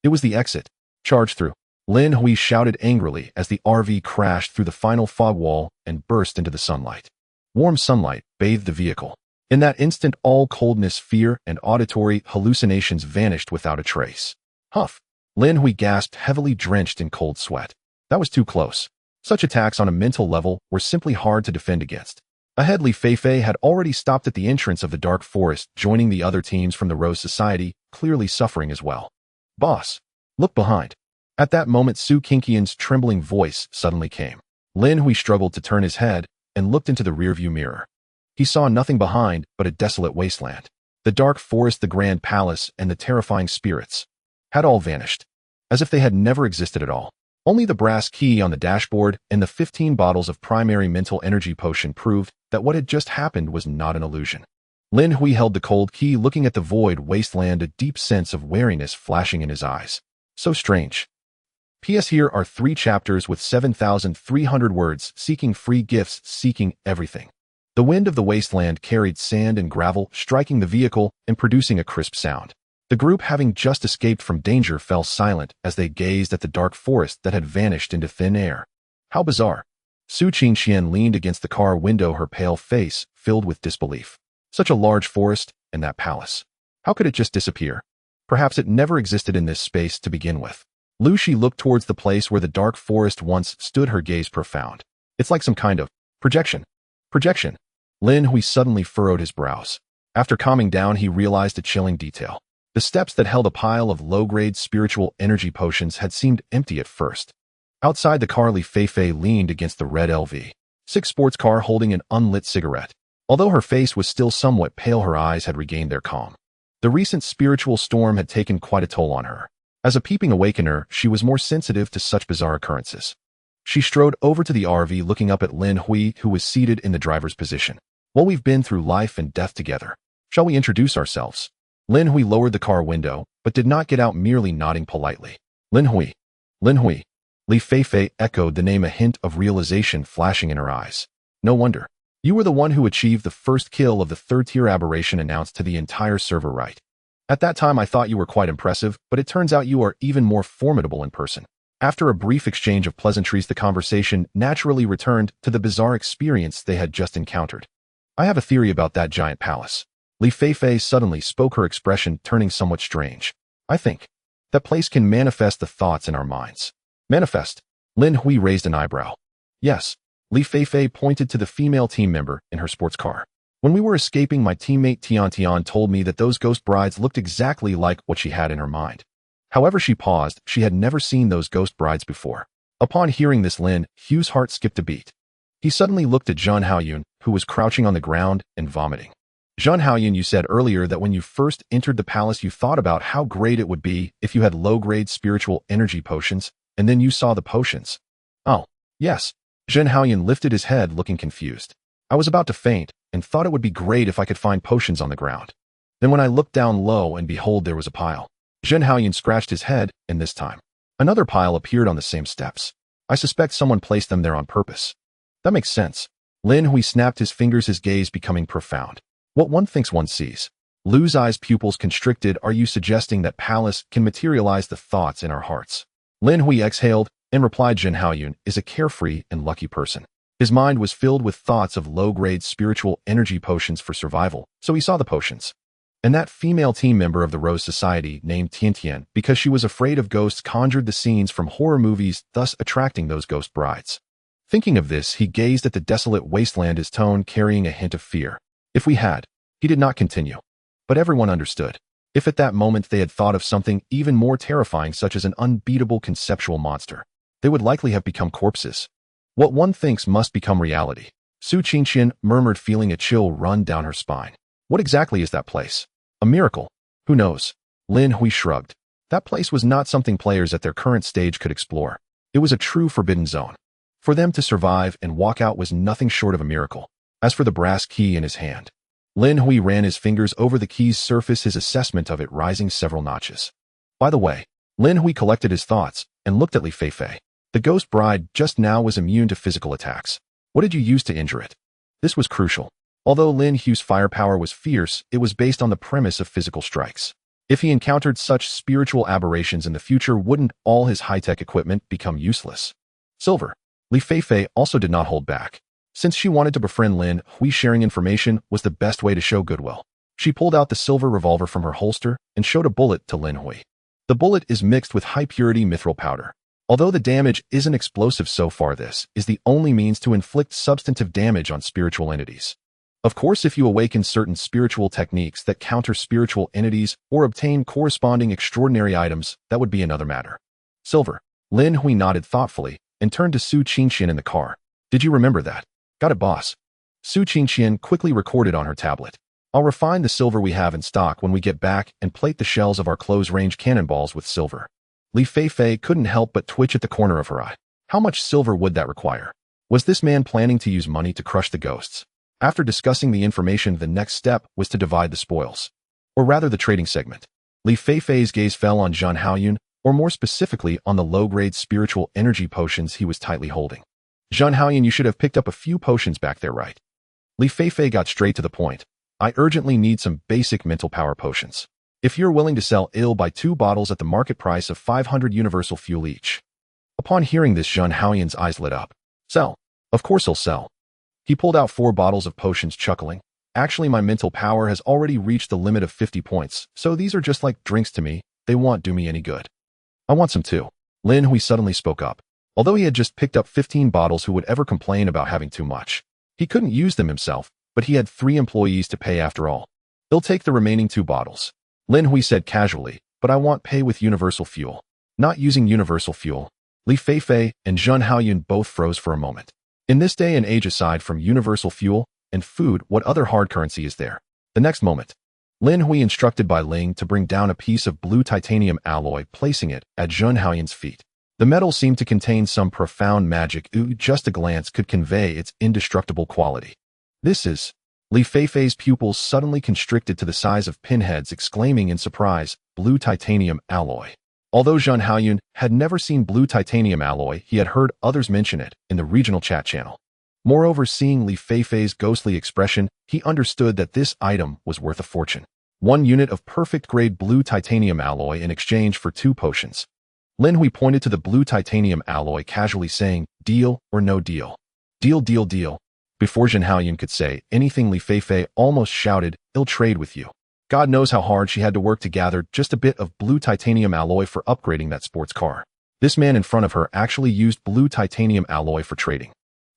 It was the exit. Charge through. Lin Hui shouted angrily as the RV crashed through the final fog wall and burst into the sunlight. Warm sunlight bathed the vehicle. In that instant, all coldness, fear, and auditory hallucinations vanished without a trace. Huff! Lin Hui gasped, heavily drenched in cold sweat. That was too close. Such attacks on a mental level were simply hard to defend against. Ahead, Li Feifei had already stopped at the entrance of the dark forest, joining the other teams from the Rose Society, clearly suffering as well. Boss, look behind. At that moment, Su Qingxian's trembling voice suddenly came. Lin Hui struggled to turn his head and looked into the rearview mirror. He saw nothing behind but a desolate wasteland. The dark forest, the grand palace, and the terrifying spirits had all vanished, as if they had never existed at all. Only the brass key on the dashboard and the 15 bottles of primary mental energy potion proved that what had just happened was not an illusion. Lin Hui held the cold key, looking at the void wasteland, a deep sense of wariness flashing in his eyes. So strange. P.S. Here are 3 chapters with 7,300 words, seeking free gifts, seeking everything. The wind of the wasteland carried sand and gravel, striking the vehicle and producing a crisp sound. The group, having just escaped from danger, fell silent as they gazed at the dark forest that had vanished into thin air. How bizarre. Su Qingxian leaned against the car window, her pale face filled with disbelief. Such a large forest, and that palace. How could it just disappear? Perhaps it never existed in this space to begin with. Lu Shi looked towards the place where the dark forest once stood, her gaze profound. It's like some kind of projection. Projection. Lin Hui suddenly furrowed his brows. After calming down, he realized a chilling detail. The steps that held a pile of low-grade spiritual energy potions had seemed empty at first. Outside the car, Li Feifei leaned against the red LV6 sports car, holding an unlit cigarette. Although her face was still somewhat pale, her eyes had regained their calm. The recent spiritual storm had taken quite a toll on her. As a peeping awakener, she was more sensitive to such bizarre occurrences. She strode over to the RV, looking up at Lin Hui, who was seated in the driver's position. Well, we've been through life and death together. Shall we introduce ourselves? Lin Hui lowered the car window, but did not get out, merely nodding politely. Lin Hui. Lin Hui. Li Feifei echoed the name, a hint of realization flashing in her eyes. No wonder. You were the one who achieved the first kill of the third-tier aberration announced to the entire server, right? At that time, I thought you were quite impressive, but it turns out you are even more formidable in person. After a brief exchange of pleasantries, the conversation naturally returned to the bizarre experience they had just encountered. I have a theory about that giant palace. Li Feifei suddenly spoke, her expression turning somewhat strange. I think that place can manifest the thoughts in our minds. Manifest? Lin Hui raised an eyebrow. Yes. Li Feifei pointed to the female team member in her sports car. When we were escaping, my teammate Tian told me that those ghost brides looked exactly like what she had in her mind. However, she paused. She had never seen those ghost brides before. Upon hearing this, Lin Hui's heart skipped a beat. He suddenly looked at Zhang Haoyun, who was crouching on the ground and vomiting. Zhang Haoyun, you said earlier that when you first entered the palace, you thought about how great it would be if you had low-grade spiritual energy potions, and then you saw the potions. Oh, yes. Zhang Haoyun lifted his head, looking confused. I was about to faint and thought it would be great if I could find potions on the ground. Then when I looked down low, and behold, there was a pile. Zhang Haoyun scratched his head, and this time, another pile appeared on the same steps. I suspect someone placed them there on purpose. That makes sense. Lin Hui snapped his fingers, his gaze becoming profound. What one thinks one sees. Lu's eyes pupils constricted. Are you suggesting that palace can materialize the thoughts in our hearts? Lin Hui exhaled and replied, Zhang Haoyun is a carefree and lucky person. His mind was filled with thoughts of low-grade spiritual energy potions for survival, so he saw the potions. And that female team member of the Rose Society, named Tian, because she was afraid of ghosts, conjured the scenes from horror movies, thus attracting those ghost brides. Thinking of this, he gazed at the desolate wasteland, his tone carrying a hint of fear. If we had, he did not continue. But everyone understood. If at that moment they had thought of something even more terrifying, such as an unbeatable conceptual monster, they would likely have become corpses. What one thinks must become reality. Su Qingqian murmured, feeling a chill run down her spine. What exactly is that place? A miracle? Who knows? Lin Hui shrugged. That place was not something players at their current stage could explore. It was a true forbidden zone. For them to survive and walk out was nothing short of a miracle. As for the brass key in his hand, Lin Hui ran his fingers over the key's surface, his assessment of it rising several notches. By the way, Lin Hui collected his thoughts and looked at Li Feifei. The ghost bride just now was immune to physical attacks. What did you use to injure it? This was crucial. Although Lin Hui's firepower was fierce, it was based on the premise of physical strikes. If he encountered such spiritual aberrations in the future, wouldn't all his high-tech equipment become useless? Silver. Li Feifei also did not hold back. Since she wanted to befriend Lin Hui, sharing information was the best way to show goodwill. She pulled out the silver revolver from her holster and showed a bullet to Lin Hui. The bullet is mixed with high-purity mithril powder. Although the damage isn't explosive so far, this is the only means to inflict substantive damage on spiritual entities. Of course, if you awaken certain spiritual techniques that counter spiritual entities or obtain corresponding extraordinary items, that would be another matter. Silver. Lin Hui nodded thoughtfully and turned to Su Qingqian in the car. Did you remember that? Got it, boss. Su Qingqian quickly recorded on her tablet. I'll refine the silver we have in stock when we get back and plate the shells of our close-range cannonballs with silver. Li Feifei couldn't help but twitch at the corner of her eye. How much silver would that require? Was this man planning to use money to crush the ghosts? After discussing the information, the next step was to divide the spoils. Or rather, the trading segment. Li Feifei's gaze fell on Zhang Haoyun, or more specifically on the low-grade spiritual energy potions he was tightly holding. Zhang Haoyun, you should have picked up a few potions back there, right? Li Feifei got straight to the point. I urgently need some basic mental power potions. If you're willing to sell, I'll buy 2 bottles at the market price of 500 universal fuel each. Upon hearing this, Zhang Haoyun's eyes lit up. Sell. Of course he'll sell. He pulled out 4 bottles of potions, chuckling. Actually, my mental power has already reached the limit of 50 points, so these are just like drinks to me. They won't do me any good. I want some too. Lin Hui suddenly spoke up. Although he had just picked up 15 bottles, who would ever complain about having too much? He couldn't use them himself, but he had 3 employees to pay after all. He'll take the remaining 2 bottles. Lin Hui said casually, but I want pay with universal fuel. Not using universal fuel. Li Feifei and Zhang Haoyun both froze for a moment. In this day and age, aside from universal fuel and food, what other hard currency is there? The next moment, Lin Hui instructed by Ling to bring down a piece of blue titanium alloy, placing it at Zhang Haoyun's feet. The metal seemed to contain some profound magic. Just a glance could convey its indestructible quality. This is... Li Feifei's pupils suddenly constricted to the size of pinheads, exclaiming in surprise, blue titanium alloy. Although Zhang Haoyun had never seen blue titanium alloy, he had heard others mention it in the regional chat channel. Moreover, seeing Li Feifei's ghostly expression, he understood that this item was worth a fortune. 1 unit of perfect-grade blue titanium alloy in exchange for 2 potions. Lin Hui pointed to the blue titanium alloy casually saying, "Deal or no deal?" "Deal, deal, deal." Before Zhen Haoyun could say anything, Li Feifei almost shouted, "I'll trade with you." God knows how hard she had to work to gather just a bit of blue titanium alloy for upgrading that sports car. This man in front of her actually used blue titanium alloy for trading.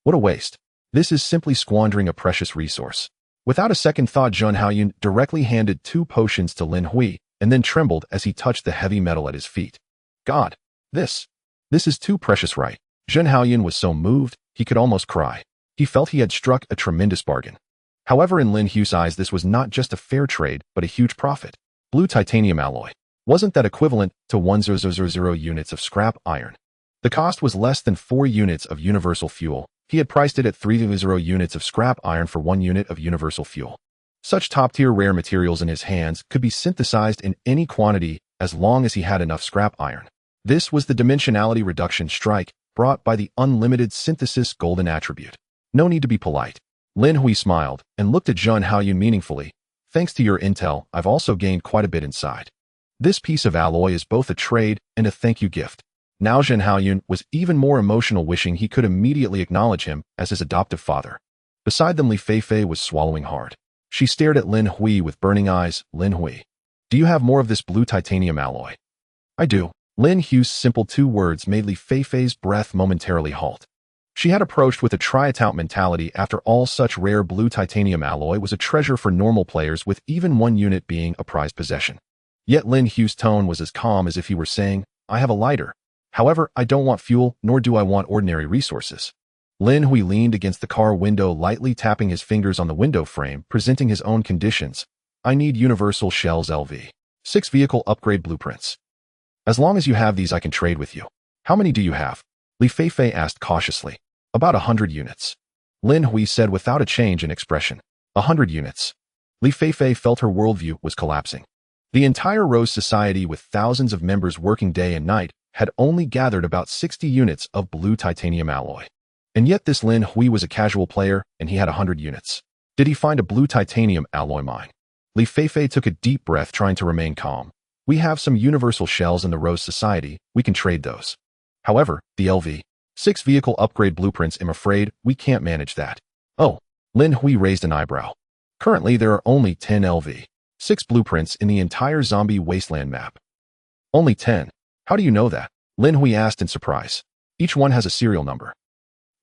What a waste. This is simply squandering a precious resource. Without a second thought, Zhen Haoyun directly handed 2 potions to Lin Hui and then trembled as he touched the heavy metal at his feet. God, this is too precious, right? Zhen Haoyun was so moved, he could almost cry. He felt he had struck a tremendous bargain. However, in Lin Hui's eyes, this was not just a fair trade, but a huge profit. Blue titanium alloy. Wasn't that equivalent to 1,000 units of scrap iron? The cost was less than 4 units of universal fuel. He had priced it at 3,000 units of scrap iron for 1 unit of universal fuel. Such top-tier rare materials in his hands could be synthesized in any quantity as long as he had enough scrap iron. This was the dimensionality reduction strike brought by the unlimited synthesis golden attribute. No need to be polite. Lin Hui smiled and looked at Zhen Haoyun meaningfully. Thanks to your intel, I've also gained quite a bit inside. This piece of alloy is both a trade and a thank you gift. Now Zhen Haoyun was even more emotional, wishing he could immediately acknowledge him as his adoptive father. Beside them, Li Feifei was swallowing hard. She stared at Lin Hui with burning eyes. "Lin Hui, do you have more of this blue titanium alloy?" "I do." Lin Hui's simple 2 words made Li Feifei's breath momentarily halt. She had approached with a try-it-out mentality. After all, such rare blue titanium alloy was a treasure for normal players, with even 1 unit being a prized possession. Yet Lin Hui's tone was as calm as if he were saying, "I have a lighter. However, I don't want fuel, nor do I want ordinary resources." Lin Hui leaned against the car window, lightly tapping his fingers on the window frame, presenting his own conditions. "I need universal shells LV. 6 vehicle upgrade blueprints. As long as you have these, I can trade with you." "How many do you have?" Li Feifei asked cautiously. "About 100 units. Lin Hui said without a change in expression. 100 units. Li Feifei felt her worldview was collapsing. The entire Rose Society, with thousands of members working day and night, had only gathered about 60 units of blue titanium alloy. And yet this Lin Hui was a casual player, and he had 100 units. Did he find a blue titanium alloy mine? Li Feifei took a deep breath, trying to remain calm. "We have some universal shells in the Rose Society. We can trade those. However, the LV 6 vehicle upgrade blueprints, I'm afraid we can't manage that." "Oh." Lin Hui raised an eyebrow. "Currently, there are only 10 LV 6 blueprints in the entire zombie wasteland map." "Only 10? How do you know that?" Lin Hui asked in surprise. "Each one has a serial number.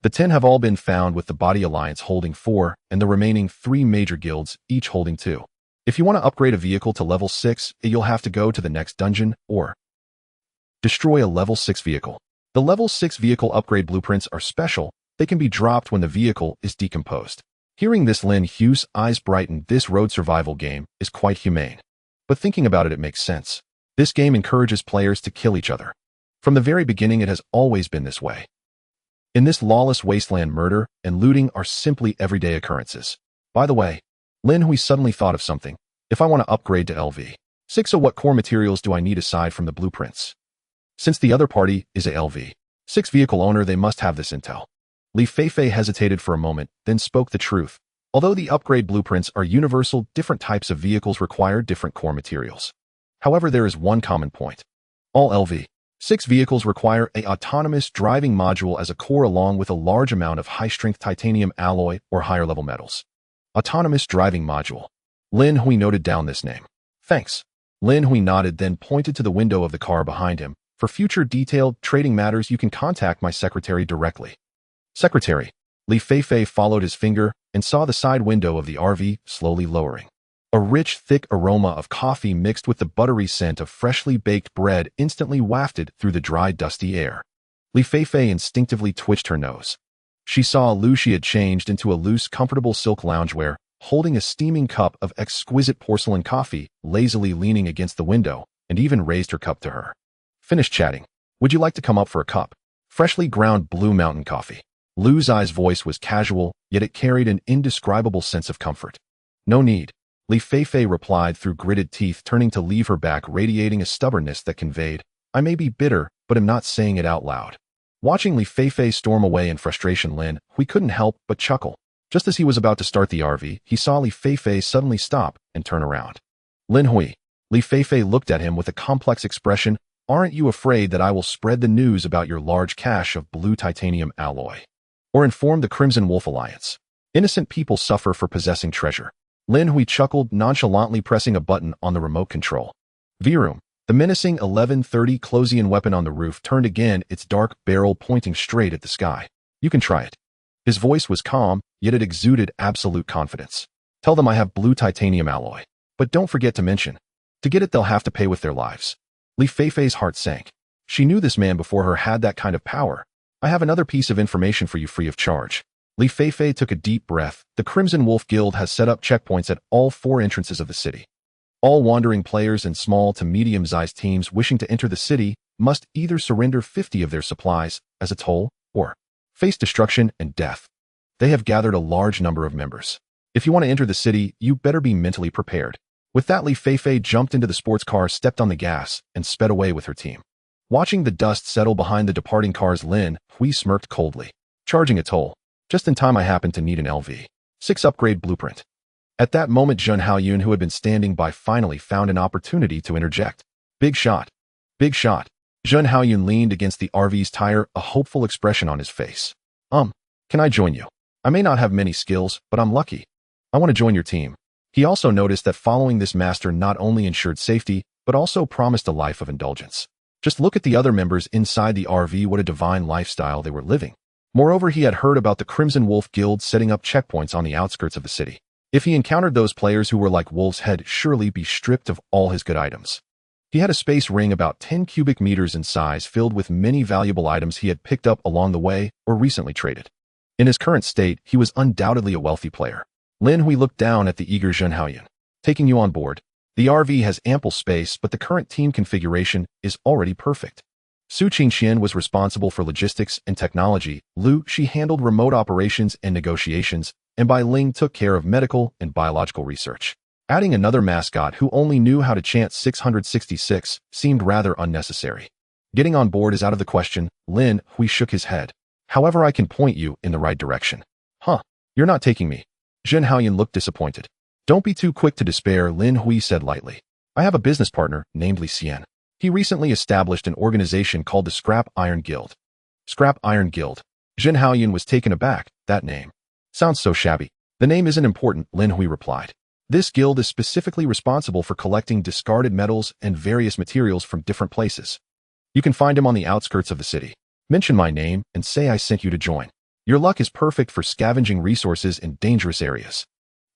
The 10 have all been found, with the Body Alliance holding 4 and the remaining 3 major guilds each holding 2. If you want to upgrade a vehicle to level 6, you'll have to go to the next dungeon or destroy a level 6 vehicle. The level 6 vehicle upgrade blueprints are special. They can be dropped when the vehicle is decomposed." Hearing this, Lin Hui's eyes brightened. This road survival game is quite humane. But thinking about it, it makes sense. This game encourages players to kill each other. From the very beginning, it has always been this way. In this lawless wasteland, murder and looting are simply everyday occurrences. By the way, Lin Hui suddenly thought of something. If I want to upgrade to LV 6, so what core materials do I need aside from the blueprints? Since the other party is a LV 6 vehicle owner, they must have this intel. Li Feifei hesitated for a moment, then spoke the truth. Although the upgrade blueprints are universal, different types of vehicles require different core materials. However, there is one common point. All LV 6 vehicles require an autonomous driving module as a core, along with a large amount of high-strength titanium alloy or higher-level metals. Autonomous driving module. Lin Hui noted down this name. "Thanks." Lin Hui nodded, then pointed to the window of the car behind him. "For future detailed trading matters, you can contact my secretary directly." "Secretary." Li Feifei followed his finger and saw the side window of the RV slowly lowering. A rich, thick aroma of coffee mixed with the buttery scent of freshly baked bread instantly wafted through the dry, dusty air. Li Feifei instinctively twitched her nose. She saw Lu. She had changed into a loose, comfortable silk loungewear, holding a steaming cup of exquisite porcelain coffee, lazily leaning against the window, and even raised her cup to her. "Finished chatting. Would you like to come up for a cup? Freshly ground Blue Mountain coffee." Lu's voice was casual, yet it carried an indescribable sense of comfort. "No need." Li Feifei replied through gritted teeth, turning to leave her back, radiating a stubbornness that conveyed, "I may be bitter, but am not saying it out loud." Watching Li Feifei storm away in frustration, Lin Hui couldn't help but chuckle. Just as he was about to start the RV, he saw Li Feifei suddenly stop and turn around. Lin Hui. Li Feifei looked at him with a complex expression. Aren't you afraid that I will spread the news about your large cache of blue titanium alloy? Or inform the Crimson Wolf Alliance? Innocent people suffer for possessing treasure. Lin Hui chuckled, nonchalantly pressing a button on the remote control. V-Room. The menacing 1130 Closian weapon on the roof turned again, its dark barrel pointing straight at the sky. You can try it. His voice was calm, yet it exuded absolute confidence. Tell them I have blue titanium alloy. But don't forget to mention. To get it, they'll have to pay with their lives. Li Feifei's heart sank. She knew this man before her had that kind of power. I have another piece of information for you free of charge. Li Feifei took a deep breath. The Crimson Wolf Guild has set up checkpoints at all 4 entrances of the city. All wandering players and small to medium-sized teams wishing to enter the city must either surrender 50 of their supplies as a toll or face destruction and death. They have gathered a large number of members. If you want to enter the city, you better be mentally prepared. With that, Li Feifei jumped into the sports car, stepped on the gas, and sped away with her team. Watching the dust settle behind the departing cars, Lin Hui smirked coldly. Charging a toll. Just in time, I happen to need an LV6 upgrade blueprint. At that moment, Zhen Haoyun, who had been standing by, finally found an opportunity to interject. Big shot. Big shot. Zhen Haoyun leaned against the RV's tire, a hopeful expression on his face. Can I join you? I may not have many skills, but I'm lucky. I want to join your team. He also noticed that following this master not only ensured safety, but also promised a life of indulgence. Just look at the other members inside the RV, what a divine lifestyle they were living. Moreover, he had heard about the Crimson Wolf Guild setting up checkpoints on the outskirts of the city. If he encountered those players who were like wolves, he'd surely be stripped of all his good items. He had a space ring about 10 cubic meters in size, filled with many valuable items he had picked up along the way or recently traded. In his current state, he was undoubtedly a wealthy player. Lin Hui looked down at the eager Zhen Haoyun. Taking you on board. The RV has ample space, but the current team configuration is already perfect. Su Qingxian was responsible for logistics and technology. Lu Shi handled remote operations and negotiations, and Bai Ling took care of medical and biological research. Adding another mascot who only knew how to chant 666 seemed rather unnecessary. Getting on board is out of the question. Lin Hui shook his head. However, I can point you in the right direction. You're not taking me. Zhen Haoyun looked disappointed. Don't be too quick to despair, Lin Hui said lightly. I have a business partner named Li Xian. He recently established an organization called the Scrap Iron Guild. Scrap Iron Guild. Zhen Haoyun was taken aback. That name sounds so shabby. The name isn't important, Lin Hui replied. This guild is specifically responsible for collecting discarded metals and various materials from different places. You can find him on the outskirts of the city. Mention my name and say I sent you to join. Your luck is perfect for scavenging resources in dangerous areas.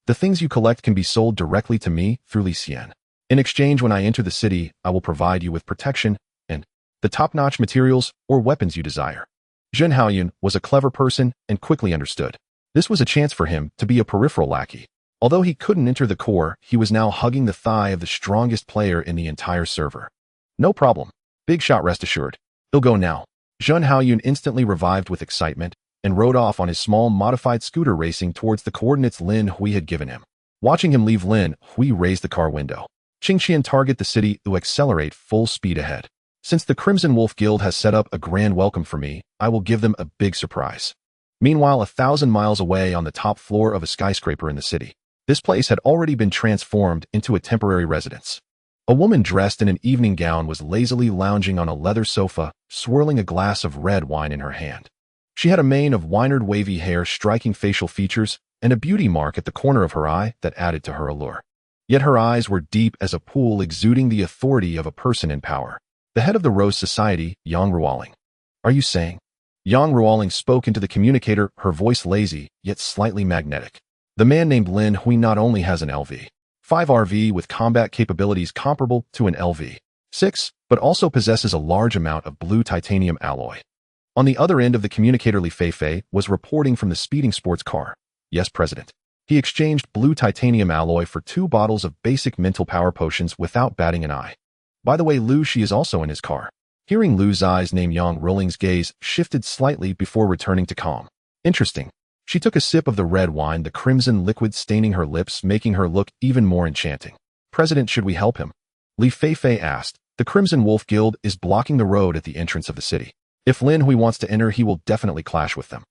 The things you collect can be sold directly to me through Li Xian. In exchange, when I enter the city, I will provide you with protection and the top-notch materials or weapons you desire. Zhen Haoyun was a clever person and quickly understood. This was a chance for him to be a peripheral lackey. Although he couldn't enter the core, he was now hugging the thigh of the strongest player in the entire server. No problem. Big shot, rest assured. He'll go now. Zhen Haoyun instantly revived with excitement and rode off on his small modified scooter, racing towards the coordinates Lin Hui had given him. Watching him leave, Lin Hui raised the car window. Qingxian, target the city to accelerate full speed ahead. Since the Crimson Wolf Guild has set up a grand welcome for me, I will give them a big surprise. Meanwhile, 1,000 miles away on the top floor of a skyscraper in the city, this place had already been transformed into a temporary residence. A woman dressed in an evening gown was lazily lounging on a leather sofa, swirling a glass of red wine in her hand. She had a mane of winard wavy hair, striking facial features, and a beauty mark at the corner of her eye that added to her allure. Yet her eyes were deep as a pool, exuding the authority of a person in power. The head of the Rose Society, Yang Ruoling. Are you saying? Yang Ruoling spoke into the communicator, her voice lazy, yet slightly magnetic. The man named Lin Hui not only has an LV5 RV with combat capabilities comparable to an LV6, but also possesses a large amount of blue titanium alloy. On the other end of the communicator, Li Feifei was reporting from the speeding sports car. Yes, President. He exchanged blue titanium alloy for 2 bottles of basic mental power potions without batting an eye. By the way, Lu Shi is also in his car. Hearing Lu Zai's name, Yang Ruoling's gaze shifted slightly before returning to calm. Interesting. She took a sip of the red wine, the crimson liquid staining her lips, making her look even more enchanting. President, should we help him? Li Feifei asked. The Crimson Wolf Guild is blocking the road at the entrance of the city. If Lin Hui wants to enter, he will definitely clash with them.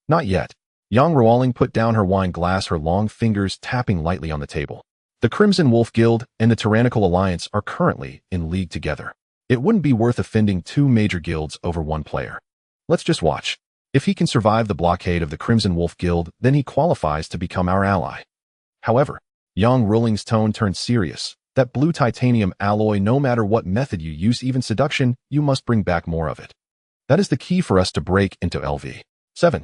Not yet. Yang Ruoling put down her wine glass, her long fingers tapping lightly on the table. The Crimson Wolf Guild and the Tyrannical Alliance are currently in league together. It wouldn't be worth offending two major guilds over one player. Let's just watch. If he can survive the blockade of the Crimson Wolf Guild, then he qualifies to become our ally. However, Yang Ruoling's tone turned serious. That blue titanium alloy, no matter what method you use, even seduction, you must bring back more of it. That is the key for us to break into LV. 7.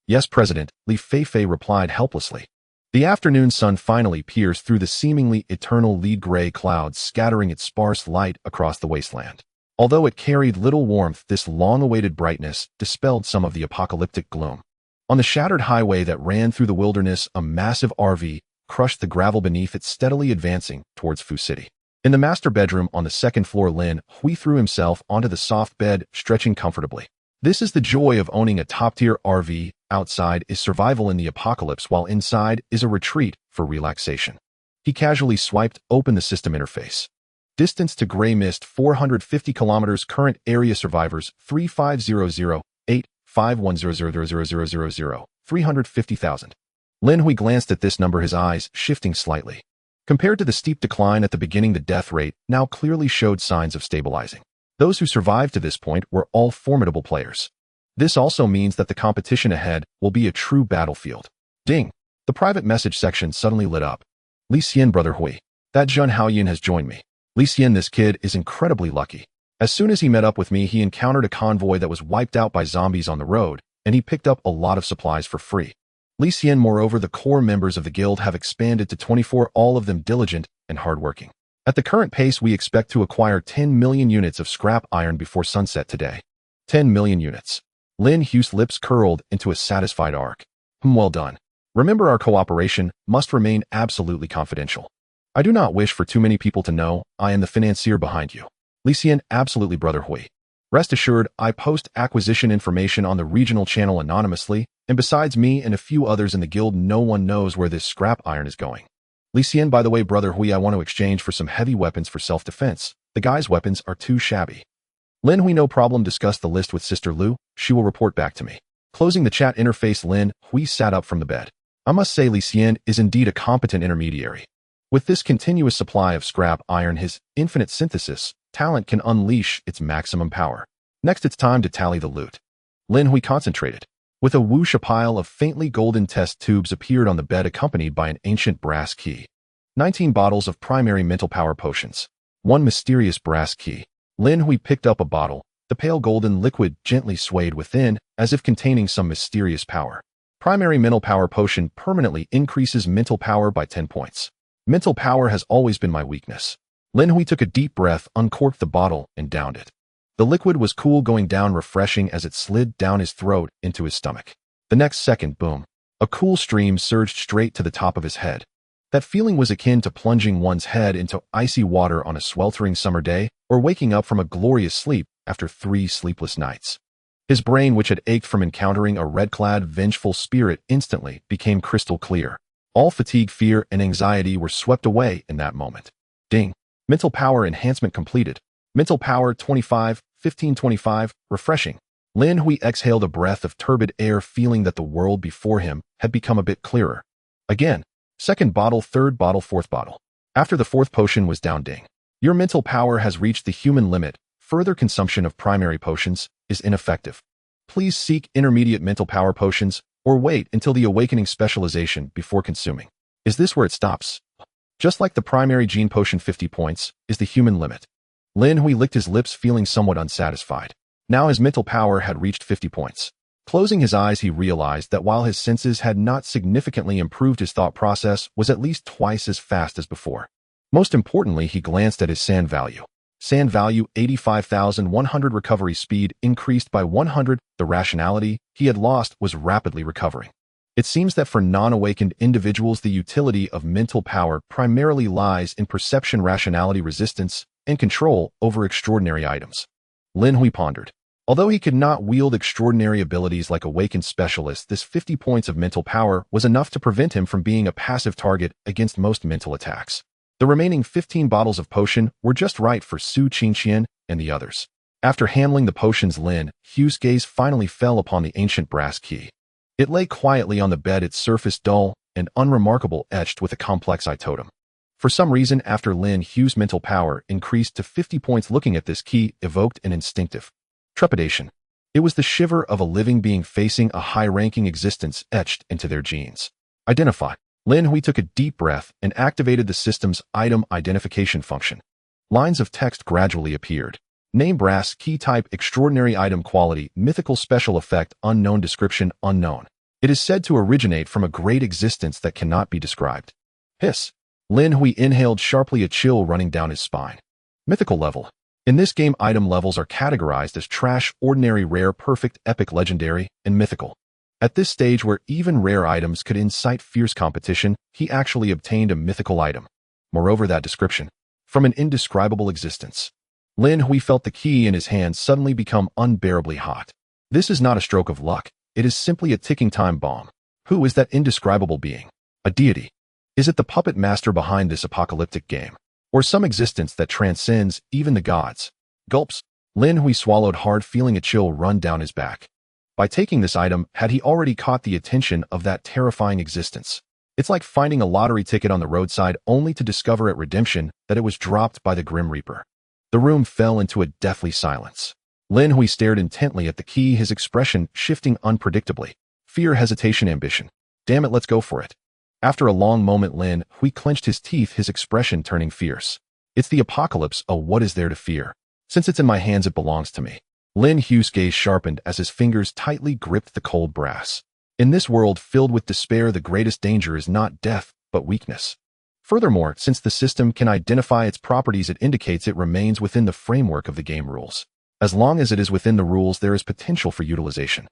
Yes, President, Li Feifei replied helplessly. The afternoon sun finally pierced through the seemingly eternal lead-gray clouds, scattering its sparse light across the wasteland. Although it carried little warmth, this long-awaited brightness dispelled some of the apocalyptic gloom. On the shattered highway that ran through the wilderness, a massive RV crushed the gravel beneath it, steadily advancing towards Fu City. In the master bedroom on the second floor, Lin Hui threw himself onto the soft bed, stretching comfortably. This is the joy of owning a top-tier RV. Outside is survival in the apocalypse, while inside is a retreat for relaxation. He casually swiped open the system interface. Distance to Gray Mist 450 kilometers. Current area survivors 35008510000000 350,000. Lin Hui glanced at this number, his eyes shifting slightly. Compared to the steep decline at the beginning, the death rate now clearly showed signs of stabilizing. Those who survived to this point were all formidable players. This also means that the competition ahead will be a true battlefield. Ding! The private message section suddenly lit up. Li Xian, Brother Hui. That Zhen Haoyin has joined me. Li Xian, this kid is incredibly lucky. As soon as he met up with me, he encountered a convoy that was wiped out by zombies on the road, and he picked up a lot of supplies for free. Li Xian, moreover, the core members of the guild have expanded to 24, all of them diligent and hardworking. At the current pace, we expect to acquire 10 million units of scrap iron before sunset today. 10 million units. Lin Hui's lips curled into a satisfied arc. Well done. Remember, our cooperation must remain absolutely confidential. I do not wish for too many people to know I am the financier behind you. Li Xian, absolutely, Brother Hui. Rest assured, I post acquisition information on the regional channel anonymously, and besides me and a few others in the guild, no one knows where this scrap iron is going. Li Xian, by the way, Brother Hui, I want to exchange for some heavy weapons for self-defense. The guy's weapons are too shabby. Lin Hui, no problem. Discuss the list with Sister Lu. She will report back to me. Closing the chat interface, Lin Hui sat up from the bed. I must say, Li Xian is indeed a competent intermediary. With this continuous supply of scrap iron, his infinite synthesis talent can unleash its maximum power. Next, it's time to tally the loot. Lin Hui concentrated. With a whoosh, a pile of faintly golden test tubes appeared on the bed, accompanied by an ancient brass key. 19 bottles of primary mental power potions. One mysterious brass key. Lin Hui picked up a bottle. The pale golden liquid gently swayed within, as if containing some mysterious power. Primary mental power potion permanently increases mental power by 10 points. Mental power has always been my weakness. Lin Hui took a deep breath, uncorked the bottle, and downed it. The liquid was cool, going down refreshing as it slid down his throat into his stomach. The next second, boom. A cool stream surged straight to the top of his head. That feeling was akin to plunging one's head into icy water on a sweltering summer day, or waking up from a glorious sleep after 3 sleepless nights. His brain, which had ached from encountering a red-clad, vengeful spirit, instantly became crystal clear. All fatigue, fear, and anxiety were swept away in that moment. Ding. Mental power enhancement completed. Mental power 25, 1525, refreshing. Lin Hui exhaled a breath of turbid air, feeling that the world before him had become a bit clearer. Again. Second bottle, third bottle, fourth bottle. After the fourth potion was down, ding. Your mental power has reached the human limit. Further consumption of primary potions is ineffective. Please seek intermediate mental power potions, or wait until the awakening specialization before consuming. Is this where it stops? Just like the primary gene potion, 50 points is the human limit. Lin Hui licked his lips, feeling somewhat unsatisfied. Now his mental power had reached 50 points. Closing his eyes, he realized that while his senses had not significantly improved, his thought process was at least twice as fast as before. Most importantly, he glanced at his sand value. Sand value 85,100, recovery speed increased by 100. The rationality he had lost was rapidly recovering. It seems that for non-awakened individuals, the utility of mental power primarily lies in perception, rationality, resistance, and control over extraordinary items. Lin Hui pondered. Although he could not wield extraordinary abilities like awakened specialists, this 50 points of mental power was enough to prevent him from being a passive target against most mental attacks. The remaining 15 bottles of potion were just right for Su Qingqian and the others. After handling the potions, Lin Hui's gaze finally fell upon the ancient brass key. It lay quietly on the bed, its surface dull and unremarkable, etched with a complex eye totem. For some reason, after Lin Hui's mental power increased to 50 points, looking at this key evoked an instinctive trepidation. It was the shiver of a living being facing a high-ranking existence etched into their genes. Identify. Lin Hui took a deep breath and activated the system's item identification function. Lines of text gradually appeared. Name: brass key. Type: extraordinary. Item: quality: mythical. Special effect: unknown. Description: unknown. It is said to originate from a great existence that cannot be described. Hiss. Lin Hui inhaled sharply, a chill running down his spine. Mythical level. In this game, item levels are categorized as trash, ordinary, rare, perfect, epic, legendary, and mythical. At this stage, where even rare items could incite fierce competition, he actually obtained a mythical item. Moreover, that description. From an indescribable existence. Lin Hui felt the key in his hand suddenly become unbearably hot. This is not a stroke of luck. It is simply a ticking time bomb. Who is that indescribable being? A deity? Is it the puppet master behind this apocalyptic game? Or some existence that transcends even the gods? Gulps. Lin Hui swallowed hard, feeling a chill run down his back. By taking this item, had he already caught the attention of that terrifying existence? It's like finding a lottery ticket on the roadside only to discover at redemption that it was dropped by the Grim Reaper. The room fell into a deathly silence. Lin Hui stared intently at the key, his expression shifting unpredictably. Fear, hesitation, ambition. Damn it, let's go for it. After a long moment, Lin Hui clenched his teeth, his expression turning fierce. It's the apocalypse. Oh, what is there to fear? Since it's in my hands, it belongs to me. Lin Hui's gaze sharpened as his fingers tightly gripped the cold brass. In this world filled with despair, the greatest danger is not death, but weakness. Furthermore, since the system can identify its properties, it indicates it remains within the framework of the game rules. As long as it is within the rules, there is potential for utilization.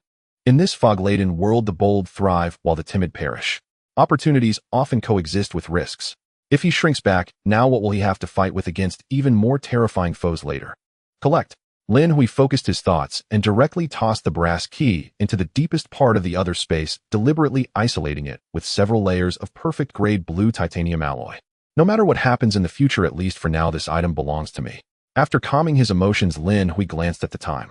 In this fog-laden world, the bold thrive while the timid perish. Opportunities often coexist with risks. If he shrinks back, now what will he have to fight with against even more terrifying foes later? Collect. Lin Hui focused his thoughts and directly tossed the brass key into the deepest part of the other space, deliberately isolating it with several layers of perfect grade blue titanium alloy. No matter what happens in the future, at least for now, this item belongs to me. After calming his emotions, Lin Hui glanced at the time.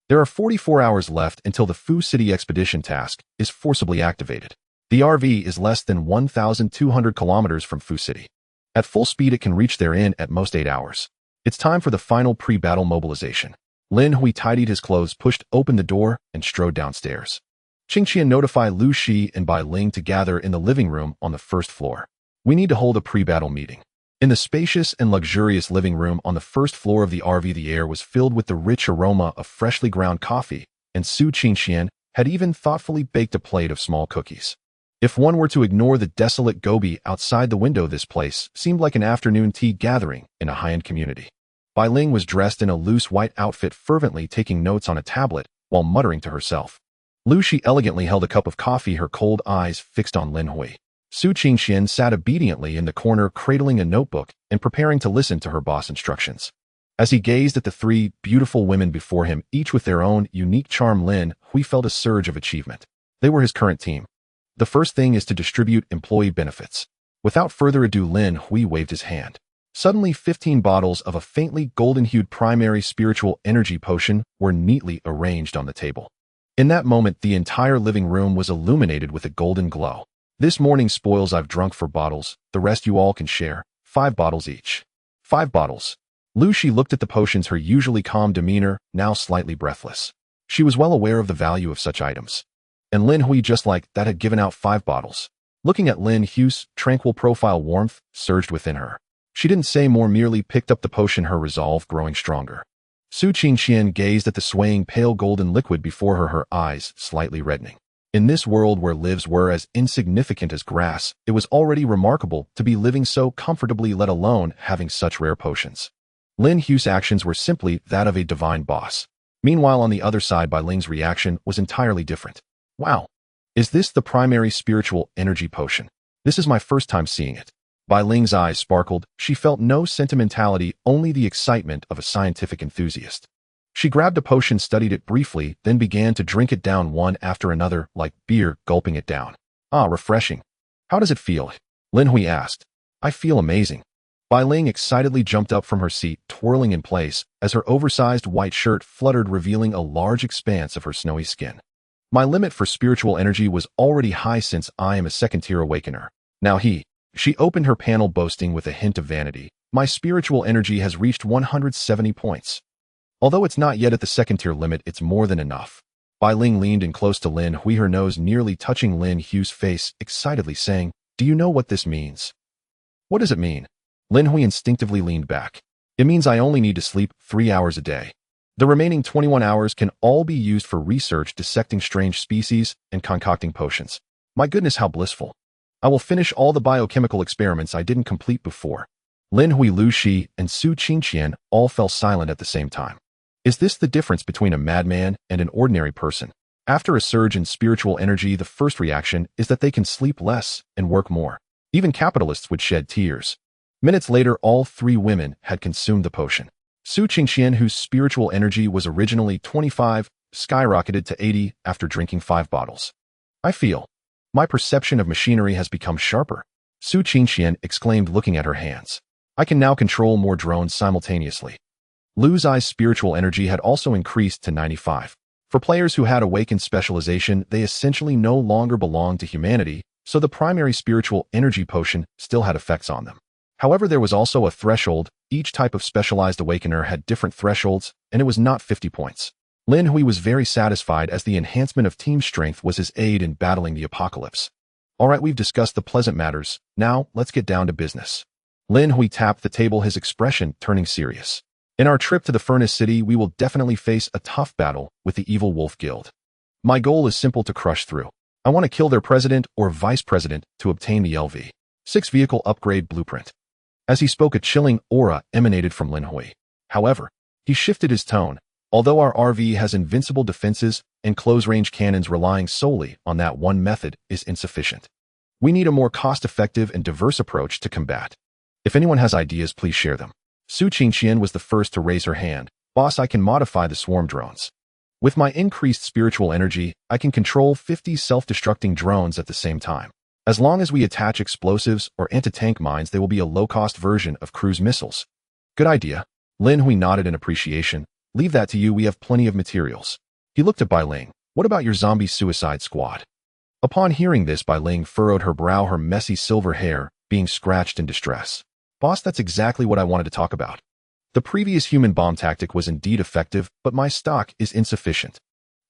There are 44 hours left until the Fu City expedition task is forcibly activated. The RV is less than 1,200 kilometers from Fu City. At full speed, it can reach there in at most 8 hours. It's time for the final pre-battle mobilization. Lin Hui tidied his clothes, pushed open the door, and strode downstairs. Qingqian notified Lu Shi and Bai Ling to gather in the living room on the first floor. We need to hold a pre-battle meeting. In the spacious and luxurious living room on the first floor of the RV, the air was filled with the rich aroma of freshly ground coffee, and Su Qingqian had even thoughtfully baked a plate of small cookies. If one were to ignore the desolate gobi outside the window, this place seemed like an afternoon tea gathering in a high-end community. Bai Ling was dressed in a loose white outfit, fervently taking notes on a tablet while muttering to herself. Lu Shi elegantly held a cup of coffee, her cold eyes fixed on Lin Hui. Su Qingqian sat obediently in the corner, cradling a notebook and preparing to listen to her boss instructions. As he gazed at the three beautiful women before him, each with their own unique charm, Lin Hui felt a surge of achievement. They were his current team. The first thing is to distribute employee benefits. Without further ado, Lin Hui waved his hand. Suddenly, 15 bottles of a faintly golden-hued primary spiritual energy potion were neatly arranged on the table. In that moment, the entire living room was illuminated with a golden glow. This morning's spoils I've drunk 4 bottles, the rest you all can share, 5 bottles each. 5 bottles. Lu Shi looked at the potions, her usually calm demeanor now slightly breathless. She was well aware of the value of such items. And Lin Hui, just like that, had given out 5 bottles. Looking at Lin Hui's tranquil profile, warmth surged within her. She didn't say more, merely picked up the potion, her resolve growing stronger. Su Qingqian gazed at the swaying pale golden liquid before her, her eyes slightly reddening. In this world where lives were as insignificant as grass, it was already remarkable to be living so comfortably, let alone having such rare potions. Lin Hui's actions were simply that of a divine boss. Meanwhile, on the other side, Bai Ling's reaction was entirely different. Wow! Is this the primary spiritual energy potion? This is my first time seeing it. Bai Ling's eyes sparkled. She felt no sentimentality, only the excitement of a scientific enthusiast. She grabbed a potion, studied it briefly, then began to drink it down one after another, like beer, gulping it down. Ah, refreshing. How does it feel? Lin Hui asked. I feel amazing. Bai Ling excitedly jumped up from her seat, twirling in place, as her oversized white shirt fluttered, revealing a large expanse of her snowy skin. My limit for spiritual energy was already high since I am a second-tier awakener. Now she opened her panel boasting with a hint of vanity. My spiritual energy has reached 170 points. Although it's not yet at the second-tier limit, it's more than enough. Bai Ling leaned in close to Lin Hui, her nose nearly touching Lin Hui's face, excitedly saying, "Do you know what this means?" "What does it mean?" Lin Hui instinctively leaned back. "It means I only need to sleep 3 hours a day. The remaining 21 hours can all be used for research, dissecting strange species, and concocting potions. My goodness, how blissful. I will finish all the biochemical experiments I didn't complete before." Lin Hui, Lu Shi, and Su Qingqian all fell silent at the same time. Is this the difference between a madman and an ordinary person? After a surge in spiritual energy, the first reaction is that they can sleep less and work more. Even capitalists would shed tears. Minutes later, all 3 women had consumed the potion. Su Qingqian, whose spiritual energy was originally 25, skyrocketed to 80 after drinking 5 bottles. "I feel. My perception of machinery has become sharper," Su Qingqian exclaimed, looking at her hands. "I can now control more drones simultaneously." Lu Zai's spiritual energy had also increased to 95. For players who had awakened specialization, they essentially no longer belonged to humanity, so the primary spiritual energy potion still had effects on them. However, there was also a threshold. Each type of specialized awakener had different thresholds, and it was not 50 points. Lin Hui was very satisfied, as the enhancement of team strength was his aid in battling the apocalypse. "All right, we've discussed the pleasant matters. Now, let's get down to business." Lin Hui tapped the table, his expression turning serious. "In our trip to the Furnace City, we will definitely face a tough battle with the Evil Wolf Guild. My goal is simple: to crush through. I want to kill their president or vice president to obtain the LV-6 vehicle upgrade blueprint." As he spoke, a chilling aura emanated from Lin Hui. However, he shifted his tone. "Although our RV has invincible defenses and close-range cannons, relying solely on that one method is insufficient. We need a more cost-effective and diverse approach to combat. If anyone has ideas, please share them." Su Qingqian was the first to raise her hand. "Boss, I can modify the swarm drones. With my increased spiritual energy, I can control 50 self-destructing drones at the same time. As long as we attach explosives or anti-tank mines, they will be a low-cost version of cruise missiles." "Good idea." Lin Hui nodded in appreciation. "Leave that to you, we have plenty of materials." He looked at Bai Ling. "What about your zombie suicide squad?" Upon hearing this, Bai Ling furrowed her brow, her messy silver hair being scratched in distress. "Boss, that's exactly what I wanted to talk about. The previous human bomb tactic was indeed effective, but my stock is insufficient.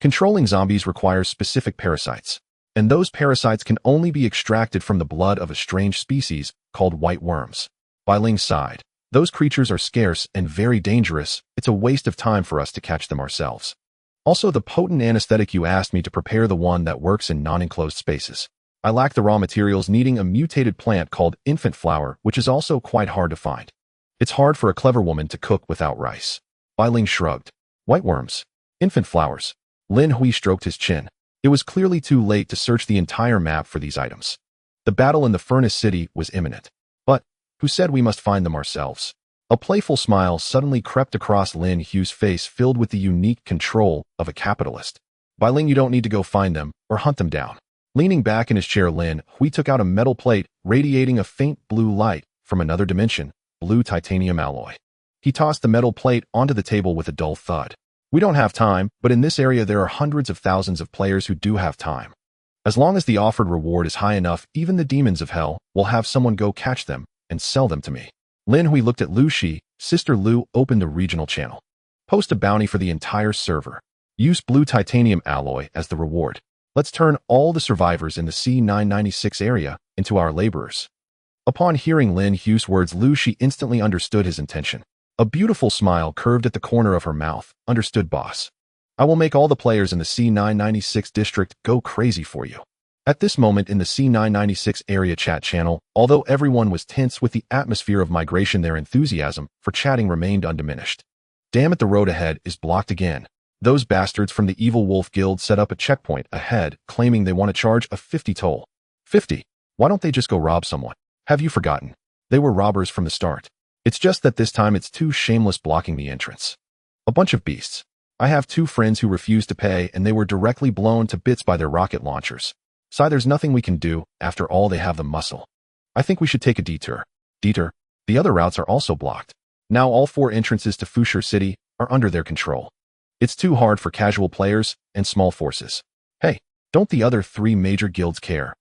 Controlling zombies requires specific parasites, and those parasites can only be extracted from the blood of a strange species called white worms." Bai Ling sighed. "Those creatures are scarce and very dangerous. It's a waste of time for us to catch them ourselves. Also, the potent anesthetic you asked me to prepare, the one that works in non-enclosed spaces. I lack the raw materials, needing a mutated plant called infant flower, which is also quite hard to find. It's hard for a clever woman to cook without rice." Bai Ling shrugged. "White worms. Infant flowers." Lin Hui stroked his chin. It was clearly too late to search the entire map for these items. The battle in the Furnace City was imminent. But who said we must find them ourselves? A playful smile suddenly crept across Lin Hui's face, filled with the unique control of a capitalist. "Bai Ling, you don't need to go find them or hunt them down." Leaning back in his chair, Lin Hui took out a metal plate radiating a faint blue light from another dimension, blue titanium alloy. He tossed the metal plate onto the table with a dull thud. "We don't have time, but in this area there are hundreds of thousands of players who do have time. As long as the offered reward is high enough, even the demons of hell will have someone go catch them and sell them to me." Lin Hui looked at Lu Shi. "Sister Lu, opened a regional channel. Post a bounty for the entire server. Use blue titanium alloy as the reward. Let's turn all the survivors in the C996 area into our laborers." Upon hearing Lin Hui's words, Lu Shi instantly understood his intention. A beautiful smile curved at the corner of her mouth. "Understood, boss. I will make all the players in the C996 district go crazy for you." At this moment in the C996 area chat channel, although everyone was tense with the atmosphere of migration, their enthusiasm for chatting remained undiminished. "Damn it, the road ahead is blocked again. Those bastards from the Evil Wolf Guild set up a checkpoint ahead, claiming they want to charge a 50 toll. 50? Why don't they just go rob someone? Have you forgotten? They were robbers from the start. It's just that this time it's too shameless blocking the entrance. A bunch of beasts. I have 2 friends who refused to pay, and they were directly blown to bits by their rocket launchers. There's nothing we can do. After all, they have the muscle. I think we should take a detour." "Detour? The other routes are also blocked. Now all 4 entrances to Fushur City are under their control. It's too hard for casual players and small forces. Hey, don't the other 3 major guilds care?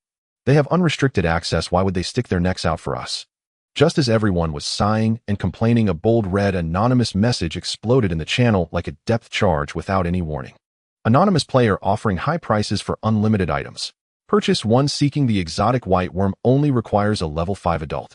They have unrestricted access, why would they stick their necks out for us? Just as everyone was sighing and complaining, a bold red anonymous message exploded in the channel like a depth charge without any warning. Anonymous player offering high prices for unlimited items. Purchase 1 seeking the exotic white worm only requires a level 5 adult.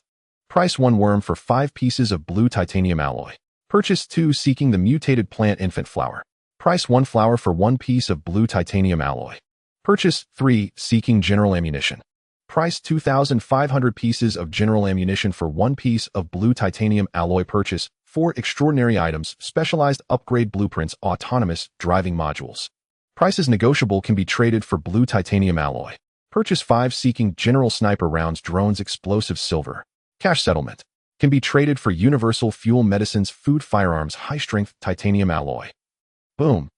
Price 1 worm for 5 pieces of blue titanium alloy. Purchase 2 seeking the mutated plant infant flower. Price 1 flower for 1 piece of blue titanium alloy. Purchase 3 seeking general ammunition. Price 2,500 pieces of general ammunition for 1 piece of blue titanium alloy. Purchase 4 extraordinary items, specialized upgrade blueprints, autonomous driving modules. Prices negotiable, can be traded for blue titanium alloy. Purchase 5 seeking general sniper rounds, drones, explosive silver. Cash settlement. Can be traded for universal fuel, medicines, food, firearms, high-strength titanium alloy. Boom.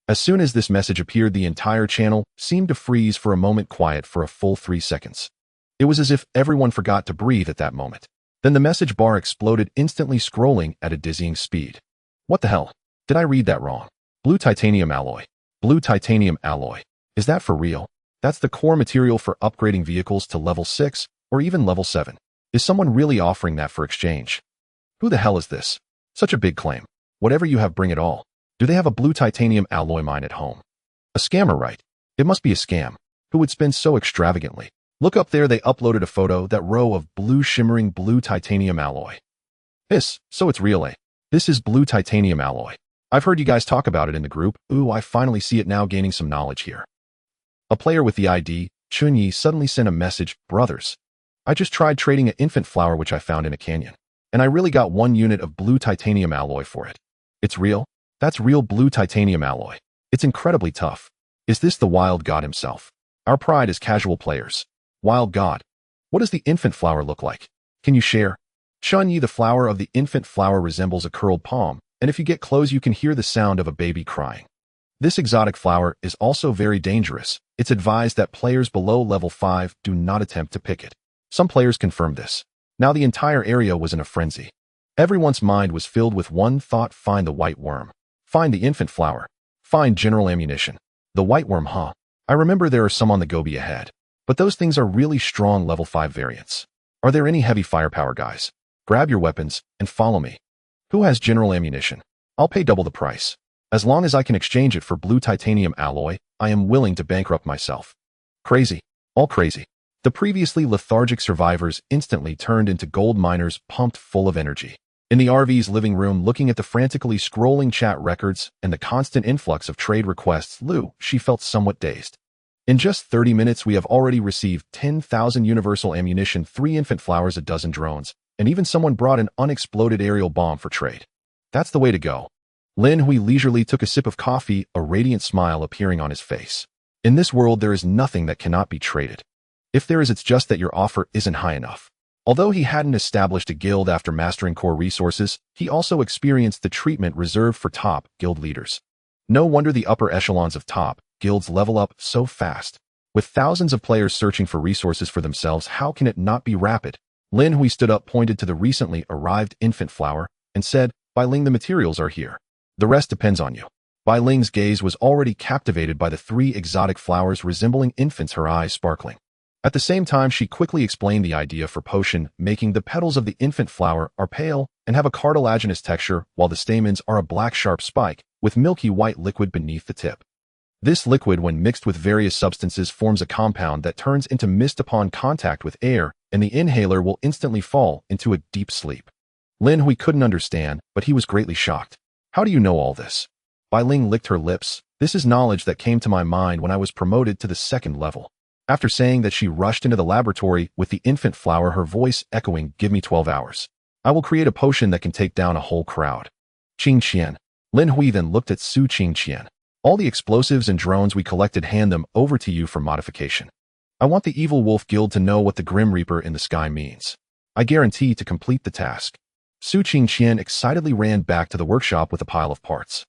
As soon as this message appeared, the entire channel seemed to freeze for a moment, quiet for a full 3 seconds. It was as if everyone forgot to breathe at that moment. Then the message bar exploded, instantly scrolling at a dizzying speed. What the hell? Did I read that wrong? Blue titanium alloy. Blue titanium alloy. Is that for real? That's the core material for upgrading vehicles to level 6 or even level 7. Is someone really offering that for exchange? Who the hell is this? Such a big claim. Whatever you have, bring it all. Do they have a blue titanium alloy mine at home? A scammer, right? It must be a scam. Who would spend so extravagantly? Look up there, they uploaded a photo, that row of blue shimmering blue titanium alloy. So it's real, eh? This is blue titanium alloy. I've heard you guys talk about it in the group. Ooh, I finally see it now, gaining some knowledge here. A player with the ID, Chunyi, suddenly sent a message, brothers. I just tried trading an infant flower which I found in a canyon, and I really got 1 unit of blue titanium alloy for it. It's real? That's real blue titanium alloy. It's incredibly tough. Is this the wild god himself? Our pride as casual players. Wild god. What does the infant flower look like? Can you share? Chunyi, the flower of the infant flower resembles a curled palm, and if you get close you can hear the sound of a baby crying. This exotic flower is also very dangerous. It's advised that players below level 5 do not attempt to pick it. Some players confirmed this. Now the entire area was in a frenzy. Everyone's mind was filled with one thought: find the white worm. Find the infant flower. Find general ammunition. The white worm, huh? I remember there are some on the Gobi ahead. But those things are really strong level 5 variants. Are there any heavy firepower, guys? Grab your weapons and follow me. Who has general ammunition? I'll pay double the price. As long as I can exchange it for blue titanium alloy, I am willing to bankrupt myself. Crazy. All crazy. The previously lethargic survivors instantly turned into gold miners, pumped full of energy. In the RV's living room, looking at the frantically scrolling chat records and the constant influx of trade requests, she felt somewhat dazed. In just 30 minutes, we have already received 10,000 universal ammunition, 3 infant flowers, a dozen drones, and even someone brought an unexploded aerial bomb for trade. That's the way to go. Lin Hui leisurely took a sip of coffee, a radiant smile appearing on his face. In this world, there is nothing that cannot be traded. If there is, it's just that your offer isn't high enough. Although he hadn't established a guild after mastering core resources, he also experienced the treatment reserved for top guild leaders. No wonder the upper echelons of top guilds level up so fast. With thousands of players searching for resources for themselves, how can it not be rapid? Lin Hui stood up, pointed to the recently arrived infant flower, and said, Bai Ling, the materials are here. The rest depends on you. Bai Ling's gaze was already captivated by the 3 exotic flowers resembling infants, her eyes sparkling. At the same time, she quickly explained the idea for potion making. The petals of the infant flower are pale and have a cartilaginous texture, while the stamens are a black sharp spike with milky white liquid beneath the tip. This liquid, when mixed with various substances, forms a compound that turns into mist upon contact with air, and the inhaler will instantly fall into a deep sleep. Lin Hui couldn't understand, but he was greatly shocked. How do you know all this? Bai Ling licked her lips. This is knowledge that came to my mind when I was promoted to the 2nd level. After saying that, she rushed into the laboratory with the infant flower, her voice echoing, give me 12 hours. I will create a potion that can take down a whole crowd. Qing Qian. Lin Hui then looked at Su Qing Qian. All the explosives and drones we collected, hand them over to you for modification. I want the Evil Wolf Guild to know what the Grim Reaper in the sky means. I guarantee to complete the task. Su Qing Qian excitedly ran back to the workshop with a pile of parts.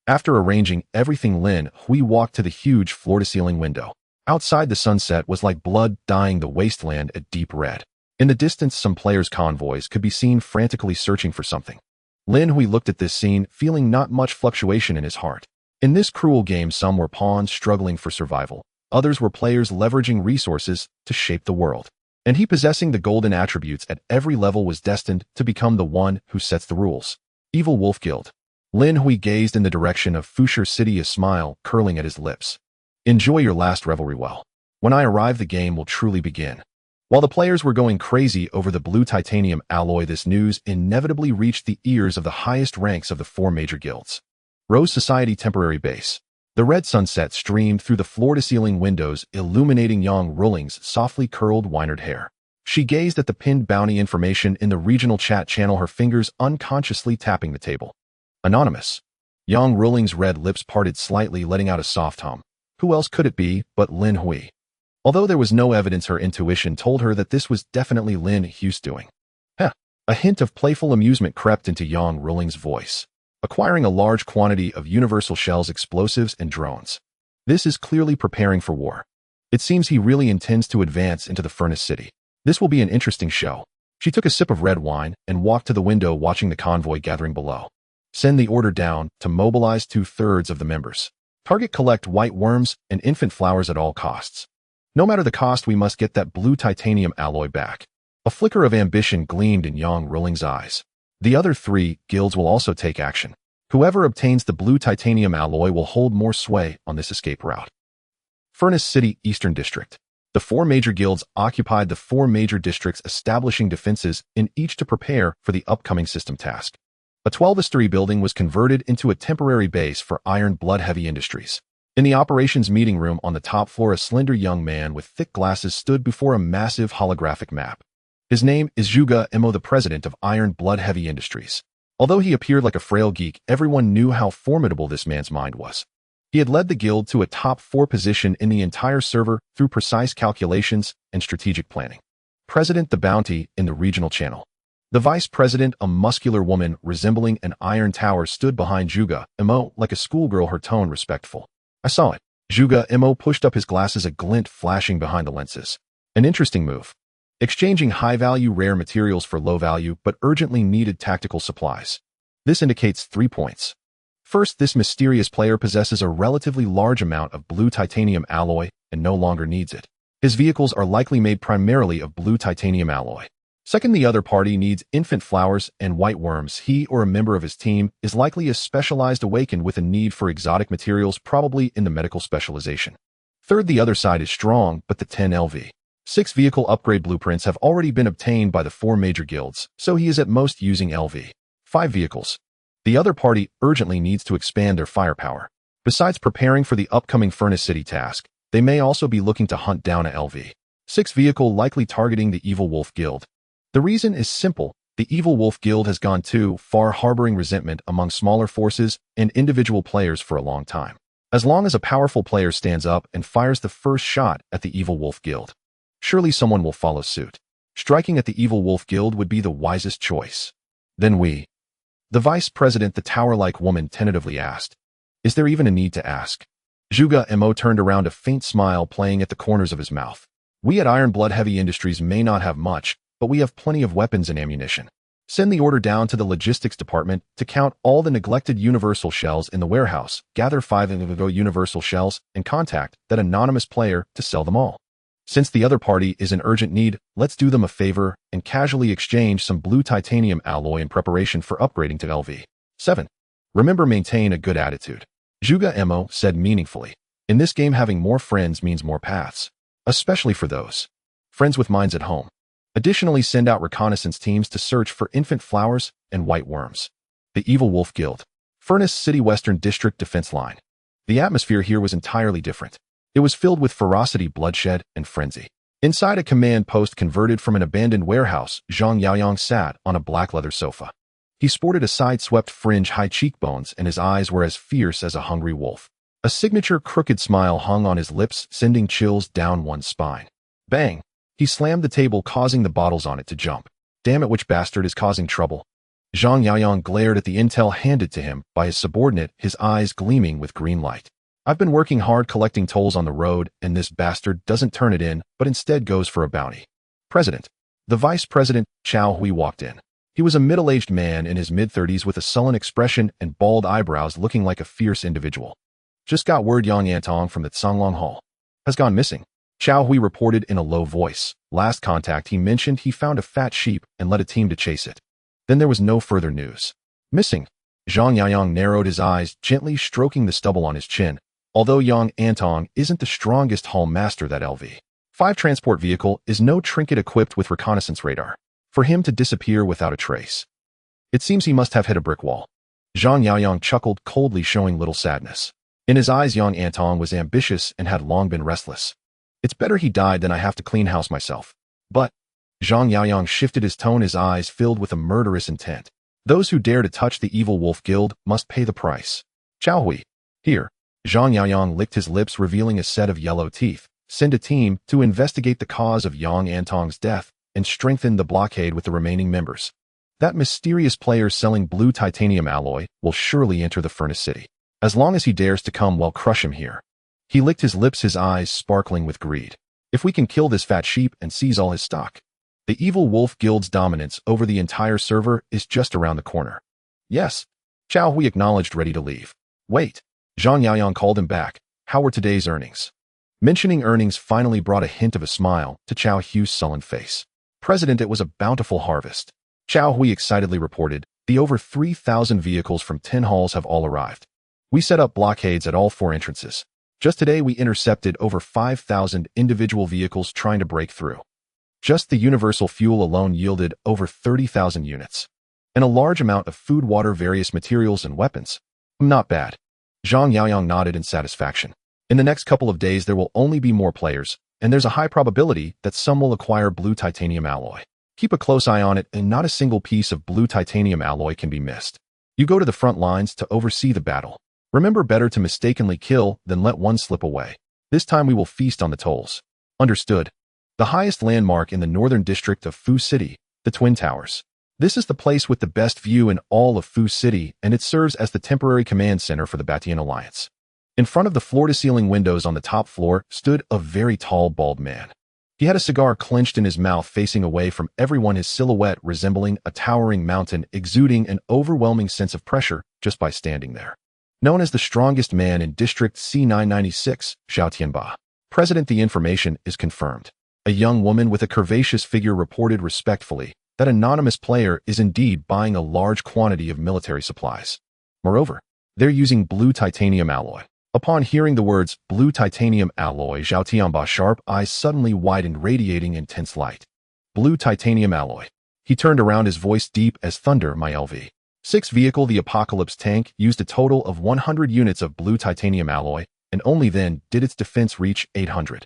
After arranging everything, Lin Hui walked to the huge floor-to-ceiling window. Outside, the sunset was like blood dyeing the wasteland a deep red. In the distance, some players' convoys could be seen frantically searching for something. Lin Hui looked at this scene, feeling not much fluctuation in his heart. In this cruel game, some were pawns struggling for survival. Others were players leveraging resources to shape the world. And he, possessing the golden attributes at every level, was destined to become the one who sets the rules. Evil Wolf Guild. Lin Hui gazed in the direction of Fusher City, a smile curling at his lips. Enjoy your last revelry well. When I arrive, the game will truly begin. While the players were going crazy over the blue titanium alloy, this news inevitably reached the ears of the highest ranks of the 4 major guilds. Rose Society Temporary Base. The red sunset streamed through the floor-to-ceiling windows, illuminating Yang Ruling's softly curled wynard hair. She gazed at the pinned bounty information in the regional chat channel, her fingers unconsciously tapping the table. Anonymous. Yang Ruling's red lips parted slightly, letting out a soft hum. Who else could it be but Lin Hui? Although there was no evidence, her intuition told her that this was definitely Lin Hui's doing. Heh. A hint of playful amusement crept into Yang Ruling's voice. Acquiring a large quantity of universal shells, explosives, and drones. This is clearly preparing for war. It seems he really intends to advance into the Furnace City. This will be an interesting show. She took a sip of red wine and walked to the window, watching the convoy gathering below. Send the order down to mobilize 2/3 of the members. Target collect white worms and infant flowers at all costs. No matter the cost, we must get that blue titanium alloy back. A flicker of ambition gleamed in Yang Ruling's eyes. The other 3 guilds will also take action. Whoever obtains the blue titanium alloy will hold more sway on this escape route. Furnace City Eastern District. The 4 major guilds occupied the 4 major districts, establishing defenses in each to prepare for the upcoming system task. A 12-story building was converted into a temporary base for Iron Blood Heavy Industries. In the operations meeting room on the top floor, a slender young man with thick glasses stood before a massive holographic map. His name is Zhuge Imo, the president of Iron Blood Heavy Industries. Although he appeared like a frail geek, everyone knew how formidable this man's mind was. He had led the guild to a top 4 position in the entire server through precise calculations and strategic planning. President the Bounty in the regional channel. The vice president, a muscular woman resembling an iron tower, stood behind Zhuge Imo like a schoolgirl, her tone respectful. I saw it. Zhuge Imo pushed up his glasses, a glint flashing behind the lenses. An interesting move. Exchanging high-value rare materials for low-value but urgently needed tactical supplies. This indicates 3 points. First, this mysterious player possesses a relatively large amount of blue titanium alloy and no longer needs it. His vehicles are likely made primarily of blue titanium alloy. Second, the other party needs infant flowers and white worms. He or a member of his team is likely a specialized awakened with a need for exotic materials, probably in the medical specialization. Third, the other side is strong, but the 10 LV. 6 vehicle upgrade blueprints have already been obtained by the 4 major guilds, so he is at most using LV. 5 vehicles. The other party urgently needs to expand their firepower. Besides preparing for the upcoming Furnace City task, they may also be looking to hunt down a LV. 6 vehicle, likely targeting the Evil Wolf Guild. The reason is simple. The Evil Wolf Guild has gone too far, harboring resentment among smaller forces and individual players for a long time. As long as a powerful player stands up and fires the first shot at the Evil Wolf Guild, surely someone will follow suit. Striking at the Evil Wolf Guild would be the wisest choice. Then we. The vice president, the tower-like woman, tentatively asked. Is there even a need to ask? Zhuge Imo turned around, a faint smile playing at the corners of his mouth. We at Iron Blood Heavy Industries may not have much, but we have plenty of weapons and ammunition. Send the order down to the logistics department to count all the neglected universal shells in the warehouse, gather 5 universal shells, and contact that anonymous player to sell them all. Since the other party is in urgent need, let's do them a favor and casually exchange some blue titanium alloy in preparation for upgrading to LV. 7. Remember, maintain a good attitude. Zhuge Imo said meaningfully. In this game, having more friends means more paths, especially for those friends with minds at home. Additionally, send out reconnaissance teams to search for infant flowers and white worms. The Evil Wolf Guild. Furnace City Western District Defense Line. The atmosphere here was entirely different. It was filled with ferocity, bloodshed, and frenzy. Inside a command post converted from an abandoned warehouse, Zhang Yaoyang sat on a black leather sofa. He sported a side-swept fringe, high cheekbones, and his eyes were as fierce as a hungry wolf. A signature crooked smile hung on his lips, sending chills down one's spine. Bang! He slammed the table, causing the bottles on it to jump. Damn it, which bastard is causing trouble? Zhang Yaoyang glared at the intel handed to him by his subordinate, his eyes gleaming with green light. I've been working hard collecting tolls on the road, and this bastard doesn't turn it in, but instead goes for a bounty. President. The vice president, Lin Hui, walked in. He was a middle-aged man in his mid-30s with a sullen expression and bald eyebrows, looking like a fierce individual. Just got word Yang Yantong from the Tsanglong Hall has gone missing. Lin Hui reported in a low voice. Last contact, he mentioned he found a fat sheep and led a team to chase it. Then there was no further news. Missing. Zhang Yaoyang narrowed his eyes, gently stroking the stubble on his chin. Although Yang Yantong isn't the strongest hall master, that LV-5 transport vehicle is no trinket equipped with reconnaissance radar for him to disappear without a trace. It seems he must have hit a brick wall. Zhang Yaoyang chuckled coldly, showing little sadness. In his eyes, Yang Yantong was ambitious and had long been restless. It's better he died than I have to clean house myself. But Zhang Yaoyang shifted his tone, his eyes filled with a murderous intent. Those who dare to touch the evil wolf guild must pay the price. Lin Hui. Here. Zhang Yaoyang licked his lips, revealing a set of yellow teeth. Send a team to investigate the cause of Yang Yantong's death and strengthen the blockade with the remaining members. That mysterious player selling blue titanium alloy will surely enter the Furnace City. As long as he dares to come, we'll crush him here. He licked his lips, his eyes sparkling with greed. If we can kill this fat sheep and seize all his stock, the evil wolf guild's dominance over the entire server is just around the corner. Yes. Lin Hui acknowledged, ready to leave. Wait. Zhang Yaoyang called him back. How were today's earnings? Mentioning earnings finally brought a hint of a smile to Lin Hui's sullen face. President, it was a bountiful harvest. Lin Hui excitedly reported. The over 3,000 vehicles from 10 halls have all arrived. We set up blockades at all 4 entrances. Just today we intercepted over 5,000 individual vehicles trying to break through. Just the universal fuel alone yielded over 30,000 units. And a large amount of food, water, various materials, and weapons. Not bad. Zhang Yaoyang nodded in satisfaction. In the next couple of days there will only be more players, and there's a high probability that some will acquire blue titanium alloy. Keep a close eye on it, and not a single piece of blue titanium alloy can be missed. You go to the front lines to oversee the battle. Remember, better to mistakenly kill than let one slip away. This time we will feast on the tolls. Understood. The highest landmark in the northern district of Fu City, the Twin Towers. This is the place with the best view in all of Fu City, and it serves as the temporary command center for the Batian Alliance. In front of the floor-to-ceiling windows on the top floor stood a very tall, bald man. He had a cigar clenched in his mouth, facing away from everyone, his silhouette resembling a towering mountain, exuding an overwhelming sense of pressure just by standing there. Known as the strongest man in District C996, Xiao Tianba. President, the information is confirmed. A young woman with a curvaceous figure reported respectfully that anonymous player is indeed buying a large quantity of military supplies. Moreover, they're using blue titanium alloy. Upon hearing the words blue titanium alloy, Xiao Tianba's sharp eyes suddenly widened, radiating intense light. Blue titanium alloy. He turned around, his voice deep as thunder. My LV-6 vehicle, the Apocalypse tank, used a total of 100 units of blue titanium alloy, and only then did its defense reach 800.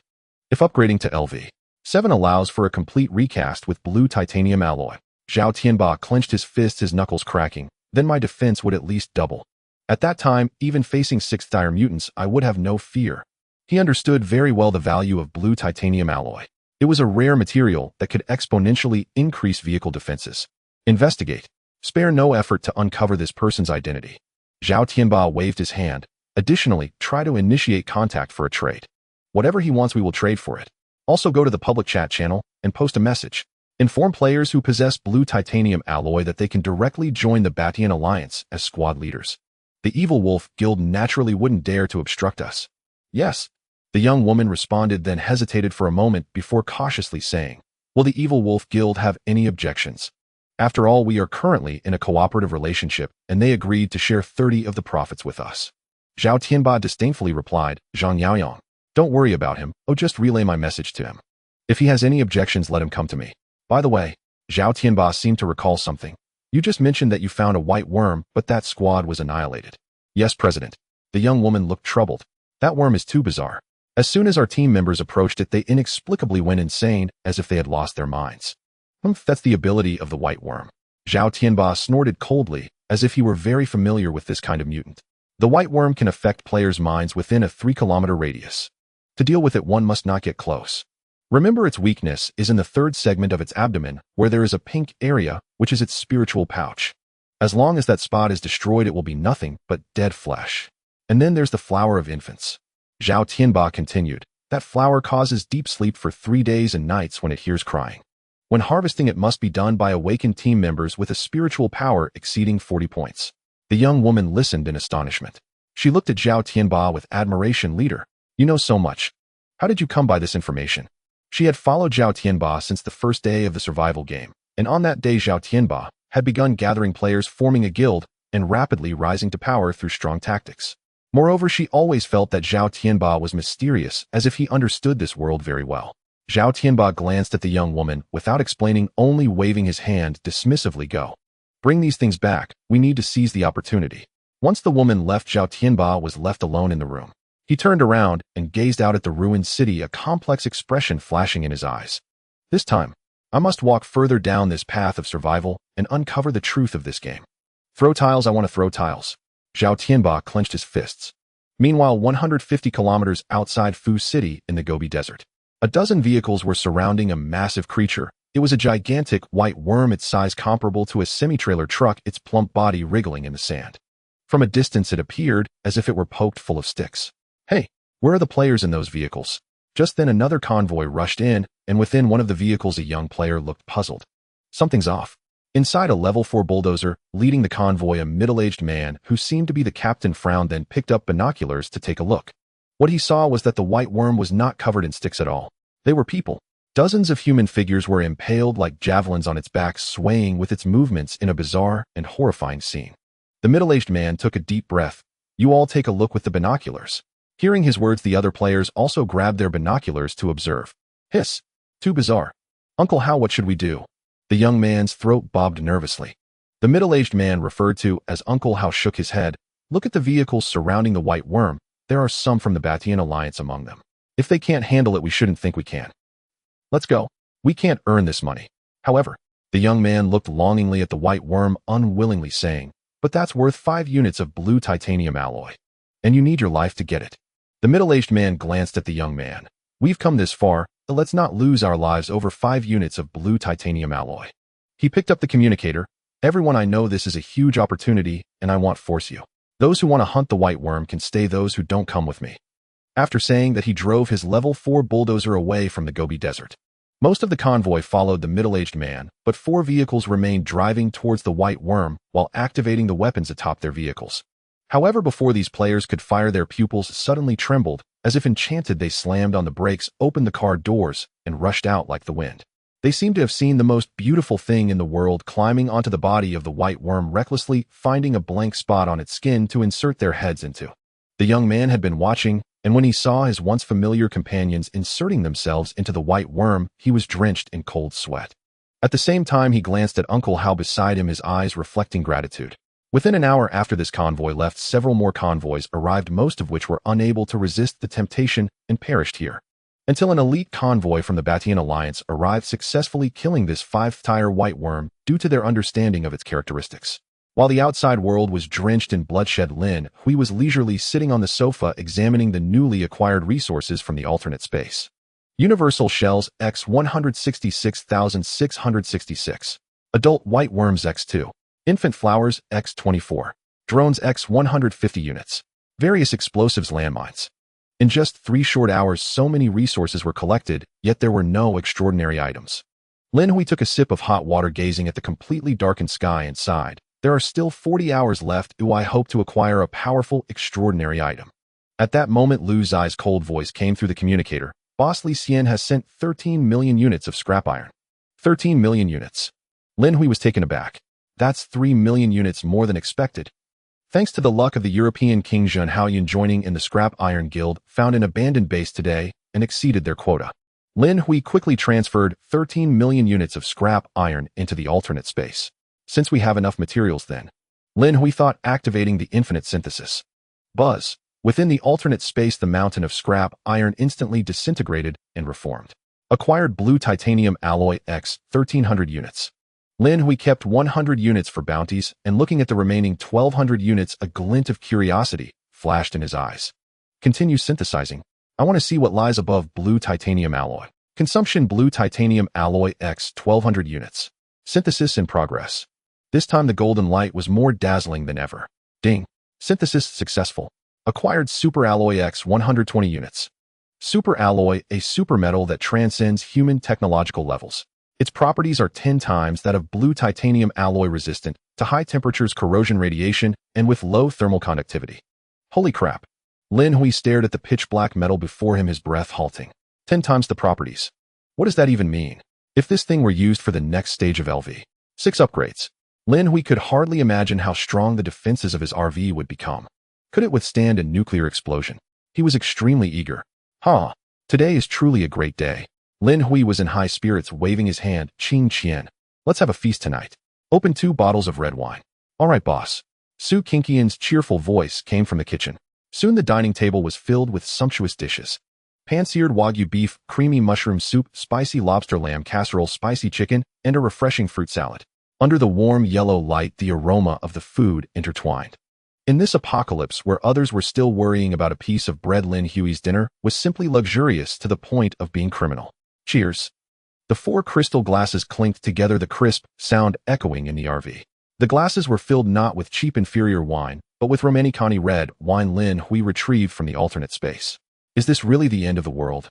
If upgrading to LV-7 allows for a complete recast with blue titanium alloy, Xiao Tianba clenched his fists, his knuckles cracking, then my defense would at least double. At that time, even facing 6th-tier mutants, I would have no fear. He understood very well the value of blue titanium alloy. It was a rare material that could exponentially increase vehicle defenses. Investigate. Spare no effort to uncover this person's identity. Xiao Tianba waved his hand. Additionally, try to initiate contact for a trade. Whatever he wants, we will trade for it. Also go to the public chat channel and post a message. Inform players who possess blue titanium alloy that they can directly join the Batian Alliance as squad leaders. The Evil Wolf Guild naturally wouldn't dare to obstruct us. Yes, the young woman responded, then hesitated for a moment before cautiously saying, will the Evil Wolf Guild have any objections? After all, we are currently in a cooperative relationship, and they agreed to share 30 of the profits with us. Xiao Tianba disdainfully replied, Zhang Yaoyang, don't worry about him, just relay my message to him. If he has any objections, let him come to me. By the way, Xiao Tianba seemed to recall something. You just mentioned that you found a white worm, but that squad was annihilated. Yes, President. The young woman looked troubled. That worm is too bizarre. As soon as our team members approached it, they inexplicably went insane, as if they had lost their minds. That's the ability of the white worm. Xiao Tianba snorted coldly, as if he were very familiar with this kind of mutant. The white worm can affect players' minds within a 3-kilometer radius. To deal with it, one must not get close. Remember, its weakness is in the 3rd segment of its abdomen, where there is a pink area, which is its spiritual pouch. As long as that spot is destroyed, it will be nothing but dead flesh. And then there's the flower of infants. Xiao Tianba continued. That flower causes deep sleep for 3 days and nights when it hears crying. When harvesting, it must be done by awakened team members with a spiritual power exceeding 40 points. The young woman listened in astonishment. She looked at Zhao Tianba with admiration. Leader, you know so much. How did you come by this information? She had followed Zhao Tianba since the first day of the survival game, and on that day Zhao Tianba had begun gathering players, forming a guild, and rapidly rising to power through strong tactics. Moreover, she always felt that Zhao Tianba was mysterious, as if he understood this world very well. Zhao Tianba glanced at the young woman, without explaining, only waving his hand dismissively. Go. Bring these things back, we need to seize the opportunity. Once the woman left, Zhao Tianba was left alone in the room. He turned around and gazed out at the ruined city, a complex expression flashing in his eyes. This time, I must walk further down this path of survival and uncover the truth of this game. Throw tiles, I want to throw tiles. Zhao Tianba clenched his fists. Meanwhile, 150 kilometers outside Fu City in the Gobi Desert, a dozen vehicles were surrounding a massive creature. It was a gigantic white worm, its size comparable to a semi-trailer truck, its plump body wriggling in the sand. From a distance, it appeared as if it were poked full of sticks. Hey, where are the players in those vehicles? Just then another convoy rushed in, and within one of the vehicles a young player looked puzzled. Something's off. Inside a level 4 bulldozer, leading the convoy, a middle-aged man who seemed to be the captain frowned, then picked up binoculars to take a look. What he saw was that the white worm was not covered in sticks at all. They were people. Dozens of human figures were impaled like javelins on its back, swaying with its movements in a bizarre and horrifying scene. The middle-aged man took a deep breath. You all take a look with the binoculars. Hearing his words, the other players also grabbed their binoculars to observe. Hiss. Too bizarre. Uncle Hao, what should we do? The young man's throat bobbed nervously. The middle-aged man, referred to as Uncle Hao, shook his head. Look at the vehicles surrounding the white worm. There are some from the Batian Alliance among them. If they can't handle it, we shouldn't think we can. Let's go. We can't earn this money. However, the young man looked longingly at the white worm, unwillingly saying, but that's worth 5 units of blue titanium alloy. And you need your life to get it. The middle-aged man glanced at the young man. We've come this far, but let's not lose our lives over 5 units of blue titanium alloy. He picked up the communicator. Everyone, I know this is a huge opportunity, and I won't force you. Those who want to hunt the white worm can stay, those who don't come with me. After saying that, he drove his level 4 bulldozer away from the Gobi Desert. Most of the convoy followed the middle-aged man, but 4 vehicles remained driving towards the white worm while activating the weapons atop their vehicles. However, before these players could fire, their pupils suddenly trembled. As if enchanted, they slammed on the brakes, opened the car doors, and rushed out like the wind. They seemed to have seen the most beautiful thing in the world, climbing onto the body of the white worm, recklessly finding a blank spot on its skin to insert their heads into. The young man had been watching, and when he saw his once familiar companions inserting themselves into the white worm, he was drenched in cold sweat. At the same time, he glanced at Uncle Hao beside him, his eyes reflecting gratitude. Within an hour after this convoy left, several more convoys arrived, most of which were unable to resist the temptation and perished here. Until an elite convoy from the Batian Alliance arrived, successfully killing this 5-tire white worm due to their understanding of its characteristics. While the outside world was drenched in bloodshed, Lin Hui was leisurely sitting on the sofa examining the newly acquired resources from the alternate space. Universal shells X 166,666. Adult white worms X2. Infant flowers X 24. Drones X 150 units. Various explosives, landmines. In just 3 short hours, so many resources were collected, yet there were no extraordinary items. Lin Hui took a sip of hot water, gazing at the completely darkened sky, and sighed. There are still 40 hours left. I hope to acquire a powerful, extraordinary item. At that moment, Lu Zai's cold voice came through the communicator. Boss Li Xian has sent 13 million units of scrap iron. 13 million units. Lin Hui was taken aback. That's 3 million units more than expected. Thanks to the luck of the European King Zhen Haoyan joining in the Scrap Iron Guild, found an abandoned base today and exceeded their quota. Lin Hui quickly transferred 13 million units of scrap iron into the alternate space. Since we have enough materials, then. Lin Hui thought, activating the infinite synthesis. Buzz. Within the alternate space, the mountain of scrap iron instantly disintegrated and reformed. Acquired blue titanium alloy X 1300 units. Lin Hui kept 100 units for bounties, and looking at the remaining 1200 units, a glint of curiosity flashed in his eyes. Continue synthesizing. I want to see what lies above blue titanium alloy. Consumption blue titanium alloy X 1200 units. Synthesis in progress. This time the golden light was more dazzling than ever. Ding. Synthesis successful. Acquired super alloy X 120 units. Super alloy, a super metal that transcends human technological levels. Its properties are 10 times that of blue titanium alloy resistant to high temperatures, corrosion radiation, and with low thermal conductivity. Holy crap. Lin Hui stared at the pitch-black metal before him, his breath halting. 10 times the properties. What does that even mean? If this thing were used for the next stage of LV6 upgrades, Lin Hui could hardly imagine how strong the defenses of his RV would become. Could it withstand a nuclear explosion? He was extremely eager. Today is truly a great day. Lin Hui was in high spirits, waving his hand. Qing Qian. Let's have a feast tonight. Open 2 bottles of red wine. All right, boss. Su Qingqian's cheerful voice came from the kitchen. Soon the dining table was filled with sumptuous dishes. Pan-seared Wagyu beef, creamy mushroom soup, spicy lobster lamb casserole, spicy chicken, and a refreshing fruit salad. Under the warm yellow light, the aroma of the food intertwined. In this apocalypse where others were still worrying about a piece of bread, Lin Hui's dinner was simply luxurious to the point of being criminal. Cheers. The 4 crystal glasses clinked together, the crisp sound echoing in the RV. The glasses were filled not with cheap inferior wine, but with Romanicani red wine Lin Hui retrieved from the alternate space. Is this really the end of the world?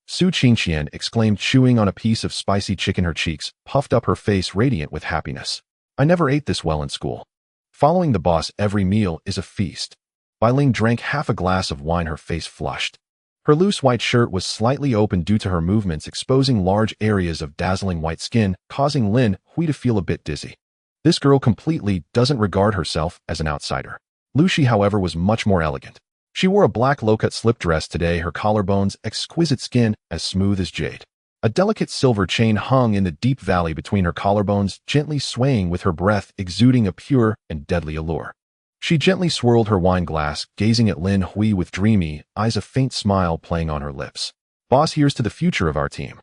Su Qingqian exclaimed, chewing on a piece of spicy chicken, her cheeks puffed up, her face radiant with happiness. I never ate this well in school. Following the boss, every meal is a feast. Bai Ling drank half a glass of wine, her face flushed. Her loose white shirt was slightly open due to her movements, exposing large areas of dazzling white skin, causing Lin Hui to feel a bit dizzy. This girl completely doesn't regard herself as an outsider. Lu Shi, however, was much more elegant. She wore a black low-cut slip dress today, her collarbones exquisite, skin as smooth as jade. A delicate silver chain hung in the deep valley between her collarbones, gently swaying with her breath, exuding a pure and deadly allure. She gently swirled her wine glass, gazing at Lin Hui with dreamy eyes, a faint smile playing on her lips. Boss, here's to the future of our team.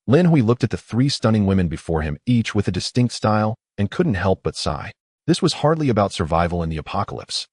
Lin Hui looked at the 3 stunning women before him, each with a distinct style, and couldn't help but sigh. This was hardly about survival in the apocalypse.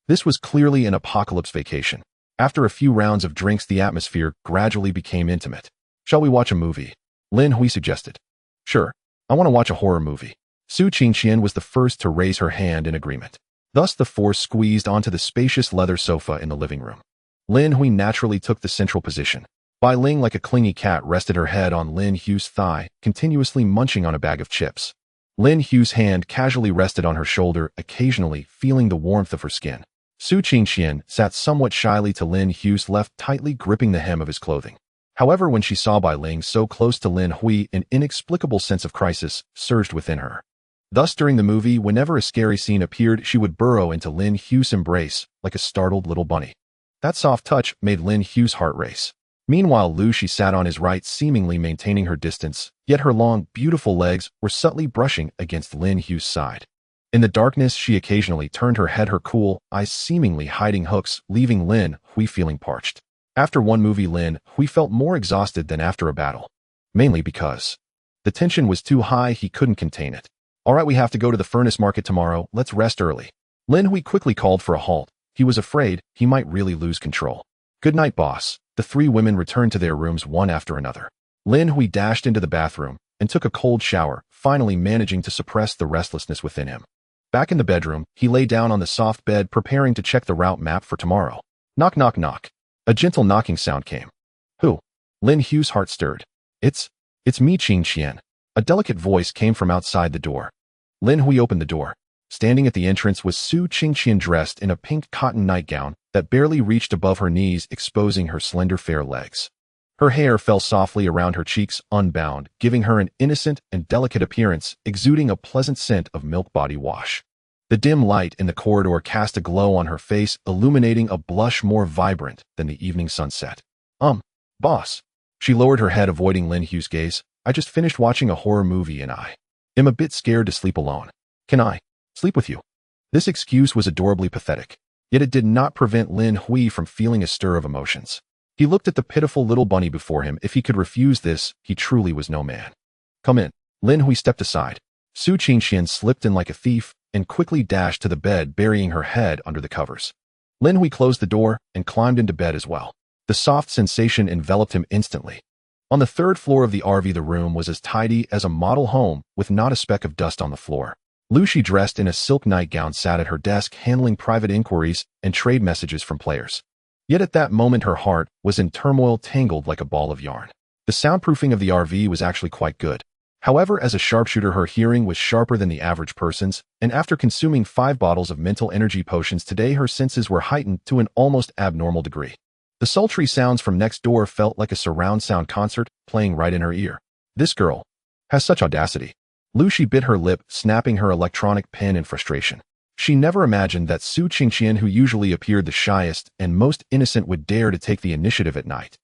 This was clearly an apocalypse vacation. After a few rounds of drinks, the atmosphere gradually became intimate. Shall we watch a movie? Lin Hui suggested. Sure. I want to watch a horror movie. Su Qingqian was the first to raise her hand in agreement. Thus the 4 squeezed onto the spacious leather sofa in the living room. Lin Hui naturally took the central position. Bai Ling, like a clingy cat, rested her head on Lin Hui's thigh, continuously munching on a bag of chips. Lin Hui's hand casually rested on her shoulder, occasionally feeling the warmth of her skin. Su Qingqian sat somewhat shyly to Lin Hui's left, tightly gripping the hem of his clothing. However, when she saw Bai Ling so close to Lin Hui, an inexplicable sense of crisis surged within her. Thus, during the movie, whenever a scary scene appeared, she would burrow into Lin Hui's embrace like a startled little bunny. That soft touch made Lin Hui's heart race. Meanwhile, Lu Shi sat on his right, seemingly maintaining her distance, yet her long, beautiful legs were subtly brushing against Lin Hui's side. In the darkness, she occasionally turned her head, her cool eyes seemingly hiding hooks, leaving Lin Hui feeling parched. After one movie, Lin Hui felt more exhausted than after a battle. Mainly because the tension was too high, he couldn't contain it. All right, we have to go to the furnace market tomorrow. Let's rest early. Lin Hui quickly called for a halt. He was afraid he might really lose control. Good night, boss. The 3 women returned to their rooms one after another. Lin Hui dashed into the bathroom and took a cold shower, finally managing to suppress the restlessness within him. Back in the bedroom, he lay down on the soft bed, preparing to check the route map for tomorrow. Knock, knock, knock. A gentle knocking sound came. Who? Lin Hui's heart stirred. It's me, Qingqian. A delicate voice came from outside the door. Lin Hui opened the door. Standing at the entrance was Su Qingqian, dressed in a pink cotton nightgown that barely reached above her knees, exposing her slender fair legs. Her hair fell softly around her cheeks, unbound, giving her an innocent and delicate appearance, exuding a pleasant scent of milk body wash. The dim light in the corridor cast a glow on her face, illuminating a blush more vibrant than the evening sunset. Boss. She lowered her head, avoiding Lin Hui's gaze. I just finished watching a horror movie and I am a bit scared to sleep alone. Can I sleep with you? This excuse was adorably pathetic, yet it did not prevent Lin Hui from feeling a stir of emotions. He looked at the pitiful little bunny before him. If he could refuse this, he truly was no man. Come in. Lin Hui stepped aside. Su Qingqian slipped in like a thief and quickly dashed to the bed, burying her head under the covers. Lin Hui closed the door and climbed into bed as well. The soft sensation enveloped him instantly. On the 3rd floor of the RV, the room was as tidy as a model home, with not a speck of dust on the floor. Lu Shi, dressed in a silk nightgown, sat at her desk, handling private inquiries and trade messages from players. Yet at that moment her heart was in turmoil, tangled like a ball of yarn. The soundproofing of the RV was actually quite good. However, as a sharpshooter, her hearing was sharper than the average person's, and after consuming 5 bottles of mental energy potions today, her senses were heightened to an almost abnormal degree. The sultry sounds from next door felt like a surround sound concert playing right in her ear. This girl has such audacity. Lu Shi bit her lip, snapping her electronic pen in frustration. She never imagined that Su Qingqian, who usually appeared the shyest and most innocent, would dare to take the initiative at night.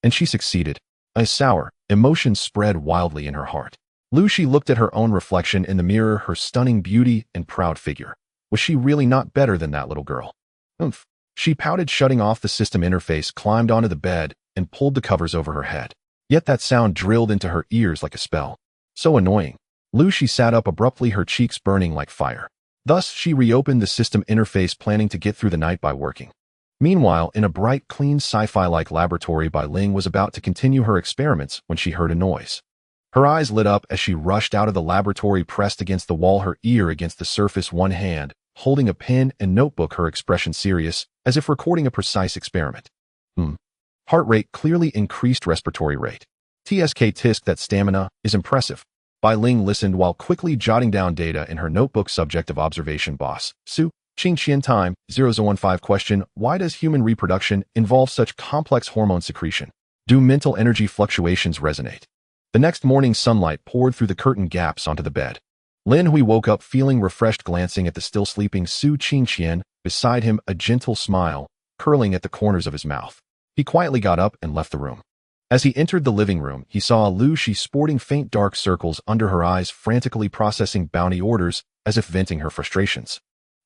And she succeeded. A sour emotion spread wildly in her heart. Lu Shi looked at her own reflection in the mirror, her stunning beauty and proud figure. Was she really not better than that little girl? Oomph. She pouted, shutting off the system interface, climbed onto the bed, and pulled the covers over her head. Yet that sound drilled into her ears like a spell. So annoying. Lu Shi sat up abruptly, her cheeks burning like fire. Thus, she reopened the system interface, planning to get through the night by working. Meanwhile, in a bright, clean, sci-fi-like laboratory, Bai Ling was about to continue her experiments when she heard a noise. Her eyes lit up as she rushed out of the laboratory, pressed against the wall, her ear against the surface, one hand holding a pen and notebook, her expression serious, as if recording a precise experiment. Heart rate clearly increased, respiratory rate. Tisk, that stamina is impressive. Bai Ling listened while quickly jotting down data in her notebook. Subject of observation: boss Su Qingqian. Time 0015. Question: why does human reproduction involve such complex hormone secretion? Do mental energy fluctuations resonate? The next morning, sunlight poured through the curtain gaps onto the bed. Lin Hui woke up feeling refreshed, glancing at the still sleeping Su Qingqian beside him, a gentle smile curling at the corners of his mouth. He quietly got up and left the room. As he entered the living room, he saw Lu Shi sporting faint dark circles under her eyes, frantically processing bounty orders as if venting her frustrations.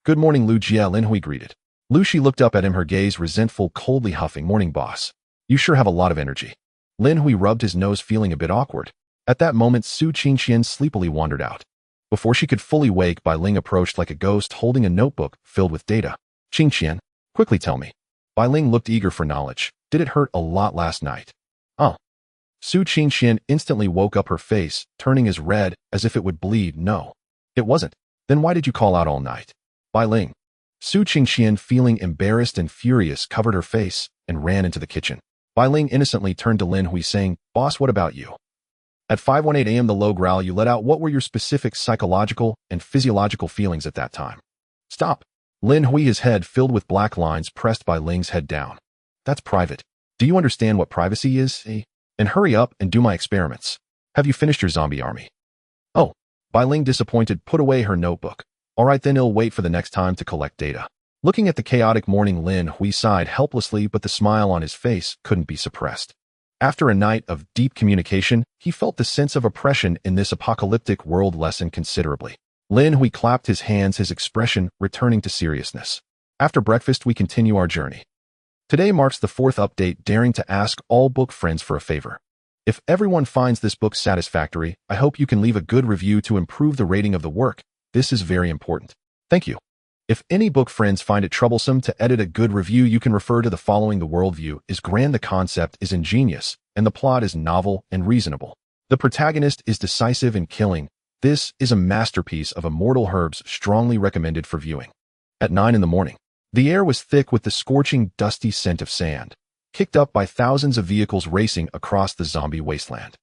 Good morning, Lu Jia, Lin Hui greeted. Lu Shi looked up at him, her gaze resentful, coldly huffing. Morning, boss. You sure have a lot of energy. Lin Hui rubbed his nose, feeling a bit awkward. At that moment, Su Qingqian sleepily wandered out. Before she could fully wake, Bai Ling approached like a ghost, holding a notebook filled with data. Qingqian, quickly tell me. Bai Ling looked eager for knowledge. Did it hurt a lot last night? Oh. Su Qingqian instantly woke up, her face turning as red as if it would bleed. No, it wasn't. Then why did you call out all night? Bai Ling. Su Qingqian, feeling embarrassed and furious, covered her face and ran into the kitchen. Bai Ling innocently turned to Lin Hui, saying, Boss, what about you? At 5:18 a.m., the low growl you let out, what were your specific psychological and physiological feelings at that time? Stop. Lin Hui, his head filled with black lines, pressed Bai Ling's head down. That's private. Do you understand what privacy is? And hurry up and do my experiments. Have you finished your zombie army? Oh. Bai Ling, disappointed, put away her notebook. All right, then I'll wait for the next time to collect data. Looking at the chaotic morning, Lin Hui sighed helplessly, but the smile on his face couldn't be suppressed. After a night of deep communication, he felt the sense of oppression in this apocalyptic world lessen considerably. Lin Hui clapped his hands, his expression returning to seriousness. After breakfast, we continue our journey. Today marks the 4th update, daring to ask all book friends for a favor. If everyone finds this book satisfactory, I hope you can leave a good review to improve the rating of the work. This is very important. Thank you. If any book friends find it troublesome to edit a good review, you can refer to the following. The worldview is grand, the concept is ingenious, and the plot is novel and reasonable. The protagonist is decisive and killing. This is a masterpiece of immortal herbs, strongly recommended for viewing. At 9 in the morning, the air was thick with the scorching, dusty scent of sand, kicked up by thousands of vehicles racing across the zombie wasteland.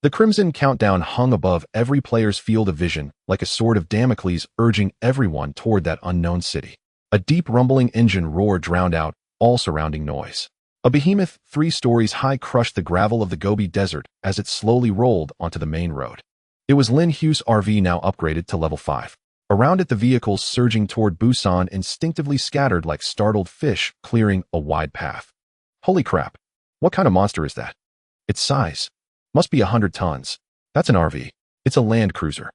The crimson countdown hung above every player's field of vision like a sword of Damocles, urging everyone toward that unknown city. A deep rumbling engine roar drowned out all surrounding noise. A behemoth 3 stories high crushed the gravel of the Gobi Desert as it slowly rolled onto the main road. It was Lin Hui's RV, now upgraded to level 5. Around it, the vehicles surging toward Busan instinctively scattered like startled fish, clearing a wide path. Holy crap! What kind of monster is that? Its size must be 100 tons. That's an RV. It's a land cruiser.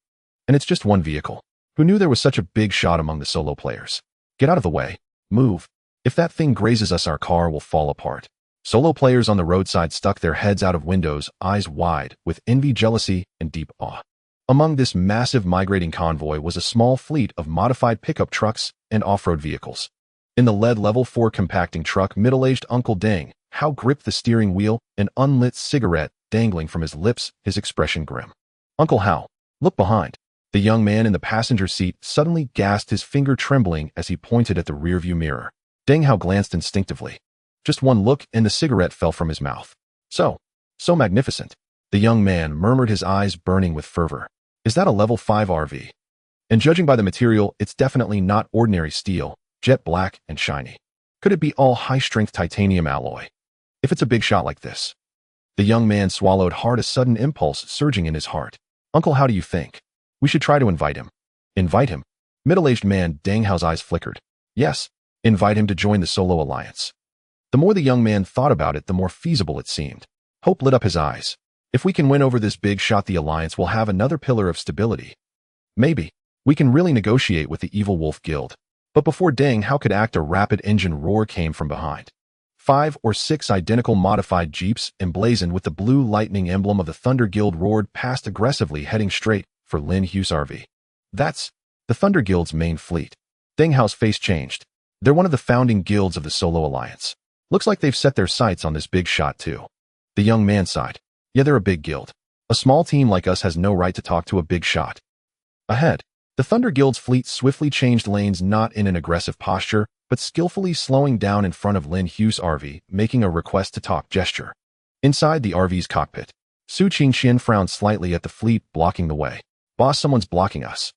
And it's just one vehicle. Who knew there was such a big shot among the solo players? Get out of the way. Move. If that thing grazes us, our car will fall apart. Solo players on the roadside stuck their heads out of windows, eyes wide, with envy, jealousy, and deep awe. Among this massive migrating convoy was a small fleet of modified pickup trucks and off-road vehicles. In the lead level 4 compacting truck, middle-aged Uncle Deng Hao gripped the steering wheel, an unlit cigarette dangling from his lips, his expression grim. Uncle Hao, look behind. The young man in the passenger seat suddenly gasped, his finger trembling as he pointed at the rearview mirror. Deng Hao glanced instinctively. Just one look and the cigarette fell from his mouth. So magnificent. The young man murmured, his eyes burning with fervor. Is that a level 5 RV? And judging by the material, it's definitely not ordinary steel, jet black and shiny. Could it be all high-strength titanium alloy? If it's a big shot like this. The young man swallowed hard, a sudden impulse surging in his heart. Uncle, how do you think? We should try to invite him. Invite him? Middle-aged man Deng Hao's eyes flickered. Yes, invite him to join the Solo Alliance. The more the young man thought about it, the more feasible it seemed. Hope lit up his eyes. If we can win over this big shot, the Alliance will have another pillar of stability. Maybe we can really negotiate with the Evil Wolf Guild. But before Deng Hao could act, a rapid engine roar came from behind. 5 or 6 identical modified jeeps, emblazoned with the blue lightning emblem of the Thunder Guild, roared past aggressively, heading straight for Lin Hui's RV. That's the Thunder Guild's main fleet. Deng Hao's face changed. They're one of the founding guilds of the Solo Alliance. Looks like they've set their sights on this big shot too. The young man sighed. Yeah, they're a big guild. A small team like us has no right to talk to a big shot. Ahead, the Thunder Guild's fleet swiftly changed lanes, not in an aggressive posture, but skillfully slowing down in front of Lin Hui's RV, making a request to talk gesture. Inside the RV's cockpit, Su Qingxian frowned slightly at the fleet blocking the way. Boss, someone's blocking us.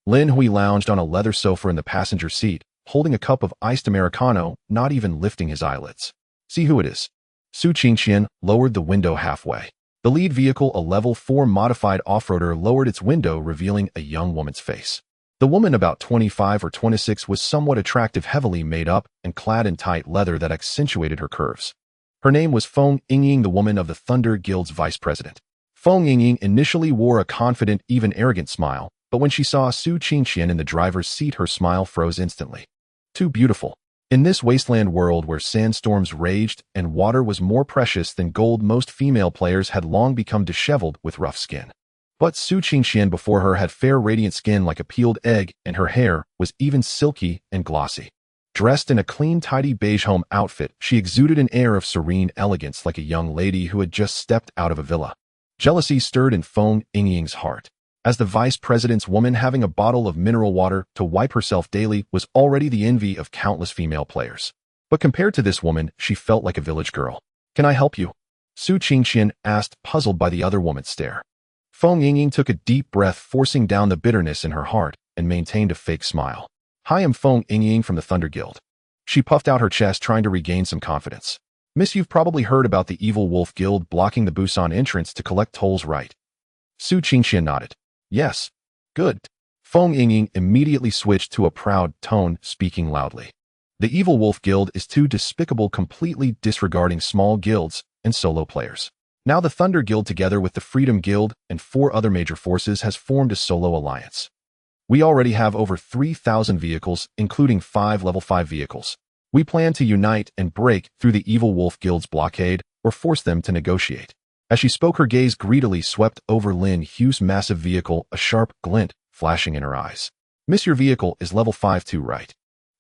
Lin Hui lounged on a leather sofa in the passenger seat, holding a cup of iced Americano, not even lifting his eyelids. See who it is. Su Qingxian lowered the window halfway. The lead vehicle, a level 4 modified off-roader, lowered its window, revealing a young woman's face. The woman, about 25 or 26, was somewhat attractive, heavily made up and clad in tight leather that accentuated her curves. Her name was Feng Yingying, the woman of the Thunder Guild's vice president. Feng Yingying initially wore a confident, even arrogant smile, but when she saw Su Qingxian in the driver's seat, her smile froze instantly. Too beautiful. In this wasteland world where sandstorms raged and water was more precious than gold, most female players had long become disheveled with rough skin. But Su Qingxian before her had fair, radiant skin like a peeled egg, and her hair was even silky and glossy. Dressed in a clean, tidy beige home outfit, she exuded an air of serene elegance, like a young lady who had just stepped out of a villa. Jealousy stirred in Feng Yingying's heart. As the vice president's woman, having a bottle of mineral water to wipe herself daily was already the envy of countless female players. But compared to this woman, she felt like a village girl. Can I help you? Su Qingxian asked, puzzled by the other woman's stare. Feng Yingying took a deep breath, forcing down the bitterness in her heart, and maintained a fake smile. Hi, I'm Feng Yingying from the Thunder Guild. She puffed out her chest, trying to regain some confidence. Miss, you've probably heard about the Evil Wolf Guild blocking the Busan entrance to collect tolls, right? Su Qingxian nodded. Yes. Good. Feng Yingying immediately switched to a proud tone, speaking loudly. The Evil Wolf Guild is too despicable, completely disregarding small guilds and solo players. Now the Thunder Guild, together with the Freedom Guild and 4 other major forces, has formed a solo alliance. We already have over 3,000 vehicles, including 5 level 5 vehicles. We plan to unite and break through the Evil Wolf Guild's blockade, or force them to negotiate. As she spoke, her gaze greedily swept over Lin Hui's massive vehicle, a sharp glint flashing in her eyes. Miss, your vehicle is level 5 too, right?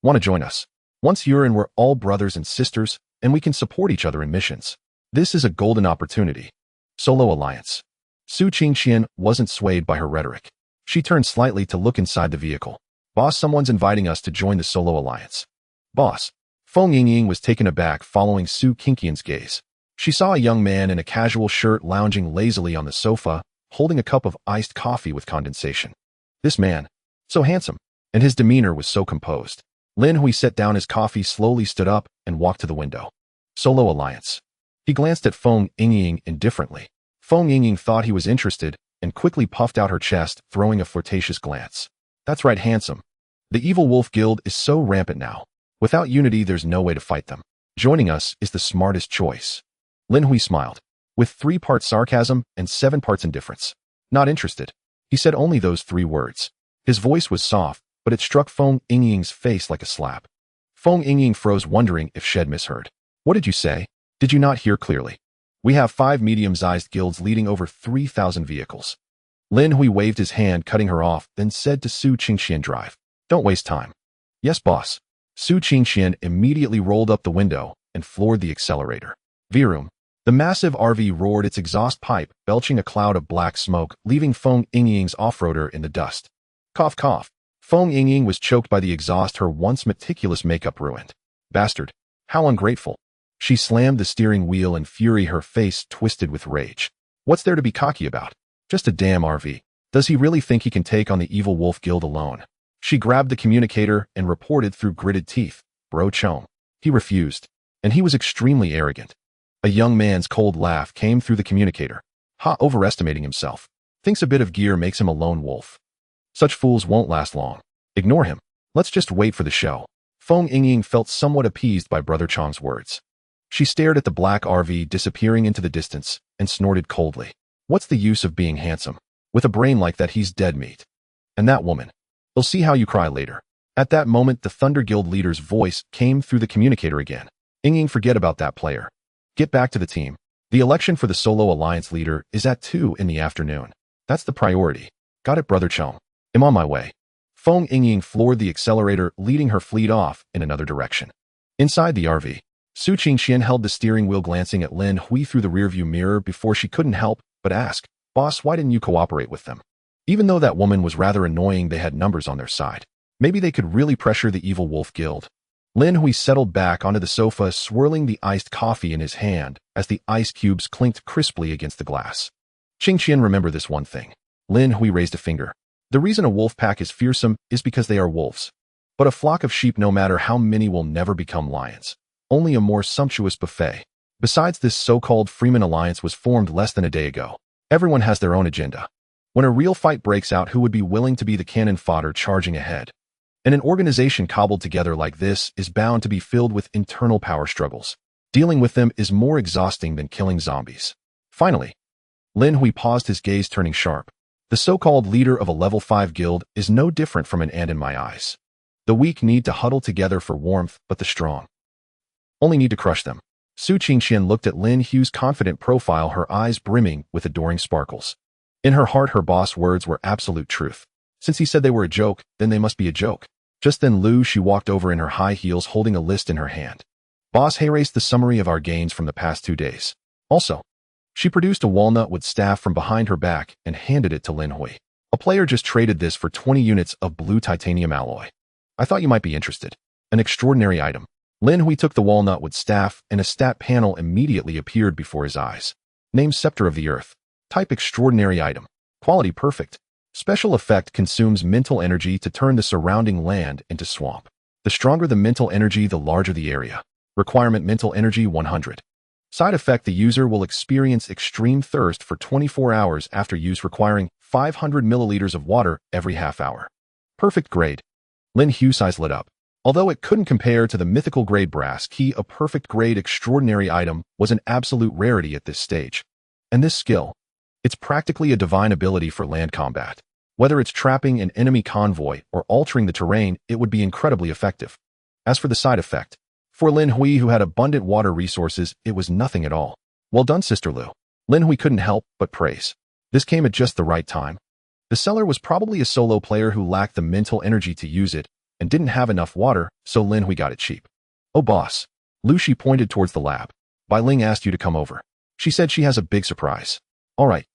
Want to join us? Once you're in, we're all brothers and sisters, and we can support each other in missions. This is a golden opportunity. Solo Alliance. Su Qingxian wasn't swayed by her rhetoric. She turned slightly to look inside the vehicle. Boss, someone's inviting us to join the Solo Alliance. Boss. Feng Yingying was taken aback following Su Qingxian's gaze. She saw a young man in a casual shirt lounging lazily on the sofa, holding a cup of iced coffee with condensation. This man, so handsome, and his demeanor was so composed. Lin Hui set down his coffee, slowly stood up, and walked to the window. Solo Alliance. He glanced at Feng Yingying indifferently. Feng Yingying thought he was interested, and quickly puffed out her chest, throwing a flirtatious glance. That's right, handsome. The Evil Wolf Guild is so rampant now. Without unity, there's no way to fight them. Joining us is the smartest choice. Lin Hui smiled, with 3 parts sarcasm and 7 parts indifference. Not interested. He said only those 3 words. His voice was soft, but it struck Feng Yingying's face like a slap. Feng Yingying froze, wondering if she'd misheard. What did you say? Did you not hear clearly? We have 5 medium-sized guilds leading over 3,000 vehicles. Lin Hui waved his hand, cutting her off, then said to Su Qingxian, drive. Don't waste time. Yes, boss. Su Qingxian immediately rolled up the window and floored the accelerator. Vroom. The massive RV roared, its exhaust pipe belching a cloud of black smoke, leaving Feng Yingying's off-roader in the dust. Cough, cough. Feng Yingying was choked by the exhaust, her once meticulous makeup ruined. Bastard. How ungrateful. She slammed the steering wheel in fury, her face twisted with rage. What's there to be cocky about? Just a damn RV. Does he really think he can take on the evil wolf guild alone? She grabbed the communicator and reported through gritted teeth. Bro Chong. He refused. And he was extremely arrogant. A young man's cold laugh came through the communicator. Ha, overestimating himself. Thinks a bit of gear makes him a lone wolf. Such fools won't last long. Ignore him. Let's just wait for the show. Feng Yingying felt somewhat appeased by Brother Chong's words. She stared at the black RV disappearing into the distance and snorted coldly. What's the use of being handsome? With a brain like that, he's dead meat. And that woman. They'll see how you cry later. At that moment, the Thunder Guild leader's voice came through the communicator again. Yingying, forget about that player. Get back to the team. The election for the solo alliance leader is at 2 in the afternoon. That's the priority. Got it, Brother Chong. I'm on my way. Feng Yingying floored the accelerator, leading her fleet off in another direction. Inside the RV, Su Qingxian held the steering wheel, glancing at Lin Hui through the rearview mirror before she couldn't help but ask, Boss, why didn't you cooperate with them? Even though that woman was rather annoying, they had numbers on their side. Maybe they could really pressure the evil wolf guild. Lin Hui settled back onto the sofa, swirling the iced coffee in his hand as the ice cubes clinked crisply against the glass. Qingxian, remember this one thing. Lin Hui raised a finger. The reason a wolf pack is fearsome is because they are wolves. But a flock of sheep, no matter how many, will never become lions. Only a more sumptuous buffet. Besides, this so-called Freeman Alliance was formed less than a day ago. Everyone has their own agenda. When a real fight breaks out, who would be willing to be the cannon fodder charging ahead? And an organization cobbled together like this is bound to be filled with internal power struggles. Dealing with them is more exhausting than killing zombies. Finally, Lin Hui paused, his gaze turning sharp. The so-called leader of a level 5 guild is no different from an ant in my eyes. The weak need to huddle together for warmth, but the strong only need to crush them. Su Qingxian looked at Lin Hui's confident profile, her eyes brimming with adoring sparkles. In her heart, her boss' words were absolute truth. Since he said they were a joke, then they must be a joke. Just then she walked over in her high heels, holding a list in her hand. Boss, hey, erase the summary of our gains from the past 2 days. Also, she produced a walnut wood staff from behind her back and handed it to Lin Hui. A player just traded this for 20 units of blue titanium alloy. I thought you might be interested. An extraordinary item. Lin Hui took the walnut wood staff, and a stat panel immediately appeared before his eyes. Name Scepter of the Earth. Type extraordinary item. Quality perfect. Special effect consumes mental energy to turn the surrounding land into swamp. The stronger the mental energy, the larger the area. Requirement mental energy 100. Side effect, the user will experience extreme thirst for 24 hours after use, requiring 500 milliliters of water every half hour. Perfect grade. Lin Hui's eyes lit up. Although it couldn't compare to the mythical grade brass key, a perfect grade extraordinary item was an absolute rarity at this stage. And this skill, it's practically a divine ability for land combat. Whether it's trapping an enemy convoy or altering the terrain, it would be incredibly effective. As for the side effect, for Lin Hui, who had abundant water resources, it was nothing at all. Well done, Sister Lu. Lin Hui couldn't help but praise. This came at just the right time. The seller was probably a solo player who lacked the mental energy to use it and didn't have enough water, so Lin Hui got it cheap. Oh, boss. Lu, she pointed towards the lab. Bai Ling asked you to come over. She said she has a big surprise. All right.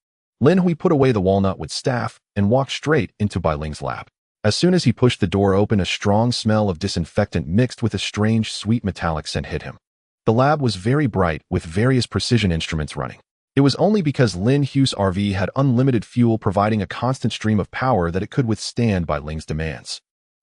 Lin Hui put away the walnut wood staff and walked straight into Bai Ling's lab. As soon as he pushed the door open, a strong smell of disinfectant mixed with a strange, sweet metallic scent hit him. The lab was very bright, with various precision instruments running. It was only because Lin Hui's RV had unlimited fuel, providing a constant stream of power, that it could withstand Bai Ling's demands.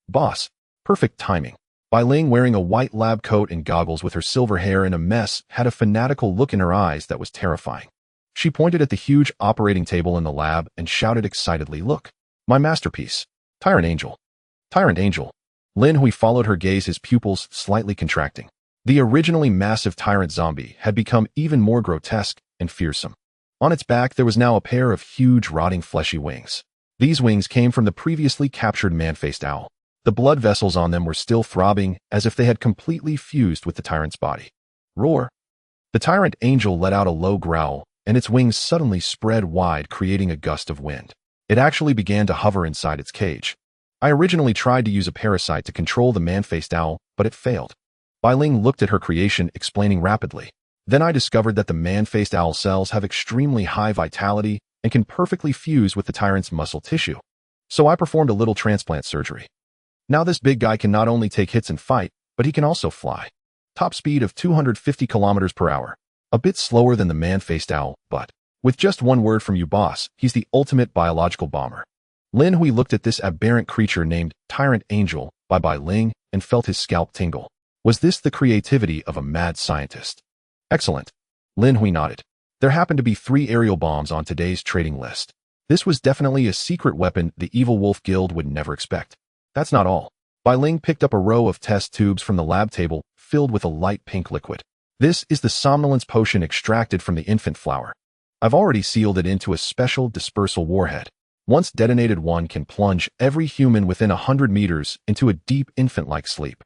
Boss. Perfect timing. Bai Ling, wearing a white lab coat and goggles with her silver hair in a mess, had a fanatical look in her eyes that was terrifying. She pointed at the huge operating table in the lab and shouted excitedly, "Look, my masterpiece. Tyrant Angel." Tyrant Angel. Lin Hui followed her gaze, his pupils slightly contracting. The originally massive tyrant zombie had become even more grotesque and fearsome. On its back, there was now a pair of huge, rotting, fleshy wings. These wings came from the previously captured man-faced owl. The blood vessels on them were still throbbing, as if they had completely fused with the tyrant's body. Roar. The tyrant angel let out a low growl, and its wings suddenly spread wide, creating a gust of wind. It actually began to hover inside its cage. I originally tried to use a parasite to control the man-faced owl, but it failed. Bai Ling looked at her creation, explaining rapidly. Then I discovered that the man-faced owl cells have extremely high vitality and can perfectly fuse with the tyrant's muscle tissue. So I performed a little transplant surgery. Now this big guy can not only take hits and fight, but he can also fly. Top speed of 250 kilometers per hour. A bit slower than the man-faced owl, but With just one word from you, boss, he's the ultimate biological bomber. Lin Hui looked at this aberrant creature named Tyrant Angel by Ling and felt his scalp tingle. Was this the creativity of a mad scientist? Excellent. Lin Hui nodded. There happened to be 3 aerial bombs on today's trading list. This was definitely a secret weapon the Evil Wolf Guild would never expect. That's not all. Bai Ling picked up a row of test tubes from the lab table filled with a light pink liquid. This is the somnolence potion extracted from the infant flower. I've already sealed it into a special dispersal warhead. Once detonated, one can plunge every human within 100 meters into a deep infant-like sleep.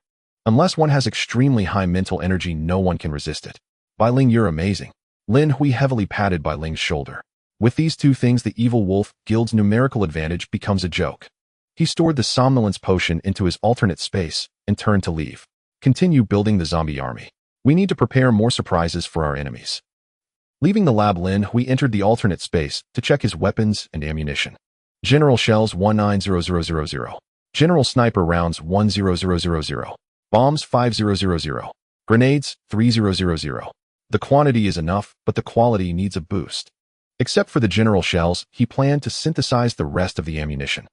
Unless one has extremely high mental energy, no one can resist it. Bai Ling, you're amazing. Lin Hui heavily patted Bai Ling's shoulder. With these 2 things, the Evil Wolf Guild's numerical advantage becomes a joke. He stored the somnolence potion into his alternate space and turned to leave. Continue building the zombie army. We need to prepare more surprises for our enemies. Leaving the lab, Lin Hui entered the alternate space to check his weapons and ammunition. General shells 190000. General sniper rounds 10000. Bombs 5000. Grenades 3000. The quantity is enough, but the quality needs a boost. Except for the general shells, he planned to synthesize the rest of the ammunition.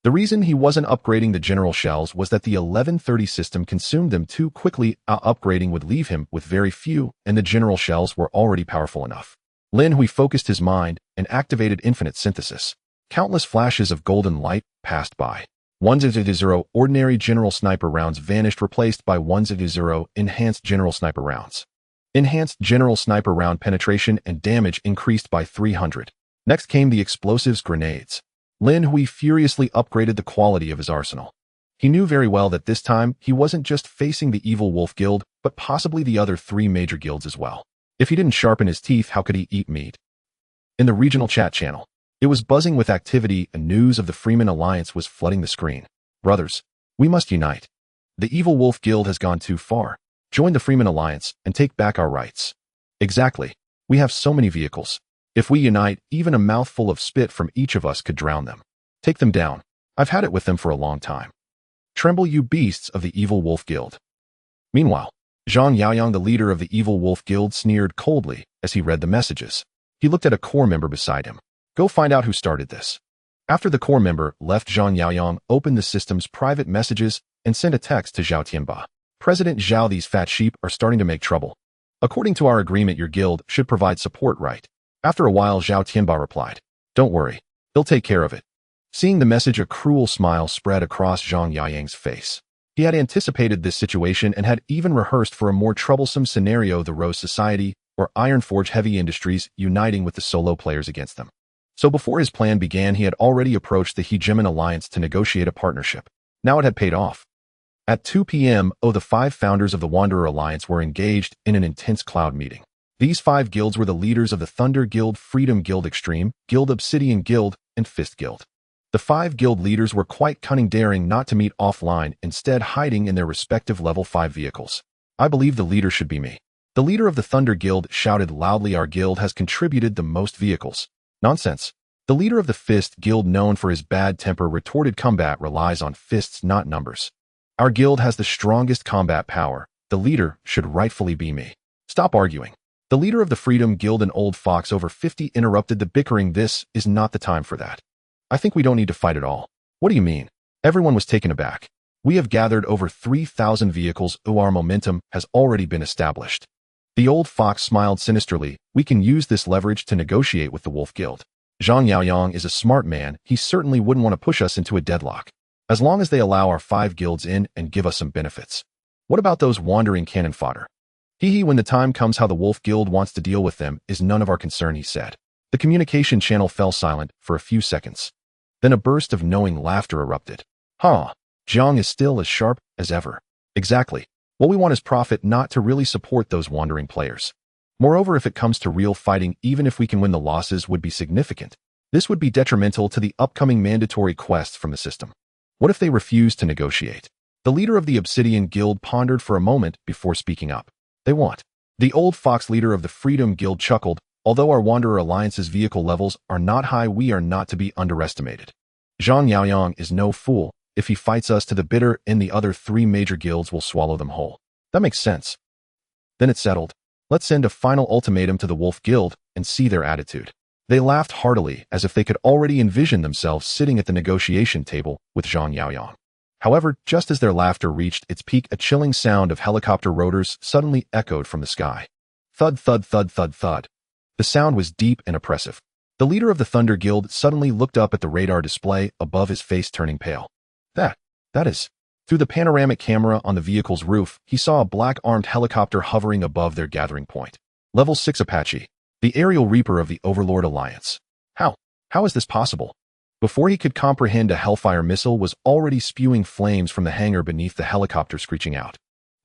The reason he wasn't upgrading the general shells was that the 1130 system consumed them too quickly. Upgrading would leave him with very few, and the general shells were already powerful enough. Lin Hui focused his mind and activated infinite synthesis. Countless flashes of golden light passed by. 100 ordinary general sniper rounds vanished, replaced by 100 enhanced general sniper rounds. Enhanced general sniper round penetration and damage increased by 300. Next came the explosives grenades. Lin Hui furiously upgraded the quality of his arsenal. He knew very well that this time he wasn't just facing the Evil Wolf Guild, but possibly the other 3 major guilds as well. If he didn't sharpen his teeth, how could he eat meat? In the regional chat channel, it was buzzing with activity, and news of the Freeman Alliance was flooding the screen. Brothers, we must unite. The Evil Wolf Guild has gone too far. Join the Freeman Alliance and take back our rights. Exactly. We have so many vehicles. If we unite, even a mouthful of spit from each of us could drown them. Take them down. I've had it with them for a long time. Tremble, you beasts of the Evil Wolf Guild. Meanwhile, Zhang Yaoyang, the leader of the Evil Wolf Guild, sneered coldly as he read the messages. He looked at a core member beside him. Go find out who started this. After the core member left, Zhang Yaoyang opened the system's private messages and sent a text to Zhao Tianba. President Zhao, these fat sheep are starting to make trouble. According to our agreement, your guild should provide support, right? After a while, Zhao Tianba replied, don't worry, he'll take care of it. Seeing the message, a cruel smile spread across Zhang Yaoyang's face. He had anticipated this situation and had even rehearsed for a more troublesome scenario, the Rose Society or Ironforge Heavy Industries uniting with the solo players against them. So before his plan began, he had already approached the Hegemon Alliance to negotiate a partnership. Now it had paid off. At 2 p.m., the 5 founders of the Wanderer Alliance were engaged in an intense cloud meeting. These 5 guilds were the leaders of the Thunder Guild, Freedom Guild, Extreme Guild, Obsidian Guild, and Fist Guild. The 5 guild leaders were quite cunning, daring not to meet offline, instead hiding in their respective level 5 vehicles. I believe the leader should be me. The leader of the Thunder Guild shouted loudly, our guild has contributed the most vehicles. Nonsense. The leader of the Fist Guild, known for his bad temper, retorted, combat relies on fists, not numbers. Our guild has the strongest combat power. The leader should rightfully be me. Stop arguing. The leader of the Freedom Guild, an old fox over 50, interrupted the bickering. This is not the time for that. I think we don't need to fight at all. What do you mean? Everyone was taken aback. We have gathered over 3,000 vehicles. Our momentum has already been established. The old fox smiled sinisterly. We can use this leverage to negotiate with the Wolf Guild. Zhang Yaoyang is a smart man. He certainly wouldn't want to push us into a deadlock. As long as they allow our 5 guilds in and give us some benefits. What about those wandering cannon fodder? When the time comes, how the Wolf Guild wants to deal with them is none of our concern, he said. The communication channel fell silent for a few seconds. Then a burst of knowing laughter erupted. Zhang is still as sharp as ever. Exactly. What we want is profit, not to really support those wandering players. Moreover, if it comes to real fighting, even if we can win, the losses would be significant. This would be detrimental to the upcoming mandatory quests from the system. What if they refuse to negotiate? The leader of the Obsidian Guild pondered for a moment before speaking up. They want. The old fox leader of the Freedom Guild chuckled. Although our Wanderer Alliance's vehicle levels are not high, we are not to be underestimated. Zhang Yaoyang is no fool. If he fights us to the bitter end, the other 3 major guilds will swallow them whole. That makes sense. Then it's settled. Let's send a final ultimatum to the Wolf Guild and see their attitude. They laughed heartily, as if they could already envision themselves sitting at the negotiation table with Zhang Yaoyang. However, just as their laughter reached its peak, a chilling sound of helicopter rotors suddenly echoed from the sky. Thud, thud, thud, thud, thud. The sound was deep and oppressive. The leader of the Thunder Guild suddenly looked up at the radar display above, his face turning pale. That is. Through the panoramic camera on the vehicle's roof, he saw a black-armed helicopter hovering above their gathering point. Level 6 Apache, the aerial reaper of the Overlord Alliance. How is this possible? Before he could comprehend, a Hellfire missile was already spewing flames from the hangar beneath the helicopter, screeching out.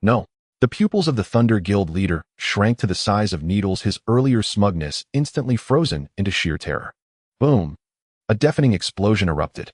No. The pupils of the Thunder Guild leader shrank to the size of needles, his earlier smugness instantly frozen into sheer terror. Boom! A deafening explosion erupted.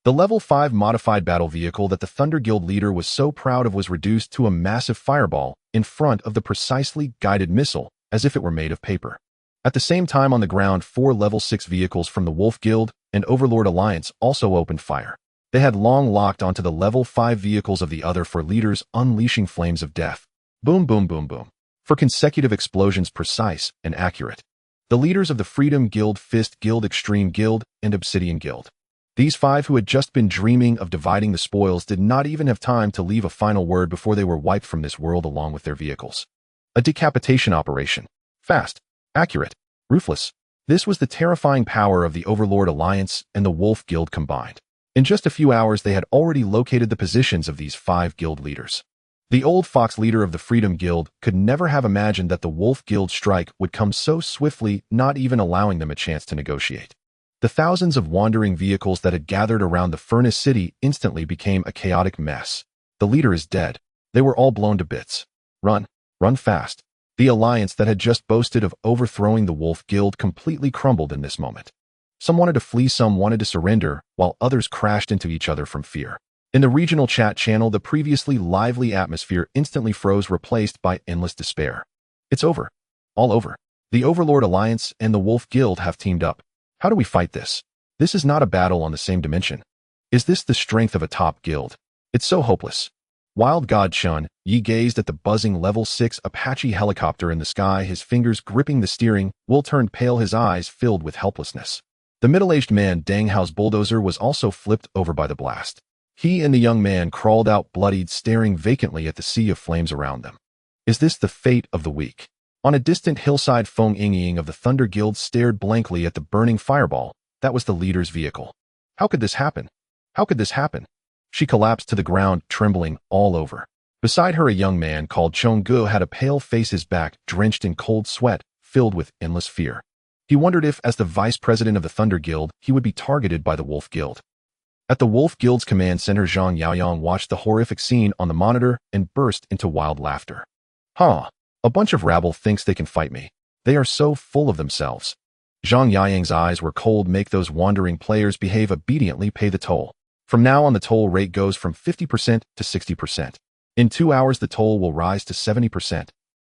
The Level 5 modified battle vehicle that the Thunder Guild leader was so proud of was reduced to a massive fireball in front of the precisely guided missile, as if it were made of paper. At the same time, on the ground, 4 Level 6 vehicles from the Wolf Guild and Overlord Alliance also opened fire. They had long locked onto the Level 5 vehicles of the other 4 leaders, unleashing flames of death. Boom, boom, boom, boom. For consecutive explosions, precise and accurate. The leaders of the Freedom Guild, Fist Guild, Extreme Guild, and Obsidian Guild. These 5, who had just been dreaming of dividing the spoils, did not even have time to leave a final word before they were wiped from this world along with their vehicles. A decapitation operation. Fast, accurate, ruthless. This was the terrifying power of the Overlord Alliance and the Wolf Guild combined. In just a few hours, they had already located the positions of these 5 guild leaders. The old fox leader of the Freedom Guild could never have imagined that the Wolf Guild strike would come so swiftly, not even allowing them a chance to negotiate. The thousands of wandering vehicles that had gathered around the Furnace City instantly became a chaotic mess. The leader is dead. They were all blown to bits. Run fast. The alliance that had just boasted of overthrowing the Wolf Guild completely crumbled in this moment. Some wanted to flee, some wanted to surrender, while others crashed into each other from fear. In the regional chat channel, the previously lively atmosphere instantly froze, replaced by endless despair. It's over. All over. The Overlord Alliance and the Wolf Guild have teamed up. How do we fight this? This is not a battle on the same dimension. Is this the strength of a top guild? It's so hopeless. Wild God Chun Yi gazed at the buzzing Level 6 Apache helicopter in the sky, his fingers gripping the steering. Will turned pale, his eyes filled with helplessness. The middle-aged man Deng Hao's bulldozer was also flipped over by the blast. He and the young man crawled out bloodied, staring vacantly at the sea of flames around them. Is this the fate of the weak? On a distant hillside, Feng Yingying of the Thunder Guild stared blankly at the burning fireball. That was the leader's vehicle. How could this happen? How could this happen? She collapsed to the ground, trembling all over. Beside her, a young man called Chonggu had a pale face, his back drenched in cold sweat, filled with endless fear. He wondered if, as the vice president of the Thunder Guild, he would be targeted by the Wolf Guild. At the Wolf Guild's command center, Zhang Yaoyang watched the horrific scene on the monitor and burst into wild laughter. A bunch of rabble thinks they can fight me. They are so full of themselves. Zhang Yaoyang's eyes were cold. Make those wandering players behave obediently, pay the toll. From now on, the toll rate goes from 50% to 60%. In 2 hours, the toll will rise to 70%.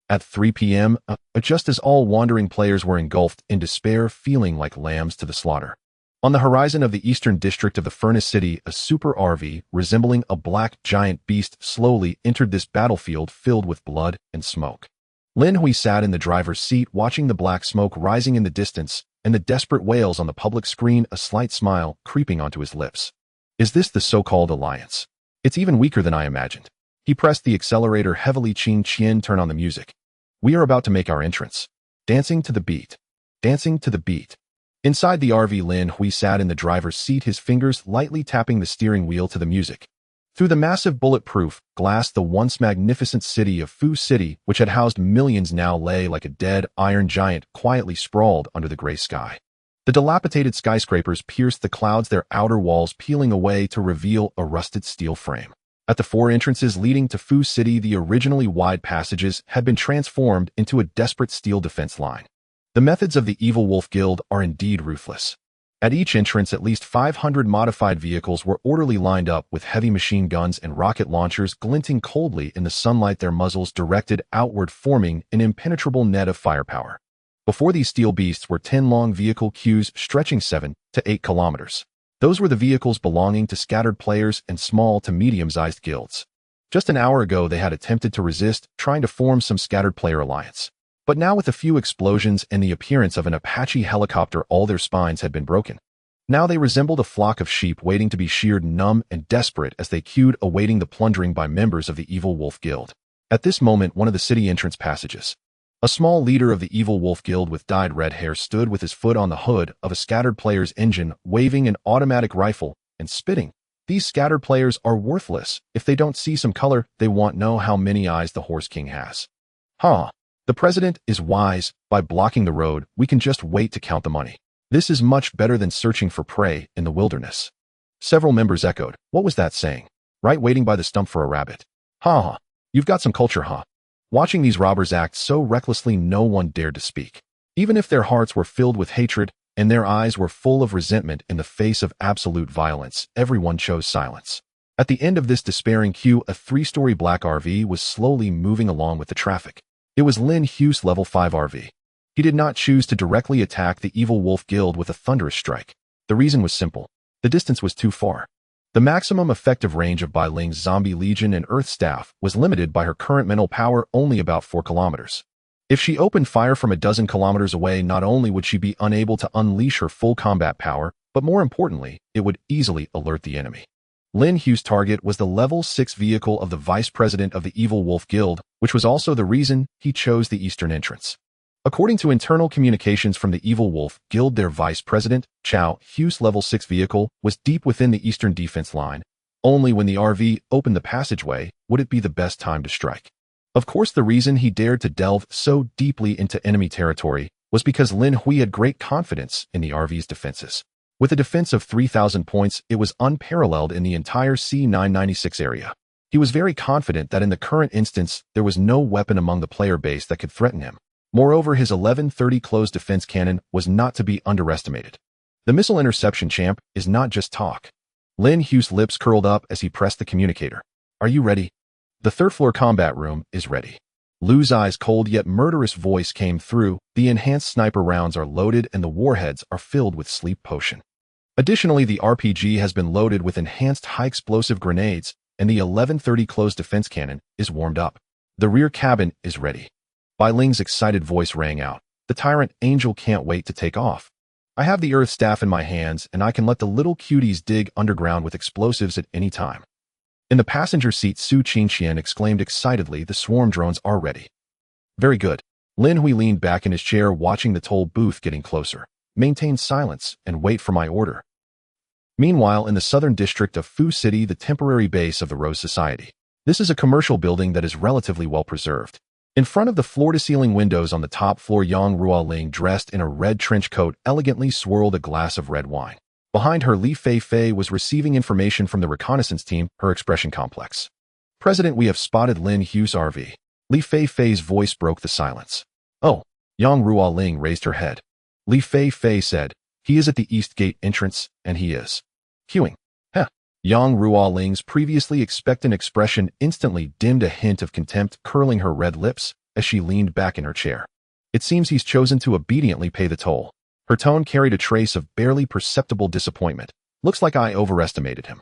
At 3 p.m., just as all wandering players were engulfed in despair, feeling like lambs to the slaughter. On the horizon of the eastern district of the Furnace City, a super RV, resembling a black giant beast, slowly entered this battlefield filled with blood and smoke. Lin Hui sat in the driver's seat, watching the black smoke rising in the distance and the desperate wails on the public screen, a slight smile creeping onto his lips. Is this the so-called alliance? It's even weaker than I imagined. He pressed the accelerator heavily. Qing Qian, turn on the music. We are about to make our entrance. Dancing to the beat. Dancing to the beat. Inside the RV, Lin Hui sat in the driver's seat, his fingers lightly tapping the steering wheel to the music. Through the massive bulletproof glass, the once magnificent city of Fu City, which had housed millions, now lay like a dead iron giant, quietly sprawled under the gray sky. The dilapidated skyscrapers pierced the clouds, their outer walls peeling away to reveal a rusted steel frame. At the 4 entrances leading to Fu City, the originally wide passages had been transformed into a desperate steel defense line. The methods of the evil Wolf Guild are indeed ruthless. At each entrance, at least 500 modified vehicles were orderly lined up with heavy machine guns and rocket launchers glinting coldly in the sunlight, their muzzles directed outward, forming an impenetrable net of firepower. Before these steel beasts were 10 long vehicle queues stretching 7 to 8 kilometers. Those were the vehicles belonging to scattered players and small to medium-sized guilds. Just an hour ago, they had attempted to resist, trying to form some scattered player alliance. But now with a few explosions and the appearance of an Apache helicopter, all their spines had been broken. Now they resembled a flock of sheep waiting to be sheared, numb and desperate as they queued awaiting the plundering by members of the Evil Wolf Guild. At this moment, one of the city entrance passages. A small leader of the Evil Wolf Guild with dyed red hair stood with his foot on the hood of a scattered player's engine, waving an automatic rifle and spitting. These scattered players are worthless. If they don't see some color, they won't know how many eyes the Horse King has. Huh. The president is wise. By blocking the road, we can just wait to count the money. This is much better than searching for prey in the wilderness. Several members echoed. What was that saying? Right, waiting by the stump for a rabbit. Huh. You've got some culture, huh? Watching these robbers act so recklessly, no one dared to speak. Even if their hearts were filled with hatred and their eyes were full of resentment in the face of absolute violence, everyone chose silence. At the end of this despairing queue, a 3-story black RV was slowly moving along with the traffic. It was Lin Hui's level 5 RV. He did not choose to directly attack the Evil Wolf Guild with a thunderous strike. The reason was simple. The distance was too far. The maximum effective range of Bai Ling's Zombie Legion and Earth Staff was limited by her current mental power, only about 4 kilometers. If she opened fire from a dozen kilometers away, not only would she be unable to unleash her full combat power, but more importantly, it would easily alert the enemy. Lin Hui's target was the level 6 vehicle of the vice president of the Evil Wolf Guild, which was also the reason he chose the eastern entrance. According to internal communications from the Evil Wolf Guild, their vice president, Chao Hui's level 6 vehicle, was deep within the eastern defense line. Only when the RV opened the passageway would it be the best time to strike. Of course, the reason he dared to delve so deeply into enemy territory was because Lin Hui had great confidence in the RV's defenses. With a defense of 3,000 points, it was unparalleled in the entire C996 area. He was very confident that in the current instance, there was no weapon among the player base that could threaten him. Moreover, his 1130 closed defense cannon was not to be underestimated. The missile interception champ is not just talk. Lin Hui's lips curled up as he pressed the communicator. Are you ready? The third-floor combat room is ready. Lu's eyes cold yet murderous voice came through. The enhanced sniper rounds are loaded and the warheads are filled with sleep potion. Additionally, the RPG has been loaded with enhanced high-explosive grenades and the 1130 closed defense cannon is warmed up. The rear cabin is ready. Bai Ling's excited voice rang out. The tyrant angel can't wait to take off. I have the Earth Staff in my hands, and I can let the little cuties dig underground with explosives at any time. In the passenger seat, Su Qingqian exclaimed excitedly, the swarm drones are ready. Very good. Lin Hui leaned back in his chair, watching the toll booth getting closer. Maintain silence and wait for my order. Meanwhile, in the southern district of Fu City, the temporary base of the Rose Society. This is a commercial building that is relatively well preserved. In front of the floor-to-ceiling windows on the top floor, Yang Ruoling, dressed in a red trench coat, elegantly swirled a glass of red wine. Behind her, Li Fei was receiving information from the reconnaissance team, her expression complex. President, we have spotted Lin Hui's RV. Li Fei's voice broke the silence. Oh, Yang Ruoling raised her head. Li Fei said, he is at the East Gate entrance, and he is queuing. Heh. Yang Ruoling's previously expectant expression instantly dimmed, a hint of contempt curling her red lips as she leaned back in her chair. It seems he's chosen to obediently pay the toll. Her tone carried a trace of barely perceptible disappointment. Looks like I overestimated him.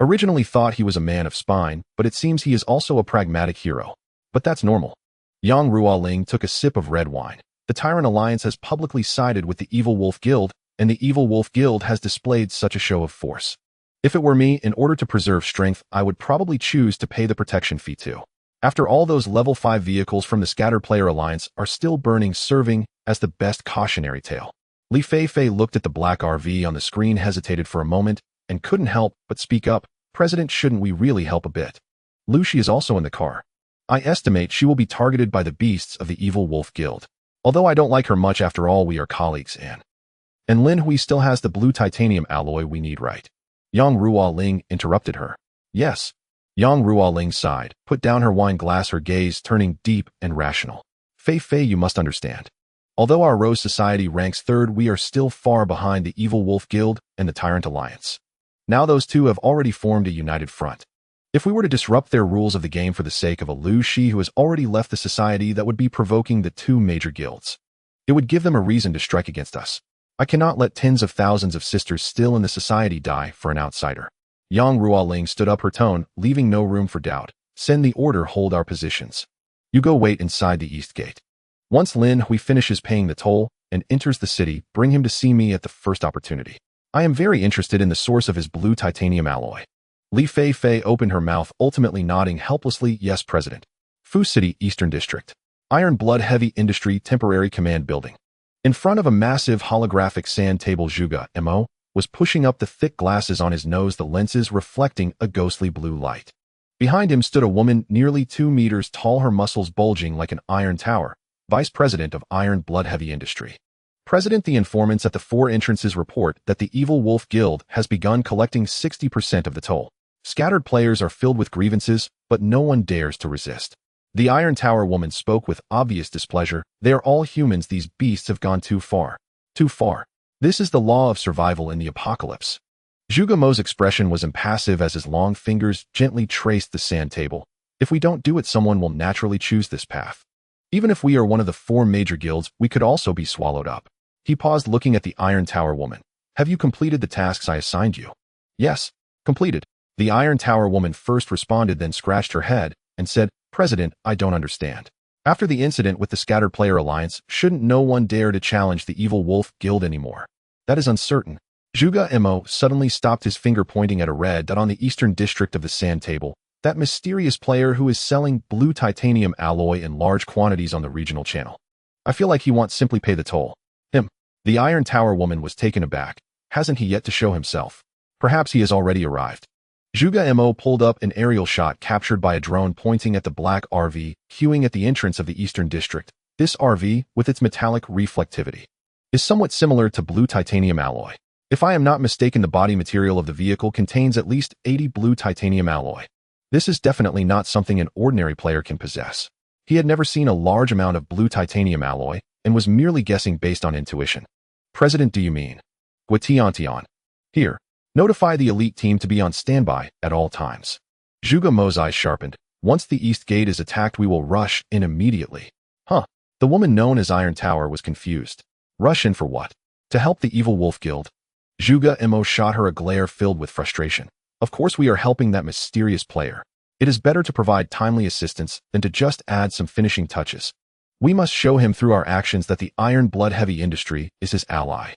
Originally thought he was a man of spine, but it seems he is also a pragmatic hero. But that's normal. Yang Ruoling took a sip of red wine. The Tyrant Alliance has publicly sided with the Evil Wolf Guild, and the Evil Wolf Guild has displayed such a show of force. If it were me, in order to preserve strength, I would probably choose to pay the protection fee too. After all, those level 5 vehicles from the Scattered Player Alliance are still burning, serving as the best cautionary tale. Li Fei looked at the black RV on the screen, hesitated for a moment, and couldn't help but speak up. President, shouldn't we really help a bit? Lucy is also in the car. I estimate she will be targeted by the beasts of the Evil Wolf Guild. Although I don't like her much, after all, we are colleagues, and Lin Hui still has the blue titanium alloy we need, right? Yang Ruoling interrupted her. Yes. Yang Ruoling sighed, put down her wine glass, her gaze turning deep and rational. Fei, you must understand. Although our Rose Society ranks 3rd, we are still far behind the Evil Wolf Guild and the Tyrant Alliance. Now those two have already formed a united front. If we were to disrupt their rules of the game for the sake of a Lu Shi who has already left the society, that would be provoking the 2 major guilds. It would give them a reason to strike against us. I cannot let tens of thousands of sisters still in the society die for an outsider. Yang Ruoling stood up, her tone leaving no room for doubt. Send the order, hold our positions. You go wait inside the East Gate. Once Lin Hui finishes paying the toll and enters the city, bring him to see me at the first opportunity. I am very interested in the source of his blue titanium alloy. Li Fei opened her mouth, ultimately nodding helplessly, yes, President. Fu City, Eastern District. Iron Blood Heavy Industry Temporary Command Building. In front of a massive holographic sand table, Zhuge Mo was pushing up the thick glasses on his nose, the lenses reflecting a ghostly blue light. Behind him stood a woman nearly 2 meters tall, her muscles bulging like an iron tower, Vice President of Iron Blood Heavy Industry. President, the informants at the 4 entrances report that the Evil Wolf Guild has begun collecting 60% of the toll. Scattered players are filled with grievances, but no one dares to resist. The Iron Tower woman spoke with obvious displeasure. They are all humans. These beasts have gone too far. Too far. This is the law of survival in the apocalypse. Zhuge Mo's expression was impassive as his long fingers gently traced the sand table. If we don't do it, someone will naturally choose this path. Even if we are one of the 4 major guilds, we could also be swallowed up. He paused, looking at the Iron Tower woman. Have you completed the tasks I assigned you? Yes, completed. The Iron Tower woman first responded, then scratched her head and said, President, I don't understand. After the incident with the Scattered Player Alliance, shouldn't no one dare to challenge the Evil Wolf Guild anymore? That is uncertain. Zhuge Mo suddenly stopped, his finger pointing at a red dot on the eastern district of the sand table. That mysterious player who is selling blue titanium alloy in large quantities on the regional channel. I feel like he wants simply pay the toll. Him. The Iron Tower woman was taken aback. Hasn't he yet to show himself? Perhaps he has already arrived. Zhuge Mo pulled up an aerial shot captured by a drone pointing at the black RV, queuing at the entrance of the Eastern District. This RV, with its metallic reflectivity, is somewhat similar to blue titanium alloy. If I am not mistaken, the body material of the vehicle contains at least 80 blue titanium alloy. This is definitely not something an ordinary player can possess. He had never seen a large amount of blue titanium alloy and was merely guessing based on intuition. President, do you mean? Guetiantian. Here. Notify the elite team to be on standby at all times. Zhuge Mo's eyes sharpened. Once the East Gate is attacked, we will rush in immediately. Huh. The woman known as Iron Tower was confused. Rush in for what? To help the Evil Wolf Guild? Zhuge Mo shot her a glare filled with frustration. Of course we are helping that mysterious player. It is better to provide timely assistance than to just add some finishing touches. We must show him through our actions that the Iron Blood Heavy Industry is his ally.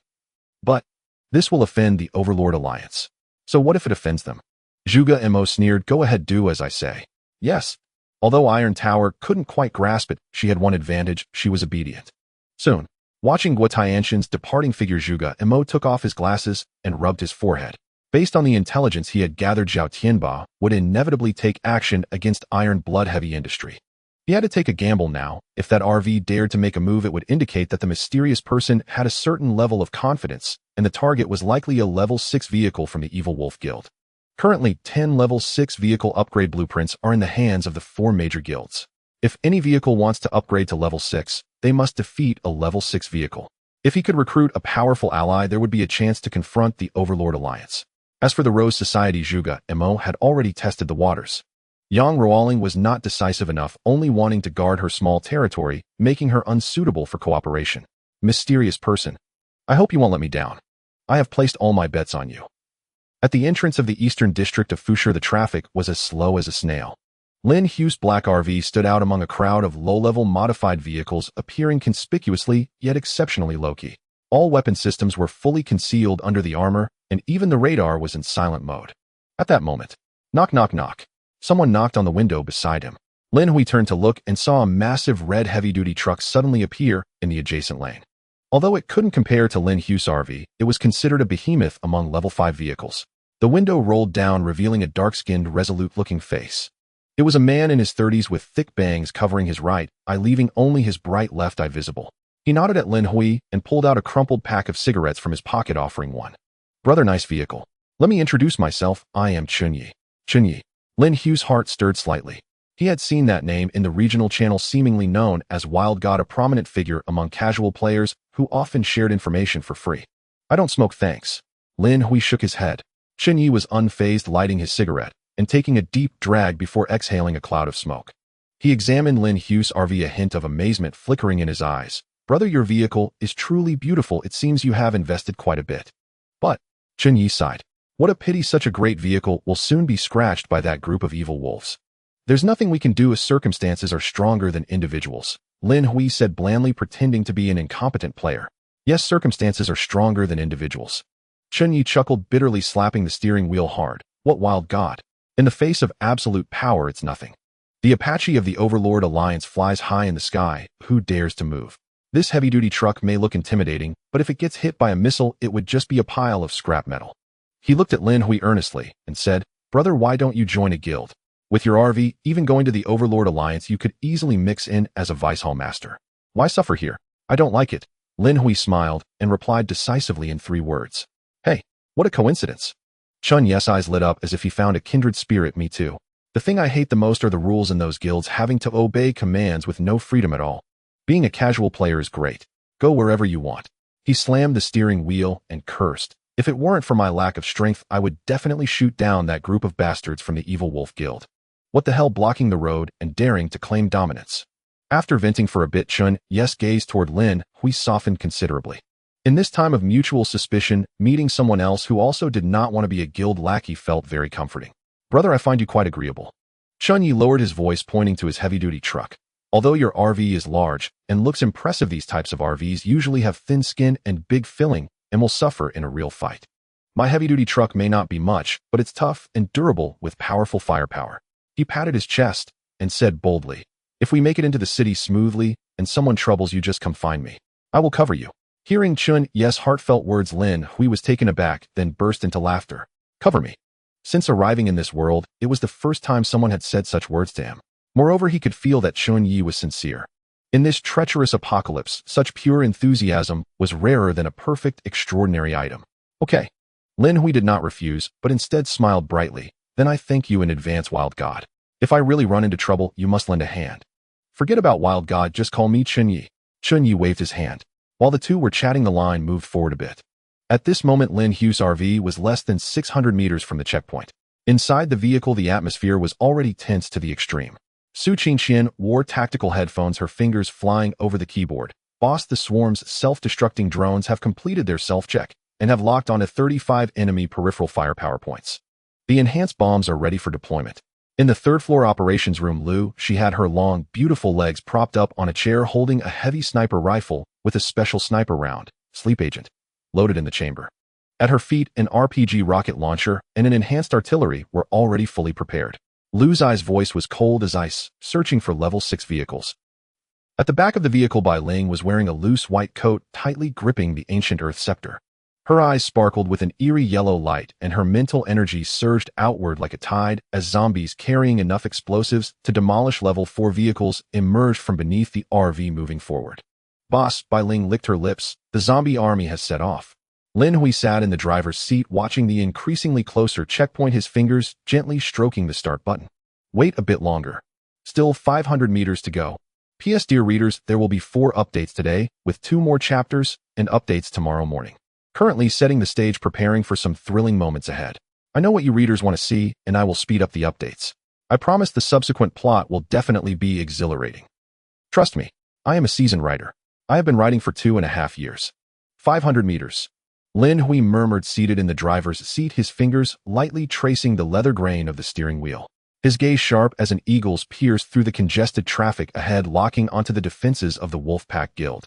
But this will offend the Overlord Alliance. So what if it offends them? Zhuge Mo sneered. Go ahead, do as I say. Yes. Although Iron Tower couldn't quite grasp it, she had one advantage: she was obedient. Soon, watching Guetiantian's departing figure, Zhuge Mo took off his glasses and rubbed his forehead. Based on the intelligence he had gathered, Zhao Tianba would inevitably take action against Iron Blood Heavy Industry. He had to take a gamble now. If that RV dared to make a move, it would indicate that the mysterious person had a certain level of confidence, and the target was likely a level 6 vehicle from the Evil Wolf Guild. Currently, 10 level 6 vehicle upgrade blueprints are in the hands of the 4 major guilds. If any vehicle wants to upgrade to level 6, they must defeat a level 6 vehicle. If he could recruit a powerful ally, there would be a chance to confront the Overlord Alliance. As for the Rose Society, Zhuge Mo had already tested the waters. Yang Ruoling was not decisive enough, only wanting to guard her small territory, making her unsuitable for cooperation. Mysterious person. I hope you won't let me down. I have placed all my bets on you. At the entrance of the Eastern District of Fushur, the traffic was as slow as a snail. Lin Hui's black RV stood out among a crowd of low-level modified vehicles, appearing conspicuously yet exceptionally low-key. All weapon systems were fully concealed under the armor, and even the radar was in silent mode. At that moment, knock knock knock. Someone knocked on the window beside him. Lin Hui turned to look and saw a massive red heavy-duty truck suddenly appear in the adjacent lane. Although it couldn't compare to Lin Hui's RV, it was considered a behemoth among level 5 vehicles. The window rolled down, revealing a dark-skinned, resolute-looking face. It was a man in his 30s with thick bangs covering his right eye, leaving only his bright left eye visible. He nodded at Lin Hui and pulled out a crumpled pack of cigarettes from his pocket, offering one. Brother, nice vehicle. Let me introduce myself. I am Chunyi. Chunyi. Lin Hui's heart stirred slightly. He had seen that name in the regional channel, seemingly known as Wild God, a prominent figure among casual players who often shared information for free. I don't smoke, thanks. Lin Hui shook his head. Chunyi was unfazed, lighting his cigarette and taking a deep drag before exhaling a cloud of smoke. He examined Lin Hui's RV, a hint of amazement flickering in his eyes. Brother, your vehicle is truly beautiful. It seems you have invested quite a bit. But, Chunyi sighed. What a pity such a great vehicle will soon be scratched by that group of evil wolves. There's nothing we can do as circumstances are stronger than individuals. Lin Hui said blandly, pretending to be an incompetent player. Yes, circumstances are stronger than individuals. Chunyi chuckled bitterly, slapping the steering wheel hard. What wild god! In the face of absolute power, it's nothing. The Apache of the Overlord Alliance flies high in the sky. Who dares to move? This heavy-duty truck may look intimidating, but if it gets hit by a missile, it would just be a pile of scrap metal. He looked at Lin Hui earnestly and said, "Brother, why don't you join a guild? With your RV, even going to the Overlord Alliance, you could easily mix in as a vice hall master. Why suffer here? I don't like it." Lin Hui smiled and replied decisively in 3 words. "Hey, what a coincidence." Chun Yes' eyes lit up as if he found a kindred spirit. Me too. The thing I hate the most are the rules in those guilds, having to obey commands with no freedom at all. Being a casual player is great. Go wherever you want. He slammed the steering wheel and cursed. If it weren't for my lack of strength, I would definitely shoot down that group of bastards from the Evil Wolf Guild. What the hell, blocking the road and daring to claim dominance. After venting for a bit, Chun Yes' gaze toward Lin Hui softened considerably. In this time of mutual suspicion, meeting someone else who also did not want to be a guild lackey felt very comforting. "Brother, I find you quite agreeable." Chun Yi lowered his voice, pointing to his heavy-duty truck. "Although your RV is large and looks impressive, these types of RVs usually have thin skin and big filling and will suffer in a real fight. My heavy-duty truck may not be much, but it's tough and durable with powerful firepower." He patted his chest and said boldly, "If we make it into the city smoothly and someone troubles you, just come find me. I will cover you." Hearing Chun Yes' heartfelt words, Lin Hui was taken aback, then burst into laughter. "Cover me?" Since arriving in this world, it was the first time someone had said such words to him. Moreover, he could feel that Chun Yi was sincere. In this treacherous apocalypse, such pure enthusiasm was rarer than a perfect, extraordinary item. "Okay." Lin Hui did not refuse, but instead smiled brightly. "Then I thank you in advance, Wild God. If I really run into trouble, you must lend a hand. Forget about Wild God, just call me Chun Yi." Chun Yi waved his hand. While the two were chatting, the line moved forward a bit. At this moment, Lin Hui's RV was less than 600 meters from the checkpoint. Inside the vehicle, the atmosphere was already tense to the extreme. Su Qingqian wore tactical headphones, her fingers flying over the keyboard. "Boss, the swarm's self-destructing drones have completed their self-check and have locked onto 35 enemy peripheral firepower points. The enhanced bombs are ready for deployment." In the third-floor operations room, she had her long, beautiful legs propped up on a chair, holding a heavy sniper rifle with a special sniper round, sleep agent, loaded in the chamber. At her feet, an RPG rocket launcher and an enhanced artillery were already fully prepared. Lu's voice was cold as ice, searching for level 6 vehicles. At the back of the vehicle by Ling was wearing a loose white coat, tightly gripping the ancient earth scepter. Her eyes sparkled with an eerie yellow light, and her mental energy surged outward like a tide as zombies carrying enough explosives to demolish level 4 vehicles emerged from beneath the RV, moving forward. "Boss," Bai Ling licked her lips, "the zombie army has set off." Lin Hui sat in the driver's seat, watching the increasingly closer checkpoint, his fingers gently stroking the start button. "Wait a bit longer. Still 500 meters to go. P.S. Dear readers, there will be 4 updates today, with 2 more chapters and updates tomorrow morning. Currently setting the stage, preparing for some thrilling moments ahead. I know what you readers want to see, and I will speed up the updates. I promise the subsequent plot will definitely be exhilarating. Trust me, I am a seasoned writer. I have been writing for 2.5 years. 500 meters. Lin Hui murmured, seated in the driver's seat, his fingers lightly tracing the leather grain of the steering wheel. His gaze sharp as an eagle's pierced through the congested traffic ahead, locking onto the defenses of the Wolfpack Guild.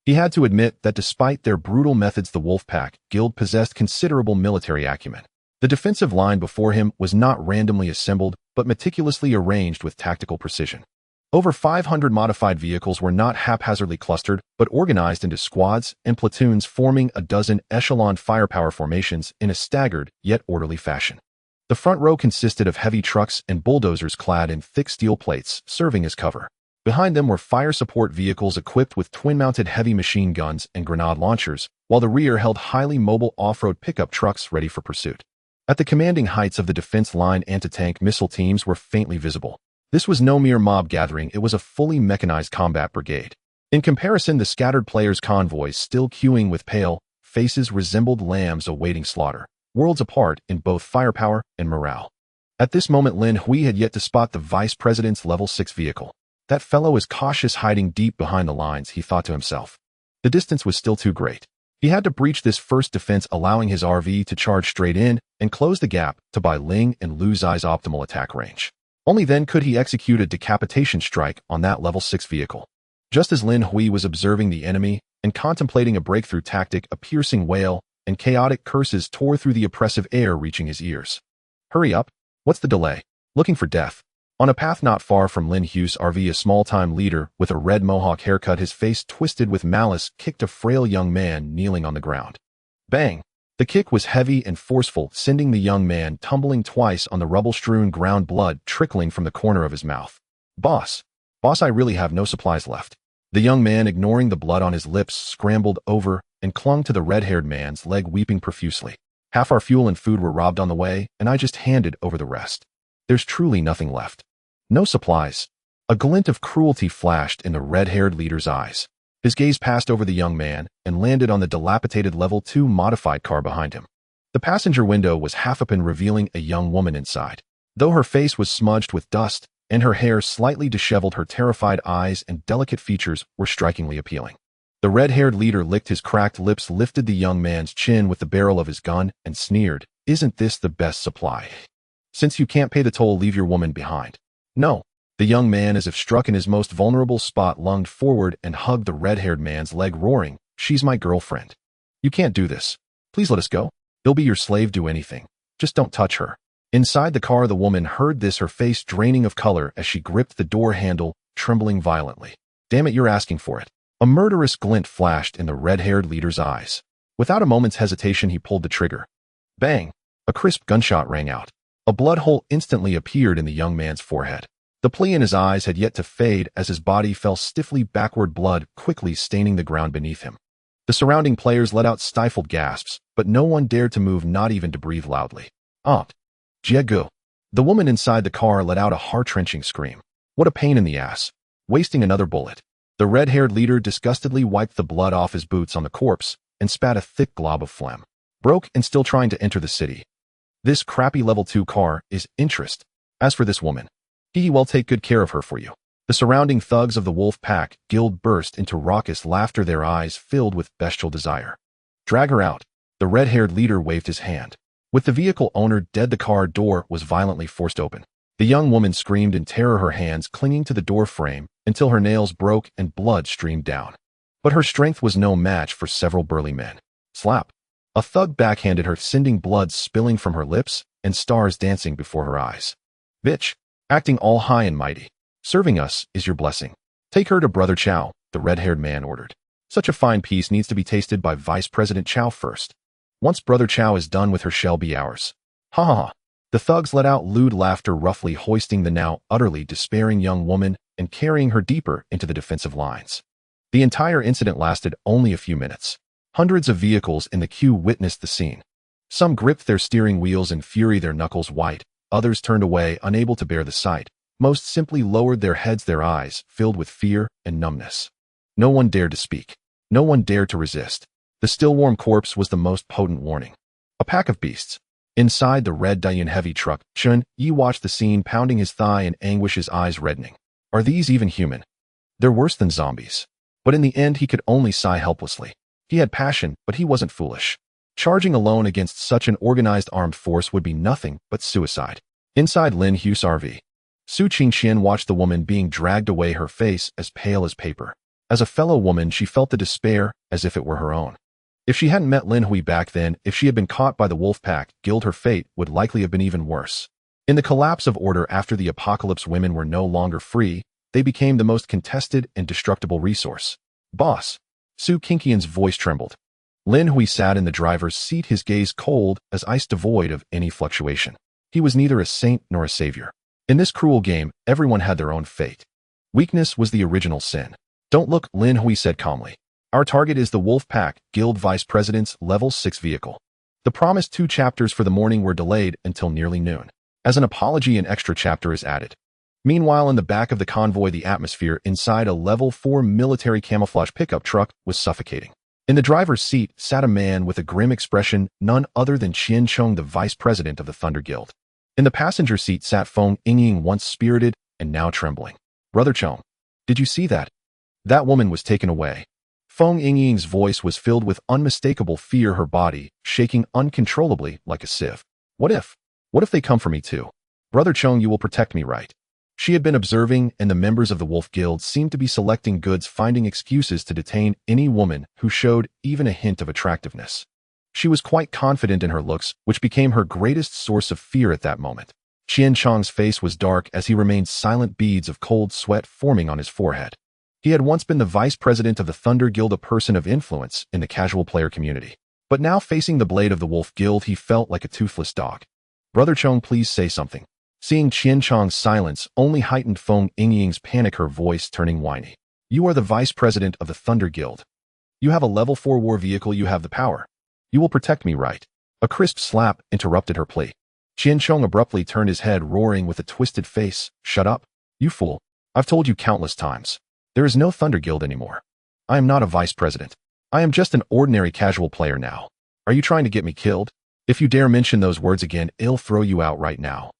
He had to admit that despite their brutal methods, the Wolfpack Guild possessed considerable military acumen. The defensive line before him was not randomly assembled, but meticulously arranged with tactical precision. Over 500 modified vehicles were not haphazardly clustered, but organized into squads and platoons, forming a dozen echelon firepower formations in a staggered yet orderly fashion. The front row consisted of heavy trucks and bulldozers clad in thick steel plates, serving as cover. Behind them were fire support vehicles equipped with twin-mounted heavy machine guns and grenade launchers, while the rear held highly mobile off-road pickup trucks ready for pursuit. At the commanding heights of the defense line, anti-tank missile teams were faintly visible. This was no mere mob gathering, it was a fully mechanized combat brigade. In comparison, the scattered players' convoys, still queuing with pale faces, resembled lambs awaiting slaughter, worlds apart in both firepower and morale. At this moment, Lin Hui had yet to spot the vice president's level 6 vehicle. That fellow is cautious, hiding deep behind the lines, he thought to himself. The distance was still too great. He had to breach this first defense, allowing his RV to charge straight in and close the gap to Bai Ling and Lu Zai's optimal attack range. Only then could he execute a decapitation strike on that level 6 vehicle. Just as Lin Hui was observing the enemy and contemplating a breakthrough tactic, a piercing wail and chaotic curses tore through the oppressive air, reaching his ears. Hurry up! What's the delay? Looking for death. On a path not far from Lin Hui's RV, a small-time leader with a red mohawk haircut, his face twisted with malice, kicked a frail young man kneeling on the ground. Bang! The kick was heavy and forceful, sending the young man tumbling twice on the rubble-strewn ground, blood trickling from the corner of his mouth. Boss, I really have no supplies left. The young man, ignoring the blood on his lips, scrambled over and clung to the red-haired man's leg, weeping profusely. Half our fuel and food were robbed on the way, and I just handed over the rest. There's truly nothing left. No supplies. A glint of cruelty flashed in the red-haired leader's eyes. His gaze passed over the young man and landed on the dilapidated Level 2 modified car behind him. The passenger window was half open, revealing a young woman inside. Though her face was smudged with dust and her hair slightly disheveled, her terrified eyes and delicate features were strikingly appealing. The red-haired leader licked his cracked lips, lifted the young man's chin with the barrel of his gun, and sneered, "Isn't this the best supply? Since you can't pay the toll, leave your woman behind." "No." The young man, as if struck in his most vulnerable spot, lunged forward and hugged the red-haired man's leg, roaring, "She's my girlfriend. You can't do this. Please let us go. He'll be your slave, do anything. Just don't touch her." Inside the car, the woman heard this, her face draining of color as she gripped the door handle, trembling violently. "Damn it, you're asking for it." A murderous glint flashed in the red-haired leader's eyes. Without a moment's hesitation, he pulled the trigger. Bang! A crisp gunshot rang out. A blood hole instantly appeared in the young man's forehead. The plea in his eyes had yet to fade as his body fell stiffly backward, blood quickly staining the ground beneath him. The surrounding players let out stifled gasps, but no one dared to move, not even to breathe loudly. Jiegu. The woman inside the car let out a heart-wrenching scream. What a pain in the ass. Wasting another bullet. The red-haired leader disgustedly wiped the blood off his boots on the corpse and spat a thick glob of phlegm. Broke and still trying to enter the city. This crappy level 2 car is interest. As for this woman, he will take good care of her for you. The surrounding thugs of the wolf pack guild burst into raucous laughter, their eyes filled with bestial desire. Drag her out. The red-haired leader waved his hand. With the vehicle owner dead, the car door was violently forced open. The young woman screamed in terror, her hands clinging to the door frame until her nails broke and blood streamed down. But her strength was no match for several burly men. Slap. A thug backhanded her, sending blood spilling from her lips and stars dancing before her eyes. Bitch. Acting all high and mighty. Serving us is your blessing. Take her to Brother Chow, the red-haired man ordered. Such a fine piece needs to be tasted by Vice President Chow first. Once Brother Chow is done with her, shall be ours. Ha ha ha. The thugs let out lewd laughter, roughly hoisting the now utterly despairing young woman and carrying her deeper into the defensive lines. The entire incident lasted only a few minutes. Hundreds of vehicles in the queue witnessed the scene. Some gripped their steering wheels in fury, their knuckles white. Others turned away, unable to bear the sight. Most simply lowered their heads, their eyes filled with fear and numbness. No one dared to speak. No one dared to resist. The still warm corpse was the most potent warning. A pack of beasts. Inside the red Diane heavy truck, Chun Yi watched the scene, pounding his thigh in anguish, his eyes reddening. Are these even human? They're worse than zombies. But in the end, he could only sigh helplessly. He had passion, but he wasn't foolish. Charging alone against such an organized armed force would be nothing but suicide. Inside Lin Hui's RV, Su Qingxian watched the woman being dragged away, her face as pale as paper. As a fellow woman, she felt the despair as if it were her own. If she hadn't met Lin Hui back then, if she had been caught by the Wolfpack Guild, her fate would likely have been even worse. In the collapse of order after the apocalypse, women were no longer free. They became the most contested and destructible resource. Boss. Su Qingxian's voice trembled. Lin Hui sat in the driver's seat, his gaze cold as ice, devoid of any fluctuation. He was neither a saint nor a savior. In this cruel game, everyone had their own fate. Weakness was the original sin. Don't look, Lin Hui said calmly. Our target is the Wolfpack Guild Vice President's Level 6 vehicle. The promised 2 chapters for the morning were delayed until nearly noon. As an apology, an extra chapter is added. Meanwhile, in the back of the convoy, the atmosphere inside a Level 4 military camouflage pickup truck was suffocating. In the driver's seat sat a man with a grim expression, none other than Qian Chong, the vice president of the Thunder Guild. In the passenger seat sat Feng Yingying, once spirited and now trembling. Brother Chong, did you see that? That woman was taken away. Feng Yingying's voice was filled with unmistakable fear, her body shaking uncontrollably like a sieve. What if they come for me too? Brother Chong, you will protect me, right? She had been observing, and the members of the Wolf Guild seemed to be selecting goods, finding excuses to detain any woman who showed even a hint of attractiveness. She was quite confident in her looks, which became her greatest source of fear at that moment. Qian Chong's face was dark as he remained silent, beads of cold sweat forming on his forehead. He had once been the vice president of the Thunder Guild, a person of influence in the casual player community. But now, facing the blade of the Wolf Guild, he felt like a toothless dog. "Brother Chong, please say something." Seeing Qian Chong's silence only heightened Feng Yingying's panic, her voice turning whiny. "You are the vice president of the Thunder Guild. You have a level 4 war vehicle, you have the power. You will protect me, right?" A crisp slap interrupted her plea. Qian Chong abruptly turned his head, roaring with a twisted face. "Shut up, you fool. I've told you countless times. There is no Thunder Guild anymore. I am not a vice president. I am just an ordinary casual player now. Are you trying to get me killed? If you dare mention those words again, I'll throw you out right now."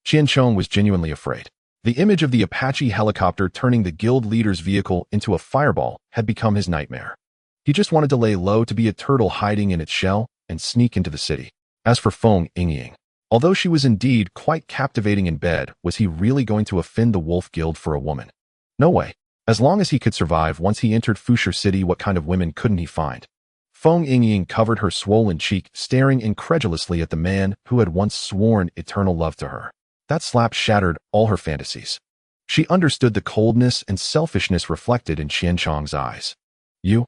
Qian Chong was genuinely afraid. The image of the Apache helicopter turning the guild leader's vehicle into a fireball had become his nightmare. He just wanted to lay low, to be a turtle hiding in its shell, and sneak into the city. As for Feng Yingying, although she was indeed quite captivating in bed, was he really going to offend the Wolf Guild for a woman? No way. As long as he could survive once he entered Fusher City, what kind of women couldn't he find? Feng Yingying covered her swollen cheek, staring incredulously at the man who had once sworn eternal love to her. That slap shattered all her fantasies. She understood the coldness and selfishness reflected in Qian Chong's eyes. You.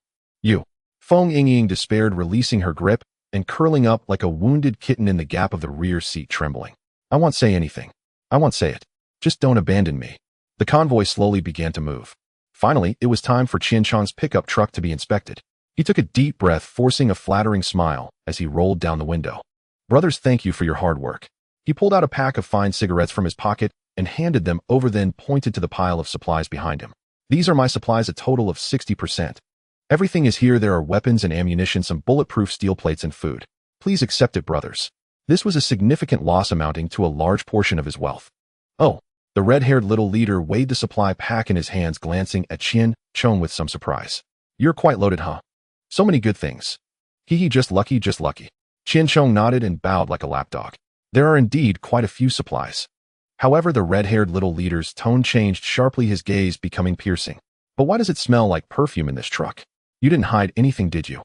Feng Yingying despaired, releasing her grip and curling up like a wounded kitten in the gap of the rear seat, trembling. "I won't say anything. I won't say it. Just don't abandon me." The convoy slowly began to move. Finally, it was time for Qian Chong's pickup truck to be inspected. He took a deep breath, forcing a flattering smile as he rolled down the window. "Brothers, thank you for your hard work." He pulled out a pack of fine cigarettes from his pocket and handed them over, then pointed to the pile of supplies behind him. "These are my supplies, a total of 60%. Everything is here. There are weapons and ammunition, some bulletproof steel plates, and food. Please accept it, brothers." This was a significant loss amounting to a large portion of his wealth. "Oh." The red-haired little leader weighed the supply pack in his hands, glancing at Qian Chong with some surprise. "You're quite loaded, huh? So many good things." "Hee, just lucky, just lucky." Qian Chong nodded and bowed like a lapdog. There are indeed quite a few supplies. However, the red-haired little leader's tone changed sharply, his gaze becoming piercing. "But why does it smell like perfume in this truck? You didn't hide anything, did you?"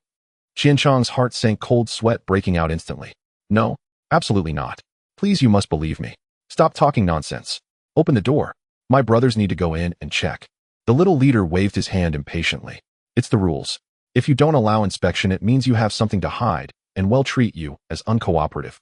Qian Chong's heart sank, cold sweat breaking out instantly. "No, absolutely not. Please, you must believe me. Stop talking nonsense. Open the door. My brothers need to go in and check." The little leader waved his hand impatiently. "It's the rules. If you don't allow inspection, it means you have something to hide, and we'll treat you as uncooperative."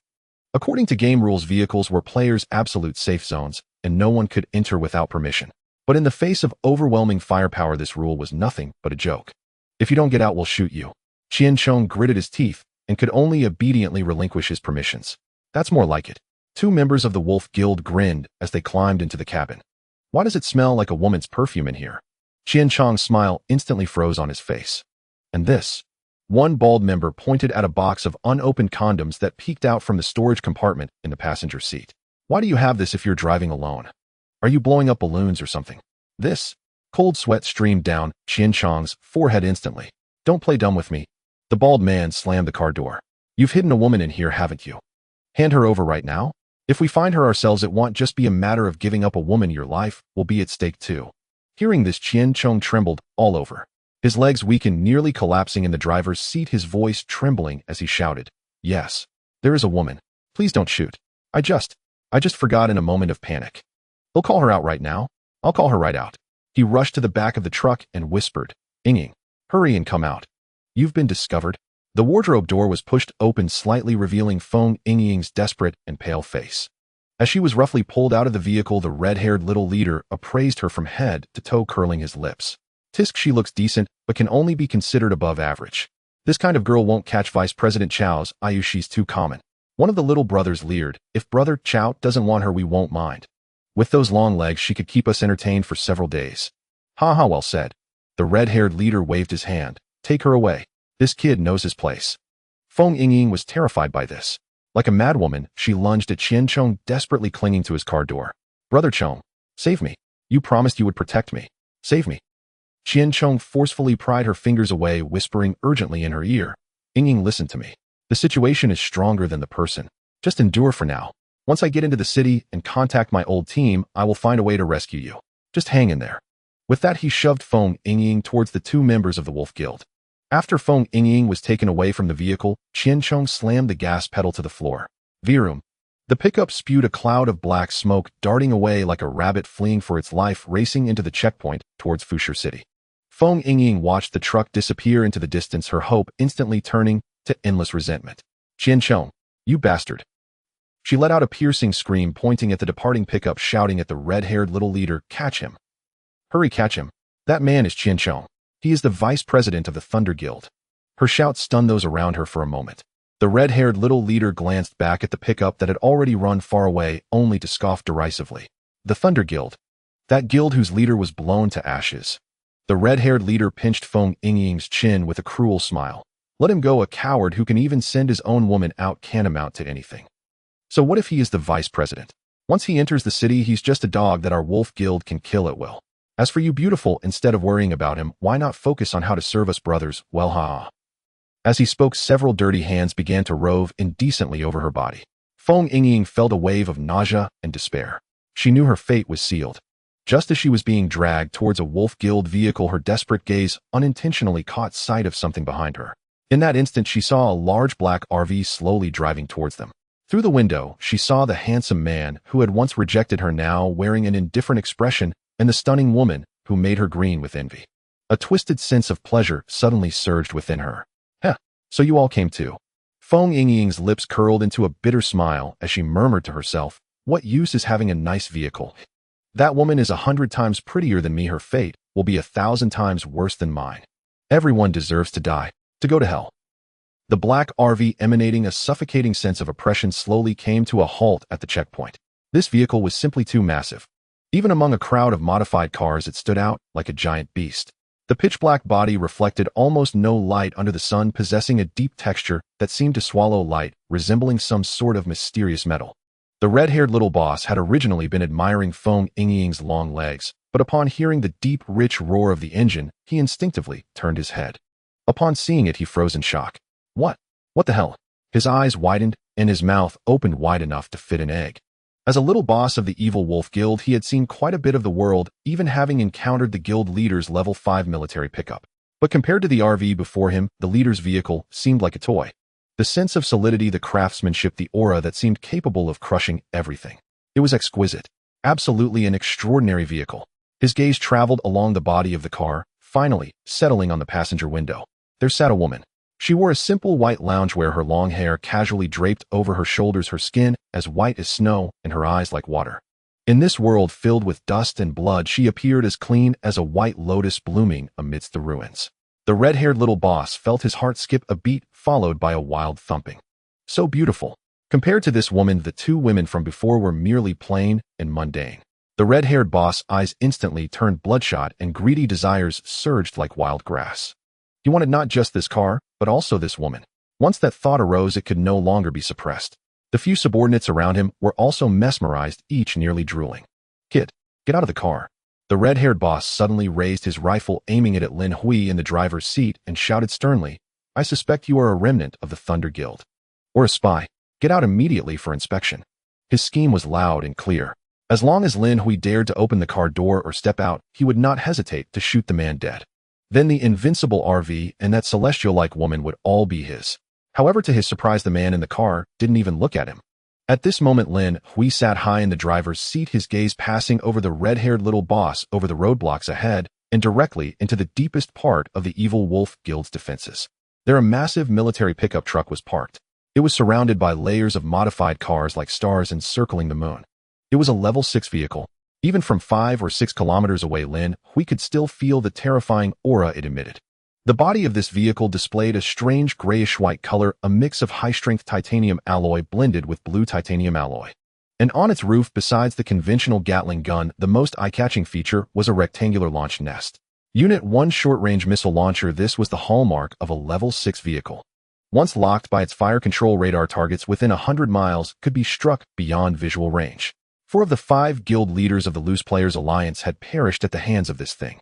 According to game rules, vehicles were players' absolute safe zones, and no one could enter without permission. But in the face of overwhelming firepower, this rule was nothing but a joke. "If you don't get out, we'll shoot you." Qian Chong gritted his teeth and could only obediently relinquish his permissions. "That's more like it." Two members of the Wolf Guild grinned as they climbed into the cabin. "Why does it smell like a woman's perfume in here?" Qian Chong's smile instantly froze on his face. "And this?" One bald member pointed at a box of unopened condoms that peeked out from the storage compartment in the passenger seat. "Why do you have this if you're driving alone? Are you blowing up balloons or something?" This. Cold sweat streamed down Qian Chong's forehead instantly. "Don't play dumb with me." The bald man slammed the car door. "You've hidden a woman in here, haven't you? Hand her over right now. If we find her ourselves, it won't just be a matter of giving up a woman. Your life will be at stake too." Hearing this, Qian Chong trembled all over. His legs weakened, nearly collapsing in the driver's seat, his voice trembling as he shouted, "Yes, there is a woman. Please don't shoot. I just forgot in a moment of panic. They'll call her out right now. I'll call her right out." He rushed to the back of the truck and whispered, "Yingying, hurry and come out. You've been discovered." The wardrobe door was pushed open slightly, revealing Feng Yingying's desperate and pale face. As she was roughly pulled out of the vehicle, the red-haired little leader appraised her from head to toe, curling his lips. "Tisk, she looks decent, but can only be considered above average. This kind of girl won't catch Vice President Chao's eye. She's too common." One of the little brothers leered, "If Brother Chao doesn't want her, we won't mind. With those long legs, she could keep us entertained for several days." "Ha ha, well said." The red-haired leader waved his hand. "Take her away. This kid knows his place." Feng Yingying was terrified by this. Like a madwoman, she lunged at Qian Chong, desperately clinging to his car door. "Brother Chong, save me. You promised you would protect me. Save me." Qian Chong forcefully pried her fingers away, whispering urgently in her ear, "Yingying, listen to me. The situation is stronger than the person. Just endure for now. Once I get into the city and contact my old team, I will find a way to rescue you. Just hang in there." With that, he shoved Feng Yingying towards the two members of the Wolf Guild. After Feng Yingying was taken away from the vehicle, Qiancheng slammed the gas pedal to the floor. Virum. The pickup spewed a cloud of black smoke, darting away like a rabbit fleeing for its life, racing into the checkpoint towards Fusher City. Feng Yingying watched the truck disappear into the distance, her hope instantly turning to endless resentment. "Qiancheng, you bastard." She let out a piercing scream, pointing at the departing pickup, shouting at the red-haired little leader, "Catch him! Hurry, catch him! That man is Qiancheng. He is the vice president of the Thunder Guild." Her shout stunned those around her for a moment. The red-haired little leader glanced back at the pickup that had already run far away, only to scoff derisively. The Thunder Guild. That guild whose leader was blown to ashes. The red-haired leader pinched Feng Yingying's chin with a cruel smile. "Let him go, a coward who can even send his own woman out can't amount to anything. So what if he is the vice president? Once he enters the city, he's just a dog that our Wolf Guild can kill at will. As for you, beautiful, instead of worrying about him, why not focus on how to serve us brothers? Well, ha." As he spoke, several dirty hands began to rove indecently over her body. Feng Yingying felt a wave of nausea and despair. She knew her fate was sealed. Just as she was being dragged towards a Wolf Guild vehicle, her desperate gaze unintentionally caught sight of something behind her. In that instant, she saw a large black RV slowly driving towards them. Through the window, she saw the handsome man who had once rejected her, now wearing an indifferent expression, and the stunning woman who made her green with envy. A twisted sense of pleasure suddenly surged within her. "Heh, so you all came too." Feng Yingying's lips curled into a bitter smile as she murmured to herself, "What use is having a nice vehicle? That woman is 100 times prettier than me. Her fate will be 1,000 times worse than mine. Everyone deserves to die, to go to hell." The black RV, emanating a suffocating sense of oppression, slowly came to a halt at the checkpoint. This vehicle was simply too massive. Even among a crowd of modified cars, it stood out like a giant beast. The pitch-black body reflected almost no light under the sun, possessing a deep texture that seemed to swallow light, resembling some sort of mysterious metal. The red-haired little boss had originally been admiring Feng Yingying's long legs, but upon hearing the deep, rich roar of the engine, he instinctively turned his head. Upon seeing it, he froze in shock. What the hell? His eyes widened, and his mouth opened wide enough to fit an egg. As a little boss of the evil Wolf Guild, he had seen quite a bit of the world, even having encountered the guild leader's level 5 military pickup. But compared to the RV before him, the leader's vehicle seemed like a toy. The sense of solidity, the craftsmanship, the aura that seemed capable of crushing everything. It was exquisite. Absolutely an extraordinary vehicle. His gaze traveled along the body of the car, finally settling on the passenger window. There sat a woman. She wore a simple white loungewear, her long hair casually draped over her shoulders, her skin as white as snow, and her eyes like water. In this world filled with dust and blood, she appeared as clean as a white lotus blooming amidst the ruins. The red-haired little boss felt his heart skip a beat, followed by a wild thumping. So beautiful. Compared to this woman, the two women from before were merely plain and mundane. The red-haired boss' eyes instantly turned bloodshot, and greedy desires surged like wild grass. He wanted not just this car, but also this woman. Once that thought arose, it could no longer be suppressed. The few subordinates around him were also mesmerized, each nearly drooling. "Kid, get out of the car." The red-haired boss suddenly raised his rifle, aiming it at Lin Hui in the driver's seat, and shouted sternly, "I suspect you are a remnant of the Thunder Guild. Or a spy. Get out immediately for inspection." His scheme was loud and clear. As long as Lin Hui dared to open the car door or step out, he would not hesitate to shoot the man dead. Then the invincible RV and that celestial-like woman would all be his. However, to his surprise, the man in the car didn't even look at him. At this moment, Lin Hui sat high in the driver's seat, his gaze passing over the red-haired little boss, over the roadblocks ahead, and directly into the deepest part of the evil Wolf Guild's defenses. There a massive military pickup truck was parked. It was surrounded by layers of modified cars like stars encircling the moon. It was a level 6 vehicle. Even from 5 or 6 kilometers away, Lin Hui could still feel the terrifying aura it emitted. The body of this vehicle displayed a strange grayish-white color, a mix of high-strength titanium alloy blended with blue titanium alloy. And on its roof, besides the conventional Gatling gun, the most eye-catching feature was a rectangular launch nest. Unit 1 short-range missile launcher. This was the hallmark of a level 6 vehicle. Once locked by its fire control radar, targets within 100 miles could be struck beyond visual range. 4 of the 5 guild leaders of the Loose Players Alliance had perished at the hands of this thing.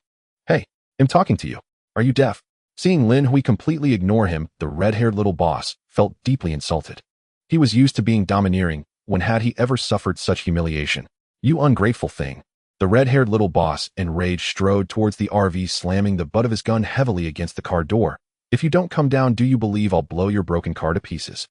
"Hey, I'm talking to you. Are you deaf?" Seeing Lin Hui completely ignore him, the red-haired little boss felt deeply insulted. He was used to being domineering, when had he ever suffered such humiliation? You ungrateful thing. The red-haired little boss, enraged, strode towards the RV, slamming the butt of his gun heavily against the car door. If you don't come down, do you believe I'll blow your broken car to pieces?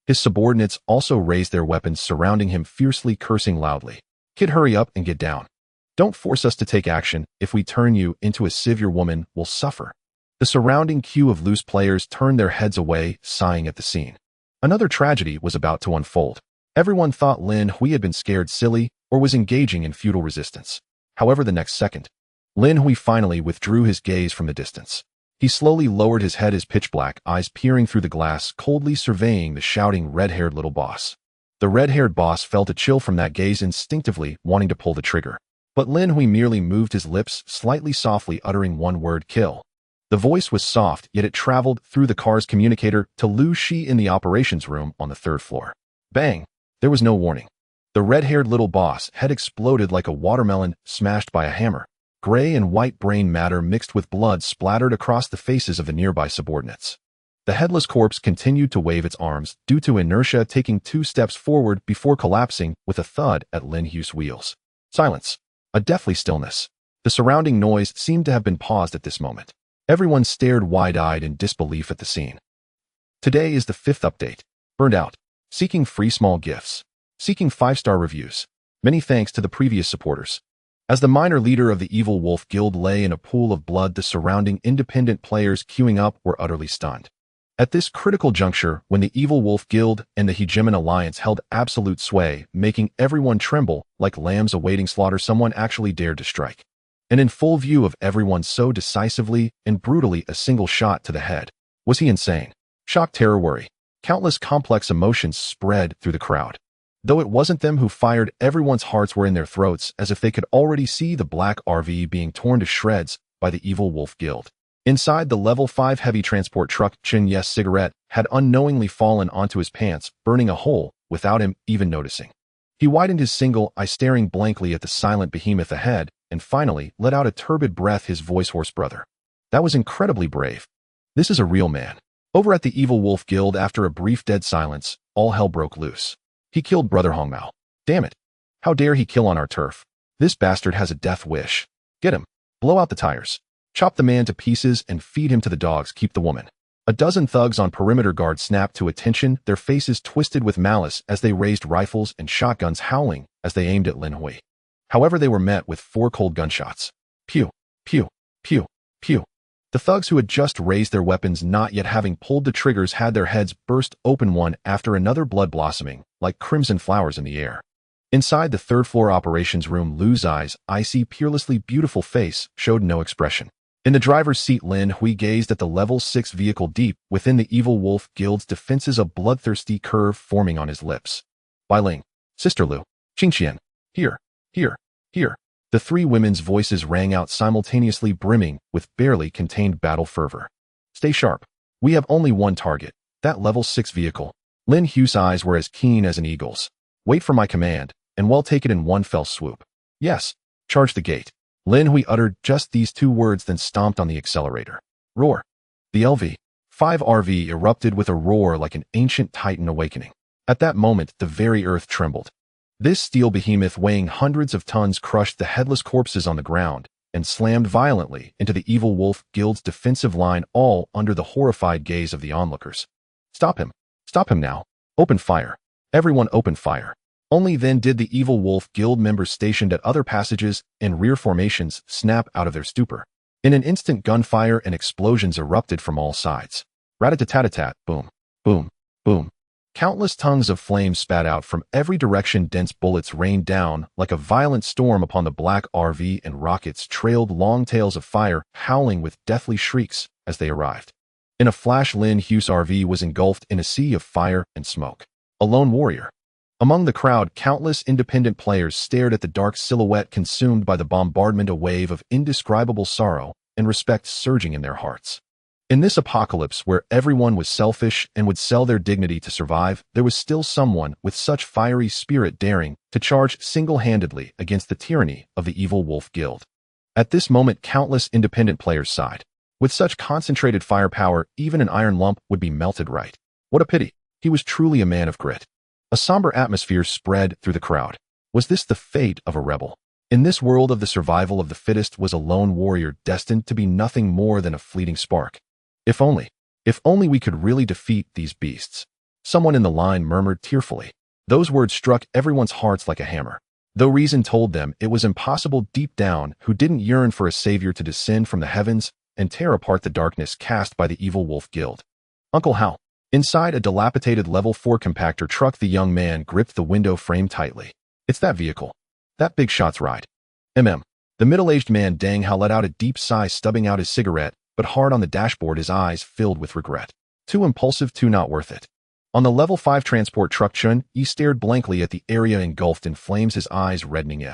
His subordinates also raised their weapons, surrounding him, fiercely cursing loudly. Kid, hurry up and get down. Don't force us to take action. If we turn you into a sieve, your woman will suffer. The surrounding queue of loose players turned their heads away, sighing at the scene. Another tragedy was about to unfold. Everyone thought Lin Hui had been scared silly or was engaging in futile resistance. However, the next second, Lin Hui finally withdrew his gaze from the distance. He slowly lowered his head, his pitch-black eyes peering through the glass, coldly surveying the shouting red-haired little boss. The red-haired boss felt a chill from that gaze, instinctively wanting to pull the trigger. But Lin Hui merely moved his lips slightly, softly uttering one word: kill. The voice was soft, yet it traveled through the car's communicator to Lu Shi in the operations room on the 3rd floor. Bang! There was no warning. The red-haired little boss had exploded like a watermelon smashed by a hammer. Gray and white brain matter mixed with blood splattered across the faces of the nearby subordinates. The headless corpse continued to wave its arms, due to inertia, taking 2 steps forward before collapsing with a thud at Lin Hui's wheels. Silence. A deathly stillness. The surrounding noise seemed to have been paused at this moment. Everyone stared wide-eyed in disbelief at the scene. Today is the 5th update. Burned out. Seeking free small gifts. Seeking 5-star reviews. Many thanks to the previous supporters. As the minor leader of the Evil Wolf Guild lay in a pool of blood, the surrounding independent players queuing up were utterly stunned. At this critical juncture, when the Evil Wolf Guild and the Hegemon Alliance held absolute sway, making everyone tremble like lambs awaiting slaughter, someone actually dared to strike. And in full view of everyone, so decisively and brutally, a single shot to the head. Was he insane? Shock, terror, worry. Countless complex emotions spread through the crowd. Though it wasn't them who fired, everyone's hearts were in their throats, as if they could already see the black RV being torn to shreds by the Evil Wolf Guild. Inside the level 5 heavy transport truck, Chen Ye's cigarette had unknowingly fallen onto his pants, burning a hole without him even noticing. He widened his single eye, staring blankly at the silent behemoth ahead, and finally let out a turbid breath, his voice hoarse. Brother. That was incredibly brave. This is a real man. Over at the Evil Wolf Guild, after a brief dead silence, all hell broke loose. He killed Brother Hongmao. Damn it. How dare he kill on our turf? This bastard has a death wish. Get him. Blow out the tires. Chop the man to pieces and feed him to the dogs. Keep the woman. A dozen thugs on perimeter guard snapped to attention, their faces twisted with malice as they raised rifles and shotguns, howling as they aimed at Lin Hui. However, they were met with 4 cold gunshots. Pew, pew, pew, pew. The thugs who had just raised their weapons, not yet having pulled the triggers, had their heads burst open one after another, blood blossoming like crimson flowers in the air. Inside the 3rd floor operations room, Lu's eyes, icy, peerlessly beautiful face, showed no expression. In the driver's seat, Lin Hui gazed at the level 6 vehicle deep within the Evil Wolf Guild's defenses, a bloodthirsty curve forming on his lips. Bai Ling, Sister Lu, Qingqian, here, here, here. The 3 women's voices rang out simultaneously, brimming with barely contained battle fervor. Stay sharp. We have only one target, that level 6 vehicle. Lin Hui's eyes were as keen as an eagle's. Wait for my command, and we'll take it in one fell swoop. Yes, charge the gate. Lin Hui uttered just these 2 words, then stomped on the accelerator. Roar. The LV-5 RV erupted with a roar like an ancient titan awakening. At that moment, the very earth trembled. This steel behemoth, weighing hundreds of tons, crushed the headless corpses on the ground and slammed violently into the Evil Wolf Guild's defensive line, all under the horrified gaze of the onlookers. Stop him. Stop him now. Open fire. Everyone open fire. Only then did the Evil Wolf Guild members stationed at other passages and rear formations snap out of their stupor. In an instant, gunfire and explosions erupted from all sides. Rat-a-tat-tat-tat, boom, boom, boom. Countless tongues of flame spat out from every direction. Dense bullets rained down like a violent storm upon the black RV, and rockets trailed long tails of fire, howling with deathly shrieks as they arrived. In a flash, Lin Hui's RV was engulfed in a sea of fire and smoke. A lone warrior. Among the crowd, countless independent players stared at the dark silhouette consumed by the bombardment, a wave of indescribable sorrow and respect surging in their hearts. In this apocalypse where everyone was selfish and would sell their dignity to survive, there was still someone with such fiery spirit daring to charge single-handedly against the tyranny of the Evil Wolf Guild. At this moment, countless independent players sighed. With such concentrated firepower, even an iron lump would be melted right. What a pity. He was truly a man of grit. A somber atmosphere spread through the crowd. Was this the fate of a rebel? In this world of the survival of the fittest was a lone warrior destined to be nothing more than a fleeting spark. If only we could really defeat these beasts. Someone in the line murmured tearfully. Those words struck everyone's hearts like a hammer. Though reason told them it was impossible deep down, who didn't yearn for a savior to descend from the heavens and tear apart the darkness cast by the evil wolf guild. Uncle Hal. Inside a dilapidated level 4 compactor truck, the young man gripped the window frame tightly. It's that vehicle. That big shot's ride. The middle-aged man Dang Hao let out a deep sigh, stubbing out his cigarette, but hard on the dashboard, his eyes filled with regret. Too impulsive, too not worth it. On the level 5 transport truck, Chun Yi stared blankly at the area engulfed in flames, his eyes reddening.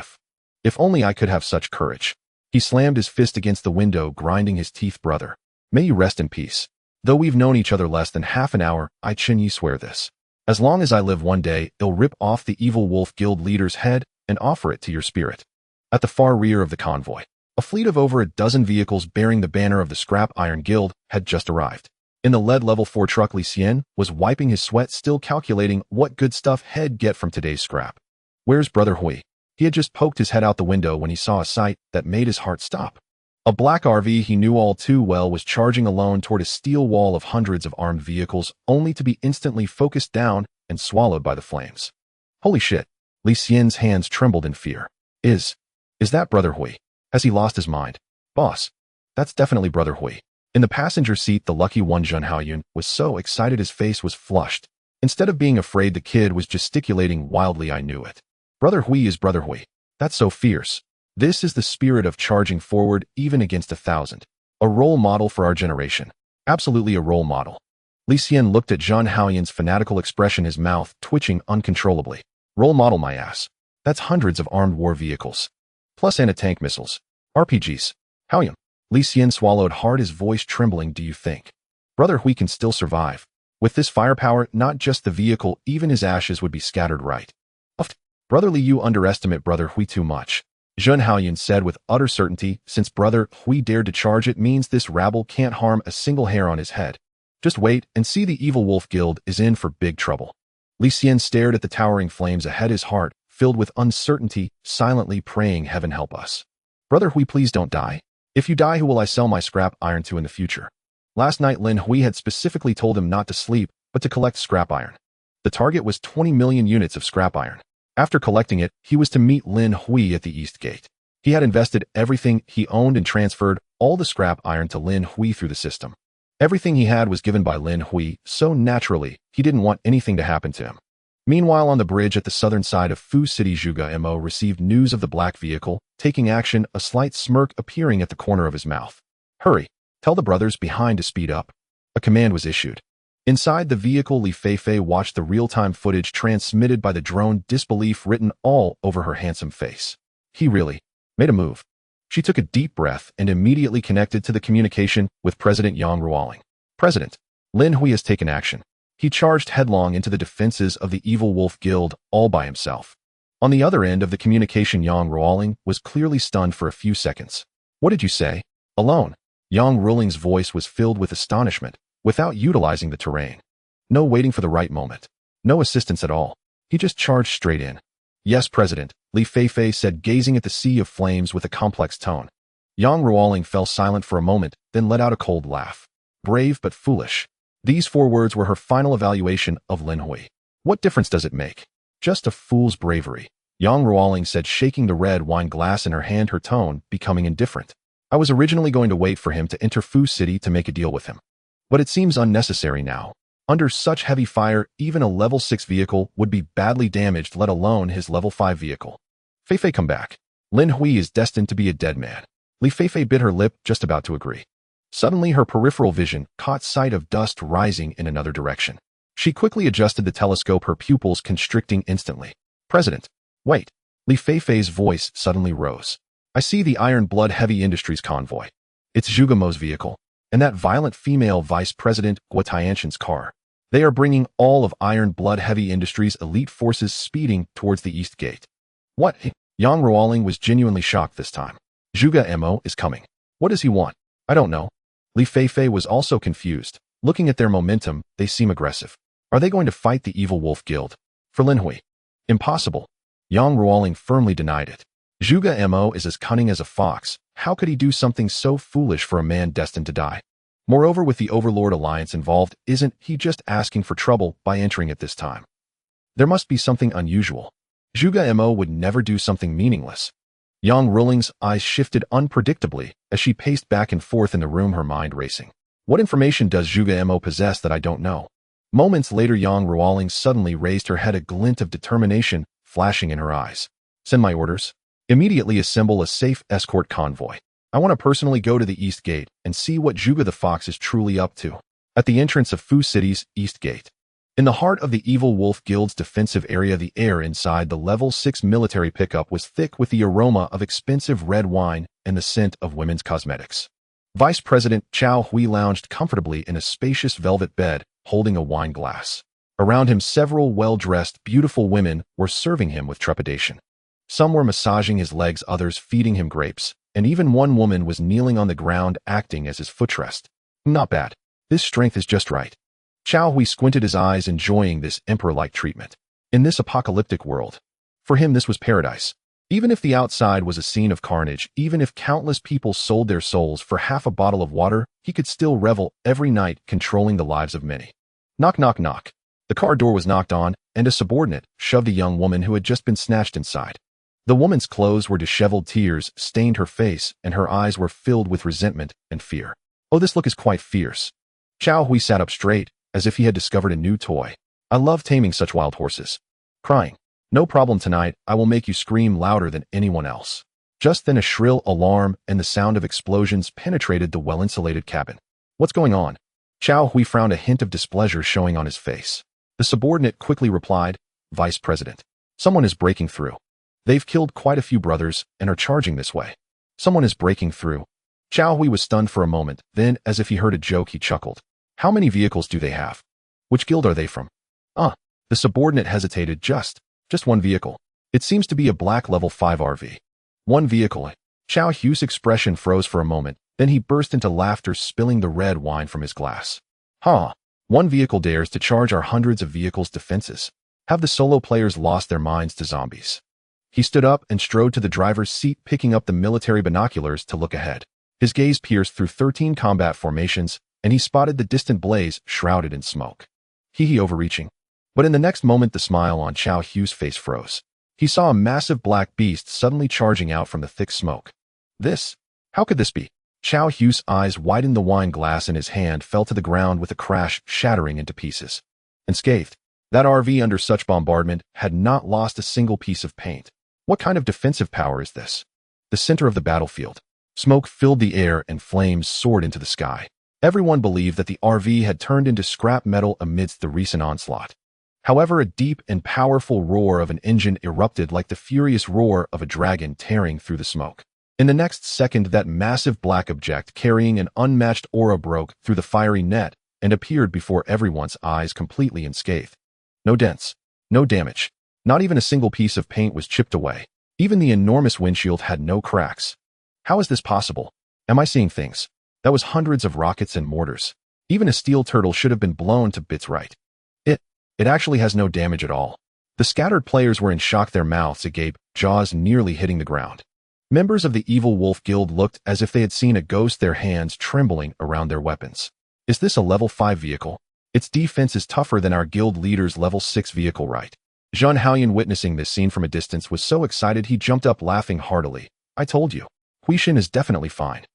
If only I could have such courage. He slammed his fist against the window, grinding his teeth. Brother, may you rest in peace. Though we've known each other less than half an hour, I Chun Yi swear this. As long as I live, one day, I'll rip off the evil wolf guild leader's head and offer it to your spirit. At the far rear of the convoy, a fleet of over a dozen vehicles bearing the banner of the Scrap Iron Guild had just arrived. In the lead level 4 truck, Li Xian was wiping his sweat, still calculating what good stuff he'd get from today's scrap. Where's Brother Hui? He had just poked his head out the window when he saw a sight that made his heart stop. A black RV he knew all too well was charging alone toward a steel wall of hundreds of armed vehicles, only to be instantly focused down and swallowed by the flames. Holy shit! Li Xian's hands trembled in fear. Is that Brother Hui? Has he lost his mind? Boss, that's definitely Brother Hui. In the passenger seat, the lucky one Zhen Haoyun was so excited his face was flushed. Instead of being afraid, the kid was gesticulating wildly. I knew it. Brother Hui is Brother Hui. That's so fierce. This is the spirit of charging forward even against 1,000. A role model for our generation. Absolutely a role model. Li Xian looked at Zhen Haoyun's fanatical expression, his mouth twitching uncontrollably. Role model, my ass. That's hundreds of armed war vehicles. Plus anti-tank missiles. RPGs. Haoyun. Li Xian swallowed hard, his voice trembling. Do you think Brother Hui can still survive? With this firepower, not just the vehicle, even his ashes would be scattered right. Brother Li, you underestimate Brother Hui too much. Zhen Haoyun said with utter certainty. Since Brother Hui dared to charge, it means this rabble can't harm a single hair on his head. Just wait and see, the evil wolf guild is in for big trouble. Li Xian stared at the towering flames ahead, his heart filled with uncertainty, silently praying, heaven help us. Brother Hui, please don't die. If you die, who will I sell my scrap iron to in the future? Last night, Lin Hui had specifically told him not to sleep, but to collect scrap iron. The target was 20 million units of scrap iron. After collecting it, he was to meet Lin Hui at the East Gate. He had invested everything he owned and transferred all the scrap iron to Lin Hui through the system. Everything he had was given by Lin Hui, so naturally, he didn't want anything to happen to him. Meanwhile, on the bridge at the southern side of Fu City, Zhuge Mo received news of the black vehicle, taking action, a slight smirk appearing at the corner of his mouth. Hurry, tell the brothers behind to speed up. A command was issued. Inside the vehicle, Li Feifei watched the real-time footage transmitted by the drone, disbelief written all over her handsome face. He really made a move. She took a deep breath and immediately connected to the communication with President Yang Ruoling. President, Lin Hui has taken action. He charged headlong into the defenses of the evil wolf guild all by himself. On the other end of the communication, Yang Ruoling was clearly stunned for a few seconds. What did you say? Alone? Yang Ruoling's voice was filled with astonishment. Without utilizing the terrain. No waiting for the right moment. No assistance at all. He just charged straight in. Yes, President, Li Feifei said, gazing at the sea of flames with a complex tone. Yang Ruoling fell silent for a moment, then let out a cold laugh. Brave but foolish. These 4 words were her final evaluation of Lin Hui. What difference does it make? Just a fool's bravery. Yang Ruoling said, shaking the red wine glass in her hand, her tone becoming indifferent. I was originally going to wait for him to enter Fu City to make a deal with him. But it seems unnecessary now. Under such heavy fire, even a level 6 vehicle would be badly damaged, let alone his level 5 vehicle. Feifei, come back. Lin Hui is destined to be a dead man. Li Feifei bit her lip, just about to agree. Suddenly, her peripheral vision caught sight of dust rising in another direction. She quickly adjusted the telescope, her pupils constricting instantly. President, wait. Li Feifei's voice suddenly rose. I see the Iron Blood Heavy Industries convoy. It's Zhuge Mo's vehicle. And that violent female Vice President Guo Tianshan's car. They are bringing all of Iron Blood Heavy Industries' elite forces speeding towards the East Gate. What? Yang Ruoling was genuinely shocked this time. Zhuge Mo is coming. What does he want? I don't know. Li Feifei was also confused. Looking at their momentum, they seem aggressive. Are they going to fight the evil wolf guild? For Lin Hui. Impossible. Yang Ruoling firmly denied it. Zhuge Mo is as cunning as a fox. How could he do something so foolish for a man destined to die? Moreover, with the Overlord Alliance involved, isn't he just asking for trouble by entering at this time? There must be something unusual. Zhuge Mo would never do something meaningless. Yang Ruoling's eyes shifted unpredictably as she paced back and forth in the room, her mind racing. What information does Zhuge Mo possess that I don't know? Moments later, Yang Ruoling suddenly raised her head, a glint of determination flashing in her eyes. Send my orders. Immediately assemble a safe escort convoy. I want to personally go to the East Gate and see what Zhuge the Fox is truly up to. At the entrance of Fu City's East Gate. In the heart of the Evil Wolf Guild's defensive area, the air inside the Level 6 military pickup was thick with the aroma of expensive red wine and the scent of women's cosmetics. Vice President Chao Hui lounged comfortably in a spacious velvet bed, holding a wine glass. Around him, several well-dressed, beautiful women were serving him with trepidation. Some were massaging his legs, others feeding him grapes, and even one woman was kneeling on the ground acting as his footrest. Not bad. This strength is just right. Chao Hui squinted his eyes, enjoying this emperor-like treatment. In this apocalyptic world, for him this was paradise. Even if the outside was a scene of carnage, even if countless people sold their souls for half a bottle of water, he could still revel every night, controlling the lives of many. Knock, knock, knock. The car door was knocked on, and a subordinate shoved a young woman who had just been snatched inside. The woman's clothes were disheveled, tears stained her face, and her eyes were filled with resentment and fear. Oh, this look is quite fierce. Chao Hui sat up straight, as if he had discovered a new toy. I love taming such wild horses. Crying. No problem tonight, I will make you scream louder than anyone else. Just then a shrill alarm and the sound of explosions penetrated the well-insulated cabin. What's going on? Chao Hui frowned, a hint of displeasure showing on his face. The subordinate quickly replied, Vice President. Someone is breaking through. They've killed quite a few brothers and are charging this way. Someone is breaking through. Chao Hui was stunned for a moment, then, as if he heard a joke, he chuckled. How many vehicles do they have? Which guild are they from? The subordinate hesitated. Just one vehicle. It seems to be a black level 5 RV. One vehicle. Chao Hui's expression froze for a moment, then he burst into laughter, spilling the red wine from his glass. One vehicle dares to charge our hundreds of vehicles' defenses. Have the solo players lost their minds to zombies? He stood up and strode to the driver's seat, picking up the military binoculars to look ahead. His gaze pierced through 13 combat formations, and he spotted the distant blaze shrouded in smoke. He overreaching. But in the next moment, the smile on Chao Hui's face froze. He saw a massive black beast suddenly charging out from the thick smoke. How could this be? Chao Hui's eyes widened. The wine glass in his hand fell to the ground with a crash, shattering into pieces. Unscathed, that RV under such bombardment had not lost a single piece of paint. What kind of defensive power is this? The center of the battlefield. Smoke filled the air and flames soared into the sky. Everyone believed that the RV had turned into scrap metal amidst the recent onslaught. However, a deep and powerful roar of an engine erupted like the furious roar of a dragon tearing through the smoke. In the next second, that massive black object carrying an unmatched aura broke through the fiery net and appeared before everyone's eyes, completely unscathed. No dents, no damage. Not even a single piece of paint was chipped away. Even the enormous windshield had no cracks. How is this possible? Am I seeing things? That was hundreds of rockets and mortars. Even a steel turtle should have been blown to bits, right? It actually has no damage at all. The scattered players were in shock, their mouths agape, jaws nearly hitting the ground. Members of the Evil Wolf Guild looked as if they had seen a ghost, their hands trembling around their weapons. Is this a level 5 vehicle? Its defense is tougher than our guild leader's level 6 vehicle, right? Zhang Haoyan, witnessing this scene from a distance, was so excited he jumped up laughing heartily. I told you. Huishin is definitely fine.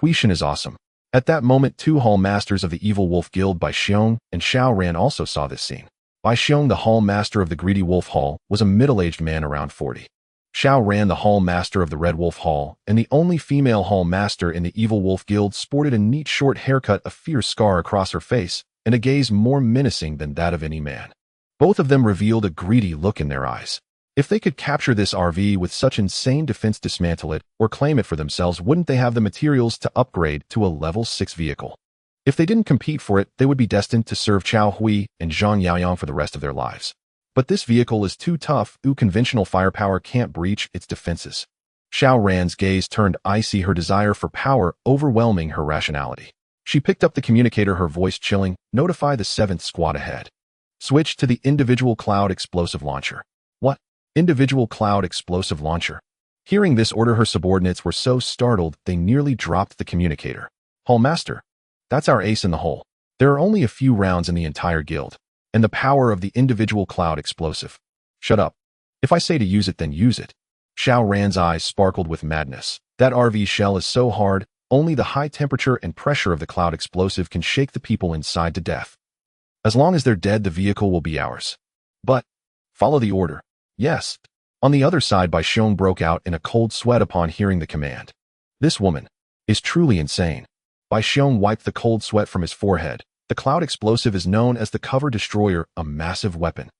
Huishin is awesome. At that moment, 2 hall masters of the Evil Wolf Guild, Bai Xiong and Xiao Ran, also saw this scene. Bai Xiong, the hall master of the Greedy Wolf Hall, was a middle-aged man around 40. Xiao Ran, the hall master of the Red Wolf Hall, and the only female hall master in the Evil Wolf Guild, sported a neat short haircut, a fierce scar across her face, and a gaze more menacing than that of any man. Both of them revealed a greedy look in their eyes. If they could capture this RV with such insane defense, dismantle it, or claim it for themselves, wouldn't they have the materials to upgrade to a level 6 vehicle? If they didn't compete for it, they would be destined to serve Chao Hui and Zhang Yaoyang for the rest of their lives. But this vehicle is too tough. Conventional firepower can't breach its defenses. Xiao Ran's gaze turned icy, her desire for power overwhelming her rationality. She picked up the communicator, her voice chilling. Notify the 7th squad ahead. Switch to the individual cloud explosive launcher. What? Individual cloud explosive launcher? Hearing this order, her subordinates were so startled they nearly dropped the communicator. Hallmaster, that's our ace in the hole. There are only a few rounds in the entire guild, and the power of the individual cloud explosive. Shut up. If I say to use it, then use it. Xiao Ran's eyes sparkled with madness. That RV shell is so hard, only the high temperature and pressure of the cloud explosive can shake the people inside to death. As long as they're dead, the vehicle will be ours. But, follow the order. Yes. On the other side, Bai Xiong broke out in a cold sweat upon hearing the command. This woman is truly insane. Bai Xiong wiped the cold sweat from his forehead. The cloud explosive is known as the cover destroyer, a massive weapon.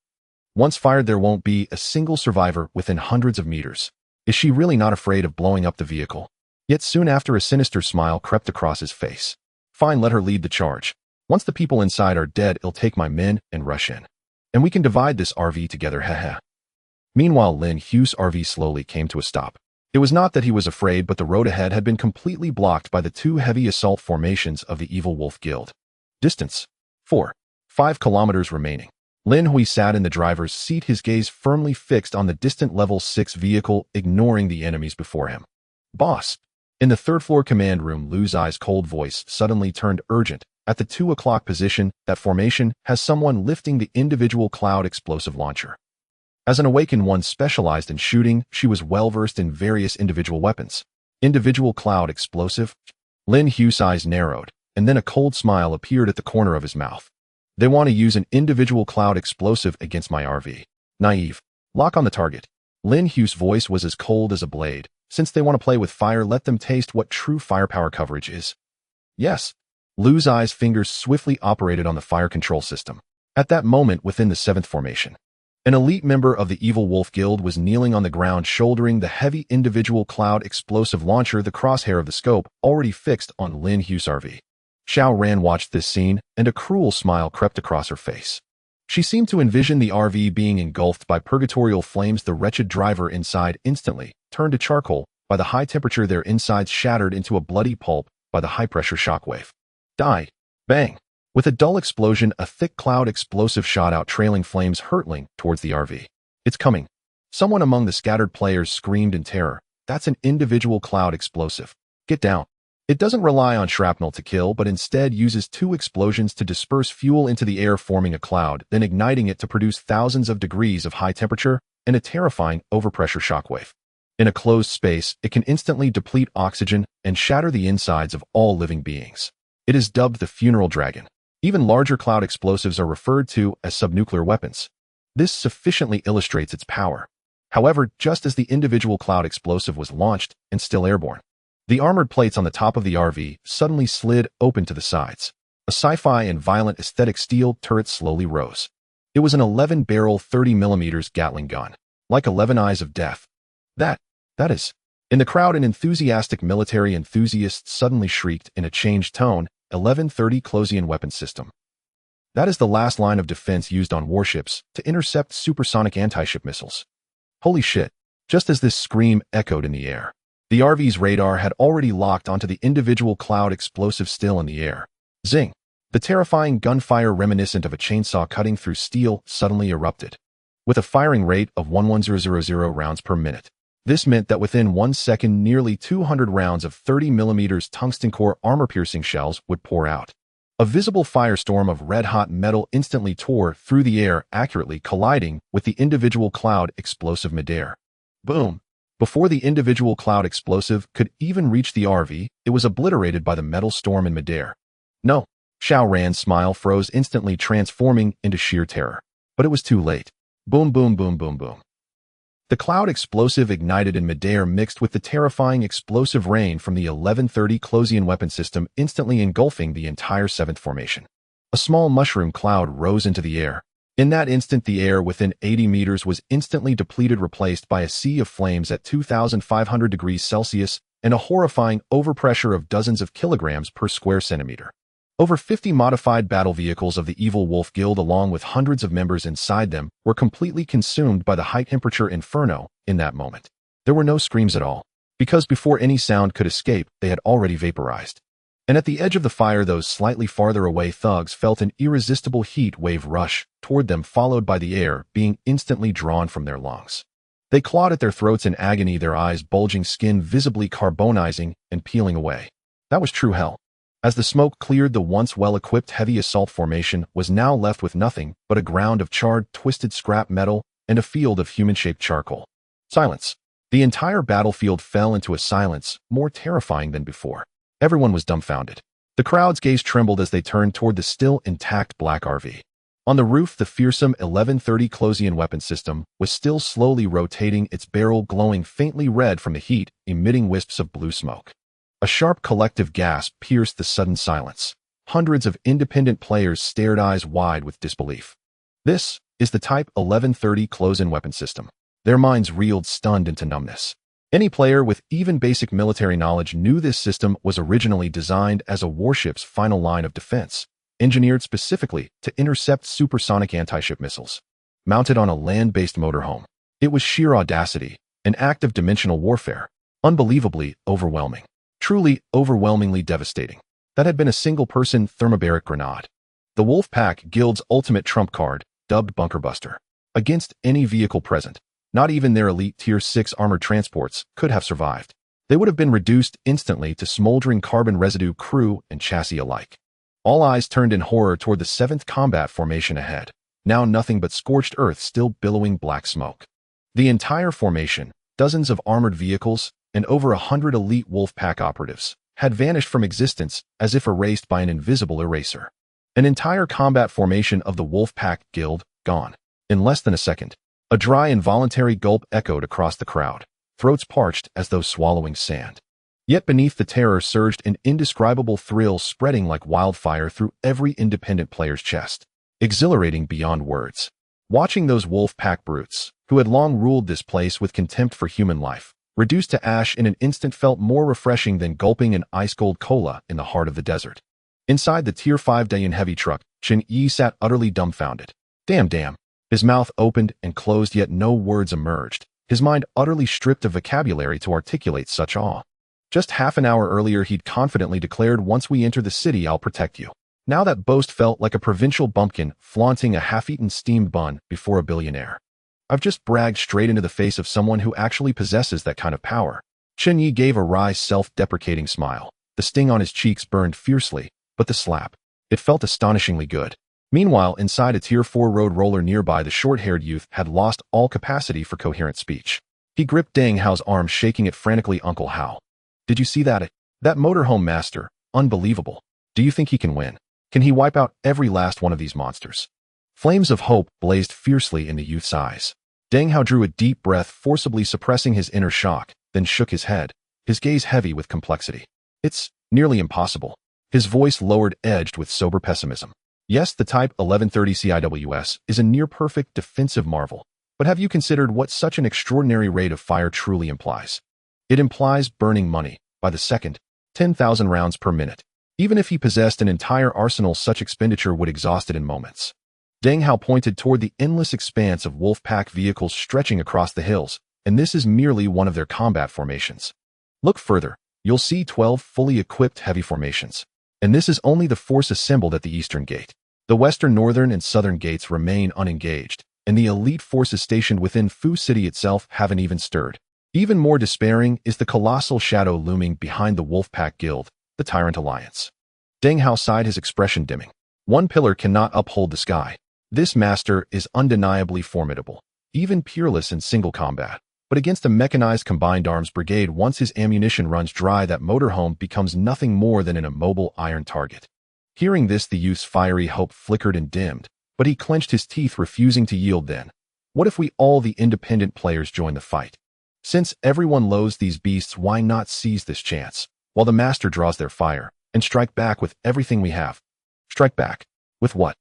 Once fired, there won't be a single survivor within hundreds of meters. Is she really not afraid of blowing up the vehicle? Yet soon after, a sinister smile crept across his face. Fine, let her lead the charge. Once the people inside are dead, I'll take my men and rush in. And we can divide this RV together, heh. Meanwhile, Lin Hui's RV slowly came to a stop. It was not that he was afraid, but the road ahead had been completely blocked by the two heavy assault formations of the Evil Wolf Guild. Distance: 5 kilometers remaining. Lin Hui sat in the driver's seat, his gaze firmly fixed on the distant level 6 vehicle, ignoring the enemies before him. Boss. In the third-floor command room, Lu Zai's cold voice suddenly turned urgent. At the 2 o'clock position, that formation has someone lifting the individual cloud explosive launcher. As an awakened one specialized in shooting, she was well-versed in various individual weapons. Individual cloud explosive? Lin Hui's eyes narrowed, and then a cold smile appeared at the corner of his mouth. They want to use an individual cloud explosive against my RV. Naive. Lock on the target. Lin Hui's voice was as cold as a blade. Since they want to play with fire, let them taste what true firepower coverage is. Yes. Lu Zai's fingers swiftly operated on the fire control system. At that moment, within the 7th formation, an elite member of the Evil Wolf Guild was kneeling on the ground, shouldering the heavy individual cloud explosive launcher, the crosshair of the scope already fixed on Lin Hui's RV. Xiao Ran watched this scene, and a cruel smile crept across her face. She seemed to envision the RV being engulfed by purgatorial flames. The wretched driver inside instantly turned to charcoal. By the high temperature, their insides shattered into a bloody pulp by the high-pressure shockwave. Die. Bang. With a dull explosion, a thick cloud explosive shot out, trailing flames hurtling towards the RV. It's coming. Someone among the scattered players screamed in terror. That's an individual cloud explosive. Get down. It doesn't rely on shrapnel to kill, but instead uses 2 explosions to disperse fuel into the air, forming a cloud, then igniting it to produce thousands of degrees of high temperature and a terrifying overpressure shockwave. In a closed space, it can instantly deplete oxygen and shatter the insides of all living beings. It is dubbed the funeral dragon. Even larger cloud explosives are referred to as subnuclear weapons. This sufficiently illustrates its power. However, just as the individual cloud explosive was launched and still airborne, the armored plates on the top of the RV suddenly slid open to the sides. A sci-fi and violent aesthetic steel turret slowly rose. It was an 11-barrel 30mm Gatling gun, like 11 eyes of death. That is. In the crowd, an enthusiastic military enthusiast suddenly shrieked in a changed tone, 1130 Closian weapon system. That is the last line of defense used on warships to intercept supersonic anti-ship missiles. Holy shit. Just as this scream echoed in the air, the RV's radar had already locked onto the individual cloud explosive still in the air. Zing. The terrifying gunfire, reminiscent of a chainsaw cutting through steel, suddenly erupted. With a firing rate of 11000 rounds per minute. This meant that within 1 second, nearly 200 rounds of 30mm tungsten core armor-piercing shells would pour out. A visible firestorm of red-hot metal instantly tore through the air, accurately colliding with the individual cloud explosive midair. Boom! Before the individual cloud explosive could even reach the RV, it was obliterated by the metal storm in midair. No! Xiao Ran's smile froze, instantly transforming into sheer terror. But it was too late. Boom, boom, boom, boom, boom. The cloud explosive ignited in midair, mixed with the terrifying explosive rain from the 1130 Closian weapon system, instantly engulfing the entire 7th formation. A small mushroom cloud rose into the air. In that instant, the air within 80 meters was instantly depleted, replaced by a sea of flames at 2,500 degrees Celsius and a horrifying overpressure of dozens of kilograms per square centimeter. Over 50 modified battle vehicles of the Evil Wolf Guild, along with hundreds of members inside them, were completely consumed by the high-temperature inferno in that moment. There were no screams at all, because before any sound could escape, they had already vaporized. And at the edge of the fire, those slightly farther away thugs felt an irresistible heat wave rush toward them, followed by the air being instantly drawn from their lungs. They clawed at their throats in agony, their eyes bulging, skin visibly carbonizing and peeling away. That was true hell. As the smoke cleared, the once well-equipped heavy assault formation was now left with nothing but a ground of charred, twisted scrap metal and a field of human-shaped charcoal. Silence. The entire battlefield fell into a silence more terrifying than before. Everyone was dumbfounded. The crowd's gaze trembled as they turned toward the still intact black RV. On the roof, the fearsome 1130 Closian weapon system was still slowly rotating, its barrel glowing faintly red from the heat, emitting wisps of blue smoke. A sharp collective gasp pierced the sudden silence. Hundreds of independent players stared eyes wide with disbelief. This is the Type 1130 Closian weapon system. Their minds reeled, stunned into numbness. Any player with even basic military knowledge knew this system was originally designed as a warship's final line of defense, engineered specifically to intercept supersonic anti-ship missiles. Mounted on a land-based motorhome, it was sheer audacity, an act of dimensional warfare, unbelievably overwhelming, truly overwhelmingly devastating. That had been a single-person thermobaric grenade, the Wolfpack Guild's ultimate trump card, dubbed Bunker Buster. Against any vehicle present, not even their elite Tier 6 armored transports could have survived. They would have been reduced instantly to smoldering carbon residue, crew and chassis alike. All eyes turned in horror toward the 7th combat formation ahead, now nothing but scorched earth, still billowing black smoke. The entire formation, dozens of armored vehicles, and over 100 elite Wolfpack operatives, had vanished from existence as if erased by an invisible eraser. An entire combat formation of the Wolfpack Guild, gone. In less than a second. A dry, involuntary gulp echoed across the crowd, throats parched as though swallowing sand. Yet beneath the terror surged an indescribable thrill, spreading like wildfire through every independent player's chest. Exhilarating beyond words. Watching those Wolfpack brutes, who had long ruled this place with contempt for human life, reduced to ash in an instant, felt more refreshing than gulping an ice-cold cola in the heart of the desert. Inside the Tier 5 Dayan heavy truck, Chen Yi sat utterly dumbfounded. Damn. His mouth opened and closed, yet no words emerged, his mind utterly stripped of vocabulary to articulate such awe. Just half an hour earlier he'd confidently declared, "Once we enter the city, I'll protect you." Now that boast felt like a provincial bumpkin flaunting a half-eaten steamed bun before a billionaire. "I've just bragged straight into the face of someone who actually possesses that kind of power." Chen Yi gave a wry, self-deprecating smile. The sting on his cheeks burned fiercely, but the slap, it felt astonishingly good. Meanwhile, inside a Tier 4 road roller nearby, the short-haired youth had lost all capacity for coherent speech. He gripped Deng Hao's arm, shaking it frantically. "Uncle Hao, did you see that? That motorhome master, unbelievable. Do you think he can win? Can he wipe out every last one of these monsters?" Flames of hope blazed fiercely in the youth's eyes. Deng Hao drew a deep breath, forcibly suppressing his inner shock, then shook his head, his gaze heavy with complexity. "It's nearly impossible." His voice lowered, edged with sober pessimism. "Yes, the Type 1130 CIWS is a near-perfect defensive marvel, but have you considered what such an extraordinary rate of fire truly implies? It implies burning money, by the second, 10,000 rounds per minute. Even if he possessed an entire arsenal, such expenditure would exhaust it in moments." Deng Hao pointed toward the endless expanse of Wolfpack vehicles stretching across the hills, "And this is merely one of their combat formations. Look further, you'll see 12 fully equipped heavy formations. And this is only the force assembled at the eastern gate. The western, northern, and southern gates remain unengaged, and the elite forces stationed within Fu City itself haven't even stirred. Even more despairing is the colossal shadow looming behind the Wolfpack Guild, the Tyrant Alliance." Deng Hao sighed, his expression dimming. "One pillar cannot uphold the sky. This master is undeniably formidable, even peerless in single combat. But against a mechanized combined arms brigade, once his ammunition runs dry, that motorhome becomes nothing more than an immobile iron target." Hearing this, the youth's fiery hope flickered and dimmed, but he clenched his teeth, refusing to yield. "Then, what if we all, the independent players, join the fight? Since everyone loathes these beasts, why not seize this chance, while the master draws their fire, and strike back with everything we have?" "Strike back? With what?"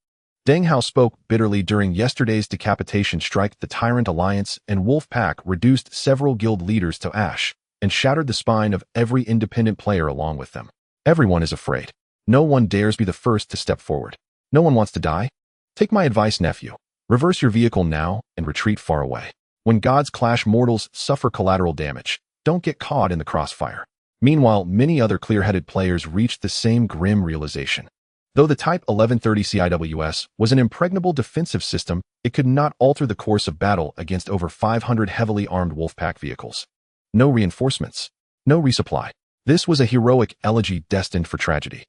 Deng Hao spoke bitterly. "During yesterday's decapitation strike, the Tyrant Alliance and Wolfpack reduced several guild leaders to ash, and shattered the spine of every independent player along with them. Everyone is afraid. No one dares be the first to step forward. No one wants to die. Take my advice, nephew. Reverse your vehicle now and retreat far away. When gods clash, mortals suffer collateral damage. Don't get caught in the crossfire." Meanwhile, many other clear-headed players reached the same grim realization. Though the Type 1130 CIWS was an impregnable defensive system, it could not alter the course of battle against over 500 heavily armed Wolfpack vehicles. No reinforcements. No resupply. This was a heroic elegy destined for tragedy.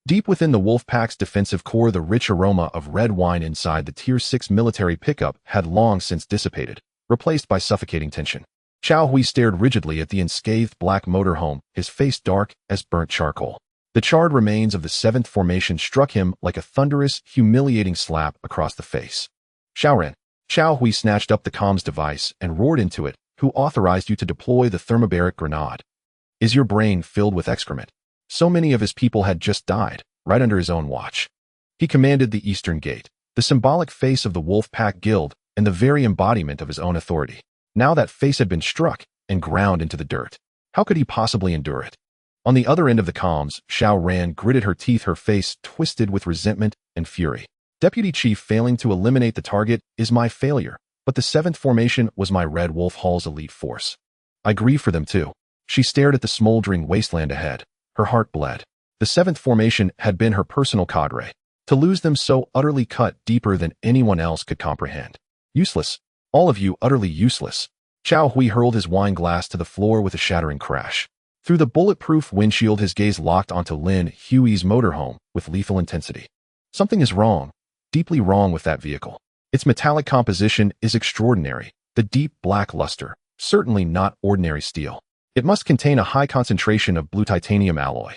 Deep within the Wolfpack's defensive core, the rich aroma of red wine inside the Tier 6 military pickup had long since dissipated, replaced by suffocating tension. Xiao Hui stared rigidly at the unscathed black motorhome, his face dark as burnt charcoal. The charred remains of the 7th formation struck him like a thunderous, humiliating slap across the face. Xiaoran. Xiao Hui snatched up the comms device and roared into it. Who authorized you to deploy the thermobaric grenade? Is your brain filled with excrement? So many of his people had just died, right under his own watch. He commanded the Eastern Gate, the symbolic face of the Wolfpack Guild and the very embodiment of his own authority. Now that face had been struck and ground into the dirt. How could he possibly endure it? On the other end of the comms, Xiaoran gritted her teeth, her face twisted with resentment and fury. Deputy Chief, failing to eliminate the target is my failure, but the 7th formation was my Red Wolf Hall's elite force. I grieve for them too. She stared at the smoldering wasteland ahead. Her heart bled. The 7th formation had been her personal cadre. To lose them so utterly cut deeper than anyone else could comprehend. Useless. All of you utterly useless. Xiao Hui hurled his wine glass to the floor with a shattering crash. Through the bulletproof windshield, his gaze locked onto Lin Hui's motorhome with lethal intensity. Something is wrong. Deeply wrong with that vehicle. Its metallic composition is extraordinary. The deep black luster, certainly not ordinary steel. It must contain a high concentration of blue titanium alloy.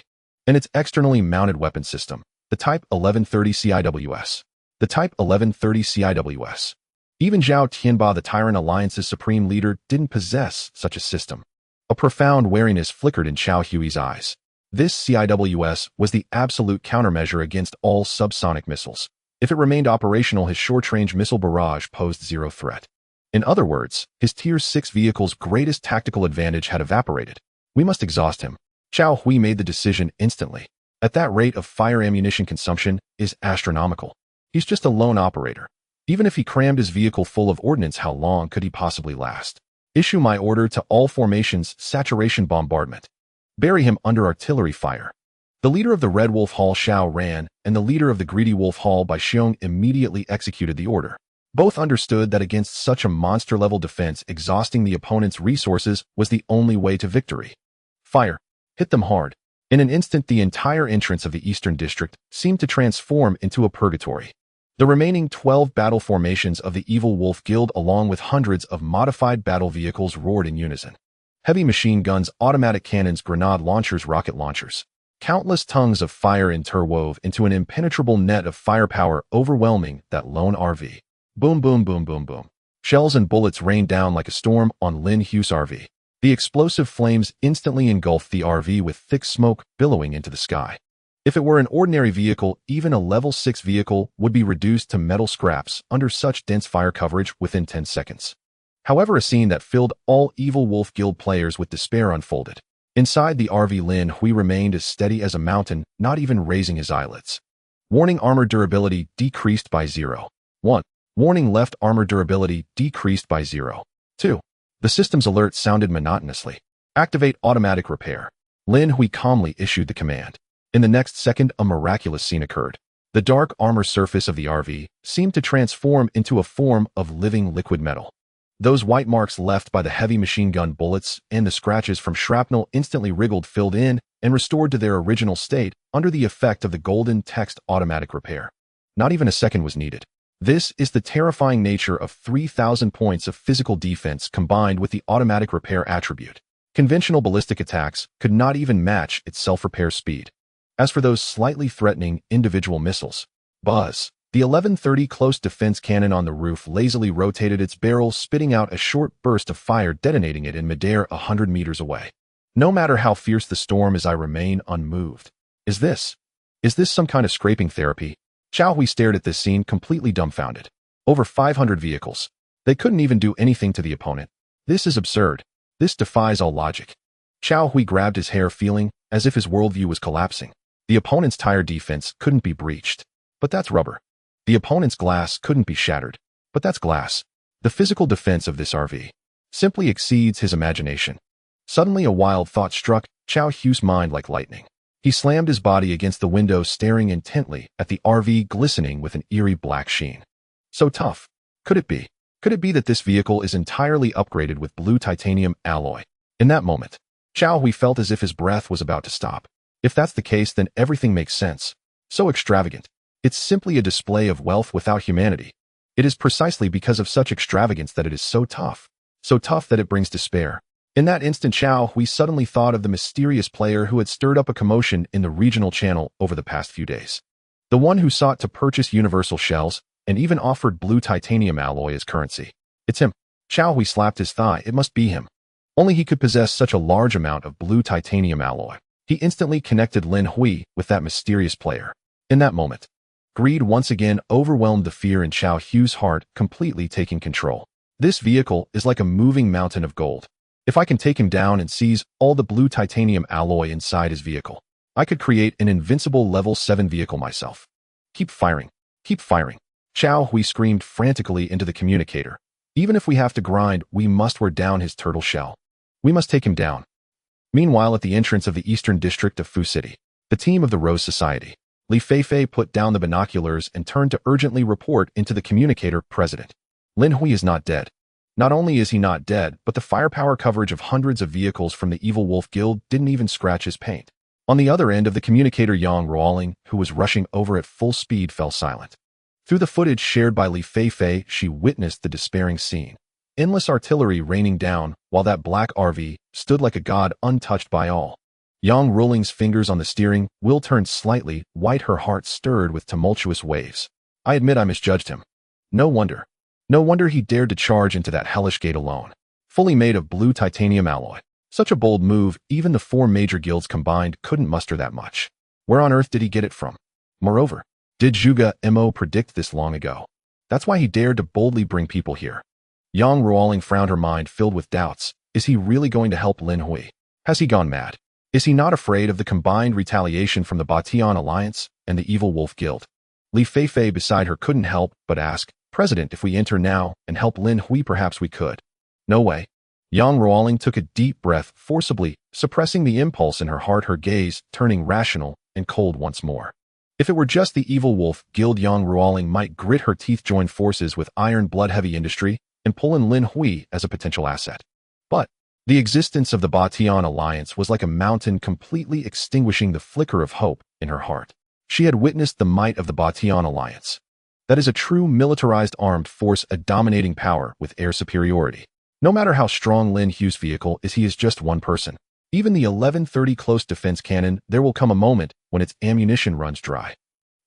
And its externally mounted weapon system, the Type 1130 CIWS. The Type 1130 CIWS. Even Zhao Tianba, the Tyrant Alliance's supreme leader, didn't possess such a system. A profound wariness flickered in Xiao Hui's eyes. This CIWS was the absolute countermeasure against all subsonic missiles. If it remained operational, his short-range missile barrage posed zero threat. In other words, his Tier 6 vehicle's greatest tactical advantage had evaporated. We must exhaust him. Xiao Hui made the decision instantly. At that rate of fire, ammunition consumption is astronomical. He's just a lone operator. Even if he crammed his vehicle full of ordnance, how long could he possibly last? Issue my order to all formations, saturation bombardment. Bury him under artillery fire. The leader of the Red Wolf Hall, Xiaoran, and the leader of the Greedy Wolf Hall, Bai Xiong, immediately executed the order. Both understood that against such a monster-level defense, exhausting the opponent's resources was the only way to victory. Fire. Hit them hard. In an instant, the entire entrance of the Eastern District seemed to transform into a purgatory. The remaining 12 battle formations of the Evil Wolf Guild, along with hundreds of modified battle vehicles, roared in unison. Heavy machine guns, automatic cannons, grenade launchers, rocket launchers. Countless tongues of fire interwove into an impenetrable net of firepower overwhelming that lone RV. Boom, boom, boom, boom, boom. Shells and bullets rained down like a storm on Lin Hui's RV. The explosive flames instantly engulfed the RV with thick smoke billowing into the sky. If it were an ordinary vehicle, even a level 6 vehicle would be reduced to metal scraps under such dense fire coverage within 10 seconds. However, a scene that filled all Evil Wolf Guild players with despair unfolded. Inside the RV, Lin Hui remained as steady as a mountain, not even raising his eyelids. Warning: armor durability decreased by 0.1. Warning: left armor durability decreased by 0.2. The system's alert sounded monotonously. Activate automatic repair. Lin Hui calmly issued the command. In the next second, a miraculous scene occurred. The dark armor surface of the RV seemed to transform into a form of living liquid metal. Those white marks left by the heavy machine gun bullets and the scratches from shrapnel instantly wriggled, filled in, and restored to their original state under the effect of the golden text automatic repair. Not even a second was needed. This is the terrifying nature of 3,000 points of physical defense combined with the automatic repair attribute. Conventional ballistic attacks could not even match its self-repair speed. As for those slightly threatening individual missiles, buzz. The 1130 close defense cannon on the roof lazily rotated its barrel, spitting out a short burst of fire, detonating it in midair 100 meters away. No matter how fierce the storm is, I remain unmoved. Is this some kind of scraping therapy? Xiao Hui stared at this scene, completely dumbfounded. Over 500 vehicles. They couldn't even do anything to the opponent. This is absurd. This defies all logic. Xiao Hui grabbed his hair, feeling as if his worldview was collapsing. The opponent's tire defense couldn't be breached. But that's rubber. The opponent's glass couldn't be shattered. But that's glass. The physical defense of this RV simply exceeds his imagination. Suddenly a wild thought struck Xiao Hu's mind like lightning. He slammed his body against the window, staring intently at the RV glistening with an eerie black sheen. So tough. Could it be? Could it be that this vehicle is entirely upgraded with blue titanium alloy? In that moment, Xiao Hui felt as if his breath was about to stop. If that's the case, then everything makes sense. So extravagant. It's simply a display of wealth without humanity. It is precisely because of such extravagance that it is so tough. So tough that it brings despair. In that instant, Xiao Hui suddenly thought of the mysterious player who had stirred up a commotion in the regional channel over the past few days. The one who sought to purchase universal shells and even offered blue titanium alloy as currency. It's him. Xiao Hui slapped his thigh. It must be him. Only he could possess such a large amount of blue titanium alloy. He instantly connected Lin Hui with that mysterious player. In that moment, greed once again overwhelmed the fear in Xiao Hu's heart, completely taking control. This vehicle is like a moving mountain of gold. If I can take him down and seize all the blue titanium alloy inside his vehicle, I could create an invincible level 7 vehicle myself. Keep firing. Keep firing. Xiao Hui screamed frantically into the communicator. Even if we have to grind, we must wear down his turtle shell. We must take him down. Meanwhile, at the entrance of the eastern district of Fu City, the team of the Rose Society, Li Feifei put down the binoculars and turned to urgently report into the communicator. President, Lin Hui is not dead. Not only is he not dead, but the firepower coverage of hundreds of vehicles from the Evil Wolf Guild didn't even scratch his paint. On the other end of the communicator, Yang Ruoling, who was rushing over at full speed, fell silent. Through the footage shared by Li Feifei, she witnessed the despairing scene. Endless artillery raining down, while that black RV stood like a god untouched by all. Yang Ruoling's fingers on the steering wheel turned slightly white, her heart stirred with tumultuous waves. I admit I misjudged him. No wonder. No wonder he dared to charge into that hellish gate alone, fully made of blue titanium alloy. Such a bold move, even the 4 major guilds combined couldn't muster that much. Where on earth did he get it from? Moreover, did Zhuge Mo predict this long ago? That's why he dared to boldly bring people here. Yang Ruoling frowned, her mind filled with doubts. Is he really going to help Lin Hui? Has he gone mad? Is he not afraid of the combined retaliation from the Batian Alliance and the Evil Wolf Guild? Li Feifei beside her couldn't help but ask, President, if we enter now and help Lin Hui, perhaps we could. No way. Yang Ruoling took a deep breath, forcibly suppressing the impulse in her heart, her gaze turning rational and cold once more. If it were just the Evil Wolf Guild, Yang Ruoling might grit her teeth, join forces with Iron Blood Heavy Industry, and pull in Lin Hui as a potential asset. But the existence of the Batian Alliance was like a mountain, completely extinguishing the flicker of hope in her heart. She had witnessed the might of the Batian Alliance. That is a true militarized armed force, a dominating power with air superiority. No matter how strong Lin Hui's vehicle is, he is just one person. Even the 1130 close defense cannon, there will come a moment when its ammunition runs dry.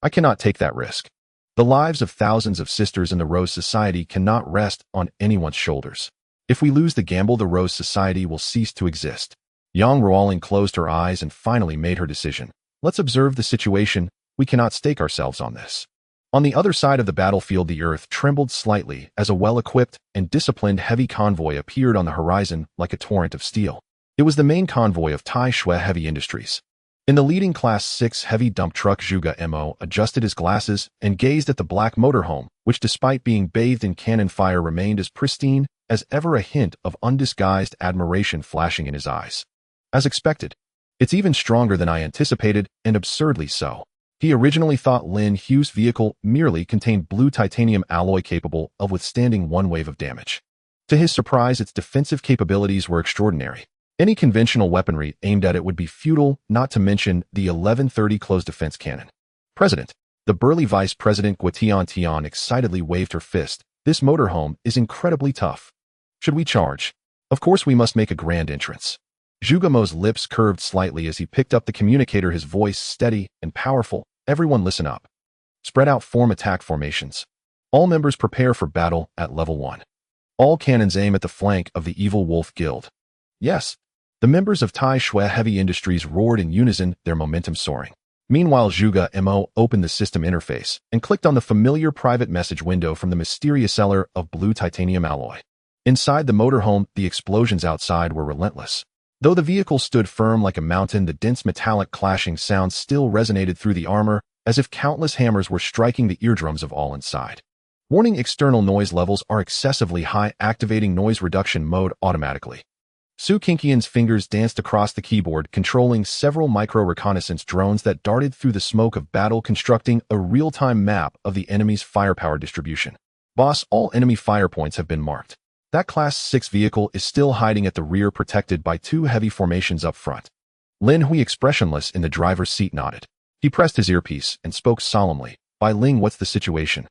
I cannot take that risk. The lives of thousands of sisters in the Rose Society cannot rest on anyone's shoulders. If we lose the gamble, the Rose Society will cease to exist. Yang Ruoling closed her eyes and finally made her decision. Let's observe the situation. We cannot stake ourselves on this. On the other side of the battlefield, the earth trembled slightly as a well-equipped and disciplined heavy convoy appeared on the horizon like a torrent of steel. It was the main convoy of Tai Shui Heavy Industries. In the leading Class 6 heavy dump truck, Zhuge Mo adjusted his glasses and gazed at the black motorhome, which despite being bathed in cannon fire remained as pristine as ever, a hint of undisguised admiration flashing in his eyes. As expected, it's even stronger than I anticipated, and absurdly so. He originally thought Lin Hui's vehicle merely contained blue titanium alloy capable of withstanding one wave of damage. To his surprise, its defensive capabilities were extraordinary. Any conventional weaponry aimed at it would be futile, not to mention the 1130 close defense cannon. President, the burly Vice President Guotian Tian excitedly waved her fist. This motorhome is incredibly tough. Should we charge? Of course we must make a grand entrance. Zhuge Mo's lips curved slightly as he picked up the communicator, his voice steady and powerful. Everyone listen up. Spread out, form attack formations. All members prepare for battle at level 1. All cannons aim at the flank of the Evil Wolf Guild. Yes, the members of Tai Shui Heavy Industries roared in unison, their momentum soaring. Meanwhile, Zhuge Mo opened the system interface and clicked on the familiar private message window from the mysterious seller of blue titanium alloy. Inside the motorhome, the explosions outside were relentless. Though the vehicle stood firm like a mountain, the dense metallic clashing sound still resonated through the armor, as if countless hammers were striking the eardrums of all inside. Warning: external noise levels are excessively high, activating noise reduction mode automatically. Su Kinkian's fingers danced across the keyboard, controlling several micro-reconnaissance drones that darted through the smoke of battle, constructing a real-time map of the enemy's firepower distribution. Boss, all enemy fire points have been marked. That Class 6 vehicle is still hiding at the rear, protected by two heavy formations up front. Lin Hui, expressionless in the driver's seat, nodded. He pressed his earpiece and spoke solemnly. Bai Ling, what's the situation?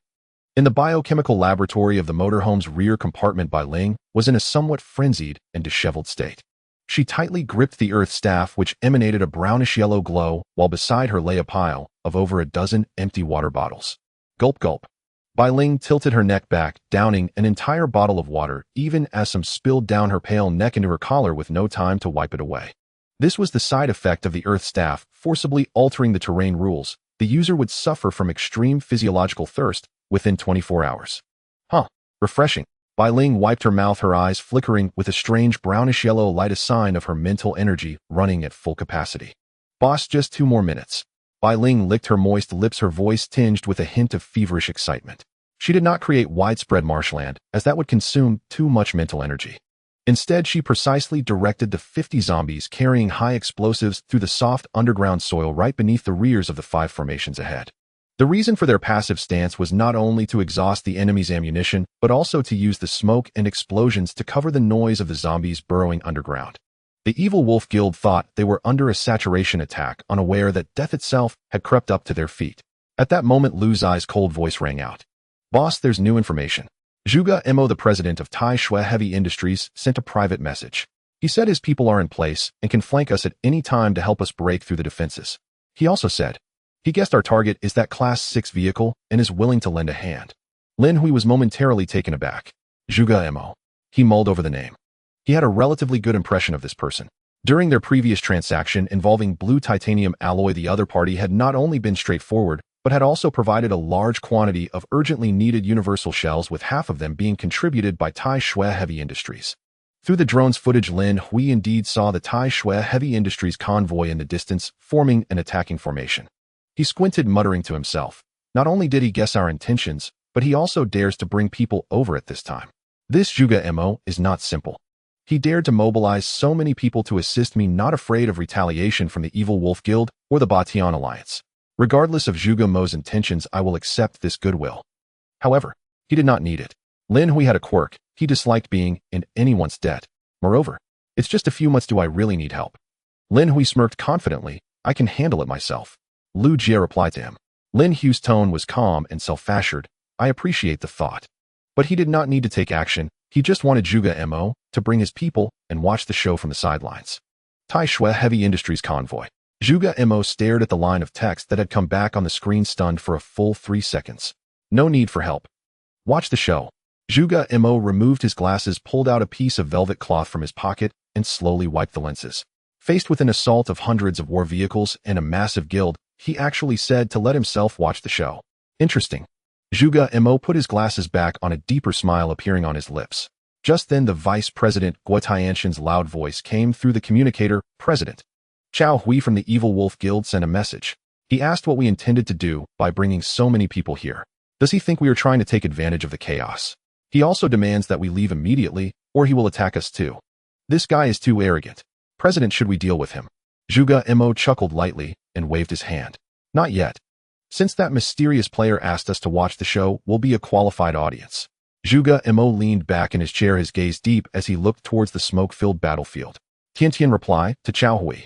In the biochemical laboratory of the motorhome's rear compartment, Bai Ling was in a somewhat frenzied and disheveled state. She tightly gripped the earth staff, which emanated a brownish-yellow glow, while beside her lay a pile of over a dozen empty water bottles. Gulp, gulp. Bai Ling tilted her neck back, downing an entire bottle of water, even as some spilled down her pale neck into her collar with no time to wipe it away. This was the side effect of the earth staff forcibly altering the terrain rules. The user would suffer from extreme physiological thirst within 24 hours. Huh, refreshing. Bai Ling wiped her mouth, her eyes flickering with a strange brownish-yellow light, a sign of her mental energy running at full capacity. Boss, just 2 more minutes. Bai Ling licked her moist lips, her voice tinged with a hint of feverish excitement. She did not create widespread marshland, as that would consume too much mental energy. Instead, she precisely directed the 50 zombies carrying high explosives through the soft underground soil right beneath the rears of the 5 formations ahead. The reason for their passive stance was not only to exhaust the enemy's ammunition, but also to use the smoke and explosions to cover the noise of the zombies burrowing underground. The Evil Wolf Guild thought they were under a saturation attack, unaware that death itself had crept up to their feet. At that moment, Lu Zai's cold voice rang out. Boss, there's new information. Zhuge Mo, the president of Tai Shui Heavy Industries, sent a private message. He said his people are in place and can flank us at any time to help us break through the defenses. He also said he guessed our target is that Class 6 vehicle and is willing to lend a hand. Lin Hui was momentarily taken aback. Zhuge Mo. He mulled over the name. He had a relatively good impression of this person. During their previous transaction involving blue titanium alloy, the other party had not only been straightforward, but had also provided a large quantity of urgently needed universal shells, with half of them being contributed by Tai Shui Heavy Industries. Through the drone's footage, Lin Hui indeed saw the Tai Shui Heavy Industries convoy in the distance, forming an attacking formation. He squinted, muttering to himself. Not only did he guess our intentions, but he also dares to bring people over at this time. This Zhuge Mo is not simple. He dared to mobilize so many people to assist me, not afraid of retaliation from the Evil Wolf Guild or the Batian Alliance. Regardless of Zhuge Mo's intentions, I will accept this goodwill. However, he did not need it. Lin Hui had a quirk. He disliked being in anyone's debt. Moreover, it's just a few months. Do I really need help? Lin Hui smirked confidently. I can handle it myself. Lu Jie replied to him. Lin Hui's tone was calm and self-assured. I appreciate the thought. But he did not need to take action. He just wanted Zhuge Mo to bring his people and watch the show from the sidelines. Tai Shui Heavy Industries convoy. Zhuge Mo stared at the line of text that had come back on the screen, stunned for a full 3 seconds. No need for help. Watch the show. Zhuge Mo removed his glasses, pulled out a piece of velvet cloth from his pocket, and slowly wiped the lenses. Faced with an assault of hundreds of war vehicles and a massive guild, he actually said to let himself watch the show. Interesting. Zhuge Mo put his glasses back on, a deeper smile appearing on his lips. Just then, the vice president Guo Tianshan's loud voice came through the communicator. President Chao Hui from the Evil Wolf Guild sent a message. He asked what we intended to do by bringing so many people here. Does he think we are trying to take advantage of the chaos? He also demands that we leave immediately, or he will attack us too. This guy is too arrogant. President, should we deal with him? Zhuge Mo chuckled lightly and waved his hand. Not yet. Since that mysterious player asked us to watch the show, we'll be a qualified audience. Zhuge Mo leaned back in his chair, his gaze deep as he looked towards the smoke-filled battlefield. Tiantian replied to Chao Hui.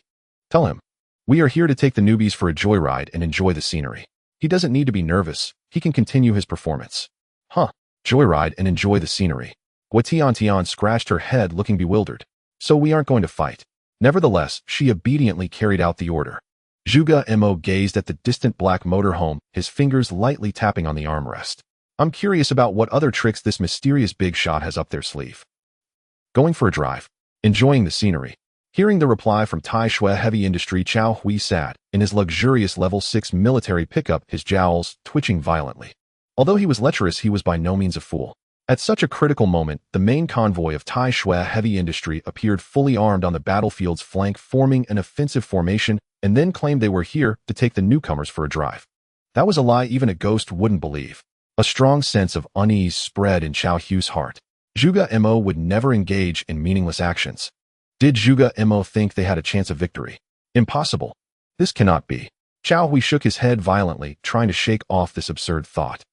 Tell him, we are here to take the newbies for a joyride and enjoy the scenery. He doesn't need to be nervous. He can continue his performance. Huh. Joyride and enjoy the scenery. Guo Tiantian scratched her head, looking bewildered. So we aren't going to fight. Nevertheless, she obediently carried out the order. Zhuge Mo gazed at the distant black motorhome, his fingers lightly tapping on the armrest. I'm curious about what other tricks this mysterious big shot has up their sleeve. Going for a drive. Enjoying the scenery. Hearing the reply from Tai Shui Heavy Industry, Chao Hui sat in his luxurious level 6 military pickup, his jowls twitching violently. Although he was lecherous, he was by no means a fool. At such a critical moment, the main convoy of Tai Shui Heavy Industry appeared fully armed on the battlefield's flank, forming an offensive formation, and then claimed they were here to take the newcomers for a drive. That was a lie even a ghost wouldn't believe. A strong sense of unease spread in Chao Hui's heart. Zhuge Mo would never engage in meaningless actions. Did Zhuge Mo think they had a chance of victory? Impossible. This cannot be. Cao Hui shook his head violently, trying to shake off this absurd thought.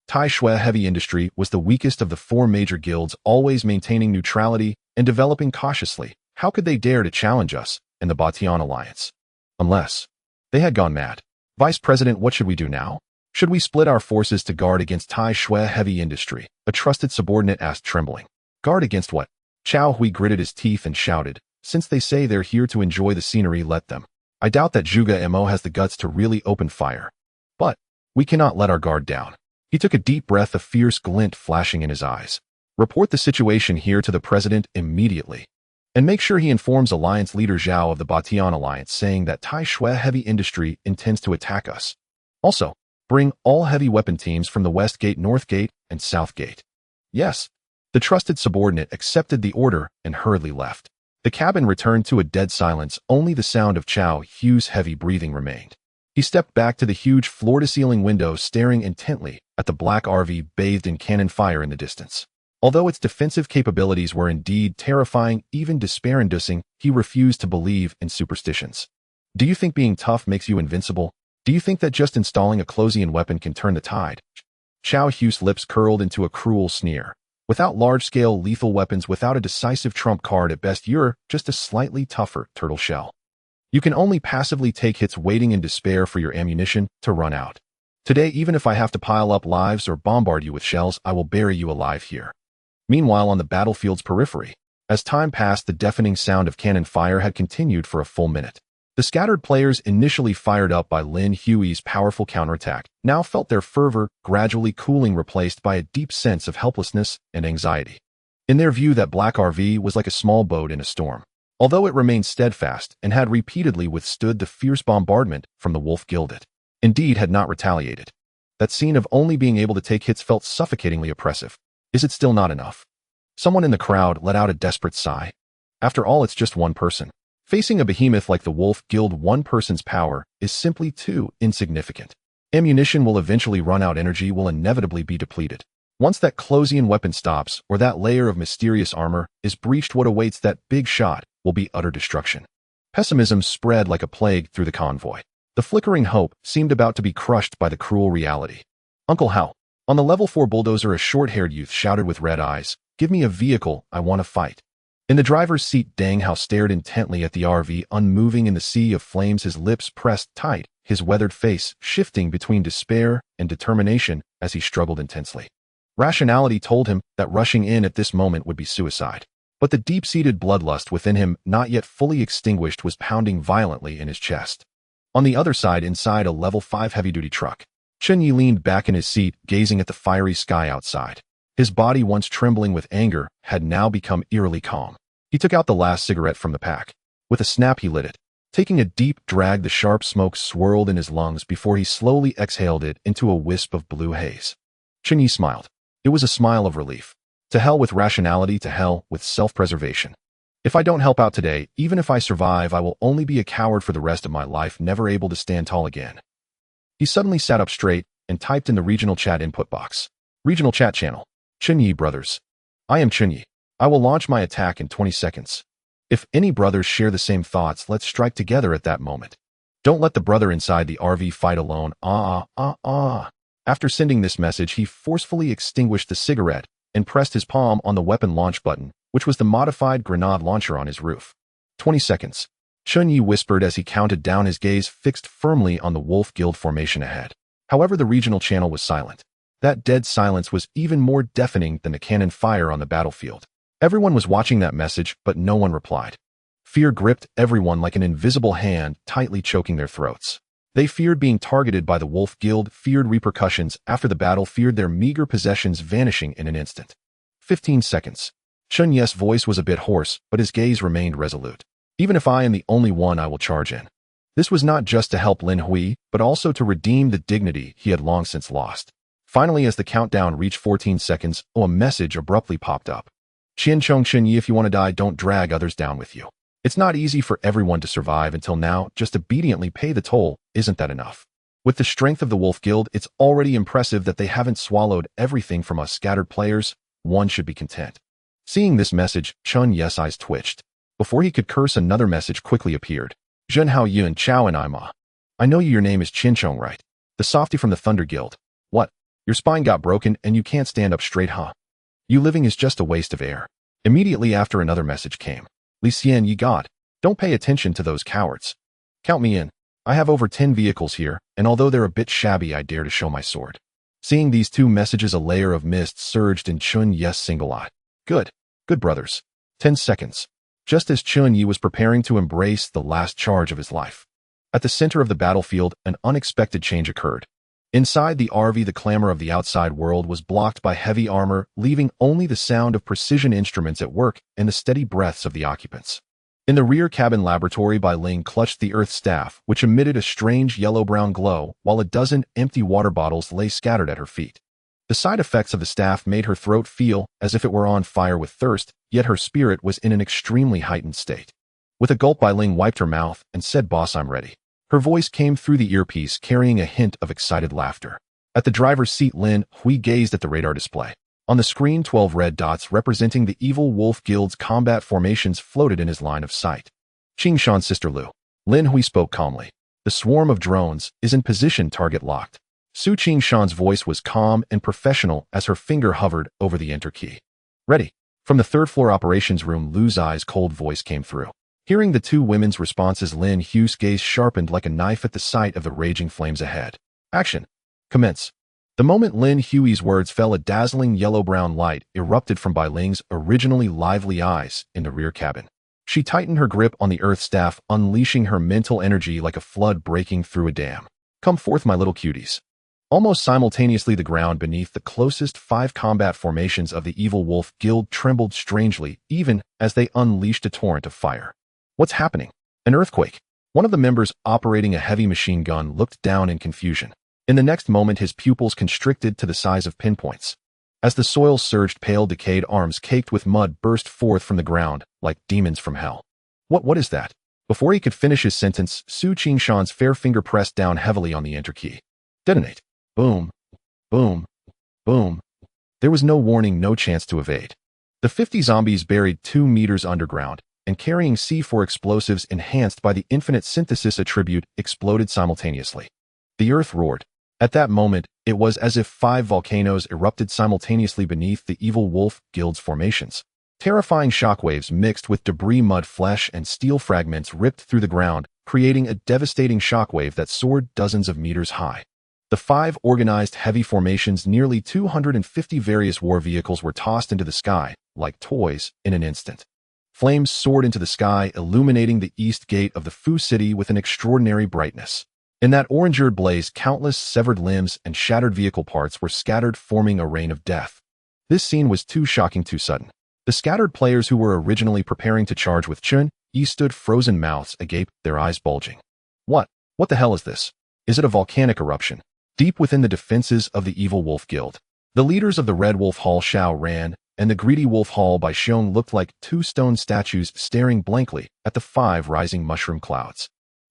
Tai Shui Heavy Industry was the weakest of the four major guilds, always maintaining neutrality and developing cautiously. How could they dare to challenge us and the Batian Alliance? Unless they had gone mad. Vice President, what should we do now? Should we split our forces to guard against Tai Shui Heavy Industry? A trusted subordinate asked, trembling. Guard against what? Cao Hui gritted his teeth and shouted, since they say they're here to enjoy the scenery, let them. I doubt that Zhuge Mo has the guts to really open fire. But we cannot let our guard down. He took a deep breath, a fierce glint flashing in his eyes. Report the situation here to the president immediately. And make sure he informs Alliance leader Zhao of the Batian Alliance, saying that Tai Shui Heavy Industry intends to attack us. Also, bring all heavy weapon teams from the West Gate, North Gate, and South Gate. Yes. The trusted subordinate accepted the order and hurriedly left. The cabin returned to a dead silence. Only the sound of Cao Hui's heavy breathing remained. He stepped back to the huge floor-to-ceiling window, staring intently at the black RV bathed in cannon fire in the distance. Although its defensive capabilities were indeed terrifying, even despair-inducing, he refused to believe in superstitions. Do you think being tough makes you invincible? Do you think that just installing a Closian weapon can turn the tide? Cao Hui's lips curled into a cruel sneer. Without large-scale lethal weapons, without a decisive trump card, at best you're just a slightly tougher turtle shell. You can only passively take hits, waiting in despair for your ammunition to run out. Today, even if I have to pile up lives or bombard you with shells, I will bury you alive here. Meanwhile, on the battlefield's periphery, as time passed, the deafening sound of cannon fire had continued for a full minute. The scattered players, initially fired up by Lin Hui's powerful counterattack, now felt their fervor gradually cooling, replaced by a deep sense of helplessness and anxiety. In their view, that black RV was like a small boat in a storm. Although it remained steadfast and had repeatedly withstood the fierce bombardment from the Wolf Guild, it indeed had not retaliated. That scene of only being able to take hits felt suffocatingly oppressive. Is it still not enough? Someone in the crowd let out a desperate sigh. After all, it's just one person. Facing a behemoth like the Wolf Guild, one person's power is simply too insignificant. Ammunition will eventually run out, energy will inevitably be depleted. Once that Closian weapon stops, or that layer of mysterious armor is breached, what awaits that big shot will be utter destruction. Pessimism spread like a plague through the convoy. The flickering hope seemed about to be crushed by the cruel reality. Uncle Hal. On the level 4 bulldozer, a short-haired youth shouted with red eyes, "Give me a vehicle, I want to fight." In the driver's seat, Deng Hao stared intently at the RV, unmoving in the sea of flames, his lips pressed tight, his weathered face shifting between despair and determination as he struggled intensely. Rationality told him that rushing in at this moment would be suicide. But the deep-seated bloodlust within him, not yet fully extinguished, was pounding violently in his chest. On the other side, inside a level 5 heavy-duty truck, Chen Yi leaned back in his seat, gazing at the fiery sky outside. His body, once trembling with anger, had now become eerily calm. He took out the last cigarette from the pack. With a snap, he lit it. Taking a deep drag, the sharp smoke swirled in his lungs before he slowly exhaled it into a wisp of blue haze. Chen Yi smiled. It was a smile of relief. To hell with rationality, to hell with self-preservation. If I don't help out today, even if I survive, I will only be a coward for the rest of my life, never able to stand tall again. He suddenly sat up straight and typed in the regional chat input box. Regional chat channel. Chen Yi brothers. I am Chen Yi. I will launch my attack in 20 seconds. If any brothers share the same thoughts, let's strike together at that moment. Don't let the brother inside the RV fight alone. After sending this message, he forcefully extinguished the cigarette and pressed his palm on the weapon launch button, which was the modified grenade launcher on his roof. 20 seconds. Chen Yi whispered as he counted down, his gaze fixed firmly on the Wolf Guild formation ahead. However, the regional channel was silent. That dead silence was even more deafening than the cannon fire on the battlefield. Everyone was watching that message, but no one replied. Fear gripped everyone like an invisible hand, tightly choking their throats. They feared being targeted by the Wolf Guild, feared repercussions after the battle, feared their meager possessions vanishing in an instant. 15 seconds. Chen Yi's voice was a bit hoarse, but his gaze remained resolute. Even if I am the only one, I will charge in. This was not just to help Lin Hui, but also to redeem the dignity he had long since lost. Finally, as the countdown reached 14 seconds, a message abruptly popped up. Chen Yi, if you want to die, don't drag others down with you. It's not easy for everyone to survive until now. Just obediently pay the toll. Isn't that enough? With the strength of the Wolf Guild, it's already impressive that they haven't swallowed everything from us scattered players. One should be content. Seeing this message, Chen Yi's eyes twitched. Before he could curse, another message quickly appeared. Zhen Hao Yun Chao and Ima. I know your name is Qin Chong, right? The softy from the Thunder Guild. What? Your spine got broken and you can't stand up straight, huh? You living is just a waste of air. Immediately after, another message came. Li Xian Yi God. Don't pay attention to those cowards. Count me in. I have over 10 vehicles here, and although they're a bit shabby, I dare to show my sword. Seeing these two messages, a layer of mist surged in Chun Yi's single eye. Good. Good brothers. 10 seconds. Just as Chun Yi was preparing to embrace the last charge of his life. At the center of the battlefield, an unexpected change occurred. Inside the RV, the clamor of the outside world was blocked by heavy armor, leaving only the sound of precision instruments at work and the steady breaths of the occupants. In the rear cabin laboratory, Bai Ling clutched the earth staff, which emitted a strange yellow-brown glow, while a dozen empty water bottles lay scattered at her feet. The side effects of the staff made her throat feel as if it were on fire with thirst, yet her spirit was in an extremely heightened state. With a gulp, Bai Ling wiped her mouth and said, "Boss, I'm ready." Her voice came through the earpiece, carrying a hint of excited laughter. At the driver's seat, Lin Hui gazed at the radar display. On the screen, 12 red dots representing the Evil Wolf Guild's combat formations floated in his line of sight. Qingshan's sister Lu. Lin Hui spoke calmly. The swarm of drones is in position, target locked. Su Qingshan's voice was calm and professional as her finger hovered over the enter key. Ready. From the third-floor operations room, Lu's eyes cold voice came through. Hearing the two women's responses, Lin Hui's gaze sharpened like a knife at the sight of the raging flames ahead. Action. Commence. The moment Lin Hui's words fell, a dazzling yellow-brown light erupted from Bai Ling's originally lively eyes in the rear cabin. She tightened her grip on the earth staff, unleashing her mental energy like a flood breaking through a dam. Come forth, my little cuties. Almost simultaneously, the ground beneath the closest 5 combat formations of the Evil Wolf Guild trembled strangely, even as they unleashed a torrent of fire. What's happening? An earthquake. One of the members operating a heavy machine gun looked down in confusion. In the next moment, his pupils constricted to the size of pinpoints. As the soil surged, pale, decayed arms caked with mud burst forth from the ground like demons from hell. What is that? Before he could finish his sentence, Su Qingshan's fair finger pressed down heavily on the enter key. Detonate. Boom. Boom. Boom. There was no warning, no chance to evade. The 50 zombies, buried 2 meters underground and carrying C4 explosives enhanced by the infinite synthesis attribute, exploded simultaneously. The earth roared. At that moment, it was as if 5 volcanoes erupted simultaneously beneath the Evil Wolf Guild's formations. Terrifying shockwaves mixed with debris, mud, flesh, and steel fragments ripped through the ground, creating a devastating shockwave that soared dozens of meters high. The 5 organized heavy formations, nearly 250 various war vehicles, were tossed into the sky, like toys, in an instant. Flames soared into the sky, illuminating the east gate of the Fu City with an extraordinary brightness. In that orange-eared blaze, countless severed limbs and shattered vehicle parts were scattered, forming a rain of death. This scene was too shocking, too sudden. The scattered players who were originally preparing to charge with Chun Yi stood frozen, mouths agape, their eyes bulging. What the hell is this? Is it a volcanic eruption? Deep within the defenses of the Evil Wolf Guild, the leaders of the Red Wolf Hall, Shao Ran, and the Greedy Wolf Hall by Xiong, looked like 2 stone statues staring blankly at the 5 rising mushroom clouds.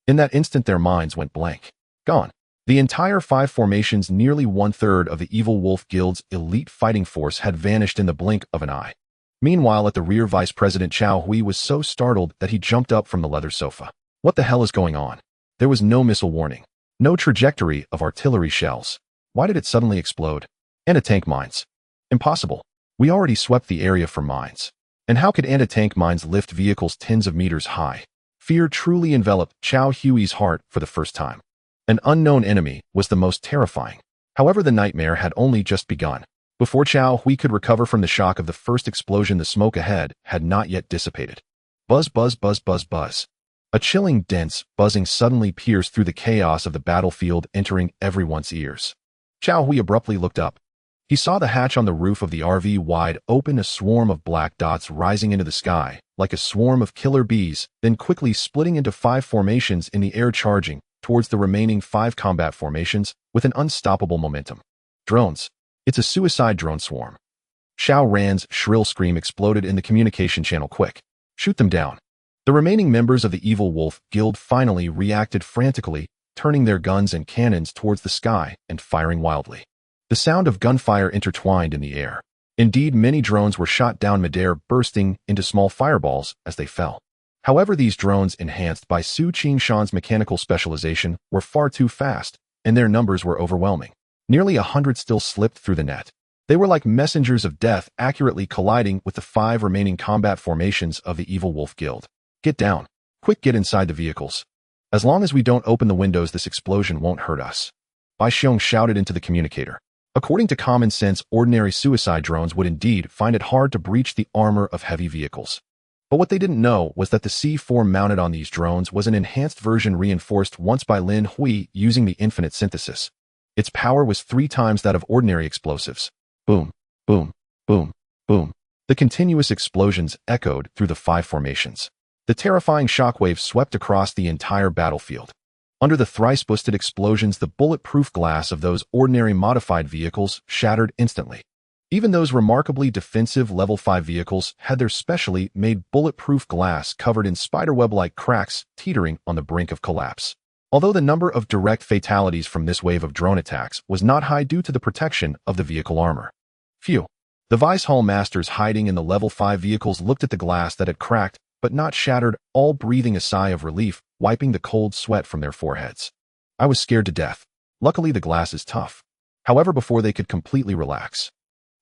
In that instant, their minds went blank. Gone. The entire 5 formations, nearly 1/3 of the Evil Wolf Guild's elite fighting force, had vanished in the blink of an eye. Meanwhile, at the rear, Vice President Chao Hui was so startled that he jumped up from the leather sofa. What the hell is going on? There was no missile warning. No trajectory of artillery shells. Why did it suddenly explode? Anti-tank mines. Impossible. We already swept the area for mines. And how could anti-tank mines lift vehicles tens of meters high? Fear truly enveloped Chao Hui's heart for the first time. An unknown enemy was the most terrifying. However, the nightmare had only just begun. Before Chao Hui could recover from the shock of the first explosion, the smoke ahead had not yet dissipated. Buzz, buzz, buzz, buzz, buzz. A chilling, dense buzzing suddenly pierced through the chaos of the battlefield, entering everyone's ears. Chao Hui abruptly looked up. He saw the hatch on the roof of the RV wide open, a swarm of black dots rising into the sky, like a swarm of killer bees, then quickly splitting into 5 formations in the air, charging towards the remaining 5 combat formations with an unstoppable momentum. Drones. It's a suicide drone swarm. Shao Ran's shrill scream exploded in the communication channel. Quick. Shoot them down. The remaining members of the Evil Wolf Guild finally reacted frantically, turning their guns and cannons towards the sky and firing wildly. The sound of gunfire intertwined in the air. Indeed, many drones were shot down midair, bursting into small fireballs as they fell. However, these drones, enhanced by Su Qingshan's mechanical specialization, were far too fast, and their numbers were overwhelming. Nearly 100 still slipped through the net. They were like messengers of death, accurately colliding with the 5 remaining combat formations of the Evil Wolf Guild. Get down. Quick, get inside the vehicles. As long as we don't open the windows, this explosion won't hurt us. Bai Xiong shouted into the communicator. According to common sense, ordinary suicide drones would indeed find it hard to breach the armor of heavy vehicles. But what they didn't know was that the C4 mounted on these drones was an enhanced version reinforced once by Lin Hui using the infinite synthesis. Its power was 3 times that of ordinary explosives. Boom, boom, boom, boom. The continuous explosions echoed through the 5 formations. The terrifying shockwave swept across the entire battlefield. Under the thrice-boosted explosions, the bulletproof glass of those ordinary modified vehicles shattered instantly. Even those remarkably defensive Level 5 vehicles had their specially made bulletproof glass covered in spiderweb-like cracks, teetering on the brink of collapse. Although the number of direct fatalities from this wave of drone attacks was not high due to the protection of the vehicle armor. Phew. The Vice Hall masters hiding in the Level 5 vehicles looked at the glass that had cracked, but not shattered, all breathing a sigh of relief, wiping the cold sweat from their foreheads. I was scared to death. Luckily, the glass is tough. However, before they could completely relax.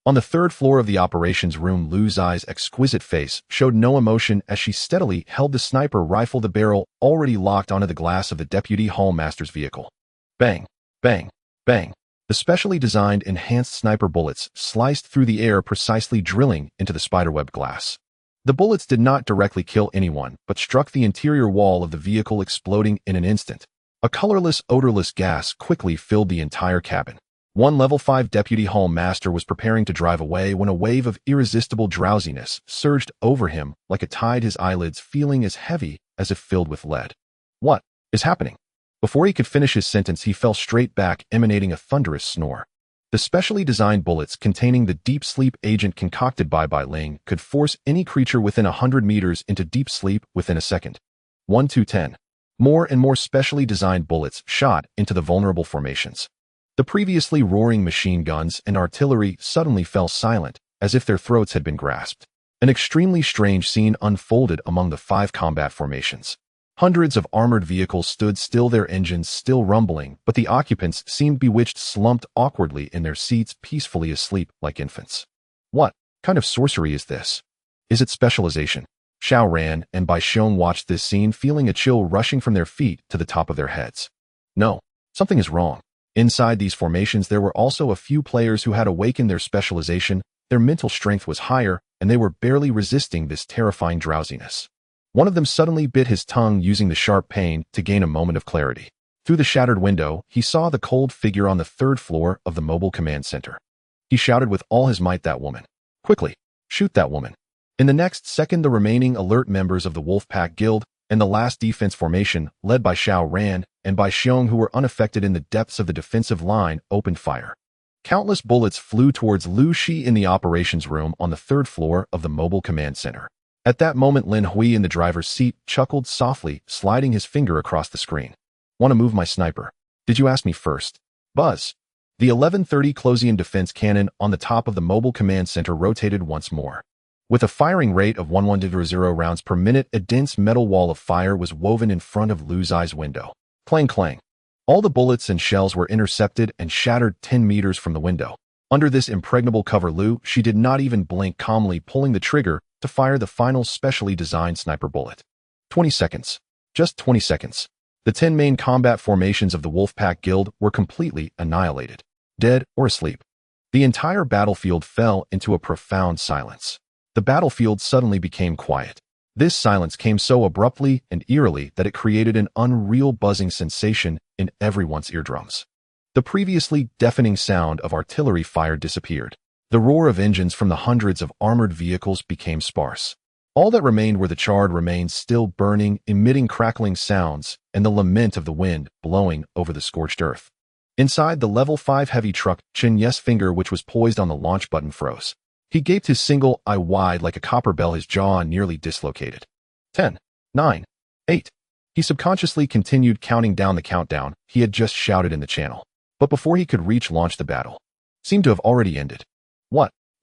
On the 3rd floor of the operations room, Lu Zai's exquisite face showed no emotion as she steadily held the sniper rifle, the barrel already locked onto the glass of the Deputy Hall Master's vehicle. Bang, bang, bang. The specially designed enhanced sniper bullets sliced through the air, precisely drilling into the spiderweb glass. The bullets did not directly kill anyone, but struck the interior wall of the vehicle, exploding in an instant. A colorless, odorless gas quickly filled the entire cabin. One Level 5 Deputy Hall Master was preparing to drive away when a wave of irresistible drowsiness surged over him like a tide, his eyelids feeling as heavy as if filled with lead. What is happening? Before he could finish his sentence, he fell straight back, emanating a thunderous snore. The specially designed bullets containing the deep sleep agent concocted by Bai Ling could force any creature within 100 meters into deep sleep within a second. 1 to 10. More and more specially designed bullets shot into the vulnerable formations. The previously roaring machine guns and artillery suddenly fell silent, as if their throats had been grasped. An extremely strange scene unfolded among the 5 combat formations. Hundreds of armored vehicles stood still, their engines still rumbling, but the occupants seemed bewitched, slumped awkwardly in their seats, peacefully asleep like infants. What kind of sorcery is this? Is it specialization? Xiao Ran and Bai Xiong watched this scene, feeling a chill rushing from their feet to the top of their heads. No, something is wrong. Inside these formations, there were also a few players who had awakened their specialization. Their mental strength was higher, and they were barely resisting this terrifying drowsiness. One of them suddenly bit his tongue, using the sharp pain to gain a moment of clarity. Through the shattered window, he saw the cold figure on the 3rd floor of the mobile command center. He shouted with all his might, "That woman! Quickly, shoot that woman!" In the next second, the remaining alert members of the Wolfpack Guild and the last defense formation, led by Xiao Ran and Bai Xiong, who were unaffected in the depths of the defensive line, opened fire. Countless bullets flew towards Lu Shi in the operations room on the 3rd floor of the mobile command center. At that moment, Lin Hui in the driver's seat chuckled softly, sliding his finger across the screen. "Want to move my sniper? Did you ask me first?" Buzz. The 1130 Closian defense cannon on the top of the mobile command center rotated once more. With a firing rate of 1100 rounds per minute, a dense metal wall of fire was woven in front of Lu Zai's window. Clang, clang. All the bullets and shells were intercepted and shattered 10 meters from the window. Under this impregnable cover, Lu Shi did not even blink, calmly pulling the trigger to fire the final specially designed sniper bullet. 20 seconds. Just 20 seconds. The 10 main combat formations of the Wolfpack Guild were completely annihilated, dead or asleep. The entire battlefield fell into a profound silence. The battlefield suddenly became quiet. This silence came so abruptly and eerily that it created an unreal buzzing sensation in everyone's eardrums. The previously deafening sound of artillery fire disappeared. The roar of engines from the hundreds of armored vehicles became sparse. All that remained were the charred remains still burning, emitting crackling sounds, and the lament of the wind blowing over the scorched earth. Inside the Level 5 heavy truck, Chen Ye's finger, which was poised on the launch button, froze. He gaped, his single eye wide like a copper bell, his jaw nearly dislocated. 10, 9, 8. He subconsciously continued counting down the countdown he had just shouted in the channel. But before he could reach launch, the battle seemed to have already ended.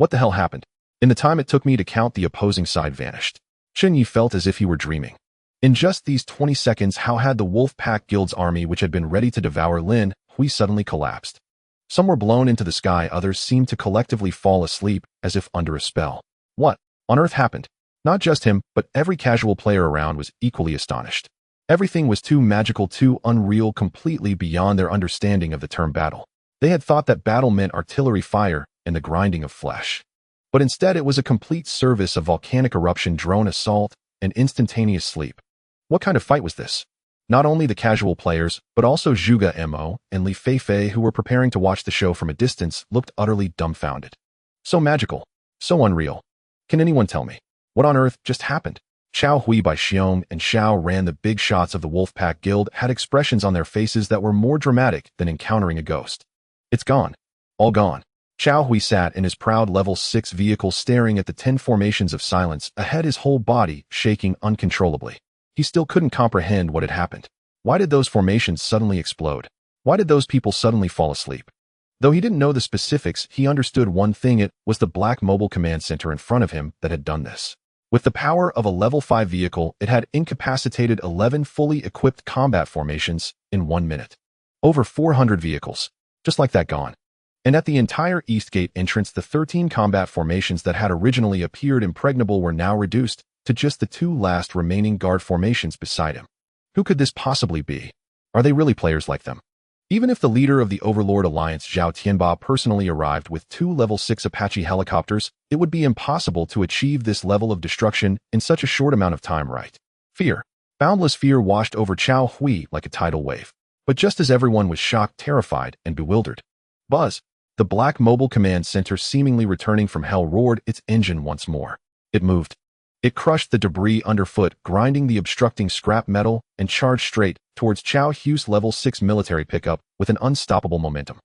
What the hell happened? In the time it took me to count, the opposing side vanished. Chen Yi felt as if he were dreaming. In just these 20 seconds, how had the Wolf Pack Guild's army, which had been ready to devour Lin Hui, suddenly collapsed? Some were blown into the sky, others seemed to collectively fall asleep as if under a spell. What on earth happened? Not just him, but every casual player around was equally astonished. Everything was too magical, too unreal, completely beyond their understanding of the term battle. They had thought that battle meant artillery fire and the grinding of flesh. But instead it was a complete service of volcanic eruption, drone assault, and instantaneous sleep. What kind of fight was this? Not only the casual players, but also Zhuge Mo and Li Feifei, who were preparing to watch the show from a distance, looked utterly dumbfounded. So magical. So unreal. Can anyone tell me? What on earth just happened? Xiao Hui, Bai Xiong, and Xiao Ran, the big shots of the Wolfpack Guild, had expressions on their faces that were more dramatic than encountering a ghost. It's gone. All gone. Xiao Hui sat in his proud level 6 vehicle staring at the 10 formations of silence ahead, his whole body shaking uncontrollably. He still couldn't comprehend what had happened. Why did those formations suddenly explode? Why did those people suddenly fall asleep? Though he didn't know the specifics, he understood one thing: it was the Black Mobile Command Center in front of him that had done this. With the power of a level 5 vehicle, it had incapacitated 11 fully equipped combat formations in 1 minute. Over 400 vehicles. Just like that, gone. And at the entire East Gate entrance, the 13 combat formations that had originally appeared impregnable were now reduced to just the 2 last remaining guard formations beside him. Who could this possibly be? Are they really players like them? Even if the leader of the Overlord Alliance, Zhao Tianba, personally arrived with 2 level 6 Apache helicopters, it would be impossible to achieve this level of destruction in such a short amount of time, right? Fear. Boundless fear washed over Xiao Hui like a tidal wave. But just as everyone was shocked, terrified, and bewildered, Buzz, the Black Mobile Command Center, seemingly returning from hell, roared its engine once more. It moved. It crushed the debris underfoot, grinding the obstructing scrap metal, and charged straight towards Xiao Hui's level 6 military pickup with an unstoppable momentum.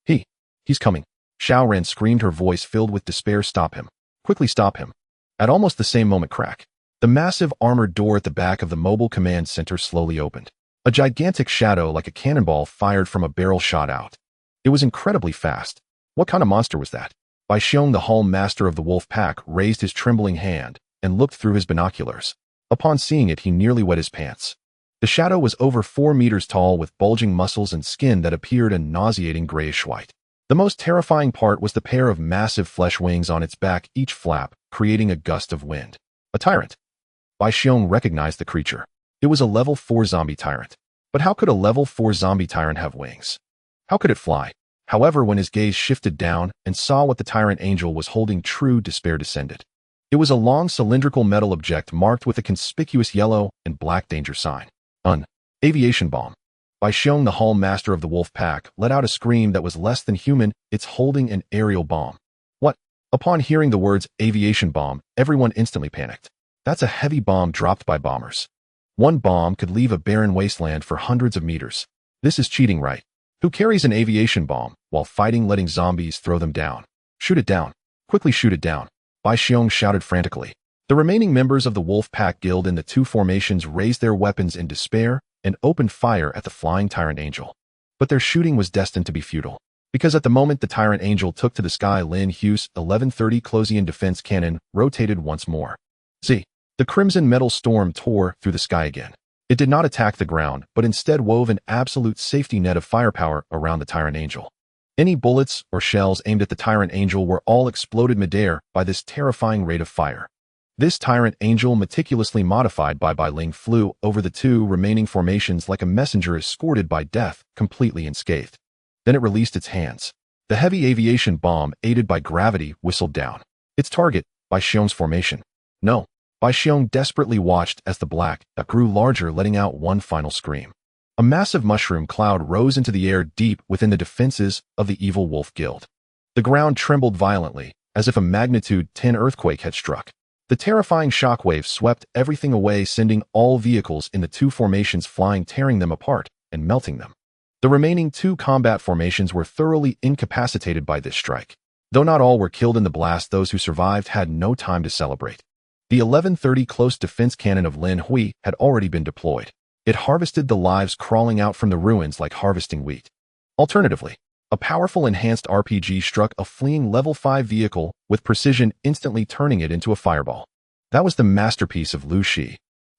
He's coming. Xiao Ran screamed, her voice filled with despair. Stop him. Quickly stop him. At almost the same moment, crack. The massive armored door at the back of the Mobile Command Center slowly opened. A gigantic shadow like a cannonball fired from a barrel shot out. It was incredibly fast. What kind of monster was that? Bai Xiong, the Hall Master of the Wolf Pack, raised his trembling hand and looked through his binoculars. Upon seeing it, he nearly wet his pants. The shadow was over 4 meters tall, with bulging muscles and skin that appeared a nauseating grayish-white. The most terrifying part was the pair of massive flesh wings on its back, each flap creating a gust of wind. A tyrant. Bai Xiong recognized the creature. It was a level 4 zombie tyrant. But how could a level 4 zombie tyrant have wings? How could it fly? However, when his gaze shifted down and saw what the tyrant angel was holding, true despair descended. It was a long cylindrical metal object marked with a conspicuous yellow and black danger sign. Aviation bomb. Bai Xiong, the Hall Master of the Wolf Pack, let out a scream that was less than human. It's holding an aerial bomb. What? Upon hearing the words aviation bomb, everyone instantly panicked. That's a heavy bomb dropped by bombers. One bomb could leave a barren wasteland for hundreds of meters. This is cheating, right? Who carries an aviation bomb while fighting, letting zombies throw them down? Shoot it down. Quickly shoot it down. Bai Xiong shouted frantically. The remaining members of the Wolf Pack Guild in the 2 formations raised their weapons in despair and opened fire at the flying Tyrant Angel. But their shooting was destined to be futile, because at the moment the Tyrant Angel took to the sky, Lin Hui's 1130 Closian defense cannon rotated once more. The crimson metal storm tore through the sky again. It did not attack the ground, but instead wove an absolute safety net of firepower around the Tyrant Angel. Any bullets or shells aimed at the Tyrant Angel were all exploded midair by this terrifying rate of fire. This Tyrant Angel, meticulously modified by Bai Ling, flew over the 2 remaining formations like a messenger escorted by death, completely unscathed. Then it released its hands. The heavy aviation bomb, aided by gravity, whistled down. Its target, Bai Xiong's formation. No. Bai Xiong desperately watched as the black that grew larger, letting out one final scream. A massive mushroom cloud rose into the air deep within the defenses of the evil Wolf Guild. The ground trembled violently, as if a magnitude 10 earthquake had struck. The terrifying shockwave swept everything away, sending all vehicles in the 2 formations flying, tearing them apart and melting them. The remaining 2 combat formations were thoroughly incapacitated by this strike. Though not all were killed in the blast, those who survived had no time to celebrate. The 1130 close defense cannon of Lin Hui had already been deployed. It harvested the lives crawling out from the ruins like harvesting wheat. Alternatively, a powerful enhanced RPG struck a fleeing level 5 vehicle with precision, instantly turning it into a fireball. That was the masterpiece of Lu Shi.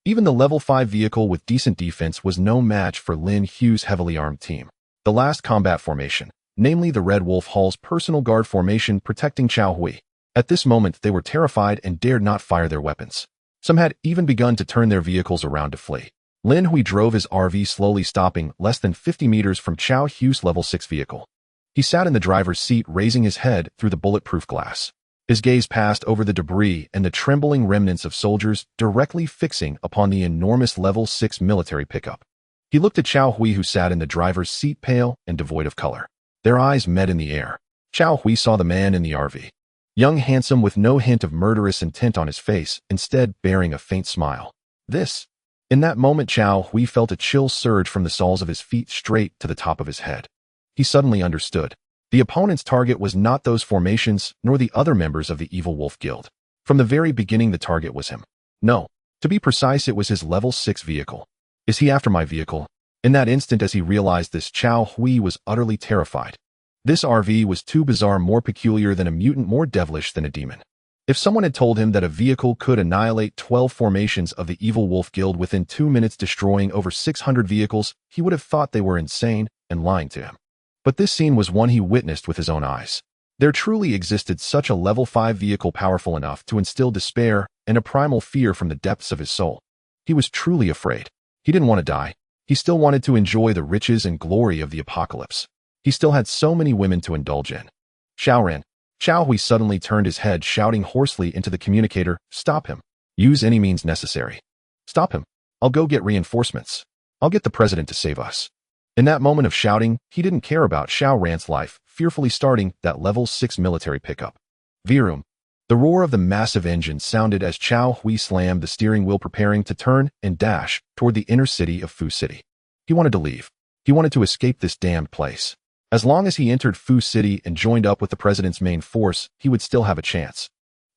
Even the level 5 vehicle with decent defense was no match for Lin Hui's heavily armed team. The last combat formation, namely the Red Wolf Hall's personal guard formation protecting Xiao Hui. At this moment, they were terrified and dared not fire their weapons. Some had even begun to turn their vehicles around to flee. Lin Hui drove his RV slowly, stopping less than 50 meters from Xiao Hui's level 6 vehicle. He sat in the driver's seat, raising his head through the bulletproof glass. His gaze passed over the debris and the trembling remnants of soldiers, directly fixing upon the enormous level 6 military pickup. He looked at Xiao Hui, who sat in the driver's seat, pale and devoid of color. Their eyes met in the air. Xiao Hui saw the man in the RV. Young, handsome, with no hint of murderous intent on his face, instead bearing a faint smile. This. In that moment, Xiao Hui felt a chill surge from the soles of his feet straight to the top of his head. He suddenly understood. The opponent's target was not those formations, nor the other members of the Evil Wolf Guild. From the very beginning, the target was him. No. To be precise, it was his level 6 vehicle. Is he after my vehicle? In that instant, as he realized this, Xiao Hui was utterly terrified. This RV was too bizarre, more peculiar than a mutant, more devilish than a demon. If someone had told him that a vehicle could annihilate 12 formations of the Evil Wolf Guild within 2 minutes, destroying over 600 vehicles, he would have thought they were insane and lying to him. But this scene was one he witnessed with his own eyes. There truly existed such a level 5 vehicle powerful enough to instill despair and a primal fear from the depths of his soul. He was truly afraid. He didn't want to die. He still wanted to enjoy the riches and glory of the apocalypse. He still had so many women to indulge in. Xiao Hui suddenly turned his head, shouting hoarsely into the communicator, "Stop him. Use any means necessary. Stop him. I'll go get reinforcements. I'll get the president to save us." In that moment of shouting, he didn't care about Xiao Ran's life, fearfully starting that level 6 military pickup. Vroom. The roar of the massive engine sounded as Xiao Hui slammed the steering wheel, preparing to turn and dash toward the inner city of Fu City. He wanted to leave. He wanted to escape this damned place. As long as he entered Fu City and joined up with the president's main force, he would still have a chance.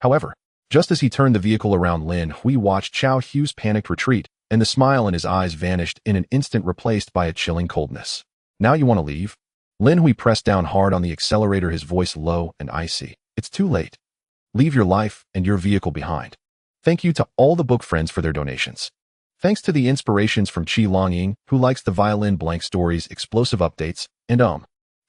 However, just as he turned the vehicle around, Lin Hui watched Xiao Hui's panicked retreat, and the smile in his eyes vanished in an instant, replaced by a chilling coldness. "Now you want to leave?" Lin Hui pressed down hard on the accelerator, his voice low and icy. "It's too late. Leave your life and your vehicle behind. Thank you to all the book friends for their donations. Thanks to the inspirations from Qi Longying, who likes the violin blank stories, explosive updates, and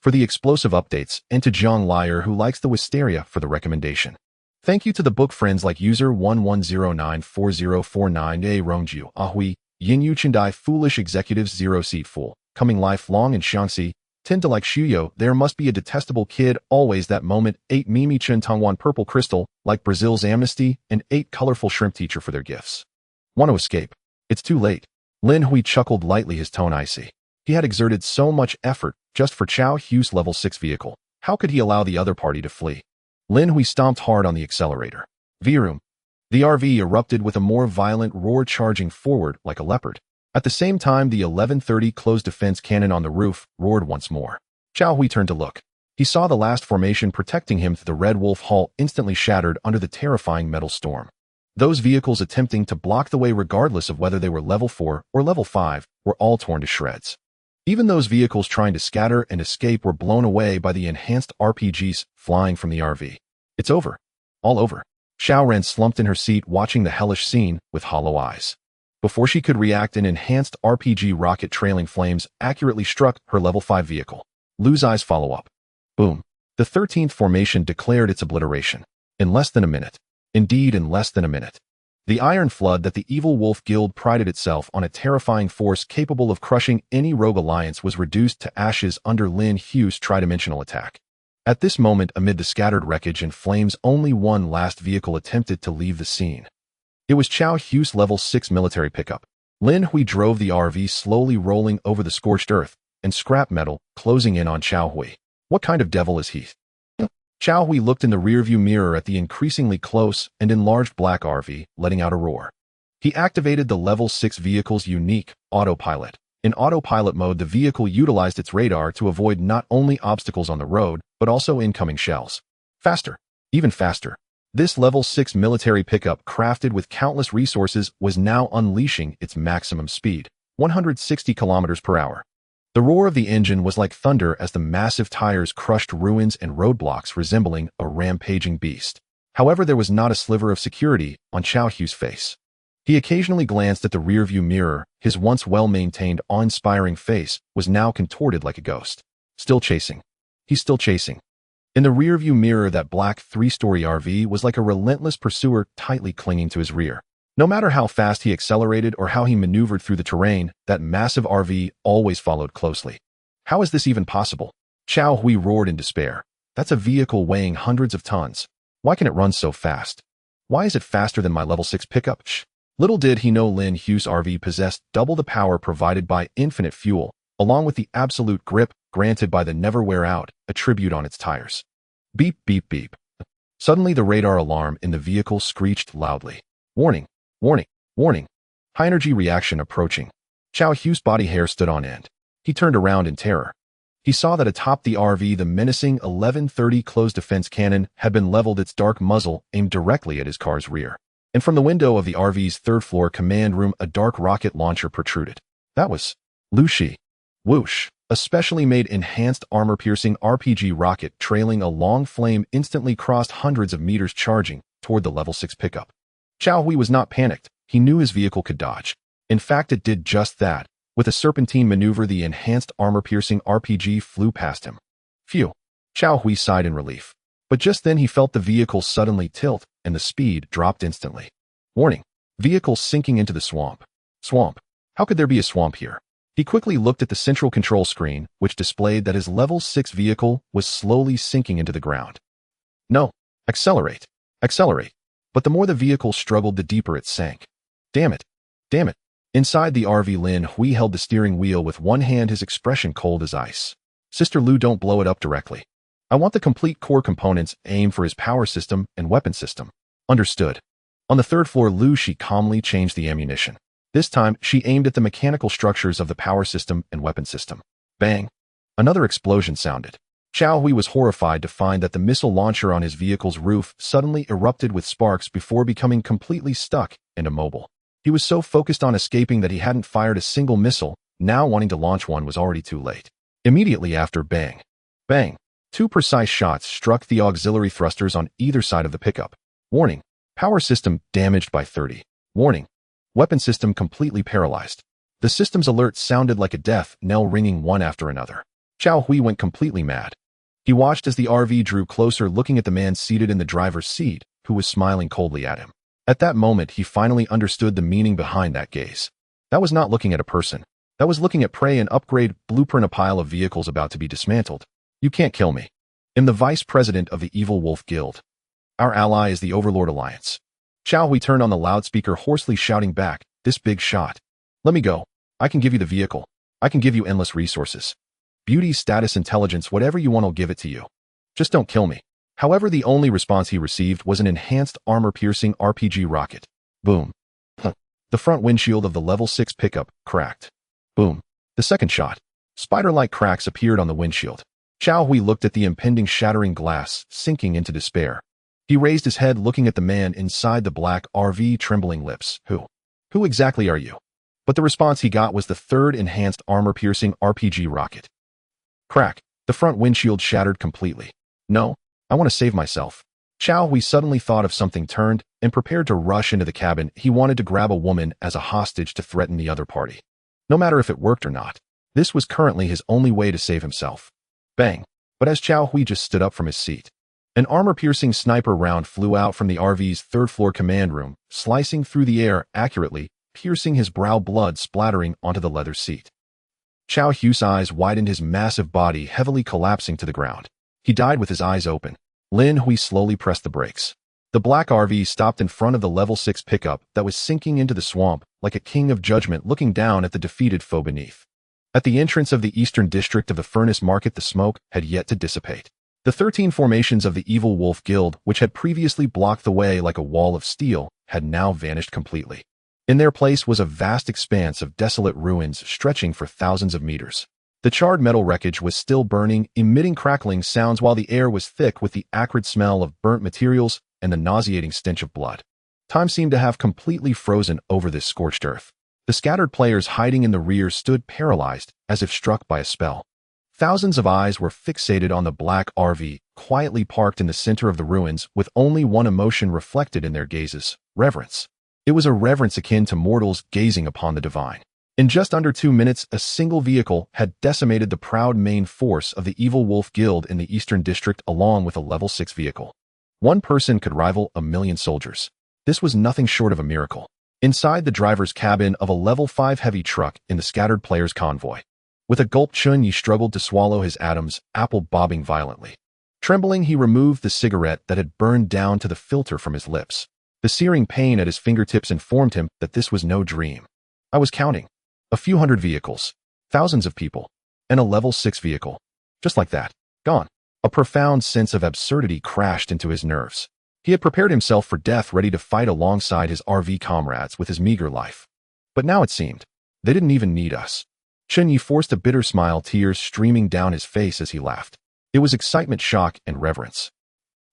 for the explosive updates, and to Zhang Liar, who likes the Wisteria, for the recommendation. Thank you to the book friends like user 11094049, A Rongju, Ahui, Yinyu Chendai, Foolish Executives, Zero Seat Fool, Coming Lifelong, and Xiangxi, Tend to like Shuyo, There Must Be a Detestable Kid, Always That Moment, 8 Mimi Chen Tongwan, Purple Crystal, Like Brazil's Amnesty, and 8 Colorful Shrimp Teacher for their gifts. Want to escape? It's too late. Lin Hui chuckled lightly, his tone icy. He had exerted so much effort just for Xiao Hui's level 6 vehicle. How could he allow the other party to flee? Lin Hui stomped hard on the accelerator. Vroom. The RV erupted with a more violent roar, charging forward like a leopard. At the same time, the 1130 closed defense cannon on the roof roared once more. Xiao Hui turned to look. He saw the last formation protecting him through the Red Wolf Hall instantly shattered under the terrifying metal storm. Those vehicles attempting to block the way, regardless of whether they were level 4 or level 5, were all torn to shreds. Even those vehicles trying to scatter and escape were blown away by the enhanced RPGs flying from the RV. It's over. All over. Xiao Ran slumped in her seat, watching the hellish scene with hollow eyes. Before she could react, an enhanced RPG rocket trailing flames accurately struck her level 5 vehicle. Lu's eyes follow up. Boom. The 13th formation declared its obliteration. In less than a minute. Indeed, in less than a minute. The Iron Flood that the Evil Wolf Guild prided itself on, a terrifying force capable of crushing any rogue alliance, was reduced to ashes under Lin Hui's tridimensional attack. At this moment, amid the scattered wreckage and flames, only one last vehicle attempted to leave the scene. It was Xiao Hui's level 6 military pickup. Lin Hui drove the RV, slowly rolling over the scorched earth and scrap metal, closing in on Xiao Hui. What kind of devil is he? Xiao Hui looked in the rearview mirror at the increasingly close and enlarged black RV, letting out a roar. He activated the level 6 vehicle's unique autopilot. In autopilot mode, the vehicle utilized its radar to avoid not only obstacles on the road, but also incoming shells. Faster. Even faster. This level 6 military pickup, crafted with countless resources, was now unleashing its maximum speed, 160 kilometers per hour. The roar of the engine was like thunder as the massive tires crushed ruins and roadblocks, resembling a rampaging beast. However, there was not a sliver of security on Xiao Hui's face. He occasionally glanced at the rearview mirror. His once well-maintained, awe-inspiring face was now contorted like a ghost. Still chasing. He's still chasing. In the rearview mirror, that black three-story RV was like a relentless pursuer tightly clinging to his rear. No matter how fast he accelerated or how he maneuvered through the terrain, that massive RV always followed closely. How is this even possible? Xiao Hui roared in despair. That's a vehicle weighing hundreds of tons. Why can it run so fast? Why is it faster than my level 6 pickup? Little did he know Lin Hui's RV possessed double the power provided by infinite fuel, along with the absolute grip granted by the never wear out attribute on its tires. Beep, beep, beep. Suddenly the radar alarm in the vehicle screeched loudly. Warning, warning, warning. High-energy reaction approaching. Xiao Hui's body hair stood on end. He turned around in terror. He saw that atop the RV the menacing 1130 closed defense cannon had been leveled, its dark muzzle aimed directly at his car's rear. And from the window of the RV's third-floor command room a dark rocket launcher protruded. That was Lu Shi. Whoosh. A specially made enhanced armor-piercing RPG rocket trailing a long flame instantly crossed hundreds of meters, charging toward the level 6 pickup. Xiao Hui was not panicked. He knew his vehicle could dodge. In fact, it did just that. With a serpentine maneuver, the enhanced armor-piercing RPG flew past him. Phew. Xiao Hui sighed in relief. But just then he felt the vehicle suddenly tilt, and the speed dropped instantly. Warning. Vehicle sinking into the swamp. Swamp. How could there be a swamp here? He quickly looked at the central control screen, which displayed that his level 6 vehicle was slowly sinking into the ground. No. Accelerate. Accelerate. But the more the vehicle struggled, the deeper it sank. Damn it. Damn it. Inside the RV, Lin Hui held the steering wheel with one hand, his expression cold as ice. Sister Lu, don't blow it up directly. I want the complete core components. Aim for his power system and weapon system. Understood. On the third floor, Lu Shi calmly changed the ammunition. This time, she aimed at the mechanical structures of the power system and weapon system. Bang! Another explosion sounded. Xiao Hui was horrified to find that the missile launcher on his vehicle's roof suddenly erupted with sparks before becoming completely stuck and immobile. He was so focused on escaping that he hadn't fired a single missile. Now wanting to launch one was already too late. Immediately after, bang! Bang! Two precise shots struck the auxiliary thrusters on either side of the pickup. Warning! Power system damaged by 30. Warning! Weapon system completely paralyzed. The system's alert sounded like a death knell, ringing one after another. Xiao Hui went completely mad. He watched as the RV drew closer, looking at the man seated in the driver's seat, who was smiling coldly at him. At that moment, he finally understood the meaning behind that gaze. That was not looking at a person. That was looking at prey, an upgrade blueprint, a pile of vehicles about to be dismantled. You can't kill me. I'm the vice president of the Evil Wolf Guild. Our ally is the Overlord Alliance. Xiao Hui turned on the loudspeaker, hoarsely shouting back, this big shot. Let me go. I can give you the vehicle. I can give you endless resources. Beauty, status, intelligence, whatever you want, I'll give it to you. Just don't kill me. However, the only response he received was an enhanced armor-piercing RPG rocket. Boom. The front windshield of the level 6 pickup cracked. Boom. The second shot. Spider-like cracks appeared on the windshield. Xiao Hui looked at the impending shattering glass, sinking into despair. He raised his head, looking at the man inside the black RV, trembling lips. Who exactly are you? But the response he got was the third enhanced armor-piercing RPG rocket. Crack. The front windshield shattered completely. No, I want to save myself. Xiao Hui suddenly thought of something, turned, and prepared to rush into the cabin. He wanted to grab a woman as a hostage to threaten the other party. No matter if it worked or not, this was currently his only way to save himself. Bang. But as Xiao Hui just stood up from his seat, an armor-piercing sniper round flew out from the RV's third-floor command room, slicing through the air accurately, piercing his brow, blood splattering onto the leather seat. Xiao Hui's eyes widened, his massive body heavily collapsing to the ground. He died with his eyes open. Lin Hui slowly pressed the brakes. The black RV stopped in front of the level 6 pickup that was sinking into the swamp like a king of judgment looking down at the defeated foe beneath. At the entrance of the eastern district of the Furnace Market, the smoke had yet to dissipate. The 13 formations of the Evil Wolf Guild, which had previously blocked the way like a wall of steel, had now vanished completely. In their place was a vast expanse of desolate ruins stretching for thousands of meters. The charred metal wreckage was still burning, emitting crackling sounds, while the air was thick with the acrid smell of burnt materials and the nauseating stench of blood. Time seemed to have completely frozen over this scorched earth. The scattered players hiding in the rear stood paralyzed, as if struck by a spell. Thousands of eyes were fixated on the black RV, quietly parked in the center of the ruins, with only one emotion reflected in their gazes: reverence. It was a reverence akin to mortals gazing upon the divine. In just under 2 minutes, a single vehicle had decimated the proud main force of the Evil Wolf Guild in the Eastern District along with a level 6 vehicle. One person could rival 1,000,000 soldiers. This was nothing short of a miracle. Inside the driver's cabin of a level 5 heavy truck in the scattered players' convoy. With a gulp, Chun Yi struggled to swallow his atoms, apple bobbing violently. Trembling, he removed the cigarette that had burned down to the filter from his lips. The searing pain at his fingertips informed him that this was no dream. I was counting. A few hundred vehicles. Thousands of people. And a level 6 vehicle. Just like that. Gone. A profound sense of absurdity crashed into his nerves. He had prepared himself for death, ready to fight alongside his RV comrades with his meager life. But now it seemed, they didn't even need us. Chun Yi forced a bitter smile, tears streaming down his face as he laughed. It was excitement, shock, and reverence.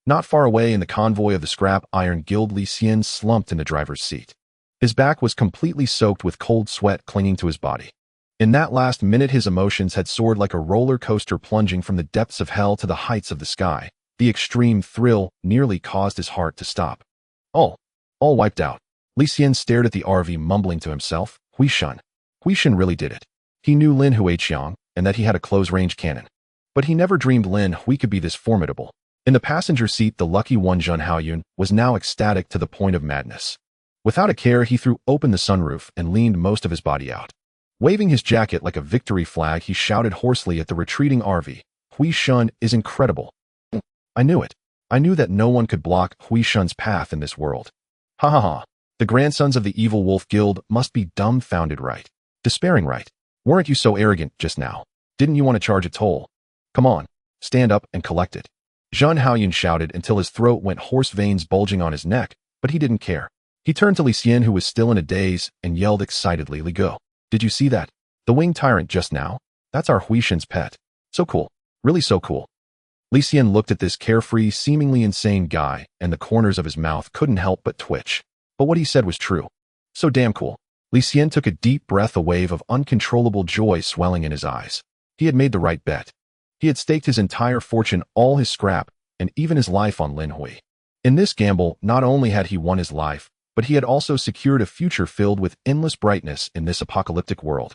Not far away in the convoy of the Scrap Iron Guild, Li Xian slumped in the driver's seat. His back was completely soaked with cold sweat clinging to his body. In that last minute, his emotions had soared like a roller coaster, plunging from the depths of hell to the heights of the sky. The extreme thrill nearly caused his heart to stop. All wiped out. Li Xian stared at the RV, mumbling to himself, Hui Shun really did it. He knew Lin Hui and that he had a close-range cannon. But he never dreamed Lin Hui could be this formidable. In the passenger seat, the lucky one, Zhen Haoyun, was now ecstatic to the point of madness. Without a care, he threw open the sunroof and leaned most of his body out. Waving his jacket like a victory flag, he shouted hoarsely at the retreating RV, Hui Shun is incredible. I knew it. I knew that no one could block Hui Shun's path in this world. Ha ha ha. The grandsons of the Evil Wolf Guild must be dumbfounded, right? Despairing, right? Weren't you so arrogant just now? Didn't you want to charge a toll? Come on, stand up and collect it. Zhen Haoyun shouted until his throat went hoarse, veins bulging on his neck, but he didn't care. He turned to Li Xian, who was still in a daze, and yelled excitedly, Li Go. Did you see that? The winged tyrant just now? That's our Hui Shun's pet. So cool. Really so cool. Li Xian looked at this carefree, seemingly insane guy, and the corners of his mouth couldn't help but twitch. But what he said was true. So damn cool. Li Xian took a deep breath, a wave of uncontrollable joy swelling in his eyes. He had made the right bet. He had staked his entire fortune, all his scrap, and even his life on Lin Hui. In this gamble, not only had he won his life, but he had also secured a future filled with endless brightness in this apocalyptic world.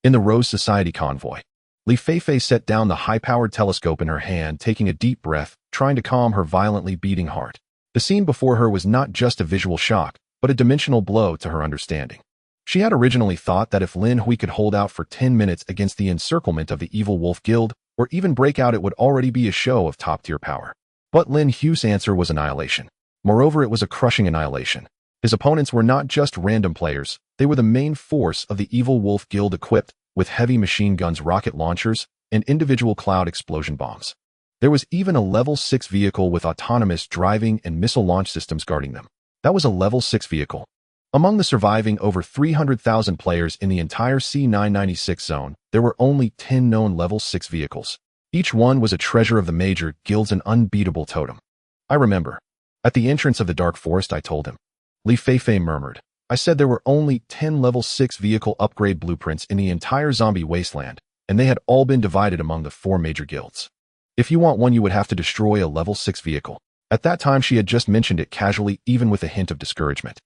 In the Rose Society convoy, Li Feifei set down the high-powered telescope in her hand, taking a deep breath, trying to calm her violently beating heart. The scene before her was not just a visual shock, but a dimensional blow to her understanding. She had originally thought that if Lin Hui could hold out for 10 minutes against the encirclement of the Evil Wolf Guild, or even break out, it would already be a show of top-tier power. But Lin Hui's answer was annihilation. Moreover, it was a crushing annihilation. His opponents were not just random players, they were the main force of the Evil Wolf Guild, equipped with heavy machine guns, rocket launchers, and individual cloud explosion bombs. There was even a level 6 vehicle with autonomous driving and missile launch systems guarding them. That was a level 6 vehicle. Among the surviving over 300,000 players in the entire C996 zone, there were only 10 known level 6 vehicles. Each one was a treasure of the major guilds, an unbeatable totem. I remember. At the entrance of the Dark Forest, I told him. Li Feifei murmured. I said there were only 10 level 6 vehicle upgrade blueprints in the entire zombie wasteland, and they had all been divided among the 4 major guilds. If you want one, you would have to destroy a level 6 vehicle. At that time, she had just mentioned it casually, even with a hint of discouragement.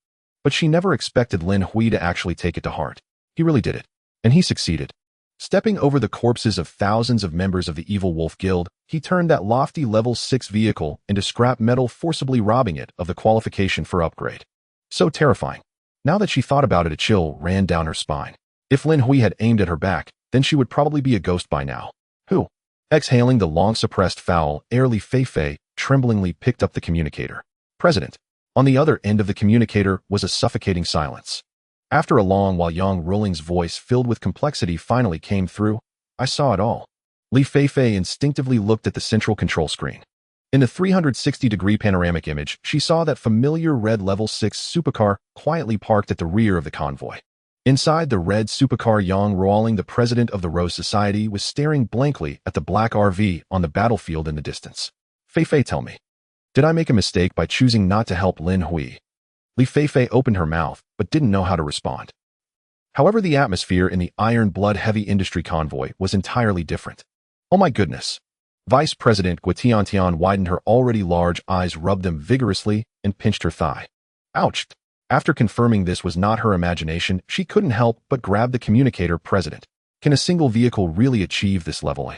But she never expected Lin Hui to actually take it to heart. He really did it. And he succeeded. Stepping over the corpses of thousands of members of the Evil Wolf Guild, he turned that lofty level 6 vehicle into scrap metal, forcibly robbing it of the qualification for upgrade. So terrifying. Now that she thought about it, a chill ran down her spine. If Lin Hui had aimed at her back, then she would probably be a ghost by now. Who? Exhaling the long-suppressed foul air, Li Feifei tremblingly picked up the communicator. President. On the other end of the communicator was a suffocating silence. After a long while, Yang Ruling's voice, filled with complexity, finally came through. I saw it all. Li Feifei instinctively looked at the central control screen. In the 360-degree panoramic image, she saw that familiar red level 6 supercar quietly parked at the rear of the convoy. Inside the red supercar, Yang Ruling, the president of the Rose Society, was staring blankly at the black RV on the battlefield in the distance. Feifei, tell me, did I make a mistake by choosing not to help Lin Hui? Li Feifei opened her mouth, but didn't know how to respond. However, the atmosphere in the Iron Blood Heavy Industry convoy was entirely different. Oh my goodness. Vice President Guotiantian widened her already large eyes, rubbed them vigorously, and pinched her thigh. Ouch! After confirming this was not her imagination, she couldn't help but grab the communicator. President, can a single vehicle really achieve this level?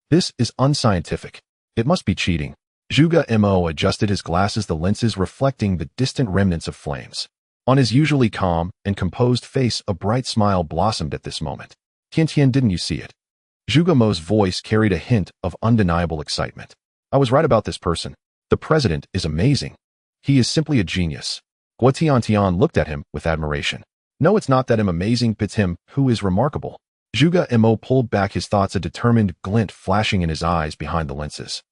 This is unscientific. It must be cheating. Zhuge Mo adjusted his glasses, the lenses reflecting the distant remnants of flames. On his usually calm and composed face, a bright smile blossomed at this moment. Tian, didn't you see it? Zhuge Mo's voice carried a hint of undeniable excitement. I was right about this person. The president is amazing. He is simply a genius. Tian looked at him with admiration. No, it's not that I'm amazing, it's him who is remarkable. Zhuge Mo pulled back his thoughts, a determined glint flashing in his eyes behind the lenses.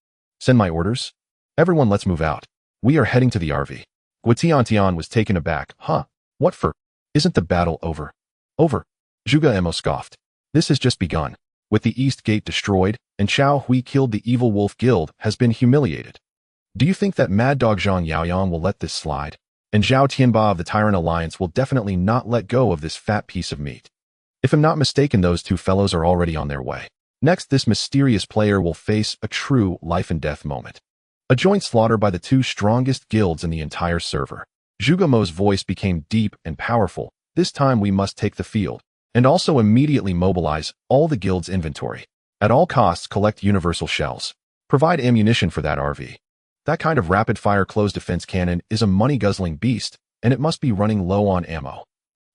Send my orders? Everyone, let's move out. We are heading to the RV. Tian was taken aback. Huh? What for? Isn't the battle over? Over. Zhuge Mo scoffed. This has just begun. With the East Gate destroyed, and Xiao Hui killed, the evil wolf guild has been humiliated. Do you think that Mad Dog Zhang Yaoyang will let this slide? And Zhao Tianba of the Tyrant Alliance will definitely not let go of this fat piece of meat. If I'm not mistaken, those two fellows are already on their way. Next, this mysterious player will face a true life-and-death moment. A joint slaughter by the two strongest guilds in the entire server. Zhuge Mo's voice became deep and powerful. This time we must take the field, and also immediately mobilize all the guild's inventory. At all costs, collect universal shells. Provide ammunition for that RV. That kind of rapid-fire close defense cannon is a money-guzzling beast, and it must be running low on ammo.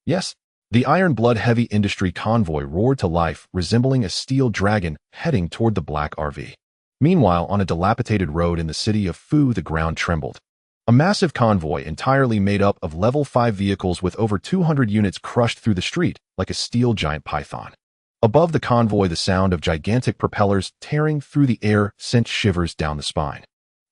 Yes. The Iron Blood Heavy Industry convoy roared to life, resembling a steel dragon heading toward the black RV. Meanwhile, on a dilapidated road in the city of Fu, the ground trembled. A massive convoy entirely made up of level 5 vehicles with over 200 units crushed through the street like a steel giant python. Above the convoy, the sound of gigantic propellers tearing through the air sent shivers down the spine.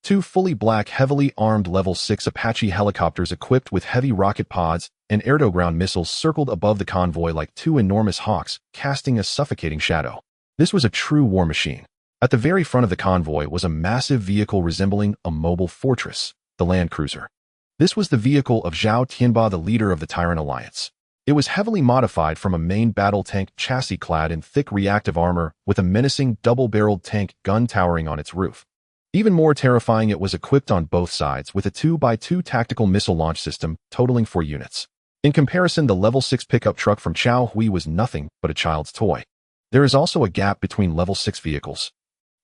Two fully black, heavily armed level 6 Apache helicopters equipped with heavy rocket pods and air-to-ground missiles circled above the convoy like two enormous hawks, casting a suffocating shadow. This was a true war machine. At the very front of the convoy was a massive vehicle resembling a mobile fortress, the Land Cruiser. This was the vehicle of Zhao Tianba, the leader of the Tyrant Alliance. It was heavily modified from a main battle tank chassis clad in thick reactive armor with a menacing double-barreled tank gun towering on its roof. Even more terrifying, it was equipped on both sides with a 2x2 tactical missile launch system totaling 4 units. In comparison, the level 6 pickup truck from Xiao Hui was nothing but a child's toy. There is also a gap between level 6 vehicles.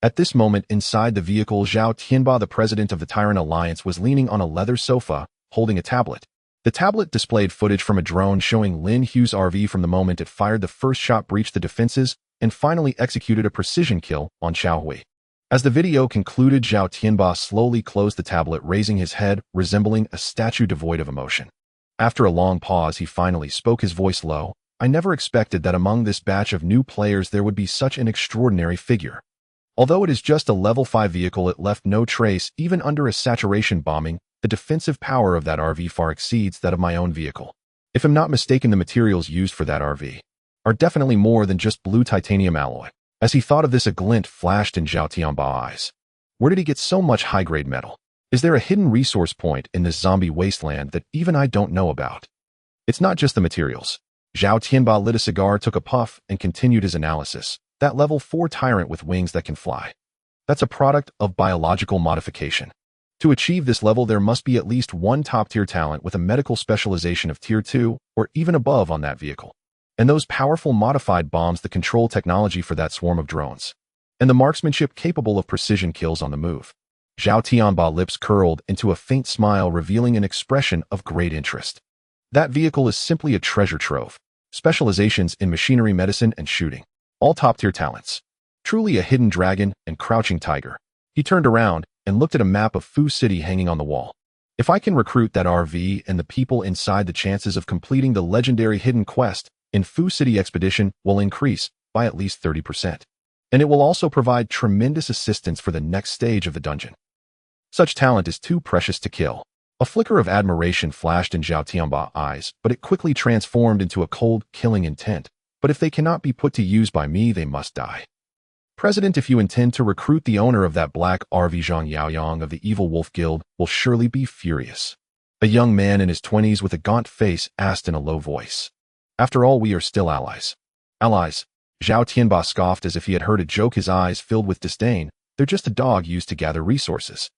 At this moment, inside the vehicle, Zhao Tianba, the president of the Tyrant Alliance, was leaning on a leather sofa, holding a tablet. The tablet displayed footage from a drone showing Lin Hui's RV from the moment it fired the first shot, breached the defenses, and finally executed a precision kill on Xiao Hui. As the video concluded, Zhao Tianba slowly closed the tablet, raising his head, resembling a statue devoid of emotion. After a long pause, he finally spoke, his voice low. I never expected that among this batch of new players there would be such an extraordinary figure. Although it is just a level 5 vehicle, it left no trace. Even under a saturation bombing, the defensive power of that RV far exceeds that of my own vehicle. If I'm not mistaken, the materials used for that RV are definitely more than just blue titanium alloy. As he thought of this, a glint flashed in Zhao Tianba's eyes. Where did he get so much high-grade metal? Is there a hidden resource point in this zombie wasteland that even I don't know about? It's not just the materials. Zhao Tianba lit a cigar, took a puff, and continued his analysis. That level 4 tyrant with wings that can fly. That's a product of biological modification. To achieve this level, there must be at least one top-tier talent with a medical specialization of Tier 2 or even above on that vehicle. And those powerful modified bombs, the control technology for that swarm of drones. And the marksmanship capable of precision kills on the move. Zhao Tianba's lips curled into a faint smile, revealing an expression of great interest. That vehicle is simply a treasure trove. Specializations in machinery, medicine, and shooting. All top-tier talents. Truly a hidden dragon and crouching tiger. He turned around and looked at a map of Fu City hanging on the wall. If I can recruit that RV and the people inside, the chances of completing the legendary hidden quest in Fu City expedition will increase by at least 30%. And it will also provide tremendous assistance for the next stage of the dungeon. Such talent is too precious to kill. A flicker of admiration flashed in Zhao Tianba's eyes, but it quickly transformed into a cold, killing intent. But if they cannot be put to use by me, they must die. President, if you intend to recruit the owner of that black RV, Zhang Yaoyang of the Evil Wolf Guild, will surely be furious. A young man in his 20s with a gaunt face asked in a low voice. After all, we are still allies. Allies? Zhao Tianba scoffed as if he had heard a joke, his eyes filled with disdain. They're just a dog used to gather resources.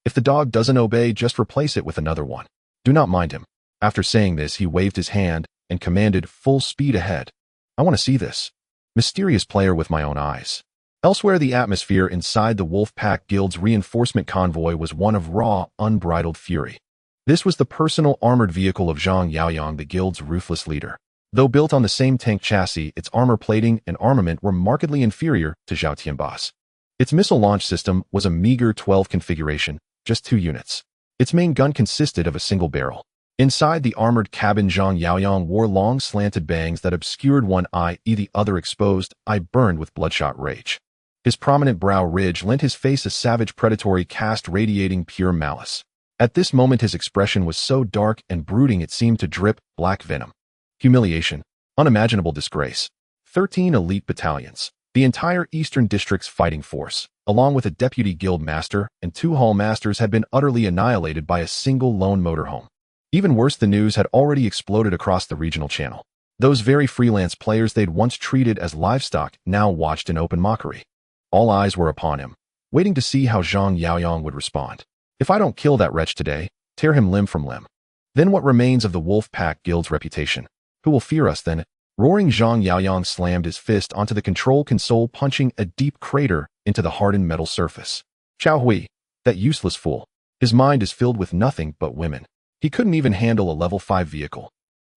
If the dog doesn't obey, just replace it with another one. Do not mind him. After saying this, he waved his hand and commanded full speed ahead. I want to see this mysterious player with my own eyes. Elsewhere, the atmosphere inside the Wolfpack Guild's reinforcement convoy was one of raw, unbridled fury. This was the personal armored vehicle of Zhang Yaoyang, the guild's ruthless leader. Though built on the same tank chassis, its armor plating and armament were markedly inferior to Zhao Tianba's. Its missile launch system was a meager 12 configuration, just 2 units. Its main gun consisted of a single barrel. Inside the armored cabin, Zhang Yaoyang wore long slanted bangs that obscured one eye, the other exposed eye burned with bloodshot rage. His prominent brow ridge lent his face a savage predatory cast radiating pure malice. At this moment his expression was so dark and brooding it seemed to drip black venom. Humiliation, unimaginable disgrace. 13 elite battalions, the entire Eastern District's fighting force, along with a deputy guild master and 2 hall masters, had been utterly annihilated by a single lone motorhome. Even worse, the news had already exploded across the regional channel. Those very freelance players they'd once treated as livestock now watched in open mockery. All eyes were upon him, waiting to see how Zhang Yaoyang would respond. If I don't kill that wretch today, tear him limb from limb. Then what remains of the Wolfpack Guild's reputation? Who will fear us then? Roaring, Zhang Yaoyang slammed his fist onto the control console, punching a deep crater into the hardened metal surface. Xiao Hui, that useless fool. His mind is filled with nothing but women. He couldn't even handle a level 5 vehicle.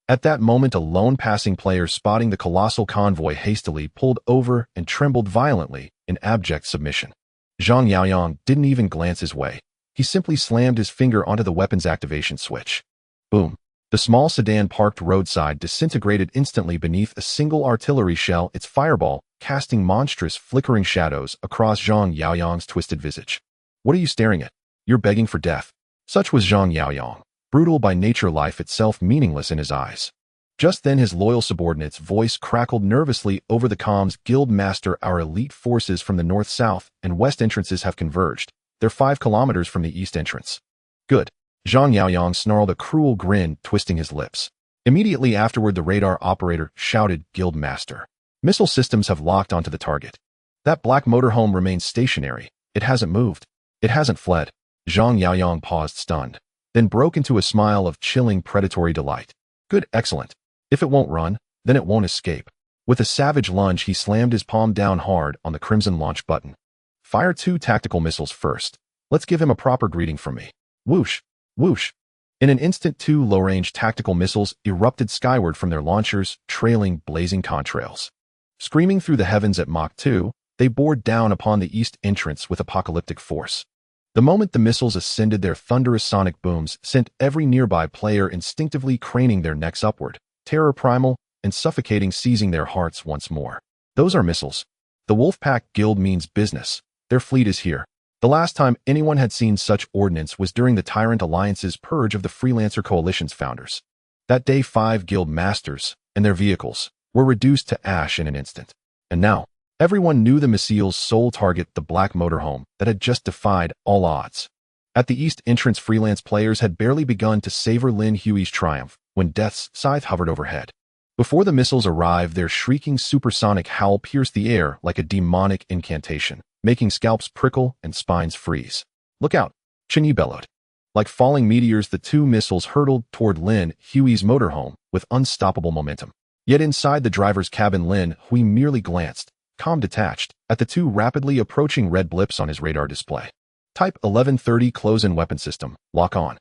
At that moment, a lone passing player, spotting the colossal convoy, hastily pulled over and trembled violently in abject submission. Zhang Yaoyang didn't even glance his way. He simply slammed his finger onto the weapon's activation switch. Boom. The small sedan parked roadside disintegrated instantly beneath a single artillery shell, its fireball casting monstrous flickering shadows across Zhang Yaoyang's twisted visage. What are you staring at? You're begging for death. Such was Zhang Yaoyang, brutal by nature, life itself meaningless in his eyes. Just then his loyal subordinate's voice crackled nervously over the comms. Guild Master, our elite forces from the north, south, and west entrances have converged. They're 5 kilometers from the east entrance. Good. Zhang Yaoyang snarled, a cruel grin twisting his lips. Immediately afterward, the radar operator shouted, Guild Master, missile systems have locked onto the target. That black motorhome remains stationary. It hasn't moved. It hasn't fled. Zhang Yaoyang paused, stunned, then broke into a smile of chilling predatory delight. Good, excellent. If it won't run, then it won't escape. With a savage lunge, he slammed his palm down hard on the crimson launch button. Fire 2 tactical missiles first. Let's give him a proper greeting from me. Whoosh. Whoosh. In an instant, 2 low-range tactical missiles erupted skyward from their launchers, trailing blazing contrails. Screaming through the heavens at Mach 2, they bore down upon the east entrance with apocalyptic force. The moment the missiles ascended, their thunderous sonic booms sent every nearby player instinctively craning their necks upward, terror primal and suffocating seizing their hearts once more. Those are missiles. The Wolfpack Guild means business. Their fleet is here. The last time anyone had seen such ordnance was during the Tyrant Alliance's purge of the Freelancer Coalition's founders. That day, 5 guild masters and their vehicles were reduced to ash in an instant. And now, everyone knew the missile's sole target, the black motorhome that had just defied all odds. At the east entrance, freelance players had barely begun to savor Lin Hui's triumph when Death's scythe hovered overhead. Before the missiles arrived, their shrieking supersonic howl pierced the air like a demonic incantation, making scalps prickle and spines freeze. Look out, Chen Yi bellowed. Like falling meteors, the 2 missiles hurtled toward Lin Hui's motorhome with unstoppable momentum. Yet inside the driver's cabin, Lin Hui merely glanced, calm detached, at the 2 rapidly approaching red blips on his radar display. Type 1130 close-in weapon system, lock on.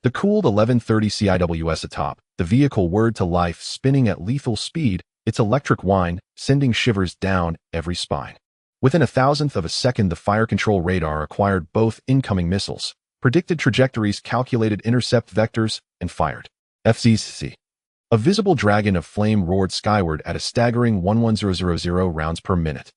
The cooled 1130 CIWS atop, the vehicle whirred to life, spinning at lethal speed, its electric whine sending shivers down every spine. Within a thousandth of a second, the fire control radar acquired both incoming missiles, predicted trajectories, calculated intercept vectors, and fired. FCC. A visible dragon of flame roared skyward at a staggering 11000 rounds per minute.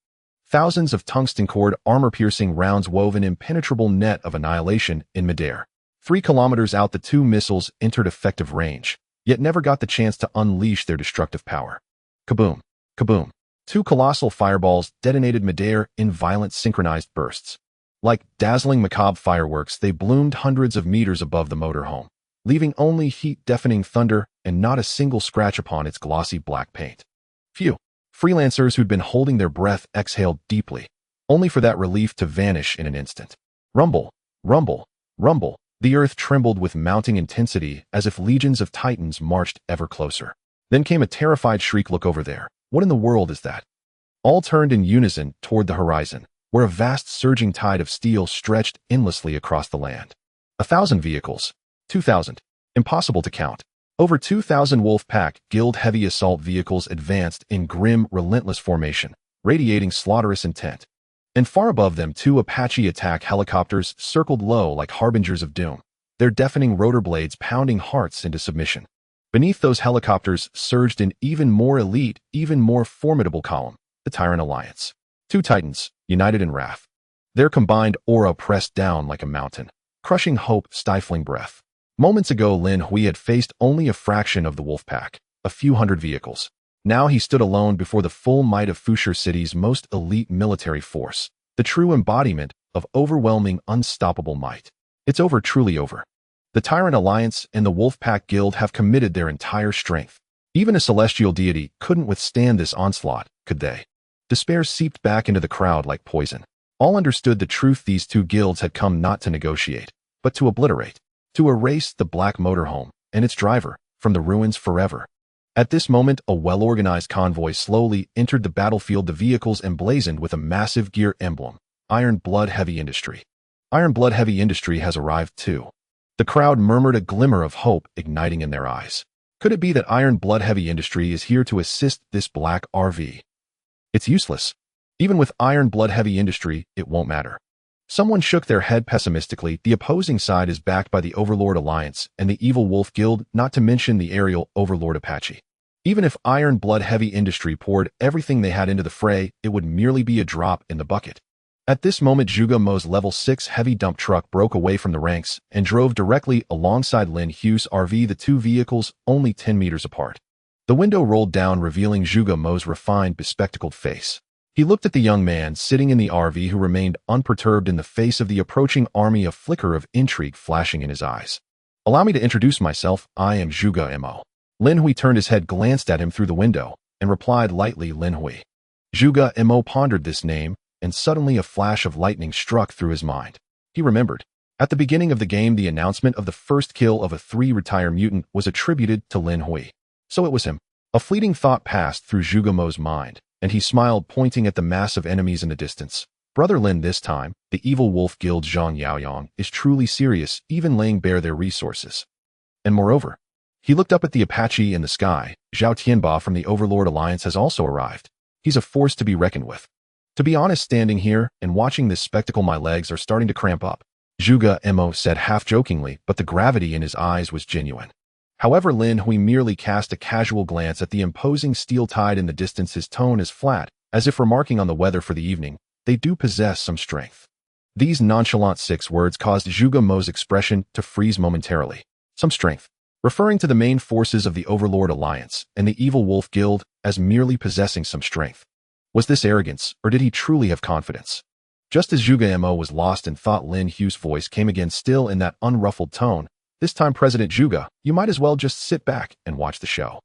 Thousands of tungsten cord armor-piercing rounds wove an impenetrable net of annihilation in midair. 3 kilometers out, the 2 missiles entered effective range, yet never got the chance to unleash their destructive power. Kaboom! Kaboom! 2 colossal fireballs detonated midair in violent synchronized bursts. Like dazzling macabre fireworks, they bloomed hundreds of meters above the motorhome, leaving only heat-deafening thunder and not a single scratch upon its glossy black paint. Phew! Freelancers who'd been holding their breath exhaled deeply, only for that relief to vanish in an instant. Rumble! Rumble! Rumble! The earth trembled with mounting intensity as if legions of titans marched ever closer. Then came a terrified shriek. "Look over there. What in the world is that?" All turned in unison toward the horizon, where a vast surging tide of steel stretched endlessly across the land. 1,000 vehicles. 2,000. Impossible to count. Over 2,000 Wolf-Pack Guild heavy assault vehicles advanced in grim, relentless formation, radiating slaughterous intent. And far above them, 2 Apache attack helicopters circled low like harbingers of doom, their deafening rotor blades pounding hearts into submission. Beneath those helicopters surged an even more elite, even more formidable column, the Tyrant Alliance. 2 titans, united in wrath. Their combined aura pressed down like a mountain, crushing hope, stifling breath. Moments ago, Lin Hui had faced only a fraction of the Wolf-Pack, a few hundred vehicles. Now he stood alone before the full might of Fuchsia City's most elite military force, the true embodiment of overwhelming, unstoppable might. It's over, truly over. The Tyrant Alliance and the Wolf-Pack Guild have committed their entire strength. Even a celestial deity couldn't withstand this onslaught, could they? Despair seeped back into the crowd like poison. All understood the truth: these 2 guilds had come not to negotiate, but to obliterate, to erase the Black Motorhome and its driver from the ruins forever. At this moment, a well-organized convoy slowly entered the battlefield, the vehicles emblazoned with a massive gear emblem: Iron Blood Heavy Industry. Iron Blood Heavy Industry has arrived too. The crowd murmured, a glimmer of hope igniting in their eyes. Could it be that Iron Blood Heavy Industry is here to assist this black RV? It's useless. Even with Iron Blood Heavy Industry, it won't matter. Someone shook their head pessimistically. The opposing side is backed by the Overlord Alliance and the Evil Wolf Guild, not to mention the aerial Overlord Apache. Even if Iron Blood Heavy Industry poured everything they had into the fray, it would merely be a drop in the bucket. At this moment, Zhuge Mo's level 6 heavy dump truck broke away from the ranks and drove directly alongside Lin Hui's RV, the 2 vehicles only 10 meters apart. The window rolled down, revealing Zhuge Mo's refined, bespectacled face. He looked at the young man sitting in the RV, who remained unperturbed in the face of the approaching army, a flicker of intrigue flashing in his eyes. "Allow me to introduce myself. I am Zhuge Mo." Lin Hui turned his head, glanced at him through the window, and replied lightly, "Lin Hui." Zhuge Mo pondered this name, and suddenly a flash of lightning struck through his mind. He remembered. At the beginning of the game, the announcement of the first kill of a 3-retire mutant was attributed to Lin Hui. So it was him. A fleeting thought passed through Zhuge Mo's mind, and he smiled, pointing at the mass of enemies in the distance. Brother Lin, this time, the Evil Wolf Guild Zhang Yaoyong is truly serious, even laying bare their resources. And moreover, he looked up at the Apache in the sky. Zhao Tianba from the Overlord Alliance has also arrived. He's a force to be reckoned with. To be honest, standing here and watching this spectacle, my legs are starting to cramp up, Zhuge Mo said half-jokingly, but the gravity in his eyes was genuine. However, Lin Hui merely cast a casual glance at the imposing steel tide in the distance, his tone as flat, as if remarking on the weather for the evening. "They do possess some strength." These nonchalant 6 words caused Zhuge Mo's expression to freeze momentarily. Some strength, referring to the main forces of the Overlord Alliance and the Evil Wolf Guild as merely possessing some strength. Was this arrogance, or did he truly have confidence? Just as Zhuge Mo was lost in thought, Lin Hui's voice came again, still in that unruffled tone. "This time, President Zhuge, you might as well just sit back and watch the show."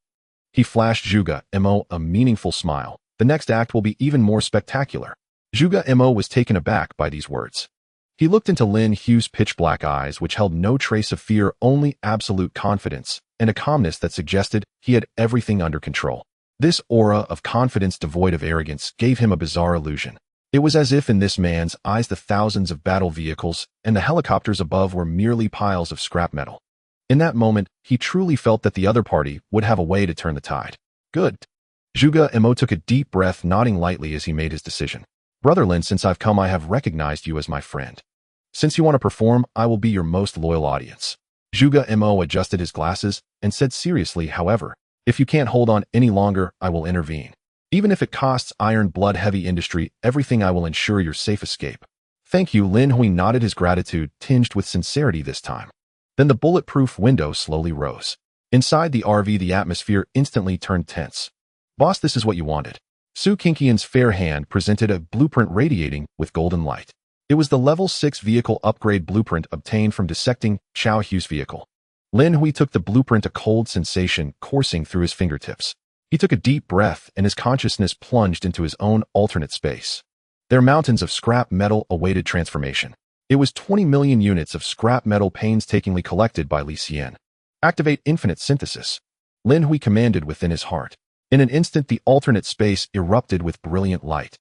He flashed Zhuge Mo a meaningful smile. "The next act will be even more spectacular." Zhuge Mo was taken aback by these words. He looked into Lin Hui's pitch-black eyes, which held no trace of fear, only absolute confidence, and a calmness that suggested he had everything under control. This aura of confidence, devoid of arrogance, gave him a bizarre illusion. It was as if in this man's eyes the thousands of battle vehicles and the helicopters above were merely piles of scrap metal. In that moment, he truly felt that the other party would have a way to turn the tide. "Good." Zhuge Mo took a deep breath, nodding lightly as he made his decision. "Brother Lin, since I've come, I have recognized you as my friend. Since you want to perform, I will be your most loyal audience." Zhuge Mo adjusted his glasses and said seriously, "However, if you can't hold on any longer, I will intervene. Even if it costs Iron Blood Heavy Industry everything, I will ensure your safe escape." "Thank you." Lin Hui nodded, his gratitude tinged with sincerity this time. Then the bulletproof window slowly rose. Inside the RV, the atmosphere instantly turned tense. "Boss, this is what you wanted." Su Kinkian's fair hand presented a blueprint radiating with golden light. It was the level 6 vehicle upgrade blueprint obtained from dissecting Chao Hu's vehicle. Lin Hui took the blueprint, a cold sensation coursing through his fingertips. He took a deep breath, and his consciousness plunged into his own alternate space. Their mountains of scrap metal awaited transformation. It was 20 million units of scrap metal painstakingly collected by Li Xian. Activate infinite synthesis. Lin Hui commanded within his heart. In an instant, the alternate space erupted with brilliant light.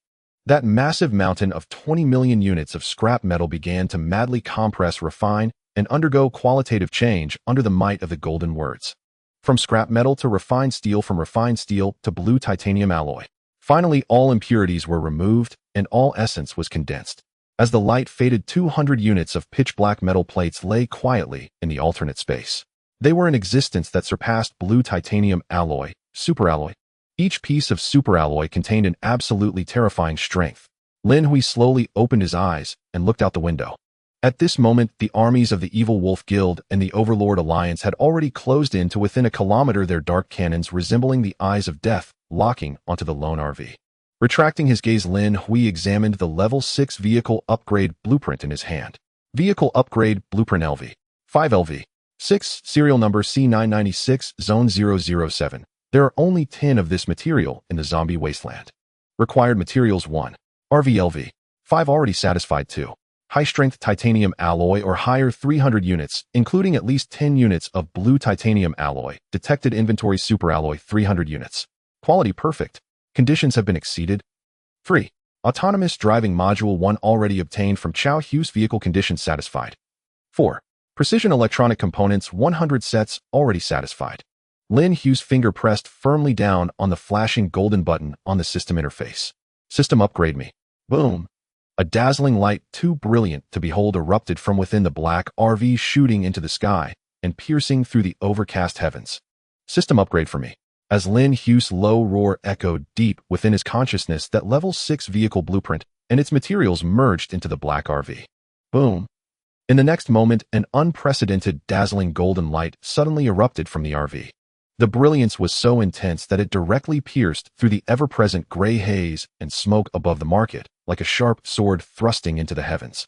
That massive mountain of 20 million units of scrap metal began to madly compress, refine, and undergo qualitative change under the might of the golden words. From scrap metal to refined steel, from refined steel to blue titanium alloy. Finally, all impurities were removed, and all essence was condensed. As the light faded, 200 units of pitch-black metal plates lay quietly in the alternate space. They were an existence that surpassed blue titanium alloy, superalloy. Each piece of superalloy contained an absolutely terrifying strength. Lin Hui slowly opened his eyes and looked out the window. At this moment, the armies of the Evil Wolf Guild and the Overlord Alliance had already closed in to within a kilometer, their dark cannons resembling the eyes of death, locking onto the lone RV. Retracting his gaze, Lin Hui examined the Level 6 Vehicle Upgrade Blueprint in his hand. Vehicle Upgrade Blueprint LV. 5 LV. 6, serial number C996, Zone 007. There are only 10 of this material in the zombie wasteland. Required materials 1. RV-LV. 5 already satisfied 2. High-strength titanium alloy or higher 300 units, including at least 10 units of blue titanium alloy. Detected inventory superalloy 300 units. Quality perfect. Conditions have been exceeded. 3. Autonomous driving module 1 already obtained from Chow Hue's vehicle. Conditions satisfied. 4. Precision electronic components 100 sets already satisfied. Lin Hui's finger pressed firmly down on the flashing golden button on the system interface. System upgrade me. Boom. A dazzling light too brilliant to behold erupted from within the black RV, shooting into the sky and piercing through the overcast heavens. System upgrade for me. As Lin Hui's low roar echoed deep within his consciousness, that Level 6 vehicle blueprint and its materials merged into the black RV. Boom. In the next moment, an unprecedented, dazzling golden light suddenly erupted from the RV. The brilliance was so intense that it directly pierced through the ever-present gray haze and smoke above the market, like a sharp sword thrusting into the heavens.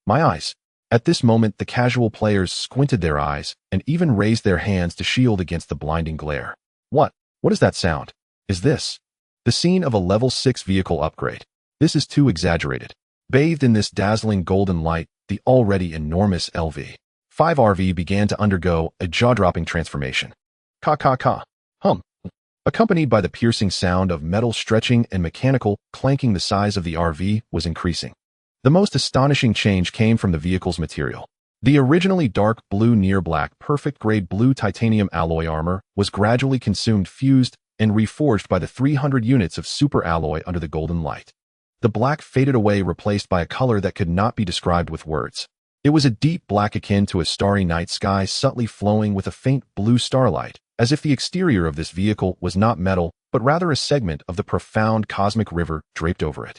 My eyes. At this moment, the casual players squinted their eyes and even raised their hands to shield against the blinding glare. What is that sound? Is this the scene of a Level 6 vehicle upgrade? This is too exaggerated. Bathed in this dazzling golden light, the already enormous LV-5 RV began to undergo a jaw-dropping transformation. Ka-ka-ka. Hum. Accompanied by the piercing sound of metal stretching and mechanical clanking, the size of the RV was increasing. The most astonishing change came from the vehicle's material. The originally dark blue, near black, perfect-grade blue titanium alloy armor was gradually consumed, fused, and reforged by the 300 units of super alloy under the golden light. The black faded away, replaced by a color that could not be described with words. It was a deep black akin to a starry night sky, subtly flowing with a faint blue starlight, as if the exterior of this vehicle was not metal, but rather a segment of the profound cosmic river draped over it.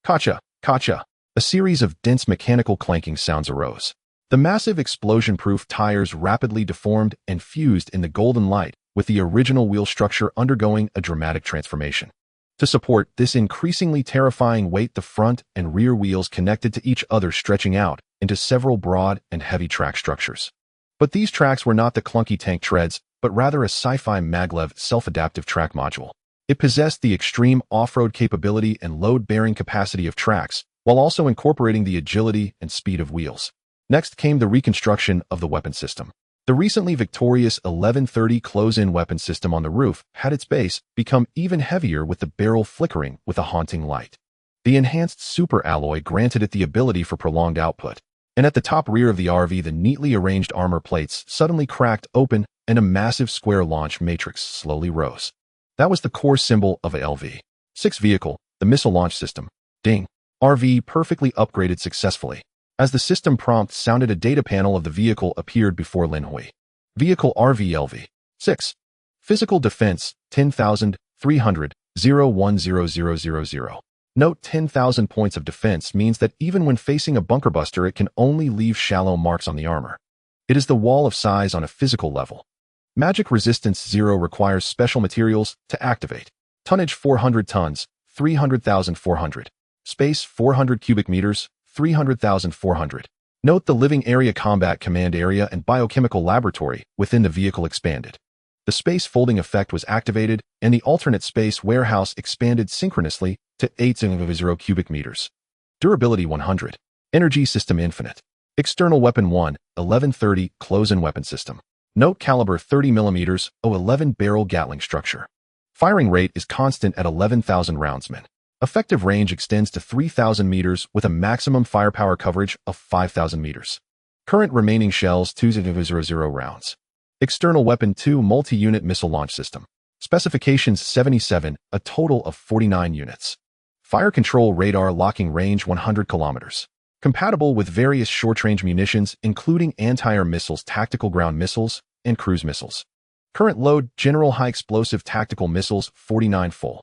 Kacha, kacha. A series of dense mechanical clanking sounds arose. The massive explosion-proof tires rapidly deformed and fused in the golden light, with the original wheel structure undergoing a dramatic transformation. To support this increasingly terrifying weight, the front and rear wheels connected to each other, stretching out into several broad and heavy track structures. But these tracks were not the clunky tank treads, but rather a sci-fi maglev self-adaptive track module. It possessed the extreme off-road capability and load-bearing capacity of tracks, while also incorporating the agility and speed of wheels. Next came the reconstruction of the weapon system. The recently victorious 1130 close-in weapon system on the roof had its base become even heavier, with the barrel flickering with a haunting light. The enhanced super alloy granted it the ability for prolonged output. And at the top rear of the RV, the neatly arranged armor plates suddenly cracked open and a massive square launch matrix slowly rose. That was the core symbol of a LV-6 vehicle, the missile launch system. Ding. RV perfectly upgraded successfully. As the system prompt sounded, a data panel of the vehicle appeared before Lin Hui. Vehicle RV-LV-6. Physical defense, 10,300, 010000. Note: 10,000 points of defense means that even when facing a bunkerbuster, it can only leave shallow marks on the armor. It is the wall of size on a physical level. Magic resistance 0 requires special materials to activate. Tonnage 400 tons, 300,400. Space 400 cubic meters, 300,400. Note: the living area, combat command area, and biochemical laboratory within the vehicle expanded. The space folding effect was activated, and the alternate space warehouse expanded synchronously to 8,000 cubic meters. Durability 100. Energy System Infinite. External Weapon 1, 1130, Close-in Weapon System. Note caliber 30 mm, 11 barrel Gatling structure. Firing rate is constant at 11,000 rounds min. Effective range extends to 3,000 meters with a maximum firepower coverage of 5,000 meters. Current remaining shells 2,000 rounds. External Weapon 2 Multi-Unit Missile Launch System. Specifications 77, a total of 49 units. Fire control radar locking range 100 kilometers. Compatible with various short-range munitions including anti-air missiles, tactical ground missiles, and cruise missiles. Current load General High Explosive Tactical Missiles 49 full.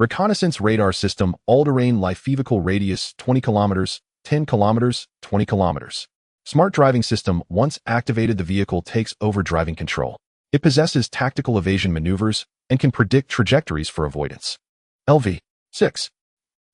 Reconnaissance radar system all-terrain light vehicle radius 20 kilometers, 10 kilometers, 20 kilometers. Smart driving system once activated the vehicle takes over driving control. It possesses tactical evasion maneuvers and can predict trajectories for avoidance. LV-6.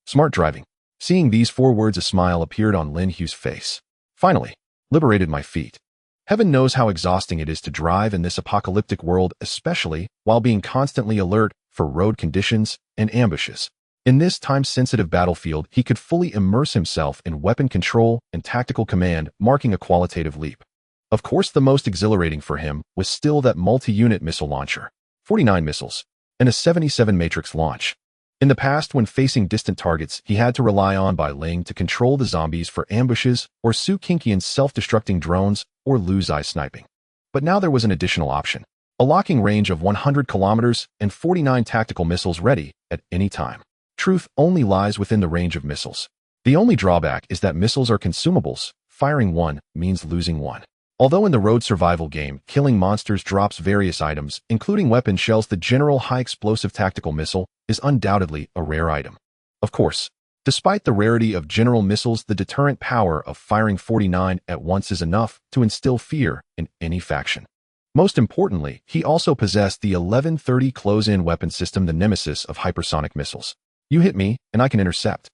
Smart driving. Seeing these 4 words, a smile appeared on Lin Hui's face. Finally, liberated my feet. Heaven knows how exhausting it is to drive in this apocalyptic world, especially while being constantly alert for road conditions and ambushes. In this time-sensitive battlefield, he could fully immerse himself in weapon control and tactical command, marking a qualitative leap. Of course, the most exhilarating for him was still that multi-unit missile launcher, 49 missiles, and a 77 matrix launch. In the past, when facing distant targets, he had to rely on Bai Ling to control the zombies for ambushes or Su Kinkian's self-destructing drones or Luzai sniping. But now there was an additional option, a locking range of 100 kilometers and 49 tactical missiles ready at any time. Truth only lies within the range of missiles. The only drawback is that missiles are consumables. Firing one means losing one. Although in the road survival game, killing monsters drops various items, including weapon shells, the General High Explosive Tactical Missile is undoubtedly a rare item. Of course, despite the rarity of general missiles, the deterrent power of firing 49 at once is enough to instill fear in any faction. Most importantly, he also possessed the 1130 close-in weapon system, the nemesis of hypersonic missiles. You hit me, and I can intercept.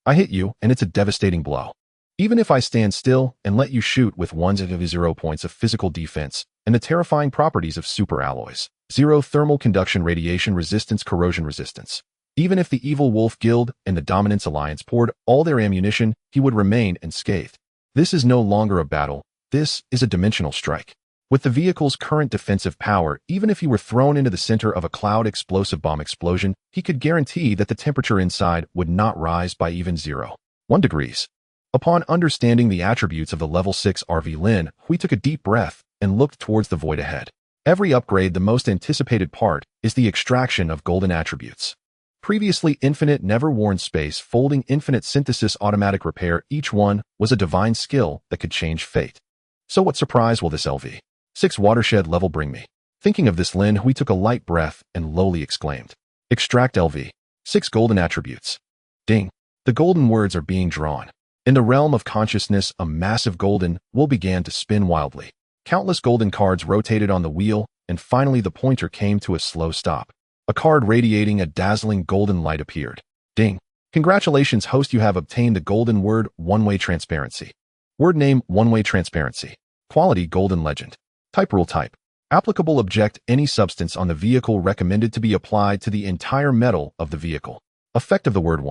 I hit you, and it's a devastating blow. Even if I stand still and let you shoot with 1/0 points of physical defense and the terrifying properties of super alloys, 0 thermal conduction, radiation resistance, corrosion resistance. Even if the Evil Wolf Guild and the Dominance Alliance poured all their ammunition, he would remain unscathed. This is no longer a battle. This is a dimensional strike. With the vehicle's current defensive power, even if he were thrown into the center of a cloud explosive bomb explosion, he could guarantee that the temperature inside would not rise by even 0.1 degrees. Upon understanding the attributes of the level 6 RV, Lin Hui took a deep breath and looked towards the void ahead. Every upgrade, the most anticipated part, is the extraction of golden attributes. Previously infinite, never-worn space, folding, infinite synthesis, automatic repair, each one was a divine skill that could change fate. So what surprise will this LV-6 watershed level bring me? Thinking of this, Lin Hui took a light breath and lowly exclaimed, "Extract LV-6 golden attributes." Ding! The golden words are being drawn. In the realm of consciousness, a massive golden wheel began to spin wildly. Countless golden cards rotated on the wheel, and finally the pointer came to a slow stop. A card radiating a dazzling golden light appeared. Ding! Congratulations, host, you have obtained the golden word, one-way transparency. Word name, one-way transparency. Quality, golden legend. Type, rule type. Applicable, object, any substance on the vehicle, recommended to be applied to the entire metal of the vehicle. Effect of the word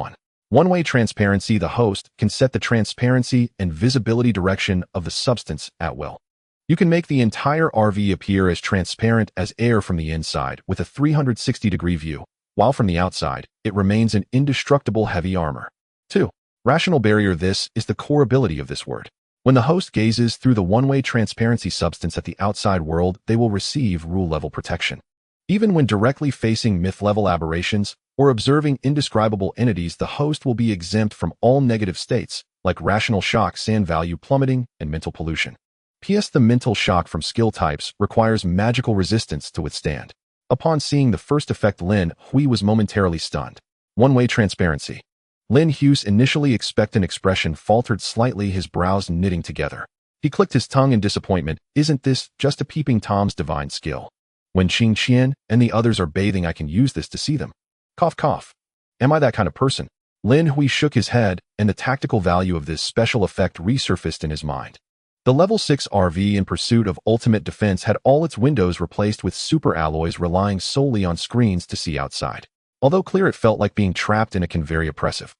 one-way transparency. The host can set the transparency and visibility direction of the substance at will. You can make the entire RV appear as transparent as air from the inside with a 360-degree view, while from the outside, it remains an indestructible heavy armor. 2. Rational barrier. This is the core ability of this word. When the host gazes through the one-way transparency substance at the outside world, they will receive rule-level protection. Even when directly facing myth-level aberrations or observing indescribable entities, the host will be exempt from all negative states, like rational shock, sand value plummeting, and mental pollution. P.S. The mental shock from skill types requires magical resistance to withstand. Upon seeing the first effect, Lin Hui was momentarily stunned. One-way transparency. Lin Hui's initially expectant expression faltered slightly, his brows knitting together. He clicked his tongue in disappointment. Isn't this just a peeping Tom's divine skill? When Qing Qian and the others are bathing, I can use this to see them. Cough, cough. Am I that kind of person? Lin Hui shook his head, and the tactical value of this special effect resurfaced in his mind. The level 6 RV, in pursuit of ultimate defense, had all its windows replaced with super alloys, relying solely on screens to see outside. Although clear, it felt like being trapped in a can very oppressive.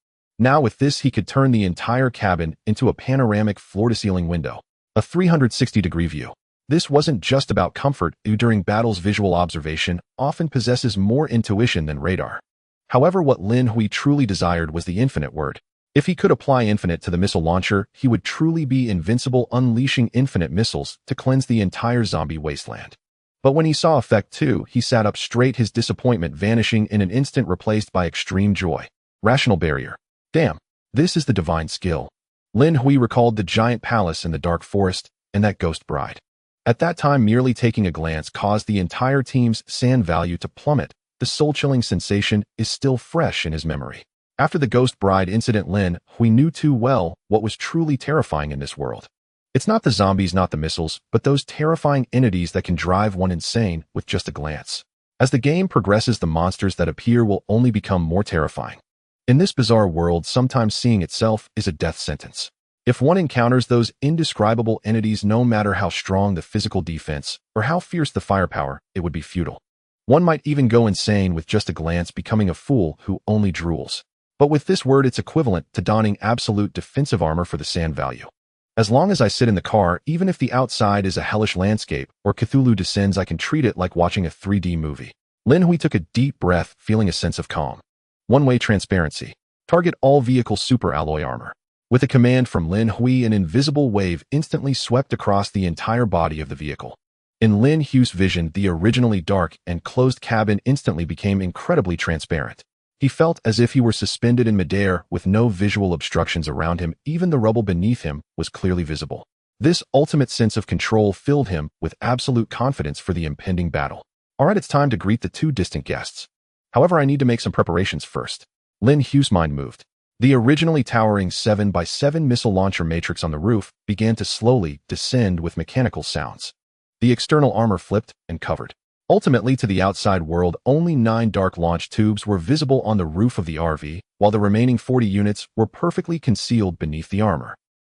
Now with this, he could turn the entire cabin into a panoramic floor-to-ceiling window, a 360-degree view. This wasn't just about comfort. During battles, visual observation often possesses more intuition than radar. However, what Lin Hui truly desired was the infinite word. If he could apply infinite to the missile launcher, he would truly be invincible, unleashing infinite missiles to cleanse the entire zombie wasteland. But when he saw Effect 2, he sat up straight, his disappointment vanishing in an instant, replaced by extreme joy. Rational barrier. Damn, this is the divine skill. Lin Hui recalled the giant palace in the dark forest and that ghost bride. At that time, merely taking a glance caused the entire team's sand value to plummet. The soul-chilling sensation is still fresh in his memory. After the ghost bride incident, Lin Hui knew too well what was truly terrifying in this world. It's not the zombies, not the missiles, but those terrifying entities that can drive one insane with just a glance. As the game progresses, the monsters that appear will only become more terrifying. In this bizarre world, sometimes seeing itself is a death sentence. If one encounters those indescribable entities, no matter how strong the physical defense or how fierce the firepower, it would be futile. One might even go insane with just a glance, becoming a fool who only drools. But with this word, it's equivalent to donning absolute defensive armor for the sand value. As long as I sit in the car, even if the outside is a hellish landscape or Cthulhu descends, I can treat it like watching a 3D movie. Lin Hui took a deep breath, feeling a sense of calm. One-way transparency. Target all vehicle super alloy armor. With a command from Lin Hui, an invisible wave instantly swept across the entire body of the vehicle. In Lin Hui's vision, the originally dark and closed cabin instantly became incredibly transparent. He felt as if he were suspended in midair with no visual obstructions around him. Even the rubble beneath him was clearly visible. This ultimate sense of control filled him with absolute confidence for the impending battle. All right, it's time to greet the two distant guests. However, I need to make some preparations first. Lin Hui's mind moved. The originally towering 7x7 missile launcher matrix on the roof began to slowly descend with mechanical sounds. The external armor flipped and covered. Ultimately, to the outside world, only 9 dark launch tubes were visible on the roof of the RV, while the remaining 40 units were perfectly concealed beneath the armor.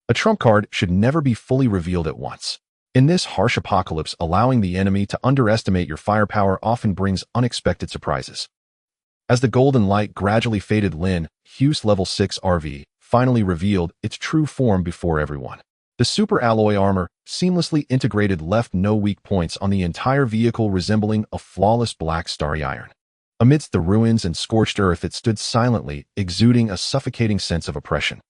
A trump card should never be fully revealed at once. In this harsh apocalypse, allowing the enemy to underestimate your firepower often brings unexpected surprises. As the golden light gradually faded, Lin Hui's level 6 RV finally revealed its true form before everyone. The super alloy armor, seamlessly integrated, left no weak points on the entire vehicle, resembling a flawless black starry iron. Amidst the ruins and scorched earth, it stood silently, exuding a suffocating sense of oppression.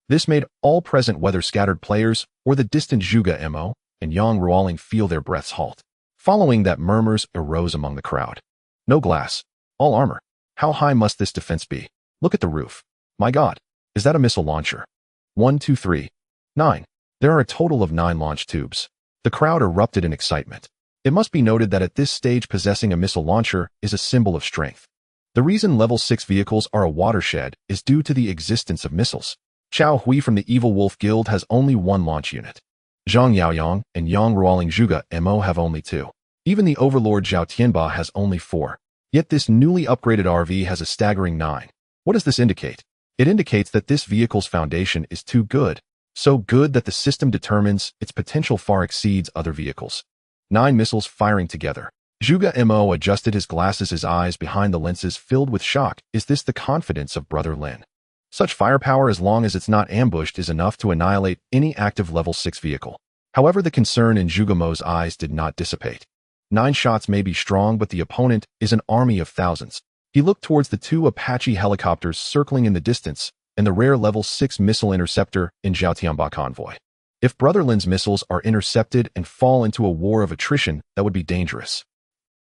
This made all present, whether scattered players or the distant Zhuge Mo and Yang Ruoling, feel their breaths halt. Following that, murmurs arose among the crowd. No glass, all armor. How high must this defense be? Look at the roof. My God, is that a missile launcher? 1, 2, 3, 9. There are a total of 9 launch tubes. The crowd erupted in excitement. It must be noted that at this stage, possessing a missile launcher is a symbol of strength. The reason level 6 vehicles are a watershed is due to the existence of missiles. Xiao Hui from the Evil Wolf Guild has only 1 launch unit. Zhang Yaoyang and Yang Ruoling Zhuge Mo have only 2. Even the Overlord Zhao Tianba has only 4. Yet this newly upgraded RV has a staggering 9. What does this indicate? It indicates that this vehicle's foundation is too good. So good that the system determines its potential far exceeds other vehicles. 9 missiles firing together. Zhuge Mo adjusted his glasses, his eyes behind the lenses filled with shock. Is this the confidence of Brother Lin? Such firepower, as long as it's not ambushed, is enough to annihilate any active level 6 vehicle. However, the concern in Zhuge Mo's eyes did not dissipate. 9 shots may be strong, but the opponent is an army of thousands. He looked towards the 2 Apache helicopters circling in the distance and the rare level 6 missile interceptor in Zhao Tianba convoy. If Brother Lin's missiles are intercepted and fall into a war of attrition, that would be dangerous.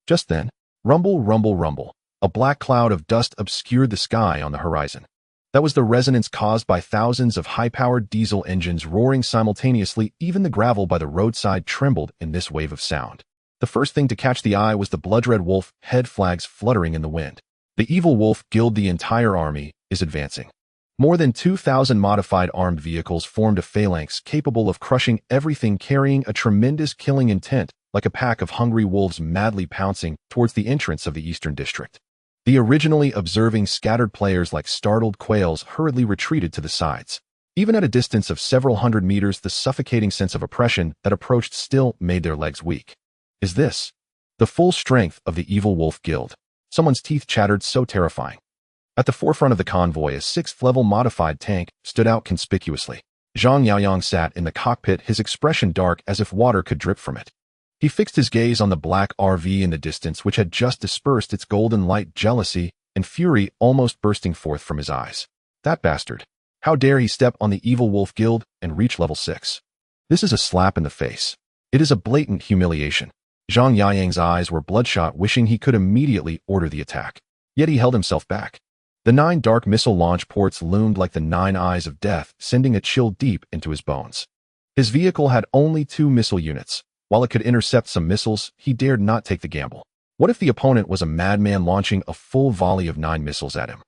Just then, rumble, rumble, rumble. A black cloud of dust obscured the sky on the horizon. That was the resonance caused by thousands of high-powered diesel engines roaring simultaneously. Even the gravel by the roadside trembled in this wave of sound. The first thing to catch the eye was the blood-red wolf head flags fluttering in the wind. The Evil Wolf Guild, the entire army, is advancing. More than 2,000 modified armed vehicles formed a phalanx capable of crushing everything, carrying a tremendous killing intent, like a pack of hungry wolves madly pouncing towards the entrance of the Eastern District. The originally observing scattered players, like startled quails, hurriedly retreated to the sides. Even at a distance of several hundred meters, the suffocating sense of oppression that approached still made their legs weak. Is this the full strength of the Evil Wolf Guild? Someone's teeth chattered, so terrifying. At the forefront of the convoy, a 6th-level modified tank stood out conspicuously. Zhang Yaoyang sat in the cockpit, his expression dark as if water could drip from it. He fixed his gaze on the black RV in the distance, which had just dispersed its golden light, jealousy and fury almost bursting forth from his eyes. That bastard. How dare he step on the evil wolf guild and reach level 6? This is a slap in the face. It is a blatant humiliation. Zhang Yaoyang's eyes were bloodshot, wishing he could immediately order the attack. Yet he held himself back. The 9 dark missile launch ports loomed like the 9 eyes of death, sending a chill deep into his bones. His vehicle had only 2 missile units. While it could intercept some missiles, he dared not take the gamble. What if the opponent was a madman launching a full volley of 9 missiles at him?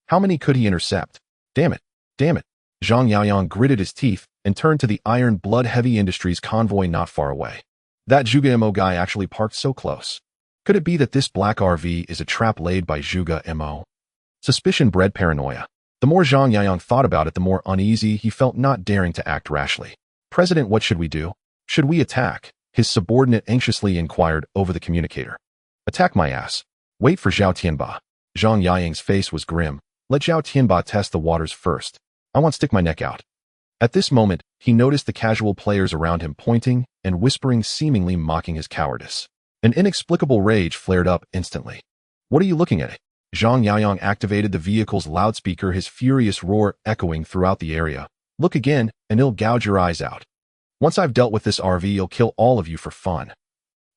How many could he intercept? Damn it. Damn it. Zhang Yaoyang gritted his teeth and turned to the Iron Blood Heavy Industries convoy not far away. That Zhuge Mo guy actually parked so close. Could it be that this black RV is a trap laid by Zhuge Mo? Suspicion bred paranoia. The more Zhang Yaoyang thought about it, the more uneasy he felt, not daring to act rashly. President, what should we do? Should we attack? His subordinate anxiously inquired over the communicator. Attack my ass. Wait for Zhao Tianba. Zhang Yaoyang's face was grim. Let Zhao Tianba test the waters first. I want to stick my neck out. At this moment, he noticed the casual players around him pointing and whispering, seemingly mocking his cowardice. An inexplicable rage flared up instantly. What are you looking at? Zhang Yaoyang activated the vehicle's loudspeaker, his furious roar echoing throughout the area. Look again, and it'll gouge your eyes out. Once I've dealt with this RV, I'll kill all of you for fun.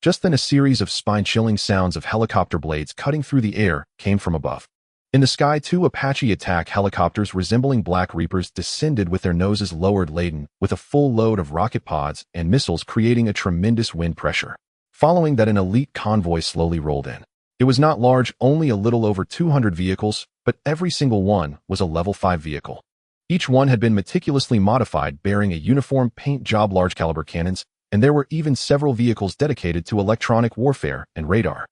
Just then a series of spine-chilling sounds of helicopter blades cutting through the air came from above. In the sky, 2 Apache attack helicopters resembling Black Reapers descended with their noses lowered, laden with a full load of rocket pods and missiles, creating a tremendous wind pressure. Following that, an elite convoy slowly rolled in. It was not large, only a little over 200 vehicles, but every single one was a level 5 vehicle. Each one had been meticulously modified, bearing a uniform paint job, large caliber cannons, and there were even several vehicles dedicated to electronic warfare and radar.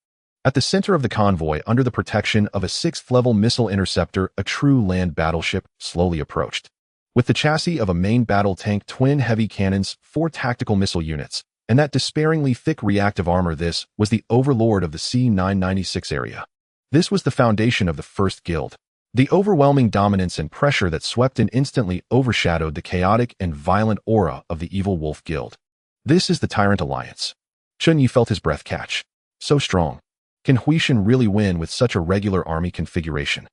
At the center of the convoy, under the protection of a 6th-level missile interceptor, a true land battleship slowly approached. With the chassis of a main battle tank, twin heavy cannons, 4 tactical missile units, and that despairingly thick reactive armor, this was the overlord of the C-996 area. This was the foundation of the First Guild. The overwhelming dominance and pressure that swept in instantly overshadowed the chaotic and violent aura of the Evil Wolf Guild. This is the Tyrant Alliance. Chun Yi felt his breath catch. So strong. Can Huishan really win with such a regular army configuration?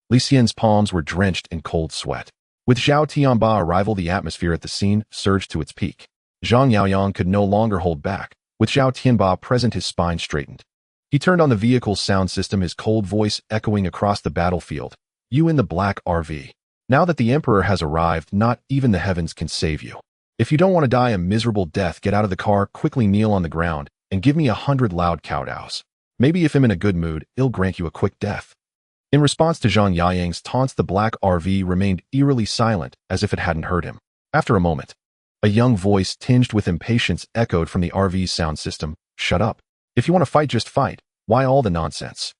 Li Xian's palms were drenched in cold sweat. With Zhao Tianba arrival, the atmosphere at the scene surged to its peak. Zhang Yaoyang could no longer hold back. With Zhao Tianba present, his spine straightened. He turned on the vehicle's sound system, his cold voice echoing across the battlefield. You in the black RV. Now that the Emperor has arrived, not even the heavens can save you. If you don't want to die a miserable death, get out of the car, quickly kneel on the ground, and give me 100 loud kowtows. Maybe if I'm in a good mood, it'll grant you a quick death. In response to Zhang Yaoyang's taunts, the black RV remained eerily silent, as if it hadn't heard him. After a moment, a young voice tinged with impatience echoed from the RV's sound system. Shut up. If you want to fight, just fight. Why all the nonsense?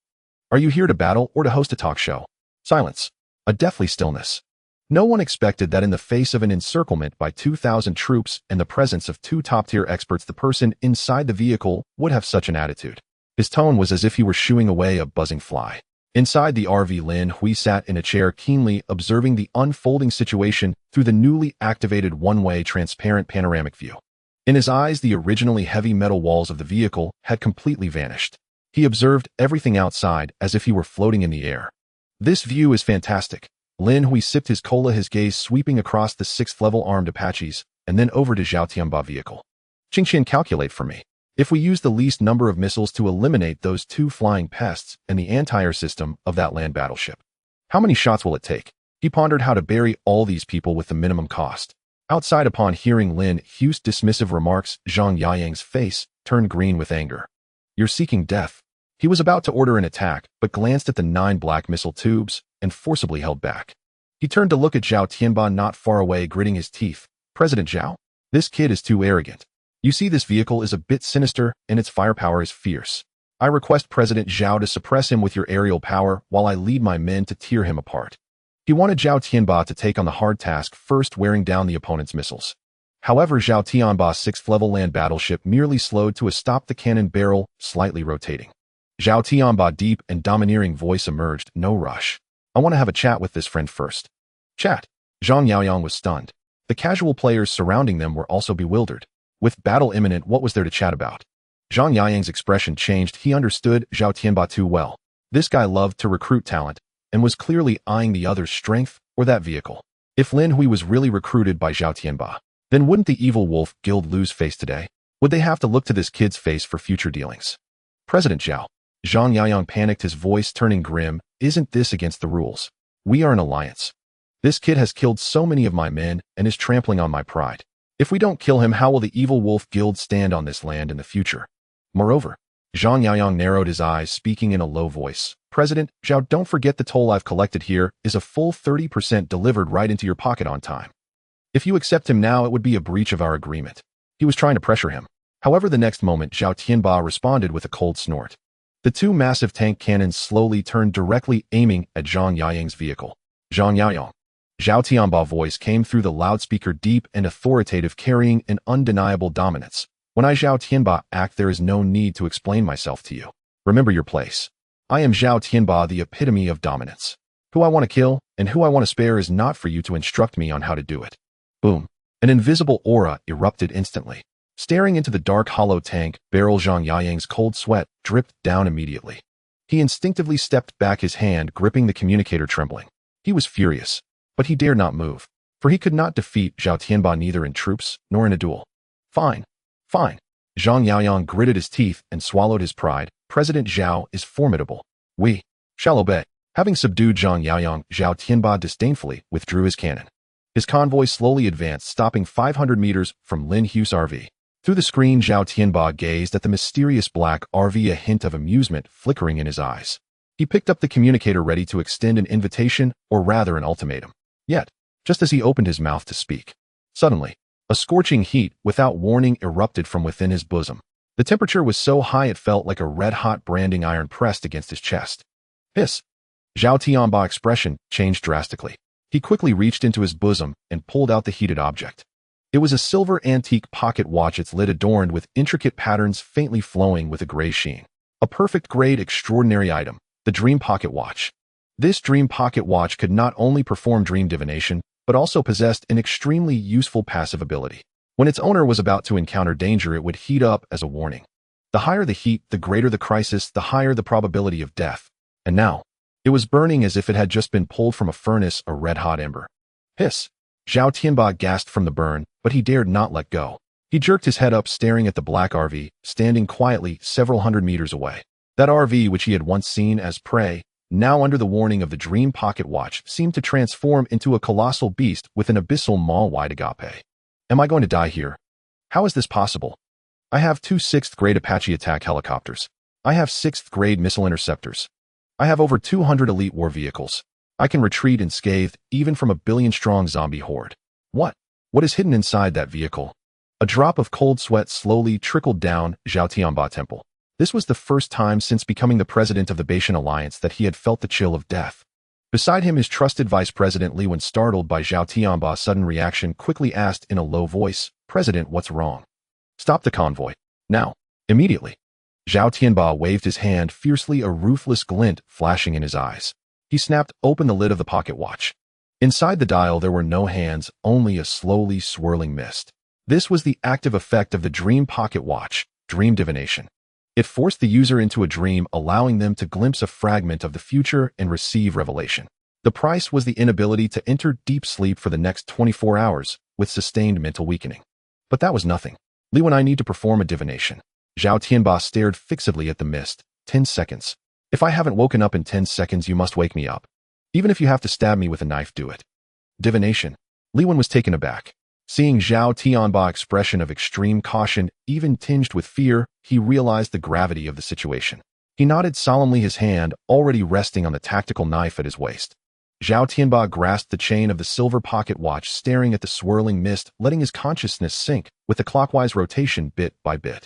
Are you here to battle or to host a talk show? Silence. A deathly stillness. No one expected that in the face of an encirclement by 2,000 troops and the presence of 2 top-tier experts, the person inside the vehicle would have such an attitude. His tone was as if he were shooing away a buzzing fly. Inside the RV, Lin Hui sat in a chair, keenly observing the unfolding situation through the newly activated one-way transparent panoramic view. In his eyes, the originally heavy metal walls of the vehicle had completely vanished. He observed everything outside as if he were floating in the air. This view is fantastic. Lin Hui sipped his cola, his gaze sweeping across the 6th-level armed Apaches, and then over to Zhao Tianba vehicle. Qingqian, calculate for me. If we use the least number of missiles to eliminate those 2 flying pests and the anti-air system of that land battleship, how many shots will it take? He pondered how to bury all these people with the minimum cost. Outside, upon hearing Lin Hui's dismissive remarks, Zhang Yaoyang's face turned green with anger. You're seeking death. He was about to order an attack, but glanced at the 9 black missile tubes and forcibly held back. He turned to look at Zhao Tianba not far away, gritting his teeth. President Zhao? This kid is too arrogant. You see, this vehicle is a bit sinister and its firepower is fierce. I request President Zhao to suppress him with your aerial power while I lead my men to tear him apart. He wanted Zhao Tianba to take on the hard task, first wearing down the opponent's missiles. However, Zhao Tianba's 6th-level land battleship merely slowed to a stop, the cannon barrel slightly rotating. Zhao Tianba's deep and domineering voice emerged. No rush. I want to have a chat with this friend first. Chat. Zhang Yaoyang was stunned. The casual players surrounding them were also bewildered. With battle imminent, what was there to chat about? Zhang Yaoyang's expression changed. He understood Zhao Tianba too well. This guy loved to recruit talent and was clearly eyeing the other's strength or that vehicle. If Lin Hui was really recruited by Zhao Tianba, then wouldn't the evil wolf guild lose face today? Would they have to look to this kid's face for future dealings? President Zhao. Zhang Yaoyang panicked, his voice turning grim. Isn't this against the rules? We are an alliance. This kid has killed so many of my men and is trampling on my pride. If we don't kill him, how will the evil wolf guild stand on this land in the future? Moreover, Zhang Yaoyang narrowed his eyes, speaking in a low voice. President Zhao, don't forget the toll I've collected here is a full 30% delivered right into your pocket on time. If you accept him now, it would be a breach of our agreement. He was trying to pressure him. However, the next moment, Zhao Tianba responded with a cold snort. The two massive tank cannons slowly turned, directly aiming at Zhang Yaoyang's vehicle. Zhang Yaoyang. Zhao Tianba's voice came through the loudspeaker, deep and authoritative, carrying an undeniable dominance. When I, Zhao Tianba, act, there is no need to explain myself to you. Remember your place. I am Zhao Tianba, the epitome of dominance. Who I want to kill and who I want to spare is not for you to instruct me on how to do it. Boom. An invisible aura erupted instantly. Staring into the dark hollow tank barrel, Zhang Yaoyang's cold sweat dripped down immediately. He instinctively stepped back, his hand gripping the communicator, trembling. He was furious, but he dared not move, for he could not defeat Zhao Tianba neither in troops nor in a duel. Fine. Fine. Zhang Yaoyang gritted his teeth and swallowed his pride. President Zhao is formidable. We shall obey. Having subdued Zhang Yaoyang, Zhao Tianba disdainfully withdrew his cannon. His convoy slowly advanced, stopping 500 meters from Lin Hui's RV. Through the screen, Zhao Tianba gazed at the mysterious black RV, a hint of amusement flickering in his eyes. He picked up the communicator, ready to extend an invitation, or rather an ultimatum. Yet, just as he opened his mouth to speak, suddenly, a scorching heat, without warning, erupted from within his bosom. The temperature was so high it felt like a red-hot branding iron pressed against his chest. Hiss! Zhao Tianba's expression changed drastically. He quickly reached into his bosom and pulled out the heated object. It was a silver antique pocket watch, its lid adorned with intricate patterns faintly flowing with a gray sheen. A perfect grade, extraordinary item, the Dream Pocket Watch. This Dream Pocket Watch could not only perform dream divination, but also possessed an extremely useful passive ability. When its owner was about to encounter danger, it would heat up as a warning. The higher the heat, the greater the crisis, the higher the probability of death. And now, it was burning as if it had just been pulled from a furnace, a red-hot ember. Hiss! Zhao Tianba gasped from the burn, but he dared not let go. He jerked his head up, staring at the black RV, standing quietly several hundred meters away. That RV, which he had once seen as prey, now under the warning of the Dream Pocket Watch, seemed to transform into a colossal beast with an abyssal maw-wide agape. Am I going to die here? How is this possible? I have 2 6th-grade Apache attack helicopters. I have 6th-grade missile interceptors. I have over 200 elite war vehicles. I can retreat unscathed, even from a billion-strong zombie horde. What is hidden inside that vehicle? A drop of cold sweat slowly trickled down Zhao Tianba's temple. This was the first time since becoming the president of the Baishan Alliance that he had felt the chill of death. Beside him, his trusted vice president Lin Hui, startled by Zhao Tianba's sudden reaction, quickly asked in a low voice, "President, what's wrong? Stop the convoy. Now. Immediately." Zhao Tianba waved his hand fiercely, a ruthless glint flashing in his eyes. He snapped open the lid of the pocket watch. Inside the dial there were no hands, only a slowly swirling mist. This was the active effect of the Dream Pocket Watch, dream divination. It forced the user into a dream, allowing them to glimpse a fragment of the future and receive revelation. The price was the inability to enter deep sleep for the next 24 hours with sustained mental weakening. But that was nothing. Li Wen, I need to perform a divination. Zhao Tianba stared fixedly at the mist. 10 seconds. If I haven't woken up in 10 seconds, you must wake me up. Even if you have to stab me with a knife, do it. Divination. Li Wen was taken aback. Seeing Zhao Tianba's expression of extreme caution, even tinged with fear, he realized the gravity of the situation. He nodded solemnly, his hand already resting on the tactical knife at his waist. Zhao Tianba grasped the chain of the silver pocket watch, staring at the swirling mist, letting his consciousness sink with the clockwise rotation bit by bit.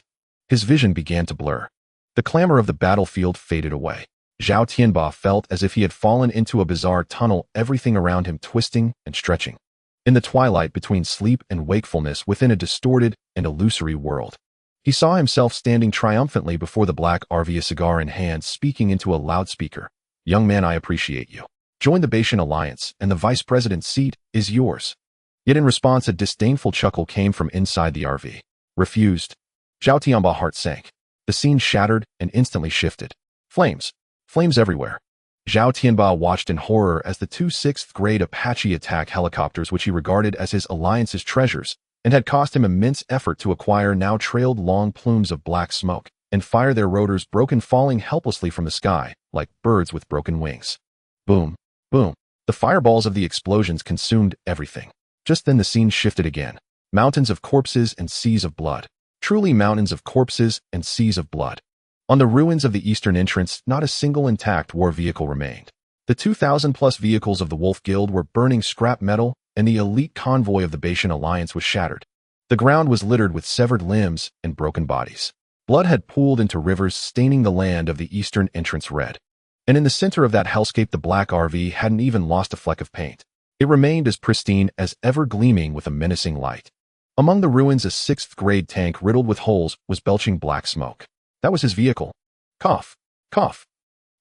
His vision began to blur. The clamor of the battlefield faded away. Zhao Tianba felt as if he had fallen into a bizarre tunnel, everything around him twisting and stretching. In the twilight between sleep and wakefulness, within a distorted and illusory world, he saw himself standing triumphantly before the black RV, a cigar in hand, speaking into a loudspeaker. "Young man, I appreciate you. Join the Bayesian Alliance, and the vice president's seat is yours. Yet in response, a disdainful chuckle came from inside the RV. Refused. Zhao Tianba's heart sank. The scene shattered and instantly shifted. Flames. Flames everywhere. Zhao Tianba watched in horror as the two sixth-grade Apache attack helicopters, which he regarded as his alliance's treasures, and had cost him immense effort to acquire, now trailed long plumes of black smoke, and fire their rotors, broken, falling helplessly from the sky, like birds with broken wings. Boom. Boom. The fireballs of the explosions consumed everything. Just then the scene shifted again. Mountains of corpses and seas of blood. Truly mountains of corpses and seas of blood. On the ruins of the eastern entrance, not a single intact war vehicle remained. The 2,000-plus vehicles of the Wolf Guild were burning scrap metal, and the elite convoy of the Bayesian Alliance was shattered. The ground was littered with severed limbs and broken bodies. Blood had pooled into rivers, staining the land of the eastern entrance red. And in the center of that hellscape, the black RV hadn't even lost a fleck of paint. It remained as pristine as ever, gleaming with a menacing light. Among the ruins, a sixth-grade tank riddled with holes was belching black smoke. That was his vehicle. Cough. Cough.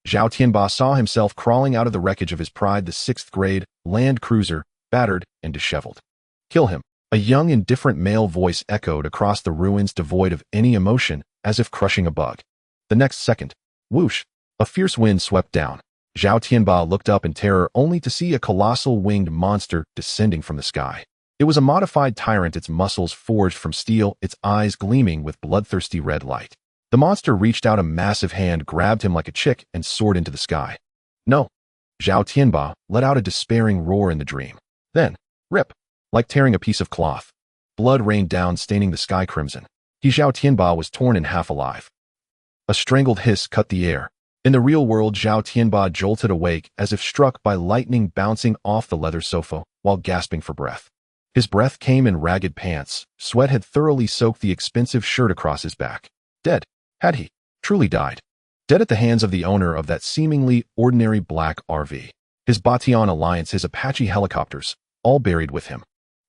Zhao Tianba saw himself crawling out of the wreckage of his pride, the sixth-grade Land Cruiser, battered and disheveled. Kill him. A young, indifferent male voice echoed across the ruins, devoid of any emotion, as if crushing a bug. The next second, whoosh, a fierce wind swept down. Zhao Tianba looked up in terror, only to see a colossal winged monster descending from the sky. It was a modified tyrant, its muscles forged from steel, its eyes gleaming with bloodthirsty red light. The monster reached out a massive hand, grabbed him like a chick, and soared into the sky. No! Zhao Tianba let out a despairing roar in the dream. Then, rip! Like tearing a piece of cloth. Blood rained down, staining the sky crimson. Zhao Tianba was torn in half alive. A strangled hiss cut the air. In the real world, Zhao Tianba jolted awake as if struck by lightning, bouncing off the leather sofa while gasping for breath. His breath came in ragged pants. Sweat had thoroughly soaked the expensive shirt across his back. Dead. Had he truly died? Dead at the hands of the owner of that seemingly ordinary black RV. His Bayesian Alliance, his Apache helicopters, all buried with him.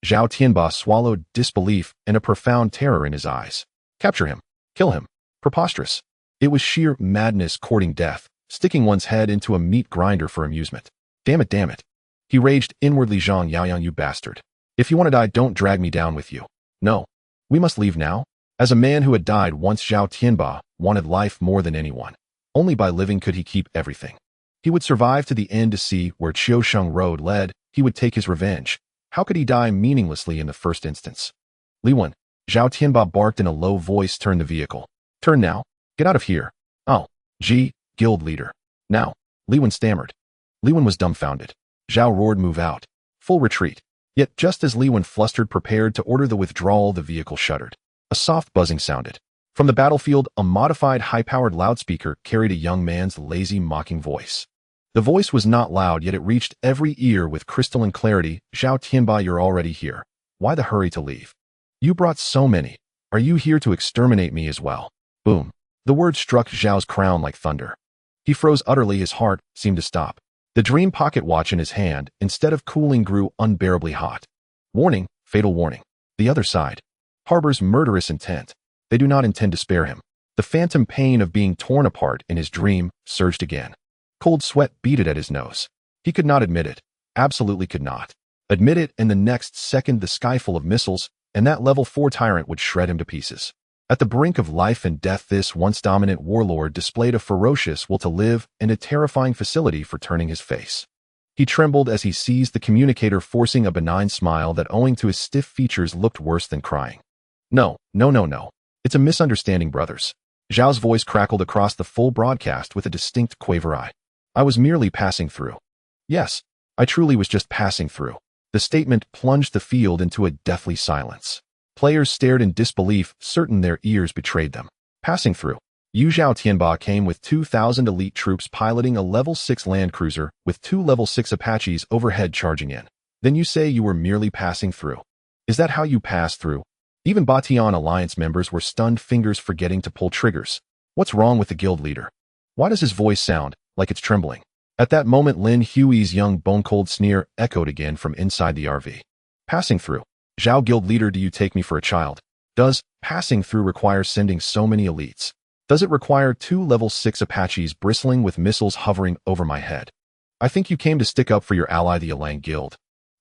Zhao Tianba swallowed disbelief and a profound terror in his eyes. Capture him. Kill him. Preposterous. It was sheer madness, courting death, sticking one's head into a meat grinder for amusement. Damn it, damn it. He raged inwardly. Zhang Yaoyang, you bastard. If you want to die, don't drag me down with you. No. We must leave now. As a man who had died once, Zhao Tianba wanted life more than anyone. Only by living could he keep everything. He would survive to the end to see where Qiusheng Road led. He would take his revenge. How could he die meaninglessly in the first instance? Li Wen, Zhao Tianba barked in a low voice. Turn the vehicle. Turn now. Get out of here. Oh, gee, guild leader. Now. Li Wen stammered. Li Wen was dumbfounded. Zhao roared, move out. Full retreat. Yet just as Li Wen, flustered, prepared to order the withdrawal, the vehicle shuddered. A soft buzzing sounded. From the battlefield, a modified high-powered loudspeaker carried a young man's lazy, mocking voice. The voice was not loud, yet it reached every ear with crystalline clarity. Zhao Tianba, you're already here. Why the hurry to leave? You brought so many. Are you here to exterminate me as well? Boom. The word struck Zhao's crown like thunder. He froze utterly. His heart seemed to stop. The dream pocket watch in his hand, instead of cooling, grew unbearably hot. Warning, fatal warning. The other side harbors murderous intent. They do not intend to spare him. The phantom pain of being torn apart in his dream surged again. Cold sweat beaded at his nose. He could not admit it. Absolutely could not. Admit it, and the next second the sky full of missiles, and that level 4 tyrant would shred him to pieces. At the brink of life and death, this once dominant warlord displayed a ferocious will to live and a terrifying facility for turning his face. He trembled as he seized the communicator, forcing a benign smile that, owing to his stiff features, looked worse than crying. No. It's a misunderstanding, brothers. Zhao's voice crackled across the full broadcast with a distinct quaver. I was merely passing through. Yes, I truly was just passing through. The statement plunged the field into a deathly silence. Players stared in disbelief, certain their ears betrayed them. Passing through. Zhao Tianba came with 2,000 elite troops, piloting a level 6 land cruiser with 2 level 6 Apaches overhead charging in. Then you say you were merely passing through. Is that how you pass through? Even Bayesian Alliance members were stunned, fingers forgetting to pull triggers. What's wrong with the guild leader? Why does his voice sound like it's trembling? At that moment, Lin Hui's young bone-cold sneer echoed again from inside the RV. Passing through. Zhao, guild leader, do you take me for a child? Does passing through require sending so many elites? Does it require 2 level 6 Apaches bristling with missiles hovering over my head? I think you came to stick up for your ally, the Elang Guild.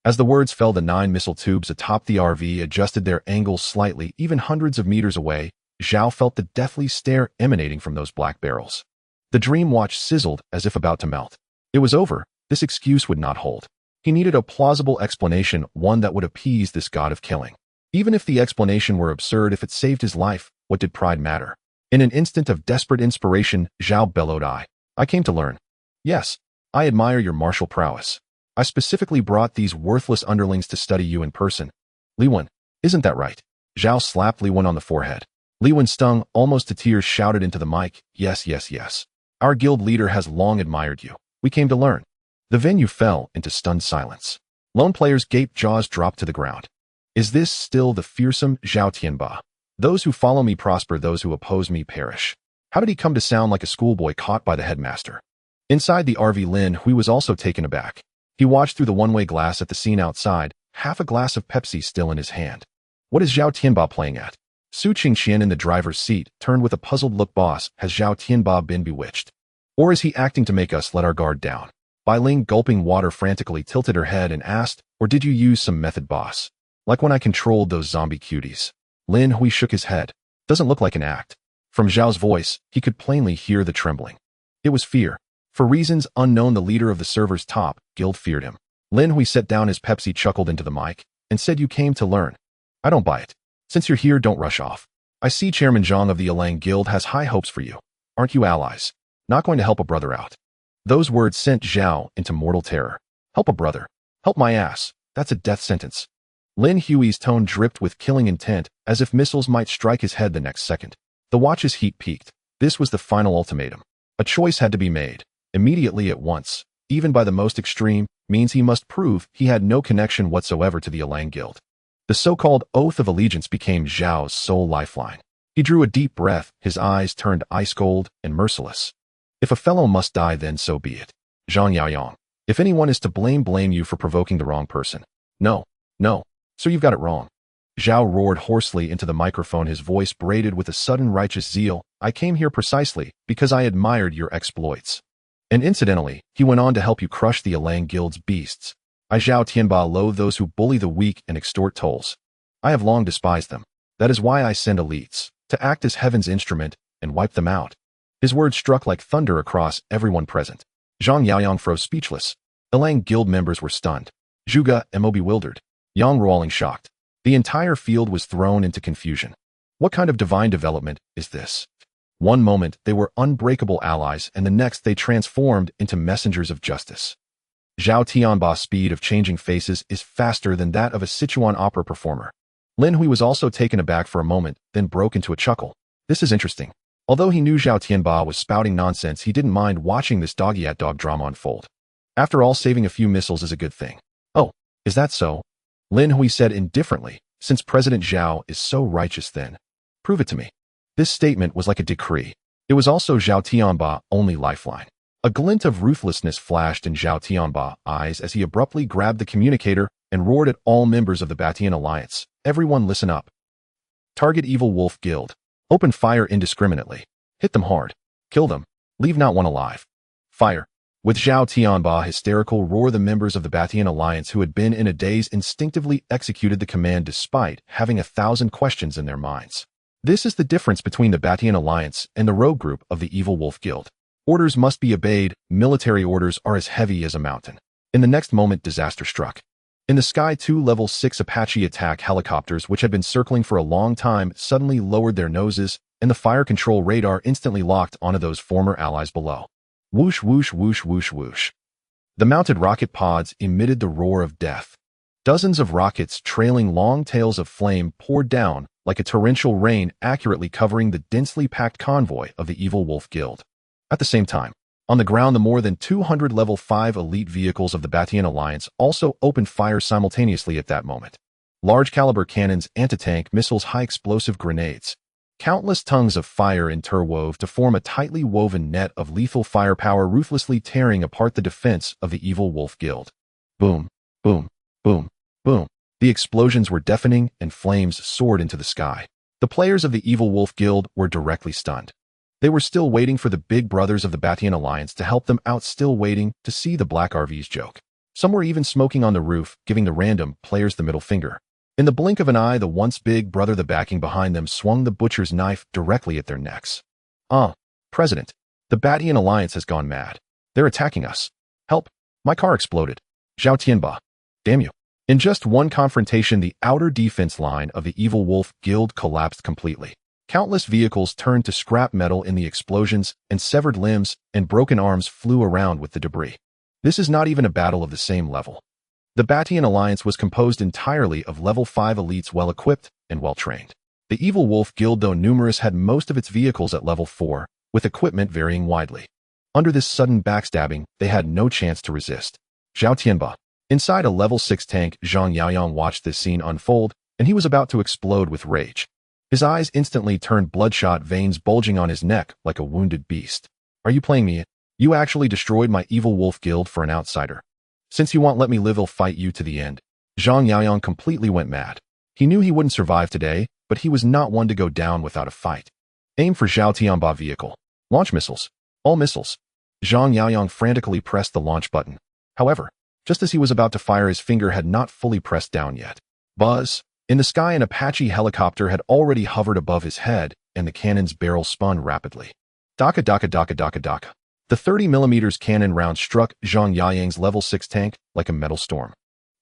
As the words fell, the 9 missile tubes atop the RV adjusted their angles slightly. Even hundreds of meters away, Zhao felt the deathly stare emanating from those black barrels. The dream watch sizzled as if about to melt. It was over. This excuse would not hold. He needed a plausible explanation, one that would appease this god of killing. Even if the explanation were absurd, if it saved his life, what did pride matter? In an instant of desperate inspiration, Zhao bellowed, I came to learn. Yes, I admire your martial prowess. I specifically brought these worthless underlings to study you in person. Li Wen, isn't that right? Zhao slapped Li Wen on the forehead. Li Wen, stung almost to tears, shouted into the mic, yes, yes, yes. Our guild leader has long admired you. We came to learn. The venue fell into stunned silence. Lone players gaped, jaws dropped to the ground. Is this still the fearsome Zhao Tianba? Those who follow me prosper, those who oppose me perish. How did he come to sound like a schoolboy caught by the headmaster? Inside the RV, Lin Hui was also taken aback. He watched through the one-way glass at the scene outside, half a glass of Pepsi still in his hand. What is Zhao Tianba playing at? Su Qingxian in the driver's seat turned with a puzzled look. Boss, has Zhao Tianba been bewitched? Or is he acting to make us let our guard down? Bai Ling, gulping water frantically, tilted her head and asked, or did you use some method, boss? Like when I controlled those zombie cuties? Lin Hui shook his head. Doesn't look like an act. From Zhao's voice, he could plainly hear the trembling. It was fear. For reasons unknown, the leader of the server's top guild feared him. Lin Hui set down his Pepsi, chuckled into the mic, and said, you came to learn. I don't buy it. Since you're here, don't rush off. I see Chairman Zhang of the Elang Guild has high hopes for you. Aren't you allies? Not going to help a brother out? Those words sent Zhao into mortal terror. Help a brother? Help my ass. That's a death sentence. Lin Hui's tone dripped with killing intent, as if missiles might strike his head the next second. The watch's heat peaked. This was the final ultimatum. A choice had to be made. Immediately, at once. Even by the most extreme means, he must prove he had no connection whatsoever to the Elang Guild. The so-called Oath of Allegiance became Zhao's sole lifeline. He drew a deep breath, his eyes turned ice-cold and merciless. If a fellow must die, then so be it. Zhang Yaoyang. If anyone is to blame you for provoking the wrong person. No. So you've got it wrong. Zhao roared hoarsely into the microphone, his voice braided with a sudden righteous zeal. I came here precisely because I admired your exploits. And incidentally, he went on to help you crush the Elang Guild's beasts. I, Zhao Tianba, loathe those who bully the weak and extort tolls. I have long despised them. That is why I send elites, to act as heaven's instrument and wipe them out. His words struck like thunder across everyone present. Zhang Yaoyang froze speechless. Elang Guild members were stunned. Zhuge Mo bewildered. Yang Ruoling shocked. The entire field was thrown into confusion. What kind of divine development is this? One moment they were unbreakable allies, and the next they transformed into messengers of justice. Zhao Tianba's speed of changing faces is faster than that of a Sichuan opera performer. Lin Hui was also taken aback for a moment, then broke into a chuckle. This is interesting. Although he knew Zhao Tianba was spouting nonsense, he didn't mind watching this dog-eat-dog drama unfold. After all, saving a few missiles is a good thing. Oh, is that so? Lin Hui said indifferently, since President Zhao is so righteous, then prove it to me. This statement was like a decree. It was also Zhao Tianba's only lifeline. A glint of ruthlessness flashed in Zhao Tianba's eyes as he abruptly grabbed the communicator and roared at all members of the Batian Alliance. Everyone listen up. Target Evil Wolf Guild. Open fire indiscriminately. Hit them hard. Kill them. Leave not one alive. Fire. With Zhao Tianba's hysterical roar, the members of the Batian Alliance who had been in a daze instinctively executed the command despite having 1,000 questions in their minds. This is the difference between the Batian Alliance and the rogue group of the Evil Wolf Guild. Orders must be obeyed. Military orders are as heavy as a mountain. In the next moment, disaster struck. In the sky, 2 Level 6 Apache attack helicopters, which had been circling for a long time, suddenly lowered their noses, and the fire control radar instantly locked onto those former allies below. Whoosh, whoosh, whoosh, whoosh, whoosh. The mounted rocket pods emitted the roar of death. Dozens of rockets trailing long tails of flame poured down like a torrential rain, accurately covering the densely packed convoy of the Evil Wolf Guild. At the same time, on the ground, the more than 200 Level 5 elite vehicles of the Batian Alliance also opened fire simultaneously at that moment. Large-caliber cannons, anti-tank missiles, high-explosive grenades. Countless tongues of fire interwove to form a tightly woven net of lethal firepower, ruthlessly tearing apart the defense of the Evil Wolf Guild. Boom, boom, boom, boom. The explosions were deafening, and flames soared into the sky. The players of the Evil Wolf Guild were directly stunned. They were still waiting for the big brothers of the Batian Alliance to help them out, still waiting to see the black RV's joke. Some were even smoking on the roof, giving the random players the middle finger. In the blink of an eye, the once big brother the backing behind them swung the butcher's knife directly at their necks. President, the Batian Alliance has gone mad. They're attacking us. Help! My car exploded. Zhao Tianba. Damn you. In just one confrontation, the outer defense line of the Evil Wolf Guild collapsed completely. Countless vehicles turned to scrap metal in the explosions, and severed limbs and broken arms flew around with the debris. This is not even a battle of the same level. The Batian Alliance was composed entirely of level 5 elites well-equipped and well-trained. The Evil Wolf Guild, though numerous, had most of its vehicles at level 4, with equipment varying widely. Under this sudden backstabbing, they had no chance to resist. Zhao Tianba. Inside a level 6 tank, Zhang Yaoyang watched this scene unfold, and he was about to explode with rage. His eyes instantly turned bloodshot, veins bulging on his neck like a wounded beast. Are you playing me? You actually destroyed my Evil Wolf Guild for an outsider. Since you won't let me live, I'll fight you to the end. Zhang Yaoyang completely went mad. He knew he wouldn't survive today, but he was not one to go down without a fight. Aim for Zhao Tianba vehicle. Launch missiles. All missiles. Zhang Yaoyang frantically pressed the launch button. However, just as he was about to fire, his finger had not fully pressed down yet. Buzz! In the sky, an Apache helicopter had already hovered above his head, and the cannon's barrel spun rapidly. Daka daka daka daka daka. The 30mm cannon round struck Zhang Yaoyang's level 6 tank like a metal storm.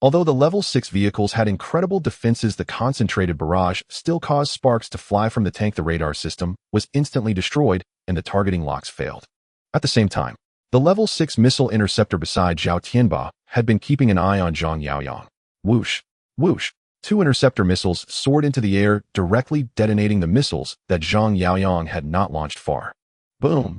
Although the level 6 vehicles had incredible defenses, the concentrated barrage still caused sparks to fly from the tank. The radar system was instantly destroyed, and the targeting locks failed. At the same time, the level 6 missile interceptor beside Zhao Tianba had been keeping an eye on Zhang Yaoyang. Whoosh! Whoosh! 2 interceptor missiles soared into the air, directly detonating the missiles that Zhang Yaoyang had not launched far. Boom!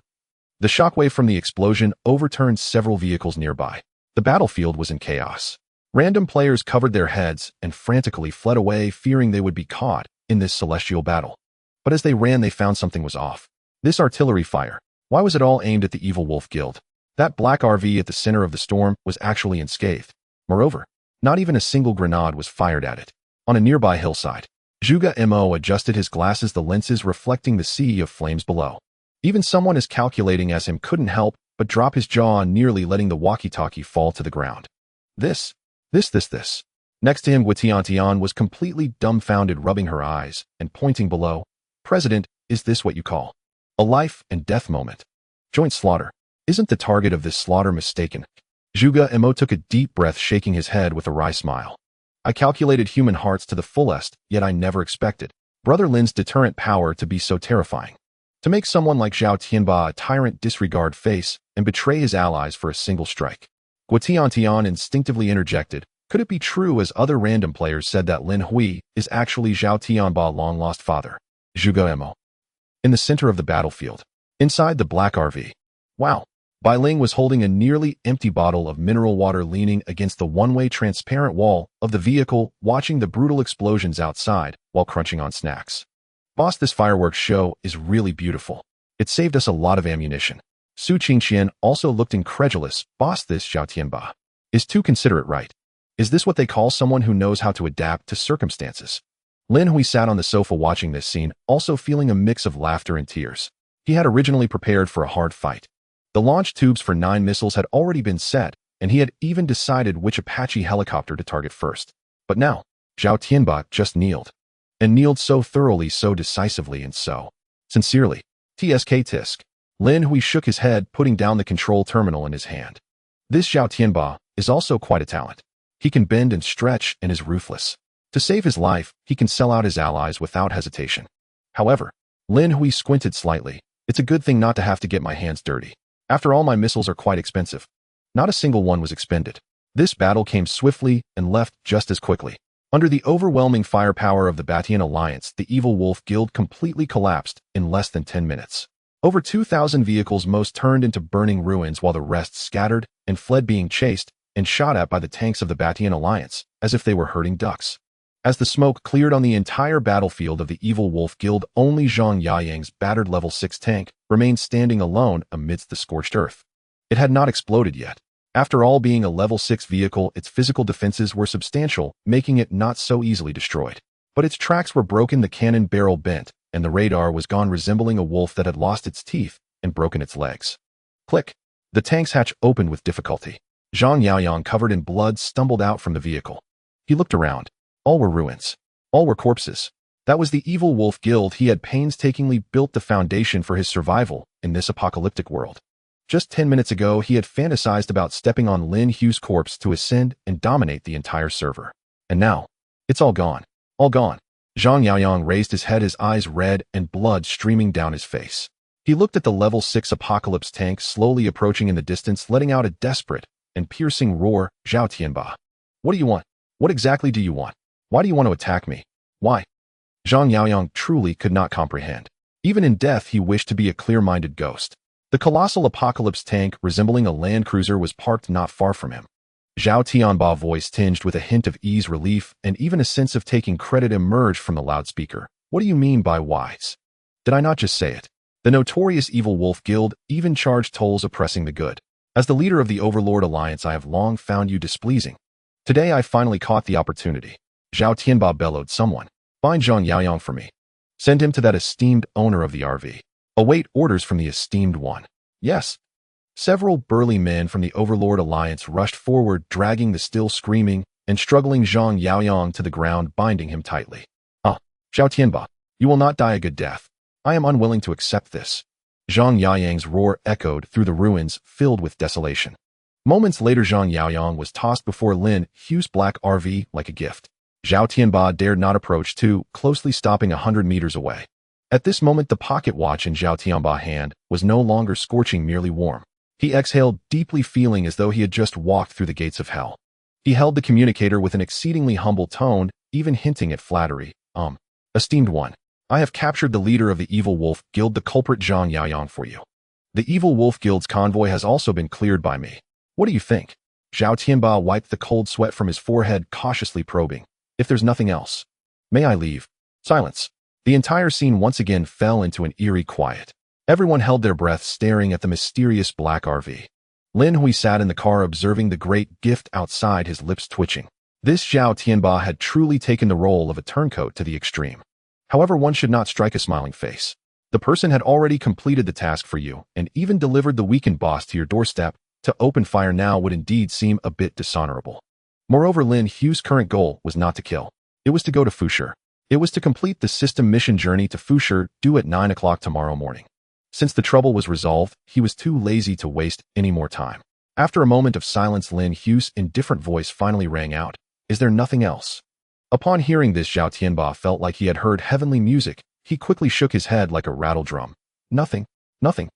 The shockwave from the explosion overturned several vehicles nearby. The battlefield was in chaos. Random players covered their heads and frantically fled away, fearing they would be caught in this celestial battle. But as they ran, they found something was off. This artillery fire. Why was it all aimed at the Evil Wolf Guild? That black RV at the center of the storm was actually unscathed. Moreover, not even a single grenade was fired at it. On a nearby hillside, Zhuge Mo adjusted his glasses, the lenses reflecting the sea of flames below. Even someone as calculating as him couldn't help but drop his jaw, nearly letting the walkie-talkie fall to the ground. This. Next to him, Guitian was completely dumbfounded, rubbing her eyes and pointing below. President, is this what you call a life and death moment? Joint slaughter. Isn't the target of this slaughter mistaken? Zhuge Mo took a deep breath, shaking his head with a wry smile. I calculated human hearts to the fullest, yet I never expected Brother Lin's deterrent power to be so terrifying. To make someone like Zhao Tianba a tyrant, disregard face, and betray his allies for a single strike. Guitian instinctively interjected, could it be true, as other random players said, that Lin Hui is actually Zhao Tianba's long-lost father? Zhuge Mo. In the center of the battlefield, inside the black RV. Wow. Bai Ling was holding a nearly empty bottle of mineral water, leaning against the one-way transparent wall of the vehicle, watching the brutal explosions outside while crunching on snacks. Boss, this fireworks show is really beautiful. It saved us a lot of ammunition. Su Qingxian also looked incredulous. Boss, this Zhao Tianba is too considerate, right? Is this what they call someone who knows how to adapt to circumstances? Lin Hui sat on the sofa watching this scene, also feeling a mix of laughter and tears. He had originally prepared for a hard fight. The launch tubes for 9 missiles had already been set, and he had even decided which Apache helicopter to target first. But now, Zhao Tianba just kneeled. And kneeled so thoroughly, so decisively, and so sincerely. Tsk tisk. Lin Hui shook his head, putting down the control terminal in his hand. This Zhao Tianba is also quite a talent. He can bend and stretch and is ruthless. To save his life, he can sell out his allies without hesitation. However, Lin Hui squinted slightly. It's a good thing not to have to get my hands dirty. After all, my missiles are quite expensive. Not a single one was expended. This battle came swiftly and left just as quickly. Under the overwhelming firepower of the Batian Alliance, the Evil Wolf Guild completely collapsed in less than 10 minutes. Over 2,000 vehicles most turned into burning ruins, while the rest scattered and fled, being chased and shot at by the tanks of the Batian Alliance, as if they were herding ducks. As the smoke cleared on the entire battlefield of the Evil Wolf Guild, only Zhang Yaoyang's battered level 6 tank remained standing alone amidst the scorched earth. It had not exploded yet. After all, being a level 6 vehicle, its physical defenses were substantial, making it not so easily destroyed. But its tracks were broken, the cannon barrel bent, and the radar was gone, resembling a wolf that had lost its teeth and broken its legs. Click. The tank's hatch opened with difficulty. Zhang Yaoyang, covered in blood, stumbled out from the vehicle. He looked around. All were ruins. All were corpses. That was the evil wolf guild. He had painstakingly built the foundation for his survival in this apocalyptic world. Just 10 minutes ago, he had fantasized about stepping on Lin Hui's corpse to ascend and dominate the entire server. And now, it's all gone. All gone. Zhang Yaoyang raised his head, his eyes red and blood streaming down his face. He looked at the level 6 apocalypse tank slowly approaching in the distance, letting out a desperate and piercing roar. Zhao Tianba. What do you want? What exactly do you want? Why do you want to attack me? Why? Zhang Yaoyang truly could not comprehend. Even in death, he wished to be a clear-minded ghost. The colossal apocalypse tank, resembling a land cruiser, was parked not far from him. Zhao Tianba's voice, tinged with a hint of ease, relief, and even a sense of taking credit, emerged from the loudspeaker. What do you mean by wise? Did I not just say it? The notorious evil wolf guild even charged tolls, oppressing the good. As the leader of the Overlord Alliance, I have long found you displeasing. Today I finally caught the opportunity. Zhao Tianba bellowed. Someone, find Zhang Yaoyang for me. Send him to that esteemed owner of the RV. Await orders from the esteemed one. Yes. Several burly men from the Overlord Alliance rushed forward, dragging the still screaming and struggling Zhang Yaoyang to the ground, binding him tightly. Zhao Tianba, you will not die a good death. I am unwilling to accept this. Zhang Yaoyang's roar echoed through the ruins, filled with desolation. Moments later, Zhang Yaoyang was tossed before Lin Hui's black RV like a gift. Zhao Tianba dared not approach too closely, stopping 100 meters away. At this moment, the pocket watch in Zhao Tianba's hand was no longer scorching, merely warm. He exhaled deeply, feeling as though he had just walked through the gates of hell. He held the communicator with an exceedingly humble tone, even hinting at flattery. Esteemed one, I have captured the leader of the Evil Wolf Guild, the culprit Zhang Yaoyang, for you. The Evil Wolf Guild's convoy has also been cleared by me. What do you think? Zhao Tianba wiped the cold sweat from his forehead, cautiously probing. If there's nothing else. May I leave? Silence. The entire scene once again fell into an eerie quiet. Everyone held their breath, staring at the mysterious black RV. Lin Hui sat in the car, observing the great gift outside, his lips twitching. This Zhao Tianba had truly taken the role of a turncoat to the extreme. However, one should not strike a smiling face. The person had already completed the task for you and even delivered the weakened boss to your doorstep. To open fire now would indeed seem a bit dishonorable. Moreover, Lin Hui's current goal was not to kill. It was to go to Fusher. It was to complete the system mission journey to Fusher, due at 9 o'clock tomorrow morning. Since the trouble was resolved, he was too lazy to waste any more time. After a moment of silence, Lin Hui's indifferent voice finally rang out. Is there nothing else? Upon hearing this, Zhao Tianba felt like he had heard heavenly music. He quickly shook his head like a rattle drum. Nothing. Nothing.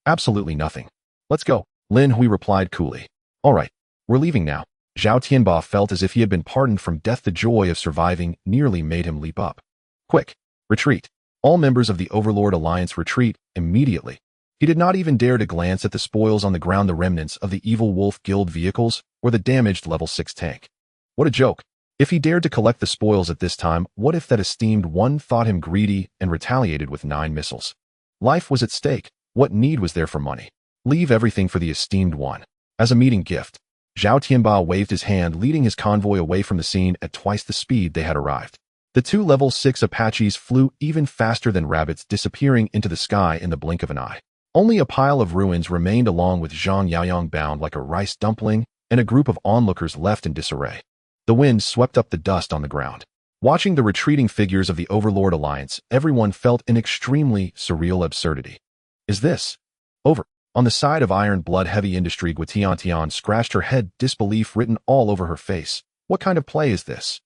Absolutely nothing. Let's go, Lin Hui replied coolly. All right, we're leaving now. Zhao Tianba felt as if he had been pardoned from death. The joy of surviving nearly made him leap up. Quick, retreat. All members of the Overlord Alliance retreat immediately. He did not even dare to glance at the spoils on the ground, the remnants of the Evil Wolf Guild vehicles or the damaged level 6 tank. What a joke. If he dared to collect the spoils at this time, what if that esteemed one thought him greedy and retaliated with 9 missiles? Life was at stake. What need was there for money? Leave everything for the esteemed one. As a meeting gift, Zhao Tianba waved his hand, leading his convoy away from the scene at twice the speed they had arrived. The 2 level 6 Apaches flew even faster than rabbits, disappearing into the sky in the blink of an eye. Only a pile of ruins remained, along with Zhang Yaoyang bound like a rice dumpling, and a group of onlookers left in disarray. The wind swept up the dust on the ground. Watching the retreating figures of the Overlord Alliance, everyone felt an extremely surreal absurdity. Is this over? On the side of Iron Blood Heavy Industry, Guitian scratched her head, disbelief written all over her face. What kind of play is this?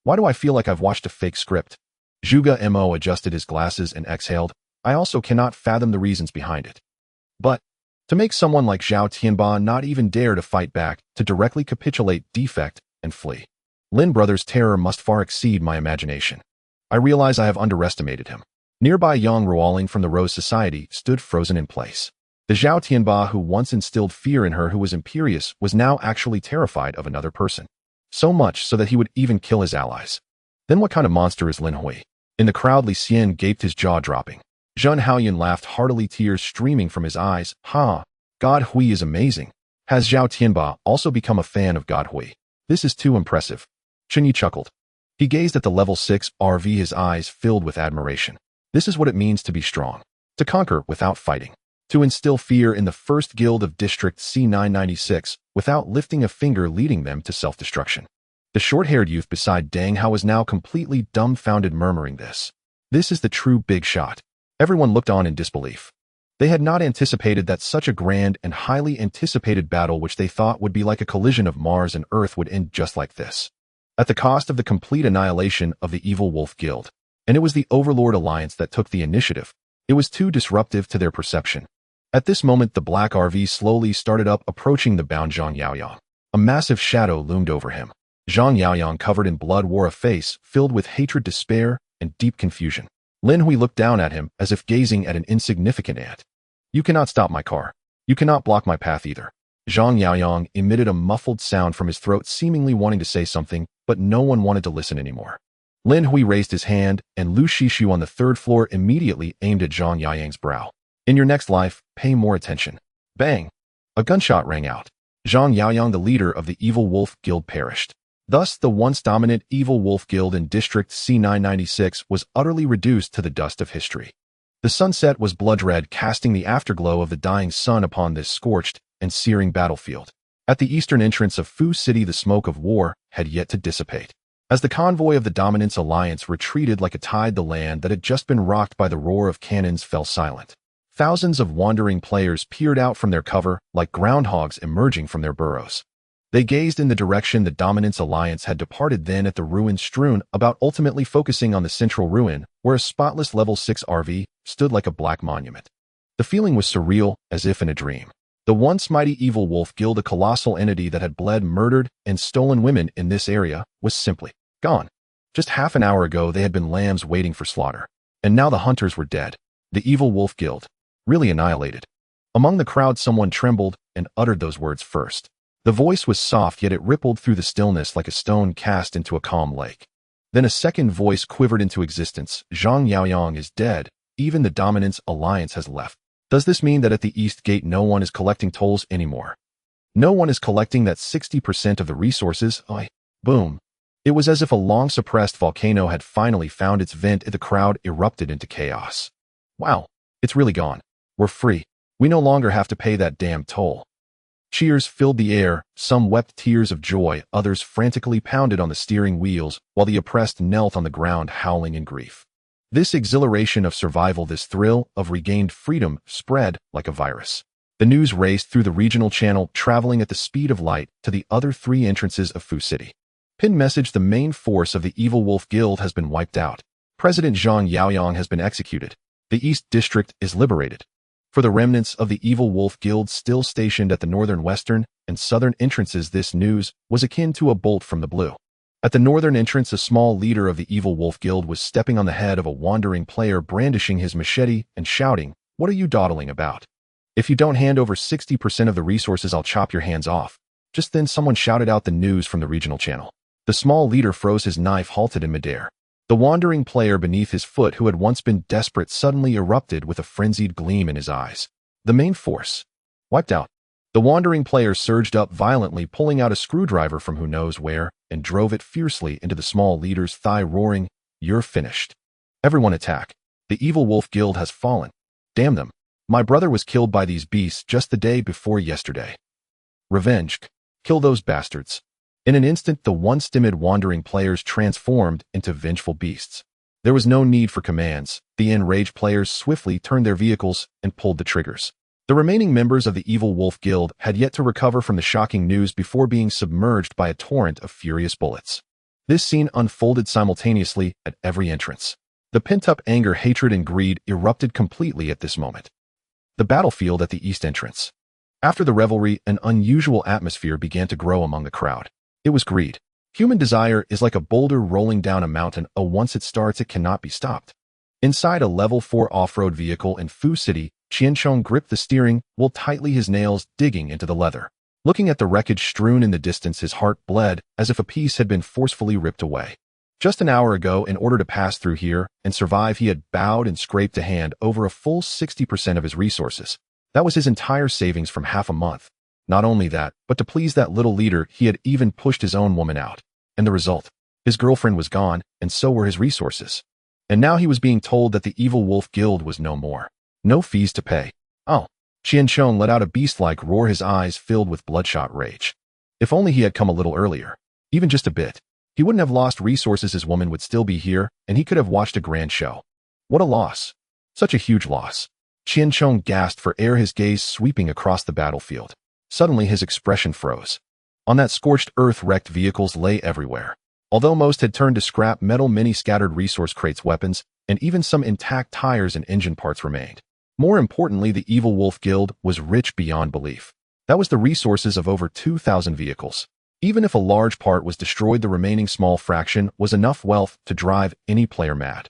Why do I feel like I've watched a fake script? Zhuge Mo adjusted his glasses and exhaled. I also cannot fathom the reasons behind it. But to make someone like Zhao Tianba not even dare to fight back, to directly capitulate, defect, and flee. Lin Brothers' terror must far exceed my imagination. I realize I have underestimated him. Nearby, Yang Ruoling from the Rose Society stood frozen in place. The Zhao Tianba who once instilled fear in her, who was imperious, was now actually terrified of another person. So much so that he would even kill his allies. Then what kind of monster is Lin Hui? In the crowd, Li Xian gaped, his jaw dropping. Zhen Haoyun laughed heartily, tears streaming from his eyes. God Hui is amazing. Has Zhao Tianba also become a fan of God Hui? This is too impressive. Chen Yi chuckled. He gazed at the level 6 RV, his eyes filled with admiration. This is what it means to be strong. To conquer without fighting. To instill fear in the first guild of District C996 without lifting a finger leading them to self-destruction. The short-haired youth beside Deng Hao was now completely dumbfounded, murmuring this. This is the true big shot. Everyone looked on in disbelief. They had not anticipated that such a grand and highly anticipated battle, which they thought would be like a collision of Mars and Earth, would end just like this. At the cost of the complete annihilation of the Evil Wolf Guild. And it was the Overlord Alliance that took the initiative. It was too disruptive to their perception. At this moment, the black RV slowly started up, approaching the bound Zhang Yaoyang. A massive shadow loomed over him. Zhang Yaoyang, covered in blood, wore a face filled with hatred, despair, and deep confusion. Lin Hui looked down at him as if gazing at an insignificant ant. You cannot stop my car. You cannot block my path either. Zhang Yaoyang emitted a muffled sound from his throat, seemingly wanting to say something, but no one wanted to listen anymore. Lin Hui raised his hand, and Lu Shishu on the third floor immediately aimed at Zhang Yaoyang's brow. In your next life, pay more attention. Bang! A gunshot rang out. Zhang Yaoyang, the leader of the Evil Wolf Guild, perished. Thus, the once dominant Evil Wolf Guild in District C996 was utterly reduced to the dust of history. The sunset was blood-red, casting the afterglow of the dying sun upon this scorched and searing battlefield. At the eastern entrance of Fu City, the smoke of war had yet to dissipate. As the convoy of the Dominance Alliance retreated like a tide, the land that had just been rocked by the roar of cannons fell silent. Thousands of wandering players peered out from their cover like groundhogs emerging from their burrows. They gazed in the direction the Dominance Alliance had departed, then at the ruins strewn about, ultimately focusing on the central ruin, where a spotless level 6 RV stood like a black monument. The feeling was surreal, as if in a dream. The once mighty Evil Wolf Guild, a colossal entity that had bled, murdered, and stolen women in this area, was simply gone. Just half an hour ago, they had been lambs waiting for slaughter. And now the hunters were dead. The Evil Wolf Guild. Really annihilated. Among the crowd, someone trembled and uttered those words first. The voice was soft, yet it rippled through the stillness like a stone cast into a calm lake. Then a second voice quivered into existence. Zhang Yaoyang is dead. Even the Dominance Alliance has left. Does this mean that at the East Gate no one is collecting tolls anymore? No one is collecting that 60% of the resources? Boom. It was as if a long-suppressed volcano had finally found its vent, and the crowd erupted into chaos. Wow, it's really gone. We're free. We no longer have to pay that damn toll. Cheers filled the air, some wept tears of joy, others frantically pounded on the steering wheels, while the oppressed knelt on the ground howling in grief. This exhilaration of survival, this thrill of regained freedom, spread like a virus. The news raced through the regional channel, traveling at the speed of light to the other 3 entrances of Fu City. Pinned message: the main force of the Evil Wolf Guild has been wiped out. President Zhang Yaoyang has been executed. The East District is liberated. For the remnants of the Evil Wolf Guild still stationed at the northern, western, and southern entrances, this news was akin to a bolt from the blue. At the northern entrance, a small leader of the Evil Wolf Guild was stepping on the head of a wandering player, brandishing his machete and shouting, "What are you dawdling about? If you don't hand over 60% of the resources, I'll chop your hands off." Just then someone shouted out the news from the regional channel. The small leader froze, his knife halted in midair. The wandering player beneath his foot, who had once been desperate, suddenly erupted with a frenzied gleam in his eyes. The main force. Wiped out. The wandering player surged up violently, pulling out a screwdriver from who knows where, and drove it fiercely into the small leader's thigh, roaring, "You're finished. Everyone attack. The Evil Wolf Guild has fallen. Damn them. My brother was killed by these beasts just the day before yesterday. Revenge. Kill those bastards." In an instant, the once timid wandering players transformed into vengeful beasts. There was no need for commands. The enraged players swiftly turned their vehicles and pulled the triggers. The remaining members of the Evil Wolf Guild had yet to recover from the shocking news before being submerged by a torrent of furious bullets. This scene unfolded simultaneously at every entrance. The pent-up anger, hatred, and greed erupted completely at this moment. The battlefield at the east entrance. After the revelry, an unusual atmosphere began to grow among the crowd. It was greed. Human desire is like a boulder rolling down a mountain. Once it starts, it cannot be stopped. Inside a level 4 off-road vehicle in Fu City, Qianchong gripped the steering wheel tightly, his nails digging into the leather. Looking at the wreckage strewn in the distance, his heart bled as if a piece had been forcefully ripped away. Just an hour ago, in order to pass through here and survive, he had bowed and scraped to hand over a full 60% of his resources. That was his entire savings from half a month. Not only that, but to please that little leader, he had even pushed his own woman out. And the result? His girlfriend was gone, and so were his resources. And now he was being told that the evil wolf guild was no more. No fees to pay. Oh. Qianchong let out a beast-like roar, his eyes filled with bloodshot rage. If only he had come a little earlier. Even just a bit. He wouldn't have lost resources, his woman would still be here, and he could have watched a grand show. What a loss. Such a huge loss. Qianchong gasped for air, his gaze sweeping across the battlefield. Suddenly his expression froze. On that scorched earth, wrecked vehicles lay everywhere. Although most had turned to scrap metal, many scattered resource crates, weapons, and even some intact tires and engine parts remained. More importantly, the evil wolf guild was rich beyond belief. That was the resources of over 2,000 vehicles. Even if a large part was destroyed, the remaining small fraction was enough wealth to drive any player mad.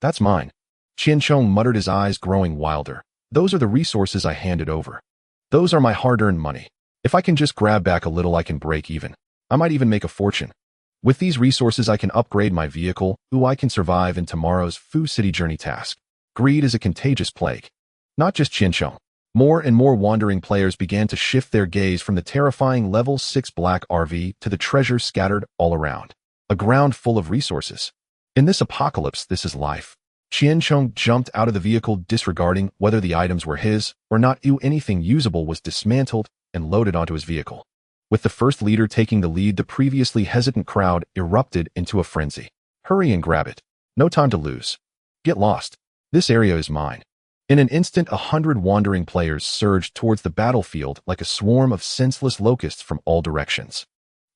That's mine. Qianchong muttered, his eyes growing wilder. Those are the resources I handed over. Those are my hard-earned money. If I can just grab back a little, I can break even. I might even make a fortune. With these resources, I can upgrade my vehicle, I can survive in tomorrow's Fu City journey task. Greed is a contagious plague. Not just Qianchong. More and more wandering players began to shift their gaze from the terrifying level 6 black RV to the treasure scattered all around. A ground full of resources. In this apocalypse, this is life. Qianchong jumped out of the vehicle, disregarding whether the items were his or not. Anything usable was dismantled and loaded onto his vehicle. With the first leader taking the lead, the previously hesitant crowd erupted into a frenzy. Hurry and grab it. No time to lose. Get lost. This area is mine. In an instant, 100 wandering players surged towards the battlefield like a swarm of senseless locusts from all directions.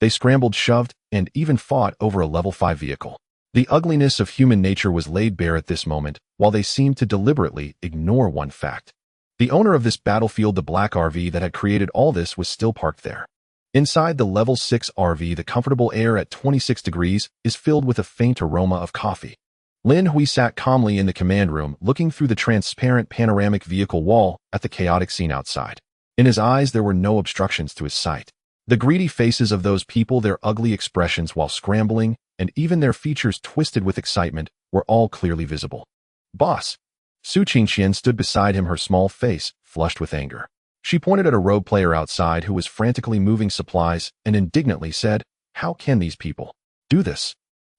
They scrambled, shoved, and even fought over a level 5 vehicle. The ugliness of human nature was laid bare at this moment, while they seemed to deliberately ignore one fact. The owner of this battlefield, the black RV that had created all this, was still parked there. Inside the level 6 RV, the comfortable air at 26 degrees is filled with a faint aroma of coffee. Lin Hui sat calmly in the command room, looking through the transparent panoramic vehicle wall at the chaotic scene outside. In his eyes, there were no obstructions to his sight. The greedy faces of those people, their ugly expressions while scrambling, and even their features twisted with excitement, were all clearly visible. Boss! Su Qingqian stood beside him, her small face flushed with anger. She pointed at a rogue player outside who was frantically moving supplies and indignantly said, "How can these people do this?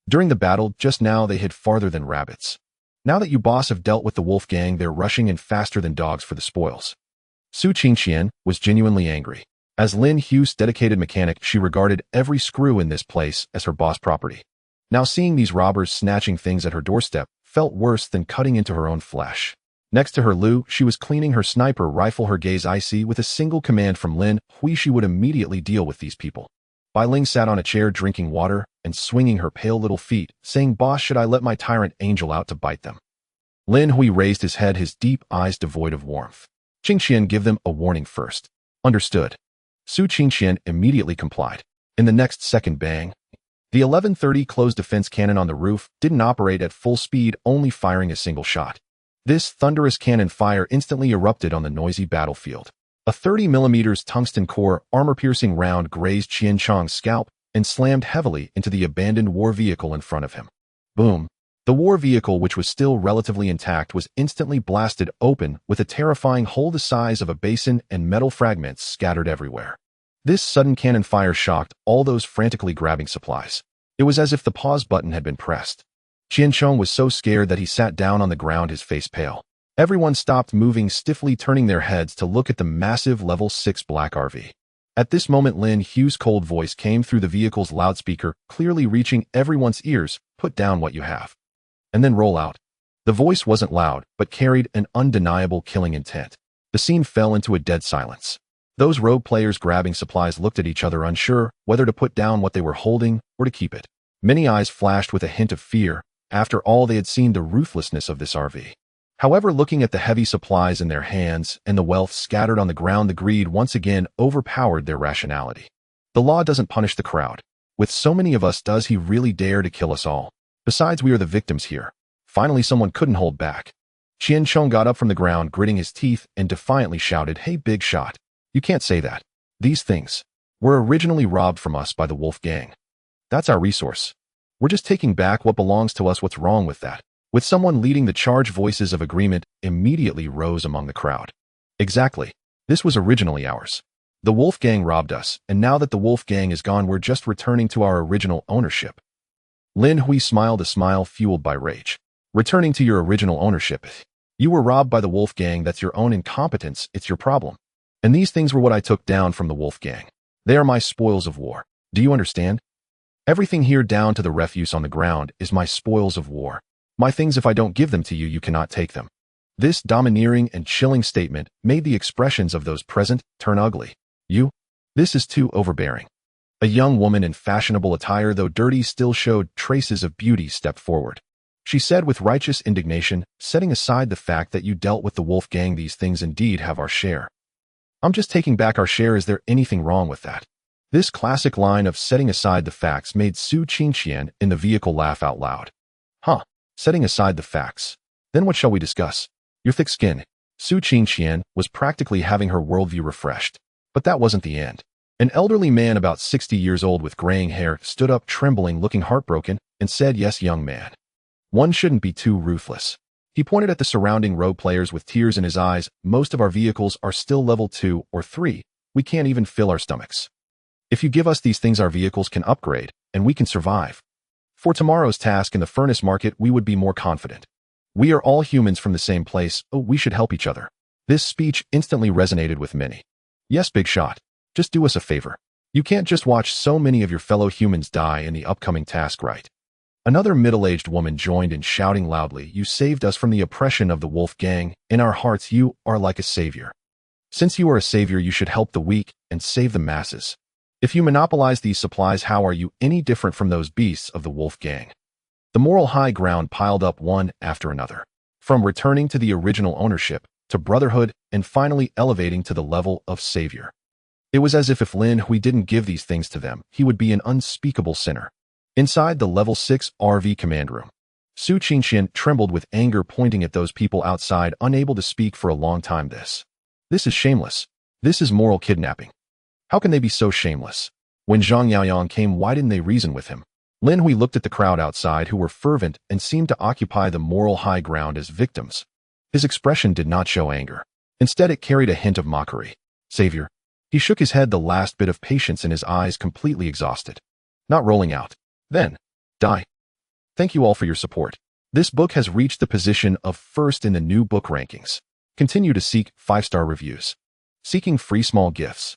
During the battle just now, they hid farther than rabbits. Now that you, boss, have dealt with the wolf gang, they're rushing in faster than dogs for the spoils." Su Qingqian was genuinely angry. As Lin Hui's dedicated mechanic, she regarded every screw in this place as her boss property. Now seeing these robbers snatching things at her doorstep felt worse than cutting into her own flesh. Next to her, Lu, she was cleaning her sniper rifle, her gaze icy. With a single command from Lin Hui, she would immediately deal with these people. Bai Ling sat on a chair drinking water and swinging her pale little feet, saying, "Boss, should I let my tyrant angel out to bite them?" Lin Hui raised his head, his deep eyes devoid of warmth. "Qingqian, give them a warning first." "Understood." Su Qingqian immediately complied. In the next second, bang. The 1130 closed defense cannon on the roof didn't operate at full speed, only firing a single shot. This thunderous cannon fire instantly erupted on the noisy battlefield. A 30mm tungsten core, armor-piercing round grazed Qianchong's scalp and slammed heavily into the abandoned war vehicle in front of him. Boom. The war vehicle, which was still relatively intact, was instantly blasted open with a terrifying hole the size of a basin and metal fragments scattered everywhere. This sudden cannon fire shocked all those frantically grabbing supplies. It was as if the pause button had been pressed. Qianchong was so scared that he sat down on the ground, his face pale. Everyone stopped moving, stiffly turning their heads to look at the massive level 6 black RV. At this moment, Lin Hui's cold voice came through the vehicle's loudspeaker, clearly reaching everyone's ears. "Put down what you have. And then roll out." The voice wasn't loud, but carried an undeniable killing intent. The scene fell into a dead silence. Those rogue players grabbing supplies looked at each other, unsure whether to put down what they were holding or to keep it. Many eyes flashed with a hint of fear. After all, they had seen the ruthlessness of this RV. However, looking at the heavy supplies in their hands and the wealth scattered on the ground, the greed once again overpowered their rationality. The law doesn't punish the crowd. With so many of us, does he really dare to kill us all? Besides, we are the victims here. Finally, someone couldn't hold back. Qianchong got up from the ground, gritting his teeth, and defiantly shouted, "Hey, big shot. You can't say that. These things were originally robbed from us by the wolf gang. That's our resource. We're just taking back what belongs to us. What's wrong with that?" With someone leading the charge, voices of agreement immediately rose among the crowd. "Exactly. This was originally ours. The wolf gang robbed us, and now that the wolf gang is gone, we're just returning to our original ownership." Lin Hui smiled, a smile fueled by rage. Returning to your original ownership. You were robbed by the Wolf Gang. That's your own incompetence. It's your problem. And these things were what I took down from the Wolf Gang. They are my spoils of war. Do you understand? Everything here down to the refuse on the ground is my spoils of war. My things, if I don't give them to you, you cannot take them. This domineering and chilling statement made the expressions of those present turn ugly. This is too overbearing. A young woman in fashionable attire, though dirty, still showed traces of beauty, stepped forward. She said with righteous indignation, setting aside the fact that you dealt with the Wolf Gang, these things indeed have our share. I'm just taking back our share. Is there anything wrong with that? This classic line of setting aside the facts made Su Qingqian in the vehicle laugh out loud. Setting aside the facts. Then what shall we discuss? Your thick skin. Su Qingqian was practically having her worldview refreshed. But that wasn't the end. An elderly man about 60 years old with graying hair stood up trembling, looking heartbroken, and said, "Yes, young man. One shouldn't be too ruthless." He pointed at the surrounding road players with tears in his eyes. Most of our vehicles are still level 2 or 3. We can't even fill our stomachs. If you give us these things, our vehicles can upgrade, and we can survive. For tomorrow's task in the furnace market, we would be more confident. We are all humans from the same place. We should help each other. This speech instantly resonated with many. Yes, big shot. Just do us a favor. You can't just watch so many of your fellow humans die in the upcoming task, right? Another middle-aged woman joined in, shouting loudly, "You saved us from the oppression of the Wolf Gang. In our hearts, you are like a savior. Since you are a savior, you should help the weak and save the masses. If you monopolize these supplies, how are you any different from those beasts of the Wolf Gang?" The moral high ground piled up one after another, from returning to the original ownership, to brotherhood, and finally elevating to the level of savior. It was as if Lin Hui didn't give these things to them, he would be an unspeakable sinner. Inside the level 6 RV command room, Su Qingqian trembled with anger, pointing at those people outside, unable to speak for a long time. This is shameless. This is moral kidnapping. How can they be so shameless? When Zhang Yaoyang came, why didn't they reason with him? Lin Hui looked at the crowd outside, who were fervent and seemed to occupy the moral high ground as victims. His expression did not show anger. Instead, it carried a hint of mockery. Savior. He shook his head, the last bit of patience in his eyes, completely exhausted. Not rolling out. Then. Die. Thank you all for your support. This book has reached the position of first in the new book rankings. Continue to seek 5-star reviews. Seeking free small gifts.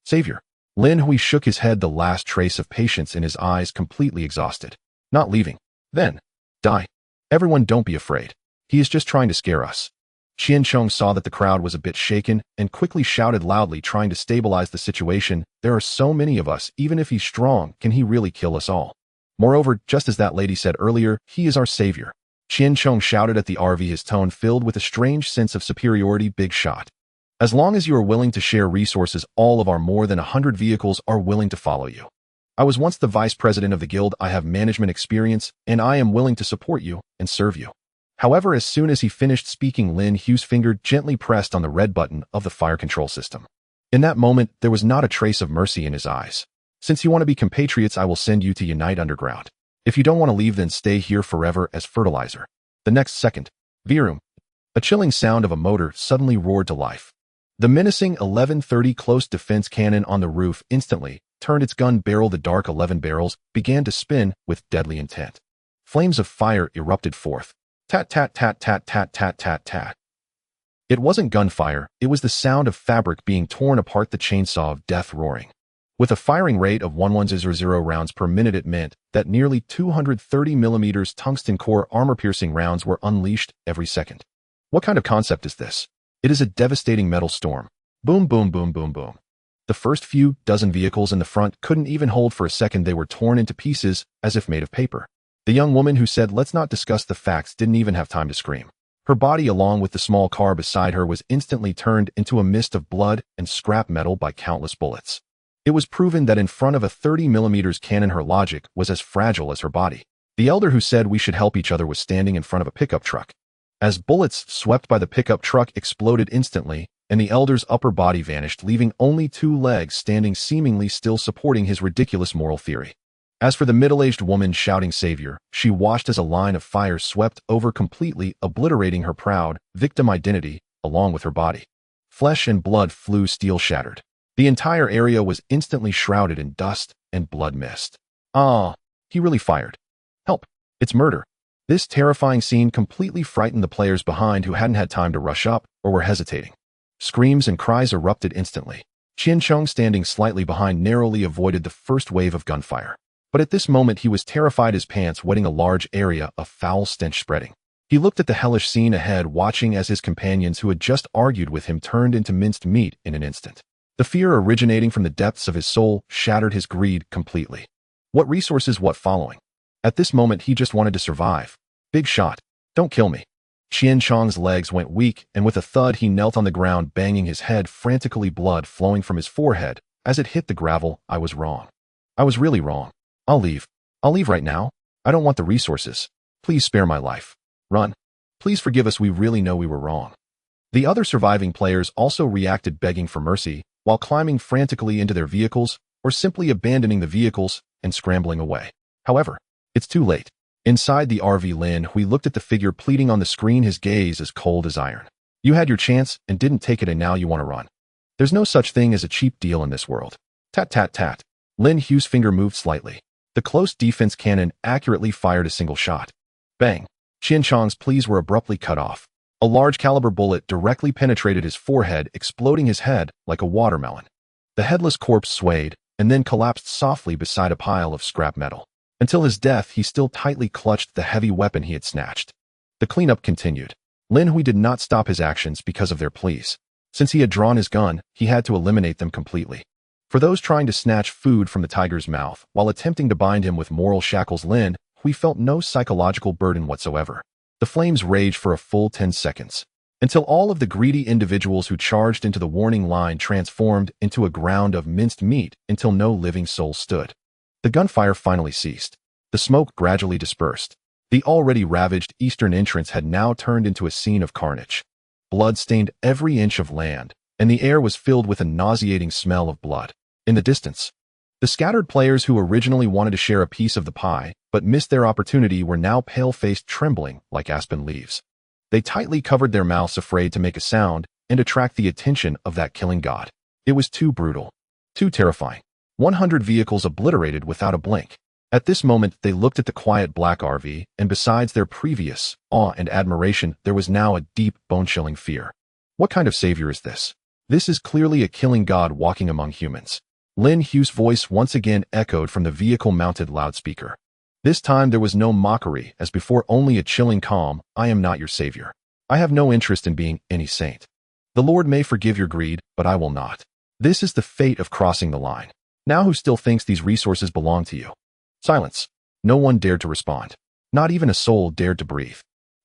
Savior. Lin Hui shook his head, the last trace of patience in his eyes, completely exhausted. Not leaving. Then. Die. Everyone, don't be afraid. He is just trying to scare us. Qian Chong saw that the crowd was a bit shaken and quickly shouted loudly, trying to stabilize the situation, "There are so many of us. Even if he's strong, can he really kill us all? Moreover, just as that lady said earlier, he is our savior." Qian Chong shouted at the RV, his tone filled with a strange sense of superiority. "Big shot. As long as you are willing to share resources, all of our more than 100 vehicles are willing to follow you. I was once the vice president of the guild. I have management experience, and I am willing to support you and serve you." However, as soon as he finished speaking, Lin Hui's finger gently pressed on the red button of the fire control system. In that moment, there was not a trace of mercy in his eyes. "Since you want to be compatriots, I will send you to Unite Underground. If you don't want to leave, then stay here forever as fertilizer." The next second, Virum. A chilling sound of a motor suddenly roared to life. The menacing 1130 close defense cannon on the roof instantly turned its gun barrel. The dark 11 barrels began to spin with deadly intent. Flames of fire erupted forth. Tat tat tat tat tat tat tat tat. It wasn't gunfire, it was the sound of fabric being torn apart, the chainsaw of death roaring. With a firing rate of 1100 rounds per minute, it meant that nearly 230mm tungsten core armor-piercing rounds were unleashed every second. What kind of concept is this? It is a devastating metal storm. Boom, boom, boom, boom, boom. The first few dozen vehicles in the front couldn't even hold for a second. They were torn into pieces as if made of paper. The young woman who said, "Let's not discuss the facts," didn't even have time to scream. Her body, along with the small car beside her, was instantly turned into a mist of blood and scrap metal by countless bullets. It was proven that in front of a 30mm cannon, her logic was as fragile as her body. The elder who said we should help each other was standing in front of a pickup truck. As bullets swept by, the pickup truck exploded instantly, and the elder's upper body vanished, leaving only 2 legs standing, seemingly still supporting his ridiculous moral theory. As for the middle-aged woman shouting savior, she watched as a line of fire swept over, completely obliterating her proud victim identity along with her body. Flesh and blood flew, steel shattered. The entire area was instantly shrouded in dust and blood mist. He really fired. Help! It's murder. This terrifying scene completely frightened the players behind who hadn't had time to rush up or were hesitating. Screams and cries erupted instantly. Qian Chong, standing slightly behind, narrowly avoided the first wave of gunfire. But at this moment he was terrified, his pants wetting, a large area of foul stench spreading. He looked at the hellish scene ahead, watching as his companions who had just argued with him turned into minced meat in an instant. The fear originating from the depths of his soul shattered his greed completely. What resources, what following? At this moment he just wanted to survive. Big shot. Don't kill me. Qian Chong's legs went weak, and with a thud he knelt on the ground, banging his head frantically, blood flowing from his forehead as it hit the gravel. I was wrong. I was really wrong. I'll leave. I'll leave right now. I don't want the resources. Please spare my life. Run. Please forgive us, we really know we were wrong. The other surviving players also reacted, begging for mercy, while climbing frantically into their vehicles or simply abandoning the vehicles and scrambling away. However, it's too late. Inside the RV, Lin Hui looked at the figure pleading on the screen, his gaze as cold as iron. You had your chance and didn't take it, and now you want to run. There's no such thing as a cheap deal in this world. Tat tat tat. Lin Hui's finger moved slightly. The close defense cannon accurately fired a single shot. Bang. Qian Chong's pleas were abruptly cut off. A large caliber bullet directly penetrated his forehead, exploding his head like a watermelon. The headless corpse swayed and then collapsed softly beside a pile of scrap metal. Until his death, he still tightly clutched the heavy weapon he had snatched. The cleanup continued. Lin Hui did not stop his actions because of their pleas. Since he had drawn his gun, he had to eliminate them completely. For those trying to snatch food from the tiger's mouth while attempting to bind him with moral shackles, Lin Hui felt no psychological burden whatsoever. The flames raged for a full 10 seconds, until all of the greedy individuals who charged into the warning line transformed into a ground of minced meat until no living soul stood. The gunfire finally ceased. The smoke gradually dispersed. The already ravaged eastern entrance had now turned into a scene of carnage. Blood stained every inch of land, and the air was filled with a nauseating smell of blood. In the distance, the scattered players who originally wanted to share a piece of the pie but missed their opportunity were now pale-faced, trembling like aspen leaves. They tightly covered their mouths, afraid to make a sound and attract the attention of that killing god. It was too brutal, too terrifying. 100 vehicles obliterated without a blink. At this moment, they looked at the quiet black RV, and besides their previous awe and admiration, there was now a deep, bone-chilling fear. What kind of savior is this? This is clearly a killing god walking among humans. Lin Hui's voice once again echoed from the vehicle-mounted loudspeaker. This time there was no mockery, as before, only a chilling calm. I am not your savior. I have no interest in being any saint. The Lord may forgive your greed, but I will not. This is the fate of crossing the line. Now who still thinks these resources belong to you? Silence. No one dared to respond. Not even a soul dared to breathe.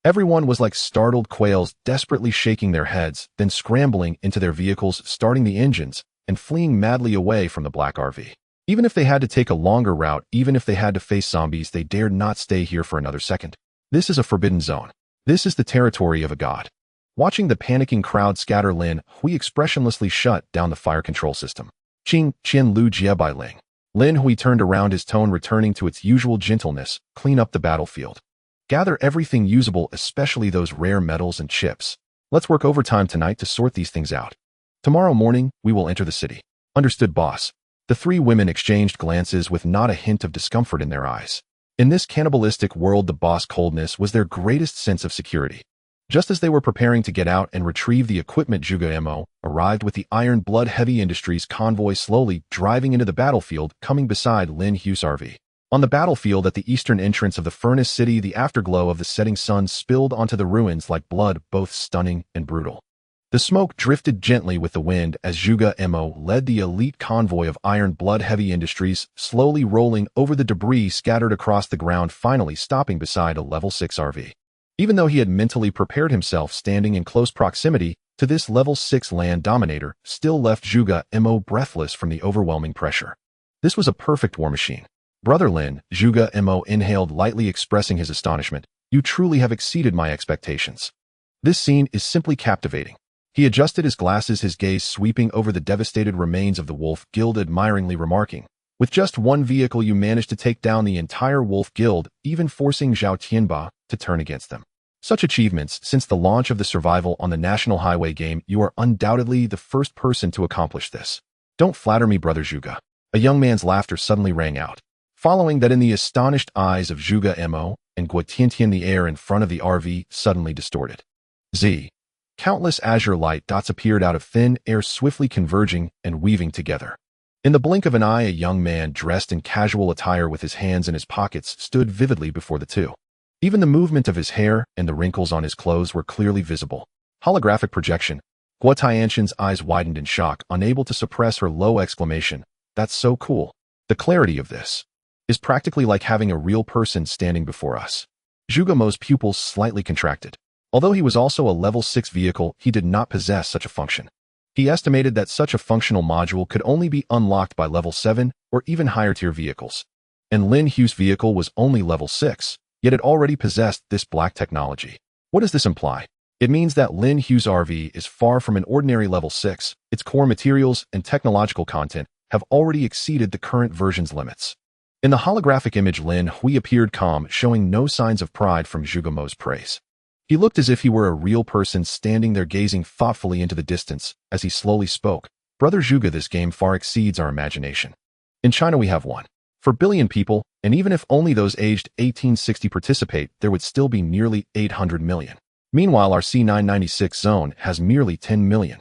Everyone was like startled quails, desperately shaking their heads, then scrambling into their vehicles, starting the engines, and fleeing madly away from the black RV. Even if they had to take a longer route, even if they had to face zombies, they dared not stay here for another second. This is a forbidden zone. This is the territory of a god. Watching the panicking crowd scatter, Lin Hui expressionlessly shut down the fire control system. Qing Qian Lu Jie Bai Ling. Lin Hui turned around, his tone returning to its usual gentleness. Clean up the battlefield. Gather everything usable, especially those rare metals and chips. Let's work overtime tonight to sort these things out. Tomorrow morning, we will enter the city. Understood, boss. The three women exchanged glances with not a hint of discomfort in their eyes. In this cannibalistic world, the boss' coldness was their greatest sense of security. Just as they were preparing to get out and retrieve the equipment, Zhuge Mo arrived with the Iron Blood Heavy Industries convoy, slowly driving into the battlefield, coming beside Lin Hui's RV. On the battlefield at the eastern entrance of the Furnace City, the afterglow of the setting sun spilled onto the ruins like blood, both stunning and brutal. The smoke drifted gently with the wind as Zhuge Mo led the elite convoy of Iron Blood Heavy Industries, slowly rolling over the debris scattered across the ground, finally stopping beside a level 6 RV. Even though he had mentally prepared himself, standing in close proximity to this level 6 land dominator still left Zhuge Mo breathless from the overwhelming pressure. This was a perfect war machine. Brother Lin, Zhuge Mo inhaled lightly, expressing his astonishment. You truly have exceeded my expectations. This scene is simply captivating. He adjusted his glasses, his gaze sweeping over the devastated remains of the Wolf Guild, admiringly remarking, with just one vehicle you managed to take down the entire Wolf Guild, even forcing Zhao Tianba to turn against them. Such achievements since the launch of the Survival on the National Highway game. You are undoubtedly the first person to accomplish this. Don't flatter me, brother Zhuge. A young man's laughter suddenly rang out. Following that, in the astonished eyes of Zhuge Mo and Guo Tiantian, the air in front of the RV suddenly distorted. Countless azure light dots appeared out of thin air, swiftly converging and weaving together. In the blink of an eye, a young man dressed in casual attire with his hands in his pockets stood vividly before the two. Even the movement of his hair and the wrinkles on his clothes were clearly visible. Holographic projection. Guo Tiantian's eyes widened in shock, unable to suppress her low exclamation. That's so cool. The clarity of this is practically like having a real person standing before us. Zhuge Mo's pupils slightly contracted. Although he was also a level 6 vehicle, he did not possess such a function. He estimated that such a functional module could only be unlocked by level 7 or even higher tier vehicles. And Lin Hui's vehicle was only level 6, yet it already possessed this black technology. What does this imply? It means that Lin Hui's RV is far from an ordinary level 6. Its core materials and technological content have already exceeded the current version's limits. In the holographic image, Lin Hui appeared calm, showing no signs of pride from Zhuge Mo's praise. He looked as if he were a real person standing there gazing thoughtfully into the distance as he slowly spoke. Brother Zhuge, this game far exceeds our imagination. In China we have 1 billion people, and even if only those aged 1860 participate, there would still be nearly 800 million. Meanwhile, our C996 zone has merely 10 million.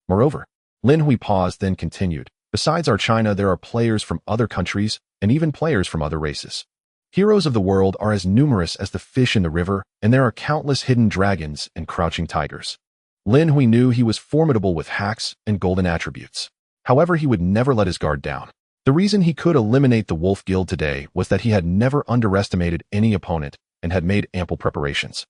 Moreover, Lin Hui paused, then continued. Besides our China, there are players from other countries and even players from other races. Heroes of the world are as numerous as the fish in the river, and there are countless hidden dragons and crouching tigers. Lin Hui knew he was formidable with hacks and golden attributes. However, he would never let his guard down. The reason he could eliminate the Wolf Guild today was that he had never underestimated any opponent and had made ample preparations.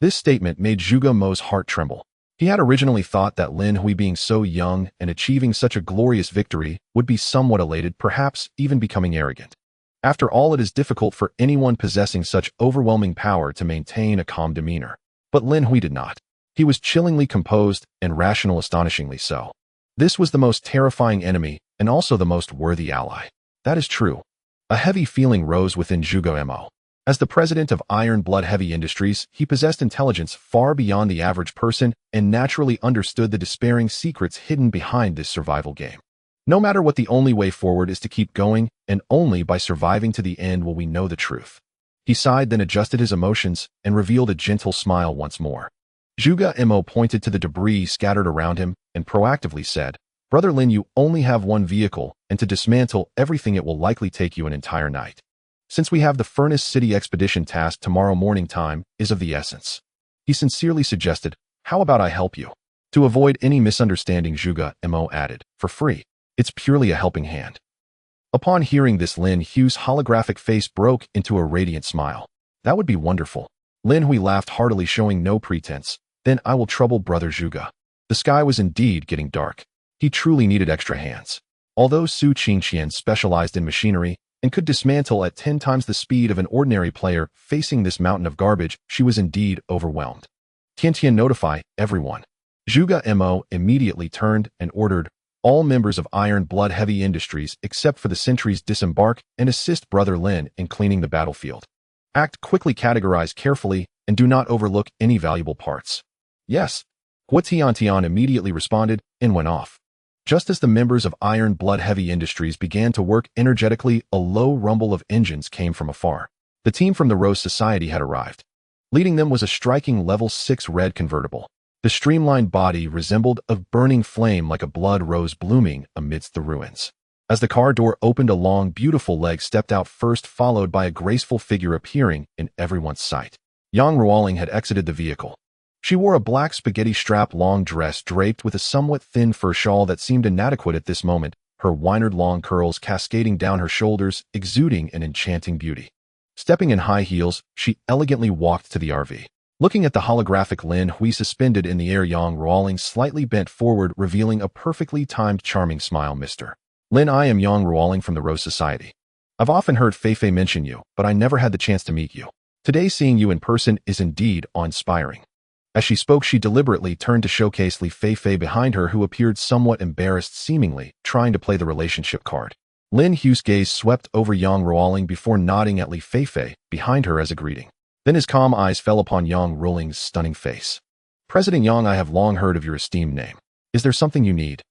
This statement made Zhuge Mo's heart tremble. He had originally thought that Lin Hui, being so young and achieving such a glorious victory, would be somewhat elated, perhaps even becoming arrogant. After all, it is difficult for anyone possessing such overwhelming power to maintain a calm demeanor. But Lin Hui did not. He was chillingly composed and rational, astonishingly so. This was the most terrifying enemy and also the most worthy ally. That is true. A heavy feeling rose within Zhuge Mo. As the president of Iron Blood Heavy Industries, he possessed intelligence far beyond the average person and naturally understood the despairing secrets hidden behind this survival game. No matter what, the only way forward is to keep going, and only by surviving to the end will we know the truth. He sighed, then adjusted his emotions and revealed a gentle smile once more. Zhuge Mo pointed to the debris scattered around him and proactively said, Brother Lin, you only have 1 vehicle, and to dismantle everything it will likely take you an entire night. Since we have the Furnace City expedition task tomorrow morning, time is of the essence. He sincerely suggested, how about I help you? To avoid any misunderstanding, Zhuge Mo added, for free. It's purely a helping hand. Upon hearing this, Lin Hui's holographic face broke into a radiant smile. That would be wonderful. Lin Hui laughed heartily, showing no pretense. Then I will trouble Brother Zhuge. The sky was indeed getting dark. He truly needed extra hands. Although Su Qingqian specialized in machinery and could dismantle at 10 times the speed of an ordinary player, facing this mountain of garbage, she was indeed overwhelmed. Tiantian, notify everyone. Zhuge Mo immediately turned and ordered, all members of Iron Blood Heavy Industries except for the sentries disembark and assist Brother Lin in cleaning the battlefield. Act quickly, categorize carefully, and do not overlook any valuable parts. Yes. Guo Tiantian immediately responded and went off. Just as the members of Iron Blood Heavy Industries began to work energetically, a low rumble of engines came from afar. The team from the Rose Society had arrived. Leading them was a striking level 6 red convertible. The streamlined body resembled a burning flame, like a blood rose blooming amidst the ruins. As the car door opened, a long, beautiful leg stepped out first, followed by a graceful figure appearing in everyone's sight. Yang Ruoling had exited the vehicle. She wore a black spaghetti strap long dress draped with a somewhat thin fur shawl that seemed inadequate at this moment, her wynard long curls cascading down her shoulders, exuding an enchanting beauty. Stepping in high heels, she elegantly walked to the RV. Looking at the holographic Lin Hui suspended in the air, Yang Ruoling slightly bent forward, revealing a perfectly timed charming smile. Mr. Lin, I am Yang Ruoling from the Rose Society. I've often heard Feifei mention you, but I never had the chance to meet you. Today, seeing you in person is indeed awe-inspiring. As she spoke, she deliberately turned to showcase Li Feifei behind her, who appeared somewhat embarrassed, seemingly trying to play the relationship card. Lin Hui's gaze swept over Yang Ruoling before nodding at Li Feifei behind her as a greeting. Then his calm eyes fell upon Yang Ruoling's stunning face. President Yang, I have long heard of your esteemed name. Is there something you need?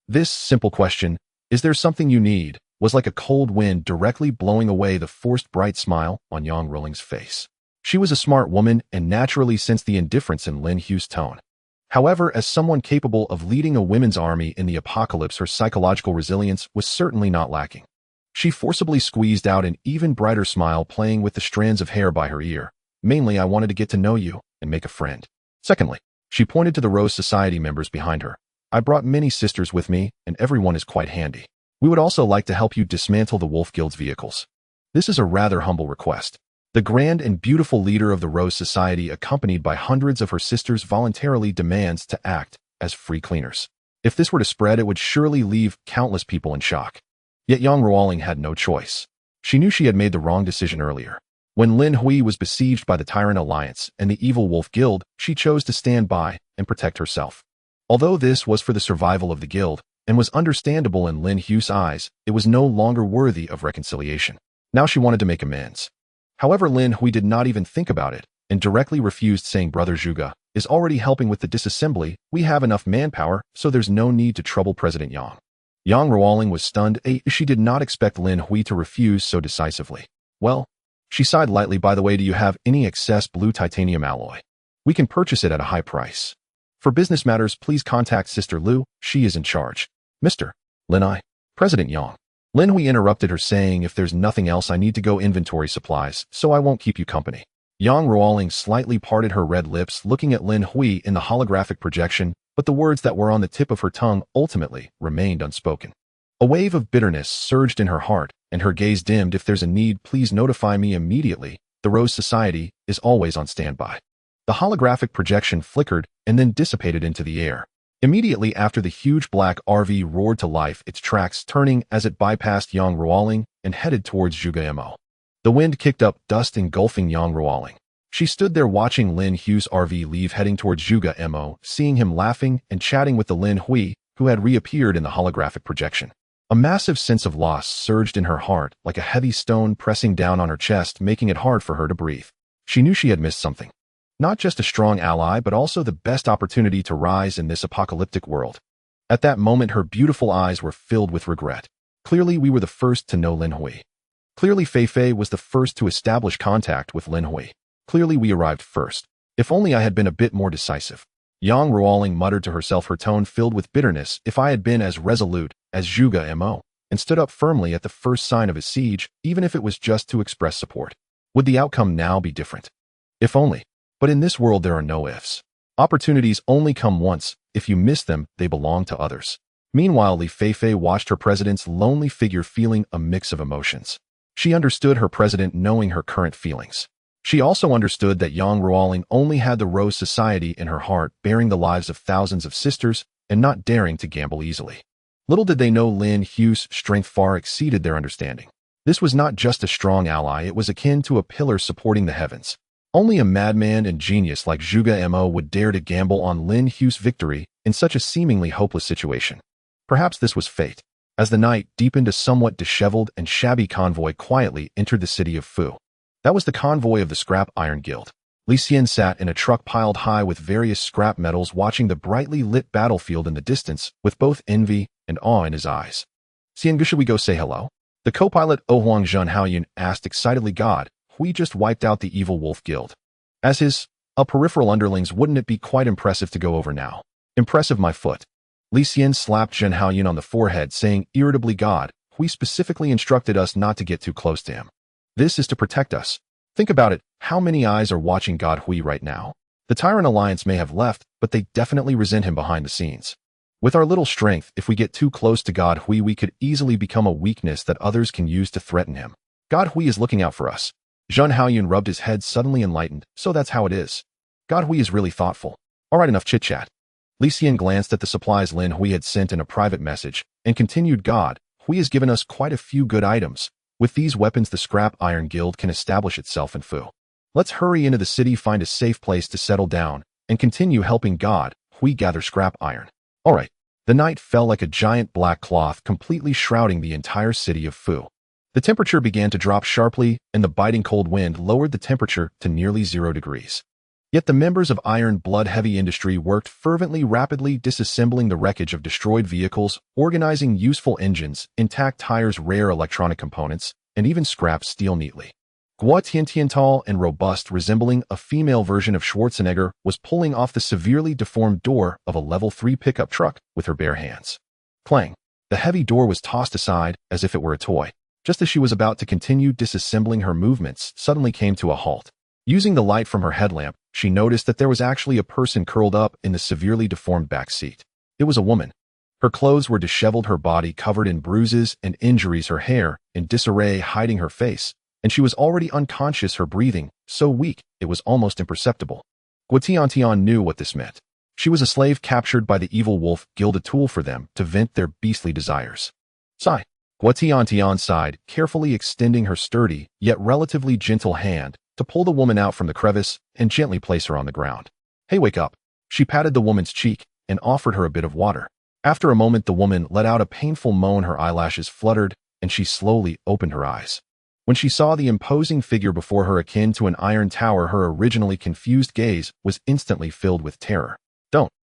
This simple question, is there something you need, was like a cold wind directly blowing away the forced bright smile on Yang Ruoling's face. She was a smart woman and naturally sensed the indifference in Lin Hui's tone. However, as someone capable of leading a women's army in the apocalypse, her psychological resilience was certainly not lacking. She forcibly squeezed out an even brighter smile, playing with the strands of hair by her ear. Mainly, I wanted to get to know you and make a friend. Secondly, she pointed to the Rose Society members behind her. I brought many sisters with me, and everyone is quite handy. We would also like to help you dismantle the Wolf Guild's vehicles. This is a rather humble request. The grand and beautiful leader of the Rose Society, accompanied by hundreds of her sisters, voluntarily demands to act as free cleaners. If this were to spread, it would surely leave countless people in shock. Yet Yang Ruoling had no choice. She knew she had made the wrong decision earlier. When Lin Hui was besieged by the Tyrant Alliance and the evil Wolf Guild, she chose to stand by and protect herself. Although this was for the survival of the guild and was understandable in Lin Hui's eyes, it was no longer worthy of reconciliation. Now she wanted to make amends. However, Lin Hui did not even think about it and directly refused, saying, Brother Zhuge is already helping with the disassembly. We have enough manpower, so there's no need to trouble President Yang. Yang Ruoling was stunned. She did not expect Lin Hui to refuse so decisively. Well, she sighed lightly. By the way, do you have any excess blue titanium alloy? We can purchase it at a high price. For business matters, please contact Sister Lu. She is in charge. Mr. Lin Hui. President Yang. Lin Hui interrupted her, saying, if there's nothing else, I need to go inventory supplies, so I won't keep you company. Yang Ruoling slightly parted her red lips, looking at Lin Hui in the holographic projection, but the words that were on the tip of her tongue ultimately remained unspoken. A wave of bitterness surged in her heart, and her gaze dimmed. If there's a need, please notify me immediately. The Rose Society is always on standby. The holographic projection flickered and then dissipated into the air. Immediately after, the huge black RV roared to life, its tracks turning as it bypassed Yang Ruoling and headed towards Zhuge Mo. The wind kicked up dust, engulfing Yang Ruoling. She stood there watching Lin Hui's RV leave, heading towards Zhuge Mo, seeing him laughing and chatting with the Lin Hui, who had reappeared in the holographic projection. A massive sense of loss surged in her heart, like a heavy stone pressing down on her chest, making it hard for her to breathe. She knew she had missed something. Not just a strong ally, but also the best opportunity to rise in this apocalyptic world. At that moment, her beautiful eyes were filled with regret. Clearly, we were the first to know Lin Hui. Clearly, Fei Fei was the first to establish contact with Lin Hui. Clearly, we arrived first. If only I had been a bit more decisive. Yang Ruoling muttered to herself, her tone filled with bitterness. If I had been as resolute as Zhuge Mo and stood up firmly at the first sign of a siege, even if it was just to express support, would the outcome now be different? If only. But in this world, there are no ifs. Opportunities only come once. If you miss them, they belong to others. Meanwhile, Li Feifei watched her president's lonely figure, feeling a mix of emotions. She understood her president, knowing her current feelings. She also understood that Yang Ruoling only had the Rose Society in her heart, bearing the lives of thousands of sisters and not daring to gamble easily. Little did they know Lin Hui's strength far exceeded their understanding. This was not just a strong ally, it was akin to a pillar supporting the heavens. Only a madman and genius like Zhuge Mo would dare to gamble on Lin Hui's victory in such a seemingly hopeless situation. Perhaps this was fate. As the night deepened, a somewhat disheveled and shabby convoy quietly entered the city of Fu. That was the convoy of the Scrap Iron Guild. Li Xian sat in a truck piled high with various scrap metals, watching the brightly lit battlefield in the distance with both envy and awe in his eyes. Xian, should we go say hello? The co-pilot Ohuang Zhen Haoyun asked excitedly. God, we just wiped out the evil Wolf Guild. As his peripheral underlings, wouldn't it be quite impressive to go over now? Impressive, my foot. Li Xian slapped Zhen Haoyun on the forehead, saying irritably, God, Hui specifically instructed us not to get too close to him. This is to protect us. Think about it, how many eyes are watching God Hui right now? The Tyrant Alliance may have left, but they definitely resent him behind the scenes. With our little strength, if we get too close to God Hui, we could easily become a weakness that others can use to threaten him. God Hui is looking out for us. Zhen Haoyun rubbed his head, suddenly enlightened. So that's how it is. God Hui is really thoughtful. All right, enough chit-chat. Li Xian glanced at the supplies Lin Hui had sent in a private message and continued, God Hui has given us quite a few good items. With these weapons, the Scrap Iron Guild can establish itself in Fu. Let's hurry into the city, find a safe place to settle down, and continue helping God Hui gather scrap iron. All right. The night fell like a giant black cloth, completely shrouding the entire city of Fu. The temperature began to drop sharply, and the biting cold wind lowered the temperature to nearly 0 degrees. Yet the members of Iron Blood Heavy Industry worked fervently, rapidly disassembling the wreckage of destroyed vehicles, organizing useful engines, intact tires, rare electronic components, and even scrap steel neatly. Gua Tiantian, and robust, resembling a female version of Schwarzenegger, was pulling off the severely deformed door of a level 3 pickup truck with her bare hands. Clang! The heavy door was tossed aside as if it were a toy. Just as she was about to continue disassembling, her movements suddenly came to a halt. Using the light from her headlamp, she noticed that there was actually a person curled up in the severely deformed back seat. It was a woman. Her clothes were disheveled, her body covered in bruises and injuries, her hair in disarray hiding her face, and she was already unconscious, her breathing so weak it was almost imperceptible. Gua Tiantian knew what this meant. She was a slave captured by the evil wolf guild, a tool for them to vent their beastly desires. Sigh. Gua Tiantian sighed, carefully extending her sturdy yet relatively gentle hand to pull the woman out from the crevice and gently place her on the ground. Hey, wake up. She patted the woman's cheek and offered her a bit of water. After a moment, the woman let out a painful moan, her eyelashes fluttered, and she slowly opened her eyes. When she saw the imposing figure before her, akin to an iron tower, her originally confused gaze was instantly filled with terror.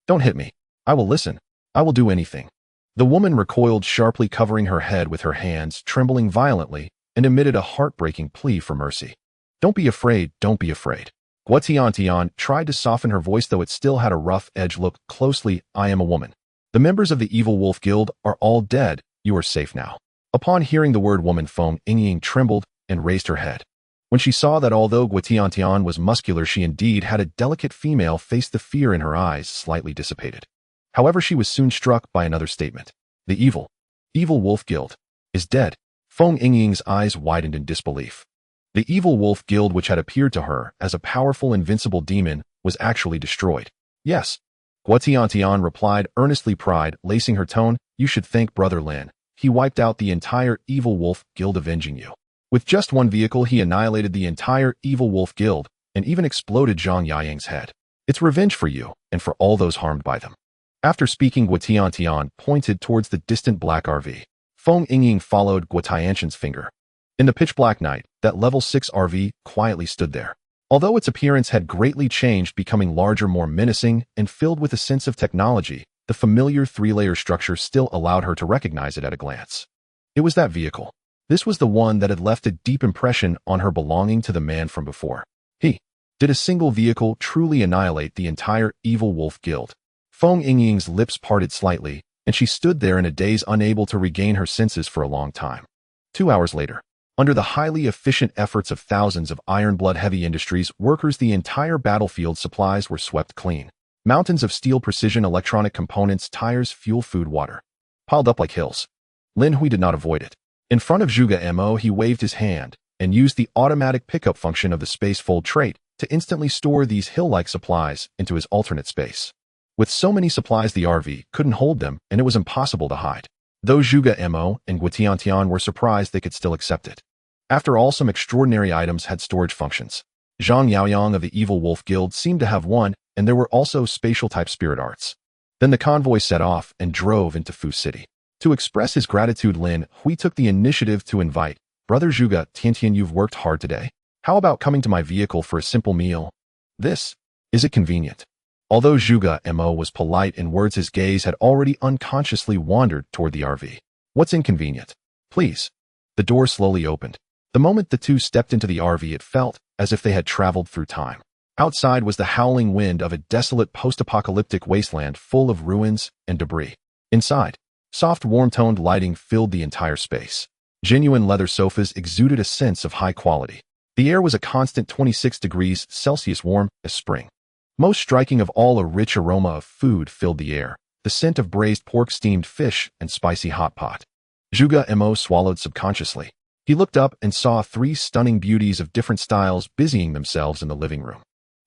Don't hit me. I will listen. I will do anything. The woman recoiled sharply, covering her head with her hands, trembling violently, and emitted a heartbreaking plea for mercy. Don't be afraid, don't be afraid. Gua Tiantian tried to soften her voice, though it still had a rough edge. Look closely, I am a woman. The members of the Evil Wolf Guild are all dead. You are safe now. Upon hearing the word woman, Feng Yingying trembled and raised her head. When she saw that although Gua Tiantian was muscular, she indeed had a delicate female face, the fear in her eyes slightly dissipated. However, she was soon struck by another statement. The Evil Wolf Guild is dead. Feng Yingying's eyes widened in disbelief. The Evil Wolf Guild, which had appeared to her as a powerful, invincible demon, was actually destroyed. Yes. Gua Tiantian replied earnestly, pride lacing her tone. You should thank Brother Lin. He wiped out the entire Evil Wolf Guild, avenging you. With just one vehicle, he annihilated the entire Evil Wolf Guild and even exploded Zhang Yayang's head. It's revenge for you and for all those harmed by them. After speaking, Gua Tiantian pointed towards the distant black RV. Feng Yingying followed Gua Tiantian's finger. In the pitch-black night, that level 6 RV quietly stood there. Although its appearance had greatly changed, becoming larger, more menacing, and filled with a sense of technology, the familiar 3-layer structure still allowed her to recognize it at a glance. It was that vehicle. This was the one that had left a deep impression on her, belonging to the man from before. Did a single vehicle truly annihilate the entire Evil Wolf Guild? Feng Yingying's lips parted slightly, and she stood there in a daze, unable to regain her senses for a long time. 2 hours later, under the highly efficient efforts of thousands of Iron Blood Heavy Industries workers, the entire battlefield supplies were swept clean. Mountains of steel, precision electronic components, tires, fuel, food, water, piled up like hills. Lin Hui did not avoid it. In front of Zhuge Mo, he waved his hand and used the automatic pickup function of the space fold trait to instantly store these hill-like supplies into his alternate space. With so many supplies, the RV couldn't hold them, and it was impossible to hide. Though Zhuge Mo and Gua Tiantian were surprised, they could still accept it. After all, some extraordinary items had storage functions. Zhang Yaoyang of the Evil Wolf Guild seemed to have one, and there were also spatial-type spirit arts. Then the convoy set off and drove into Fu City. To express his gratitude, Lin Hui took the initiative to invite, Brother Zhuge Tiantian, you've worked hard today. How about coming to my vehicle for a simple meal? Is it convenient? Although Zhuge Mo was polite in words, his gaze had already unconsciously wandered toward the RV. What's inconvenient? Please. The door slowly opened. The moment the two stepped into the RV, it felt as if they had traveled through time. Outside was the howling wind of a desolate post-apocalyptic wasteland full of ruins and debris. Inside, soft, warm-toned lighting filled the entire space. Genuine leather sofas exuded a sense of high quality. The air was a constant 26 degrees Celsius, warm as spring. Most striking of all, a rich aroma of food filled the air, the scent of braised pork, steamed fish, and spicy hot pot. Zhuge Mo swallowed subconsciously. He looked up and saw 3 stunning beauties of different styles busying themselves in the living room.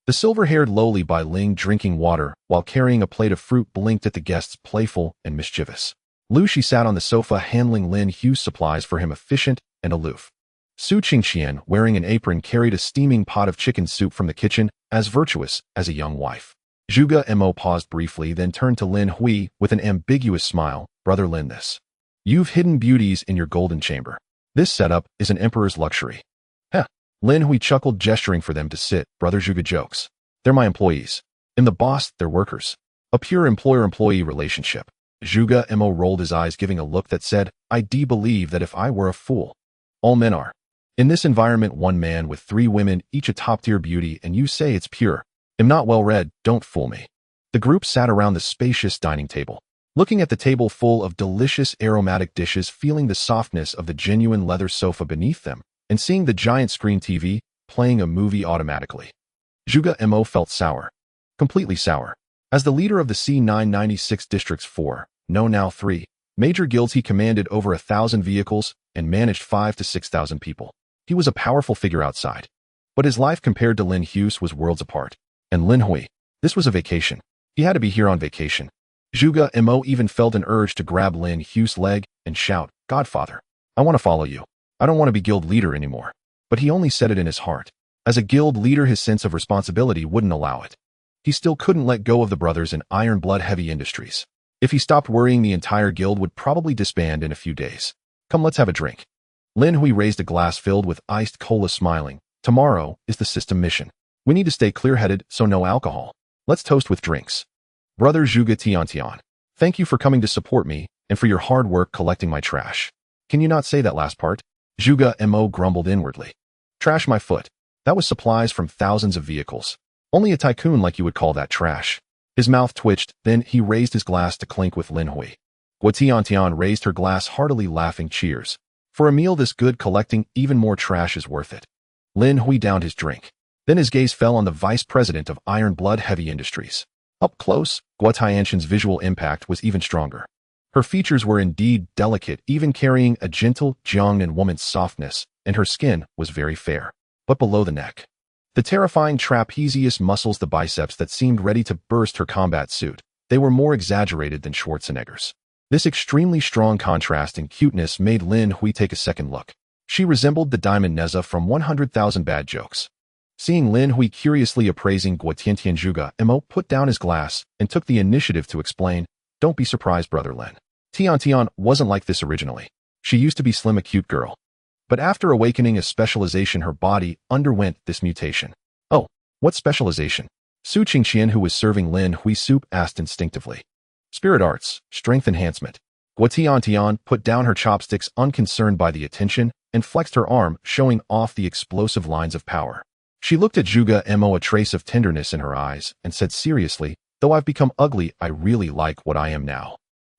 The silver-haired lowly Bai Ling, drinking water while carrying a plate of fruit, blinked at the guests, playful and mischievous. Lu Shi sat on the sofa handling Lin Hui's supplies for him, efficient and aloof. Su Qingxian, wearing an apron, carried a steaming pot of chicken soup from the kitchen, as virtuous as a young wife. Zhuge Mo paused briefly, then turned to Lin Hui with an ambiguous smile. Brother Lin, you've hidden beauties in your golden chamber. This setup is an emperor's luxury. Lin Hui chuckled, gesturing for them to sit. Brother Zhuge jokes. They're my employees. And the boss, they're workers. A pure employer-employee relationship. Zhuge Mo rolled his eyes, giving a look that said, I do believe that if I were a fool. All men are. In this environment, one man with 3 women, each a top-tier beauty, and you say it's pure. Am not well-read, don't fool me. The group sat around the spacious dining table, looking at the table full of delicious aromatic dishes, feeling the softness of the genuine leather sofa beneath them, and seeing the giant screen TV playing a movie automatically. Zhuge Mo felt sour. Completely sour. As the leader of the C996 District's 4, no now 3, major guilds, he commanded over 1,000 vehicles and managed 5,000 to 6,000 people. He was a powerful figure outside. But his life compared to Lin Hui's was worlds apart. And Lin Hui, this was a vacation. He had to be here on vacation. Zhuge Mo even felt an urge to grab Lin Hui's leg and shout, Godfather, I want to follow you. I don't want to be guild leader anymore. But he only said it in his heart. As a guild leader, his sense of responsibility wouldn't allow it. He still couldn't let go of the brothers in Iron Blood Heavy Industries. If he stopped worrying, the entire guild would probably disband in a few days. Come, let's have a drink. Lin Hui raised a glass filled with iced cola, smiling. Tomorrow is the system mission. We need to stay clear-headed, so no alcohol. Let's toast with drinks. Brother Zhuge Tian, thank you for coming to support me and for your hard work collecting my trash. Can you not say that last part? Zhuge Mo grumbled inwardly. Trash, my foot. That was supplies from thousands of vehicles. Only a tycoon like you would call that trash. His mouth twitched, then he raised his glass to clink with Lin Hui. Tian raised her glass heartily, laughing cheers. For a meal this good, collecting even more trash is worth it. Lin Hui downed his drink. Then his gaze fell on the vice president of Iron Blood Heavy Industries. Up close, Tian's visual impact was even stronger. Her features were indeed delicate, even carrying a gentle Jiangnan woman's softness, and her skin was very fair. But below the neck, the terrifying trapezius muscles, the biceps that seemed ready to burst her combat suit, they were more exaggerated than Schwarzenegger's. This extremely strong contrast in cuteness made Lin Hui take a second look. She resembled the Diamond Neza from 100,000 Bad Jokes. Seeing Lin Hui curiously appraising Guotiantian, Zhuge Mo put down his glass and took the initiative to explain, Don't be surprised, Brother Lin. Tian wasn't like this originally. She used to be slim, a cute girl. But after awakening a specialization, her body underwent this mutation. Oh, what specialization? Su Qingqian, who was serving Lin Hui soup, asked instinctively. Spirit arts, strength enhancement. Guotian put down her chopsticks, unconcerned by the attention, and flexed her arm, showing off the explosive lines of power. She looked at Zhuge Mo, a trace of tenderness in her eyes, and said seriously, Though I've become ugly, I really like what I am now.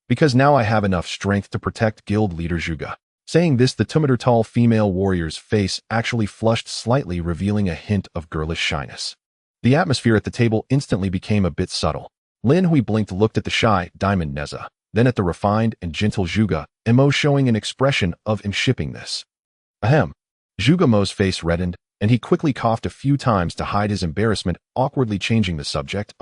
Because now I have enough strength to protect guild leader Zhuge. Saying this, the 2-meter tall female warrior's face actually flushed slightly, revealing a hint of girlish shyness. The atmosphere at the table instantly became a bit subtle. Lin Hui blinked, looked at the shy Diamond Neza, then at the refined and gentle Zhuge Mo, showing an expression of "I'm shipping this." Ahem. Zhuge Mo's face reddened, and he quickly coughed a few times to hide his embarrassment, awkwardly changing the subject.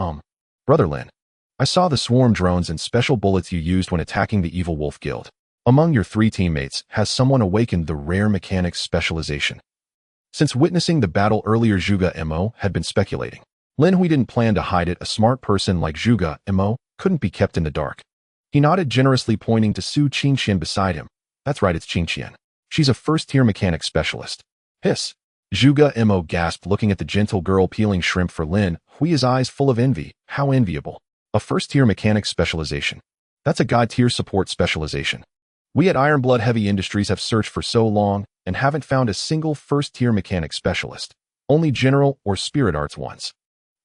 Brother Lin, I saw the swarm drones and special bullets you used when attacking the Evil Wolf Guild. Among your 3 teammates, has someone awakened the rare mechanics specialization? Since witnessing the battle earlier, Zhuge Mo had been speculating. Lin Hui didn't plan to hide it. A smart person like Zhuge Mo couldn't be kept in the dark. He nodded generously, pointing to Su Qingqian beside him. That's right, it's Qingqian. She's a first-tier mechanics specialist. Hiss. Zhuge Mo gasped, looking at the gentle girl peeling shrimp for Lin Hui, his eyes full of envy. How enviable. A first-tier mechanics specialization. That's a god-tier support specialization. We at Iron Blood Heavy Industries have searched for so long and haven't found a single first-tier mechanic specialist, only general or spirit arts ones.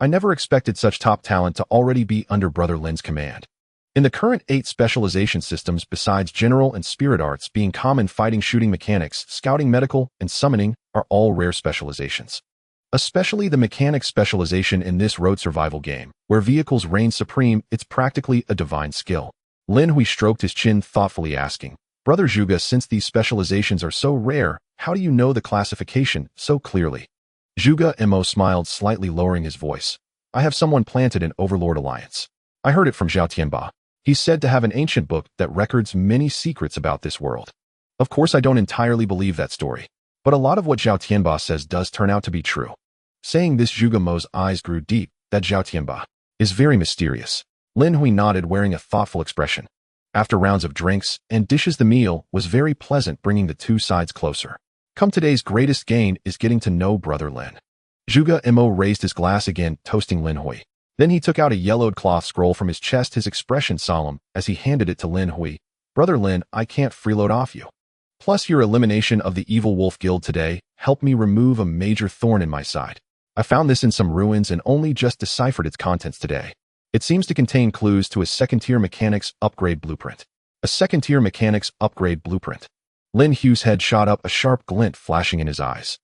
I never expected such top talent to already be under Brother Lin's command. In the current 8 specialization systems, besides general and spirit arts being common, fighting, shooting, mechanics, scouting, medical, and summoning are all rare specializations. Especially the mechanics specialization in this road survival game, where vehicles reign supreme, it's practically a divine skill. Lin Hui stroked his chin thoughtfully, asking, Brother Zhuge, since these specializations are so rare, how do you know the classification so clearly? Zhuge Mo smiled slightly, lowering his voice. I have someone planted in Overlord Alliance. I heard it from Zhao Tianba. He's said to have an ancient book that records many secrets about this world. Of course, I don't entirely believe that story, but a lot of what Zhao Tianba says does turn out to be true. Saying this, Zhuge Mo's eyes grew deep. That Zhao Tianba is very mysterious. Lin Hui nodded, wearing a thoughtful expression. After rounds of drinks and dishes, the meal was very pleasant, bringing the 2 sides closer. Come, today's greatest gain is getting to know Brother Lin. Zhuge Mo raised his glass again, toasting Lin Hui. Then he took out a yellowed cloth scroll from his chest, his expression solemn, as he handed it to Lin Hui. Brother Lin, I can't freeload off you. Plus your elimination of the evil wolf guild today helped me remove a major thorn in my side. I found this in some ruins and only just deciphered its contents today. It seems to contain clues to a second-tier mechanics upgrade blueprint. A second-tier mechanics upgrade blueprint. Lin Hui's head shot up, a sharp glint flashing in his eyes.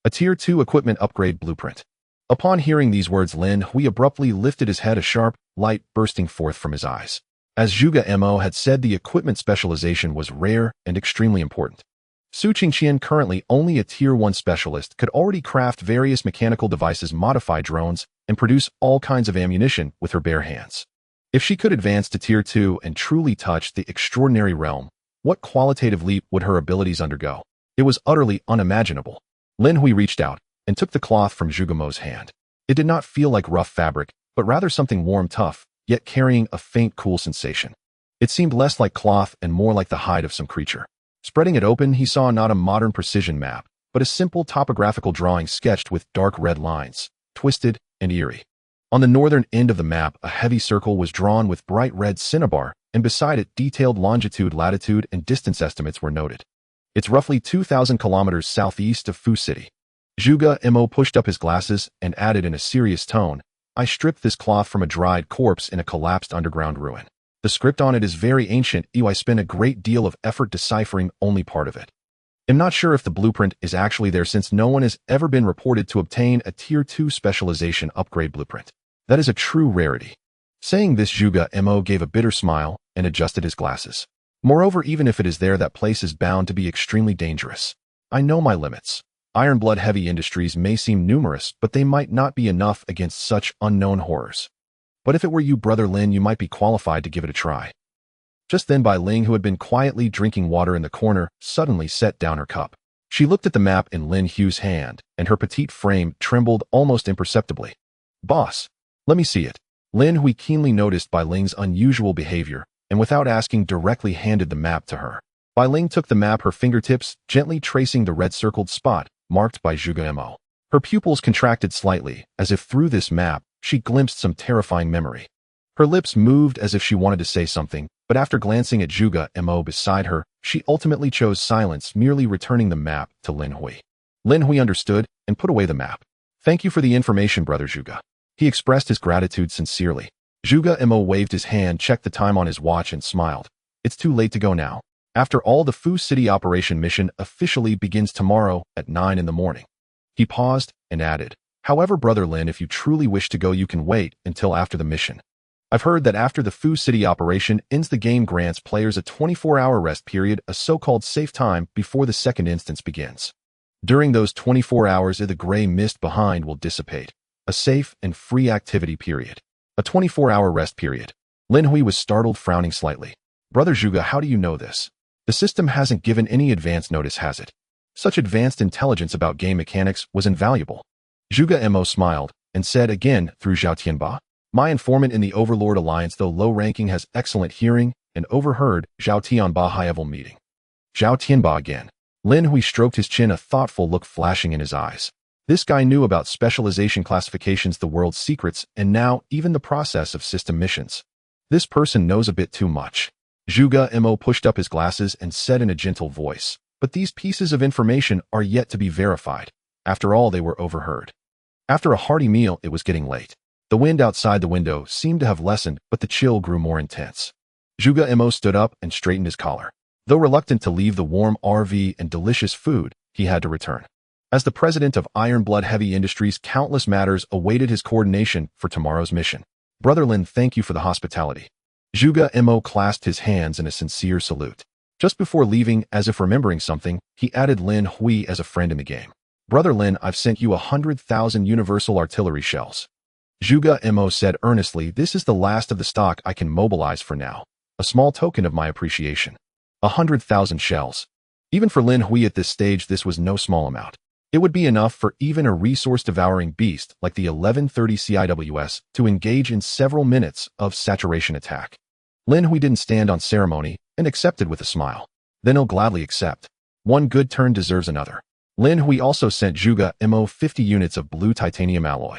A Tier 2 equipment upgrade blueprint. Upon hearing these words, Lin Hui abruptly lifted his head, a sharp light bursting forth from his eyes. As Zhuge Mo had said, the equipment specialization was rare and extremely important. Su Qingqian, currently only a Tier 1 specialist, could already craft various mechanical devices, modify drones, and produce all kinds of ammunition with her bare hands. If she could advance to Tier 2 and truly touch the extraordinary realm, what qualitative leap would her abilities undergo? It was utterly unimaginable. Lin Hui reached out and took the cloth from Zhuge Mo's hand. It did not feel like rough fabric, but rather something warm, tough, yet carrying a faint cool sensation. It seemed less like cloth and more like the hide of some creature. Spreading it open, he saw not a modern precision map, but a simple topographical drawing sketched with dark red lines, twisted and eerie. On the northern end of the map, a heavy circle was drawn with bright red cinnabar, and beside it, detailed longitude, latitude, and distance estimates were noted. It's roughly 2,000 kilometers southeast of Fu City. Zhuge Mo pushed up his glasses and added in a serious tone, I stripped this cloth from a dried corpse in a collapsed underground ruin. The script on it is very ancient. I spent a great deal of effort deciphering only part of it. I'm not sure if the blueprint is actually there, since no one has ever been reported to obtain a Tier 2 specialization upgrade blueprint. That is a true rarity. Saying this, Zhuge Mo gave a bitter smile and adjusted his glasses. Moreover, even if it is there, that place is bound to be extremely dangerous. I know my limits. Ironblood heavy industries may seem numerous, but they might not be enough against such unknown horrors. But if it were you, Brother Lin, you might be qualified to give it a try. Just then, Bai Ling, who had been quietly drinking water in the corner, suddenly set down her cup. She looked at the map in Lin Hui's hand, and her petite frame trembled almost imperceptibly. Boss, let me see it. Lin Hui keenly noticed Bai Ling's unusual behavior, and without asking, directly handed the map to her. Bai Ling took the map, her fingertips gently tracing the red-circled spot marked by Zhuge Mo. Her pupils contracted slightly, as if through this map she glimpsed some terrifying memory. Her lips moved as if she wanted to say something, but after glancing at Zhuge Mo beside her, she ultimately chose silence, merely returning the map to Lin Hui. Lin Hui understood and put away the map. Thank you for the information, Brother Zhuge. He expressed his gratitude sincerely. Zhuge Mo waved his hand, checked the time on his watch, and smiled. It's too late to go now. After all, the Fu City operation mission officially begins tomorrow at 9 in the morning. He paused and added, however, Brother Lin, if you truly wish to go, you can wait until after the mission. I've heard that after the Fu City operation ends, the game grants players a 24-hour rest period, a so-called safe time before the second instance begins. During those 24 hours, the gray mist behind will dissipate. A safe and free activity period. A 24-hour rest period. Lin Hui was startled, frowning slightly. Brother Zhuge, how do you know this? The system hasn't given any advance notice, has it? Such advanced intelligence about game mechanics was invaluable. Zhuge Mo smiled and said again through Zhao Tianba, my informant in the Overlord Alliance, though low-ranking, has excellent hearing and overheard Zhao Tianba high-level meeting. Zhao Tianba again. Lin Hui stroked his chin, a thoughtful look flashing in his eyes. This guy knew about specialization classifications, the world's secrets, and now even the process of system missions. This person knows a bit too much. Zhuge Mo pushed up his glasses and said in a gentle voice, but these pieces of information are yet to be verified. After all, they were overheard. After a hearty meal, it was getting late. The wind outside the window seemed to have lessened, but the chill grew more intense. Zhuge Mo stood up and straightened his collar. Though reluctant to leave the warm RV and delicious food, he had to return. As the president of Ironblood Heavy Industries, countless matters awaited his coordination for tomorrow's mission. Brother Lin, thank you for the hospitality. Zhuge Mo clasped his hands in a sincere salute. Just before leaving, as if remembering something, he added Lin Hui as a friend in the game. Brother Lin, I've sent you 100,000 universal artillery shells. Zhuge Mo said earnestly, this is the last of the stock I can mobilize for now. A small token of my appreciation. 100,000 shells. Even for Lin Hui at this stage, this was no small amount. It would be enough for even a resource-devouring beast like the 1130 CIWS to engage in several minutes of saturation attack. Lin Hui didn't stand on ceremony and accepted with a smile. Then he'll gladly accept. One good turn deserves another. Lin Hui also sent Zhuge Mo 50 units of blue titanium alloy.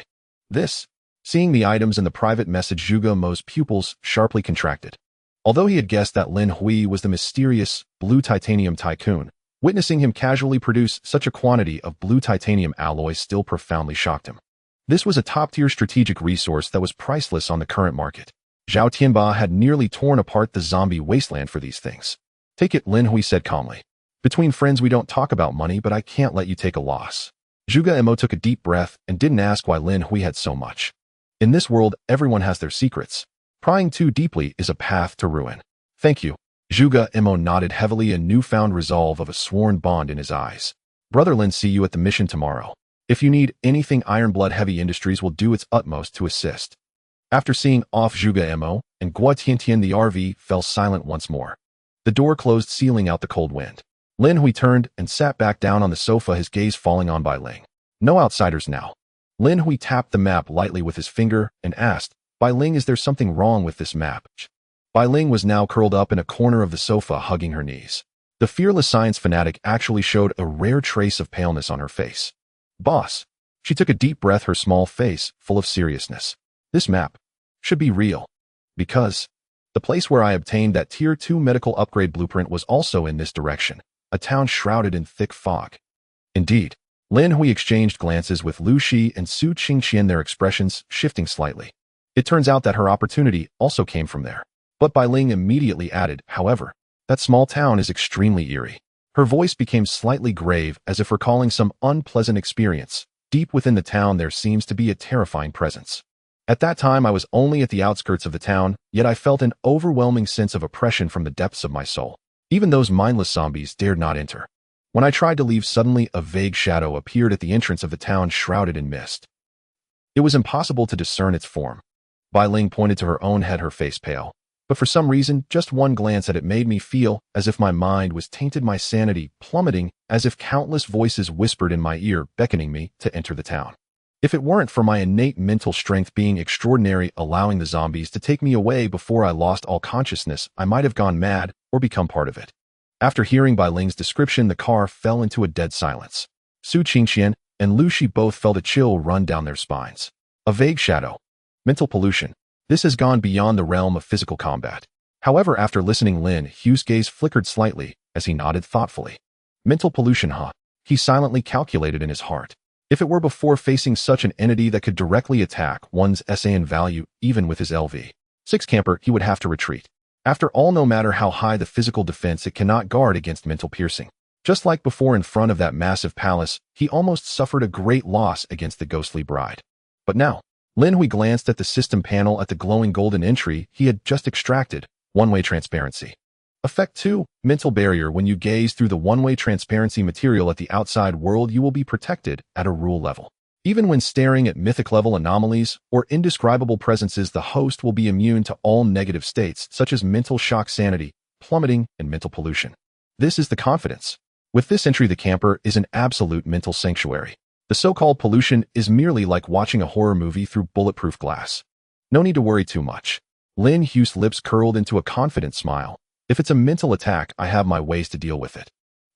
Seeing the items in the private message, Zhuge Mo's pupils sharply contracted. Although he had guessed that Lin Hui was the mysterious blue titanium tycoon, witnessing him casually produce such a quantity of blue titanium alloy still profoundly shocked him. This was a top-tier strategic resource that was priceless on the current market. Zhao Tianba had nearly torn apart the zombie wasteland for these things. Take it, Lin Hui said calmly. Between friends we don't talk about money, but I can't let you take a loss. Zhuge Mo took a deep breath and didn't ask why Lin Hui had so much. In this world, everyone has their secrets. Prying too deeply is a path to ruin. Thank you. Zhuge Mo nodded heavily, a newfound resolve of a sworn bond in his eyes. Brother Lin, see you at the mission tomorrow. If you need anything, Ironblood Heavy Industries will do its utmost to assist. After seeing off Zhuge Mo and Guo Tiantian, the RV fell silent once more. The door closed, sealing out the cold wind. Lin Hui turned and sat back down on the sofa, his gaze falling on Bai Ling. No outsiders now. Lin Hui tapped the map lightly with his finger and asked, Bai Ling, is there something wrong with this map? Bai Ling was now curled up in a corner of the sofa, hugging her knees. The fearless science fanatic actually showed a rare trace of paleness on her face. Boss. She took a deep breath, her small face full of seriousness. This map should be real. Because the place where I obtained that Tier 2 medical upgrade blueprint was also in this direction, a town shrouded in thick fog. Indeed. Lin Hui exchanged glances with Lu Shi and Su Qingqian, their expressions shifting slightly. It turns out that her opportunity also came from there. But Bai Ling immediately added, however, that small town is extremely eerie. Her voice became slightly grave, as if recalling some unpleasant experience. Deep within the town there seems to be a terrifying presence. At that time I was only at the outskirts of the town, yet I felt an overwhelming sense of oppression from the depths of my soul. Even those mindless zombies dared not enter. When I tried to leave, suddenly a vague shadow appeared at the entrance of the town, shrouded in mist. It was impossible to discern its form. Bai Ling pointed to her own head, her face pale. But for some reason, just one glance at it made me feel as if my mind was tainted, my sanity plummeting, as if countless voices whispered in my ear, beckoning me to enter the town. If it weren't for my innate mental strength being extraordinary, allowing the zombies to take me away before I lost all consciousness, I might have gone mad or become part of it. After hearing Bai Ling's description, the car fell into a dead silence. Su Qingqian and Lu Shi both felt a chill run down their spines. A vague shadow. Mental pollution. This has gone beyond the realm of physical combat. However, after listening, Lin Hui's gaze flickered slightly as he nodded thoughtfully. Mental pollution, huh? He silently calculated in his heart. If it were before facing such an entity that could directly attack one's SAN value, even with his LV6 camper, he would have to retreat. After all, no matter how high the physical defense, it cannot guard against mental piercing. Just like before in front of that massive palace, he almost suffered a great loss against the ghostly bride. But now, Lin Hui glanced at the system panel, at the glowing golden entry he had just extracted. One-way transparency. Effect 2, mental barrier. When you gaze through the one-way transparency material at the outside world, you will be protected at a rule level. Even when staring at mythic-level anomalies or indescribable presences, the host will be immune to all negative states, such as mental shock, sanity plummeting, and mental pollution. This is the confidence. With this entry, the camper is an absolute mental sanctuary. The so-called pollution is merely like watching a horror movie through bulletproof glass. No need to worry too much. Lin Hui's lips curled into a confident smile. If it's a mental attack, I have my ways to deal with it.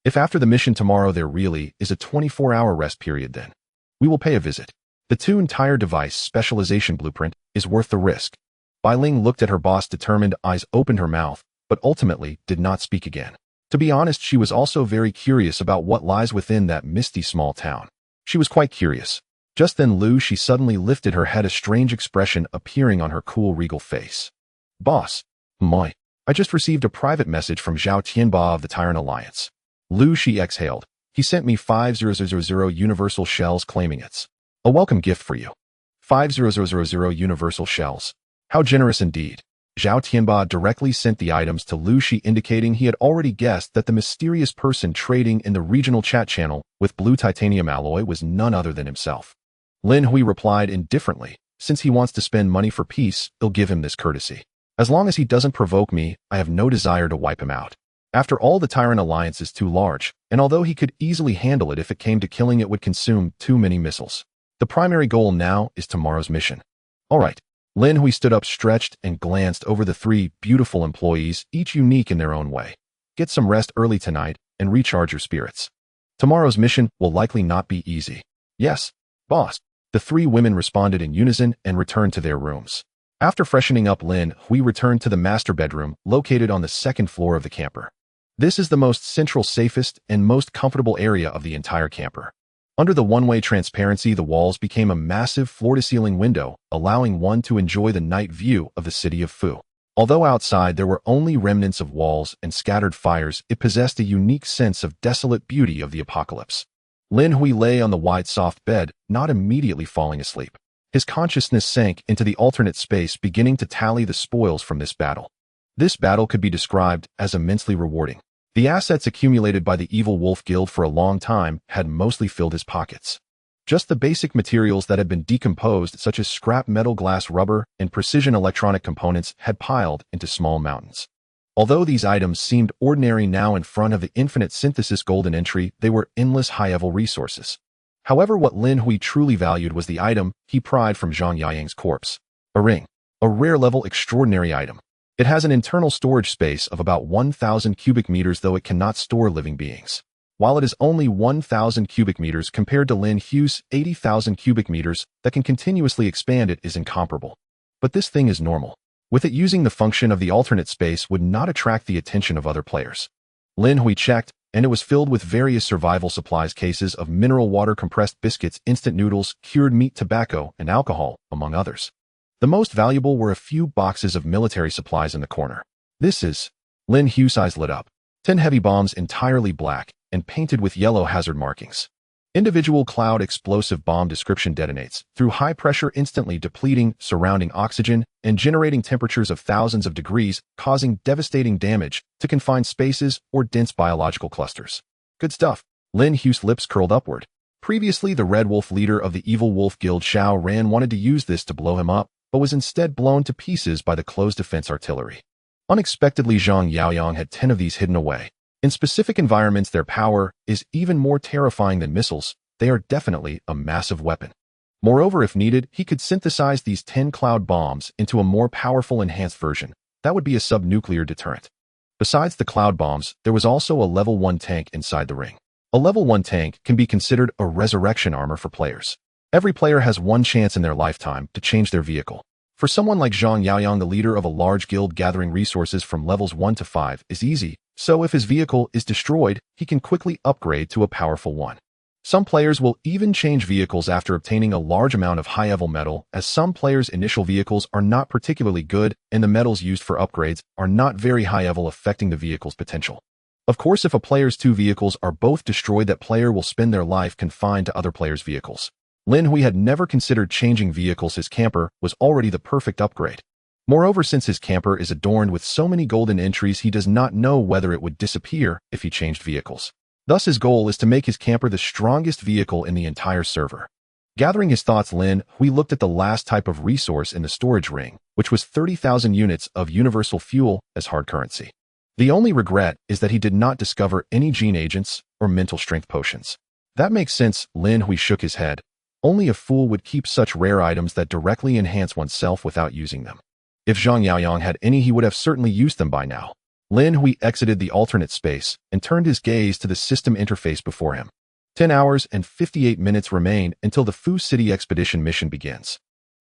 If after the mission tomorrow there really is a 24-hour rest period, then we will pay a visit. The 2 entire device specialization blueprint is worth the risk. Bai Ling looked at her boss, determined eyes opened her mouth, but ultimately did not speak again. To be honest, she was also very curious about what lies within that misty small town. She was quite curious. Just then Lu Shi suddenly lifted her head, a strange expression appearing on her cool, regal face. Boss. Moi. I just received a private message from Zhao Tianba of the Tyrant Alliance. Lu Shi exhaled. He sent me 5000 universal shells, claiming it's a welcome gift for you. 5000 universal shells. How generous indeed. Zhao Tianba directly sent the items to Lu Shi, indicating he had already guessed that the mysterious person trading in the regional chat channel with blue titanium alloy was none other than himself. Lin Hui replied indifferently, since he wants to spend money for peace, I'll give him this courtesy. As long as he doesn't provoke me, I have no desire to wipe him out. After all, the Tyrant Alliance is too large, and although he could easily handle it if it came to killing, it would consume too many missiles. The primary goal now is tomorrow's mission. All right. Lin Hui stood up, stretched, and glanced over the 3 beautiful employees, each unique in their own way. Get some rest early tonight and recharge your spirits. Tomorrow's mission will likely not be easy. Yes, boss. The three women responded in unison and returned to their rooms. After freshening up, Lin Hui returned to the master bedroom located on the second floor of the camper. This is the most central, safest, and most comfortable area of the entire camper. Under the one-way transparency, the walls became a massive floor-to-ceiling window, allowing one to enjoy the night view of the city of Fu. Although outside there were only remnants of walls and scattered fires, it possessed a unique sense of desolate beauty of the apocalypse. Lin Hui lay on the wide, soft bed, not immediately falling asleep. His consciousness sank into the alternate space, beginning to tally the spoils from this battle. This battle could be described as immensely rewarding. The assets accumulated by the Evil Wolf Guild for a long time had mostly filled his pockets. Just the basic materials that had been decomposed, such as scrap metal, glass, rubber, and precision electronic components, had piled into small mountains. Although these items seemed ordinary now in front of the infinite synthesis golden entry, they were endless high-level resources. However, what Lin Hui truly valued was the item he pried from Zhang Yaoyang's corpse. A ring. A rare-level extraordinary item. It has an internal storage space of about 1,000 cubic meters, though it cannot store living beings. While it is only 1,000 cubic meters compared to Lin Hui's 80,000 cubic meters that can continuously expand, it is incomparable. But this thing is normal. With it using the function of the alternate space would not attract the attention of other players. Lin Hui checked, and it was filled with various survival supplies, cases of mineral water, compressed biscuits, instant noodles, cured meat, tobacco, and alcohol, among others. The most valuable were a few boxes of military supplies in the corner. This is... Lin Hui's eyes lit up. 10 heavy bombs, entirely black and painted with yellow hazard markings. Individual cloud explosive bomb description detonates through high pressure, instantly depleting surrounding oxygen and generating temperatures of thousands of degrees, causing devastating damage to confined spaces or dense biological clusters. Good stuff. Lin Hui's lips curled upward. Previously, the Red Wolf leader of the Evil Wolf Guild, Xiao Ran, wanted to use this to blow him up, but was instead blown to pieces by the closed defense artillery. Unexpectedly, Zhang Yaoyang had 10 of these hidden away. In specific environments, their power is even more terrifying than missiles. They are definitely a massive weapon. Moreover, if needed, he could synthesize these 10 cloud bombs into a more powerful, enhanced version. That would be a sub-nuclear deterrent. Besides the cloud bombs, there was also a level 1 tank inside the ring. A level 1 tank can be considered a resurrection armor for players. Every player has one chance in their lifetime to change their vehicle. For someone like Zhang Yaoyang, the leader of a large guild, gathering resources from levels 1 to 5 is easy, so if his vehicle is destroyed, he can quickly upgrade to a powerful one. Some players will even change vehicles after obtaining a large amount of high-level metal, as some players' initial vehicles are not particularly good and the metals used for upgrades are not very high-level, affecting the vehicle's potential. Of course, if a player's two vehicles are both destroyed, that player will spend their life confined to other players' vehicles. Lin Hui had never considered changing vehicles. His camper was already the perfect upgrade. Moreover, since his camper is adorned with so many golden entries, he does not know whether it would disappear if he changed vehicles. Thus, his goal is to make his camper the strongest vehicle in the entire server. Gathering his thoughts, Lin Hui looked at the last type of resource in the storage ring, which was 30,000 units of universal fuel as hard currency. The only regret is that he did not discover any gene agents or mental strength potions. That makes sense. Lin Hui shook his head. Only a fool would keep such rare items that directly enhance oneself without using them. If Zhang Yaoyang had any, he would have certainly used them by now. Lin Hui exited the alternate space and turned his gaze to the system interface before him. 10 hours and 58 minutes remain until the Fu City expedition mission begins.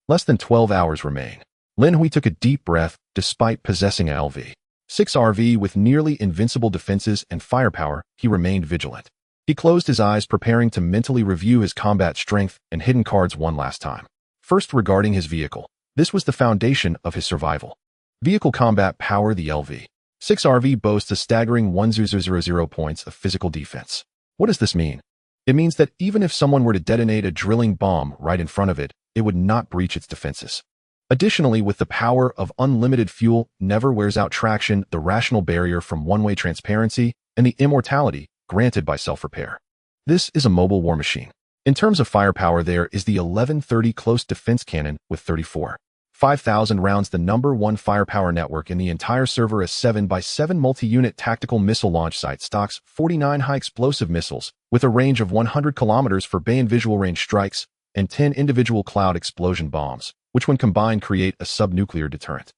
Less than 12 hours remain. Lin Hui took a deep breath. Despite possessing a LV 6 RV with nearly invincible defenses and firepower, he remained vigilant. He closed his eyes, preparing to mentally review his combat strength and hidden cards one last time. First, regarding his vehicle. This was the foundation of his survival. Vehicle combat power. The LV 6 RV boasts a staggering 1000 points of physical defense. What does this mean? It means that even if someone were to detonate a drilling bomb right in front of it, it would not breach its defenses. Additionally, with the power of unlimited fuel, never wears out traction, the rational barrier from one-way transparency, and the immortality granted by self-repair. This is a mobile war machine. In terms of firepower, there is the 1130 close defense cannon with 5,000 rounds, the number one firepower network in the entire server. A 7x7 multi-unit tactical missile launch site stocks 49 high-explosive missiles with a range of 100 kilometers for bay and visual range strikes, and 10 individual cloud explosion bombs, which when combined create a sub-nuclear deterrent.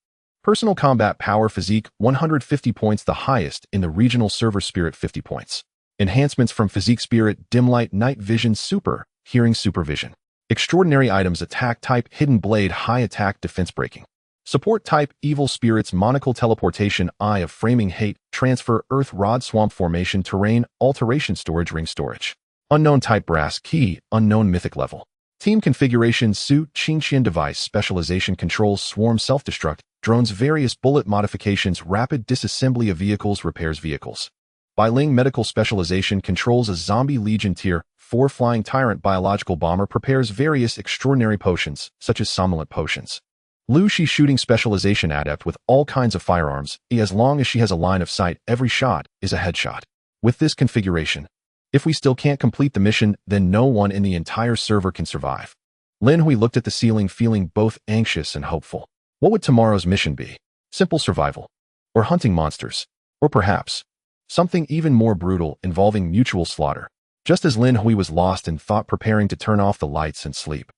Personal combat power. Physique 150 points, the highest in the regional server. Spirit 50 points. Enhancements from Physique Spirit, Dim Light, Night Vision Super, Hearing Supervision. Extraordinary items: Attack Type, Hidden Blade, High Attack, Defense Breaking. Support Type, Evil Spirits, Monocle, Teleportation, Eye of Framing Hate, Transfer, Earth Rod, Swamp Formation, Terrain, Alteration, Storage, Ring Storage. Unknown Type, Brass Key, Unknown Mythic Level. Team Configuration: Suit, Qingqian Device, Specialization, Controls, Swarm, Self-Destruct, Drones, Various Bullet Modifications, Rapid Disassembly of Vehicles, Repairs Vehicles. Bai Ling Medical Specialization, controls a Zombie Legion Tier 4 Flying Tyrant Biological Bomber, prepares various extraordinary potions, such as somnolent potions. Lu Shi Shooting Specialization, adept with all kinds of firearms, as long as she has a line of sight, every shot is a headshot. With this configuration, if we still can't complete the mission, then no one in the entire server can survive. Lin Hui looked at the ceiling, feeling both anxious and hopeful. What would tomorrow's mission be? Simple survival? Or hunting monsters? Or perhaps something even more brutal, involving mutual slaughter? Just as Lin Hui was lost in thought, preparing to turn off the lights and sleep.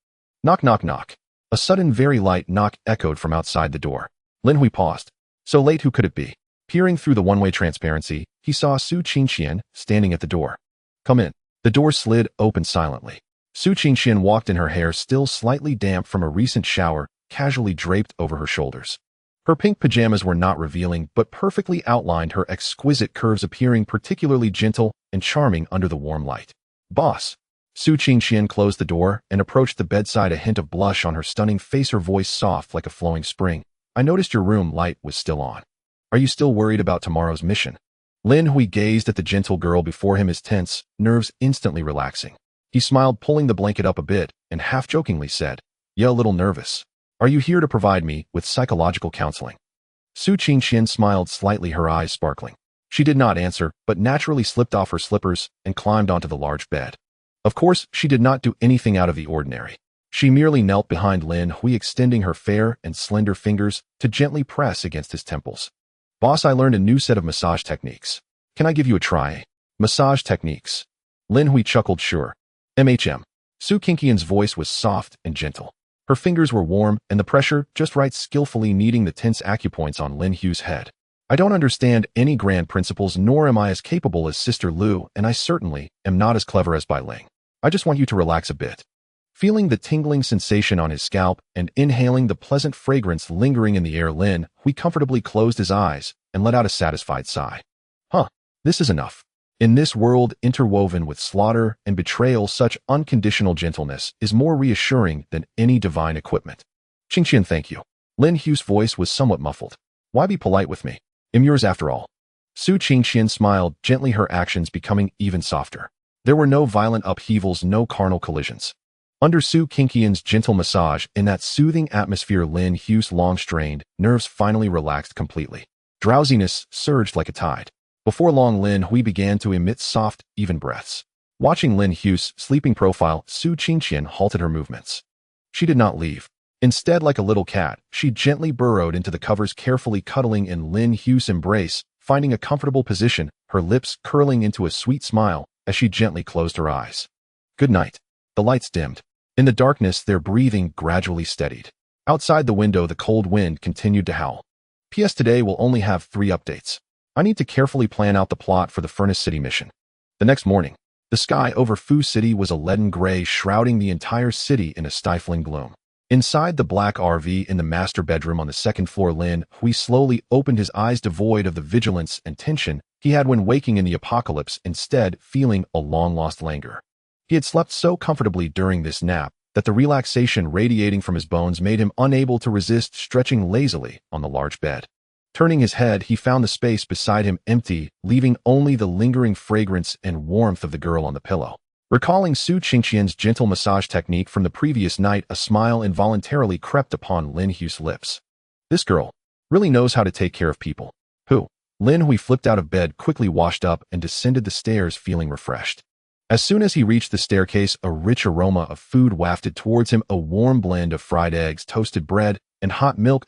Knock, knock, knock. A sudden, very light knock echoed from outside the door. Lin Hui paused. So late, who could it be? Peering through the one-way transparency, he saw Su Qingqian standing at the door. Come in. The door slid open silently. Su Qingqian walked in, her hair still slightly damp from a recent shower, casually draped over her shoulders. Her pink pajamas were not revealing, but perfectly outlined her exquisite curves, appearing particularly gentle and charming under the warm light. Boss. Su Qingqian closed the door and approached the bedside, a hint of blush on her stunning face, her voice soft like a flowing spring. I noticed your room light was still on. Are you still worried about tomorrow's mission? Lin Hui gazed at the gentle girl before him, his tense nerves instantly relaxing. He smiled, pulling the blanket up a bit, and half-jokingly said, "Yeah, a little nervous. Are you here to provide me with psychological counseling?" Su Qingqian smiled slightly, her eyes sparkling. She did not answer, but naturally slipped off her slippers and climbed onto the large bed. Of course, she did not do anything out of the ordinary. She merely knelt behind Lin Hui, extending her fair and slender fingers to gently press against his temples. Boss, I learned a new set of massage techniques. Can I give you a try? Massage techniques. Lin Hui chuckled, sure. MHM. Su Qingqian's voice was soft and gentle. Her fingers were warm and the pressure just right, skillfully kneading the tense acupoints on Lin Hui's head. I don't understand any grand principles, nor am I as capable as Sister Lu, and I certainly am not as clever as Bai Ling. I just want you to relax a bit. Feeling the tingling sensation on his scalp and inhaling the pleasant fragrance lingering in the air, Lin Hui comfortably closed his eyes and let out a satisfied sigh. This is enough. In this world interwoven with slaughter and betrayal, such unconditional gentleness is more reassuring than any divine equipment. Qingqian, thank you. Lin Hui's voice was somewhat muffled. Why be polite with me? I'm yours after all. Su Qingqian smiled gently, her actions becoming even softer. There were no violent upheavals, no carnal collisions. Under Su Qingqian's gentle massage, in that soothing atmosphere, Lin Hui's long-strained nerves finally relaxed completely. Drowsiness surged like a tide. Before long, Lin Hui began to emit soft, even breaths. Watching Lin Hui's sleeping profile, Su Qingqian halted her movements. She did not leave. Instead, like a little cat, she gently burrowed into the covers, carefully cuddling in Lin Hui's embrace, finding a comfortable position, her lips curling into a sweet smile as she gently closed her eyes. Good night. The lights dimmed. In the darkness, their breathing gradually steadied. Outside the window, the cold wind continued to howl. P.S. Today we'll only have 3 updates. I need to carefully plan out the plot for the Furnace City mission. The next morning, the sky over Fu City was a leaden gray, shrouding the entire city in a stifling gloom. Inside the black RV in the master bedroom on the 2nd floor, Lin Hui slowly opened his eyes, devoid of the vigilance and tension he had when waking in the apocalypse, instead feeling a long-lost languor. He had slept so comfortably during this nap that the relaxation radiating from his bones made him unable to resist stretching lazily on the large bed. Turning his head, he found the space beside him empty, leaving only the lingering fragrance and warmth of the girl on the pillow. Recalling Su Qingqian's gentle massage technique from the previous night, a smile involuntarily crept upon Lin Hui's lips. This girl really knows how to take care of people. Who? Lin Hui flipped out of bed, quickly washed up, and descended the stairs, feeling refreshed. As soon as he reached the staircase, a rich aroma of food wafted towards him, a warm blend of fried eggs, toasted bread, and hot milk,